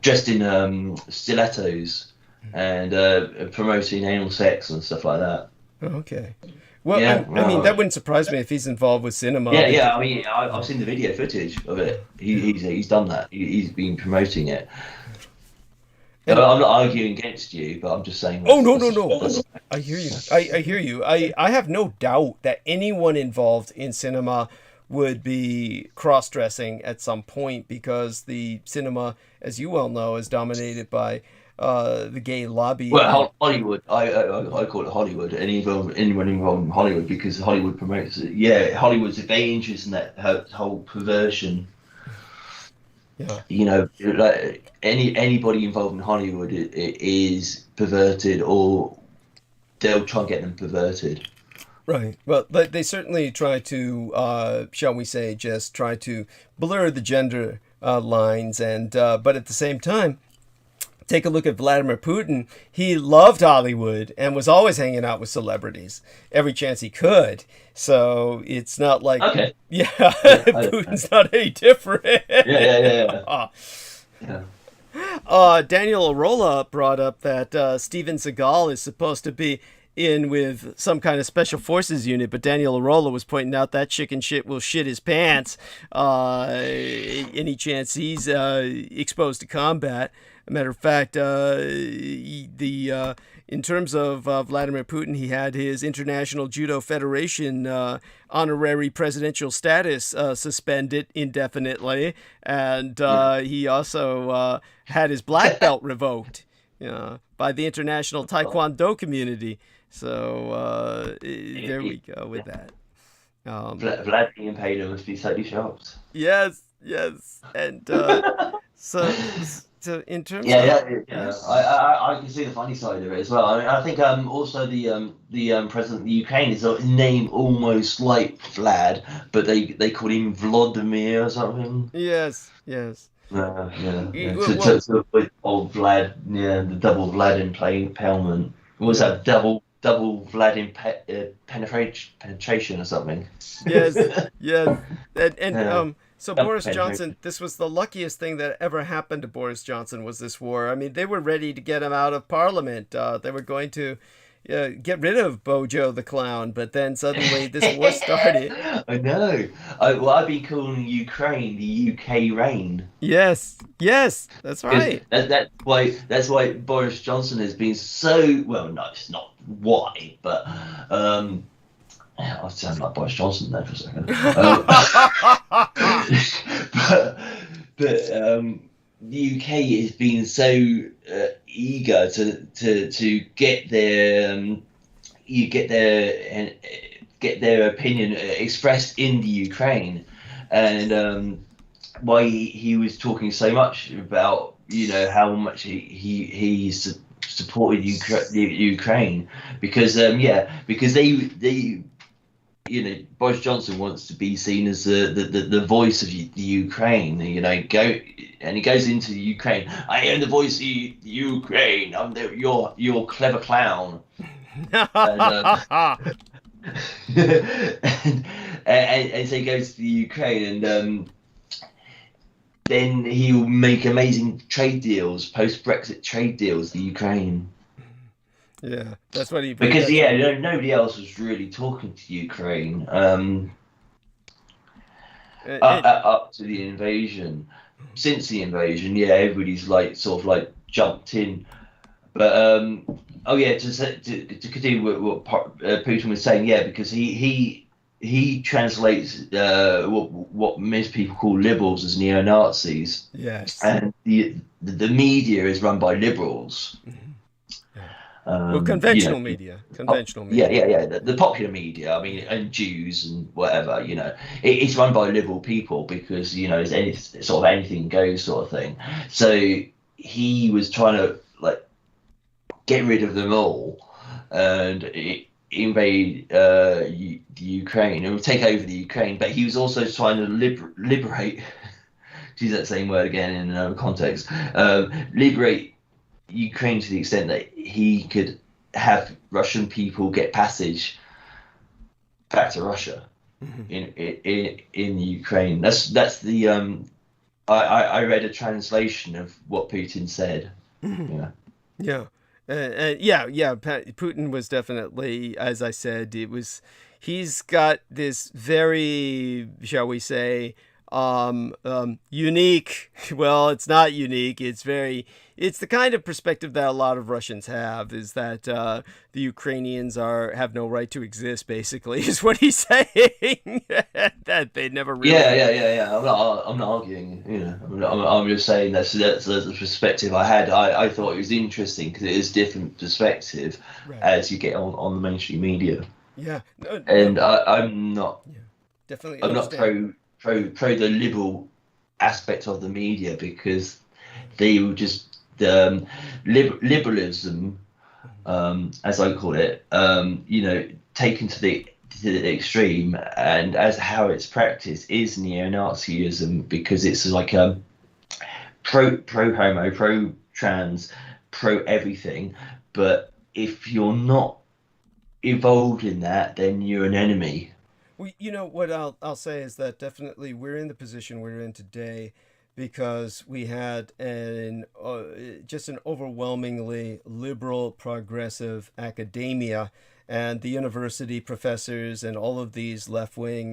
dressed in stilettos and promoting anal sex and stuff like that.
Okay. Well, yeah, I mean, that wouldn't surprise me if he's involved with cinema.
Yeah. I mean, I've seen the video footage of it. He's done that. He's been promoting it. I'm not arguing against you, but I'm just saying.
Oh no! I hear you. I hear you. I have no doubt that anyone involved in cinema would be cross-dressing at some point, because the cinema, as you well know, is dominated by the gay lobby.
Well, Hollywood. I call it Hollywood. Anyone involved in Hollywood, because Hollywood promotes it. Yeah, Hollywood's advantages in that whole perversion.
Yeah.
You know, like anybody involved in Hollywood is perverted, or they'll try and get them perverted.
Right. Well, they certainly try to, shall we say, just try to blur the gender lines, and but at the same time, take a look at Vladimir Putin. He loved Hollywood and was always hanging out with celebrities every chance he could. So it's not like, Putin's not any different.
Yeah.
Daniel Arola brought up that Steven Seagal is supposed to be in with some kind of special forces unit, but Daniel Arola was pointing out that chicken shit will shit his pants any chance he's exposed to combat. Matter of fact, in terms of Vladimir Putin, he had his International Judo Federation honorary presidential status suspended indefinitely, and he also had his black belt revoked by the international Taekwondo community. So there we go with that.
Vladimir Impaler must be slightly shocked.
Yes, and so in terms of...
I can see the funny side of it as well. I mean, I think also the president of the Ukraine is a name almost like Vlad, but they call him Vladimir or something.
Yes.
So old Vlad, the double Vlad impalement. What was that, double Vlad penetration or something?
Yes. And so Boris Johnson, this was the luckiest thing that ever happened to Boris Johnson, was this war. I mean, they were ready to get him out of Parliament. They were going to get rid of Bojo the Clown, but then suddenly this war started.
I know. I've been calling Ukraine the UK rain.
Yes, that's right.
That's why Boris Johnson has been so, well, no, it's not why, but I sound like Boris Johnson there for a second. But the UK has been so eager to get their opinion expressed in the Ukraine, and why he was talking so much about how much he supported Ukraine, because they Boris Johnson wants to be seen as the voice of the Ukraine. He goes into the Ukraine. I am the voice of the Ukraine. I'm your clever clown. and so he goes to the Ukraine, and then he will make amazing trade deals, post-Brexit trade deals, the Ukraine.
Yeah, that's what he...
Because, nobody else was really talking to Ukraine up to the invasion. Since the invasion, everybody's jumped in. But, to continue with what Putin was saying, because he translates what most people call liberals as neo-Nazis.
Yes.
And the media is run by liberals.
Conventional media.
The popular media, I mean, and Jews and whatever, it's run by liberal people, because, it's sort of anything goes sort of thing. So he was trying to, get rid of them all and invade the Ukraine and take over the Ukraine. But he was also trying to liberate, use that same word again in another context, liberate Ukraine to the extent that he could have Russian people get passage back to Russia in the Ukraine. That's the I read a translation of what Putin said.
Putin was definitely, as I said, he's got this very, shall we say, unique. Well, it's not unique. It's the kind of perspective that a lot of Russians have, is that the Ukrainians have no right to exist, basically, is what he's saying. That they never really...
Yeah. I'm not arguing, I'm just saying that's the perspective I had. I thought it was interesting because it is different perspective as you get on the mainstream media.
Yeah.
I'm not...
Yeah, definitely.
I'm not pro the liberal aspect of the media, because they will just liberalism, as I call it, taken to the extreme, and as how it's practiced is neo-Nazism, because it's like pro homo, pro trans, pro everything. But if you're not involved in that, then you're an enemy.
Well, what I'll say is that definitely we're in the position we're in today because we had just an overwhelmingly liberal, progressive academia, and the university professors and all of these left-wing,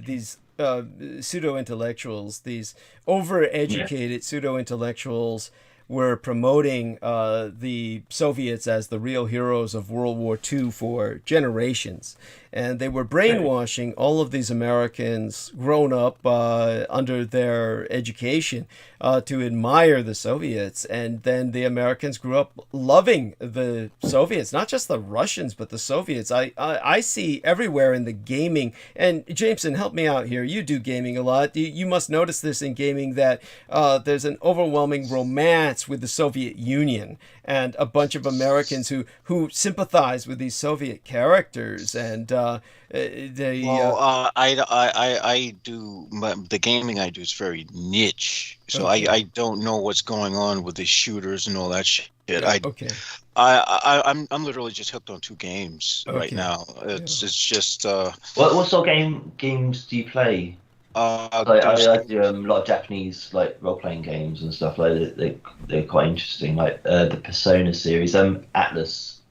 these pseudo-intellectuals, these overeducated pseudo-intellectuals were promoting the Soviets as the real heroes of World War II for generations. And they were brainwashing all of these Americans grown up under their education to admire the Soviets. And then the Americans grew up loving the Soviets, not just the Russians, but the Soviets. I see everywhere in the gaming, and Jameson, help me out here. You do gaming a lot. You must notice this in gaming, that there's an overwhelming romance with the Soviet Union and a bunch of Americans who sympathize with these Soviet characters, and I
do the gaming I do is very niche, so I don't know what's going on with the shooters and all that shit. I'm literally just hooked on 2 games right now. It's just
what sort of games do you play? I do a lot of Japanese role-playing games and stuff like that. They're quite interesting, like the Persona series. Atlas,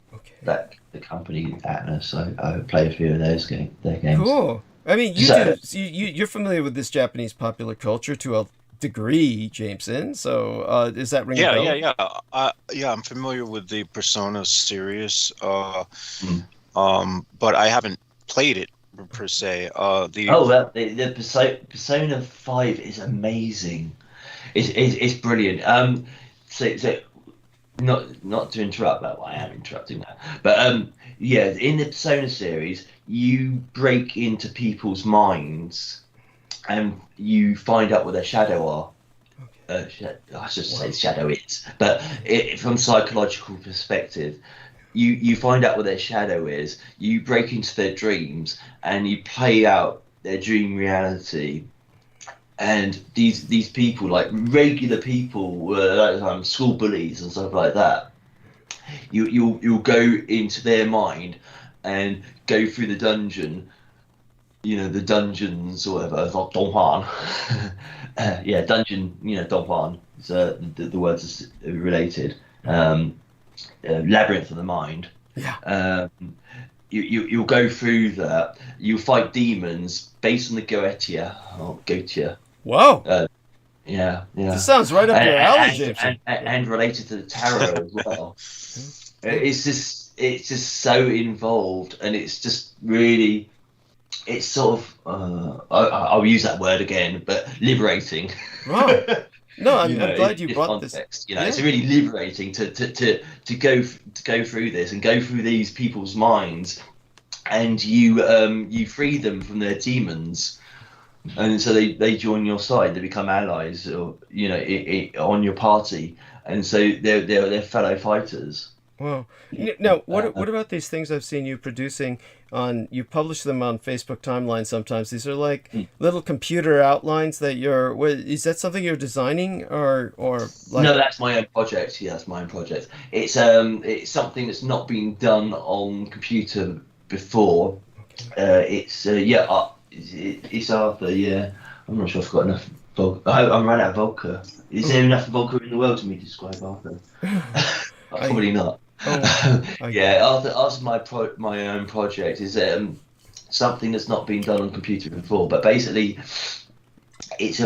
that the company Atlas. I play a few of their games.
Cool. I mean, you're familiar with this Japanese popular culture to a degree, Jameson. So is that ring a bell?
Yeah. I'm familiar with the Persona series, but I haven't played it per se.
The Persona 5 is amazing. It's brilliant. So not to interrupt that, I am interrupting that. But in the Persona series, you break into people's minds and you find out what their shadow are. I should say shadow is, but from psychological perspective, you find out what their shadow is, you break into their dreams, and you play out their dream reality. And these people, like regular people, school bullies and stuff like that, you'll go into their mind and go through the dungeon, the dungeons or whatever. It's like Don Juan. Dungeon, Don Juan. So the words are related. Labyrinth of the mind. You'll go through that. You'll fight demons based on the Goetia.
Wow.
Yeah.
This sounds right up your alley,
and related to the tarot as well. It's just so involved, and it's just really, it's sort of I'll use that word again, but liberating.
Wow. No, I'm glad you brought
context. This. It's really liberating to go through this and go through these people's minds, and you free them from their demons, and so they join your side. They become allies, or on your party, and so they're fellow fighters.
Wow. Now, what about these things I've seen you producing you publish them on Facebook timeline sometimes. These are like little computer outlines that is that something you're designing or like?
No, that's my own project. Yeah, that's my own project. It's something that's not been done on computer before. It's Arthur, yeah. I'm not sure if I've got enough I'm running out of Volker. Is there enough Volker in the world for me to describe Arthur? Probably not. Arthur's my own project is something that's not been done on computer before. But basically, it's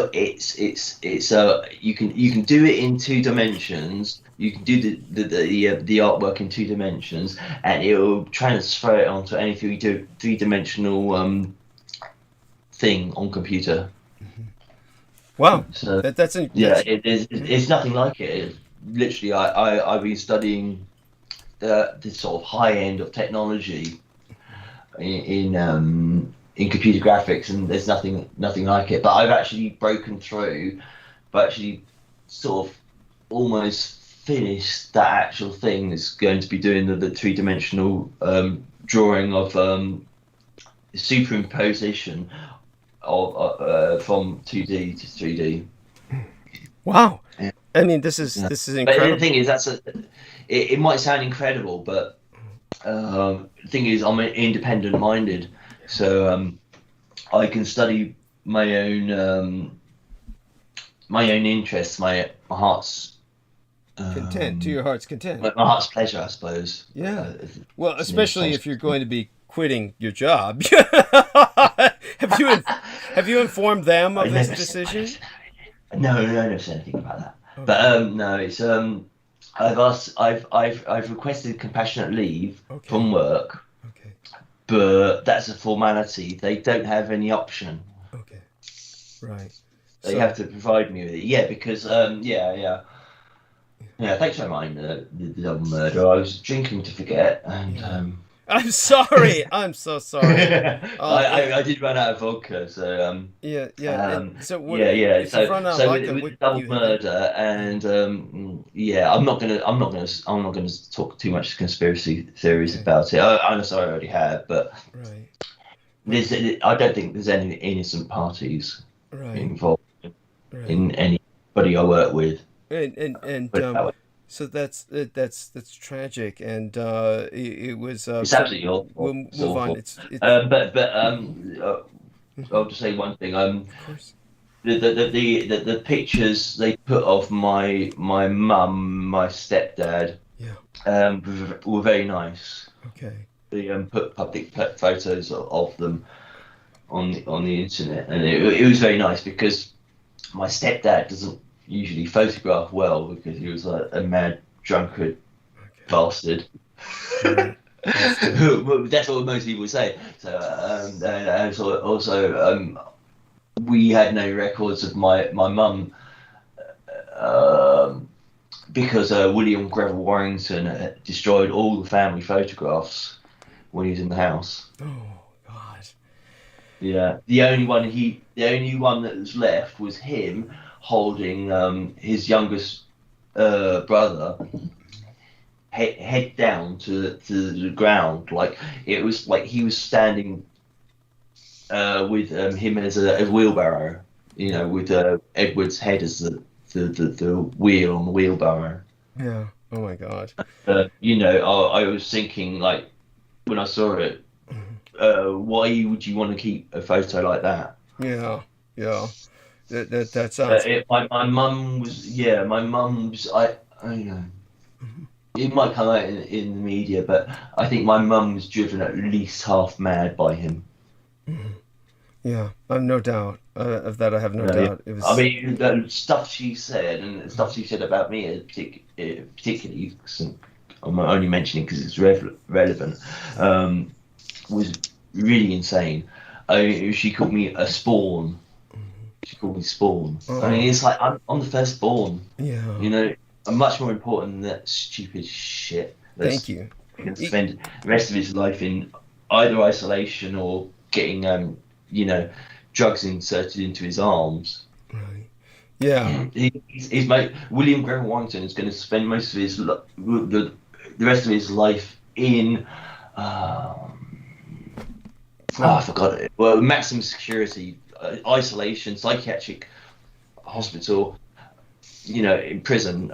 you can do it in 2 dimensions. You can do the artwork in 2 dimensions, and it will transfer it onto any 3-dimensional thing on computer.
Wow.
So
that's
it's nothing like it. Literally, I've been studying the sort of high end of technology in computer graphics, and there's nothing like it. But I've actually broken through, but actually sort of almost finished that actual thing that's going to be doing the 3-dimensional drawing of superimposition of from 2D to 3D.
Wow. Yeah. I mean, this is incredible.
But the thing is, it might sound incredible, but the thing is, I'm independent-minded, so I can study my own interests, my heart's
content, to your heart's content.
My heart's pleasure, I suppose.
Yeah. Well, especially if you're going to be quitting your job. Have you informed them of this decision?
No, I never said anything about that. Okay. But no, it's I've requested compassionate leave from work.
Okay.
But that's a formality. They don't have any option.
Okay. Right.
They have to provide me with it. Yeah, because yeah, thanks for reminding the double murder. I was drinking to forget, and
I'm sorry. I'm so sorry.
I did run out of vodka, so
yeah. So
with double murder, and I'm not gonna talk too much conspiracy theories about it. I'm sorry, I already have, but I don't think there's any innocent parties involved in anybody I work with.
So that's tragic, and it was.
It's absolutely awful.
We'll move on.
I'll just say one thing.
Of course.
The pictures they put of my mum, my stepdad, were very nice.
Okay.
They put public photos of them on the internet, and it was very nice because my stepdad doesn't usually photograph well because he was like a mad drunkard bastard. That's what most people say. So also we had no records of my mum because William Greville Warrington destroyed all the family photographs when he was in the house.
Oh God.
Yeah, the only one that was left was him holding his youngest brother head down to the ground, like it was like he was standing with him as a wheelbarrow, with Edward's head as the wheel on the wheelbarrow.
Yeah. Oh my God.
I was thinking, like, when I saw it, why would you want to keep a photo like that?
Yeah. That sounds.
My mum was. I it might come out in the media, but I think my mum was driven at least half mad by him.
Yeah, I've no doubt of that. I have no doubt. It was.
I mean, the stuff she said and the stuff she said about me, particularly, I'm only mentioning because it's relevant, was really insane. She called me a spawn. She called me spawn. I mean, it's like I'm the firstborn.
Yeah.
I'm much more important than that stupid shit.
Thank you.
He can spend the rest of his life in either isolation or getting, drugs inserted into his arms.
Right. Yeah.
He's William Greville Warrington is going to spend most of his the rest of his life in. I forgot it. Well, maximum security, isolation, psychiatric hospital. In prison.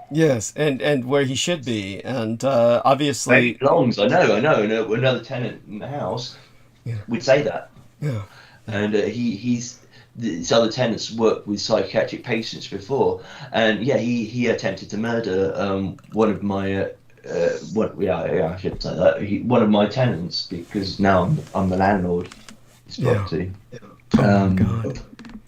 Yes, and where he should be, and obviously
he belongs. I know. Another tenant in the house would say that.
Yeah,
and these other tenants worked with psychiatric patients before, and he attempted to murder one of my. I should say that one of my tenants because now I'm the landlord. His property.
Oh my God.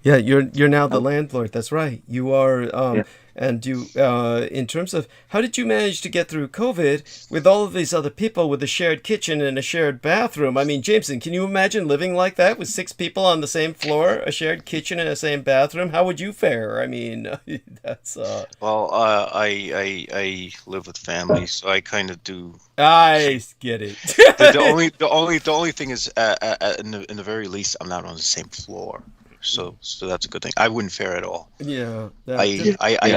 Yeah, you're now the landlord. That's right. You are. And you, in terms of how did you manage to get through COVID with all of these other people with a shared kitchen and a shared bathroom? I mean, Jameson, can you imagine living like that with 6 people on the same floor, a shared kitchen and a same bathroom? How would you fare? I mean, that's.
Well, I live with family, so I kind of do.
I get it.
the only thing is, in the very least, I'm not on the same floor. So that's a good thing. I wouldn't fare at all.
Yeah.
I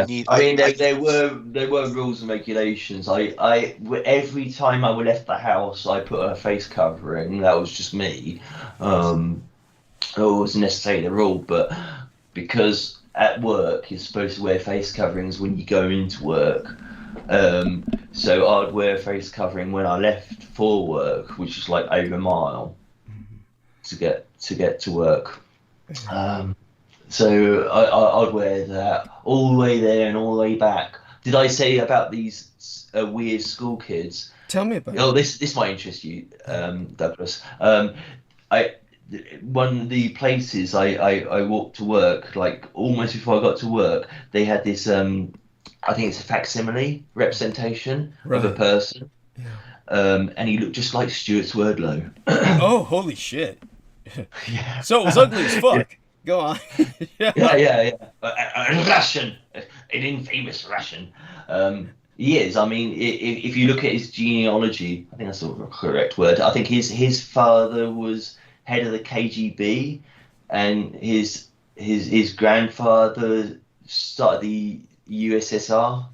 need.
I mean, there were rules and regulations. Every time I left the house, I put a face covering. That was just me. It wasn't necessarily the rule, but because at work you're supposed to wear face coverings when you go into work. So I'd wear a face covering when I left for work, which is like over a mile to get to work. So I'd wear that all the way there and all the way back. Did I say about these weird school kids?
Tell me about.
Oh, this might interest you, Douglas. One of the places I walked to work, like almost before I got to work, they had this. I think it's a facsimile representation of a person, and he looked just like Stuart Swerdlow.
Oh, holy shit! Yeah. So it was ugly as fuck. Go on.
Yeah. A Russian, an infamous Russian. He is. I mean, if you look at his genealogy, I think that's the correct word. I think his father was head of the KGB, and his grandfather started the USSR.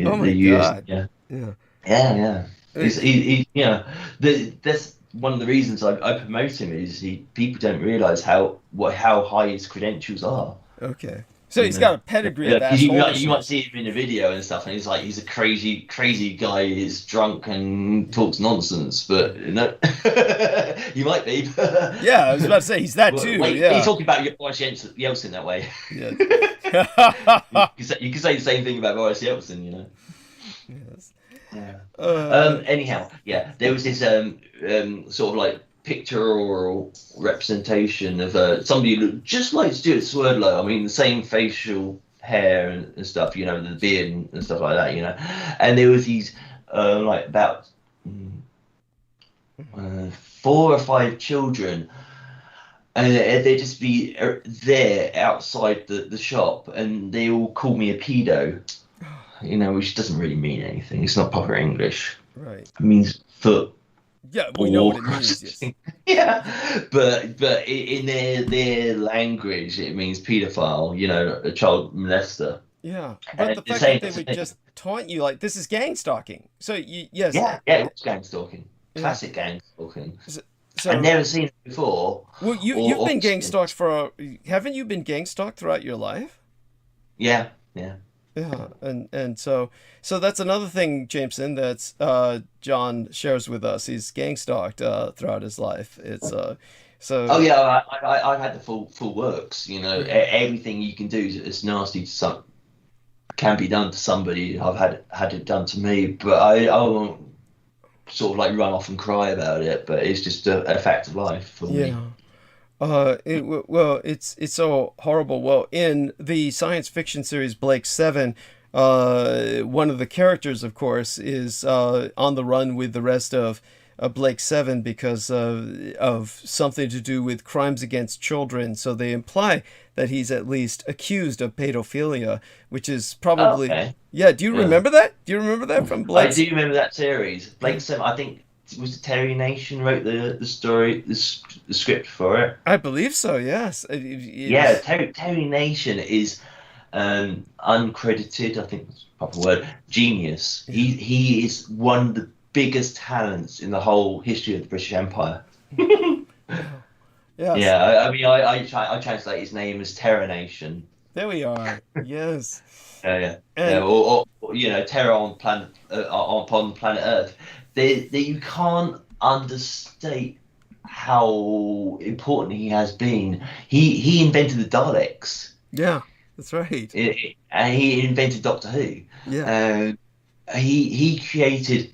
Oh my God.
Yeah. That's one of the reasons I promote him is people don't realise how high his credentials are.
Okay. So he's got a pedigree of that.
You might see him in a video and stuff, and he's a crazy guy. He's drunk and talks nonsense, but no, he might be.
Yeah, I was about to say he's that too.
He's talking about Boris Yeltsin that way.
Yeah.
You can say the same thing about Boris Yeltsin, you know.
Yes.
Yeah. Anyhow, yeah, there was this sort of like pictorial representation of somebody who looked just like Stuart Swerdlow. I mean, the same facial hair and stuff, you know, the beard and stuff like that, you know. And there was these like about 4 or 5 children, and they'd just be there outside the shop, and they all call me a pedo. You know, which doesn't really mean anything. It's not proper English.
Right.
It means foot.
Yeah, we know what it means. Yes.
Yeah, but in their language, it means paedophile. You know, a child molester.
Yeah, but the fact that they would just taunt you like this is gang stalking. So yes.
Yeah, it's gang stalking. Classic gang stalking. So I've never seen it before.
Well, you've been gang stalked haven't you been gang stalked throughout your life?
Yeah.
Yeah, and so that's another thing, Jameson, that's John shares with us. He's gang stalked throughout his life. It's so.
Oh yeah, I've had the full works. You know, everything you can do that's nasty to some can be done to somebody. I've had it done to me, but I won't sort of like run off and cry about it. But it's just a fact of life for me.
It's so horrible. Well, in the science fiction series Blake 7, one of the characters, of course, is on the run with the rest of Blake 7 because of something to do with crimes against children. So they imply that he's at least accused of pedophilia, which is probably...
Okay.
Yeah, do you remember that? Do you remember that from Blake?
I do remember that series. Blake 7, I think... Was it Terry Nation wrote the story, the script for it?
I believe so. Yes.
Yeah, Terry Nation is uncredited. I think that's the proper word. Genius. Yeah. He is one of the biggest talents in the whole history of the British Empire.
Yes.
Yeah. I mean, I translate his name as Terror Nation.
There we are. Yes.
Yeah. Or you know, terror on upon planet Earth. You can't understate how important he has been. He invented the Daleks.
Yeah, that's right.
And he invented Doctor Who.
Yeah.
He created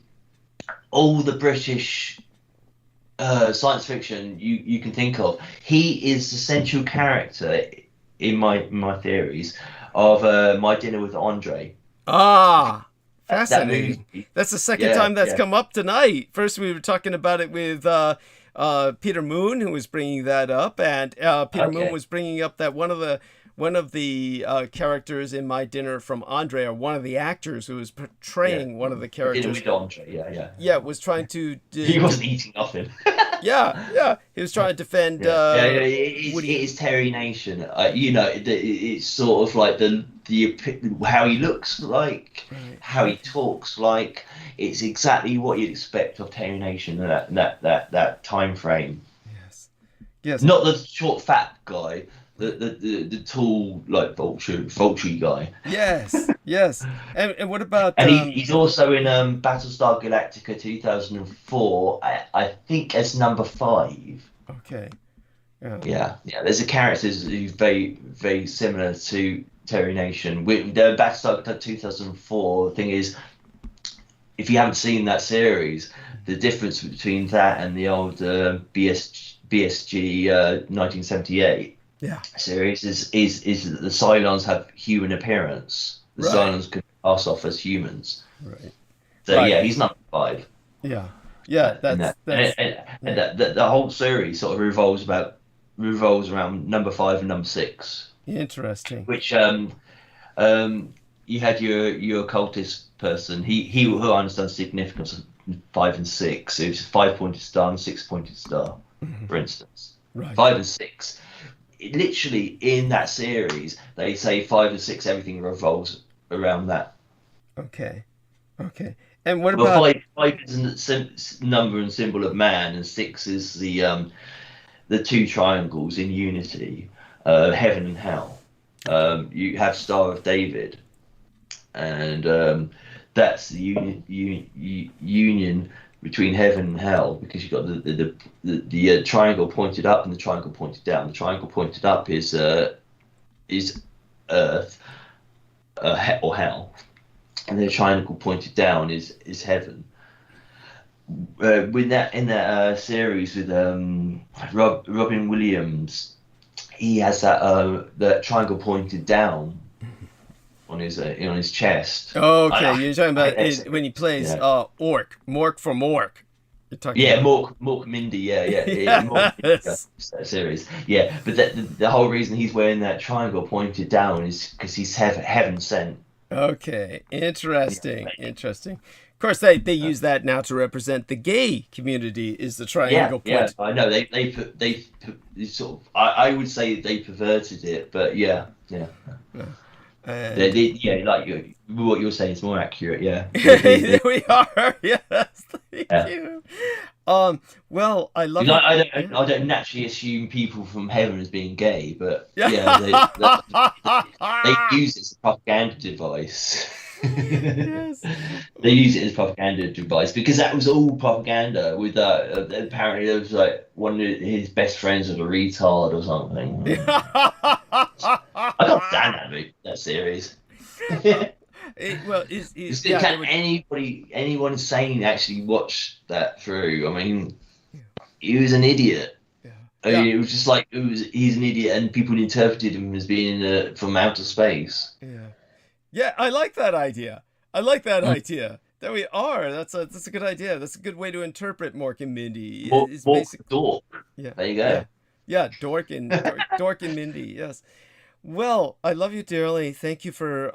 all the British science fiction you can think of. He is the central character in my theories of My Dinner with Andre.
Ah, fascinating. That's the second time that's come up tonight. First, we were talking about it with Peter Moon, who was bringing that up, and Peter Moon was bringing up that one of the characters in My Dinner from Andre, or one of the actors who was portraying one of the characters.
Dinner with Andre,
was trying to.
He wasn't eating nothing.
He was trying to defend.
It is Terry Nation. It's sort of like the how he looks like, how he talks like. It's exactly what you'd expect of Terry Nation in that time frame.
Yes.
Not the short fat guy. The tall, like vulture guy.
Yes. And what about?
And he's also in Battlestar Galactica 2004. I think as number 5.
Okay.
Yeah. There's a character who's very, very similar to Terry Nation. With the Battlestar 2004 thing is, if you haven't seen that series, the difference between that and the old BSG 1978. Series is that the Cylons have human appearance. The Cylons can pass off as humans. So he's number 5.
The
whole series sort of revolves around number 5 and number 6.
Interesting.
Which you had your occultist person. He who understands the significance of 5 and 6. It was 5-pointed star and 6-pointed star, for instance. 5 and 6. Literally in that series, they say 5 and 6, everything revolves around that.
Okay. And what about
5 is a number and symbol of man, and 6 is the 2 triangles in unity, heaven and hell. You have Star of David, and that's the union between heaven and hell, because you've got the triangle pointed up and the triangle pointed down. The triangle pointed up is earth or hell, and the triangle pointed down is heaven. With that in that series with Robin Williams, he has that triangle pointed down on his chest.
Okay, you're talking about when he plays Mork from Mork.
Mork Mindy, Mork series. Yeah, but the whole reason he's wearing that triangle pointed down is because he's heaven sent.
Okay, interesting. Of course, they use that now to represent the gay community. Is the triangle point?
Yeah, I know they put sort of. I would say they perverted it, but yeah. Like what you're saying is more accurate. Yeah,
there we are. Yes, thank you. Well, I love.
I don't naturally assume people from heaven as being gay, but they use it as a propaganda device.
Yes.
They use it as a propaganda device because that was all propaganda. With apparently there was like one of his best friends was a retard or something. I can't stand that series. Anyone sane actually watch that through? I mean, he was an idiot. I mean, it was just like he's an idiot, and people interpreted him as being from outer space.
Yeah, I like that idea. There we are. That's a good idea. That's a good way to interpret Mork and Mindy.
Dork. Yeah. There you go.
Yeah, Dork and Mindy. Yes. Well, I love you dearly. Thank you for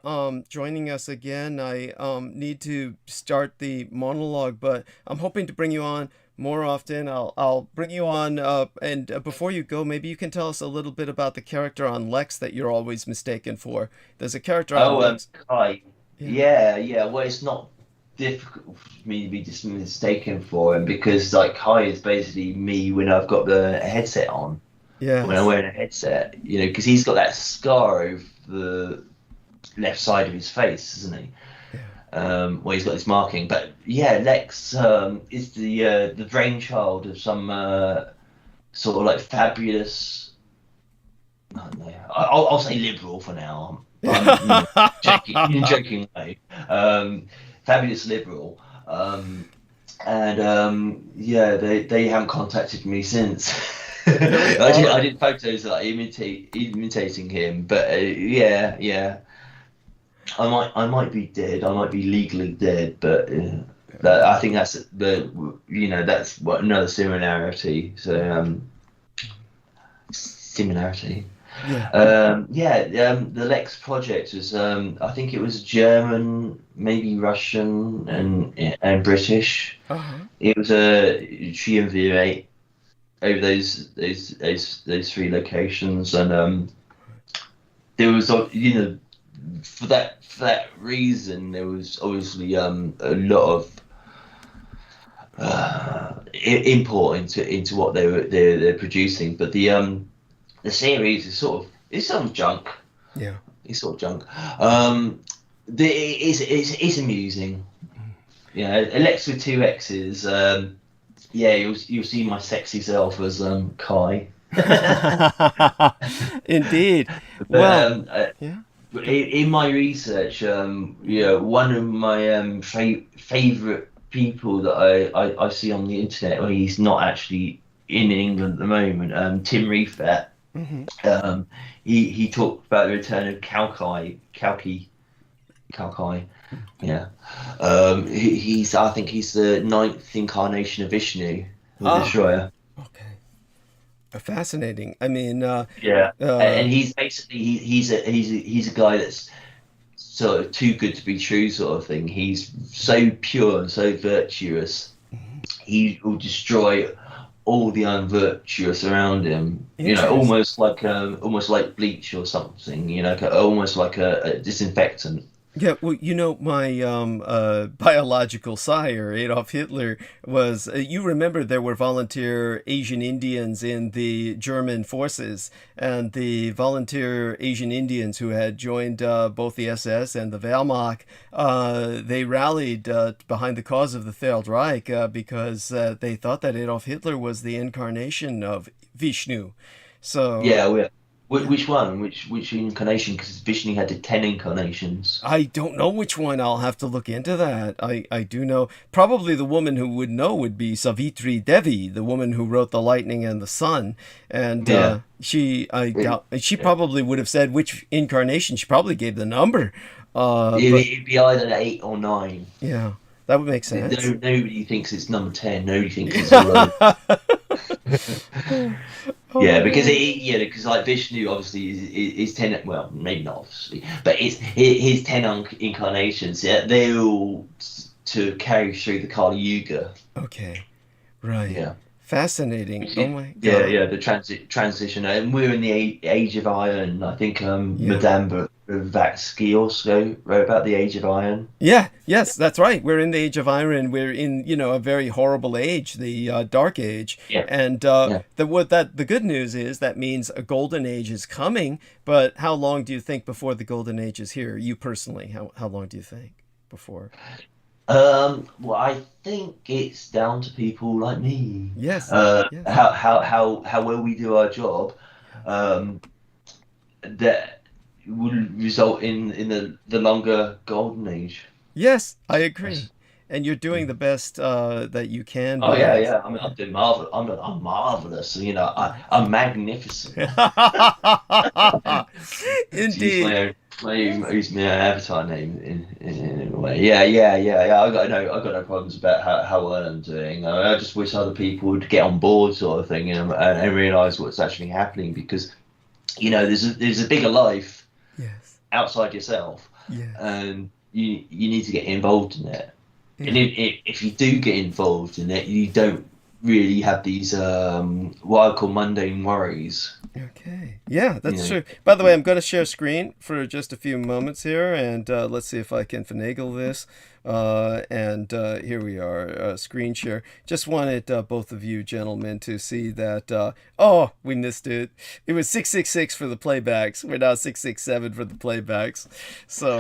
joining us again. I need to start the monologue, but I'm hoping to bring you on more often. I'll bring you on, and before you go, maybe you can tell us a little bit about the character on Lex that you're always mistaken for. There's a character on Lex.
Kai. Yeah. Well, it's not difficult for me to be just mistaken for him because like Kai is basically me when I've got the headset on.
Yeah.
When I'm wearing a headset, because he's got that scar over the left side of his face, isn't he? Where he's got this marking. But yeah, Lex is the brainchild of some sort of like fabulous. I don't know. I'll say liberal for now. I'm joking way. Fabulous liberal. yeah, they haven't contacted me since. I did photos like imitating him, but yeah. I might be dead. I might be legally dead, but I think that's that's what another similarity. So similarity.
Yeah.
The Lex project was I think it was German, maybe Russian and British. It was a triumvirate over those three locations, and there was for that reason there was obviously a lot of import into what they're producing, but the series is sort of junk.
Yeah,
it's sort of junk. It's amusing. Yeah, Alex with 2 X's. Yeah, you'll see my sexy self as Kai.
Indeed.
But,
yeah.
In my research, one of my favorite people that I see on the internet, well, he's not actually in England at the moment, Tim Refat. He talked about the return of Kalki. Yeah. I think he's the 9th incarnation of Vishnu, the Destroyer.
Okay. Fascinating. I mean,
and he's basically he's a guy that's sort of too good to be true, sort of thing. He's so pure and so virtuous. He will destroy all the unvirtuous around him. Almost like bleach or something. Almost like a disinfectant.
Yeah, well, my biological sire, Adolf Hitler, was, you remember there were volunteer Asian Indians in the German forces, and the volunteer Asian Indians who had joined both the SS and the Wehrmacht, they rallied behind the cause of the Third Reich because they thought that Adolf Hitler was the incarnation of Vishnu. So
yeah. Which one? Which incarnation? Because Vishnu had 10 incarnations.
I don't know which one. I'll have to look into that. I do know. Probably the woman who would know would be Savitri Devi, the woman who wrote The Lightning and the Sun. And she probably would have said which incarnation. She probably gave the number.
It'd be either 8 or 9.
Yeah, that would make sense.
Nobody thinks it's number 10. Nobody thinks it's 11. Yeah, because like Vishnu obviously is 10. Well, maybe not obviously, but it's his 10 incarnations. Yeah, they're all to carry through the Kali Yuga.
Okay, right.
Yeah,
fascinating. Oh my God.
Yeah. The transition, and we're in the age of iron. I think Madame Blavatsky also wrote about the age of iron.
Yes, that's right. We're in the age of iron. We're in a very horrible age, the dark age.
Yeah.
And the good news is that means a golden age is coming. But how long do you think before the golden age is here? You personally, how long do you think before?
Well, I think it's down to people like me.
Yes.
How well we do our job. That will result in the longer golden age.
Yes, I agree. Yes. And you're doing the best that you can.
Oh yeah. I mean, I'm doing marvelous. I'm marvelous. I'm magnificent.
Indeed.
Use my avatar name in a way. Yeah. I got no problems about how well I'm doing. I just wish other people would get on board, sort of thing, and realize what's actually happening, because there's a bigger life.
Yes.
Outside yourself.
Yes.
And you need to get involved in it. Yeah. And if you do get involved in it, you don't really have these what I call mundane worries.
Okay. Yeah, that's true. By the way, I'm going to share screen for just a few moments here, and let's see if I can finagle this. And here we are, screen share. Just wanted both of you gentlemen to see that. We missed it. It was 666 for the playbacks. We're now 667 for the playbacks. So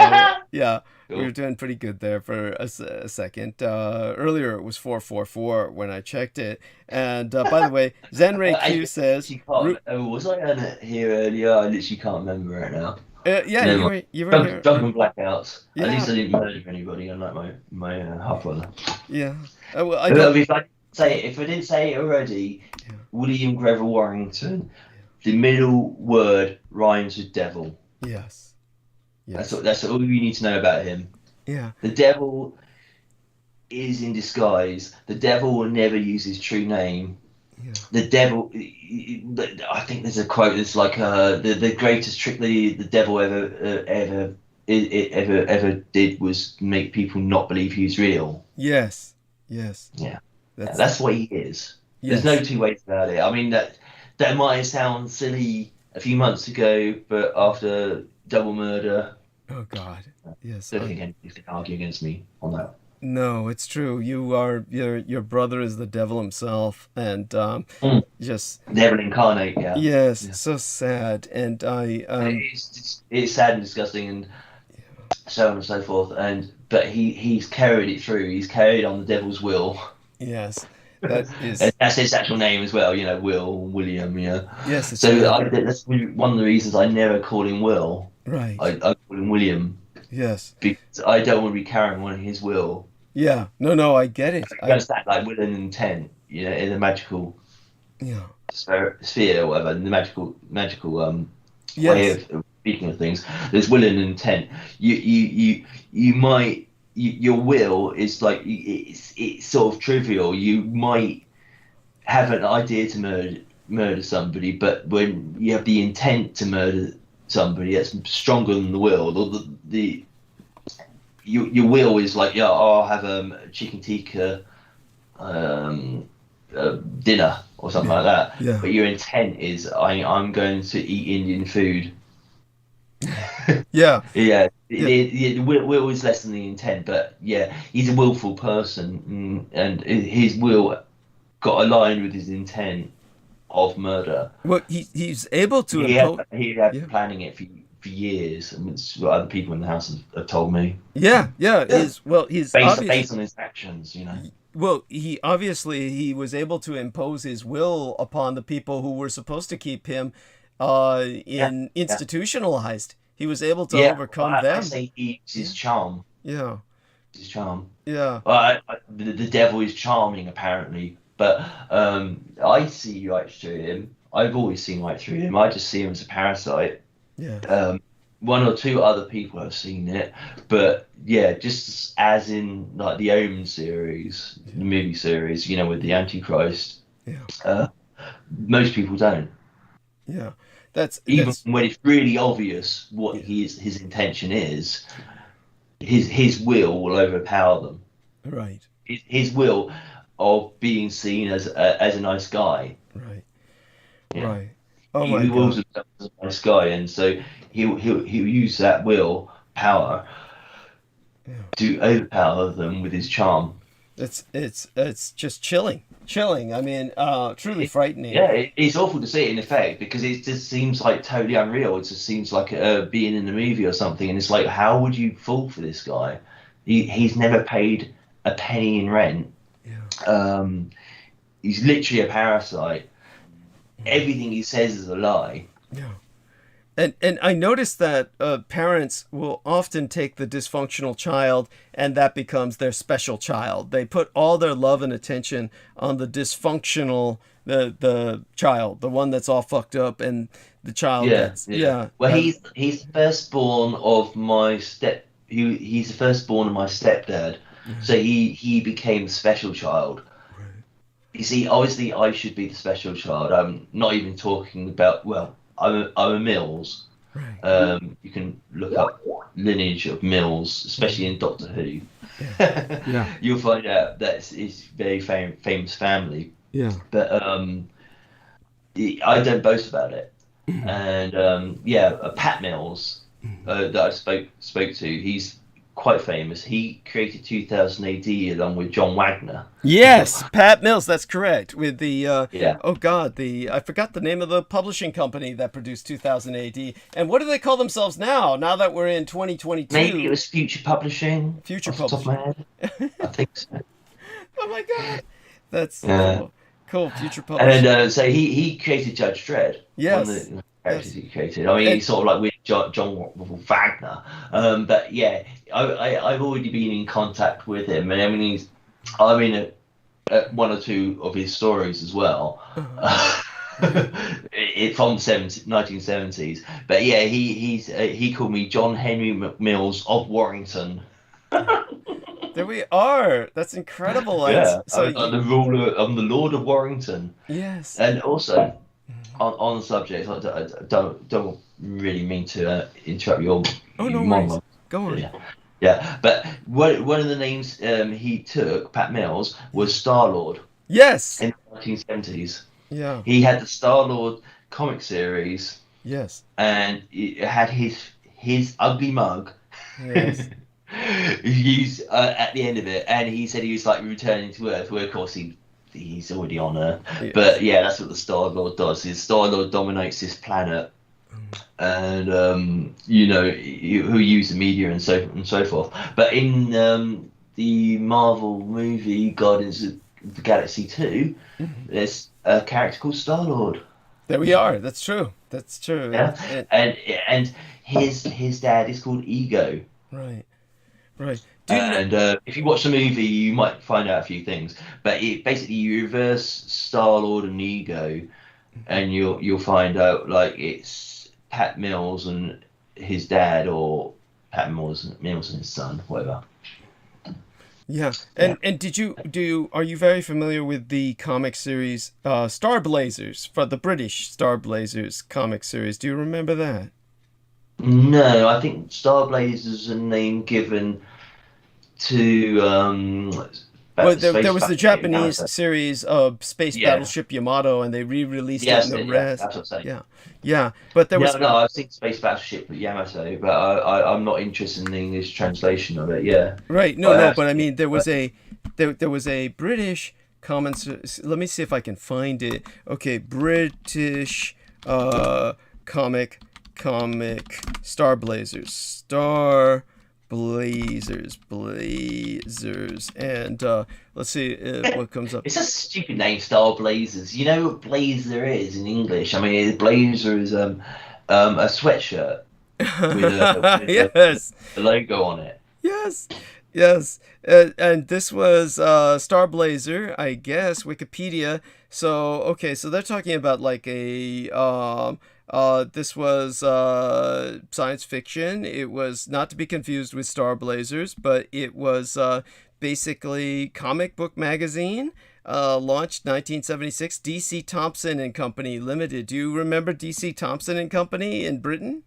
yeah. Cool. We were doing pretty good there for a second. Earlier it was 444 when I checked it. And by the way, Zenray Q says...
was I on it here earlier? I literally can't remember right now.
Yeah, you were here.
Drunk and blackouts.
Yeah.
At least I didn't murder anybody, unlike my half brother.
Yeah. Well, if
I didn't say it already, William Greville Warrington, the middle word rhymes with devil.
Yes.
That's all you need to know about him.
Yeah.
The devil is in disguise. The devil will never use his true name. Yeah. The devil, I think there's a quote that's like the greatest trick the devil ever did was make people not believe he's real.
Yes.
Yeah. That's what he is.
Yes.
There's no two ways about it. I mean, that might sound silly a few months ago, but after double murder.
Oh God. Yes.
I don't think you can argue against me on that.
No, it's true. Your brother is the devil himself, and just
devil incarnate. Yeah.
Yes, so sad, and
it's sad and disgusting, and so on and so forth. But he's carried it through. He's carried on the devil's will.
Yes, that is.
That's his actual name as well. William.
Yes.
So that's one of the reasons I never call him Will.
Right.
I call him William.
Yes.
Because I don't want to be carrying on his will.
Yeah. No, I get it.
I understand, like will and intent, in the magical sphere or whatever, in the magical way of speaking of things. There's will and intent. You might your will is like it's sort of trivial. You might have an idea to murder somebody, but when you have the intent to murder somebody, that's stronger than the will. Your will is like, I'll have a chicken tikka dinner or something like that.
Yeah.
But your intent is, I'm going to eat Indian food.
Yeah.
The will is less than the intent, but he's a willful person, and his will got aligned with his intent of murder.
Well, he's able to.
He had been planning it for years, and it's what other people in the house have told me.
Yeah. He's
based on his actions,
Well, he was able to impose his will upon the people who were supposed to keep him institutionalized. He was able to overcome them.
I say it's his charm.
Yeah.
His charm.
Yeah.
The devil is charming, apparently, but I see right through him. I've always seen right through him. I just see him as a parasite.
Yeah.
One or two other people have seen it, but just as in like the Omen series, the movie series, with the Antichrist.
Yeah.
Most people don't.
Yeah.
Even when it's really obvious what his intention is, his will overpower them.
Right.
His will of being seen as a nice guy.
Right.
Yeah.
Right. Oh my God.
He wills himself as a nice guy, and so he'll use that will power to overpower them with his charm.
It's just chilling. I mean, truly frightening.
Yeah, it's awful to see it in effect, because it just seems like totally unreal. It just seems like being in a movie or something, and it's like, how would you fall for this guy? He's never paid a penny in rent.
Yeah.
He's literally a parasite. Everything he says is a lie.
Yeah. And I noticed that parents will often take the dysfunctional child, and that becomes their special child. They put all their love and attention on the dysfunctional, the child, the one that's all fucked up, and the child
Well, he's the firstborn of my he's the firstborn of my stepdad, so he became the special child.
Right.
You see, obviously I should be the special child. I'm not even talking about, I'm a Mills.
Right.
You can look up lineage of Mills, especially in Doctor Who.
Yeah.
You'll find out that it's very famous family.
Yeah.
But I don't boast about it. And Pat Mills that I spoke to, he's quite famous. He created 2000 AD along with John Wagner.
Yes, Pat Mills, that's correct. With the I forgot the name of the publishing company that produced 2000 AD. And what do they call themselves now that we're in 2022?
Maybe it was Future Publishing.
Future
off the top of my head. I think so.
Oh my God. That's cool. Future Publishing.
And so he created Judge Dredd.
Yes.
characters he created. I mean, he's sort of like with John Wagner. But yeah, I've already been in contact with him, and I mean, I'm in one or two of his stories as well. It's from the 1970s. But yeah, he called me John Henry McMills of Warrington.
There we are. That's incredible.
Yeah, so I'm the Lord of Warrington.
Yes.
And also, on the subject, I don't really mean to interrupt your monologue.
Go on.
Yeah. But one of the names he took, Pat Mills, was Star-Lord.
Yes.
In the 1970s.
Yeah.
He had the Star-Lord comic series.
Yes. And
it had his ugly mug.
Yes.
He's at the end of it, and he said he was like returning to Earth, where of course he's already on Earth. Yes. But yeah, that's what the Star-Lord does. His Star-Lord dominates this planet, and who use the media and so forth. But in the Marvel movie Guardians of the Galaxy 2, there's a character called Star-Lord.
There we are. That's true.
Yeah. And his dad is called Ego.
Right.
And if you watch the movie, you might find out a few things. But basically, you reverse Star-Lord and Ego, and you'll find out like it's Pat Mills and his dad, or Pat Mills and his son, whatever.
Yeah. And are you very familiar with the comic series Star Blazers, for the British Star Blazers comic series? Do you remember that?
No, I think Star Blazers is a name given to
there was the Japanese series of Space Battleship Yamato, and they re-released it in the rest.
That's what I'm saying.
Yeah. But there was
I've seen Space Battleship Yamato, but I'm not interested in the English translation of it. Yeah.
Right. No. But I mean, there was a British comic. Let me see if I can find it. Okay, British comic Star Blazers, and let's see what comes up.
It's a stupid name, Star Blazers. You know what blazer is in English? I mean, blazer is a sweatshirt with a logo on it.
Yes. And this was Star Blazer, I guess, Wikipedia. So they're talking about like a this was science fiction. It was not to be confused with Star Blazers, but it was basically comic book magazine, launched 1976, DC Thompson and Company Limited. Do you remember DC Thompson and Company in Britain?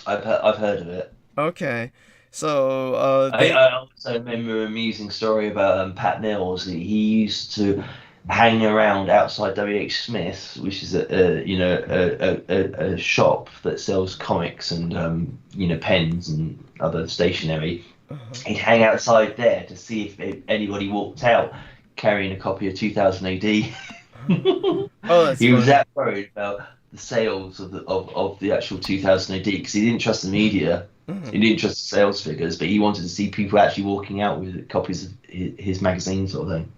I've heard of it.
Okay. So
I also remember an amusing story about Pat Mills. He used to hang around outside W.H. Smith's, which is a shop that sells comics and pens and other stationery. He'd hang outside there to see if anybody walked out carrying a copy of 2000 AD. He was that worried about the sales of the actual 2000 AD because he didn't trust the media. He didn't trust the sales figures, but he wanted to see people actually walking out with copies of his magazine, sort of thing.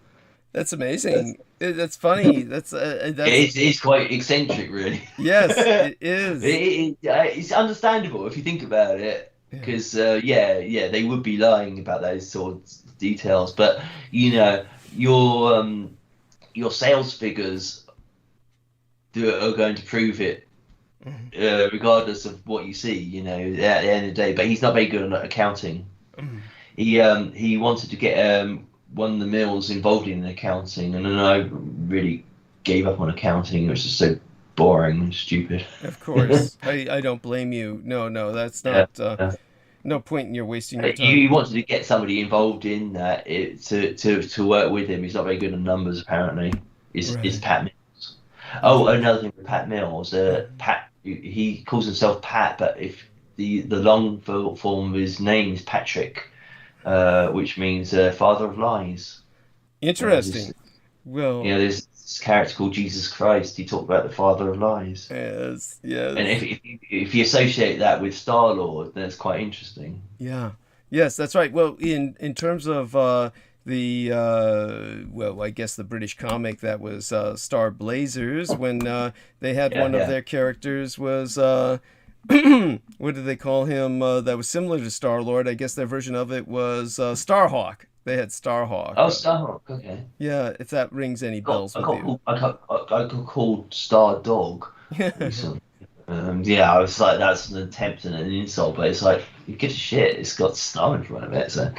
That's amazing. That's funny.
It's quite eccentric, really.
Yes, it is.
It's understandable if you think about it, because they would be lying about those sort of details. But your sales figures are going to prove it, regardless of what you see. At the end of the day. But he's not very good at accounting. He wanted to get one of the mills involved in accounting, and then I really gave up on accounting. It was just so boring and stupid.
Of course. I don't blame you. No, that's not no point in your wasting your time.
You wanted to get somebody involved in that to work with him. He's not very good at numbers, apparently. Is Pat Mills. Oh, another thing with Pat Mills, Pat, he calls himself Pat, but if the long form of his name is Patrick, which means father of lies.
Interesting. Well,
there's this character called Jesus Christ. He talked about the father of lies.
Yes.
And if you associate that with Star-Lord, then it's quite interesting.
Yeah. Yes, that's right. Well, in terms of well, I guess the British comic that was Star Blazers, when they had one of their characters was what did they call him? That was similar to Star-Lord. I guess their version of it was Starhawk. They had Starhawk.
Oh, Starhawk. Okay.
Yeah, if that rings any bells with you.
I got called Star Dog recently. Yeah, I was like, that's an attempt and an insult, but it's like, you give a shit. It's got Star in front of it, so.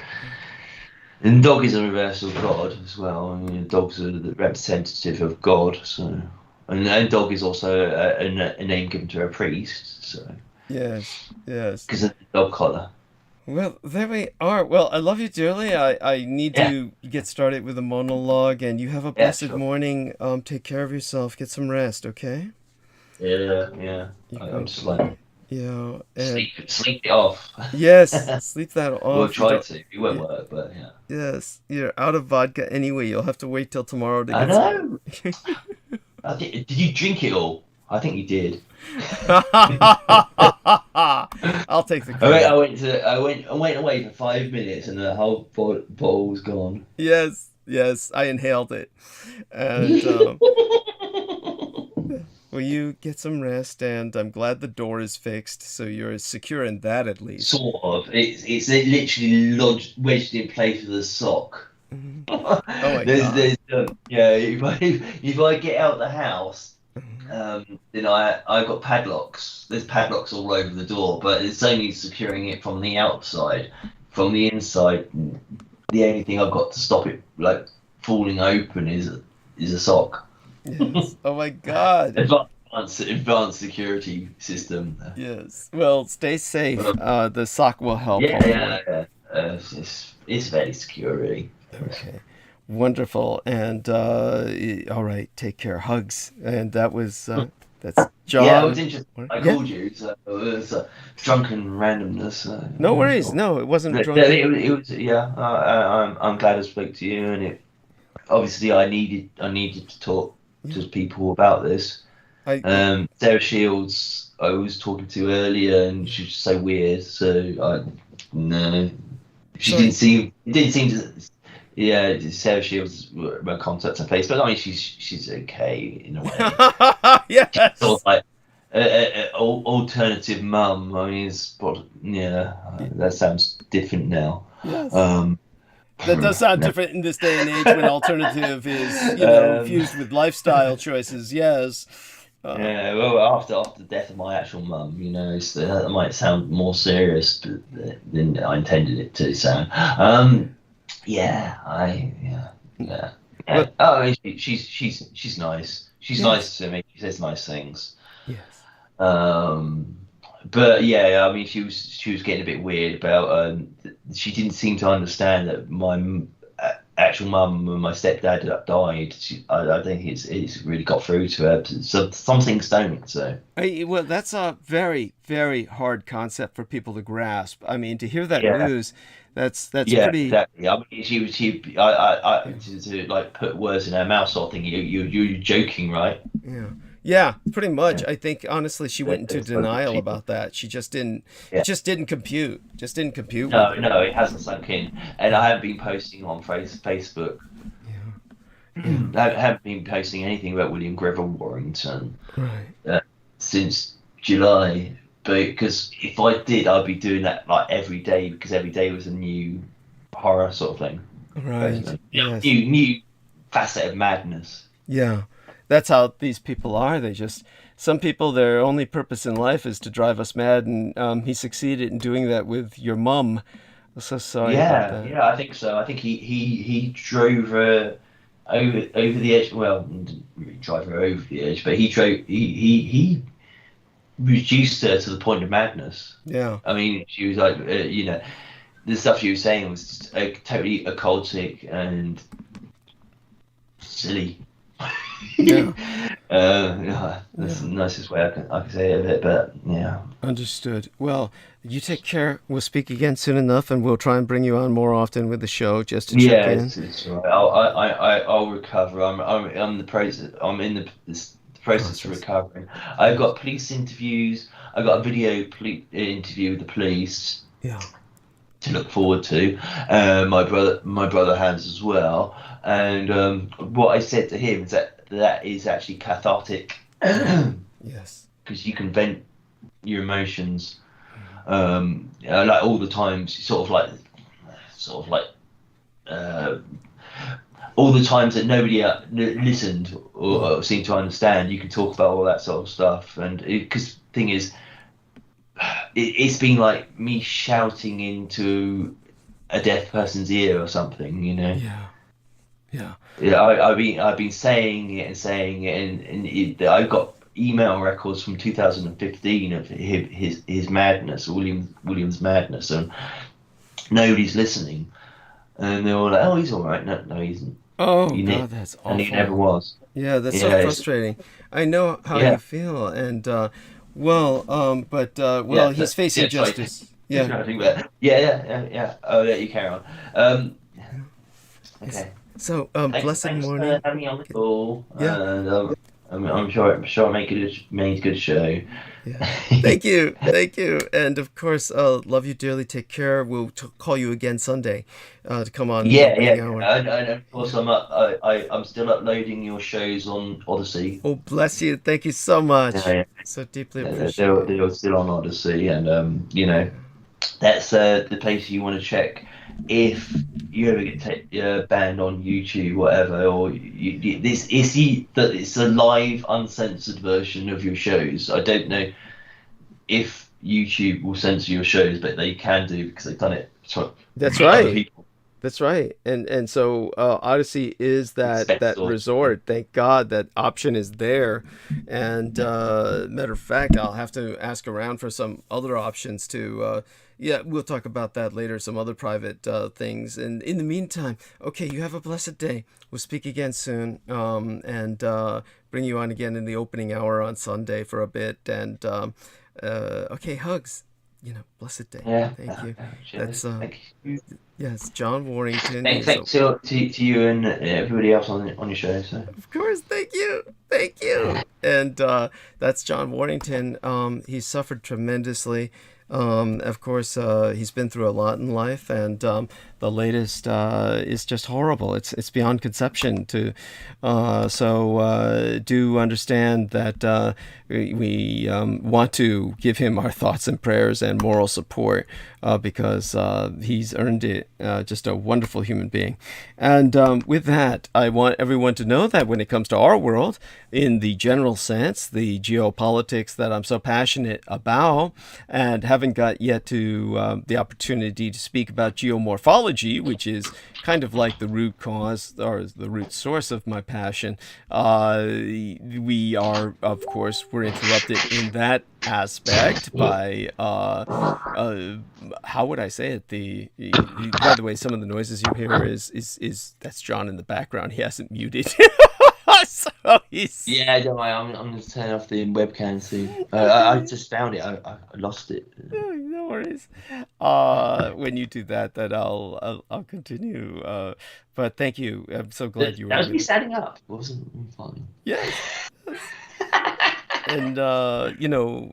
And dog is a universal god as well. I mean, dogs are the representative of God, so. And dog is also a name given to a priest, so.
Yes.
Because of the dog collar.
Well, there we are. Well, I love you dearly. I need to get started with a monologue, and you have a blessed morning. Take care of yourself. Get some rest, okay?
Yeah. I'm just like...
Yeah.
Sleep it off.
Yes, sleep that off.
We'll try to. It won't work, but yeah.
Yes, you're out of vodka anyway. You'll have to wait till tomorrow to get
some. Did you drink it all? I think you did.
I'll take the credit.
I went away for 5 minutes and the whole bottle was gone.
Yes, I inhaled it. And well, you get some rest, and I'm glad the door is fixed, so you're secure in that at least.
Sort of. It's literally wedged in place with a sock.
Mm-hmm. Oh my God.
If I get out the house, then I got padlocks. There's padlocks all over the door, but it's only securing it from the outside. From the inside, the only thing I've got to stop it like falling open is a sock.
Yes. Oh my God.
Advanced security system.
Yes. Well, stay safe. The sock will help.
Yeah. It's very secure, really.
Okay. Wonderful. And all right. Take care. Hugs. And that was that's John.
Yeah, it was interesting. I called you. So it was drunken randomness.
No worries. No, it wasn't drunken.
It was. Yeah. I'm glad I spoke to you, and obviously I needed to talk to people about this. Sarah Shields, I was talking to earlier, and she was so weird. So didn't seem to. Yeah, Sarah Shields, my contact on Facebook. I mean, she's okay in a way.
Yes.
Sort of like alternative mum. I mean, that sounds different now.
Yes. That does sound different in this day and age when alternative is, fused with lifestyle choices. Yes.
Well, after the death of my actual mum, that might sound more serious than I intended it to sound. Oh, she's nice. She's nice to me. She says nice things.
Yes.
But yeah, I mean, she was getting a bit weird about. She didn't seem to understand that my actual mum and my stepdad died. I think it's really got through to her. So some things don't. So
well, that's a very, very hard concept for people to grasp. I mean, to hear that news, that's pretty.
Exactly. I mean, I to like put words in her mouth, sort of thing. You're joking, right?
Yeah, pretty much. I think honestly, she went into denial about that. She just didn't. It just didn't compute.
No, it hasn't sunk in. And I haven't been posting on Facebook. I haven't been posting anything about William Greville Warrington since July. Because if I did, I'd be doing that like every day, because every day was a new horror sort of thing.
Right. Yes.
New facet of madness.
Yeah. That's how these people are. Some people, their only purpose in life is to drive us mad, and he succeeded in doing that with your mum. I'm so sorry about that.
Yeah, I think so. I think he drove her over the edge. Well, didn't really drive her over the edge, but he reduced her to the point of madness.
Yeah.
I mean, she was like, the stuff she was saying was just, totally occultic and silly. That's the nicest way I can say it, but yeah.
Understood. Well, you take care. We'll speak again soon enough, and we'll try and bring you on more often with the show just to check in.
It's all right. I'll recover. I'm in the process of recovering. I've got police interviews. I got a video interview with the police.
Yeah.
to look forward to. My brother has as well. And what I said to him is that is actually cathartic.
Yes.
Because you can vent your emotions, like all the times, sort of like all the times that nobody listened or seemed to understand. You can talk about all that sort of stuff, and because the thing is, it's been like me shouting into a deaf person's ear or something, you know.
Yeah.
I've been saying it, and I've got email records from 2015 of his madness, William's madness, and nobody's listening, and they're all like, "Oh, he's all right." No, he isn't.
Oh God, that's awful.
And he never was.
Yeah, that's so frustrating. I know how you feel, and he's facing justice.
Yeah. Yeah. Oh, yeah, you carry on. Okay.
So,
Thanks
blessed morning.
for having me on the call.
Yeah.
And, I'm sure I made a good show.
Yeah. Thank you, and of course, love you dearly. Take care. We'll call you again Sunday to come on.
And of course, I'm still uploading your shows on Odyssey.
Oh, bless you. Thank you so much. So deeply appreciate.
They're still on Odyssey, and that's the place you want to check if you ever get banned on YouTube, whatever, or it's a live, uncensored version of your shows. I don't know if YouTube will censor your shows, but they can do because they've done it.
That's right. That's right. And so Odyssey is that resort. Thank God that option is there. And matter of fact, I'll have to ask around for some other options to. We'll talk about that later, some other private things. And in the meantime, okay, you have a blessed day. We'll speak again soon, and bring you on again in the opening hour on Sunday for a bit. And okay, hugs. Blessed day.
Yeah.
Thank you.
That's thank you.
Yes, John Warrington.
Thanks to you and everybody else on your show. So.
Of course, thank you. And that's John Warrington. He suffered tremendously. Of course, he's been through a lot in life, and the latest is just horrible. It's beyond conception. So do understand that we want to give him our thoughts and prayers and moral support because he's earned it. Just a wonderful human being. And with that, I want everyone to know that when it comes to our world, in the general sense, the geopolitics that I'm so passionate about, and haven't got yet to the opportunity to speak about geomorphology, which is kind of like the root cause or the root source of my passion. We are, of course, we're interrupted in that aspect by how would I say it? By the way, some of the noises you hear is that's John in the background. He hasn't muted. So he's...
Yeah, don't worry. I'm going to turn off the webcam soon. I just found it. I lost it.
No worries. When you do that, then I'll continue. But thank you. I'm so glad you were.
That was me standing up. It wasn't fun.
Yes. And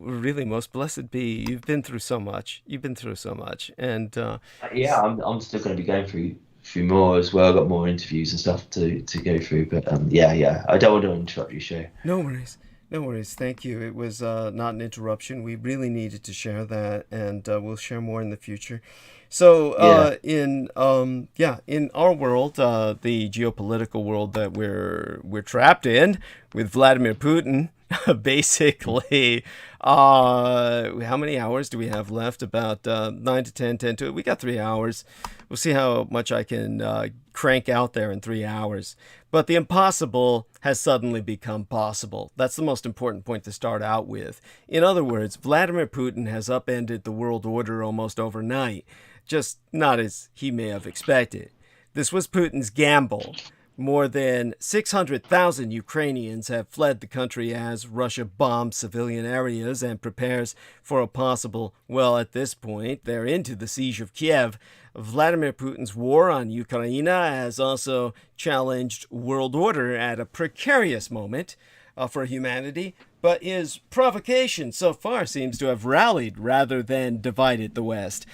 really, most blessed be. You've been through so much. And
I'm still going to be going through more as well. I've got more interviews and stuff to go through, but I don't want to interrupt your show.
No worries. Thank you. It was not an interruption. We really needed to share that, and we'll share more in the future. So in our world, the geopolitical world that we're trapped in with Vladimir Putin, basically, how many hours do we have left? About 9 to 10 to we got 3 hours. We'll see how much I can crank out there in 3 hours. But the impossible has suddenly become possible. That's the most important point to start out with. In other words, Vladimir Putin has upended the world order almost overnight, just not as he may have expected. This was Putin's gamble. More than 600,000 Ukrainians have fled the country as Russia bombs civilian areas and prepares for a possible, at this point, they're into the siege of Kiev. Vladimir Putin's war on Ukraine has also challenged world order at a precarious moment for humanity, but his provocation so far seems to have rallied rather than divided the West.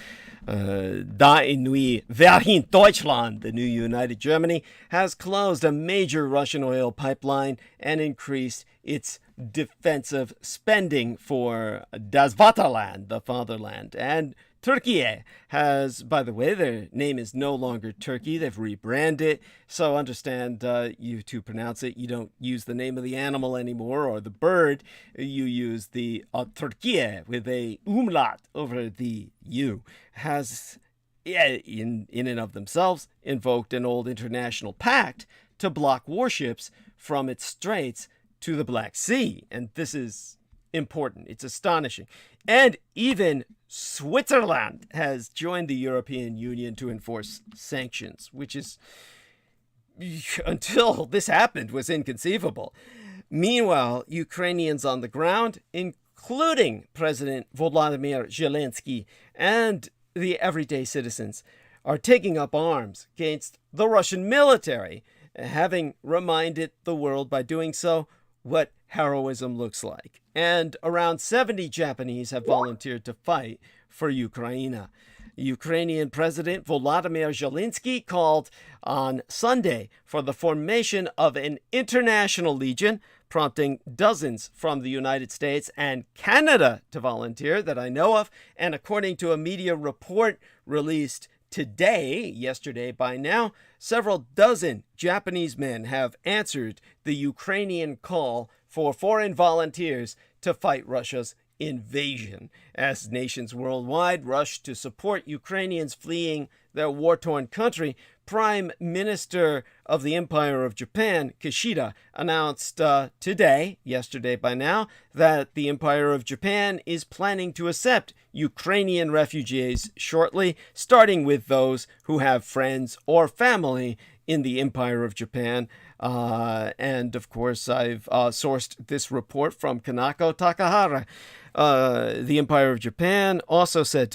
Die Verhin Deutschland, the new united Germany, has closed a major Russian oil pipeline and increased its defensive spending for Das Vaterland, the fatherland. And Turkey has, by the way, their name is no longer Turkey. They've rebranded. So understand, you to pronounce it, you don't use the name of the animal anymore or the bird. You use the Turkey with a umlaut over the U. Has, in and of themselves, invoked an old international pact to block warships from its straits to the Black Sea. And this is important. It's astonishing. And even Switzerland has joined the European Union to enforce sanctions, which is, until this happened, was inconceivable. Meanwhile, Ukrainians on the ground, including President Volodymyr Zelensky and the everyday citizens, are taking up arms against the Russian military, having reminded the world by doing so what heroism looks like. And around 70 Japanese have volunteered to fight for Ukraine. Ukrainian President Volodymyr Zelensky called on Sunday for the formation of an international legion, prompting dozens from the United States and Canada to volunteer that I know of. And according to a media report released yesterday by now, several dozen Japanese men have answered the Ukrainian call for foreign volunteers to fight Russia's invasion, as nations worldwide rush to support Ukrainians fleeing their war-torn country. Prime Minister of the Empire of Japan, Kishida, announced yesterday by now, that the Empire of Japan is planning to accept Ukrainian refugees shortly, starting with those who have friends or family in the Empire of Japan. And of course, I've sourced this report from Kanako Takahara. The Empire of Japan also said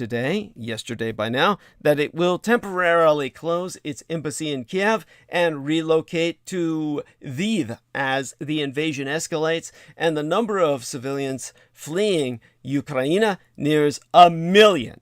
yesterday by now, that it will temporarily close its embassy in Kiev and relocate to Lviv as the invasion escalates and the number of civilians fleeing Ukraine nears 1 million.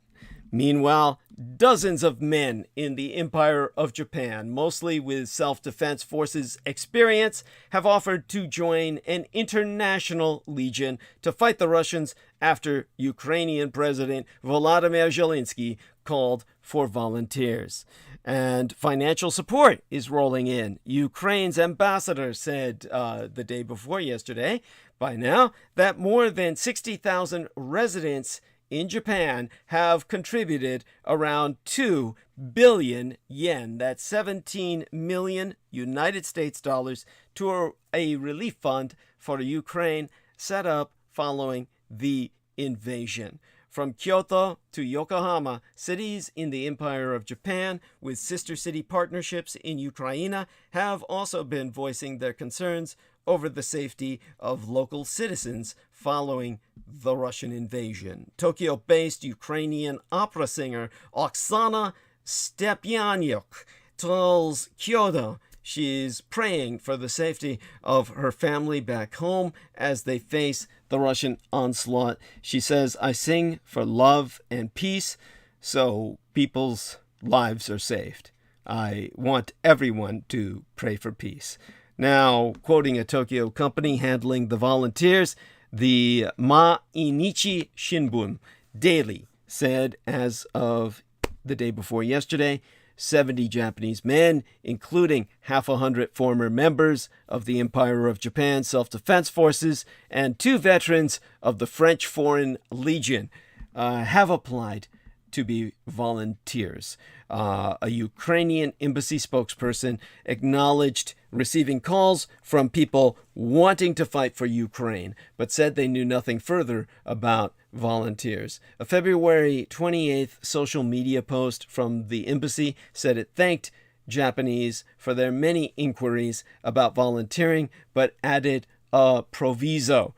Meanwhile, dozens of men in the Empire of Japan, mostly with self-defense forces experience, have offered to join an international legion to fight the Russians after Ukrainian President Volodymyr Zelensky called for volunteers. And financial support is rolling in. Ukraine's ambassador said the day before yesterday, by now, that more than 60,000 residents in Japan have contributed around 2 billion yen, that's 17 million United States dollars, to a relief fund for Ukraine set up following the invasion. From Kyoto to Yokohama, cities in the Empire of Japan with sister city partnerships in Ukraine have also been voicing their concerns over the safety of local citizens following the Russian invasion. Tokyo-based Ukrainian opera singer Oksana Stepyanyuk tells Kyoto she's praying for the safety of her family back home as they face the Russian onslaught. She says, "I sing for love and peace, so people's lives are saved. I want everyone to pray for peace." Now, quoting a Tokyo company handling the volunteers, the Mainichi Shinbun Daily said as of the day before yesterday, 70 Japanese men, including 100 former members of the Empire of Japan Self-Defense Forces and 2 veterans of the French Foreign Legion, have applied to be volunteers. A Ukrainian embassy spokesperson acknowledged receiving calls from people wanting to fight for Ukraine, but said they knew nothing further about volunteers. A February 28th social media post from the embassy said it thanked Japanese for their many inquiries about volunteering, but added a proviso.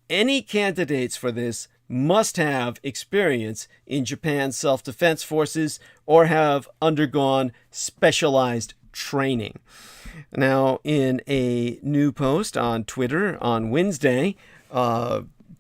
Any candidates for this must have experience in Japan's self-defense forces or have undergone specialized training. Now, in a new post on Twitter on Wednesday,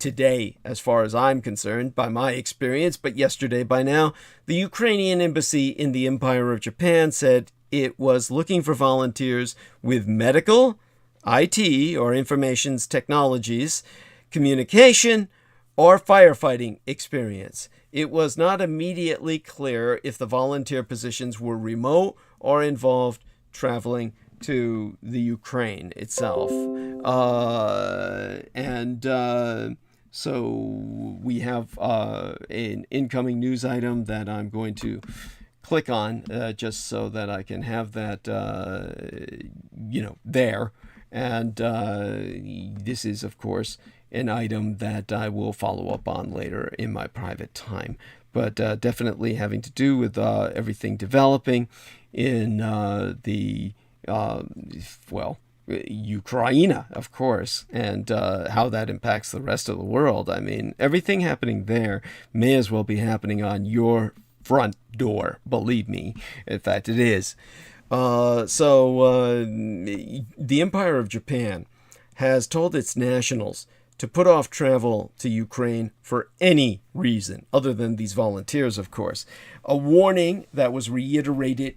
today, as far as I'm concerned, by my experience, but yesterday by now, the Ukrainian embassy in the Empire of Japan said it was looking for volunteers with medical, IT, or information technologies, communication, or firefighting experience. It was not immediately clear if the volunteer positions were remote or involved traveling to the Ukraine itself. So we have an incoming news item that I'm going to click on just so that I can have that, there. And this is, of course, an item that I will follow up on later in my private time. But definitely having to do with everything developing in Ukraine, of course, and how that impacts the rest of the world. I mean, everything happening there may as well be happening on your front door, believe me. In fact, it is. The Empire of Japan has told its nationals to put off travel to Ukraine for any reason, other than these volunteers, of course. A warning that was reiterated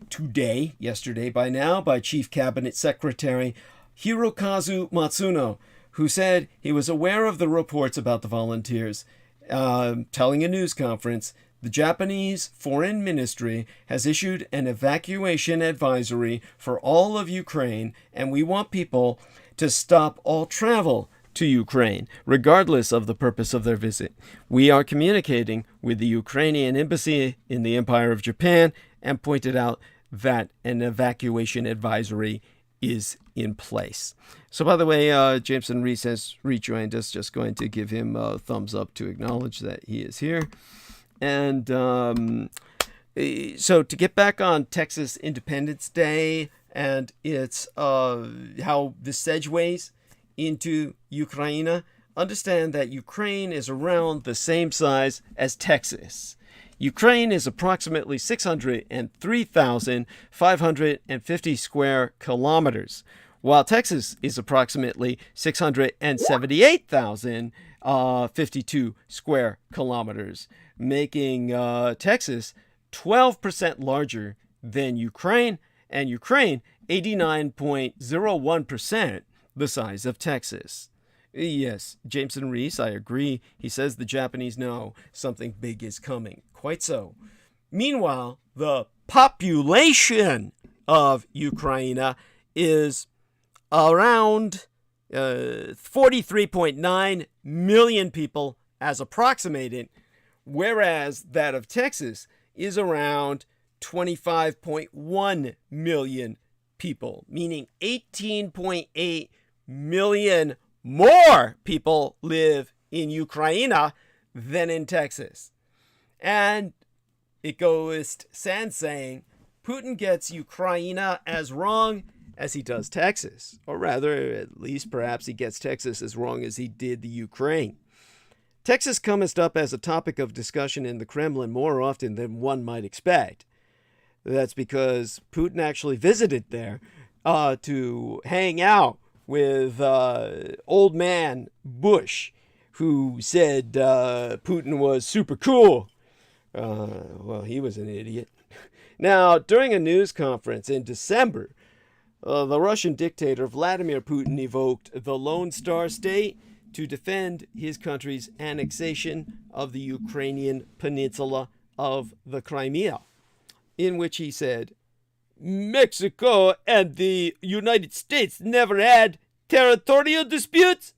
yesterday by now, by Chief Cabinet Secretary Hirokazu Matsuno, who said he was aware of the reports about the volunteers, telling a news conference, the Japanese Foreign Ministry has issued an evacuation advisory for all of Ukraine, and we want people to stop all travel to Ukraine, regardless of the purpose of their visit. We are communicating with the Ukrainian embassy in the Empire of Japan and pointed out that an evacuation advisory is in place. So, by the way, Jameson Reese has rejoined us. Just going to give him a thumbs up to acknowledge that he is here. And so to get back on Texas Independence Day and its how this segues into Ukraine, understand that Ukraine is around the same size as Texas. Ukraine is approximately 603,550 square kilometers, while Texas is approximately 678,052 square kilometers, making Texas 12% larger than Ukraine, and Ukraine 89.01% the size of Texas. Yes, Jameson Reese, I agree. He says the Japanese know something big is coming. Quite so. Meanwhile, the population of Ukraine is around 43.9 million people as approximated, whereas that of Texas is around 25.1 million people, meaning 18.8 million more people live in Ukraine than in Texas. And it goes sans saying, Putin gets Ukraine as wrong as he does Texas. Or rather, at least perhaps he gets Texas as wrong as he did the Ukraine. Texas comes up as a topic of discussion in the Kremlin more often than one might expect. That's because Putin actually visited there to hang out with old man Bush, who said Putin was super cool. Well, he was an idiot. Now, during a news conference in December, the Russian dictator Vladimir Putin evoked the Lone Star State to defend his country's annexation of the Ukrainian peninsula of the Crimea, in which he said, Mexico and the United States never had territorial disputes.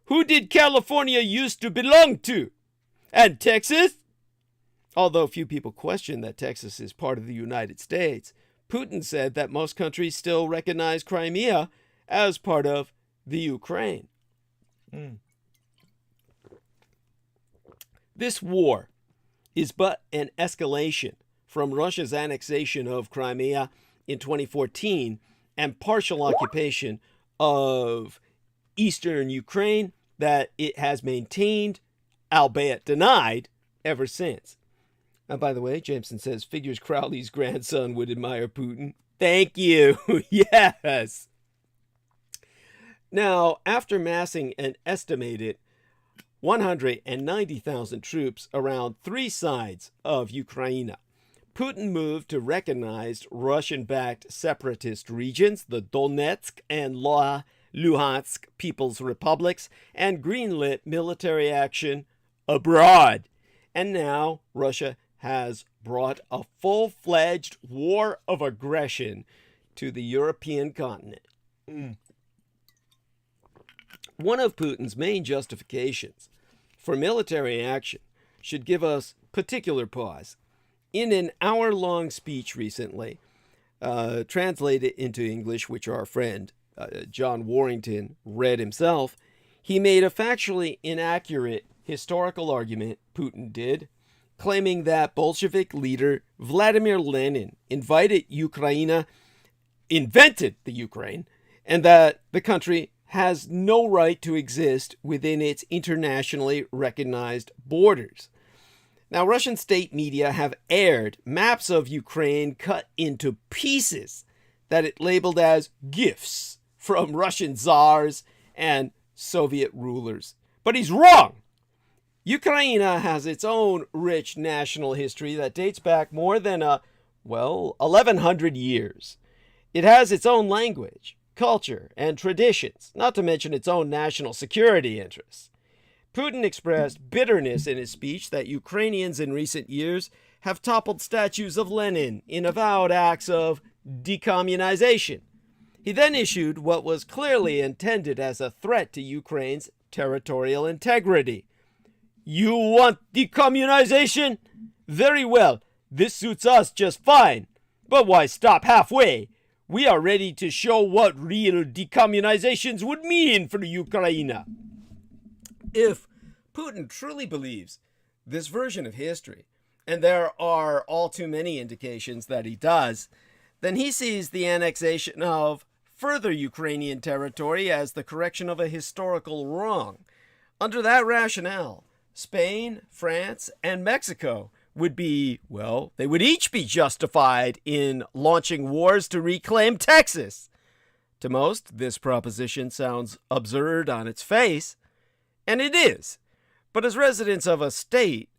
Who did California used to belong to? And Texas? Although few people question that Texas is part of the United States, Putin said that most countries still recognize Crimea as part of the Ukraine. This war is but an escalation from Russia's annexation of Crimea in 2014 and partial occupation of eastern Ukraine that it has maintained, albeit denied, ever since. And by the way, Jameson says, figures Crowley's grandson would admire Putin. Thank you. Yes. Now, after massing an estimated 190,000 troops around three sides of Ukraine. Putin moved to recognized Russian-backed separatist regions, the Donetsk and Luhansk People's Republics, and greenlit military action abroad. And now Russia has brought a full-fledged war of aggression to the European continent. One of Putin's main justifications for military action should give us particular pause. In an hour-long speech recently, translated into English, which our friend John Warrington read himself, he made a factually inaccurate historical argument, Putin did, claiming that Bolshevik leader Vladimir Lenin invented the Ukraine, and that the country has no right to exist within its internationally recognized borders. Now, Russian state media have aired maps of Ukraine cut into pieces that it labeled as gifts from Russian czars and Soviet rulers. But he's wrong. Ukraine has its own rich national history that dates back more than 1,100 years. It has its own language, culture, and traditions, not to mention its own national security interests. Putin expressed bitterness in his speech that Ukrainians in recent years have toppled statues of Lenin in avowed acts of decommunization. He then issued what was clearly intended as a threat to Ukraine's territorial integrity. You want decommunization? Very well, this suits us just fine. But why stop halfway? We are ready to show what real decommunizations would mean for Ukraine. If Putin truly believes this version of history, and there are all too many indications that he does, then he sees the annexation of further Ukrainian territory as the correction of a historical wrong. Under that rationale, Spain, France, and Mexico would be, they would each be justified in launching wars to reclaim Texas. To most, this proposition sounds absurd on its face, and it is. But as residents of a state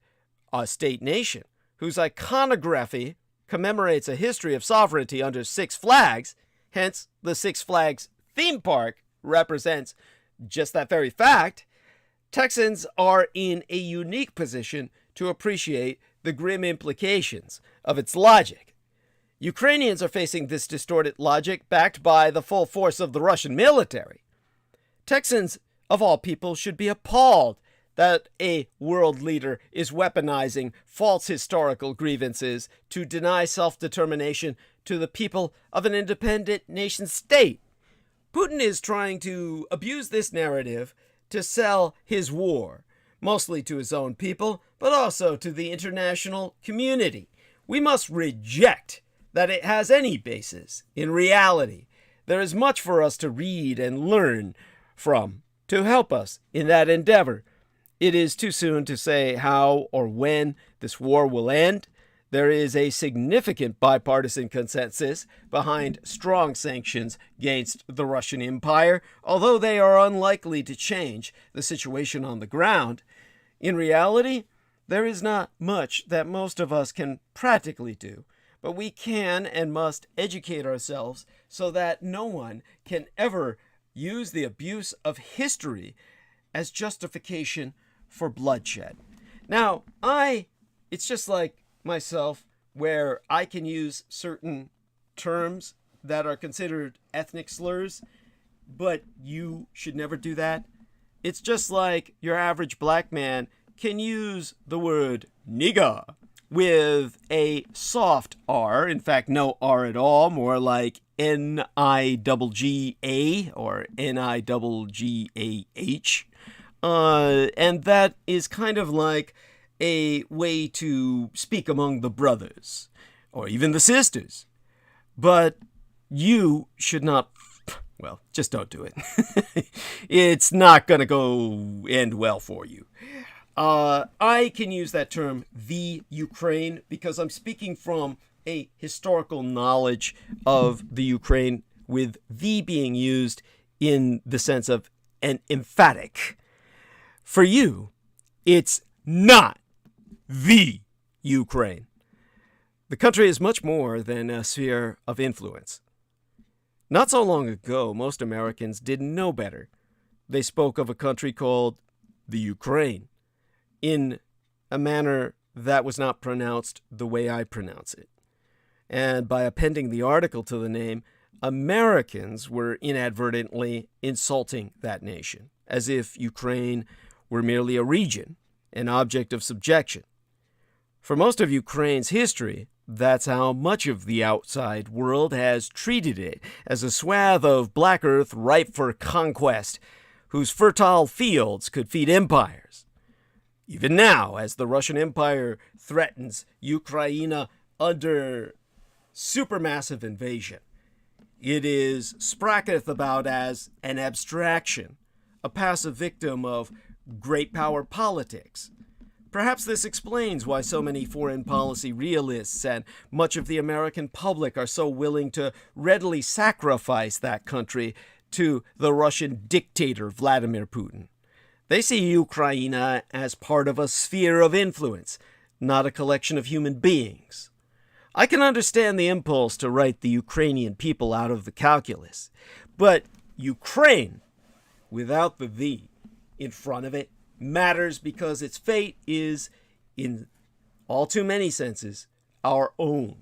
nation, whose iconography commemorates a history of sovereignty under Six Flags, hence the Six Flags theme park represents just that very fact, Texans are in a unique position to appreciate the grim implications of its logic. Ukrainians are facing this distorted logic backed by the full force of the Russian military. Texans, of all people, should be appalled that a world leader is weaponizing false historical grievances to deny self-determination to the people of an independent nation-state. Putin is trying to abuse this narrative to sell his war, mostly to his own people, but also to the international community. We must reject that it has any basis in reality. There is much for us to read and learn from to help us in that endeavor. It is too soon to say how or when this war will end. There is a significant bipartisan consensus behind strong sanctions against the Russian Empire, although they are unlikely to change the situation on the ground. In reality, there is not much that most of us can practically do, but we can and must educate ourselves so that no one can ever use the abuse of history as justification for bloodshed. Now, it's just like myself, where I can use certain terms that are considered ethnic slurs, but you should never do that. It's just like your average black man can use the word nigger with a soft R, in fact, no R at all, more like N-I-G-G-A or N-I-G-G-A-H. And that is kind of like a way to speak among the brothers, or even the sisters. But you should not, just don't do it. It's not going to end well for you. I can use that term, the Ukraine, because I'm speaking from a historical knowledge of the Ukraine, with the being used in the sense of an emphatic. For you, it's not the Ukraine. The country is much more than a sphere of influence. Not so long ago, most Americans didn't know better. They spoke of a country called the Ukraine in a manner that was not pronounced the way I pronounce it. And by appending the article to the name, Americans were inadvertently insulting that nation, as if Ukraine were merely a region, an object of subjection. For most of Ukraine's history, that's how much of the outside world has treated it, as a swath of black earth ripe for conquest, whose fertile fields could feed empires. Even now, as the Russian Empire threatens Ukraine under supermassive invasion, it is spracketh about as an abstraction, a passive victim of great power politics. Perhaps this explains why so many foreign policy realists and much of the American public are so willing to readily sacrifice that country to the Russian dictator Vladimir Putin. They see Ukraine as part of a sphere of influence, not a collection of human beings. I can understand the impulse to write the Ukrainian people out of the calculus, but Ukraine, without the "the" in front of it, matters because its fate is, in all too many senses, our own.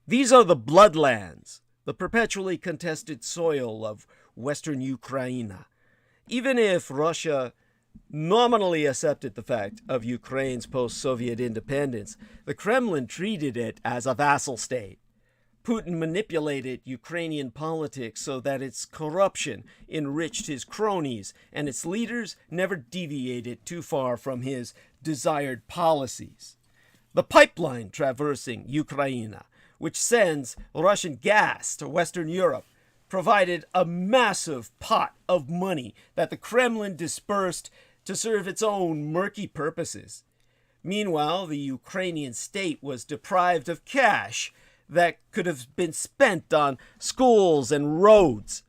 These are the bloodlands, the perpetually contested soil of Western Ukraine. Even if Russia nominally accepted the fact of Ukraine's post-Soviet independence, the Kremlin treated it as a vassal state. Putin manipulated Ukrainian politics so that its corruption enriched his cronies, and its leaders never deviated too far from his desired policies. The pipeline traversing Ukraine, which sends Russian gas to Western Europe, provided a massive pot of money that the Kremlin dispersed to serve its own murky purposes. Meanwhile, the Ukrainian state was deprived of cash that could have been spent on schools and roads.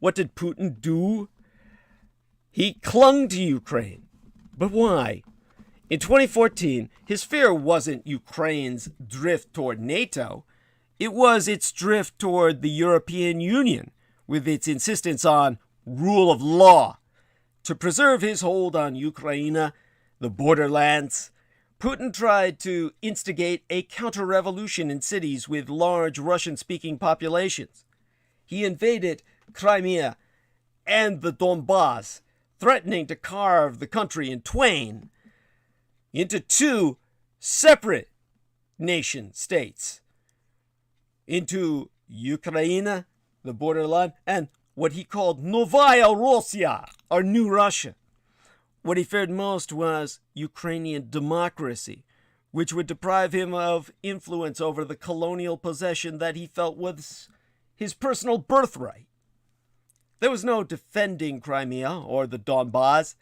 What did Putin do? He clung to Ukraine. But why? In 2014, his fear wasn't Ukraine's drift toward NATO. It was its drift toward the European Union, with its insistence on rule of law. To preserve his hold on Ukraine, the borderlands, Putin tried to instigate a counter-revolution in cities with large Russian-speaking populations. He invaded Crimea and the Donbass, threatening to carve the country in twain into two separate nation-states, into Ukraine, the borderland, and what he called Novaya Russia, or New Russia. What he feared most was Ukrainian democracy, which would deprive him of influence over the colonial possession that he felt was his personal birthright. There was no defending Crimea or the Donbass,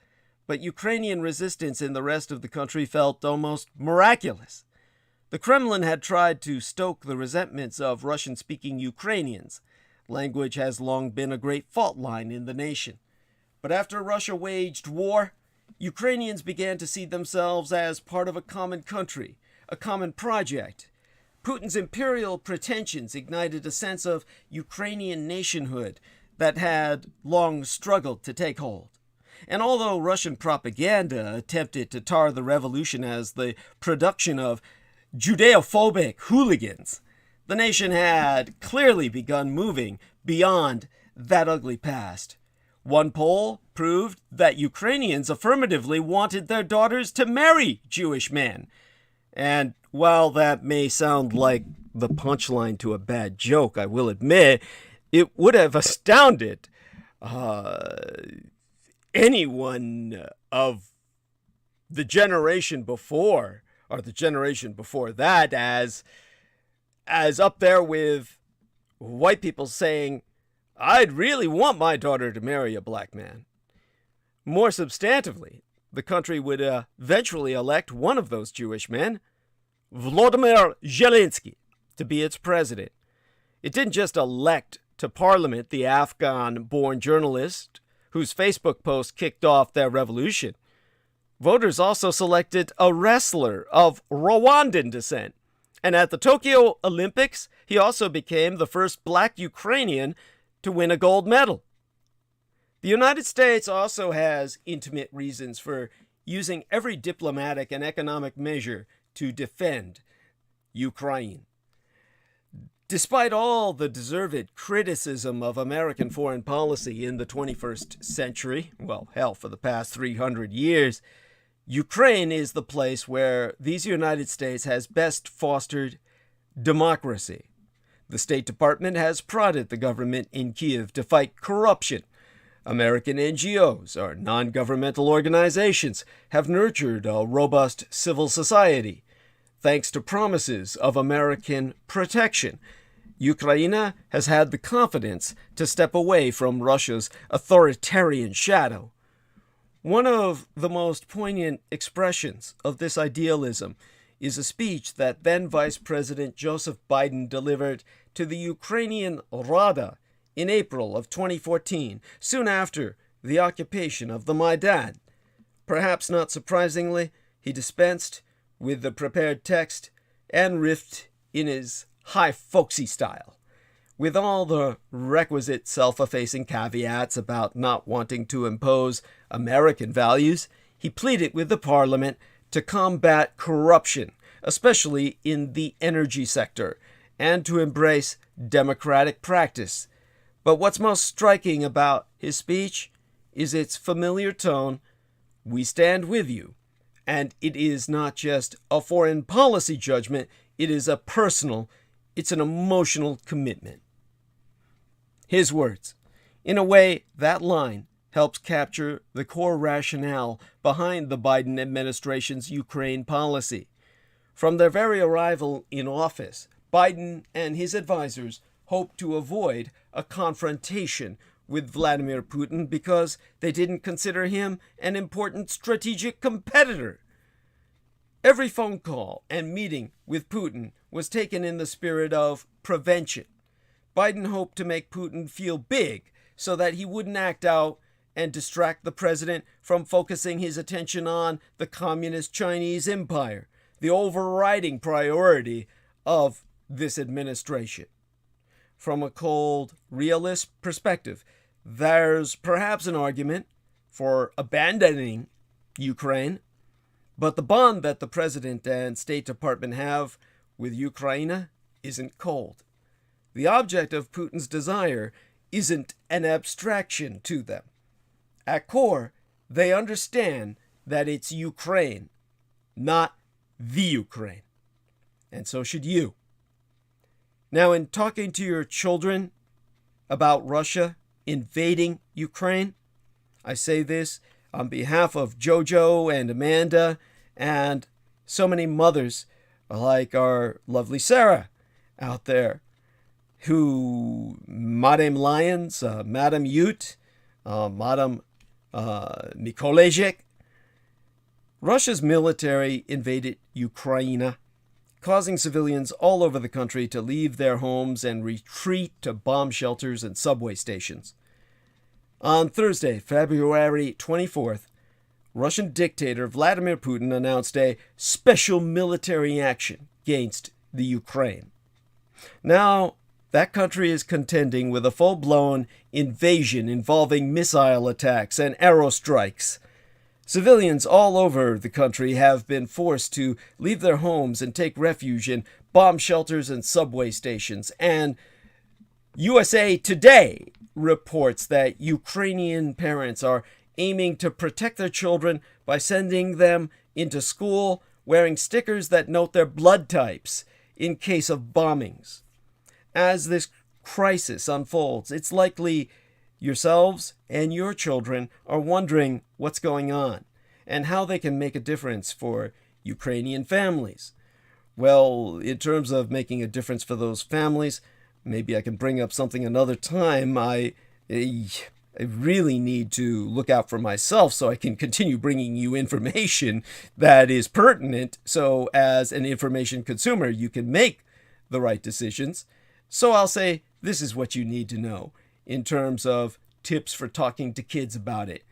but Ukrainian resistance in the rest of the country felt almost miraculous. The Kremlin had tried to stoke the resentments of Russian-speaking Ukrainians. Language has long been a great fault line in the nation. But after Russia waged war, Ukrainians began to see themselves as part of a common country, a common project. Putin's imperial pretensions ignited a sense of Ukrainian nationhood that had long struggled to take hold. And although Russian propaganda attempted to tar the revolution as the production of Judeophobic hooligans, the nation had clearly begun moving beyond that ugly past. One poll proved that Ukrainians affirmatively wanted their daughters to marry Jewish men. And while that may sound like the punchline to a bad joke, I will admit, it would have astounded anyone of the generation before, or the generation before that, as up there with white people saying, I'd really want my daughter to marry a black man. More substantively, the country would eventually elect one of those Jewish men, Volodymyr Zelensky, to be its president. It didn't just elect to parliament the Afghan-born journalist whose Facebook post kicked off their revolution. Voters also selected a wrestler of Rwandan descent. And at the Tokyo Olympics, he also became the first black Ukrainian to win a gold medal. The United States also has intimate reasons for using every diplomatic and economic measure to defend Ukraine. Despite all the deserved criticism of American foreign policy in the 21st century, well, hell, for the past 300 years, Ukraine is the place where these United States has best fostered democracy. The State Department has prodded the government in Kiev to fight corruption. American NGOs, or non-governmental organizations, have nurtured a robust civil society. Thanks to promises of American protection, Ukraine has had the confidence to step away from Russia's authoritarian shadow. One of the most poignant expressions of this idealism is a speech that then Vice President Joseph Biden delivered to the Ukrainian Rada in April of 2014, soon after the occupation of the Maidan. Perhaps not surprisingly, he dispensed with the prepared text and riffed in his high folksy style. With all the requisite self-effacing caveats about not wanting to impose American values, he pleaded with the parliament to combat corruption, especially in the energy sector, and to embrace democratic practice. But what's most striking about his speech is its familiar tone, "We stand with you." And it is not just a foreign policy judgment, it is a personal, it's an emotional commitment. His words. In a way, that line helps capture the core rationale behind the Biden administration's Ukraine policy. From their very arrival in office, Biden and his advisors hoped to avoid a confrontation with Vladimir Putin because they didn't consider him an important strategic competitor. Every phone call and meeting with Putin was taken in the spirit of prevention. Biden hoped to make Putin feel big so that he wouldn't act out and distract the president from focusing his attention on the communist Chinese empire, the overriding priority of this administration. From a cold, realist perspective, there's perhaps an argument for abandoning Ukraine, but the bond that the president and State Department have with Ukraine isn't cold. The object of Putin's desire isn't an abstraction to them. At core, they understand that it's Ukraine, not the Ukraine. And so should you. Now, in talking to your children about Russia invading Ukraine, I say this on behalf of Jojo and Amanda and so many mothers like our lovely Sarah out there, who Madame Lyons, Madame Ute, Madame Mikolajczyk. Russia's military invaded Ukraine, causing civilians all over the country to leave their homes and retreat to bomb shelters and subway stations. On Thursday, February 24th, Russian dictator Vladimir Putin announced a special military action against the Ukraine. Now, that country is contending with a full-blown invasion involving missile attacks and aerostrikes. Civilians all over the country have been forced to leave their homes and take refuge in bomb shelters and subway stations. And USA Today reports that Ukrainian parents are aiming to protect their children by sending them into school wearing stickers that note their blood types in case of bombings. As this crisis unfolds, it's likely yourselves and your children are wondering what's going on and how they can make a difference for Ukrainian families. Well, in terms of making a difference for those families, maybe I can bring up something another time. I really need to look out for myself so I can continue bringing you information that is pertinent, so as an information consumer you can make the right decisions. So I'll say this is what you need to know in terms of tips for talking to kids about it.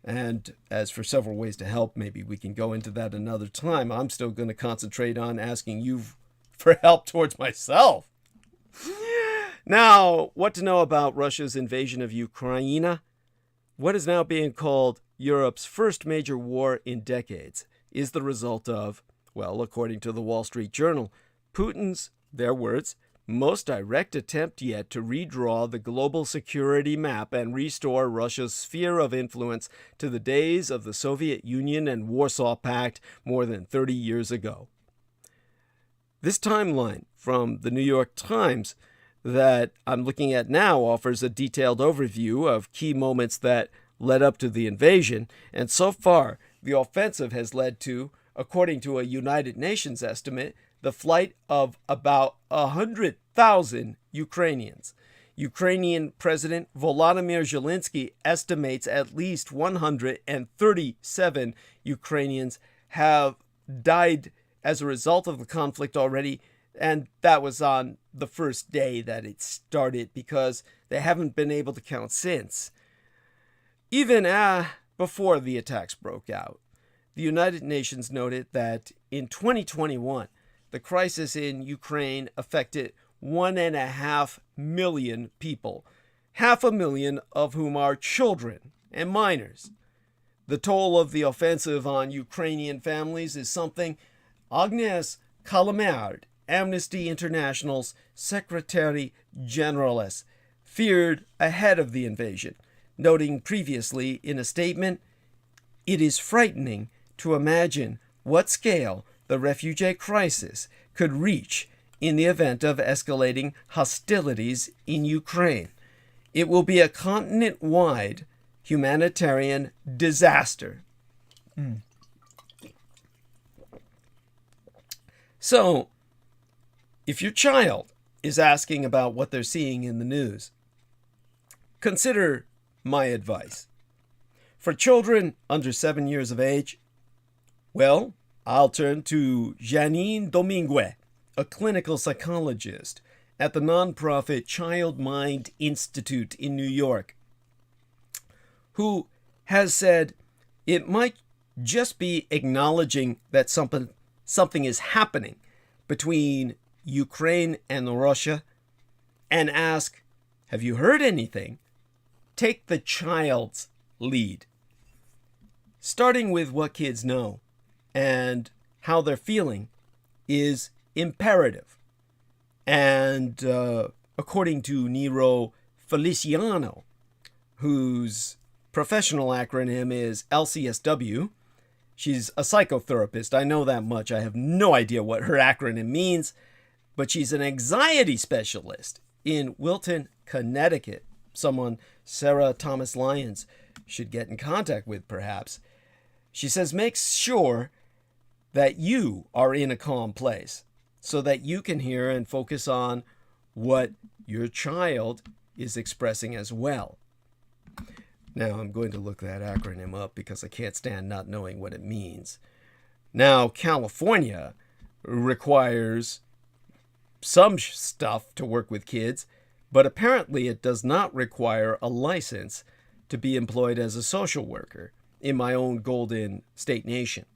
And as for several ways to help, maybe we can go into that another time. I'm still going to concentrate on asking you for help towards myself. Now, what to know about Russia's invasion of Ukraine? What is now being called Europe's first major war in decades is the result of, well, according to the Wall Street Journal, Putin's, their words, most direct attempt yet to redraw the global security map and restore Russia's sphere of influence to the days of the Soviet Union and Warsaw Pact more than 30 years ago. This timeline from the New York Times that I'm looking at now offers a detailed overview of key moments that led up to the invasion, and so far the offensive has led to, according to a United Nations estimate, the flight of about 100,000 Ukrainians. Ukrainian President Volodymyr Zelensky estimates at least 137 Ukrainians have died as a result of the conflict already, and that was on the first day that it started because they haven't been able to count since. Even before the attacks broke out, the United Nations noted that in 2021, the crisis in Ukraine affected 1.5 million people, 500,000 of whom are children and minors. The toll of the offensive on Ukrainian families is something Agnes Callamard, Amnesty International's Secretary Generaless, feared ahead of the invasion, noting previously in a statement, "It is frightening to imagine what scale the refugee crisis could reach in the event of escalating hostilities in Ukraine. It will be a continent-wide humanitarian disaster." So, if your child is asking about what they're seeing in the news, consider my advice. For children under 7 years of age, well, I'll turn to Janine Domingue, a clinical psychologist at the nonprofit Child Mind Institute in New York, who has said it might just be acknowledging that something is happening between Ukraine and Russia and ask, have you heard anything? Take the child's lead. Starting with what kids know and how they're feeling is imperative. And according to Nero Feliciano, whose professional acronym is LCSW, she's a psychotherapist. I know that much. I have no idea what her acronym means, but she's an anxiety specialist in Wilton, Connecticut. Someone Sarah Thomas Lyons should get in contact with, perhaps. She says, make sure that you are in a calm place so that you can hear and focus on what your child is expressing as well. Now, I'm going to look that acronym up because I can't stand not knowing what it means. Now, California requires some stuff to work with kids, but apparently it does not require a license to be employed as a social worker in my own golden state nation.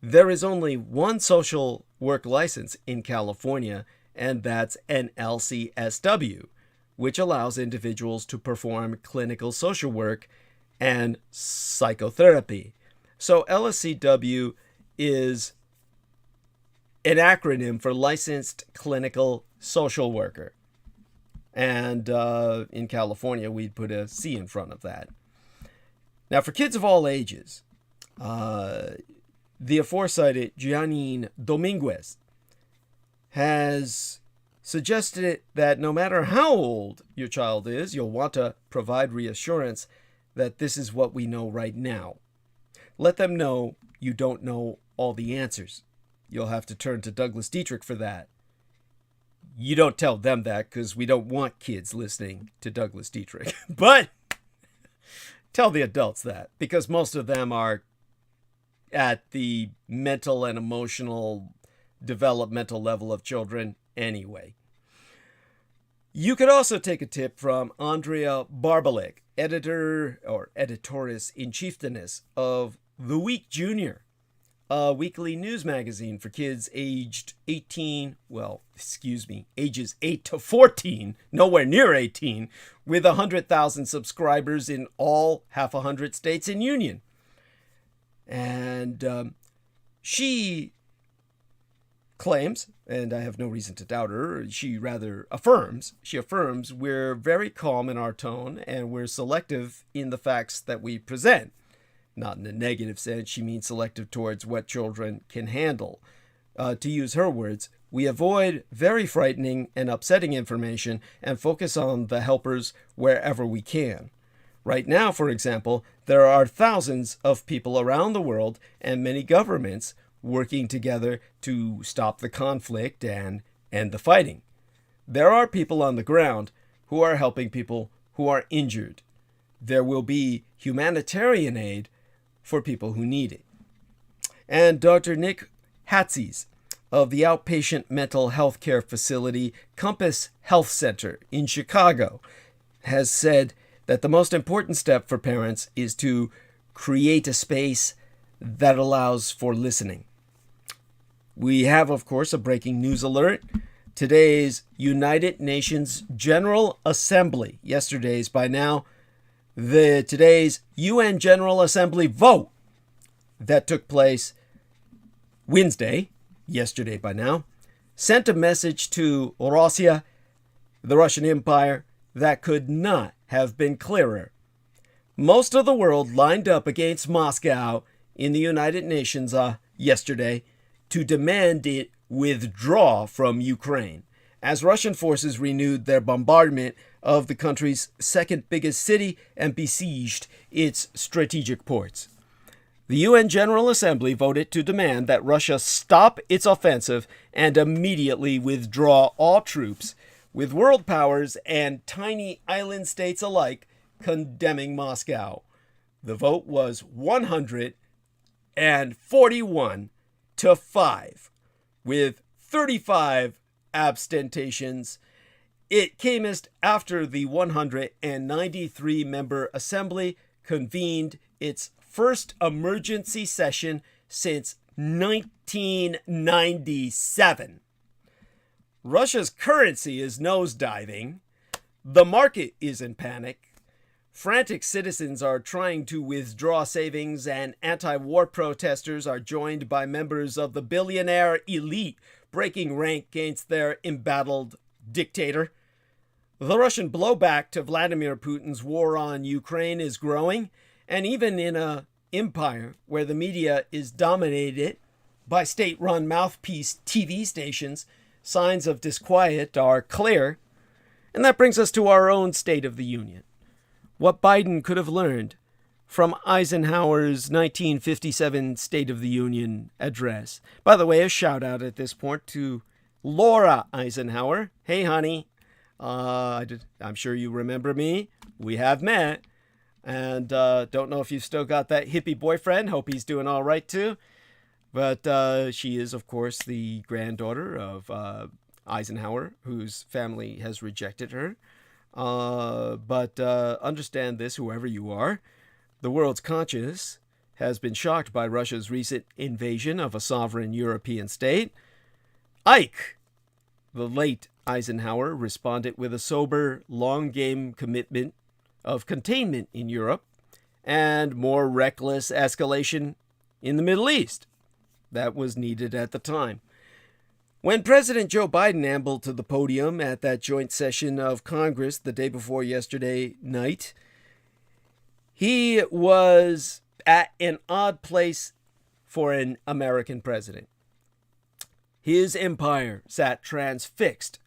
There is only one social work license in California, and that's an LCSW, which allows individuals to perform clinical social work and psychotherapy. So LCSW is an acronym for Licensed Clinical Social Worker. And in California, we'd put a C in front of that. Now, for kids of all ages, the aforecited Janine Dominguez has suggested that no matter how old your child is, you'll want to provide reassurance that this is what we know right now. Let them know you don't know all the answers. You'll have to turn to Douglas Dietrich for that. You don't tell them that because we don't want kids listening to Douglas Dietrich. But tell the adults that, because most of them are at the mental and emotional developmental level of children anyway. You could also take a tip from Andrea Barbalek, editor or editorius-in-chieftainess of The Week Junior, a weekly news magazine for kids aged ages 8 to 14, nowhere near 18, with 100,000 subscribers in all half 100 states and union. And she claims, and I have no reason to doubt her, she affirms we're very calm in our tone and we're selective in the facts that we present. Not in a negative sense, she means selective towards what children can handle. To use her words, we avoid very frightening and upsetting information and focus on the helpers wherever we can. Right now, for example, there are thousands of people around the world and many governments working together to stop the conflict and end the fighting. There are people on the ground who are helping people who are injured. There will be humanitarian aid for people who need it. And Dr. Nick Hatzis of the outpatient mental health care facility Compass Health Center in Chicago has said that the most important step for parents is to create a space that allows for listening. We have, of course, a breaking news alert. Today's United Nations General Assembly, today's UN General Assembly vote that took place Wednesday, yesterday by now, sent a message to Russia, the Russian Empire, that could not have been clearer. Most of the world lined up against Moscow in the United Nations yesterday to demand it withdraw from Ukraine, as Russian forces renewed their bombardment of the country's second biggest city and besieged its strategic ports. The UN General Assembly voted to demand that Russia stop its offensive and immediately withdraw all troops, with world powers and tiny island states alike condemning Moscow. The vote was 141 to 5, with 35 abstentions. It came after the 193-member assembly convened its first emergency session since 1997. Russia's currency is nosediving. The market is in panic. Frantic citizens are trying to withdraw savings, and anti-war protesters are joined by members of the billionaire elite breaking rank against their embattled dictator. The Russian blowback to Vladimir Putin's war on Ukraine is growing, and even in an empire where the media is dominated by state-run mouthpiece TV stations, signs of disquiet are clear. And that brings us to our own State of the Union. What Biden could have learned from Eisenhower's 1957 State of the Union address. By the way, a shout out at this point to Laura Eisenhower. Hey, honey. I'm sure you remember me. We have met. And don't know if you've still got that hippie boyfriend. Hope he's doing all right, too. But she is, of course, the granddaughter of Eisenhower, whose family has rejected her. But understand this, whoever you are. The world's conscience has been shocked by Russia's recent invasion of a sovereign European state. Ike, the late Eisenhower, responded with a sober, long-game commitment of containment in Europe and more reckless escalation in the Middle East. That was needed at the time. When President Joe Biden ambled to the podium at that joint session of Congress the day before yesterday night, he was at an odd place for an American president. His empire sat transfixed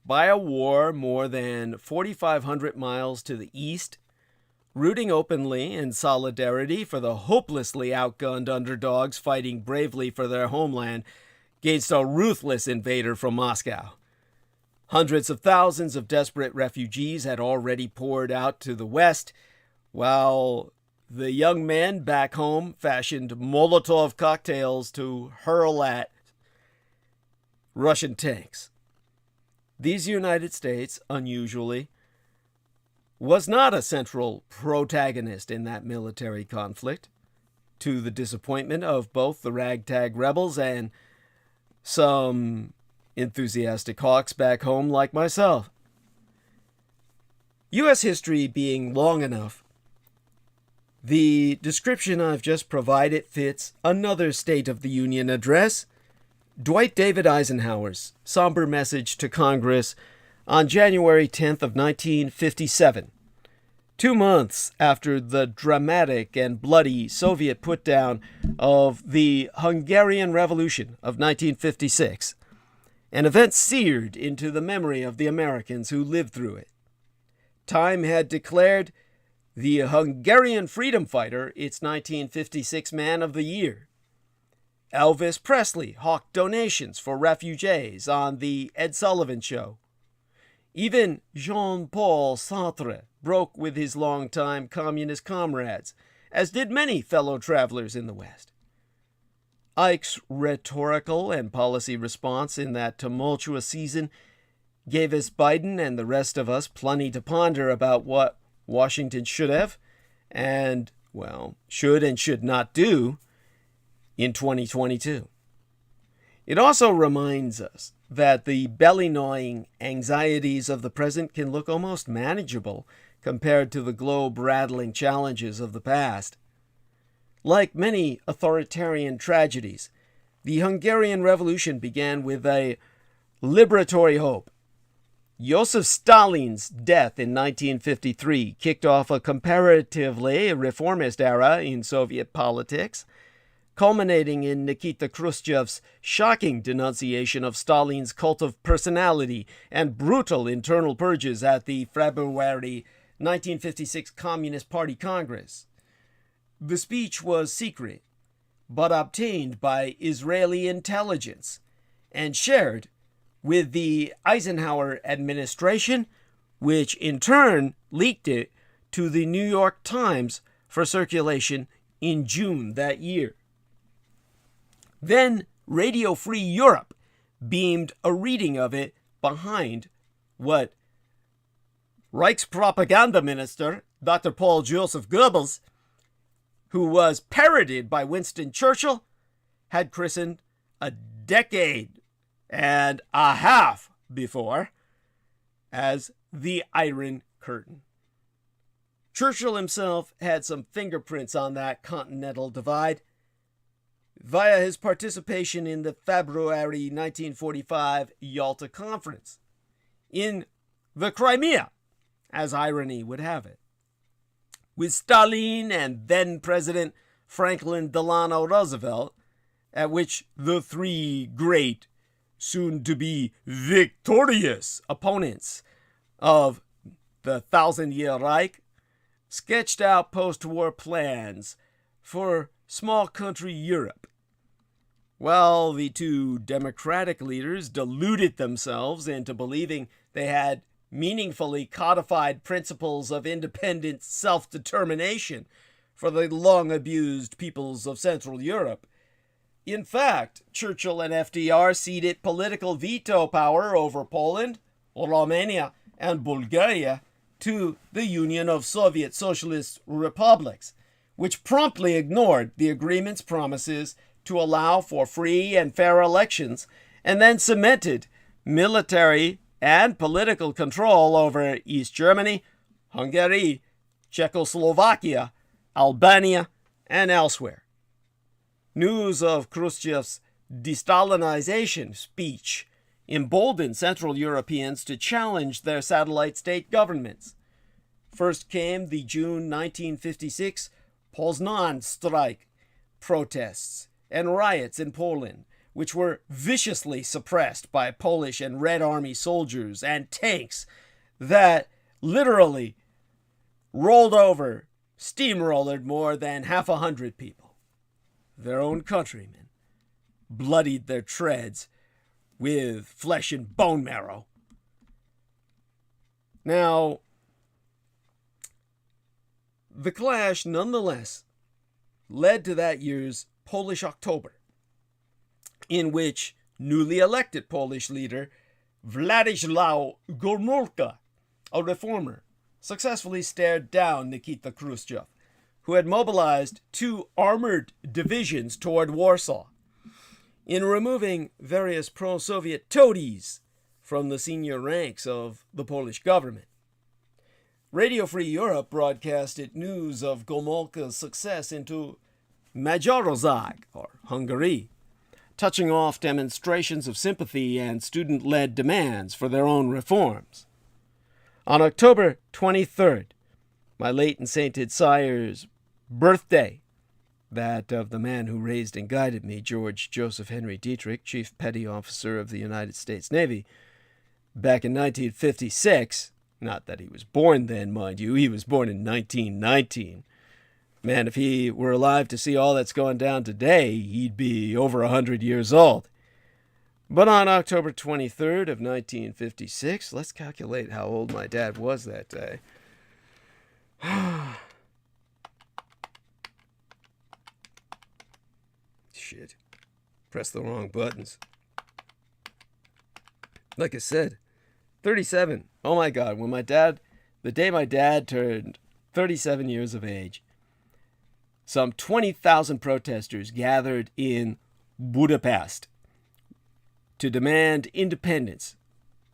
by a war more than 4,500 miles to the east, rooting openly in solidarity for the hopelessly outgunned underdogs fighting bravely for their homeland against a ruthless invader from Moscow. Hundreds of thousands of desperate refugees had already poured out to the west, while the young men back home fashioned Molotov cocktails to hurl at Russian tanks. these United States, unusually, was not a central protagonist in that military conflict, to the disappointment of both the ragtag rebels and some enthusiastic hawks back home like myself. U.S. history being long enough, the description I've just provided fits another State of the Union address, Dwight David Eisenhower's somber message to Congress on January 10th of 1957, 2 months after the dramatic and bloody Soviet put-down of the Hungarian Revolution of 1956, an event seared into the memory of the Americans who lived through it. Time had declared the Hungarian freedom fighter its 1956 Man of the Year. Elvis Presley hawked donations for refugees on The Ed Sullivan Show. Even Jean-Paul Sartre broke with his longtime communist comrades, as did many fellow travelers in the West. Ike's rhetorical and policy response in that tumultuous season gave us Biden and the rest of us plenty to ponder about what Washington should have and, well, should and should not do in 2022. It also reminds us that the belly-gnawing anxieties of the present can look almost manageable compared to the globe-rattling challenges of the past. Like many authoritarian tragedies, the Hungarian Revolution began with a liberatory hope. Joseph Stalin's death in 1953 kicked off a comparatively reformist era in Soviet politics, culminating in Nikita Khrushchev's shocking denunciation of Stalin's cult of personality and brutal internal purges at the February 1956 Communist Party Congress. The speech was secret, but obtained by Israeli intelligence and shared with the Eisenhower administration, which in turn leaked it to the New York Times for circulation in June that year. Then Radio Free Europe beamed a reading of it behind what Reichspropaganda Minister Dr. Paul Joseph Goebbels, who was parodied by Winston Churchill, had christened a decade and a half before as the Iron Curtain. Churchill himself had some fingerprints on that continental divide via his participation in the February 1945 Yalta Conference, in the Crimea, as irony would have it, with Stalin and then-President Franklin Delano Roosevelt, at which the three great, soon-to-be victorious opponents of the Thousand Year Reich sketched out post-war plans for small country Europe, while the two Democratic leaders deluded themselves into believing they had meaningfully codified principles of independent self-determination for the long-abused peoples of Central Europe. In fact, Churchill and FDR ceded political veto power over Poland, Romania, and Bulgaria to the Union of Soviet Socialist Republics, which promptly ignored the agreement's promises to allow for free and fair elections, and then cemented military and political control over East Germany, Hungary, Czechoslovakia, Albania, and elsewhere. News of Khrushchev's de-Stalinization speech emboldened Central Europeans to challenge their satellite state governments. First came the June 1956 Poznan strike protests and riots in Poland, which were viciously suppressed by Polish and Red Army soldiers and tanks that literally rolled over, steamrollered more than 100 people. Their own countrymen bloodied their treads with flesh and bone marrow. Now, the clash nonetheless led to that year's Polish October, in which newly elected Polish leader Vladislav Gomulka, a reformer, successfully stared down Nikita Khrushchev, who had mobilized 2 armored divisions toward Warsaw. In removing various pro-Soviet toadies from the senior ranks of the Polish government. Radio Free Europe broadcasted news of Gomulka's success into Magyarország, or Hungary, touching off demonstrations of sympathy and student-led demands for their own reforms. On October 23rd, my late and sainted sire's birthday, that of the man who raised and guided me, George Joseph Henry Dietrich, Chief Petty Officer of the United States Navy, back in 1956, not that he was born then, mind you, he was born in 1919. Man, if he were alive to see all that's going down today, he'd be over 100 years old. But on October 23rd of 1956, let's calculate how old my dad was that day. Shit. Press the wrong buttons. Like I said, 37. Oh my God, the day my dad turned 37 years of age, some 20,000 protesters gathered in Budapest to demand independence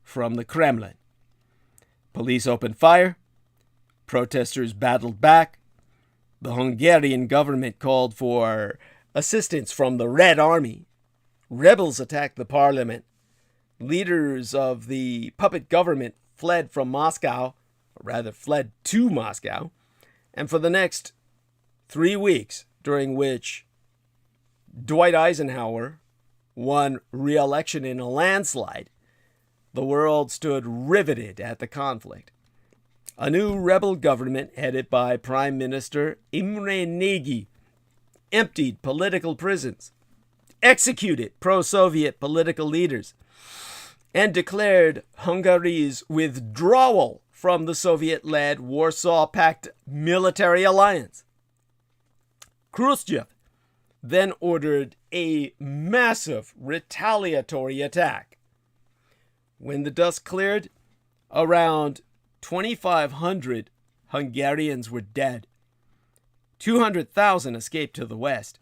from the Kremlin. Police opened fire. Protesters battled back. The Hungarian government called for assistance from the Red Army. Rebels attacked the parliament. Leaders of the puppet government fled from Moscow, or rather fled to Moscow, and for the next 3 weeks, during which Dwight Eisenhower won re-election in a landslide, the world stood riveted at the conflict. A new rebel government headed by Prime Minister Imre Nagy emptied political prisons, executed pro-Soviet political leaders, and declared Hungary's withdrawal from the Soviet-led Warsaw Pact military alliance. Khrushchev then ordered a massive retaliatory attack. When the dust cleared, around 2,500 Hungarians were dead. 200,000 escaped to the west.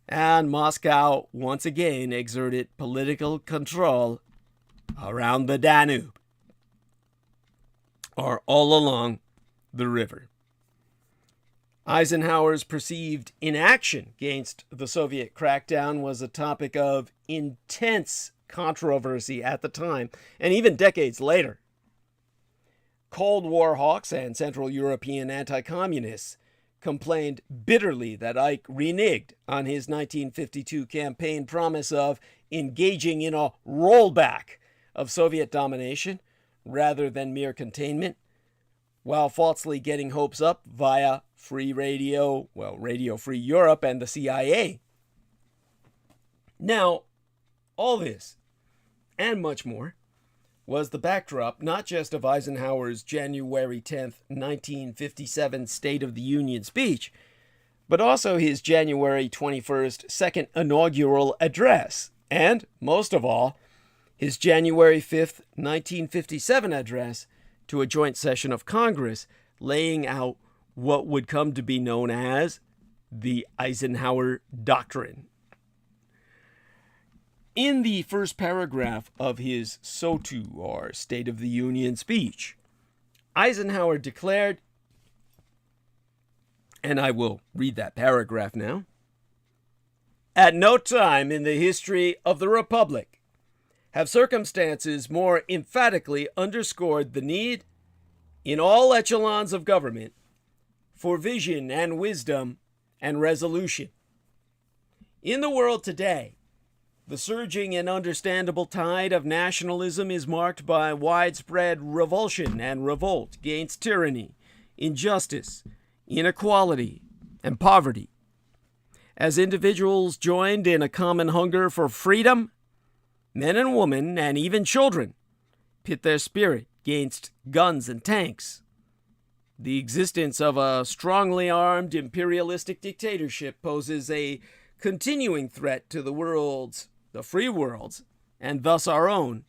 And Moscow once again exerted political control around the Danube, or all along the river. Eisenhower's perceived inaction against the Soviet crackdown was a topic of intense controversy at the time, and even decades later. Cold War hawks and Central European anti-communists complained bitterly that Ike reneged on his 1952 campaign promise of engaging in a rollback of Soviet domination rather than mere containment, while falsely getting hopes up via free radio, Radio Free Europe and the CIA. Now, all this, and much more, was the backdrop not just of Eisenhower's January 10th, 1957 State of the Union speech, but also his January 21st second inaugural address, and, most of all, his January 5th, 1957 address to a joint session of Congress, laying out what would come to be known as the Eisenhower Doctrine. In the first paragraph of his SOTU, or State of the Union speech, Eisenhower declared, and I will read that paragraph now, "At no time in the history of the Republic have circumstances more emphatically underscored the need, in all echelons of government, for vision and wisdom and resolution. In the world today, the surging and understandable tide of nationalism is marked by widespread revulsion and revolt against tyranny, injustice, inequality, and poverty. As individuals joined in a common hunger for freedom, men and women, and even children, pit their spirit against guns and tanks. The existence of a strongly armed imperialistic dictatorship poses a continuing threat to the free world's, and thus our own,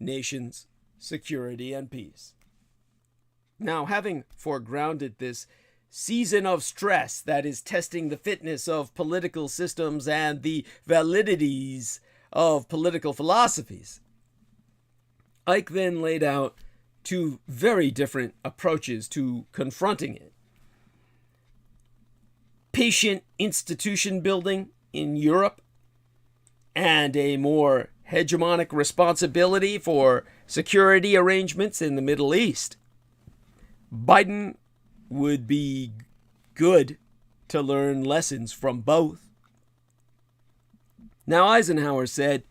nations, security, and peace. Now, having foregrounded this season of stress that is testing the fitness of political systems and the validities of political philosophies, Ike then laid out two very different approaches to confronting it. Patient institution building in Europe and a more hegemonic responsibility for security arrangements in the Middle East. Biden would be good to learn lessons from both. Now, Eisenhower said,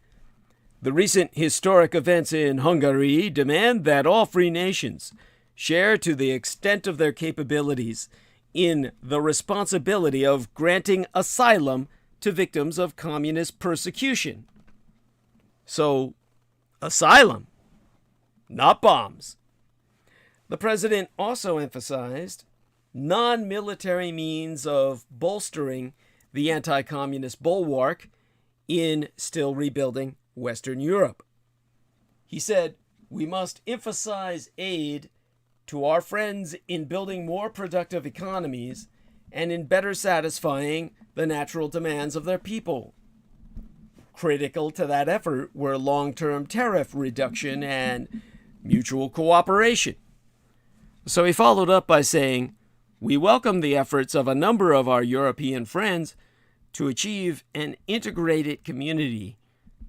"The recent historic events in Hungary demand that all free nations share to the extent of their capabilities in the responsibility of granting asylum to victims of communist persecution." So, asylum, not bombs. The president also emphasized non-military means of bolstering the anti-communist bulwark in still rebuilding Western Europe. He said, "We must emphasize aid to our friends in building more productive economies and in better satisfying the natural demands of their people." Critical to that effort were long-term tariff reduction and mutual cooperation. So he followed up by saying, "We welcome the efforts of a number of our European friends to achieve an integrated community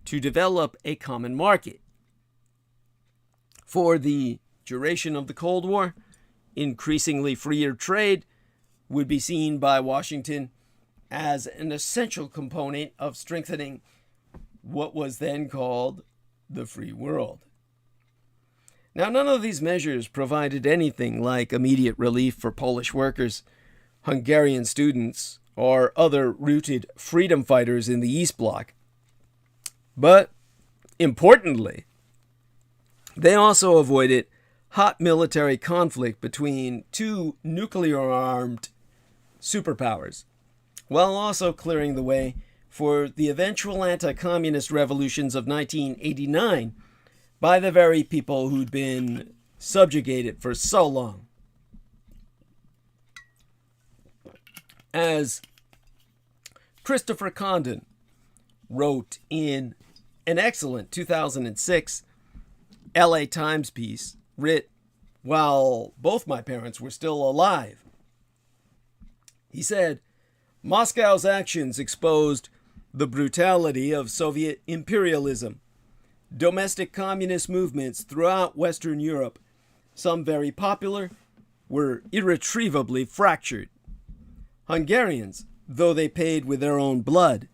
to develop a common market." For the duration of the Cold War, increasingly freer trade would be seen by Washington as an essential component of strengthening what was then called the free world. Now, none of these measures provided anything like immediate relief for Polish workers, Hungarian students, or other rooted freedom fighters in the East Bloc. But, importantly, they also avoided hot military conflict between two nuclear-armed superpowers, while also clearing the way for the eventual anti-communist revolutions of 1989 by the very people who'd been subjugated for so long. As Christopher Condon wrote in an excellent 2006 LA Times piece, writ while both my parents were still alive, he said, "Moscow's actions exposed the brutality of Soviet imperialism. Domestic communist movements throughout Western Europe, some very popular, were irretrievably fractured. Hungarians, though they paid with their own blood,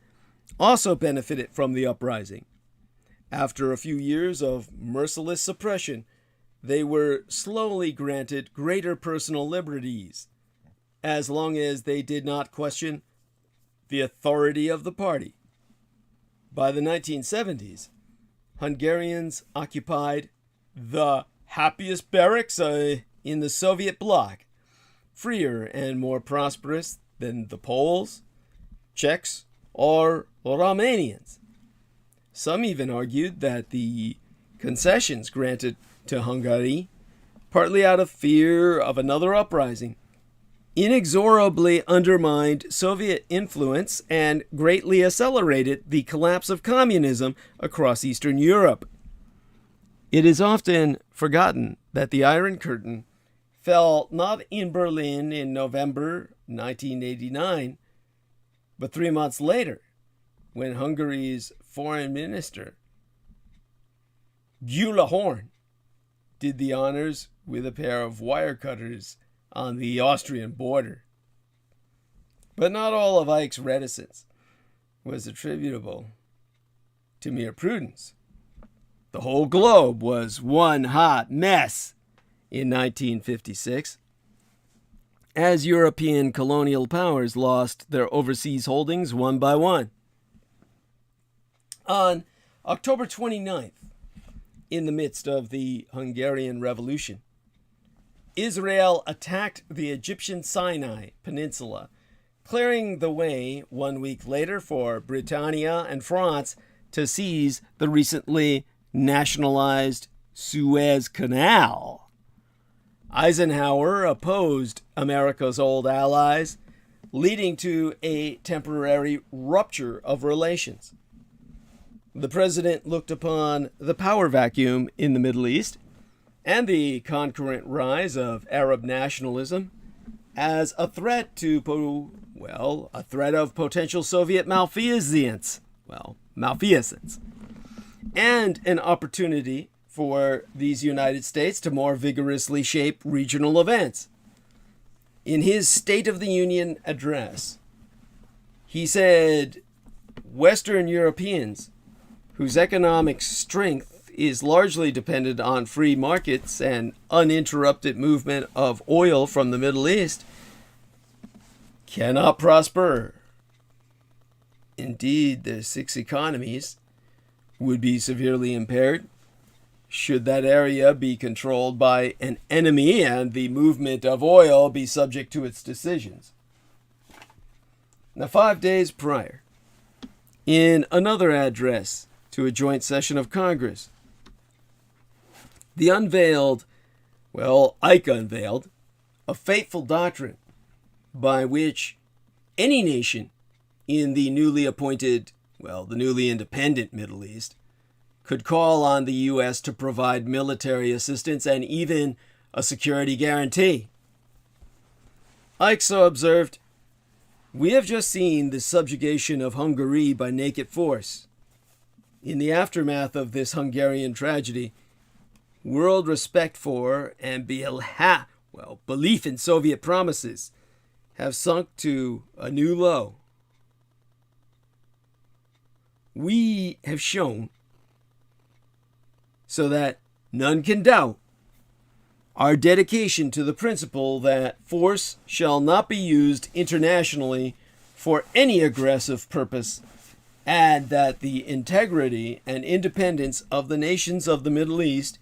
also benefited from the uprising. After a few years of merciless suppression, they were slowly granted greater personal liberties, as long as they did not question the authority of the party. By the 1970s, Hungarians occupied the happiest barracks in the Soviet bloc, freer and more prosperous than the Poles, Czechs, or Romanians. Some even argued that the concessions granted to Hungary, partly out of fear of another uprising, inexorably undermined Soviet influence and greatly accelerated the collapse of communism across Eastern Europe. It is often forgotten that the Iron Curtain fell not in Berlin in November 1989, but 3 months later, when Hungary's foreign minister, Gyula Horn, did the honors with a pair of wire cutters on the Austrian border. But not all of Ike's reticence was attributable to mere prudence. The whole globe was one hot mess in 1956, as European colonial powers lost their overseas holdings one by one. On October 29th, in the midst of the Hungarian Revolution, Israel attacked the Egyptian Sinai Peninsula, clearing the way 1 week later for Britannia and France to seize the recently nationalized Suez Canal. Eisenhower opposed America's old allies, leading to a temporary rupture of relations. The president looked upon the power vacuum in the Middle East and the concurrent rise of Arab nationalism as a threat to, a threat of potential Soviet malfeasance, and an opportunity for these United States to more vigorously shape regional events. In his State of the Union address, he said, Western Europeans, whose economic strength is largely dependent on free markets and uninterrupted movement of oil from the Middle East, cannot prosper. Indeed, their 6 economies would be severely impaired should that area be controlled by an enemy and the movement of oil be subject to its decisions. Now, 5 days prior, in another address to a joint session of Congress, Ike unveiled a fateful doctrine by which any nation in the newly independent Middle East could call on the U.S. to provide military assistance and even a security guarantee. Ike so observed, "We have just seen the subjugation of Hungary by naked force. In the aftermath of this Hungarian tragedy, world respect for and belief in Soviet promises have sunk to a new low. We have shown, so that none can doubt, our dedication to the principle that force shall not be used internationally for any aggressive purpose, and that the integrity and independence of the nations of the Middle East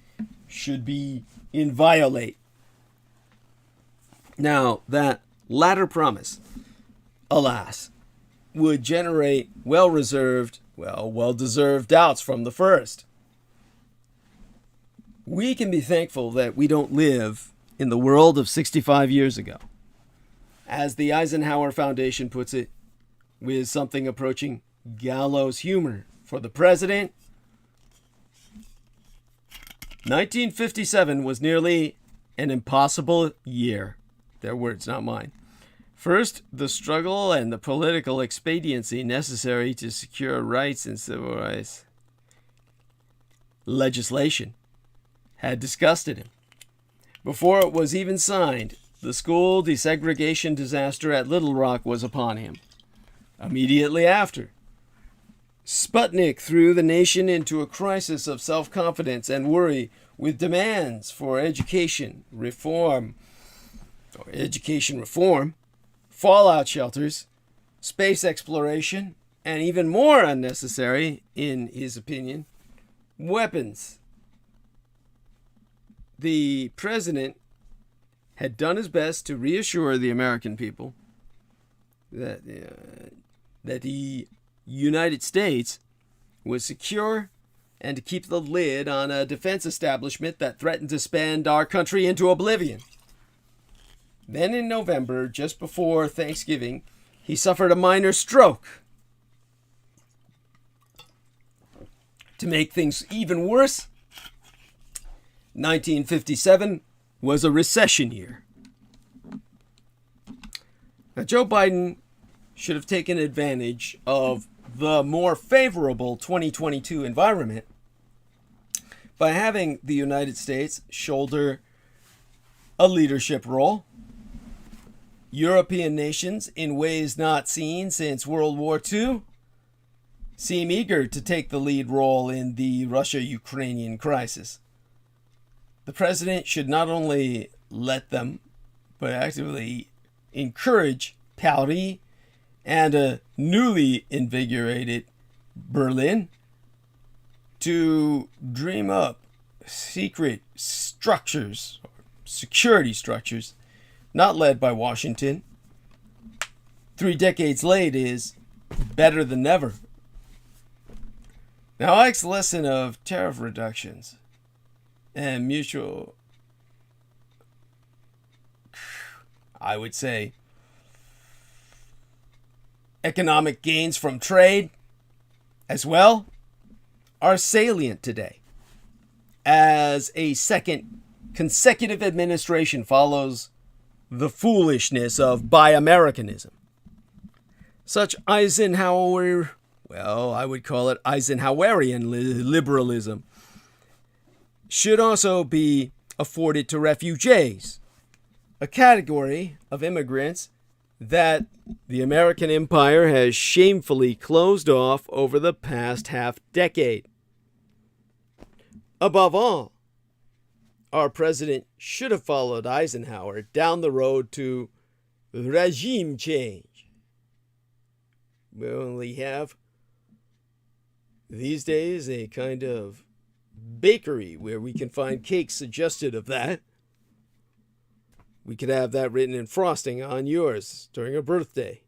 should be inviolate." Now, that latter promise, alas, would generate well-deserved doubts from the first. We can be thankful that we don't live in the world of 65 years ago. As the Eisenhower Foundation puts it, with something approaching gallows humor for the president, 1957 was nearly an impossible year. Their words, not mine. First, the struggle and the political expediency necessary to secure rights and civil rights legislation had disgusted him. Before it was even signed, the school desegregation disaster at Little Rock was upon him. Immediately after, Sputnik threw the nation into a crisis of self-confidence and worry with demands for education reform, fallout shelters, space exploration, and even more unnecessary, in his opinion, weapons. The president had done his best to reassure the American people that the United States was secure and to keep the lid on a defense establishment that threatened to spend our country into oblivion. Then in November, just before Thanksgiving, he suffered a minor stroke. To make things even worse, 1957 was a recession year. Now, Joe Biden should have taken advantage of the more favorable 2022 environment by having the United States shoulder a leadership role. European nations, in ways not seen since World War II, seem eager to take the lead role in the Russia-Ukrainian crisis. The president should not only let them, but actively encourage Paris and a newly invigorated Berlin to dream up secret structures, security structures, not led by Washington. 3 decades late is better than never. Now, Ike's lesson of tariff reductions and mutual, I would say, economic gains from trade as well are salient today, as a second consecutive administration follows the foolishness of Buy Americanism. Such Eisenhower, well, I would call it Eisenhowerian liberalism, should also be afforded to refugees, a category of immigrants that the American empire has shamefully closed off over the past half-decade. Above all, our president should have followed Eisenhower down the road to regime change. We only have, these days, a kind of bakery where we can find cakes suggested of that. We could have that written in frosting on yours during a birthday.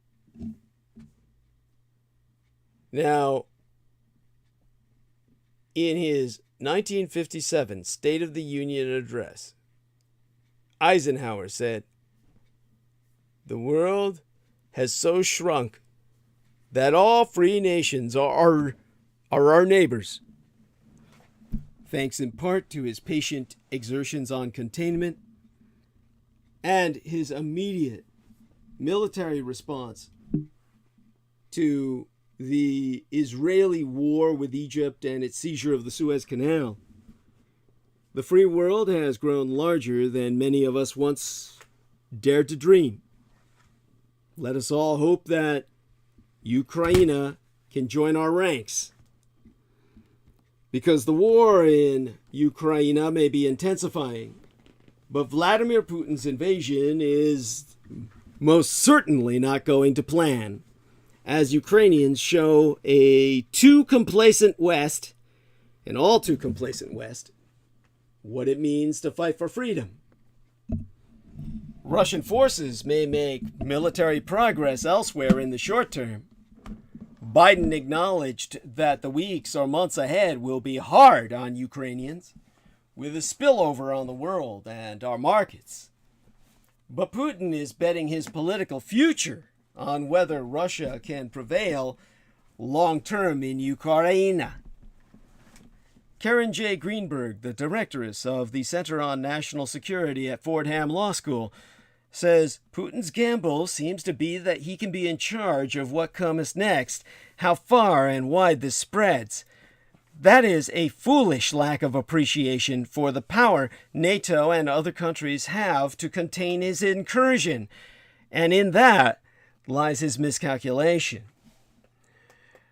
Now, in his 1957 State of the Union address, Eisenhower said, "The world has so shrunk that all free nations are our neighbors." Thanks in part to his patient exertions on containment and his immediate military response to the Israeli war with Egypt and its seizure of the Suez Canal, the free world has grown larger than many of us once dared to dream. Let us all hope that Ukraine can join our ranks, because the war in Ukraine may be intensifying, but Vladimir Putin's invasion is most certainly not going to plan, as Ukrainians show a too complacent West, an all too complacent West, what it means to fight for freedom. Russian forces may make military progress elsewhere in the short term. Biden acknowledged that the weeks or months ahead will be hard on Ukrainians, with a spillover on the world and our markets. But Putin is betting his political future on whether Russia can prevail long-term in Ukraine. Karen J. Greenberg, the directress of the Center on National Security at Fordham Law School, says Putin's gamble seems to be that he can be in charge of what comes next, how far and wide this spreads. That is a foolish lack of appreciation for the power NATO and other countries have to contain his incursion, and in that lies his miscalculation.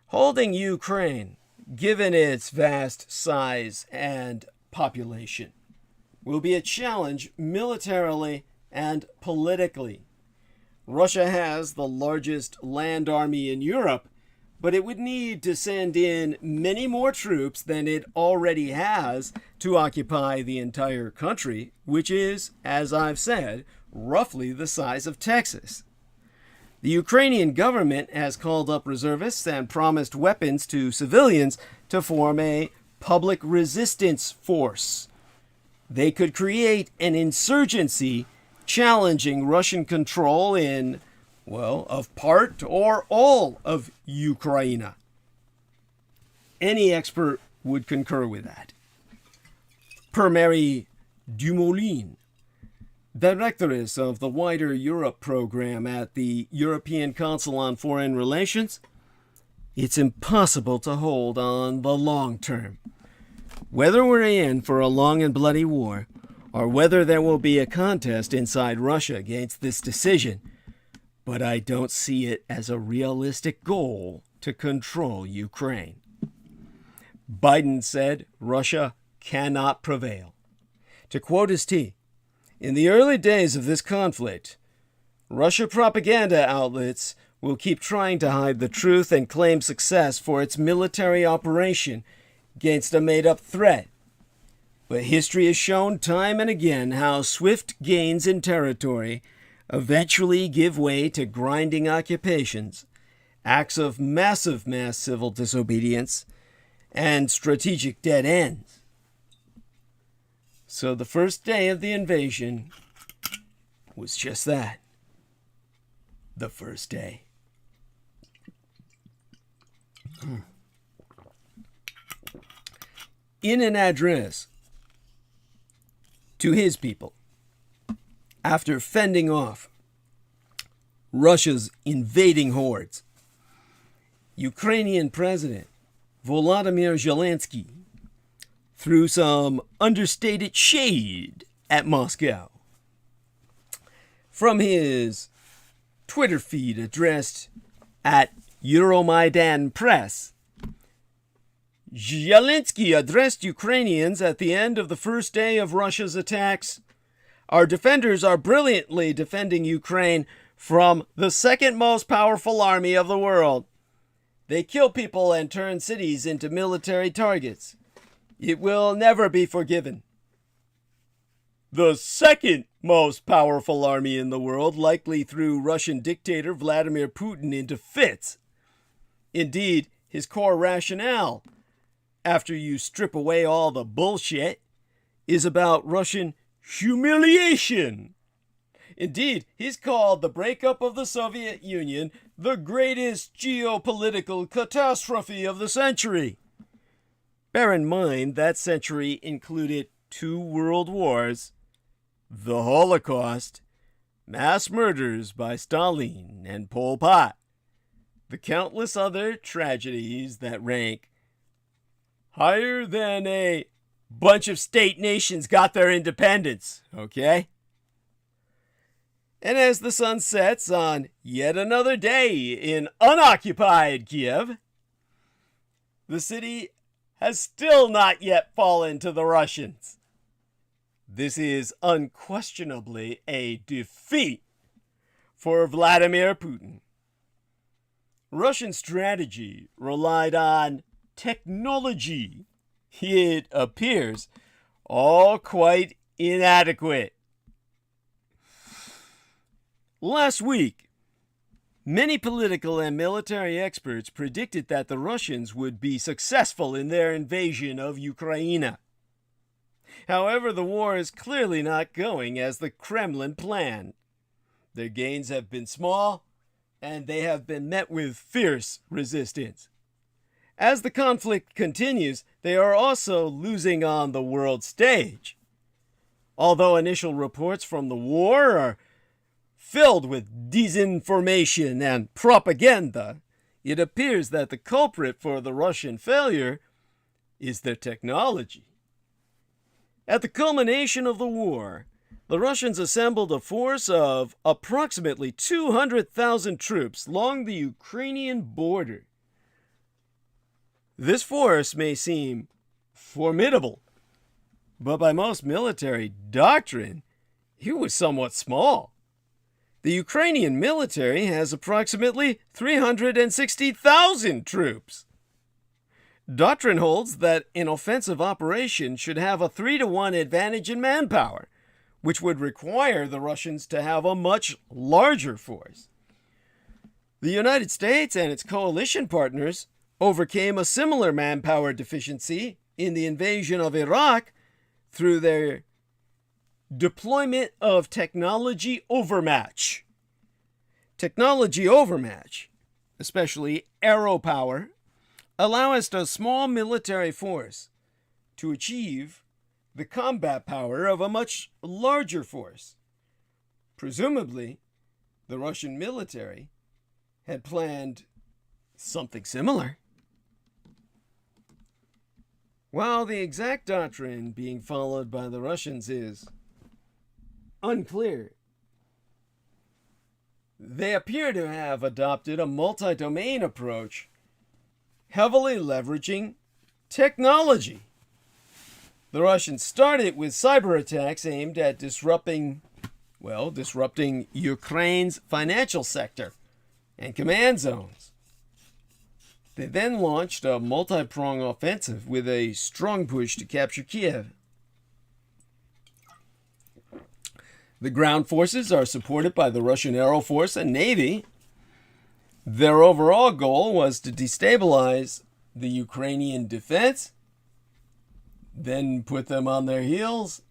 Holding Ukraine, given its vast size and population, will be a challenge militarily and politically. Russia has the largest land army in Europe, but it would need to send in many more troops than it already has to occupy the entire country, which is, as I've said, roughly the size of Texas. The Ukrainian government has called up reservists and promised weapons to civilians to form a public resistance force. They could create an insurgency challenging Russian control in, well, of part or all of Ukraine. Any expert would concur with that. Per Mary Dumoulin, directress of the Wider Europe program at the European Council on Foreign Relations, it's impossible to hold on the long term. Whether we're in for a long and bloody war, or whether there will be a contest inside Russia against this decision, but I don't see it as a realistic goal to control Ukraine. Biden said Russia cannot prevail. To quote his T, "In the early days of this conflict, Russia propaganda outlets will keep trying to hide the truth and claim success for its military operation against a made-up threat. But history has shown time and again how swift gains in territory eventually give way to grinding occupations, acts of massive mass civil disobedience, and strategic dead ends. So the first day of the invasion was just that. The first day. In an address to his people, after fending off Russia's invading hordes, Ukrainian President Volodymyr Zelensky threw some understated shade at Moscow. From his Twitter feed addressed at Euromaidan Press, Zelensky addressed Ukrainians at the end of the first day of Russia's attacks. Our defenders are brilliantly defending Ukraine from the second most powerful army of the world. They kill people and turn cities into military targets. It will never be forgiven. The second most powerful army in the world likely threw Russian dictator Vladimir Putin into fits. Indeed, his core rationale, after you strip away all the bullshit, is about Russian humiliation. Indeed, he's called the breakup of the Soviet Union the greatest geopolitical catastrophe of the century. Bear in mind that century included 2 world wars, the Holocaust, mass murders by Stalin and Pol Pot, the countless other tragedies that rank higher than a bunch of state nations got their independence, okay? And as the sun sets on yet another day in unoccupied Kiev, the city has still not yet fallen to the Russians. This is unquestionably a defeat for Vladimir Putin. Russian strategy relied on technology. It appears all quite inadequate. Last week, many political and military experts predicted that the Russians would be successful in their invasion of Ukraine. However, the war is clearly not going as the Kremlin planned. Their gains have been small, and they have been met with fierce resistance. As the conflict continues, they are also losing on the world stage. Although initial reports from the war are filled with disinformation and propaganda, it appears that the culprit for the Russian failure is their technology. At the culmination of the war, the Russians assembled a force of approximately 200,000 troops along the Ukrainian border. This force may seem formidable, but by most military doctrine, it was somewhat small. The Ukrainian military has approximately 360,000 troops. Doctrine holds that an offensive operation should have a 3-to-1 advantage in manpower, which would require the Russians to have a much larger force. The United States and its coalition partners overcame a similar manpower deficiency in the invasion of Iraq through their deployment of technology overmatch. Technology overmatch, especially aero power, allows a small military force to achieve the combat power of a much larger force. Presumably, the Russian military had planned something similar. While the exact doctrine being followed by the Russians is unclear, they appear to have adopted a multi-domain approach, heavily leveraging technology. The Russians started with cyber attacks aimed at disrupting Ukraine's financial sector and command zones. They then launched a multi-pronged offensive with a strong push to capture Kiev. The ground forces are supported by the Russian Air Force and Navy. Their overall goal was to destabilize the Ukrainian defense, then put them on their heels,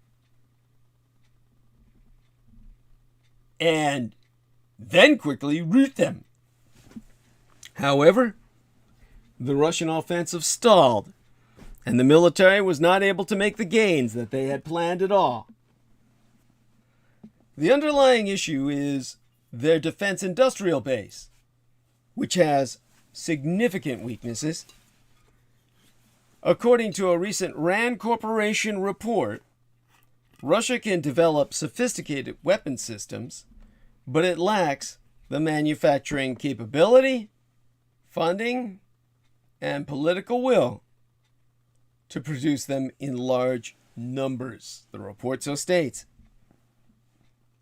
and then quickly rout them. However, the Russian offensive stalled, and the military was not able to make the gains that they had planned at all. The underlying issue is their defense industrial base, which has significant weaknesses. According to a recent RAND Corporation report, Russia can develop sophisticated weapon systems, but it lacks the manufacturing capability, funding, and political will to produce them in large numbers, the report so states.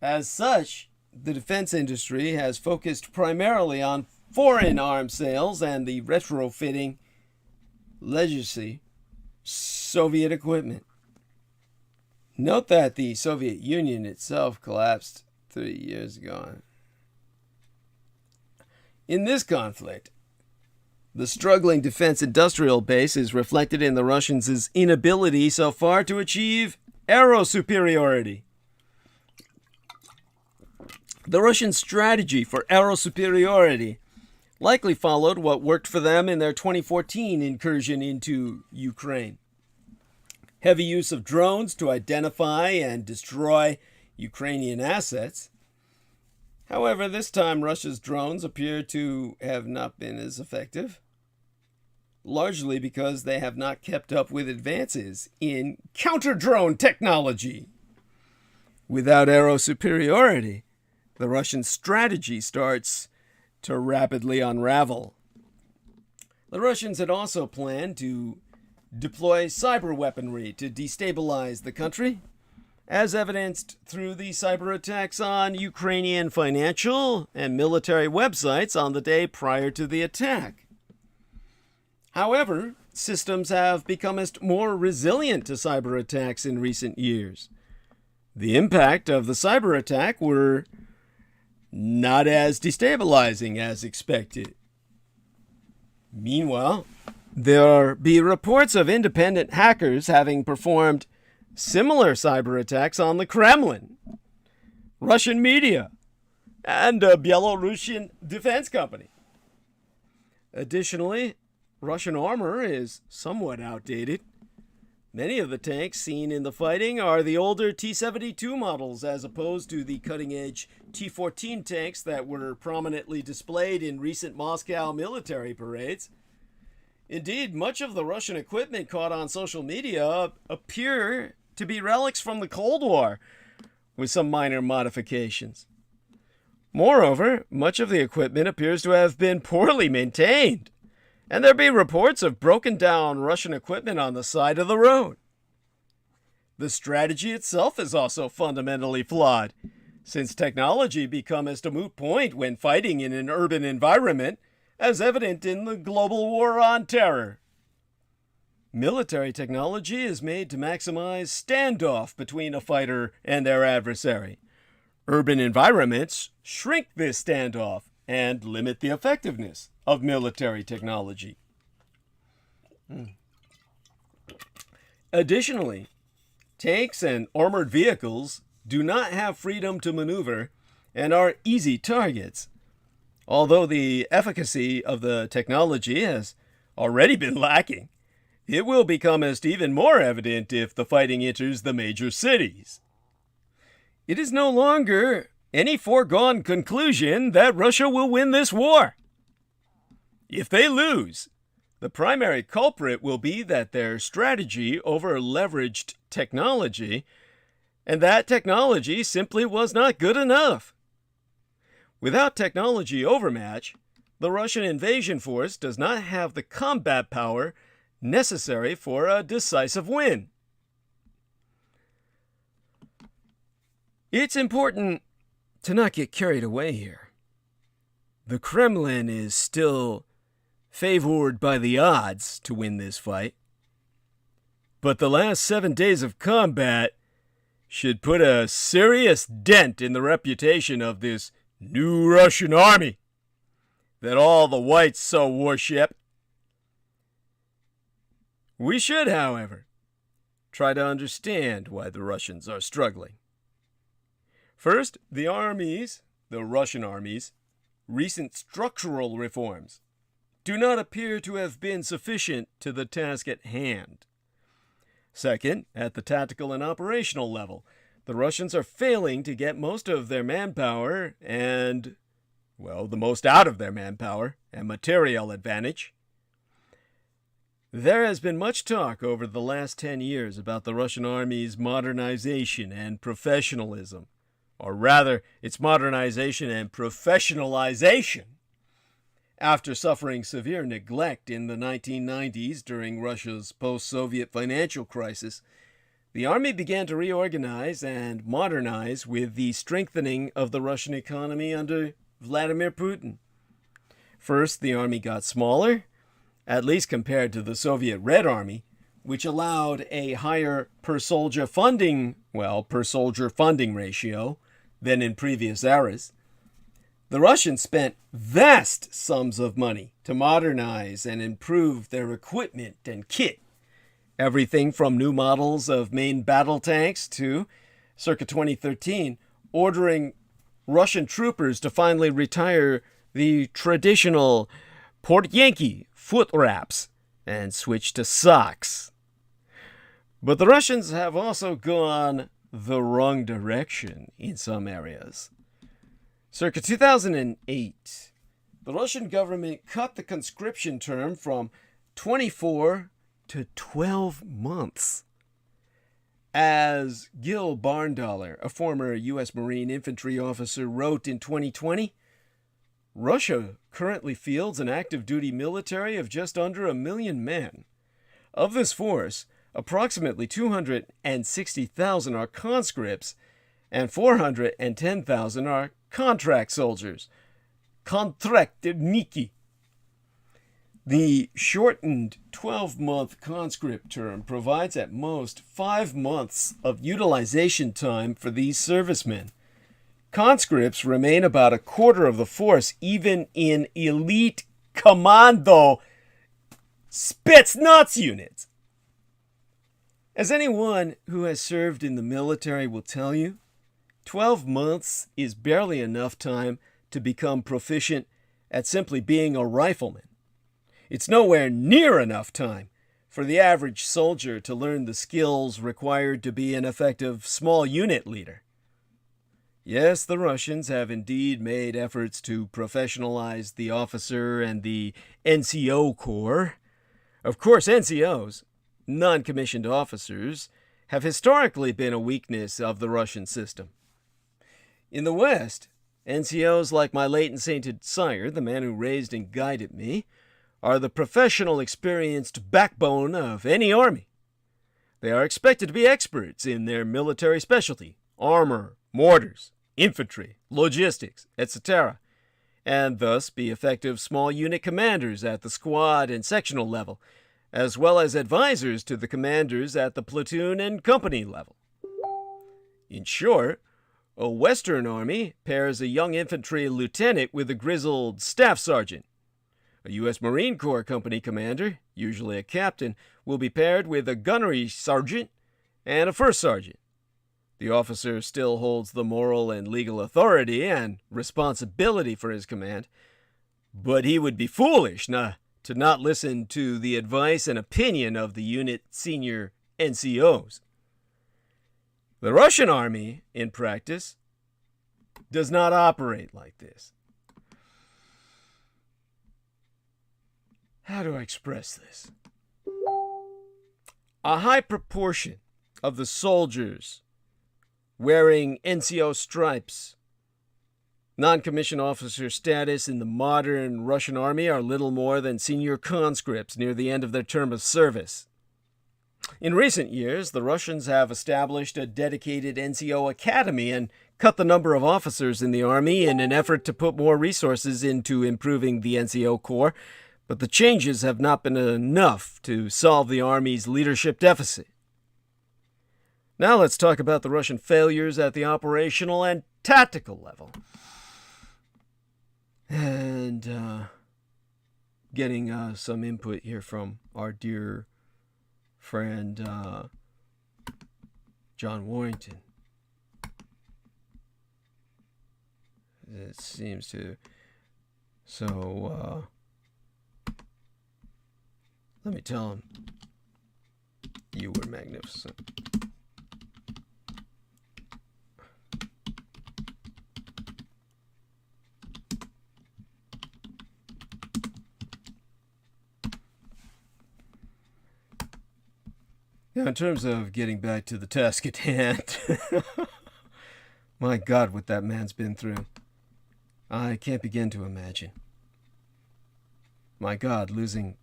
As such, the defense industry has focused primarily on foreign arms sales and the retrofitting legacy Soviet equipment. Note that the Soviet Union itself collapsed 3 years ago. In this conflict, the struggling defense industrial base is reflected in the Russians' inability so far to achieve aero superiority. The Russian strategy for aero superiority likely followed what worked for them in their 2014 incursion into Ukraine. Heavy use of drones to identify and destroy Ukrainian assets. However, this time Russia's drones appear to have not been as effective, largely because they have not kept up with advances in counter-drone technology. Without aero superiority, the Russian strategy starts to rapidly unravel. The Russians had also planned to deploy cyber weaponry to destabilize the country, as evidenced through the cyber attacks on Ukrainian financial and military websites on the day prior to the attack. However, systems have become more resilient to cyber attacks in recent years. The impact of the cyber attack were not as destabilizing as expected. Meanwhile, there be reports of independent hackers having performed similar cyber attacks on the Kremlin, Russian media, and a Belarusian defense company. Additionally, Russian armor is somewhat outdated. Many of the tanks seen in the fighting are the older T-72 models as opposed to the cutting-edge T-14 tanks that were prominently displayed in recent Moscow military parades. Indeed, much of the Russian equipment caught on social media appear to be relics from the Cold War, with some minor modifications. Moreover, much of the equipment appears to have been poorly maintained, and there be reports of broken down Russian equipment on the side of the road. The strategy itself is also fundamentally flawed, since technology becomes a moot point when fighting in an urban environment, as evident in the global war on terror. Military technology is made to maximize standoff between a fighter and their adversary. Urban environments shrink this standoff and limit the effectiveness of military technology. Additionally, tanks and armored vehicles do not have freedom to maneuver and are easy targets. Although the efficacy of the technology has already been lacking, it will become even more evident if the fighting enters the major cities. It is no longer any foregone conclusion that Russia will win this war. If they lose, the primary culprit will be that their strategy over-leveraged technology, and that technology simply was not good enough. Without technology overmatch, the Russian invasion force does not have the combat power necessary for a decisive win. It's important to not get carried away here. The Kremlin is still favored by the odds to win this fight, but the last 7 days of combat should put a serious dent in the reputation of this new Russian army that all the whites so worship. We should, however, try to understand why the Russians are struggling. First, the Russian army's recent structural reforms do not appear to have been sufficient to the task at hand. Second, at the tactical and operational level, the Russians are failing to get most of their manpower and, well, the most out of their manpower and material advantage. There has been much talk over the last 10 years about the Russian army's modernization and professionalism, or rather, its modernization and professionalization. After suffering severe neglect in the 1990s during Russia's post-Soviet financial crisis, the army began to reorganize and modernize with the strengthening of the Russian economy under Vladimir Putin. First, the army got smaller, at least compared to the Soviet Red Army, which allowed a higher per-soldier funding ratio than in previous eras. The Russians spent vast sums of money to modernize and improve their equipment and kit. Everything from new models of main battle tanks to, circa 2013, ordering Russian troopers to finally retire the traditional Port-Yankee foot wraps and switch to socks. But the Russians have also gone the wrong direction in some areas. Circa 2008, the Russian government cut the conscription term from 24 to 12 months. As Gil Barndollar, a former U.S. Marine infantry officer, wrote in 2020, Russia currently fields an active duty military of just under 1 million men. Of this force, approximately 260,000 are conscripts and 410,000 are contract soldiers, kontraktniki. The shortened 12-month conscript term provides at most 5 months of utilization time for these servicemen. Conscripts remain about a quarter of the force, even in elite commando Spetsnaz units. As anyone who has served in the military will tell you, 12 months is barely enough time to become proficient at simply being a rifleman. It's nowhere near enough time for the average soldier to learn the skills required to be an effective small unit leader. Yes, the Russians have indeed made efforts to professionalize the officer and the NCO Corps. Of course, NCOs, non-commissioned officers, have historically been a weakness of the Russian system. In the West, NCOs like my late and sainted sire, the man who raised and guided me, are the professional, experienced backbone of any army. They are expected to be experts in their military specialty, armor, mortars, infantry, logistics, etc., and thus be effective small unit commanders at the squad and sectional level, as well as advisors to the commanders at the platoon and company level. In short, a Western army pairs a young infantry lieutenant with a grizzled staff sergeant. A U.S. Marine Corps company commander, usually a captain, will be paired with a gunnery sergeant and a first sergeant. The officer still holds the moral and legal authority and responsibility for his command, but he would be foolish to not listen to the advice and opinion of the unit senior NCOs. The Russian army, in practice, does not operate like this. How do I express this? A high proportion of the soldiers wearing NCO stripes, non-commissioned officer status in the modern Russian army are little more than senior conscripts near the end of their term of service. In recent years, the Russians have established a dedicated NCO academy and cut the number of officers in the army in an effort to put more resources into improving the NCO Corps, but the changes have not been enough to solve the army's leadership deficit. Now let's talk about the Russian failures at the operational and tactical level. And getting some input here from our dear friend John Warrington. It seems to. So, let me tell him you were magnificent. Now, in terms of getting back to the task at hand, my God, what that man's been through. I can't begin to imagine. My God, losing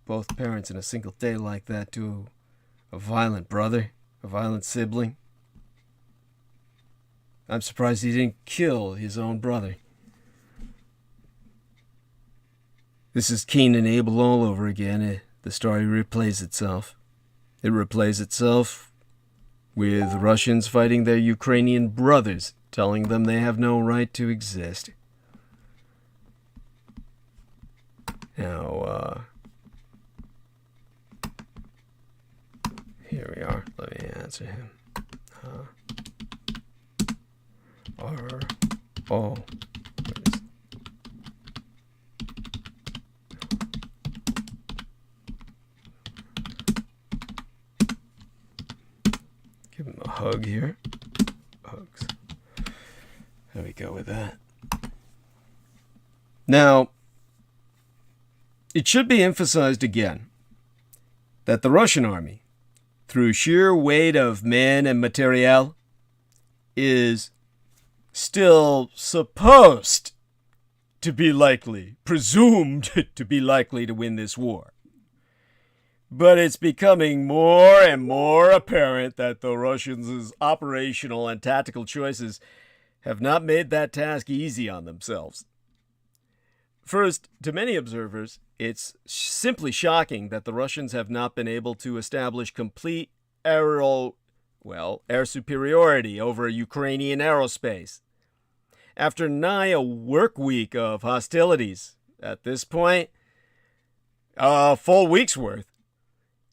both parents in a single day like that to a violent brother, a violent sibling. I'm surprised he didn't kill his own brother. This is Cain and Abel all over again. The story replays itself. It replays itself with Russians fighting their Ukrainian brothers, telling them they have no right to exist. Now, here we are. Let me answer him. Give him a hug here. Hugs. There we go with that. Now, it should be emphasized again that the Russian army, through sheer weight of men and materiel, is still supposed to be likely, presumed to be likely to win this war. But it's becoming more and more apparent that the Russians' operational and tactical choices have not made that task easy on themselves. First, to many observers, it's simply shocking that the Russians have not been able to establish complete air superiority over Ukrainian aerospace. After nigh a work week of hostilities, at this point, a full week's worth,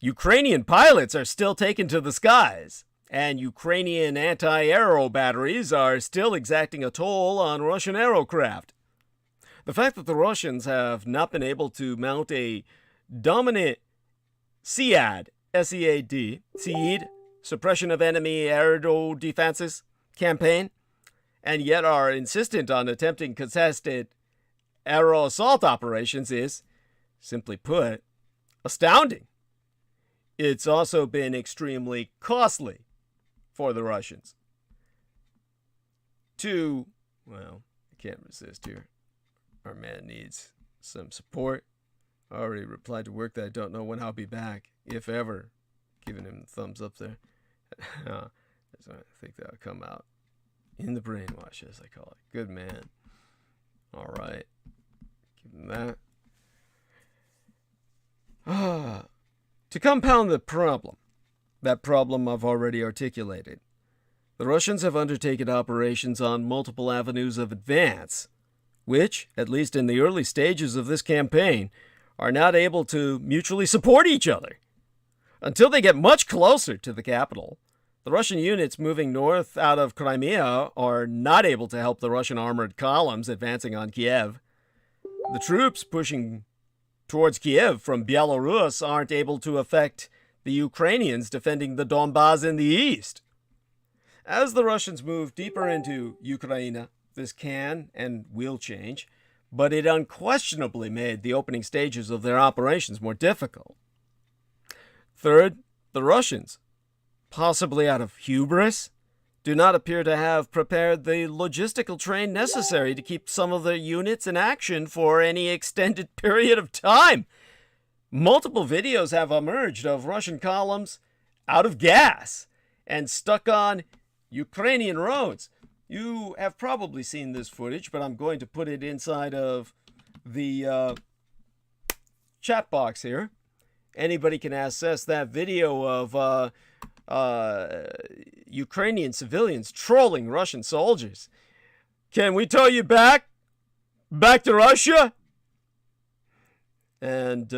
Ukrainian pilots are still taken to the skies, and Ukrainian anti-aero batteries are still exacting a toll on Russian aerocraft. The fact that the Russians have not been able to mount a dominant SEAD, S-E-A-D, SEAD, Suppression of Enemy Aerial Defenses campaign, and yet are insistent on attempting contested aero assault operations is, simply put, astounding. It's also been extremely costly for the Russians. I can't resist here. Our man needs some support. I already replied to work that I don't know when I'll be back, if ever. Giving him the thumbs up there. I think that'll come out in the brainwash, as I call it. Good man. All right. Give him that. To compound the problem, that problem I've already articulated, the Russians have undertaken operations on multiple avenues of advance, which, at least in the early stages of this campaign, are not able to mutually support each other. Until they get much closer to the capital, the Russian units moving north out of Crimea are not able to help the Russian armored columns advancing on Kiev. The troops pushing towards Kiev from Belarus aren't able to affect the Ukrainians defending the Donbas in the east. As the Russians move deeper into Ukraine, this can and will change, but it unquestionably made the opening stages of their operations more difficult. Third, the Russians, possibly out of hubris, do not appear to have prepared the logistical train necessary to keep some of their units in action for any extended period of time. Multiple videos have emerged of Russian columns out of gas and stuck on Ukrainian roads. You have probably seen this footage, but I'm going to put it inside of the chat box here. Anybody can access that video of Ukrainian civilians trolling Russian soldiers. Can we tow you back? Back to Russia? And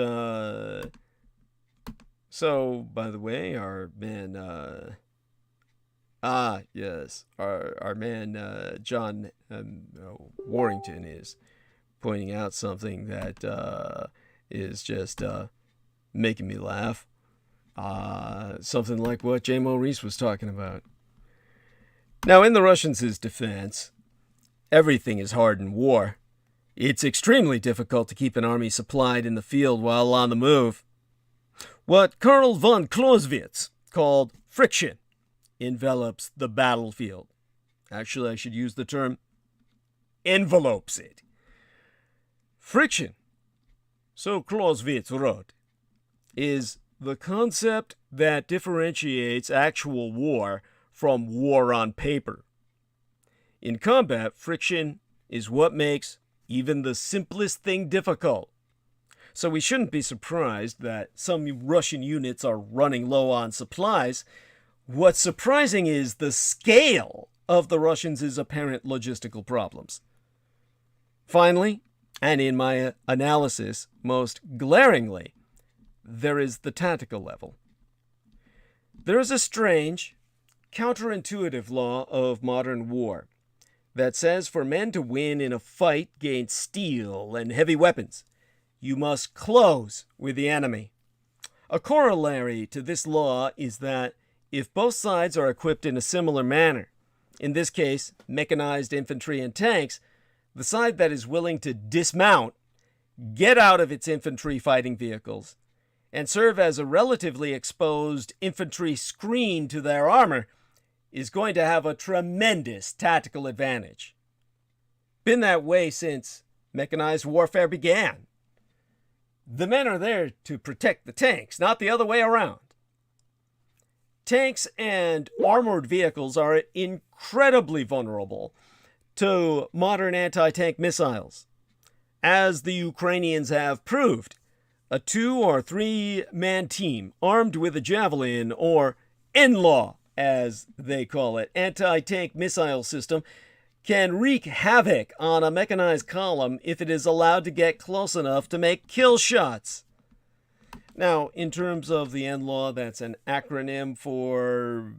So, by the way, our man, our man John Warrington is pointing out something that is just making me laugh. Something like what J. Maurice was talking about. Now, in the Russians' defense, everything is hard in war. It's extremely difficult to keep an army supplied in the field while on the move. What Karl von Clausewitz called friction envelops the battlefield. Actually, I should use the term envelopes it. Friction, so Clausewitz wrote, is the concept that differentiates actual war from war on paper. In combat, friction is what makes even the simplest thing difficult. So we shouldn't be surprised that some Russian units are running low on supplies. What's surprising is the scale of the Russians' apparent logistical problems. Finally, and in my analysis most glaringly, there is the tactical level. There is a strange, counterintuitive law of modern war that says for men to win in a fight against steel and heavy weapons, you must close with the enemy. A corollary to this law is that if both sides are equipped in a similar manner, in this case, mechanized infantry and tanks, the side that is willing to dismount, get out of its infantry fighting vehicles, and serve as a relatively exposed infantry screen to their armor is going to have a tremendous tactical advantage. Been that way since mechanized warfare began. The men are there to protect the tanks, not the other way around. Tanks and armored vehicles are incredibly vulnerable to modern anti-tank missiles. As the Ukrainians have proved, a 2 or 3 man team armed with a javelin or NLAW, as they call it, anti-tank missile system, can wreak havoc on a mechanized column if it is allowed to get close enough to make kill shots. Now, in terms of the NLAW, that's an acronym for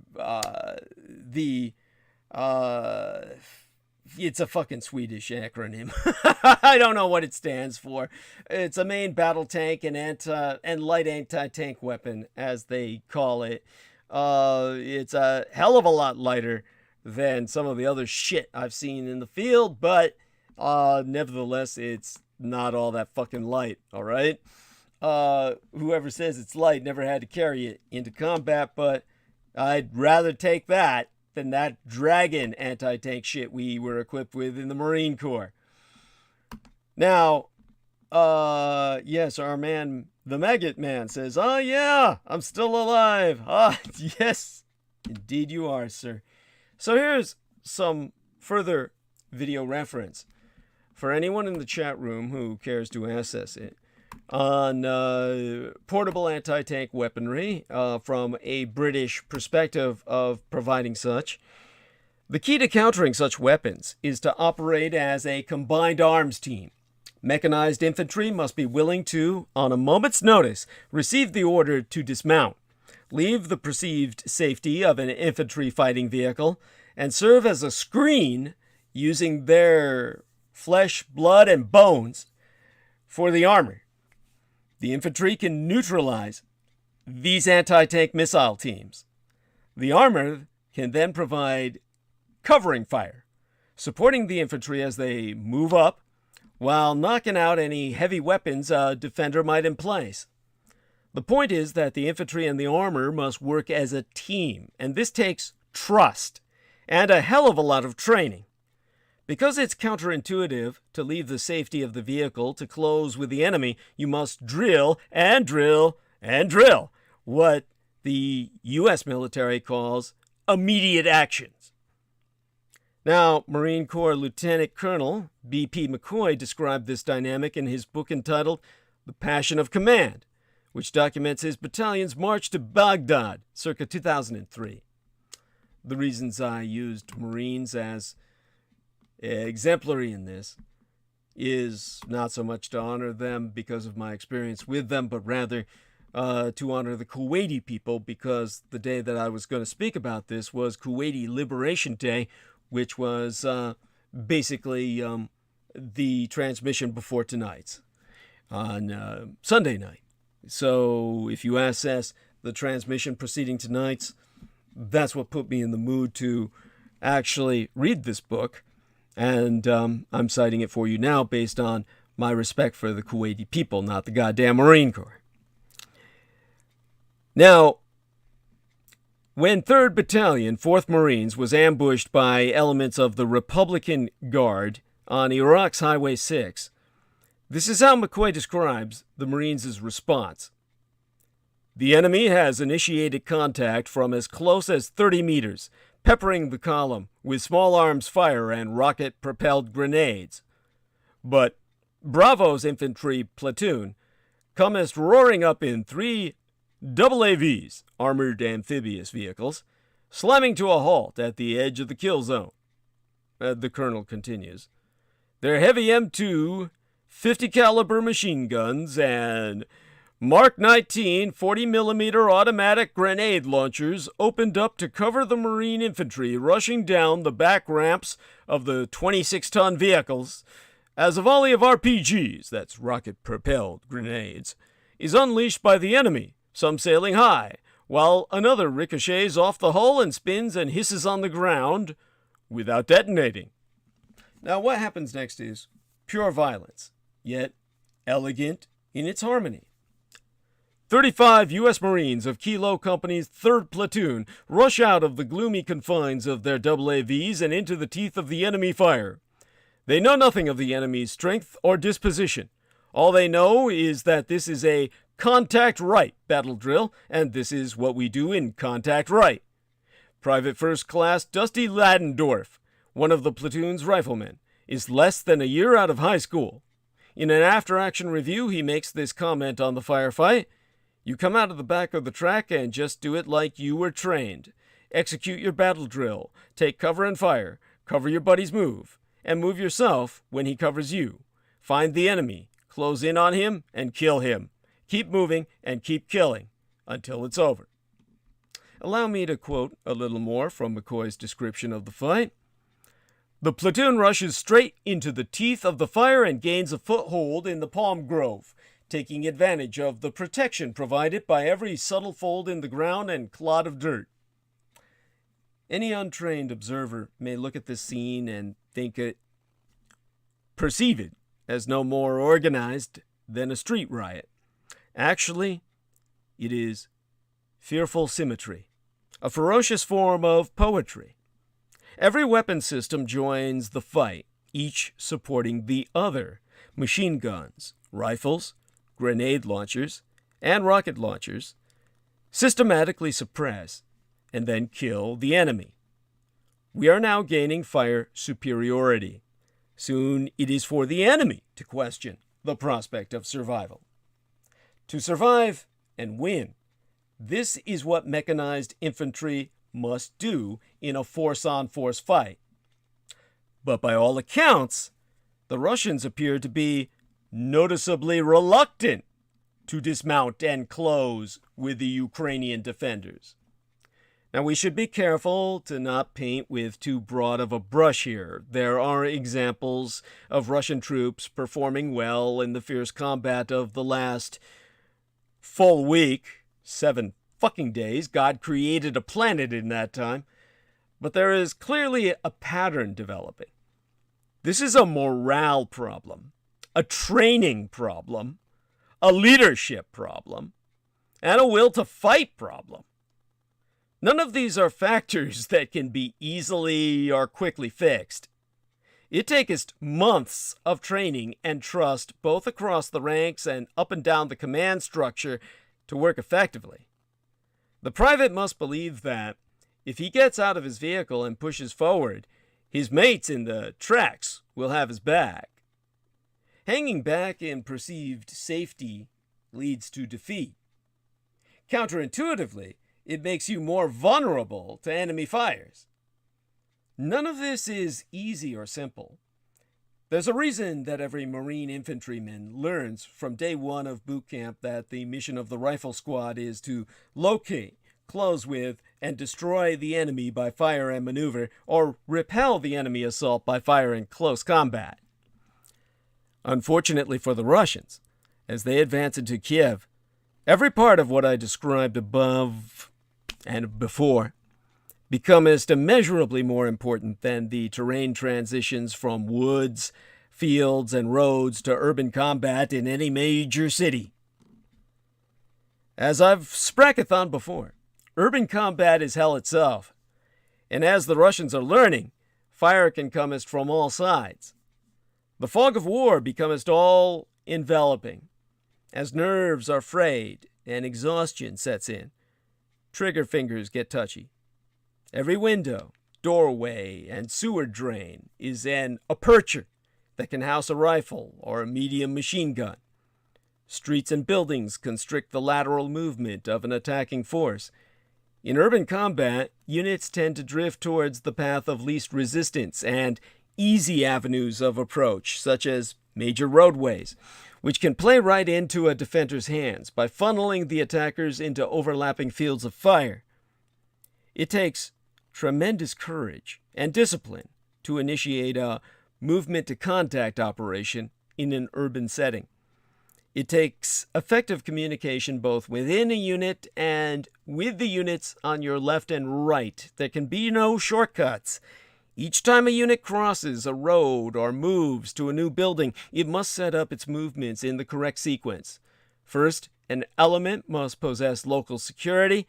it's a fucking Swedish acronym. I don't know what it stands for. It's a main battle tank and light anti-tank weapon, as they call it. It's a hell of a lot lighter than some of the other shit I've seen in the field, but nevertheless, it's not all that fucking light, all right? Whoever says it's light never had to carry it into combat, but I'd rather take that than that dragon anti-tank shit we were equipped with in the Marine Corps. Now, yes, our man, the Maggot Man, says, "Oh yeah, I'm still alive." Ah, yes, indeed you are, sir. So here's some further video reference for anyone in the chat room who cares to access it on portable anti-tank weaponry from a British perspective of providing such. The key to countering such weapons is to operate as a combined arms team. Mechanized infantry must be willing to, on a moment's notice, receive the order to dismount, leave the perceived safety of an infantry fighting vehicle, and serve as a screen using their flesh, blood, and bones for the armor. The infantry can neutralize these anti-tank missile teams. The armor can then provide covering fire, supporting the infantry as they move up, while knocking out any heavy weapons a defender might emplace. The point is that the infantry and the armor must work as a team, and this takes trust and a hell of a lot of training. Because it's counterintuitive to leave the safety of the vehicle to close with the enemy, you must drill and drill and drill what the U.S. military calls immediate actions. Now, Marine Corps Lieutenant Colonel B.P. McCoy described this dynamic in his book entitled The Passion of Command, which documents his battalion's march to Baghdad circa 2003. The reasons I used Marines as exemplary in this is not so much to honor them because of my experience with them, but rather to honor the Kuwaiti people, because the day that I was going to speak about this was Kuwaiti Liberation Day, which was basically the transmission before tonight's on Sunday night. So if you assess the transmission preceding tonight's, that's what put me in the mood to actually read this book. And I'm citing it for you now based on my respect for the Kuwaiti people, not the goddamn Marine Corps. Now, when 3rd Battalion, 4th Marines, was ambushed by elements of the Republican Guard on Iraq's Highway 6, this is how McCoy describes the Marines' response. The enemy has initiated contact from as close as 30 meters, peppering the column with small arms fire and rocket-propelled grenades. But Bravo's infantry platoon commenced roaring up in 3 AAVs, armored amphibious vehicles, slamming to a halt at the edge of the kill zone. The colonel continues. Their heavy M2 50 caliber machine guns and Mark 19 40mm automatic grenade launchers opened up to cover the Marine infantry rushing down the back ramps of the 26-ton vehicles as a volley of RPGs, that's rocket-propelled grenades, is unleashed by the enemy, some sailing high, while another ricochets off the hull and spins and hisses on the ground without detonating. Now what happens next is pure violence, yet elegant in its harmony. 35 U.S. Marines of Kilo Company's 3rd Platoon rush out of the gloomy confines of their AAVs and into the teeth of the enemy fire. They know nothing of the enemy's strength or disposition. All they know is that this is a contact right battle drill, and this is what we do in contact right. Private First Class Dusty Ladendorf, one of the platoon's riflemen, is less than a year out of high school. In an after-action review, he makes this comment on the firefight. You come out of the back of the track and just do it like you were trained. Execute your battle drill, take cover and fire, cover your buddy's move, and move yourself when he covers you. Find the enemy, close in on him, and kill him. Keep moving and keep killing until it's over. Allow me to quote a little more from McCoy's description of the fight. The platoon rushes straight into the teeth of the fire and gains a foothold in the palm grove, taking advantage of the protection provided by every subtle fold in the ground and clod of dirt. Any untrained observer may look at this scene and perceive it as no more organized than a street riot. Actually, it is fearful symmetry, a ferocious form of poetry. Every weapon system joins the fight, each supporting the other. Machine guns, rifles, grenade launchers, and rocket launchers systematically suppress and then kill the enemy. We are now gaining fire superiority. Soon it is for the enemy to question the prospect of survival. To survive and win, this is what mechanized infantry must do in a force-on-force fight. But by all accounts, the Russians appear to be noticeably reluctant to dismount and close with the Ukrainian defenders. Now, we should be careful to not paint with too broad of a brush here. There are examples of Russian troops performing well in the fierce combat of the last full week, 7 fucking days. God created a planet in that time. But there is clearly a pattern developing. This is a morale problem, a training problem, a leadership problem, and a will to fight problem. None of these are factors that can be easily or quickly fixed. It takes months of training and trust both across the ranks and up and down the command structure to work effectively. The private must believe that if he gets out of his vehicle and pushes forward, his mates in the tracks will have his back. Hanging back in perceived safety leads to defeat. Counterintuitively, it makes you more vulnerable to enemy fires. None of this is easy or simple. There's a reason that every Marine infantryman learns from day one of boot camp that the mission of the rifle squad is to locate, close with, and destroy the enemy by fire and maneuver, or repel the enemy assault by fire in close combat. Unfortunately for the Russians, as they advance into Kiev, every part of what I described above and before becomes immeasurably more important than the terrain transitions from woods, fields, and roads to urban combat in any major city. As I've sprackethon before, urban combat is hell itself, and as the Russians are learning, fire can comest from all sides. The fog of war becomest all enveloping, as nerves are frayed and exhaustion sets in. Trigger fingers get touchy. Every window, doorway, and sewer drain is an aperture that can house a rifle or a medium machine gun. Streets and buildings constrict the lateral movement of an attacking force. In urban combat, units tend to drift towards the path of least resistance and easy avenues of approach, such as major roadways, which can play right into a defender's hands by funneling the attackers into overlapping fields of fire. It takes tremendous courage and discipline to initiate a movement-to-contact operation in an urban setting. It takes effective communication both within a unit and with the units on your left and right. There can be no shortcuts. Each time a unit crosses a road or moves to a new building, it must set up its movements in the correct sequence. First, an element must possess local security.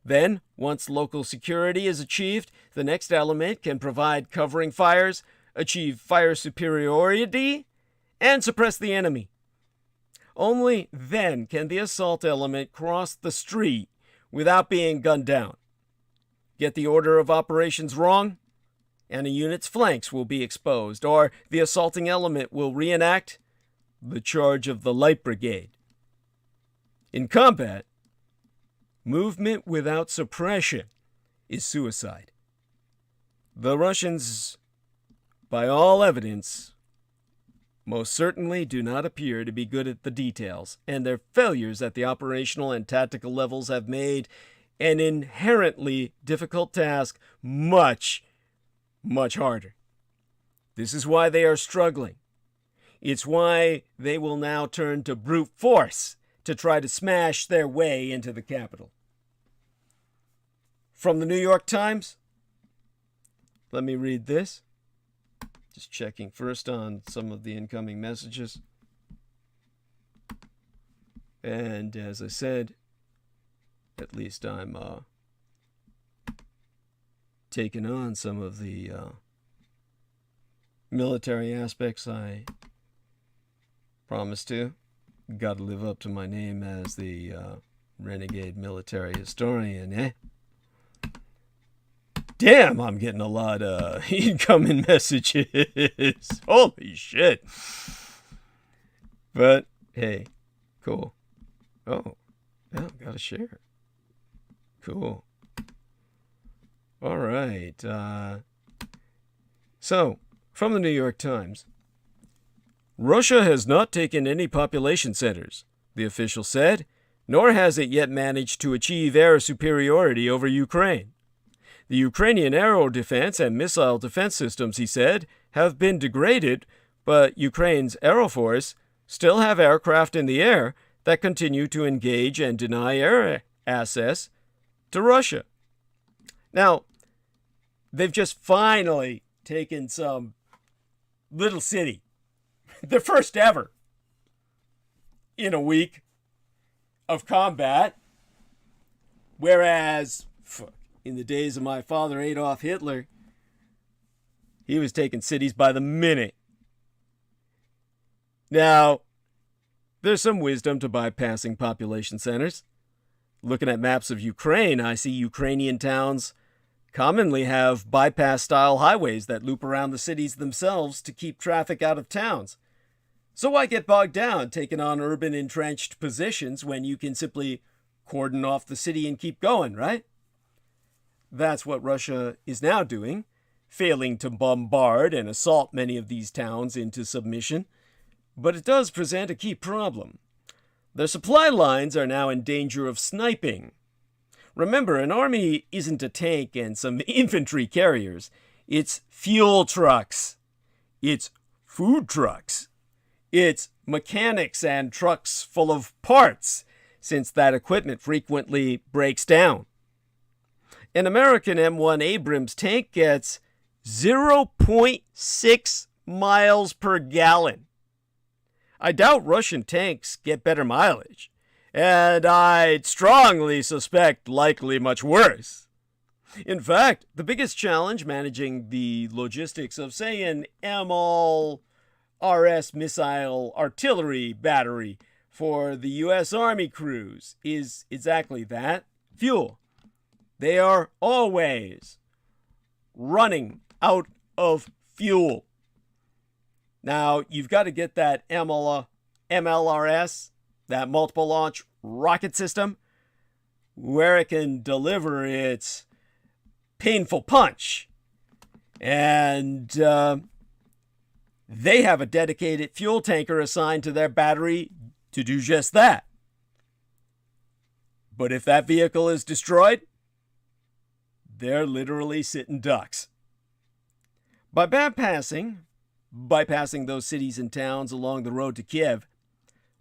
Then, once local security is achieved, the next element can provide covering fires, achieve fire superiority, and suppress the enemy. Only then can the assault element cross the street without being gunned down. Get the order of operations wrong, and a unit's flanks will be exposed, or the assaulting element will reenact the charge of the Light Brigade. In combat, movement without suppression is suicide. The Russians, by all evidence, most certainly do not appear to be good at the details, and their failures at the operational and tactical levels have made an inherently difficult task much harder. This is why they are struggling. It's why they will now turn to brute force to try to smash their way into the capital. From the New York Times, let me read this. Just checking first on some of the incoming messages. And as I said, at least I'm taking on some of the military aspects I promised to. Got to live up to my name as the renegade military historian, eh? Damn, I'm getting a lot of incoming messages. Holy shit. But, hey, cool. Oh, yeah, gotta share. Cool. All right. So, from the New York Times, Russia has not taken any population centers, the official said, nor has it yet managed to achieve air superiority over Ukraine. The Ukrainian aero defense and missile defense systems, he said, have been degraded, but Ukraine's aero force still have aircraft in the air that continue to engage and deny air access to Russia. Now, they've just finally taken some little city, the first ever, in a week of combat, whereas in the days of my father, Adolf Hitler, he was taking cities by the minute. Now, there's some wisdom to bypassing population centers. Looking at maps of Ukraine, I see Ukrainian towns commonly have bypass-style highways that loop around the cities themselves to keep traffic out of towns. So why get bogged down taking on urban entrenched positions when you can simply cordon off the city and keep going, right? That's what Russia is now doing, failing to bombard and assault many of these towns into submission. But it does present a key problem. Their supply lines are now in danger of sniping. Remember, an army isn't a tank and some infantry carriers. It's fuel trucks. It's food trucks. It's mechanics and trucks full of parts, since that equipment frequently breaks down. An American M1 Abrams tank gets 0.6 miles per gallon. I doubt Russian tanks get better mileage, and I'd strongly suspect likely much worse. In fact, the biggest challenge managing the logistics of, say, an MLRS missile artillery battery for the U.S. Army crews is exactly that, fuel. They are always running out of fuel. Now, you've got to get that MLRS, that multiple launch rocket system, where it can deliver its painful punch. And they have a dedicated fuel tanker assigned to their battery to do just that. But if that vehicle is destroyed, they're literally sitting ducks. By bypassing those cities and towns along the road to Kiev,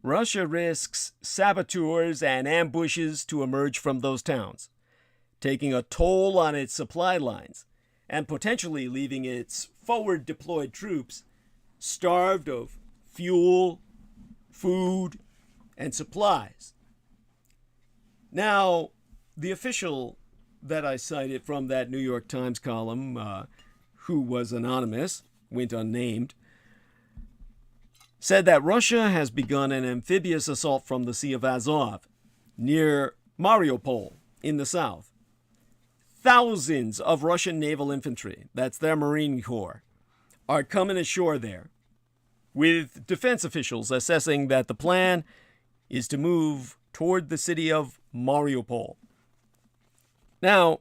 Russia risks saboteurs and ambushes to emerge from those towns, taking a toll on its supply lines and potentially leaving its forward deployed troops starved of fuel, food, and supplies. Now, the official that I cited from that New York Times column, who was anonymous, went unnamed, said that Russia has begun an amphibious assault from the Sea of Azov near Mariupol in the south. Thousands of Russian naval infantry, that's their Marine Corps, are coming ashore there, with defense officials assessing that the plan is to move toward the city of Mariupol. Now,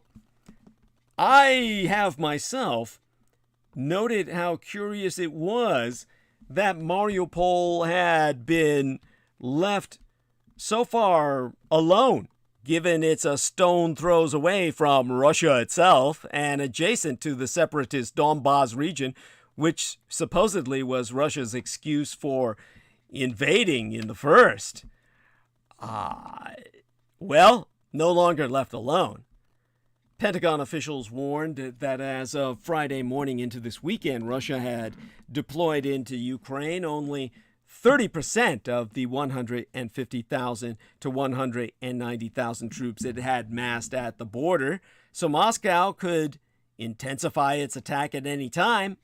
I have myself noted how curious it was that Mariupol had been left so far alone, given it's a stone throws away from Russia itself and adjacent to the separatist Donbas region, which supposedly was Russia's excuse for invading in the first. Well, no longer left alone. Pentagon officials warned that as of Friday morning into this weekend, Russia had deployed into Ukraine only 30% of the 150,000 to 190,000 troops it had massed at the border, so Moscow could intensify its attack at any time.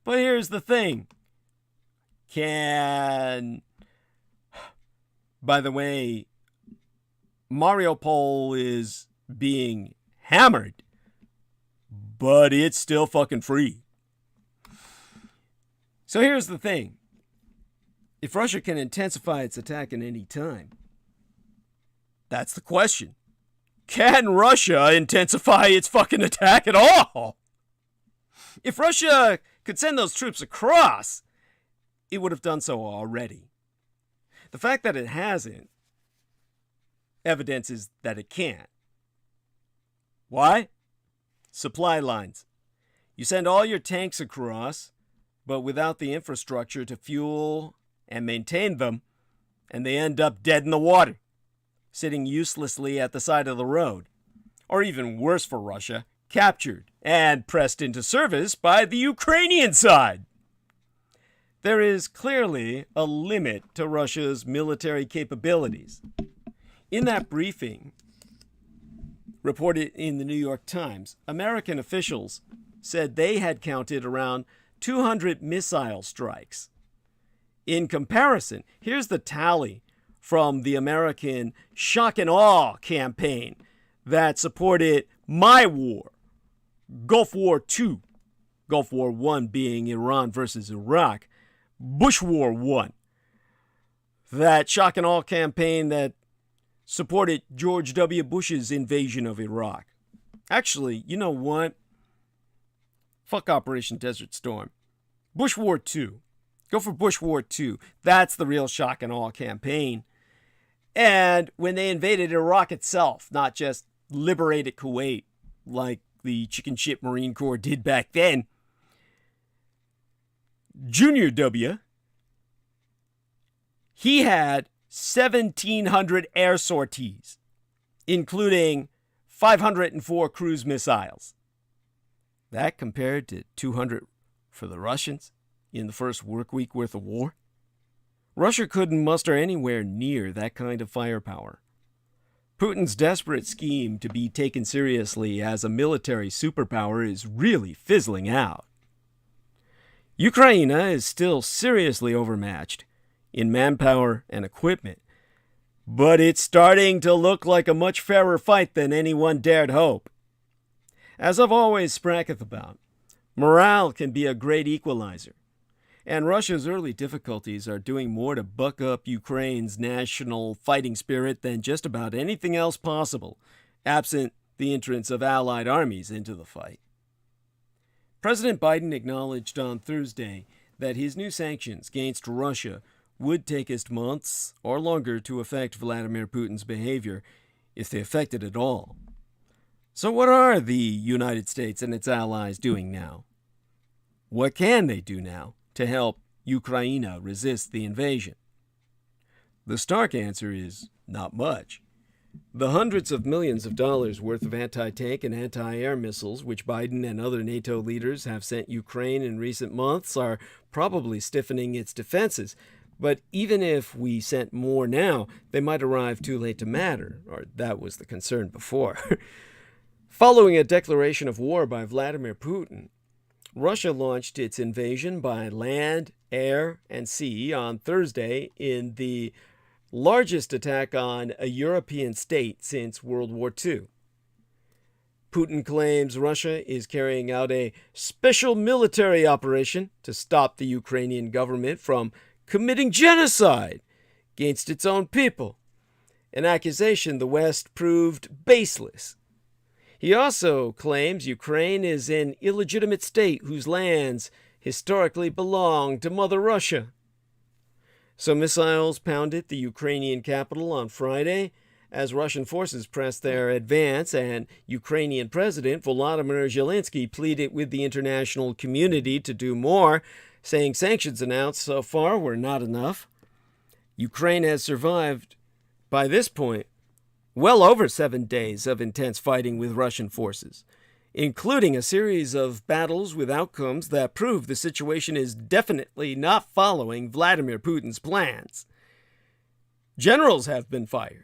But here's the thing. By the way, Mariupol is being hammered, but it's still fucking free. So here's the thing. If Russia can intensify its attack at any time, that's the question. Can Russia intensify its fucking attack at all? If Russia could send those troops across, it would have done so already. The fact that it hasn't evidences that it can't. Why? Supply lines. You send all your tanks across, but without the infrastructure to fuel and maintain them, and they end up dead in the water, sitting uselessly at the side of the road. Or even worse for Russia, captured and pressed into service by the Ukrainian side. There is clearly a limit to Russia's military capabilities. In that briefing, reported in the New York Times, American officials said they had counted around 200 missile strikes. In comparison, here's the tally from the American Shock and Awe campaign that supported my war, Gulf War II, Gulf War I being Iran versus Iraq, Bush War I, that Shock and Awe campaign that supported George W. Bush's invasion of Iraq. Actually, you know what? Fuck Operation Desert Storm. Bush War II. Go for Bush War II. That's the real shock and awe campaign. And when they invaded Iraq itself, not just liberated Kuwait like the chicken shit Marine Corps did back then, Junior W, he had 1,700 air sorties, including 504 cruise missiles. That compared to 200 for the Russians in the first work week worth of war. Russia couldn't muster anywhere near that kind of firepower. Putin's desperate scheme to be taken seriously as a military superpower is really fizzling out. Ukraine is still seriously overmatched in manpower and equipment, but it's starting to look like a much fairer fight than anyone dared hope. As I've always spracked about, morale can be a great equalizer, and Russia's early difficulties are doing more to buck up Ukraine's national fighting spirit than just about anything else possible, absent the entrance of allied armies into the fight. President Biden acknowledged on Thursday that his new sanctions against Russia would take us months or longer to affect Vladimir Putin's behavior, if they affected at all. So what are the United States and its allies doing now? What can they do now to help Ukraine resist the invasion? The stark answer is not much. The hundreds of millions of dollars worth of anti-tank and anti-air missiles which Biden and other NATO leaders have sent Ukraine in recent months are probably stiffening its defenses. But even if we sent more now, they might arrive too late to matter, or that was the concern before. Following a declaration of war by Vladimir Putin, Russia launched its invasion by land, air, and sea on Thursday in the largest attack on a European state since World War II. Putin claims Russia is carrying out a special military operation to stop the Ukrainian government from committing genocide against its own people, an accusation the West proved baseless. He also claims Ukraine is an illegitimate state whose lands historically belonged to Mother Russia. So missiles pounded the Ukrainian capital on Friday as Russian forces pressed their advance, and Ukrainian President Volodymyr Zelensky pleaded with the international community to do more, saying sanctions announced so far were not enough. Ukraine has survived, by this point, well over 7 days of intense fighting with Russian forces, including a series of battles with outcomes that prove the situation is definitely not following Vladimir Putin's plans. Generals have been fired.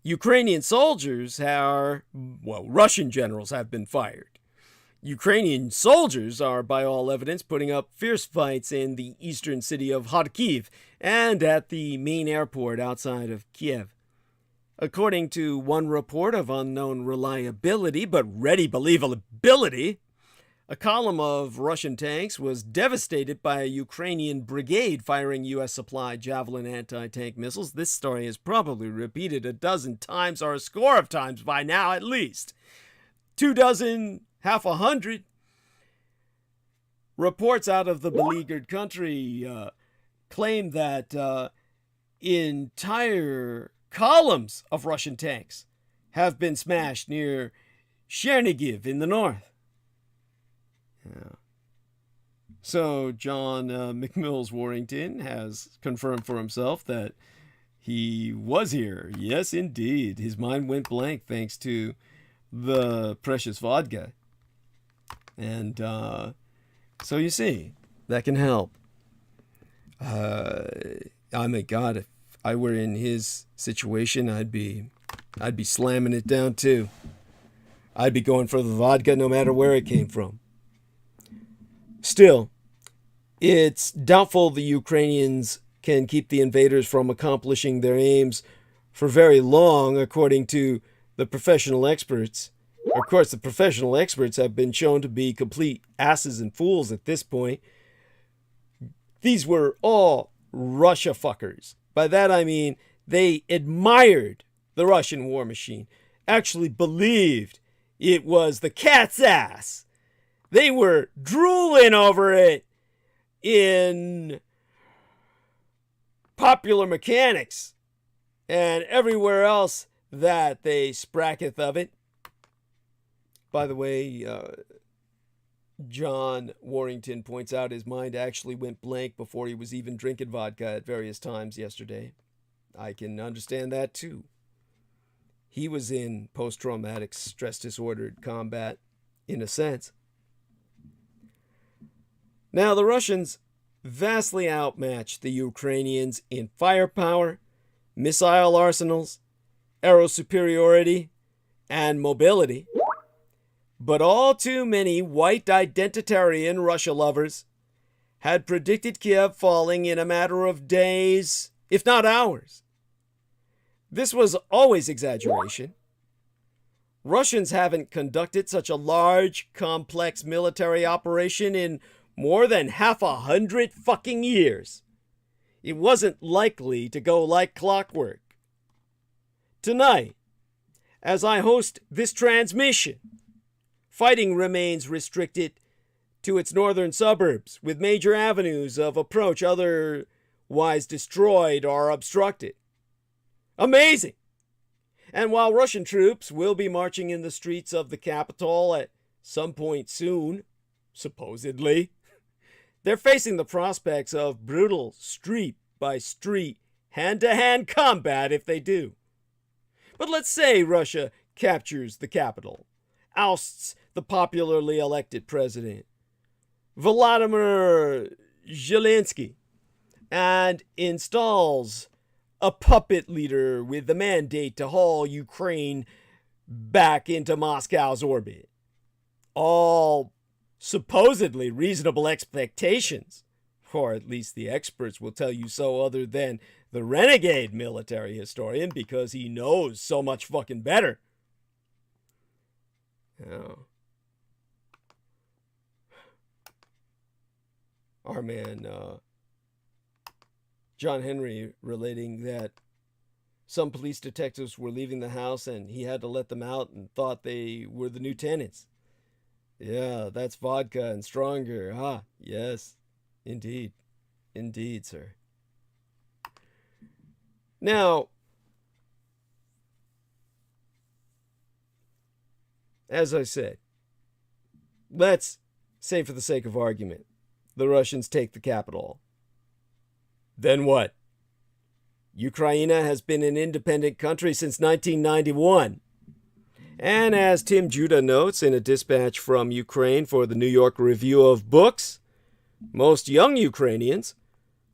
Ukrainian soldiers Russian generals have been fired. Ukrainian soldiers are, by all evidence, putting up fierce fights in the eastern city of Kharkiv and at the main airport outside of Kiev. According to one report of unknown reliability but ready believability, a column of Russian tanks was devastated by a Ukrainian brigade firing U.S.-supplied Javelin anti-tank missiles. This story is probably repeated a dozen times or a score of times by now at least. 24, half a hundred. Reports out of the beleaguered country claim that entire columns of Russian tanks have been smashed near Chernihiv in the north. Yeah. So John McMills Warrington has confirmed for himself that he was here. Yes, indeed. His mind went blank thanks to the precious vodka. And so you see, that can help. I mean, God, if I were in his situation, I'd be slamming it down too. I'd be going for the vodka no matter where it came from. Still, it's doubtful the Ukrainians can keep the invaders from accomplishing their aims for very long, according to the professional experts. Of course, the professional experts have been shown to be complete asses and fools at this point. These were all Russia fuckers. By that I mean they admired the Russian war machine, actually believed it was the cat's ass, They were drooling over it in Popular Mechanics and everywhere else that they spracketh of it. By the way, John Warrington points out his mind actually went blank before he was even drinking vodka at various times yesterday. I can understand that too. He was in post-traumatic stress disordered combat, in a sense. Now, the Russians vastly outmatched the Ukrainians in firepower, missile arsenals, aero superiority, and mobility. But all too many white identitarian Russia lovers had predicted Kiev falling in a matter of days, if not hours. This was always exaggeration. Russians haven't conducted such a large, complex military operation in more than 100 fucking years. It wasn't likely to go like clockwork. Tonight, as I host this transmission, fighting remains restricted to its northern suburbs, with major avenues of approach otherwise destroyed or obstructed. Amazing! And while Russian troops will be marching in the streets of the capital at some point soon, supposedly, they're facing the prospects of brutal street-by-street, hand-to-hand combat if they do. But let's say Russia captures the capital, ousts the popularly elected president, Volodymyr Zelensky, and installs a puppet leader with the mandate to haul Ukraine back into Moscow's orbit. All supposedly reasonable expectations, or at least the experts will tell you so, other than the renegade military historian, because he knows so much fucking better. Oh. Our man, John Henry, relating that some police detectives were leaving the house and he had to let them out and thought they were the new tenants. Yeah, that's vodka and stronger. Ah, yes, indeed. Indeed, sir. Now, as I said, let's say for the sake of argument, the Russians take the capital. Then what? Ukraine has been an independent country since 1991. And as Tim Judah notes in a dispatch from Ukraine for the New York Review of Books, most young Ukrainians,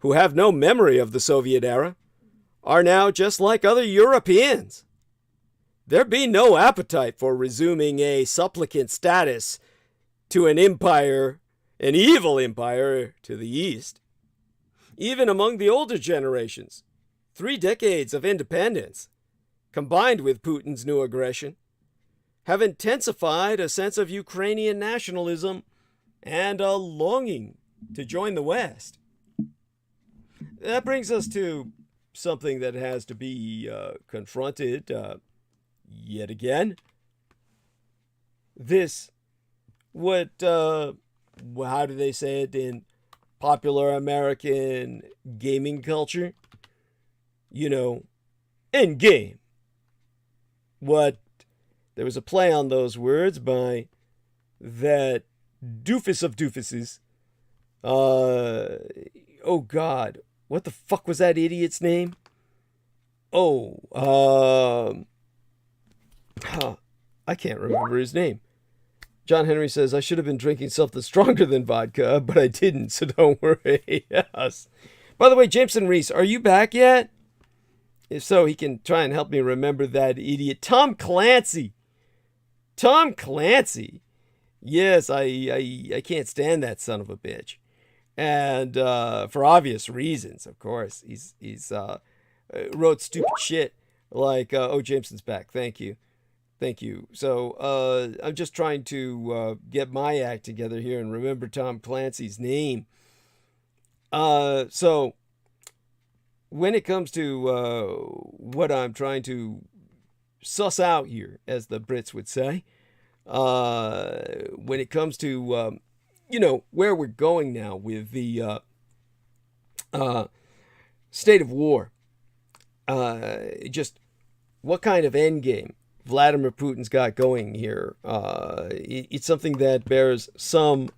who have no memory of the Soviet era, are now just like other Europeans. There be no appetite for resuming a supplicant status to an empire, an evil empire to the east. Even among the older generations, 3 decades of independence, combined with Putin's new aggression, have intensified a sense of Ukrainian nationalism and a longing to join the West. That brings us to something that has to be confronted yet again. This, how do they say it in popular American gaming culture? You know, in game. There was a play on those words by that doofus of doofuses. Oh God, what the fuck was that idiot's name? I can't remember his name. John Henry says, I should have been drinking something stronger than vodka, but I didn't, so don't worry. Yes. By the way, Jameson Reese, are you back yet? If so, he can try and help me remember that idiot. Tom Clancy. Tom Clancy. Yes, I can't stand that son of a bitch. And for obvious reasons, of course. He's wrote stupid shit like, Jameson's back. Thank you. So I'm just trying to get my act together here and remember Tom Clancy's name. So when it comes to what I'm trying to suss out here, as the Brits would say, when it comes to, where we're going now with the state of war. Just what kind of end game Vladimir Putin's got going here. It's something that bears some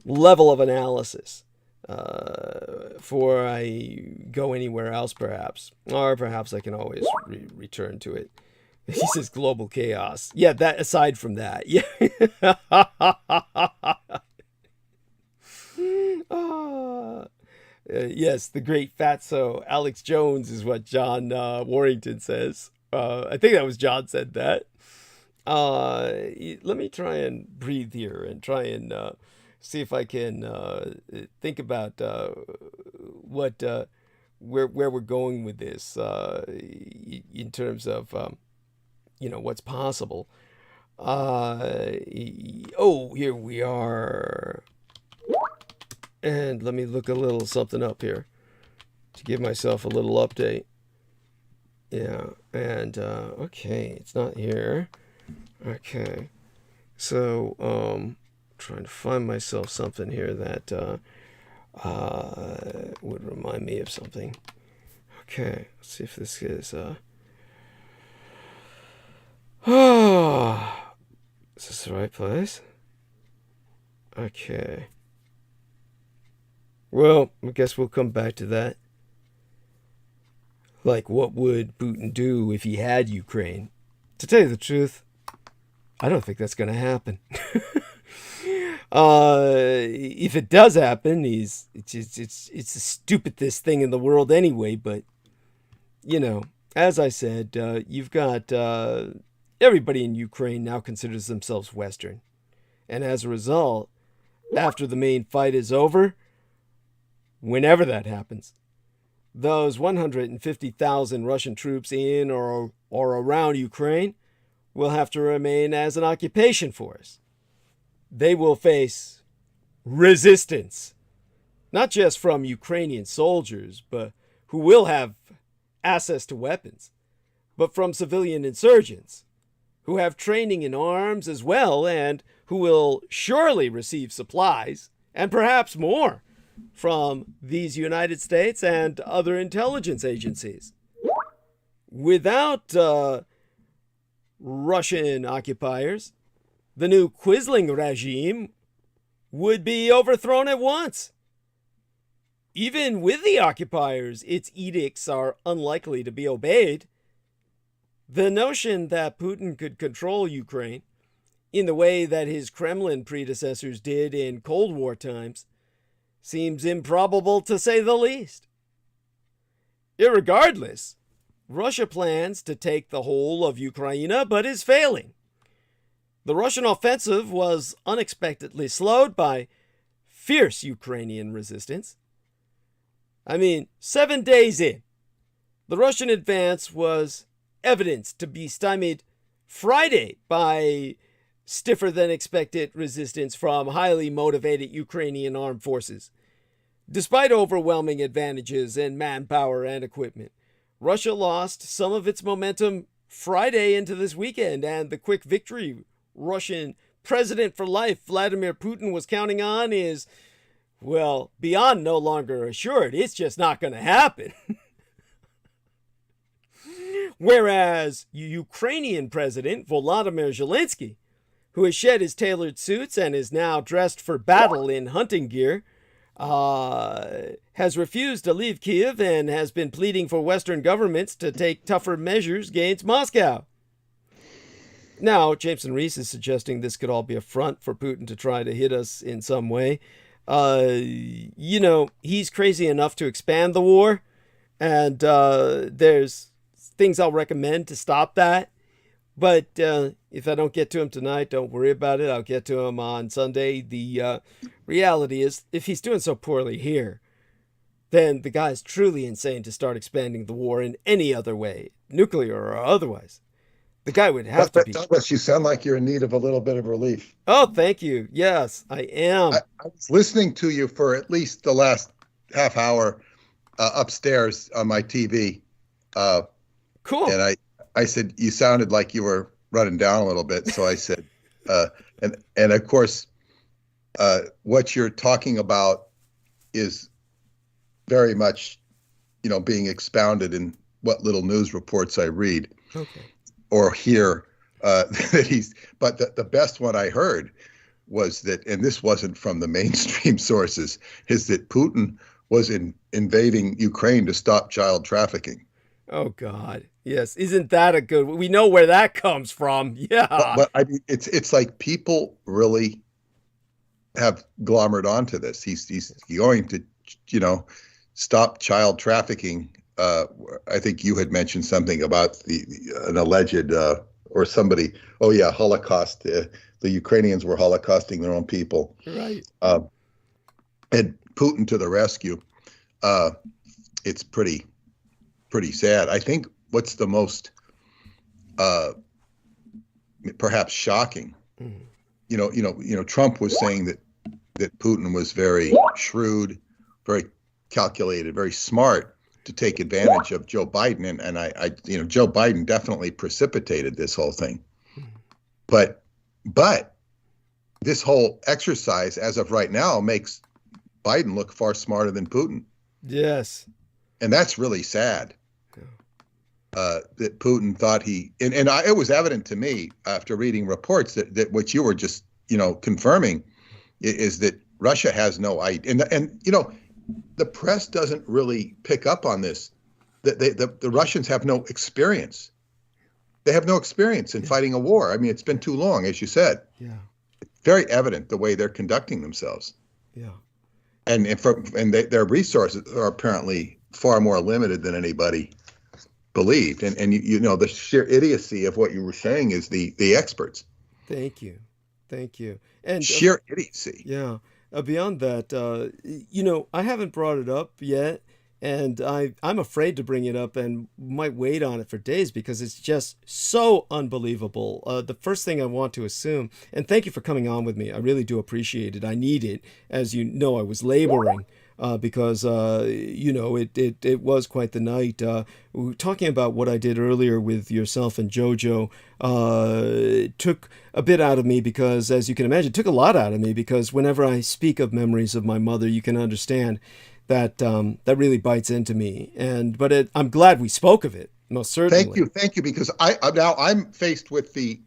level of analysis before I go anywhere else, perhaps. Or perhaps I can always return to it. He says global chaos. Yeah, that aside from that. Yeah. Yes, the great fatso Alex Jones is what John Warrington says. I think that was John said that. Let me try and breathe here and try and see if I can think about what where we're going with this in terms of what's possible. Here we are. And let me look a little something up here to give myself a little update. Yeah, and okay, it's not here. Okay, so trying to find myself something here that would remind me of something. Okay, let's see if this is is this the right place? Okay. Well, I guess we'll come back to that. Like, what would Putin do if he had Ukraine? To tell you the truth, I don't think that's going to happen. If it does happen, it's the stupidest thing in the world anyway. But, as I said, you've got everybody in Ukraine now considers themselves Western. And as a result, after the main fight is over, whenever that happens, those 150,000 Russian troops in or around Ukraine will have to remain as an occupation force. They will face resistance, not just from Ukrainian soldiers, but who will have access to weapons, but from civilian insurgents who have training in arms as well and who will surely receive supplies and perhaps more from these United States and other intelligence agencies. Without Russian occupiers, the new Quisling regime would be overthrown at once. Even with the occupiers, its edicts are unlikely to be obeyed. The notion that Putin could control Ukraine in the way that his Kremlin predecessors did in Cold War times seems improbable, to say the least. Irregardless, Russia plans to take the whole of Ukraine, but is failing. The Russian offensive was unexpectedly slowed by fierce Ukrainian resistance. 7 days in, the Russian advance was evidenced to be stymied Friday by stiffer than expected resistance from highly motivated Ukrainian armed forces. Despite overwhelming advantages in manpower and equipment, Russia lost some of its momentum Friday into this weekend, and the quick victory Russian president for life Vladimir Putin was counting on is, well, beyond no longer assured. It's just not going to happen. Whereas Ukrainian President Volodymyr Zelensky, who has shed his tailored suits and is now dressed for battle in hunting gear, has refused to leave Kiev and has been pleading for Western governments to take tougher measures against Moscow. Now, Jameson Reese is suggesting this could all be a front for Putin to try to hit us in some way. He's crazy enough to expand the war, and there's things I'll recommend to stop that. But if I don't get to him tonight, don't worry about it. I'll get to him on Sunday. The reality is, if he's doing so poorly here, then the guy's truly insane to start expanding the war in any other way, nuclear or otherwise. The guy would have to be.
Douglas, you sound like you're in need of a little bit of relief.
Oh, thank you. Yes, I am.
I was listening to you for at least the last half hour upstairs on my TV.
Cool.
And I said, you sounded like you were running down a little bit. So I said, And of course, what you're talking about is very much, being expounded in what little news reports I read or hear. But the best one I heard was that, and this wasn't from the mainstream sources, is that Putin was invading Ukraine to stop child trafficking.
Oh God, yes, isn't that a good? We know where that comes from. Yeah,
but I mean, it's like people really have glommered onto this. He's going to, stop child trafficking. I think you had mentioned something about an alleged or somebody. Oh yeah, Holocaust. The Ukrainians were holocausting their own people.
Right.
And Putin to the rescue. It's pretty sad. I think what's the most perhaps shocking. Trump was saying that Putin was very shrewd, very calculated, very smart to take advantage of Joe Biden, and I Joe Biden definitely precipitated this whole thing. But this whole exercise, as of right now, makes Biden look far smarter than Putin.
Yes.
And that's really sad. That Putin thought it was evident to me after reading reports that what you were just, confirming is that Russia has no idea. And the press doesn't really pick up on this. The Russians have no experience. They have no experience in fighting a war. I mean, it's been too long, as you said.
Yeah.
Very evident the way they're conducting themselves.
Yeah.
And their resources are apparently far more limited than anybody believed. And the sheer idiocy of what you were saying is the experts.
Thank you. And
sheer idiocy.
Yeah. Beyond that, I haven't brought it up yet, and I'm afraid to bring it up and might wait on it for days because it's just so unbelievable. The first thing I want to assume, and thank you for coming on with me. I really do appreciate it. I need it. As you know, I was laboring because, it was quite the night. We were talking about what I did earlier with yourself and JoJo. It took a bit out of me because, as you can imagine, it took a lot out of me because whenever I speak of memories of my mother, you can understand that that really bites into me. But I'm glad we spoke of it, most certainly.
Thank you, because I'm faced with the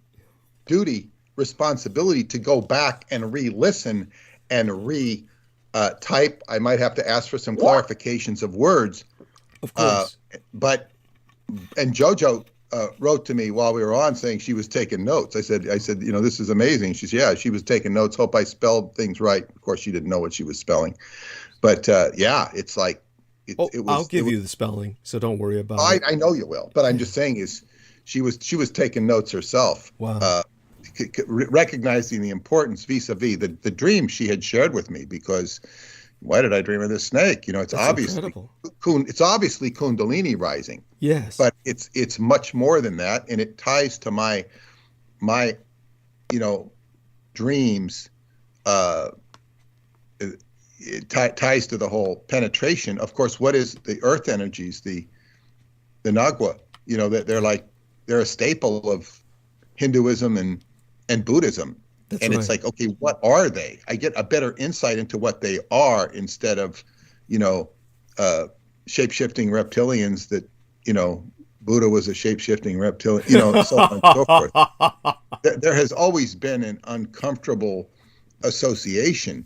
responsibility to go back and re-listen and type. I might have to ask for some clarifications of words.
Of course.
And JoJo wrote to me while we were on saying she was taking notes. I said, this is amazing. She said, yeah, she was taking notes. Hope I spelled things right. Of course, she didn't know what she was spelling. But it's like it was.
I'll give you the spelling, so don't worry about it.
I know you will, but I'm just saying is she was taking notes herself.
Wow.
Recognizing the importance vis-a-vis the dream she had shared with me, because why did I dream of this snake? It's obviously
incredible.
It's obviously Kundalini rising.
Yes.
But it's much more than that, and it ties to my dreams. It ties to the whole penetration. Of course, what is the earth energies, the Nagwa? That they're a staple of Hinduism and Buddhism.
That's
and
right.
It's like, okay, what are they? I get a better insight into what they are instead of, shape-shifting reptilians that, Buddha was a shape-shifting reptilian, so on and so forth. There has always been an uncomfortable association.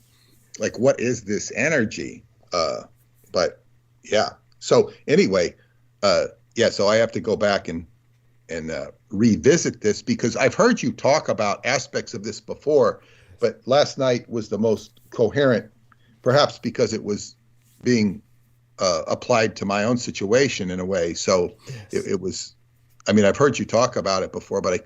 Like, what is this energy? But yeah. So anyway, so I have to go back and revisit this because I've heard you talk about aspects of this before, but last night was the most coherent, perhaps because it was being applied to my own situation in a way. So yes. It was, I've heard you talk about it before, but I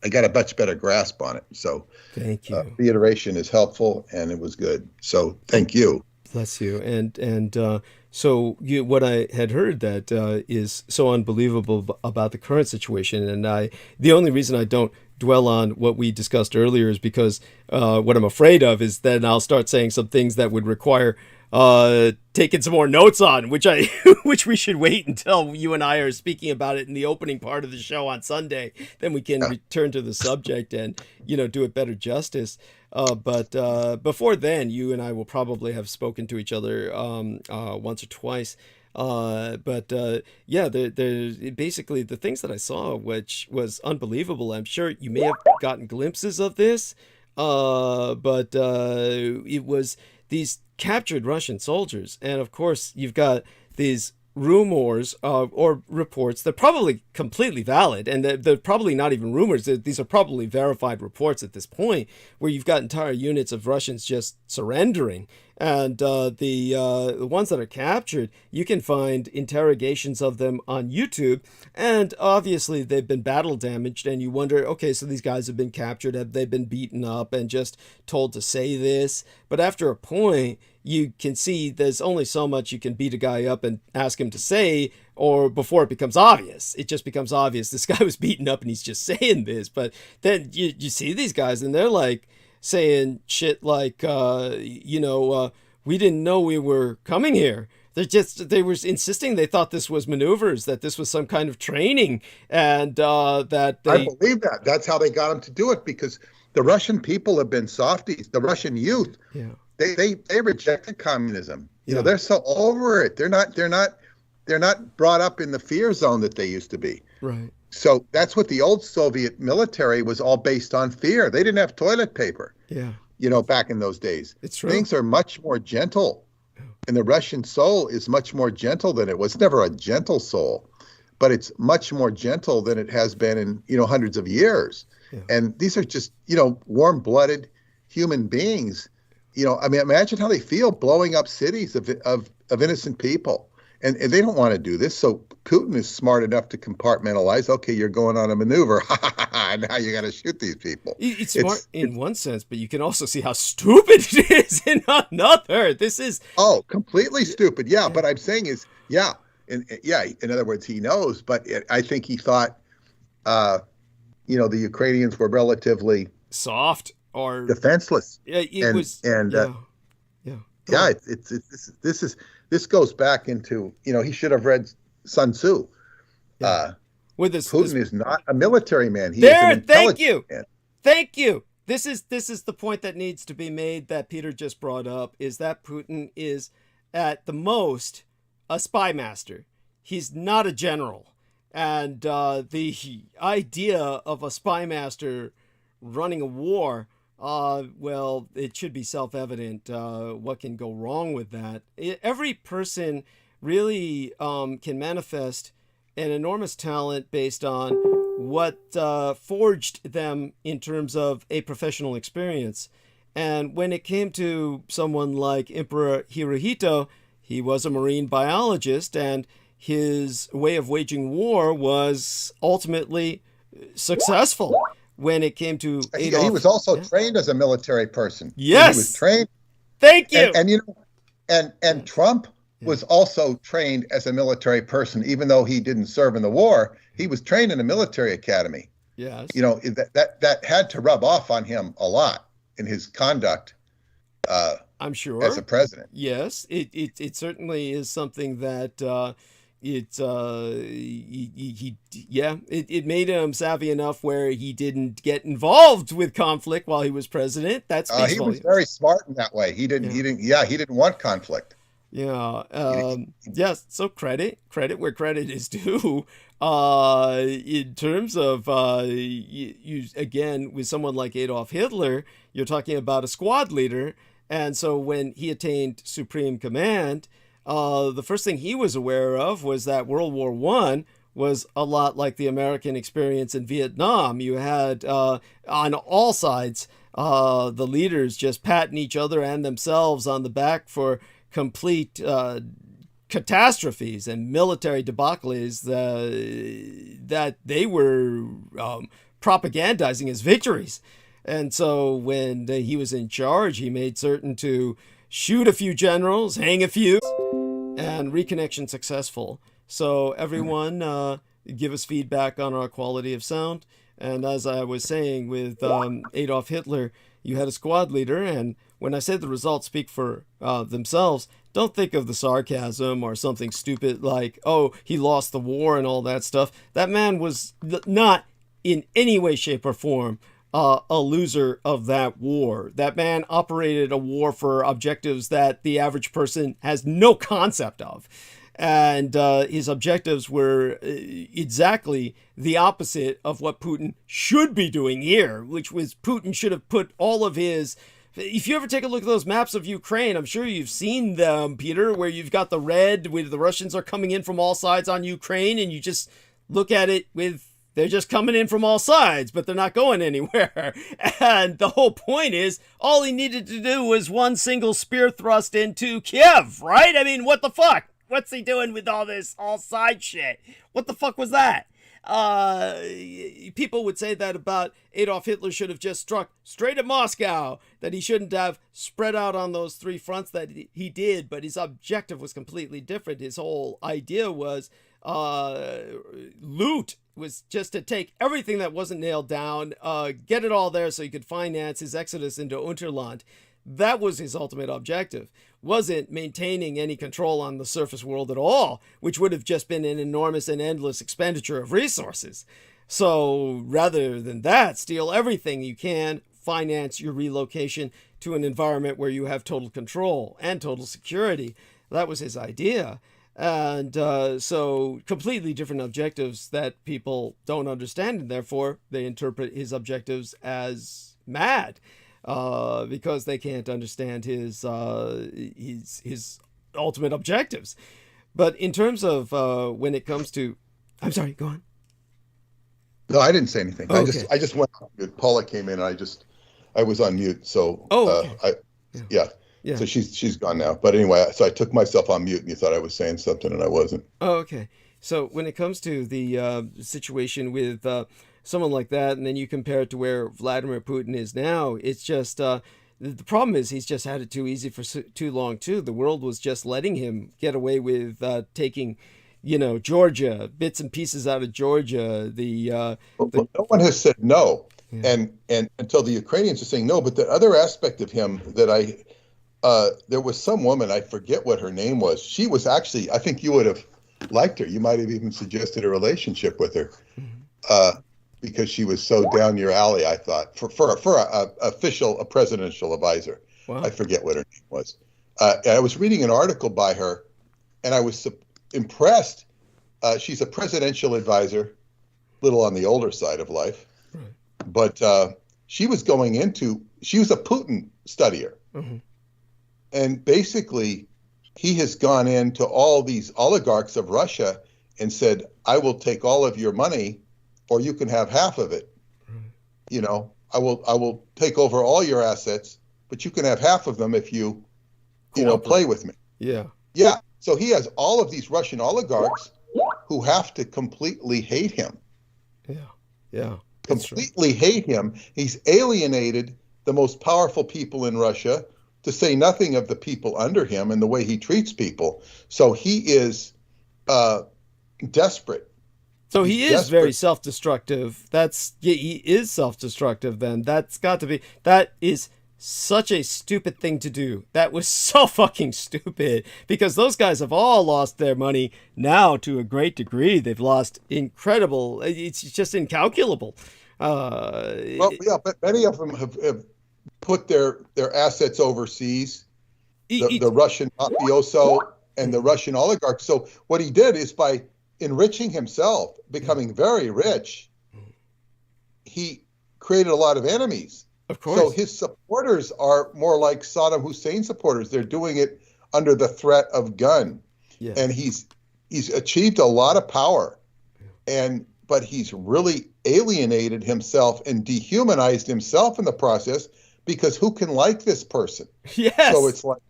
got a much better grasp on it. So
thank you.
Reiteration is helpful, and it was good. So thank you.
Bless you. And so what I had heard that is so unbelievable about the current situation, and the only reason I don't dwell on what we discussed earlier is because what I'm afraid of is then I'll start saying some things that would require taken some more notes on, which which we should wait until you and I are speaking about it in the opening part of the show on Sunday. Then we can return to the subject and, do it better justice. But before then, you and I will probably have spoken to each other once or twice. Basically the things that I saw, which was unbelievable. I'm sure you may have gotten glimpses of this, but it was these captured Russian soldiers. And of course, you've got these rumors or reports. They're probably completely valid, and they're probably not even rumors. These are probably verified reports at this point, where you've got entire units of Russians just surrendering. And the ones that are captured, you can find interrogations of them on YouTube. And obviously they've been battle damaged, and you wonder, okay, so these guys have been captured. Have they been beaten up and just told to say this? But after a point, you can see there's only so much you can beat a guy up and ask him to say, or before it becomes obvious. It just becomes obvious this guy was beaten up and he's just saying this. But then you see these guys and they're like saying shit like, we didn't know we were coming here. They were insisting they thought this was maneuvers, that this was some kind of training, and that they...
I believe that. That's how they got them to do it, because the Russian people have been softies. The Russian youth, they rejected communism. They're so over it. They're not brought up in the fear zone that they used to be.
Right.
So that's what the old Soviet military was all based on, fear. They didn't have toilet paper.
Yeah.
Back in those days.
It's true.
Things are much more gentle. And the Russian soul is much more gentle than it was. Never a gentle soul, but it's much more gentle than it has been in, hundreds of years. Yeah. And these are just, warm-blooded human beings. Imagine how they feel blowing up cities of innocent people. And they don't want to do this. So Putin is smart enough to compartmentalize. Okay, you're going on a maneuver. Now you got to shoot these people.
It's smart in one sense, but you can also see how stupid it is in another. This is
completely stupid. Yeah, but I'm saying is in other words, he knows. But I think he thought, the Ukrainians were relatively
soft or
defenseless.
Yeah,
This goes back into, he should have read Sun Tzu. Putin is not a military man. He is an intelligent man.
Thank you. This is the point that needs to be made that Peter just brought up, is that Putin is at the most a spy master. He's not a general. And the idea of a spy master running a war, well, it should be self-evident what can go wrong with that. Every person really can manifest an enormous talent based on what forged them in terms of a professional experience. And when it came to someone like Emperor Hirohito, he was a marine biologist, and his way of waging war was ultimately successful. When it came to Adolf,
he was also trained as a military person.
Yes,
he was trained.
Thank you.
And Trump was also trained as a military person, even though he didn't serve in the war. He was trained in a military academy.
Yes,
that had to rub off on him a lot in his conduct.
I'm sure,
as a president.
Yes, it certainly is something that. It made him savvy enough where he didn't get involved with conflict while he was president. That's
he was very smart in that way. He didn't want conflict.
Yes. So credit where credit is due. In terms of you again with someone like Adolf Hitler, you're talking about a squad leader, and so when he attained supreme command, the first thing he was aware of was that World War I was a lot like the American experience in Vietnam. You had, on all sides, the leaders just patting each other and themselves on the back for complete catastrophes and military debacles that they were propagandizing as victories. And so when he was in charge, he made certain to shoot a few generals, hang a few, and reconnection successful. So everyone, give us feedback on our quality of sound. And as I was saying with Adolf Hitler, you had a squad leader, and when I say the results speak for themselves, don't think of the sarcasm or something stupid like, oh, he lost the war and all that stuff. That man was not in any way, shape, or form a loser of that war. That man operated a war for objectives that the average person has no concept of. And his objectives were exactly the opposite of what Putin should be doing here, which was Putin should have put all of his... If you ever take a look at those maps of Ukraine, I'm sure you've seen them, Peter, where you've got the red, where the Russians are coming in from all sides on Ukraine, and you just look at it with... They're just coming in from all sides, but they're not going anywhere. And the whole point is, all he needed to do was one single spear thrust into Kiev, right? I mean, what the fuck? What's he doing with all this all-side shit? What the fuck was that? People would say that about Adolf Hitler should have just struck straight at Moscow, that he shouldn't have spread out on those three fronts that he did, but his objective was completely different. His whole idea was loot, was just to take everything that wasn't nailed down, get it all there so he could finance his exodus into Unterland. That was his ultimate objective. Wasn't maintaining any control on the surface world at all, which would have just been an enormous and endless expenditure of resources. So rather than that, steal everything you can, finance your relocation to an environment where you have total control and total security. That was his idea. And so completely different objectives that people don't understand, and therefore they interpret his objectives as mad. Because they can't understand his ultimate objectives. But in terms of when it comes to, I'm sorry, go on.
No, I didn't say anything.
Oh, okay.
I just went on mute. Paula came in, and I was on mute. So
okay.
Yeah. So she's gone now. But anyway, so I took myself on mute, and you thought I was saying something, and I wasn't.
Oh, okay. So when it comes to the situation with someone like that, and then you compare it to where Vladimir Putin is now, it's just the problem is he's just had it too easy for too long too. The world was just letting him get away with taking, Georgia, bits and pieces out of Georgia. No
one has said no, and until the Ukrainians are saying no. But the other aspect of him that there was some woman, I forget what her name was. She was actually, I think you would have liked her. You might have even suggested a relationship with her. Because she was so down your alley, I thought, for a presidential advisor. Wow. I forget what her name was. I was reading an article by her, and I was impressed. She's a presidential advisor, little on the older side of life, but she was a Putin studier. Mm-hmm. And basically, he has gone into all these oligarchs of Russia and said, I will take all of your money, or you can have half of it. I will take over all your assets, but you can have half of them if you, play with me. Yeah. Yeah. So he has all of these Russian oligarchs who have to completely hate him.
Yeah. Yeah.
Completely hate him. He's alienated the most powerful people in Russia, to say nothing of the people under him and the way he treats people. So he is desperate.
So he is very self-destructive. He is self-destructive then. That is such a stupid thing to do. That was so fucking stupid, because those guys have all lost their money now to a great degree. They've lost incredible, it's just incalculable.
But many of them have put their assets overseas, the Russian mafioso and the Russian oligarchs. So what he did is, by enriching himself, becoming very rich, he created a lot of enemies.
Of course.
So his supporters are more like Saddam Hussein supporters. They're doing it under the threat of gun. Yes. And he's achieved a lot of power, but he's really alienated himself and dehumanized himself in the process, because who can like this person?
Yes.
So it's like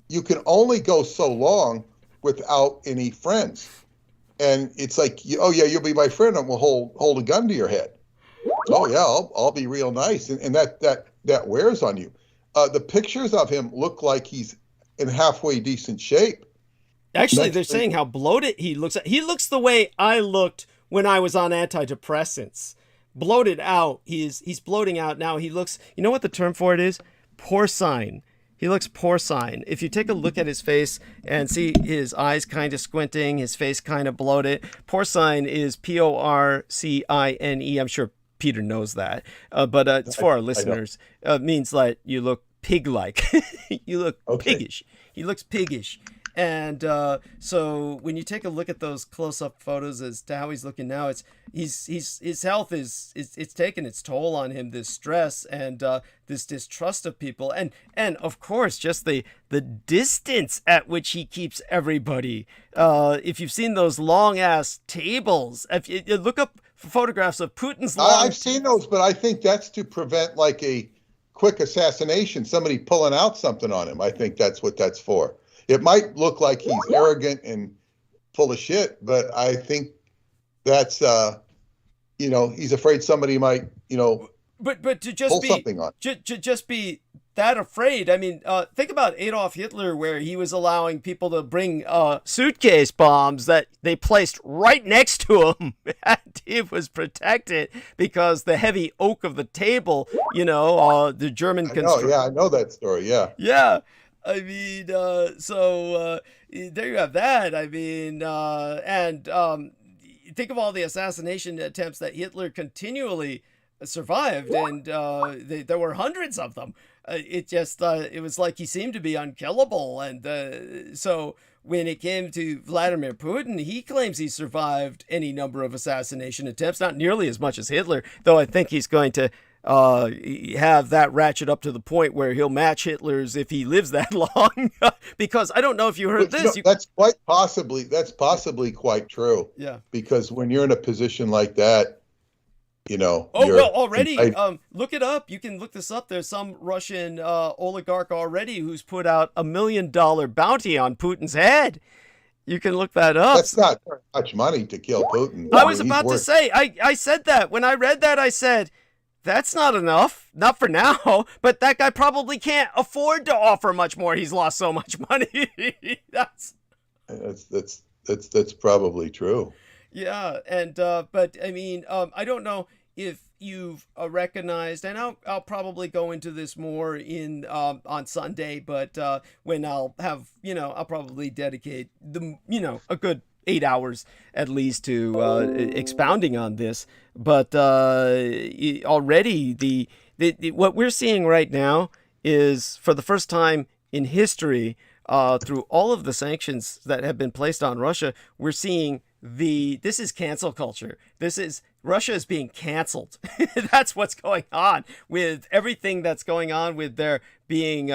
you can only go so long without any friends. And it's like, you'll be my friend, and we'll hold a gun to your head. Oh yeah, I'll be real nice, and that wears on you. The pictures of him look like he's in halfway decent shape.
Actually, they're saying how bloated he looks. He looks the way I looked when I was on antidepressants. Bloated out. He's bloating out now. He looks. You know what the term for it is? Porcine. He looks porcine. If you take a look at his face and see his eyes kind of squinting, his face kind of bloated. Porcine is Porcine. I'm sure Peter knows that, but it's for our listeners. Means like you look pig-like. You look piggish. He looks piggish. And so when you take a look at those close-up photos as to how he's looking now, his health is taking its toll on him. This stress and this distrust of people, and of course just the distance at which he keeps everybody. If you've seen those long-ass tables, if you look up photographs of Putin's
I've seen those, but I think that's to prevent like a quick assassination, somebody pulling out something on him. I think that's what that's for. It might look like he's arrogant and full of shit, but I think that's, he's afraid somebody might,
but to just
pull
be
something on.
Just be that afraid. I mean, think about Adolf Hitler, where he was allowing people to bring suitcase bombs that they placed right next to him, and he was protected because the heavy oak of the table, the German.
I know that story. Yeah.
Yeah. I mean, so there you have that. I mean, and think of all the assassination attempts that Hitler continually survived, and there were hundreds of them. It was like he seemed to be unkillable, and so when it came to Vladimir Putin, he claims he survived any number of assassination attempts, not nearly as much as Hitler, though I think he's going to have that ratchet up to the point where he'll match Hitler's if he lives that long. Because I don't know if you heard this.
That's possibly quite true.
Yeah.
Because when you're in a position like that,
already look it up. You can look this up. There's some Russian oligarch already who's put out $1 million bounty on Putin's head. You can look that up.
That's not very much money to kill Putin.
I was about to say, I said that. When I read that, I said, that's not enough. Not for now. But that guy probably can't afford to offer much more. He's lost so much money. That's
probably true.
Yeah, and but I mean, I don't know if you've recognized, and I'll probably go into this more in on Sunday, but when I'll have, I'll probably dedicate a good 8 hours at least to expounding on this. But already the what we're seeing right now is, for the first time in history, through all of the sanctions that have been placed on Russia, we're seeing this is cancel culture. Russia is being canceled. That's what's going on with everything that's going on with their being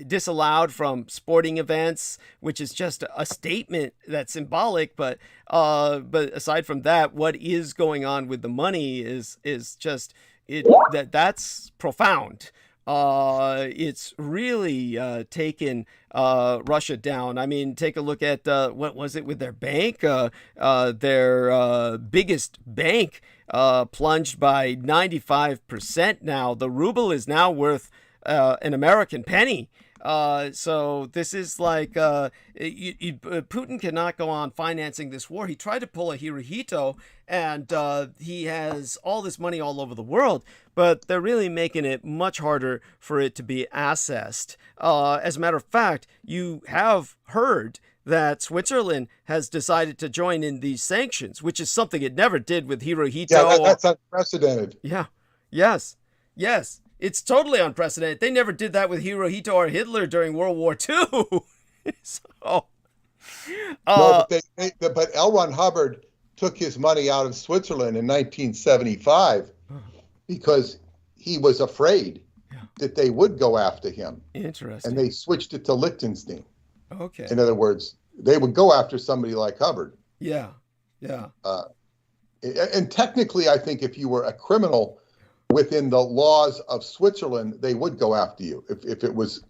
disallowed from sporting events, which is just a statement that's symbolic. But aside from that, what is going on with the money is just that's profound. It's really taken Russia down. I mean, take a look at what was it with their bank? Their biggest bank plunged by 95% now. The ruble is now worth an American penny. So this is like Putin cannot go on financing this war. He tried to pull a Hirohito, and he has all this money all over the world, but they're really making it much harder for it to be accessed. As a matter of fact, you have heard that Switzerland has decided to join in these sanctions, which is something it never did with Hirohito.
Yeah, that's unprecedented.
Yeah. Yes. It's totally unprecedented. They never did that with Hirohito or Hitler during World War II.
But L. Ron Hubbard took his money out of Switzerland in 1975 because he was afraid that they would go after him.
Interesting.
And they switched it to Liechtenstein.
Okay.
In other words, they would go after somebody like Hubbard.
Yeah.
And technically, I think if you were a criminal within the laws of Switzerland, they would go after you if it was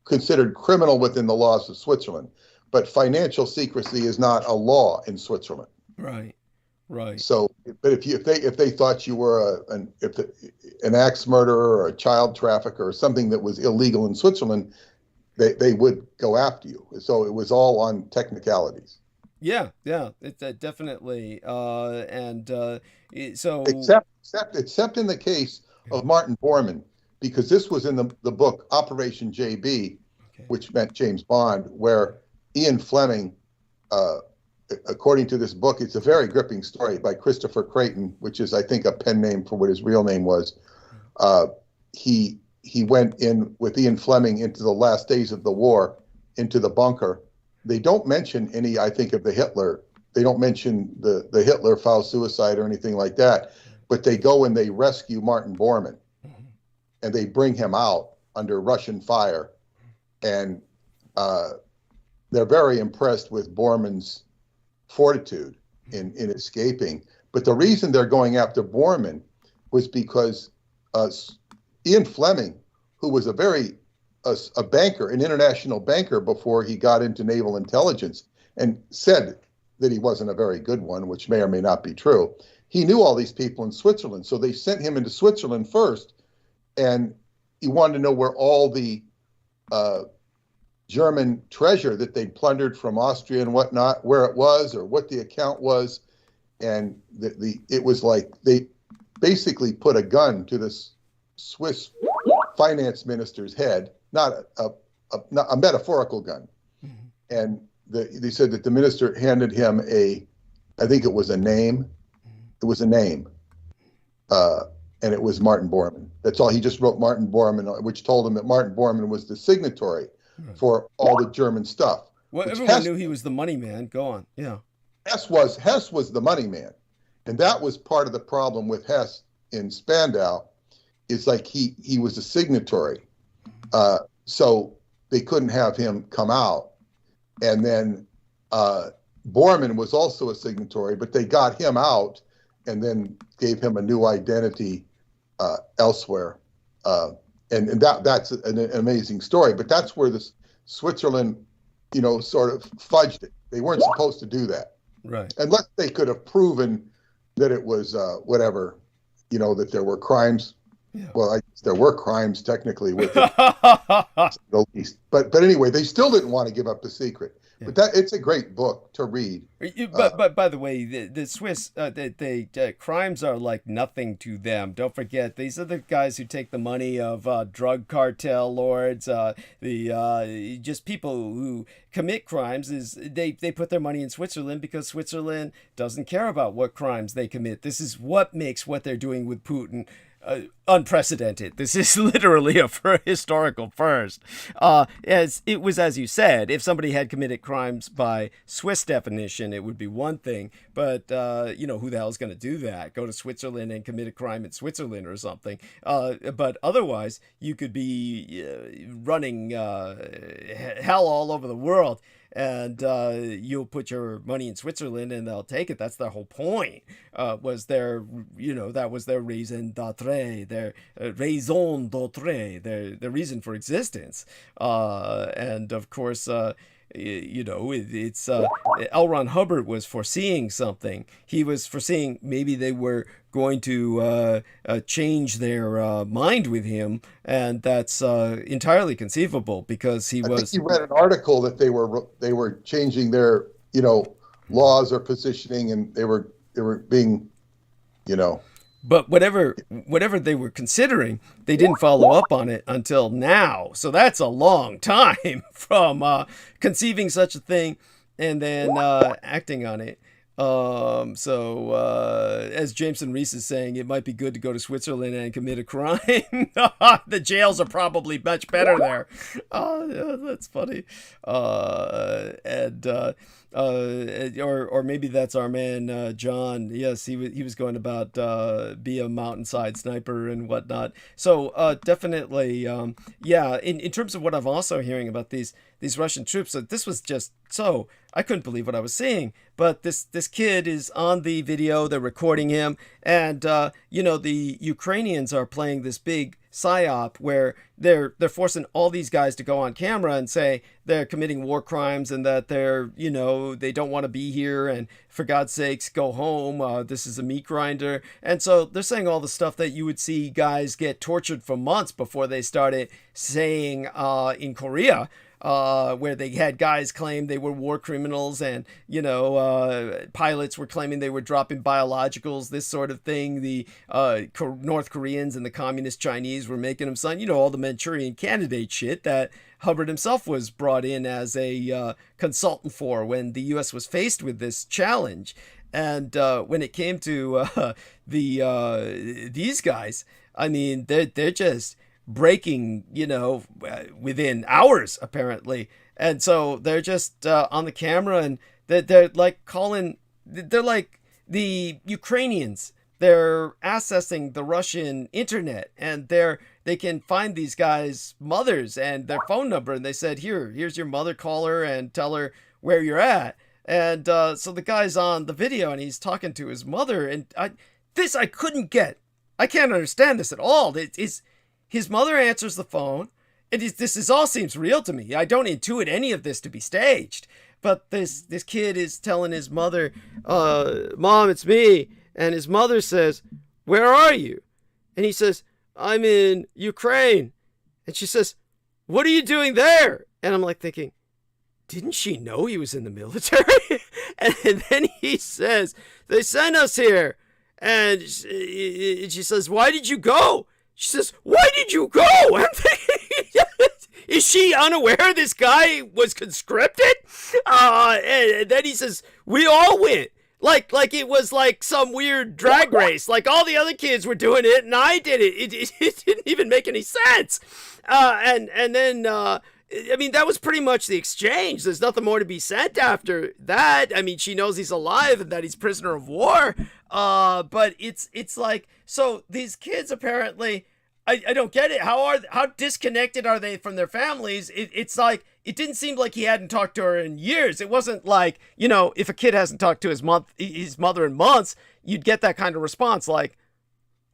considered criminal within the laws of Switzerland. But financial secrecy is not a law in Switzerland.
Right.
So, but if they thought you were an axe murderer or a child trafficker or something that was illegal in Switzerland, they would go after you. So it was all on technicalities.
Yeah, it's definitely, so
except in the case of Martin Bormann, because this was in the book Operation JB, which meant James Bond, where Ian Fleming, according to this book, it's a very gripping story by Christopher Creighton, which is, I think, a pen name for what his real name was. He went in with Ian Fleming into the last days of the war, into the bunker. They don't mention any, I think, of the Hitler. They don't mention the Hitler foul suicide or anything like that, but they go and they rescue Martin Bormann, and they bring him out under Russian fire, and they're very impressed with Bormann's fortitude in escaping. But the reason they're going after Bormann was because Ian Fleming, who was a banker, an international banker before he got into naval intelligence, and said that he wasn't a very good one, which may or may not be true. He knew all these people in Switzerland, so they sent him into Switzerland first, and he wanted to know where all the German treasure that they'd plundered from Austria and whatnot, where it was or what the account was. And it was like they basically put a gun to this Swiss finance minister's head, not a metaphorical gun. And they said that the minister handed him I think it was a name. It was a name. And it was Martin Bormann. That's all. He just wrote Martin Bormann, which told him that Martin Bormann was the signatory for all the German stuff.
Well, everyone knew he was the money man. Go on. Yeah. Hess
was the money man. And that was part of the problem with Hess in Spandau, is like he was a signatory. So they couldn't have him come out. And then Bormann was also a signatory, but they got him out and then gave him a new identity elsewhere. And that's an amazing story. But that's where this Switzerland, sort of fudged it. They weren't supposed to do that.
Right. Unless
they could have proven that it was whatever, that there were crimes. Yeah. Well, I guess there were crimes technically with it, at least. But anyway, they still didn't want to give up the secret. Yeah. But it's a great book to read.
But by the way, the Swiss, crimes are like nothing to them. Don't forget, these are the guys who take the money of drug cartel lords. Just people who commit crimes they put their money in Switzerland because Switzerland doesn't care about what crimes they commit. This is what makes what they're doing with Putin unprecedented. This is literally a historical first. As you said, if somebody had committed crimes by Swiss definition, it would be one thing. But who the hell is going to do that? Go to Switzerland and commit a crime in Switzerland or something. But otherwise, you could be running hell all over the world. And you'll put your money in Switzerland and they'll take it. That's their whole point. That was their raison d'être, their raison d'être, their reason for existence. And of course, it's L. Ron Hubbard was foreseeing something. He was foreseeing maybe they were going to change their mind with him, and that's entirely conceivable because I think
you read an article that they were changing their laws or positioning, and they were being
But whatever they were considering, they didn't follow up on it until now. So that's a long time from conceiving such a thing and then acting on it. As Jameson Reese is saying, it might be good to go to Switzerland and commit a crime. The jails are probably much better there. Yeah, that's funny. Or maybe that's our man John. Yes, he was going about be a mountainside sniper and whatnot. So definitely, In terms of what I'm also hearing about these Russian troops, this was just so I couldn't believe what I was seeing. But this kid is on the video. They're recording him, and the Ukrainians are playing this big psyop where they're forcing all these guys to go on camera and say they're committing war crimes and that they're they don't want to be here and for God's sakes go home. This is a meat grinder. And so they're saying all the stuff that you would see guys get tortured for months before they started saying in Korea. where they had guys claim they were war criminals, and pilots were claiming they were dropping biologicals, this sort of thing. The North Koreans and the communist Chinese were making them sign, all the Manchurian Candidate shit that Hubbard himself was brought in as a consultant for when the U.S. was faced with this challenge. And when it came to these guys, I mean, they're just breaking, within hours, apparently. And so they're just on the camera, and they're like the Ukrainians. They're accessing the Russian internet, and they can find these guys' mothers and their phone number. And they said, here's your mother, call her and tell her where you're at. And so the guy's on the video, and he's talking to his mother. And I couldn't get. I can't understand this at all. His mother answers the phone. This all seems real to me. I don't intuit any of this to be staged. But this kid is telling his mother, Mom, it's me. And his mother says, where are you? And he says, I'm in Ukraine. And she says, what are you doing there? And I'm like thinking, didn't she know he was in the military? And then he says, they sent us here. And she says, why did you go? She says, why did you go? I'm thinking, is she unaware this guy was conscripted? And then he says, we all went. Like it was like some weird drag race. Like all the other kids were doing it, and I did it. It didn't even make any sense. And then, I mean, that was pretty much the exchange. There's nothing more to be said after that. I mean, she knows he's alive and that he's prisoner of war. But it's like, so these kids apparently, I don't get it. How disconnected are they from their families? It's like, it didn't seem like he hadn't talked to her in years. It wasn't like, if a kid hasn't talked to his mother in months, you'd get that kind of response like,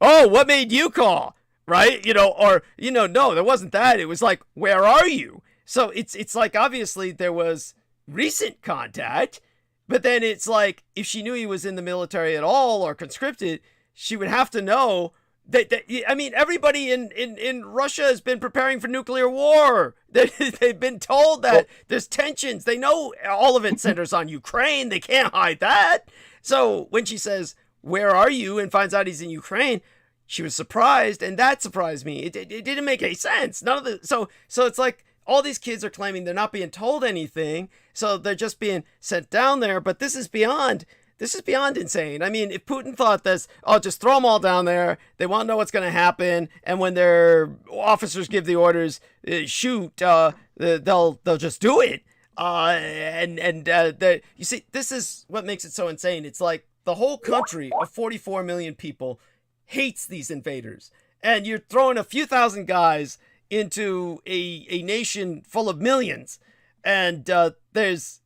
oh, what made you call? Right? No, there wasn't that. It was like, where are you? So it's like, obviously there was recent contact, but then it's like, if she knew he was in the military at all or conscripted, she would have to know that I mean, everybody in Russia has been preparing for nuclear war. They've been told that there's tensions. They know all of it centers on Ukraine. They can't hide that. So when she says, where are you? And finds out he's in Ukraine, she was surprised. And that surprised me. It didn't make any sense. So it's like all these kids are claiming they're not being told anything. So they're just being sent down there. But this is beyond insane. I mean, if Putin thought this, just throw them all down there. They want to know what's going to happen. And when their officers give the orders, shoot, they'll just do it. You see, this is what makes it so insane. It's like the whole country of 44 million people hates these invaders. And you're throwing a few thousand guys into a nation full of millions. And at this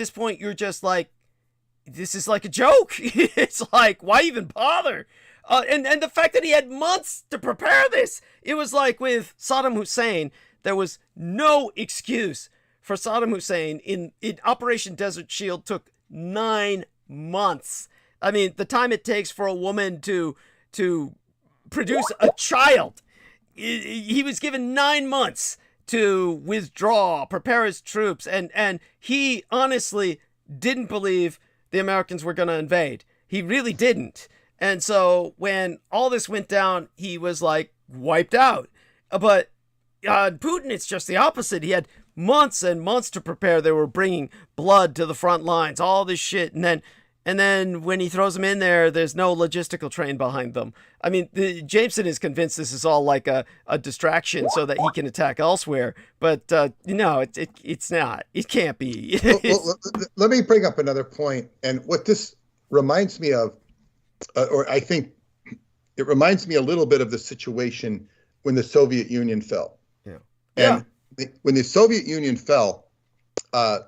point, you're just like, this is like a joke. It's like, why even bother? And the fact that he had months to prepare this. It was like with Saddam Hussein, there was no excuse for Saddam Hussein in Operation Desert Shield took 9 months. I mean, the time it takes for a woman to produce a child. He was given 9 months to withdraw, prepare his troops, and he honestly didn't believe the Americans were going to invade. He really didn't. And so when all this went down, he was like wiped out. But Putin, it's just the opposite. He had months and months to prepare. They were bringing blood to the front lines, all this shit. And then when he throws them in there, there's no logistical train behind them. I mean, Jameson is convinced this is all like a distraction so that he can attack elsewhere. But, it's not. It can't be.
Let me bring up another point. And what this reminds me of, or I think it reminds me a little bit of the situation when the Soviet Union fell.
Yeah.
And when the Soviet Union fell, and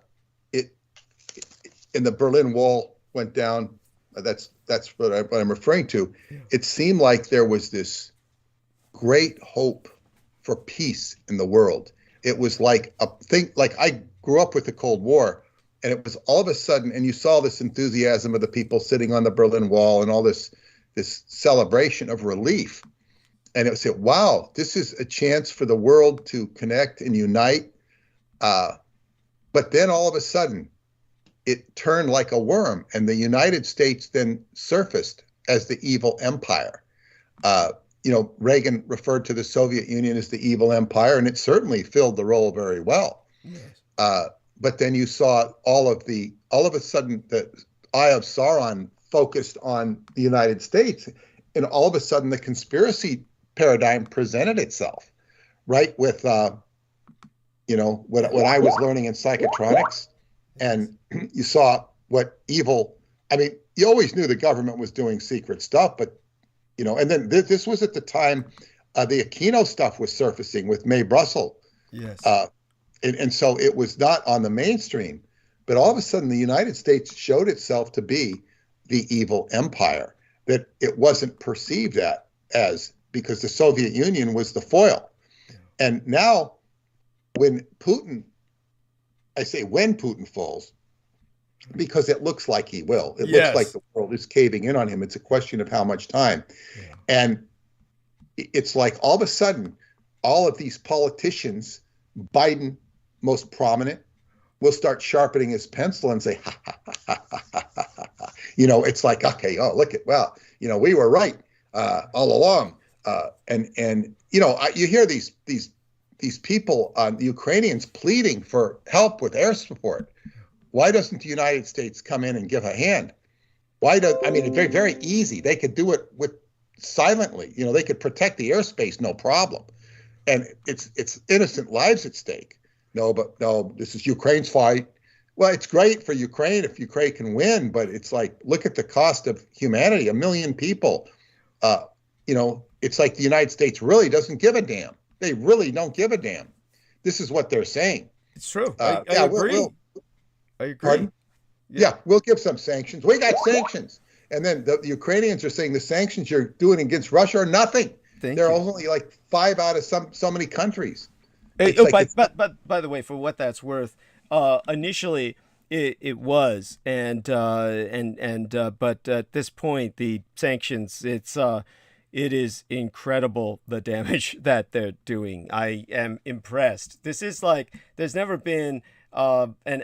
the Berlin Wall went down, that's what I'm referring to. Yeah. It seemed like there was this great hope for peace in the world. It was like a thing, like I grew up with the Cold War, and it was all of a sudden, and you saw this enthusiasm of the people sitting on the Berlin Wall and all this celebration of relief. And it was, wow, this is a chance for the world to connect and unite. But then all of a sudden, it turned like a worm, and the United States then surfaced as the evil empire. Reagan referred to the Soviet Union as the evil empire, and it certainly filled the role very well. Yes. But then you saw all of a sudden the eye of Sauron focused on the United States, and all of a sudden the conspiracy paradigm presented itself, right? With what I was learning in psychotronics, and you saw what evil. I mean, you always knew the government was doing secret stuff, but and then this was at the time the Aquino stuff was surfacing with Mae Brussell.
Yes.
And so it was not on the mainstream, but all of a sudden the United States showed itself to be the evil empire that it wasn't perceived as, because the Soviet Union was the foil. Yeah. And now when Putin falls, because it looks like he will. It looks like the world is caving in on him. It's a question of how much time. Yeah. And it's like all of a sudden, all of these politicians, Biden, most prominent, will start sharpening his pencil and say, ha, ha, ha, ha, ha, ha, ha. It's like, okay, we were right all along. You hear these people, the Ukrainians, pleading for help with air support. Why doesn't the United States come in and give a hand? It's very, very easy. They could do it silently. They could protect the airspace, no problem. And it's innocent lives at stake. No, this is Ukraine's fight. Well, it's great for Ukraine if Ukraine can win, but it's like, look at the cost of humanity, 1 million people. It's like the United States really doesn't give a damn. They really don't give a damn. This is what they're saying.
It's true. I agree. I agree.
Pardon? Yeah, we'll give some sanctions. We got sanctions. And then the Ukrainians are saying the sanctions you're doing against Russia are nothing. They're only like 5 out of so many countries.
But by the way, for what that's worth, initially it was, but at this point the sanctions, it is incredible the damage that they're doing. I am impressed. This is like, there's never been an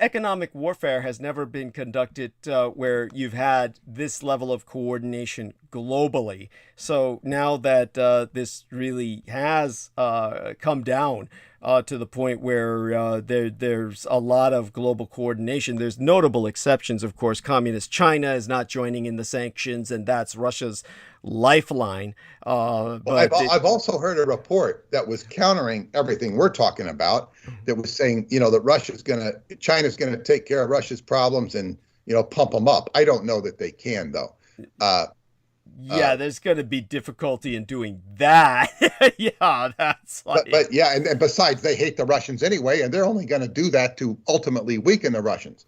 economic warfare has never been conducted where you've had this level of coordination globally. So now that this really has come down to the point where there's a lot of global coordination. There's notable exceptions, of course. Communist China is not joining in the sanctions, and that's Russia's lifeline.
But I've also heard a report that was countering everything we're talking about, that was saying, that China's gonna take care of Russia's problems and pump them up. I don't know that they can, though.
There's going to be difficulty in doing that. That's like...
But and besides, they hate the Russians anyway, and they're only going to do that to ultimately weaken the Russians.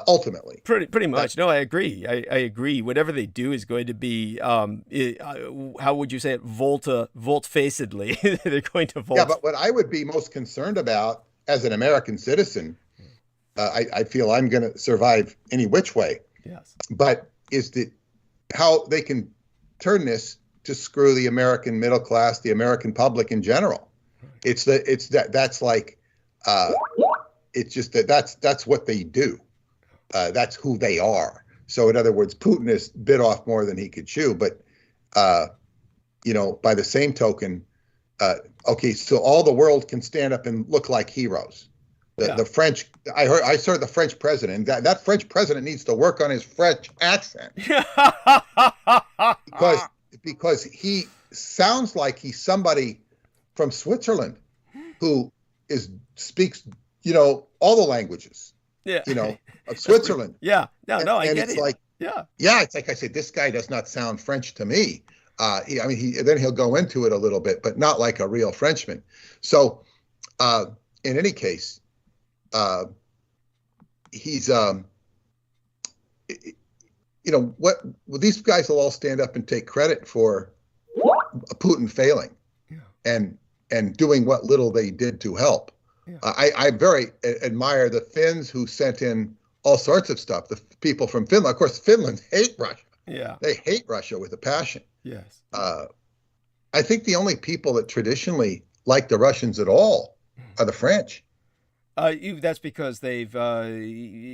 Ultimately.
Pretty much. No, I agree. I agree. Whatever they do is going to be, how would you say it, volte-facedly. They're going to volt.
Yeah, but what I would be most concerned about as an American citizen, I feel I'm going to survive any which way.
Yes.
But is how they can turn this to screw the American middle class, the American public in general. That's what they do. That's who they are. So in other words, Putin has bit off more than he could chew. But by the same token, so all the world can stand up and look like heroes. The French, I saw the French president. That French president needs to work on his French accent because he sounds like he's somebody from Switzerland who speaks all the languages of Switzerland.
I get it.
It's like I said, this guy does not sound French to me. Then he'll go into it a little bit, but not like a real Frenchman. So in any case, he's these guys will all stand up and take credit for Putin failing and doing what little they did to help. I very admire the Finns who sent in all sorts of stuff. The people from Finland, of course, Finland hate Russia. They hate Russia with a passion.
Yes.
I think the only people that traditionally like the Russians at all are the French.
That's because they've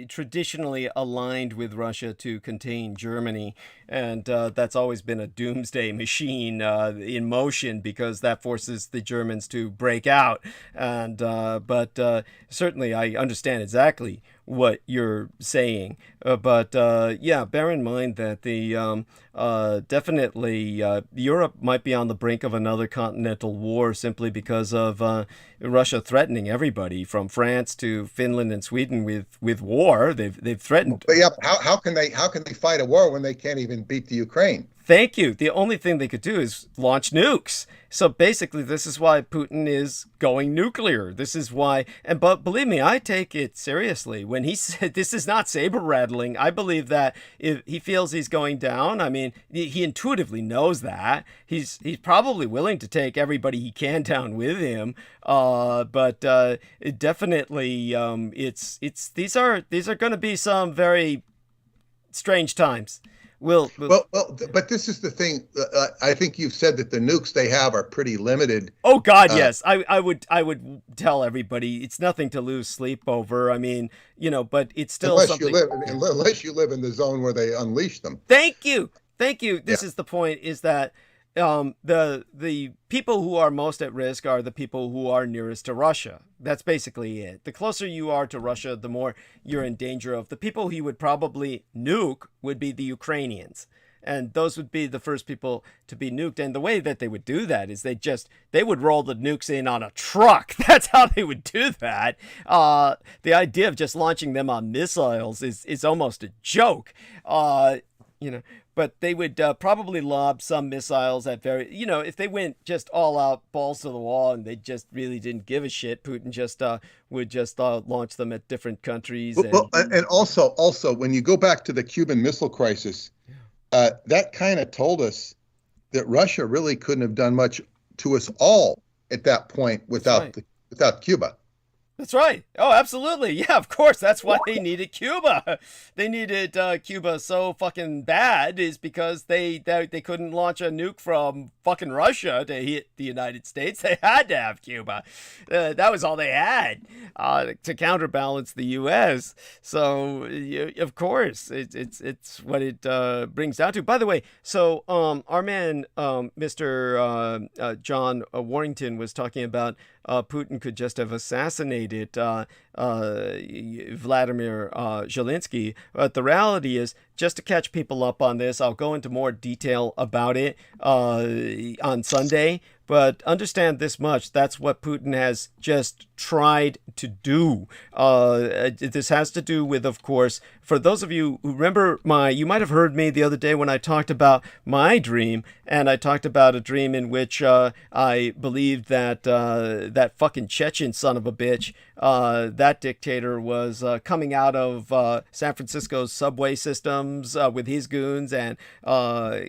traditionally aligned with Russia to contain Germany, and that's always been a doomsday machine in motion, because that forces the Germans to break out. And but certainly I understand exactly what you're saying, but yeah, bear in mind that the definitely Europe might be on the brink of another continental war, simply because of Russia threatening everybody from France to Finland and Sweden with war. They've threatened.
But yeah, how can they fight a war when they can't even beat the Ukraine?
Thank you. The only thing they could do is launch nukes. So basically, this is why Putin is going nuclear. This is why, but believe me, I take it seriously. When he said this is not saber rattling, I believe that if he feels he's going down, I mean, he intuitively knows that. He's probably willing to take everybody he can down with him. But it definitely, these are going to be some very strange times. Well,
but this is the thing. I think you've said that the nukes they have are pretty limited.
Oh God, yes. I would tell everybody it's nothing to lose sleep over. I mean, but it's still
unless
something.
Unless you live in the zone where they unleash them.
Thank you. This is the point: is that the people who are most at risk are the people who are nearest to Russia. That's basically it. The closer you are to Russia, the more you're in danger of. The people he would probably nuke would be the Ukrainians. And those would be the first people to be nuked. And the way that they would do that is they would roll the nukes in on a truck. That's how they would do that. The idea of just launching them on missiles is almost a joke. But they would probably lob some missiles at if they went just all out balls to the wall and they just really didn't give a shit, Putin just would just launch them at different countries.
And also when you go back to the Cuban Missile Crisis, that kind of told us that Russia really couldn't have done much to us all at that point without Cuba.
That's right. Oh, absolutely. Yeah, of course. That's why they needed Cuba. They needed Cuba so fucking bad is because they couldn't launch a nuke from fucking Russia to hit the United States. They had to have Cuba. That was all they had to counterbalance the U.S. So, of course, it's what it brings down to. By the way, so our man, Mr. John Warrington, was talking about Putin could just have assassinated Vladimir Zelensky. But the reality is, just to catch people up on this, I'll go into more detail about it on Sunday. But understand this much, that's what Putin has just tried to do. This has to do with, of course, for those of you who remember you might have heard me the other day when I talked about my dream, and I talked about a dream in which I believed that that fucking Chechen son of a bitch, that dictator was coming out of San Francisco's subway systems with his goons and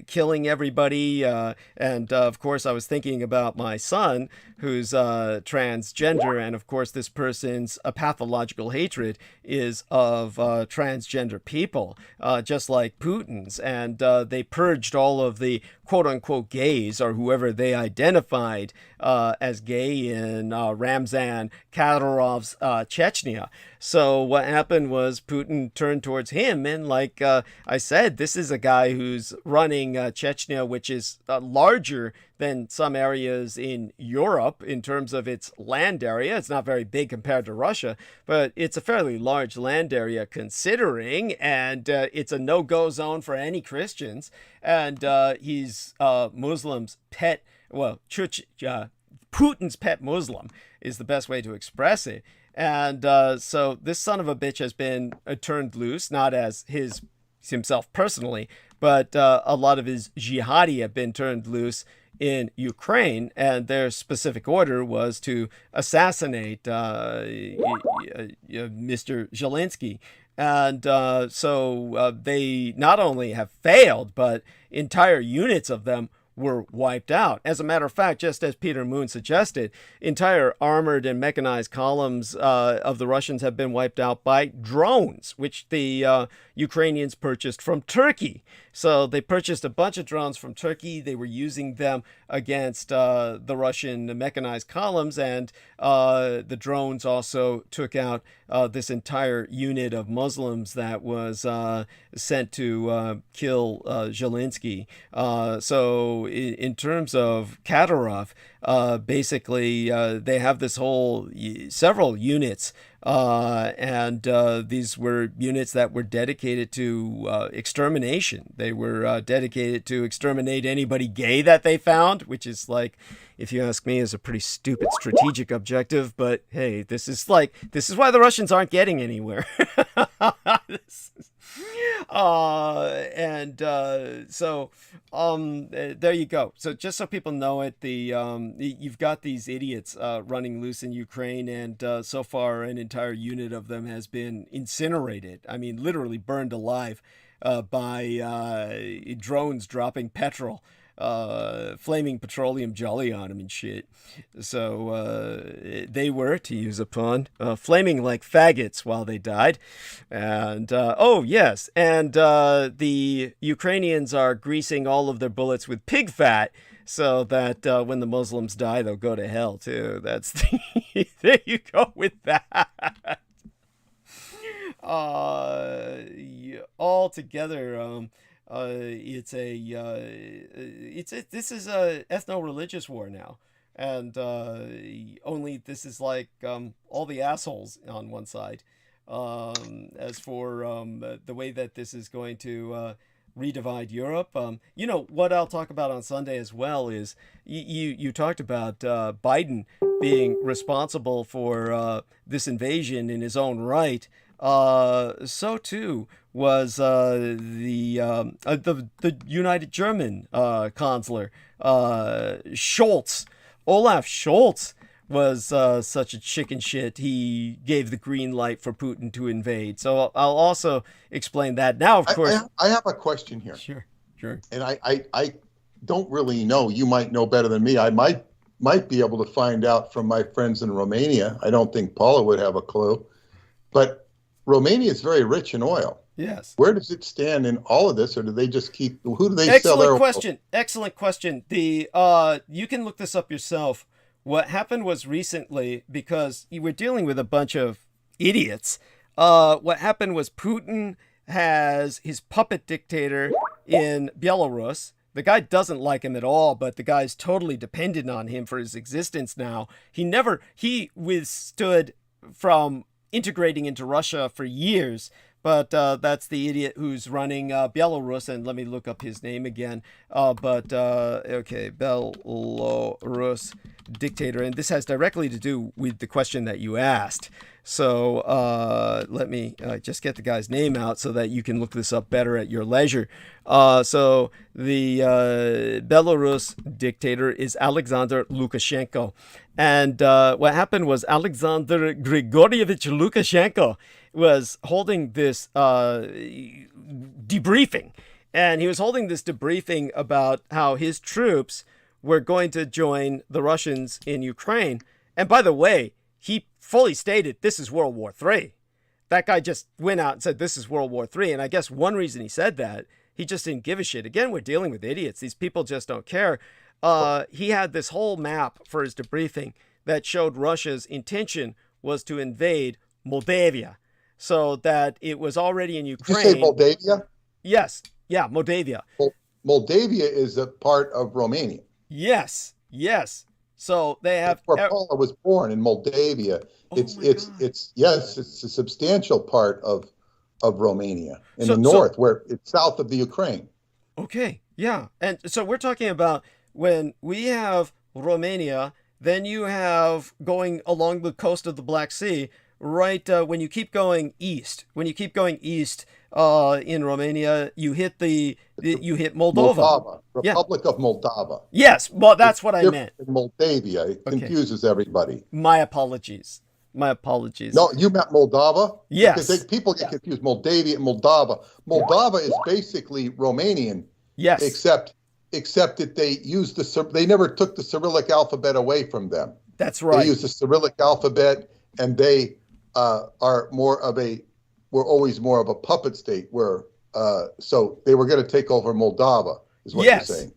killing everybody. And of course, I was thinking about my son, who's transgender, and of course, this person's pathological hatred is of transgender people, just like Putin's. And they purged all of the quote-unquote gays, or whoever they identified as gay, in Ramzan Kadyrov's Chechnya. So what happened was Putin turned towards him, and like I said, this is a guy who's running Chechnya, which is larger than some areas in Europe in terms of its land area. It's not very big compared to Russia, but it's a fairly large land area considering, and it's a no-go zone for any Christians. And he's Muslims' pet, Putin's pet Muslim is the best way to express it. And so this son of a bitch has been turned loose, not as himself personally, but a lot of his jihadi have been turned loose in Ukraine, and their specific order was to assassinate Mr. Zelensky. And so they not only have failed, but entire units of them were wiped out. As a matter of fact, just as Peter Moon suggested, entire armored and mechanized columns of the Russians have been wiped out by drones, which the Ukrainians purchased from Turkey. So they purchased a bunch of drones from Turkey. They were using them against the Russian mechanized columns, and the drones also took out this entire unit of Muslims that was sent to kill Zelensky. So in terms of Kadyrov, basically they have this whole several units, and these were units that were dedicated to extermination. They were dedicated to exterminate anybody gay that they found, which is, like, if you ask me, is a pretty stupid strategic objective. But hey, this is why the Russians aren't getting anywhere. So there you go. So just so people know it, you've got these idiots running loose in Ukraine, and so far an entire unit of them has been incinerated. I mean, literally burned alive by drones dropping petrol. Flaming petroleum jelly on them and shit. So they were, to use a pun, flaming like faggots while they died. And oh yes, and the Ukrainians are greasing all of their bullets with pig fat, so that when the Muslims die, they'll go to hell too. That's there you go with that. All together, this is a ethno-religious war now, and only this is like all the assholes on one side. As for the way that this is going to redivide Europe, what I'll talk about on Sunday as well is you talked about Biden being responsible for this invasion in his own right. So too was the United German Chancellor Scholz. Olaf Scholz was such a chicken shit. He gave the green light for Putin to invade. So I'll also explain that. Now, of course,
I have a question here.
Sure.
And I don't really know. You might know better than me. I might be able to find out from my friends in Romania. I don't think Paula would have a clue, but Romania is very rich in oil.
Yes.
Where does it stand in all of this, or do they just keep? Who do they sell their oil?
Excellent question. You can look this up yourself. What happened was recently, because you were dealing with a bunch of idiots. What happened was Putin has his puppet dictator in Belarus. The guy doesn't like him at all, but the guy's totally dependent on him for his existence now. He withstood from integrating into Russia for years, but that's the idiot who's running Belarus, and let me look up his name again. Okay, Belarus dictator, and this has directly to do with the question that you asked. So let me just get the guy's name out so that you can look this up better at your leisure. So the Belarus dictator is Alexander Lukashenko. And what happened was Alexander Grigorievich Lukashenko was holding this debriefing. And he was holding this debriefing about how his troops were going to join the Russians in Ukraine. And by the way, he fully stated this is World War III. That guy just went out and said this is World War III. And I guess one reason he said that, he just didn't give a shit. Again, we're dealing with idiots. These people just don't care. He had this whole map for his debriefing that showed Russia's intention was to invade Moldavia, so that it was already in Ukraine.
Did you say Moldavia?
Yes. Yeah, Moldavia.
Moldavia is a part of Romania.
Yes. So they have.
That's where Paula was born, in Moldavia. It's a substantial part of Romania in the north, where it's south of the Ukraine.
Okay, yeah, and so we're talking about when we have Romania, then you have going along the coast of the Black Sea, right? When you keep going east, in Romania, you hit Moldova.
Republic of Moldova.
Yes, well, that's what I meant.
Moldavia. It confuses everybody.
My apologies.
No, you meant Moldova?
Yes.
Because people get confused. Moldavia and Moldova. Moldova is basically Romanian.
Yes.
Except that they never took the Cyrillic alphabet away from them.
That's right.
They use the Cyrillic alphabet, and they are more of a were always more of a puppet state, where so they were going to take over Moldova, is what you're saying.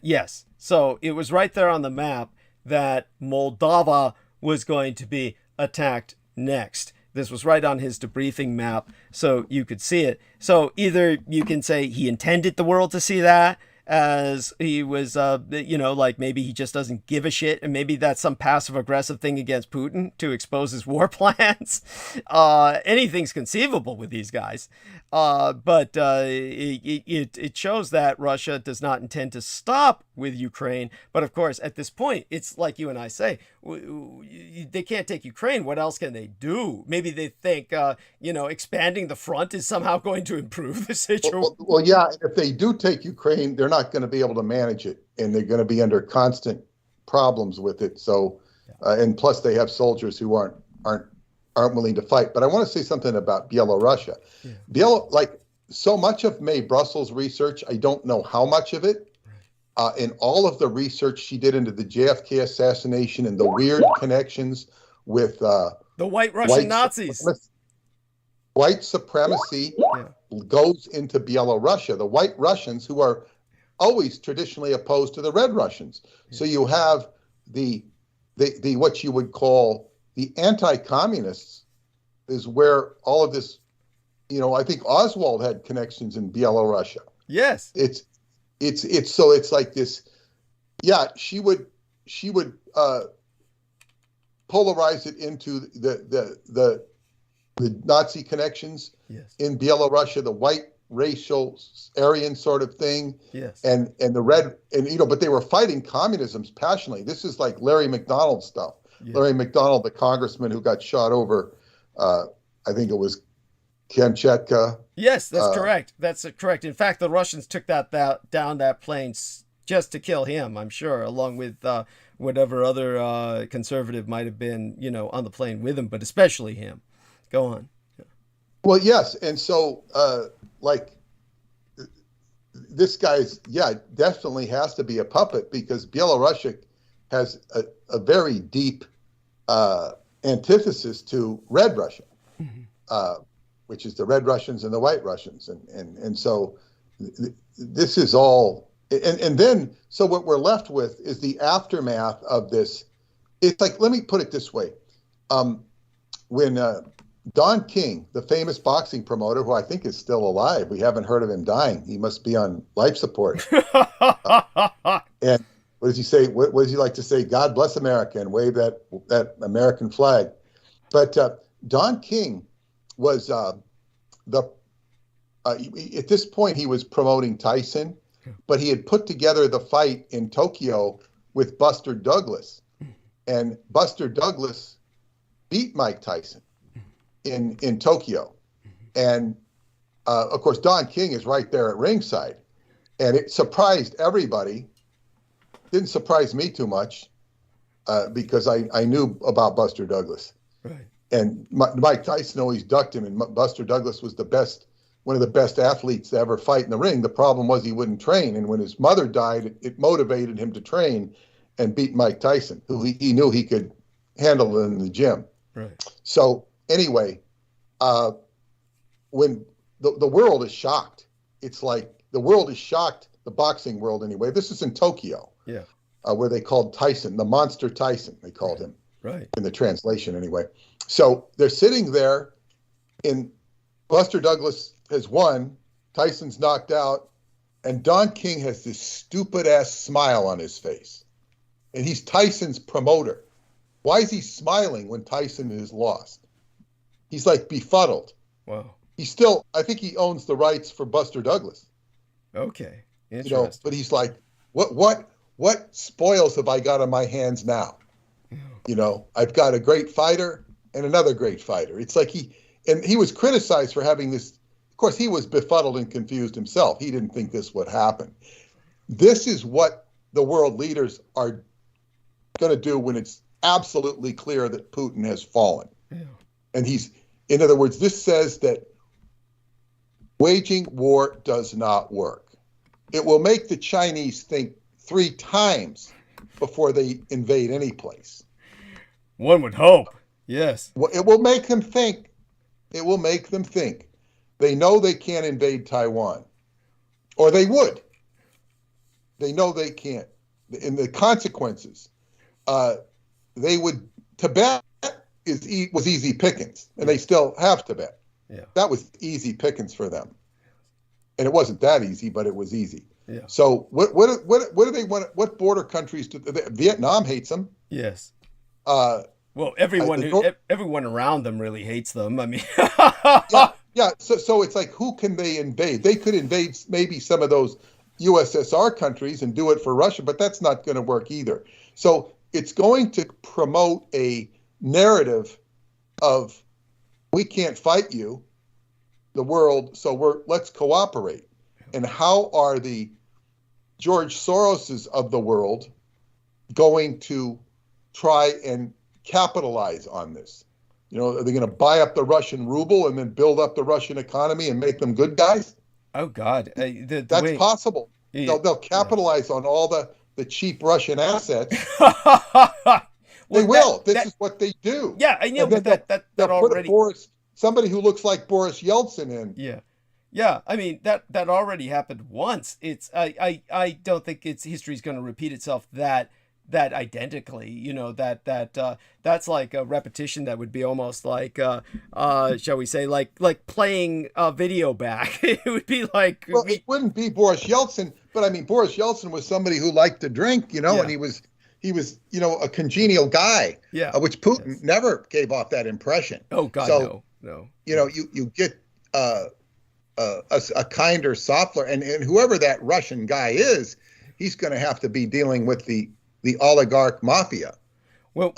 Yes. So it was right there on the map that Moldova was going to be attacked next. This was right on his debriefing map, so you could see it. So either you can say he intended the world to see that, as he was, like maybe he just doesn't give a shit, and maybe that's some passive aggressive thing against Putin to expose his war plans. Anything's conceivable with these guys. But it shows that Russia does not intend to stop with Ukraine. But of course, at this point, it's like you and I say, they can't take Ukraine. What else can they do? Maybe they think, expanding the front is somehow going to improve the situation.
Well, yeah, if they do take Ukraine, they're not going to be able to manage it, and they're going to be under constant problems with it. So, and plus they have soldiers who aren't willing to fight. But I want to say something about Bielorussia. Like so much of Mae Brussels' research, I don't know how much of it. In all of the research she did into the JFK assassination and the weird connections with the
white Russian Nazis.
White supremacy goes into Bielorussia. The white Russians, who are always traditionally opposed to the red Russians. So you have the what you would call the anti-communists, is where all of this, I think Oswald had connections in Bielorussia.
Yes.
It's so it's like this. Yeah, she would polarize it into the Nazi connections in Bielorussia, the white racial Aryan sort of thing, and the red, and but they were fighting communism passionately. This is like Larry McDonald stuff. Larry McDonald, the congressman who got shot over, I think it was Kamchatka.
Yes, that's correct. That's correct. In fact, the Russians took down that plane just to kill him, I'm sure, along with whatever other conservative might have been, on the plane with him, but especially him. Go on.
Well, yes. And so, this guy's, definitely has to be a puppet, because Belarusia has a very deep antithesis to Red Russia, which is the Red Russians and the White Russians. And so this is all, and then, so what we're left with is the aftermath of this. It's like, let me put it this way. When Don King, the famous boxing promoter, who I think is still alive, we haven't heard of him dying. He must be on life support. And what does he say? What does he like to say? God bless America, and wave that American flag. But Don King was at this point he was promoting Tyson, but he had put together the fight in Tokyo with Buster Douglas, and Buster Douglas beat Mike Tyson in Tokyo. And of course, Don King is right there at ringside, and it surprised everybody. Didn't surprise me too much because I knew about Buster Douglas.
Right.
And Mike Tyson always ducked him, and Buster Douglas was one of the best athletes to ever fight in the ring. The problem was he wouldn't train, and when his mother died, it motivated him to train and beat Mike Tyson, who he knew he could handle in the gym.
Right.
So anyway, when the world is shocked, it's like the world is shocked, the boxing world anyway. This is in Tokyo, where they called Tyson, the Monster Tyson, they called him,
right,
in the translation anyway. So they're sitting there, and Buster Douglas has won, Tyson's knocked out, and Don King has this stupid-ass smile on his face. And he's Tyson's promoter. Why is he smiling when Tyson is lost? He's like befuddled.
Wow.
I think he owns the rights for Buster Douglas.
Okay. Interesting.
But he's like, what spoils have I got on my hands now? I've got a great fighter and another great fighter. It's like he was criticized for having this. Of course, he was befuddled and confused himself. He didn't think this would happen. This is what the world leaders are going to do when it's absolutely clear that Putin has fallen.
Yeah.
And in other words, this says that waging war does not work. It will make the Chinese think 3 times before they invade any place.
One would hope. Yes.
It will make them think It will make them think. They know they can't invade Taiwan, or they would. They know they can't. In the consequences, they would. Tibet was easy pickings, and they still have Tibet.
Yeah.
That was easy pickings for them, and it wasn't that easy, but it was easy.
Yeah.
So what do they want? What border countries do Vietnam hates them?
Yes.
Well,
everyone around them really hates them. I mean,
yeah. So it's like, who can they invade? They could invade maybe some of those USSR countries and do it for Russia, but that's not going to work either. So it's going to promote a narrative of, we can't fight you, the world, so let's cooperate. And how are the George Soroses of the world going to try and capitalize on this? You know, are they going to buy up the Russian ruble and then build up the Russian economy and make them good guys?
Oh God,
that's possible.
Yeah.
They'll capitalize on all the cheap Russian assets.
Well,
they will. This is what they do.
Yeah, I know, but that already.
Somebody who looks like Boris Yeltsin in.
Yeah. I mean, that already happened once. It's I don't think history's going to repeat itself that identically. You know, that's like a repetition that would be almost like shall we say, like playing a video back. It would be like,
well, it wouldn't be Boris Yeltsin, but I mean, Boris Yeltsin was somebody who liked to drink, you know, and he was, you know, a congenial guy, which Putin never gave off that impression.
Oh God,
so,
no.
You know, you get a kinder, softer, and whoever that Russian guy is, he's going to have to be dealing with the oligarch mafia.
We'll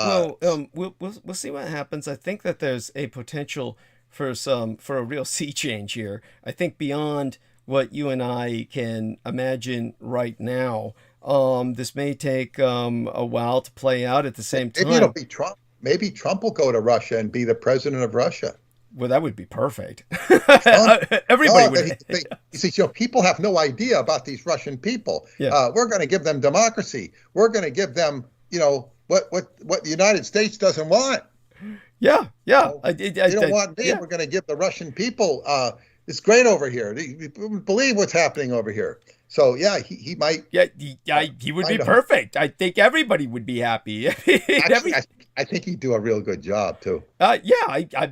see what happens. I think that there's a potential for a real sea change here. I think beyond what you and I can imagine right now. This may take a while to play out. At the same time,
maybe it'll be Trump. Maybe Trump will go to Russia and be the president of Russia.
Well, that would be perfect.
Everybody would. You see, people have no idea about these Russian people.
Yeah.
We're going to give them democracy. We're going to give them, you know, what the United States doesn't want.
Yeah.
They don't want me. Yeah. We're going to give the Russian people. It's great over here. They believe what's happening over here. So yeah, he might.
Yeah, he would be perfect. I think everybody would be happy.
I think he'd do a real good job too.
I'm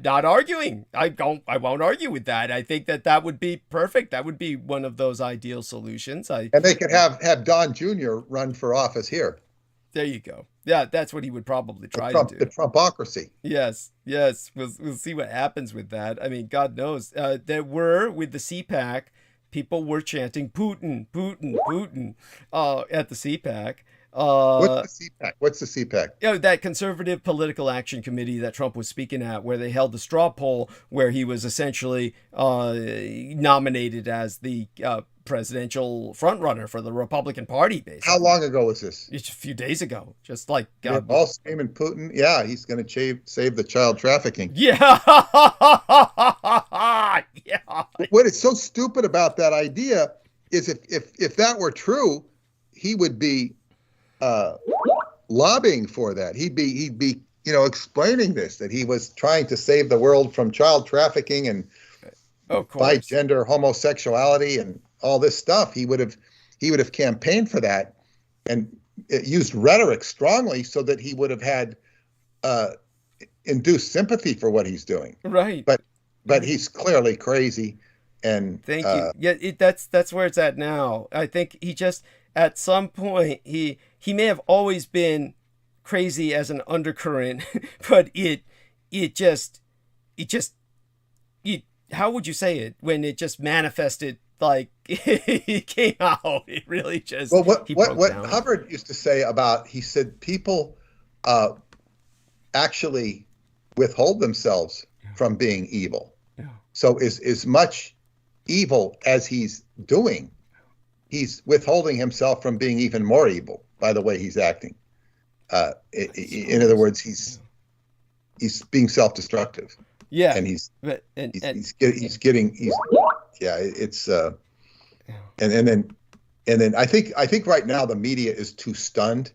not arguing. I won't argue with that. I think that would be perfect. That would be one of those ideal solutions. And
they could have Don Jr. run for office here.
There you go. Yeah, that's what he would probably try to do.
The Trumpocracy.
Yes. We'll see what happens with that. I mean, God knows. There were, with the CPAC, people were chanting Putin at the CPAC.
What's the CPAC?
You know, that Conservative Political Action Committee that Trump was speaking at, where they held the straw poll, where he was essentially nominated as the presidential frontrunner for the Republican Party, basically.
How long ago was this?
Just a few days ago. Just like
all screaming Putin. Yeah, he's going to save the child trafficking.
Yeah.
What is so stupid about that idea is if that were true, he would be lobbying for that. He'd be explaining this, that he was trying to save the world from child trafficking and bi-gender homosexuality and all this stuff. He would have campaigned for that and used rhetoric strongly so that he would have had induced sympathy for what he's doing.
Right.
But he's clearly crazy. And
thank you. Yeah, that's where it's at now. I think he just, at some point, he may have always been crazy as an undercurrent, but it how would you say it when it just manifested? Like it came out, it really just.
Well, what Hubbard used to say about, he said people actually withhold themselves from being evil.
Yeah.
So as much evil as he's doing, he's withholding himself from being even more evil by the way he's acting. In other words, he's being self-destructive.
Yeah,
and then I think right now the media is too stunned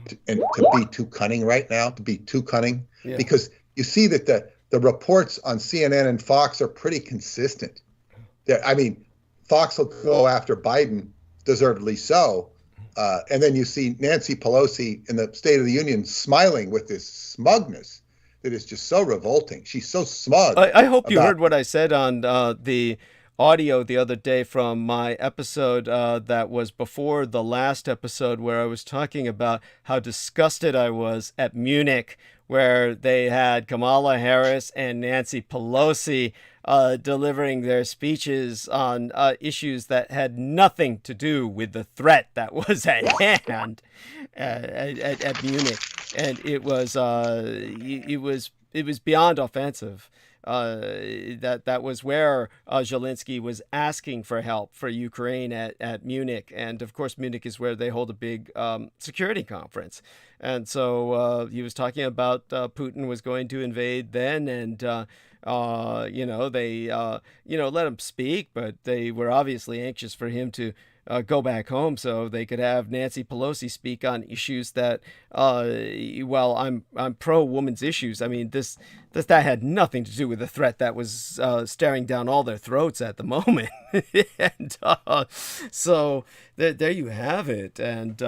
to be too cunning right now, because you see that the reports on CNN and Fox are pretty consistent. I mean, Fox will go after Biden, deservedly so, and then you see Nancy Pelosi in the State of the Union smiling with this smugness that is just so revolting. She's so smug.
I hope you heard what I said on the audio the other day from my episode that was before the last episode, where I was talking about how disgusted I was at Munich, where they had Kamala Harris and Nancy Pelosi delivering their speeches on issues that had nothing to do with the threat that was at hand at Munich, and it was beyond offensive. That was where Zelensky was asking for help for Ukraine at Munich. And of course, Munich is where they hold a big security conference. And so he was talking about Putin was going to invade then, and they let him speak, but they were obviously anxious for him to go back home so they could have Nancy Pelosi speak on issues that, I'm pro women's issues. I mean, that had nothing to do with the threat that was staring down all their throats at the moment. And so there you have it. And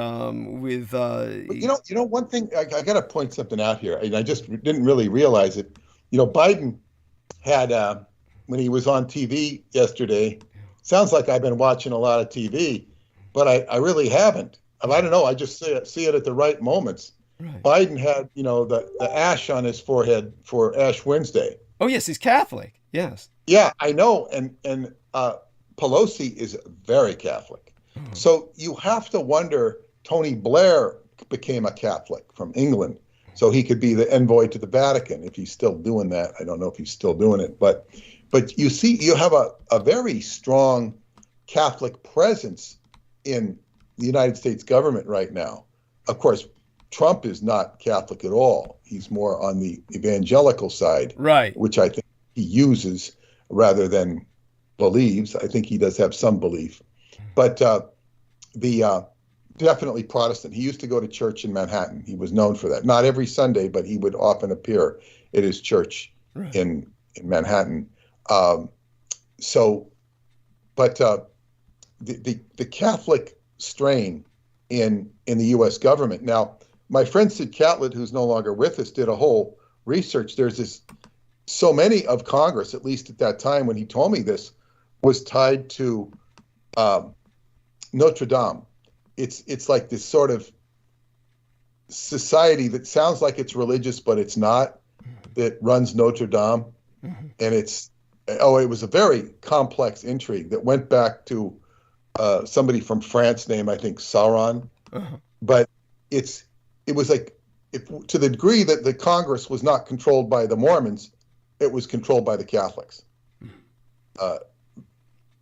with
one thing I got to point something out here, and I just didn't really realize it. Biden had when he was on TV yesterday. Sounds like I've been watching a lot of TV, but I really haven't. I don't know. I just see it at the right moments. Right. Biden had, the ash on his forehead for Ash Wednesday.
Oh, yes, he's Catholic. Yes.
Yeah, I know. And Pelosi is very Catholic. Mm-hmm. So you have to wonder, Tony Blair became a Catholic from England, so he could be the envoy to the Vatican if he's still doing that. I don't know if he's still doing it, but you see, you have a very strong Catholic presence in the United States government right now. Of course, Trump is not Catholic at all. He's more on the evangelical side,
right?
Which I think he uses rather than believes. I think he does have some belief, but definitely Protestant. He used to go to church in Manhattan. He was known for that. Not every Sunday, but he would often appear at his church in Manhattan. The Catholic strain in the U.S. government. Now, my friend Sid Catlett, who's no longer with us, did a whole research. There's so many of Congress, at least at that time when he told me this, was tied to Notre Dame. It's like this sort of society that sounds like it's religious, but it's not, that runs Notre Dame. Mm-hmm. And it was a very complex intrigue that went back to somebody from France named, I think, Sauron. Uh-huh. But it was like, to the degree that the Congress was not controlled by the Mormons, it was controlled by the Catholics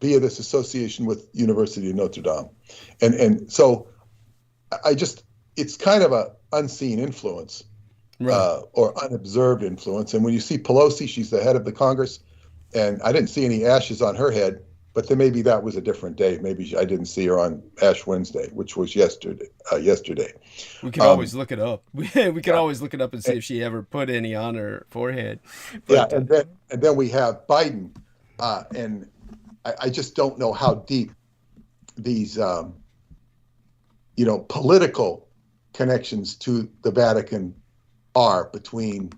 via this association with University of Notre Dame. And so it's kind of a unseen influence, right, or unobserved influence. And when you see Pelosi, she's the head of the Congress, and I didn't see any ashes on her head, but then maybe that was a different day. Maybe I didn't see her on Ash Wednesday, which was yesterday.
We can always look it up. We can always look it up and see if she ever put any on her forehead. But,
and then we have Biden, and I just don't know how deep these, political connections to the Vatican are between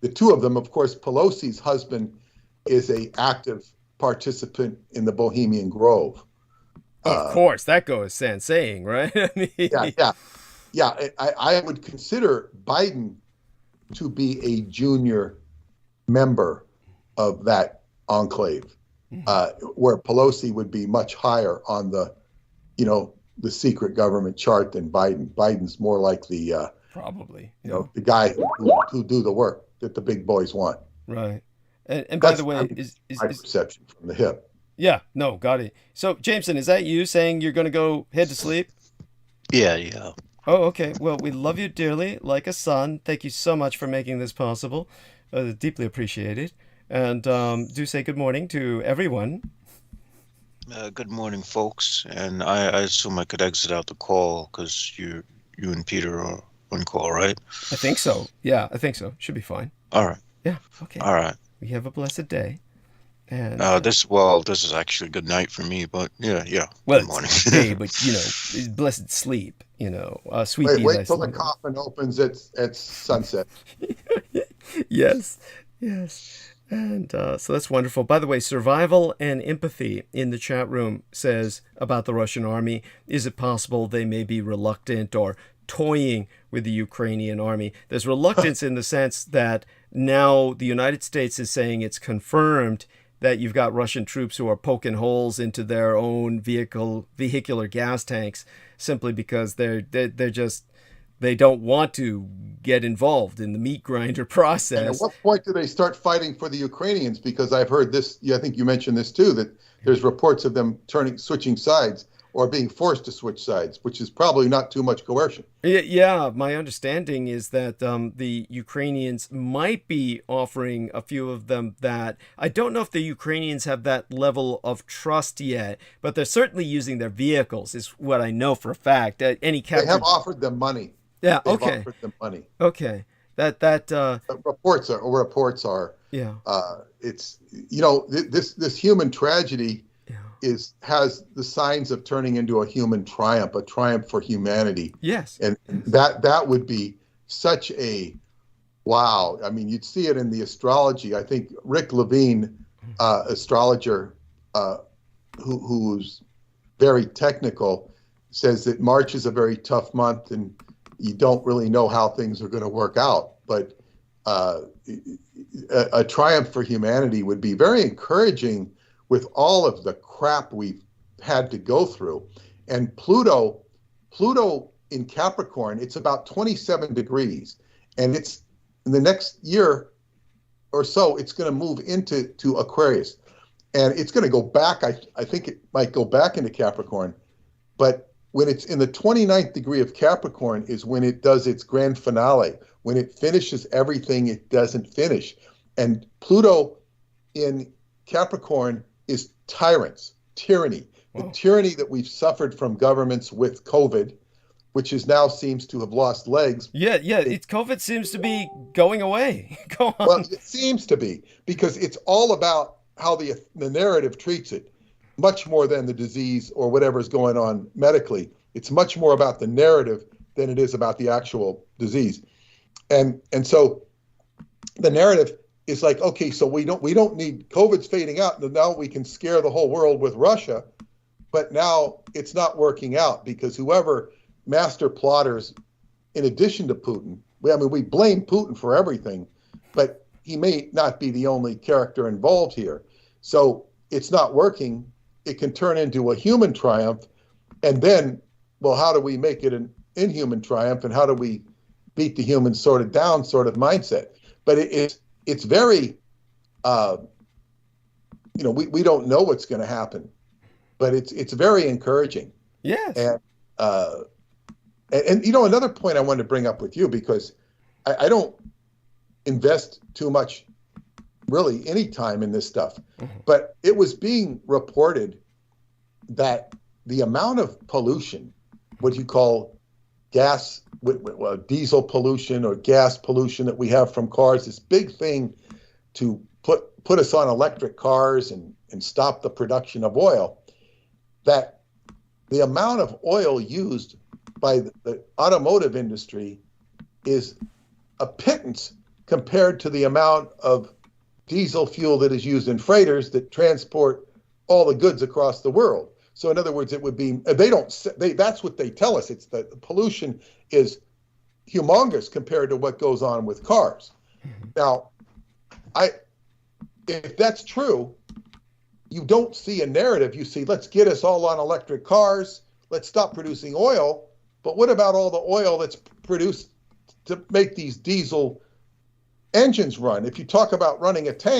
the two of them. Of course, Pelosi's husband is an active participant in the Bohemian Grove.
Of course, that goes sans saying, right?
Yeah. I would consider Biden to be a junior member of that enclave, where Pelosi would be much higher on the secret government chart than Biden. Biden's more like the
probably
the guy who do the work that the big boys want.
Right. And by the way, is
my perception from the hip?
Yeah, no, got it. So, Jameson, is that you saying you're going to go head to sleep?
Yeah.
Oh, okay. Well, we love you dearly, like a son. Thank you so much for making this possible. Deeply appreciated. And do say good morning to everyone.
Good morning, folks. And I assume I could exit out the call because you and Peter are on call, right?
I think so. Yeah, I think so. Should be fine.
All right.
Yeah. Okay.
All right.
We have a blessed day. And
this is actually good night for me, but yeah.
Well,
good morning.
it's day, but blessed sleep. Sweet.
Wait till the coffin opens at sunset.
Yes. And so that's wonderful. By the way, Survival and Empathy in the chat room says about the Russian army, is it possible they may be reluctant or toying with the Ukrainian army? There's reluctance in the sense that now the United States is saying it's confirmed that you've got Russian troops who are poking holes into their own vehicular gas tanks simply because they don't want to get involved in the meat grinder process.
And at what point do they start fighting for the Ukrainians? Because I've heard this, I think you mentioned this too, that there's reports of them switching sides or being forced to switch sides, which is probably not too much coercion.
Yeah, my understanding is that the Ukrainians might be offering a few of them that. I don't know if the Ukrainians have that level of trust yet, but they're certainly using their vehicles, is what I know for a fact.
They have offered them money.
Yeah,
They've
okay.
offered them money.
Okay.
Reports are.
Yeah.
It's this human tragedy has the signs of turning into a human triumph, a triumph for humanity.
Yes.
And that would be such a wow. I mean, you'd see it in the astrology. I think Rick Levine, astrologer, who's very technical, says that March is a very tough month and you don't really know how things are going to work out. But a triumph for humanity would be very encouraging with all of the crap we've had to go through. And Pluto in Capricorn, it's about 27 degrees. And it's in the next year or so, it's going to move into Aquarius. And it's going to go back. I think it might go back into Capricorn. But when it's in the 29th degree of Capricorn is when it does its grand finale, when it finishes everything it doesn't finish. And Pluto in Capricorn is tyranny, the tyranny that we've suffered from governments with COVID, which now seems to have lost legs.
Yeah, COVID seems to be going away. Go on.
Well, it seems to be, because it's all about how the narrative treats it, much more than the disease or whatever's going on medically. It's much more about the narrative than it is about the actual disease. And so the narrative is like, okay, so we don't need, COVID's fading out, and now we can scare the whole world with Russia, but now it's not working out because whoever master plotters, in addition to Putin, we blame Putin for everything, but he may not be the only character involved here. So it's not working. It can turn into a human triumph, and then, well, how do we make it an inhuman triumph, and how do we beat the humans down mindset? But it's very, we don't know what's going to happen, but it's very encouraging.
Yes.
And another point I wanted to bring up with you, because I don't invest too much, really, any time in this stuff, but it was being reported that the amount of pollution, what you call diesel pollution or gas pollution that we have from cars, this big thing to put us on electric cars and stop the production of oil, that the amount of oil used by the automotive industry is a pittance compared to the amount of diesel fuel that is used in freighters that transport all the goods across the world. So in other words, it would be, that's what they tell us. It's that the pollution is humongous compared to what goes on with cars. Now, if that's true, you don't see a narrative. You see, let's get us all on electric cars. Let's stop producing oil. But what about all the oil that's produced to make these diesel engines run? If you talk about running a tank,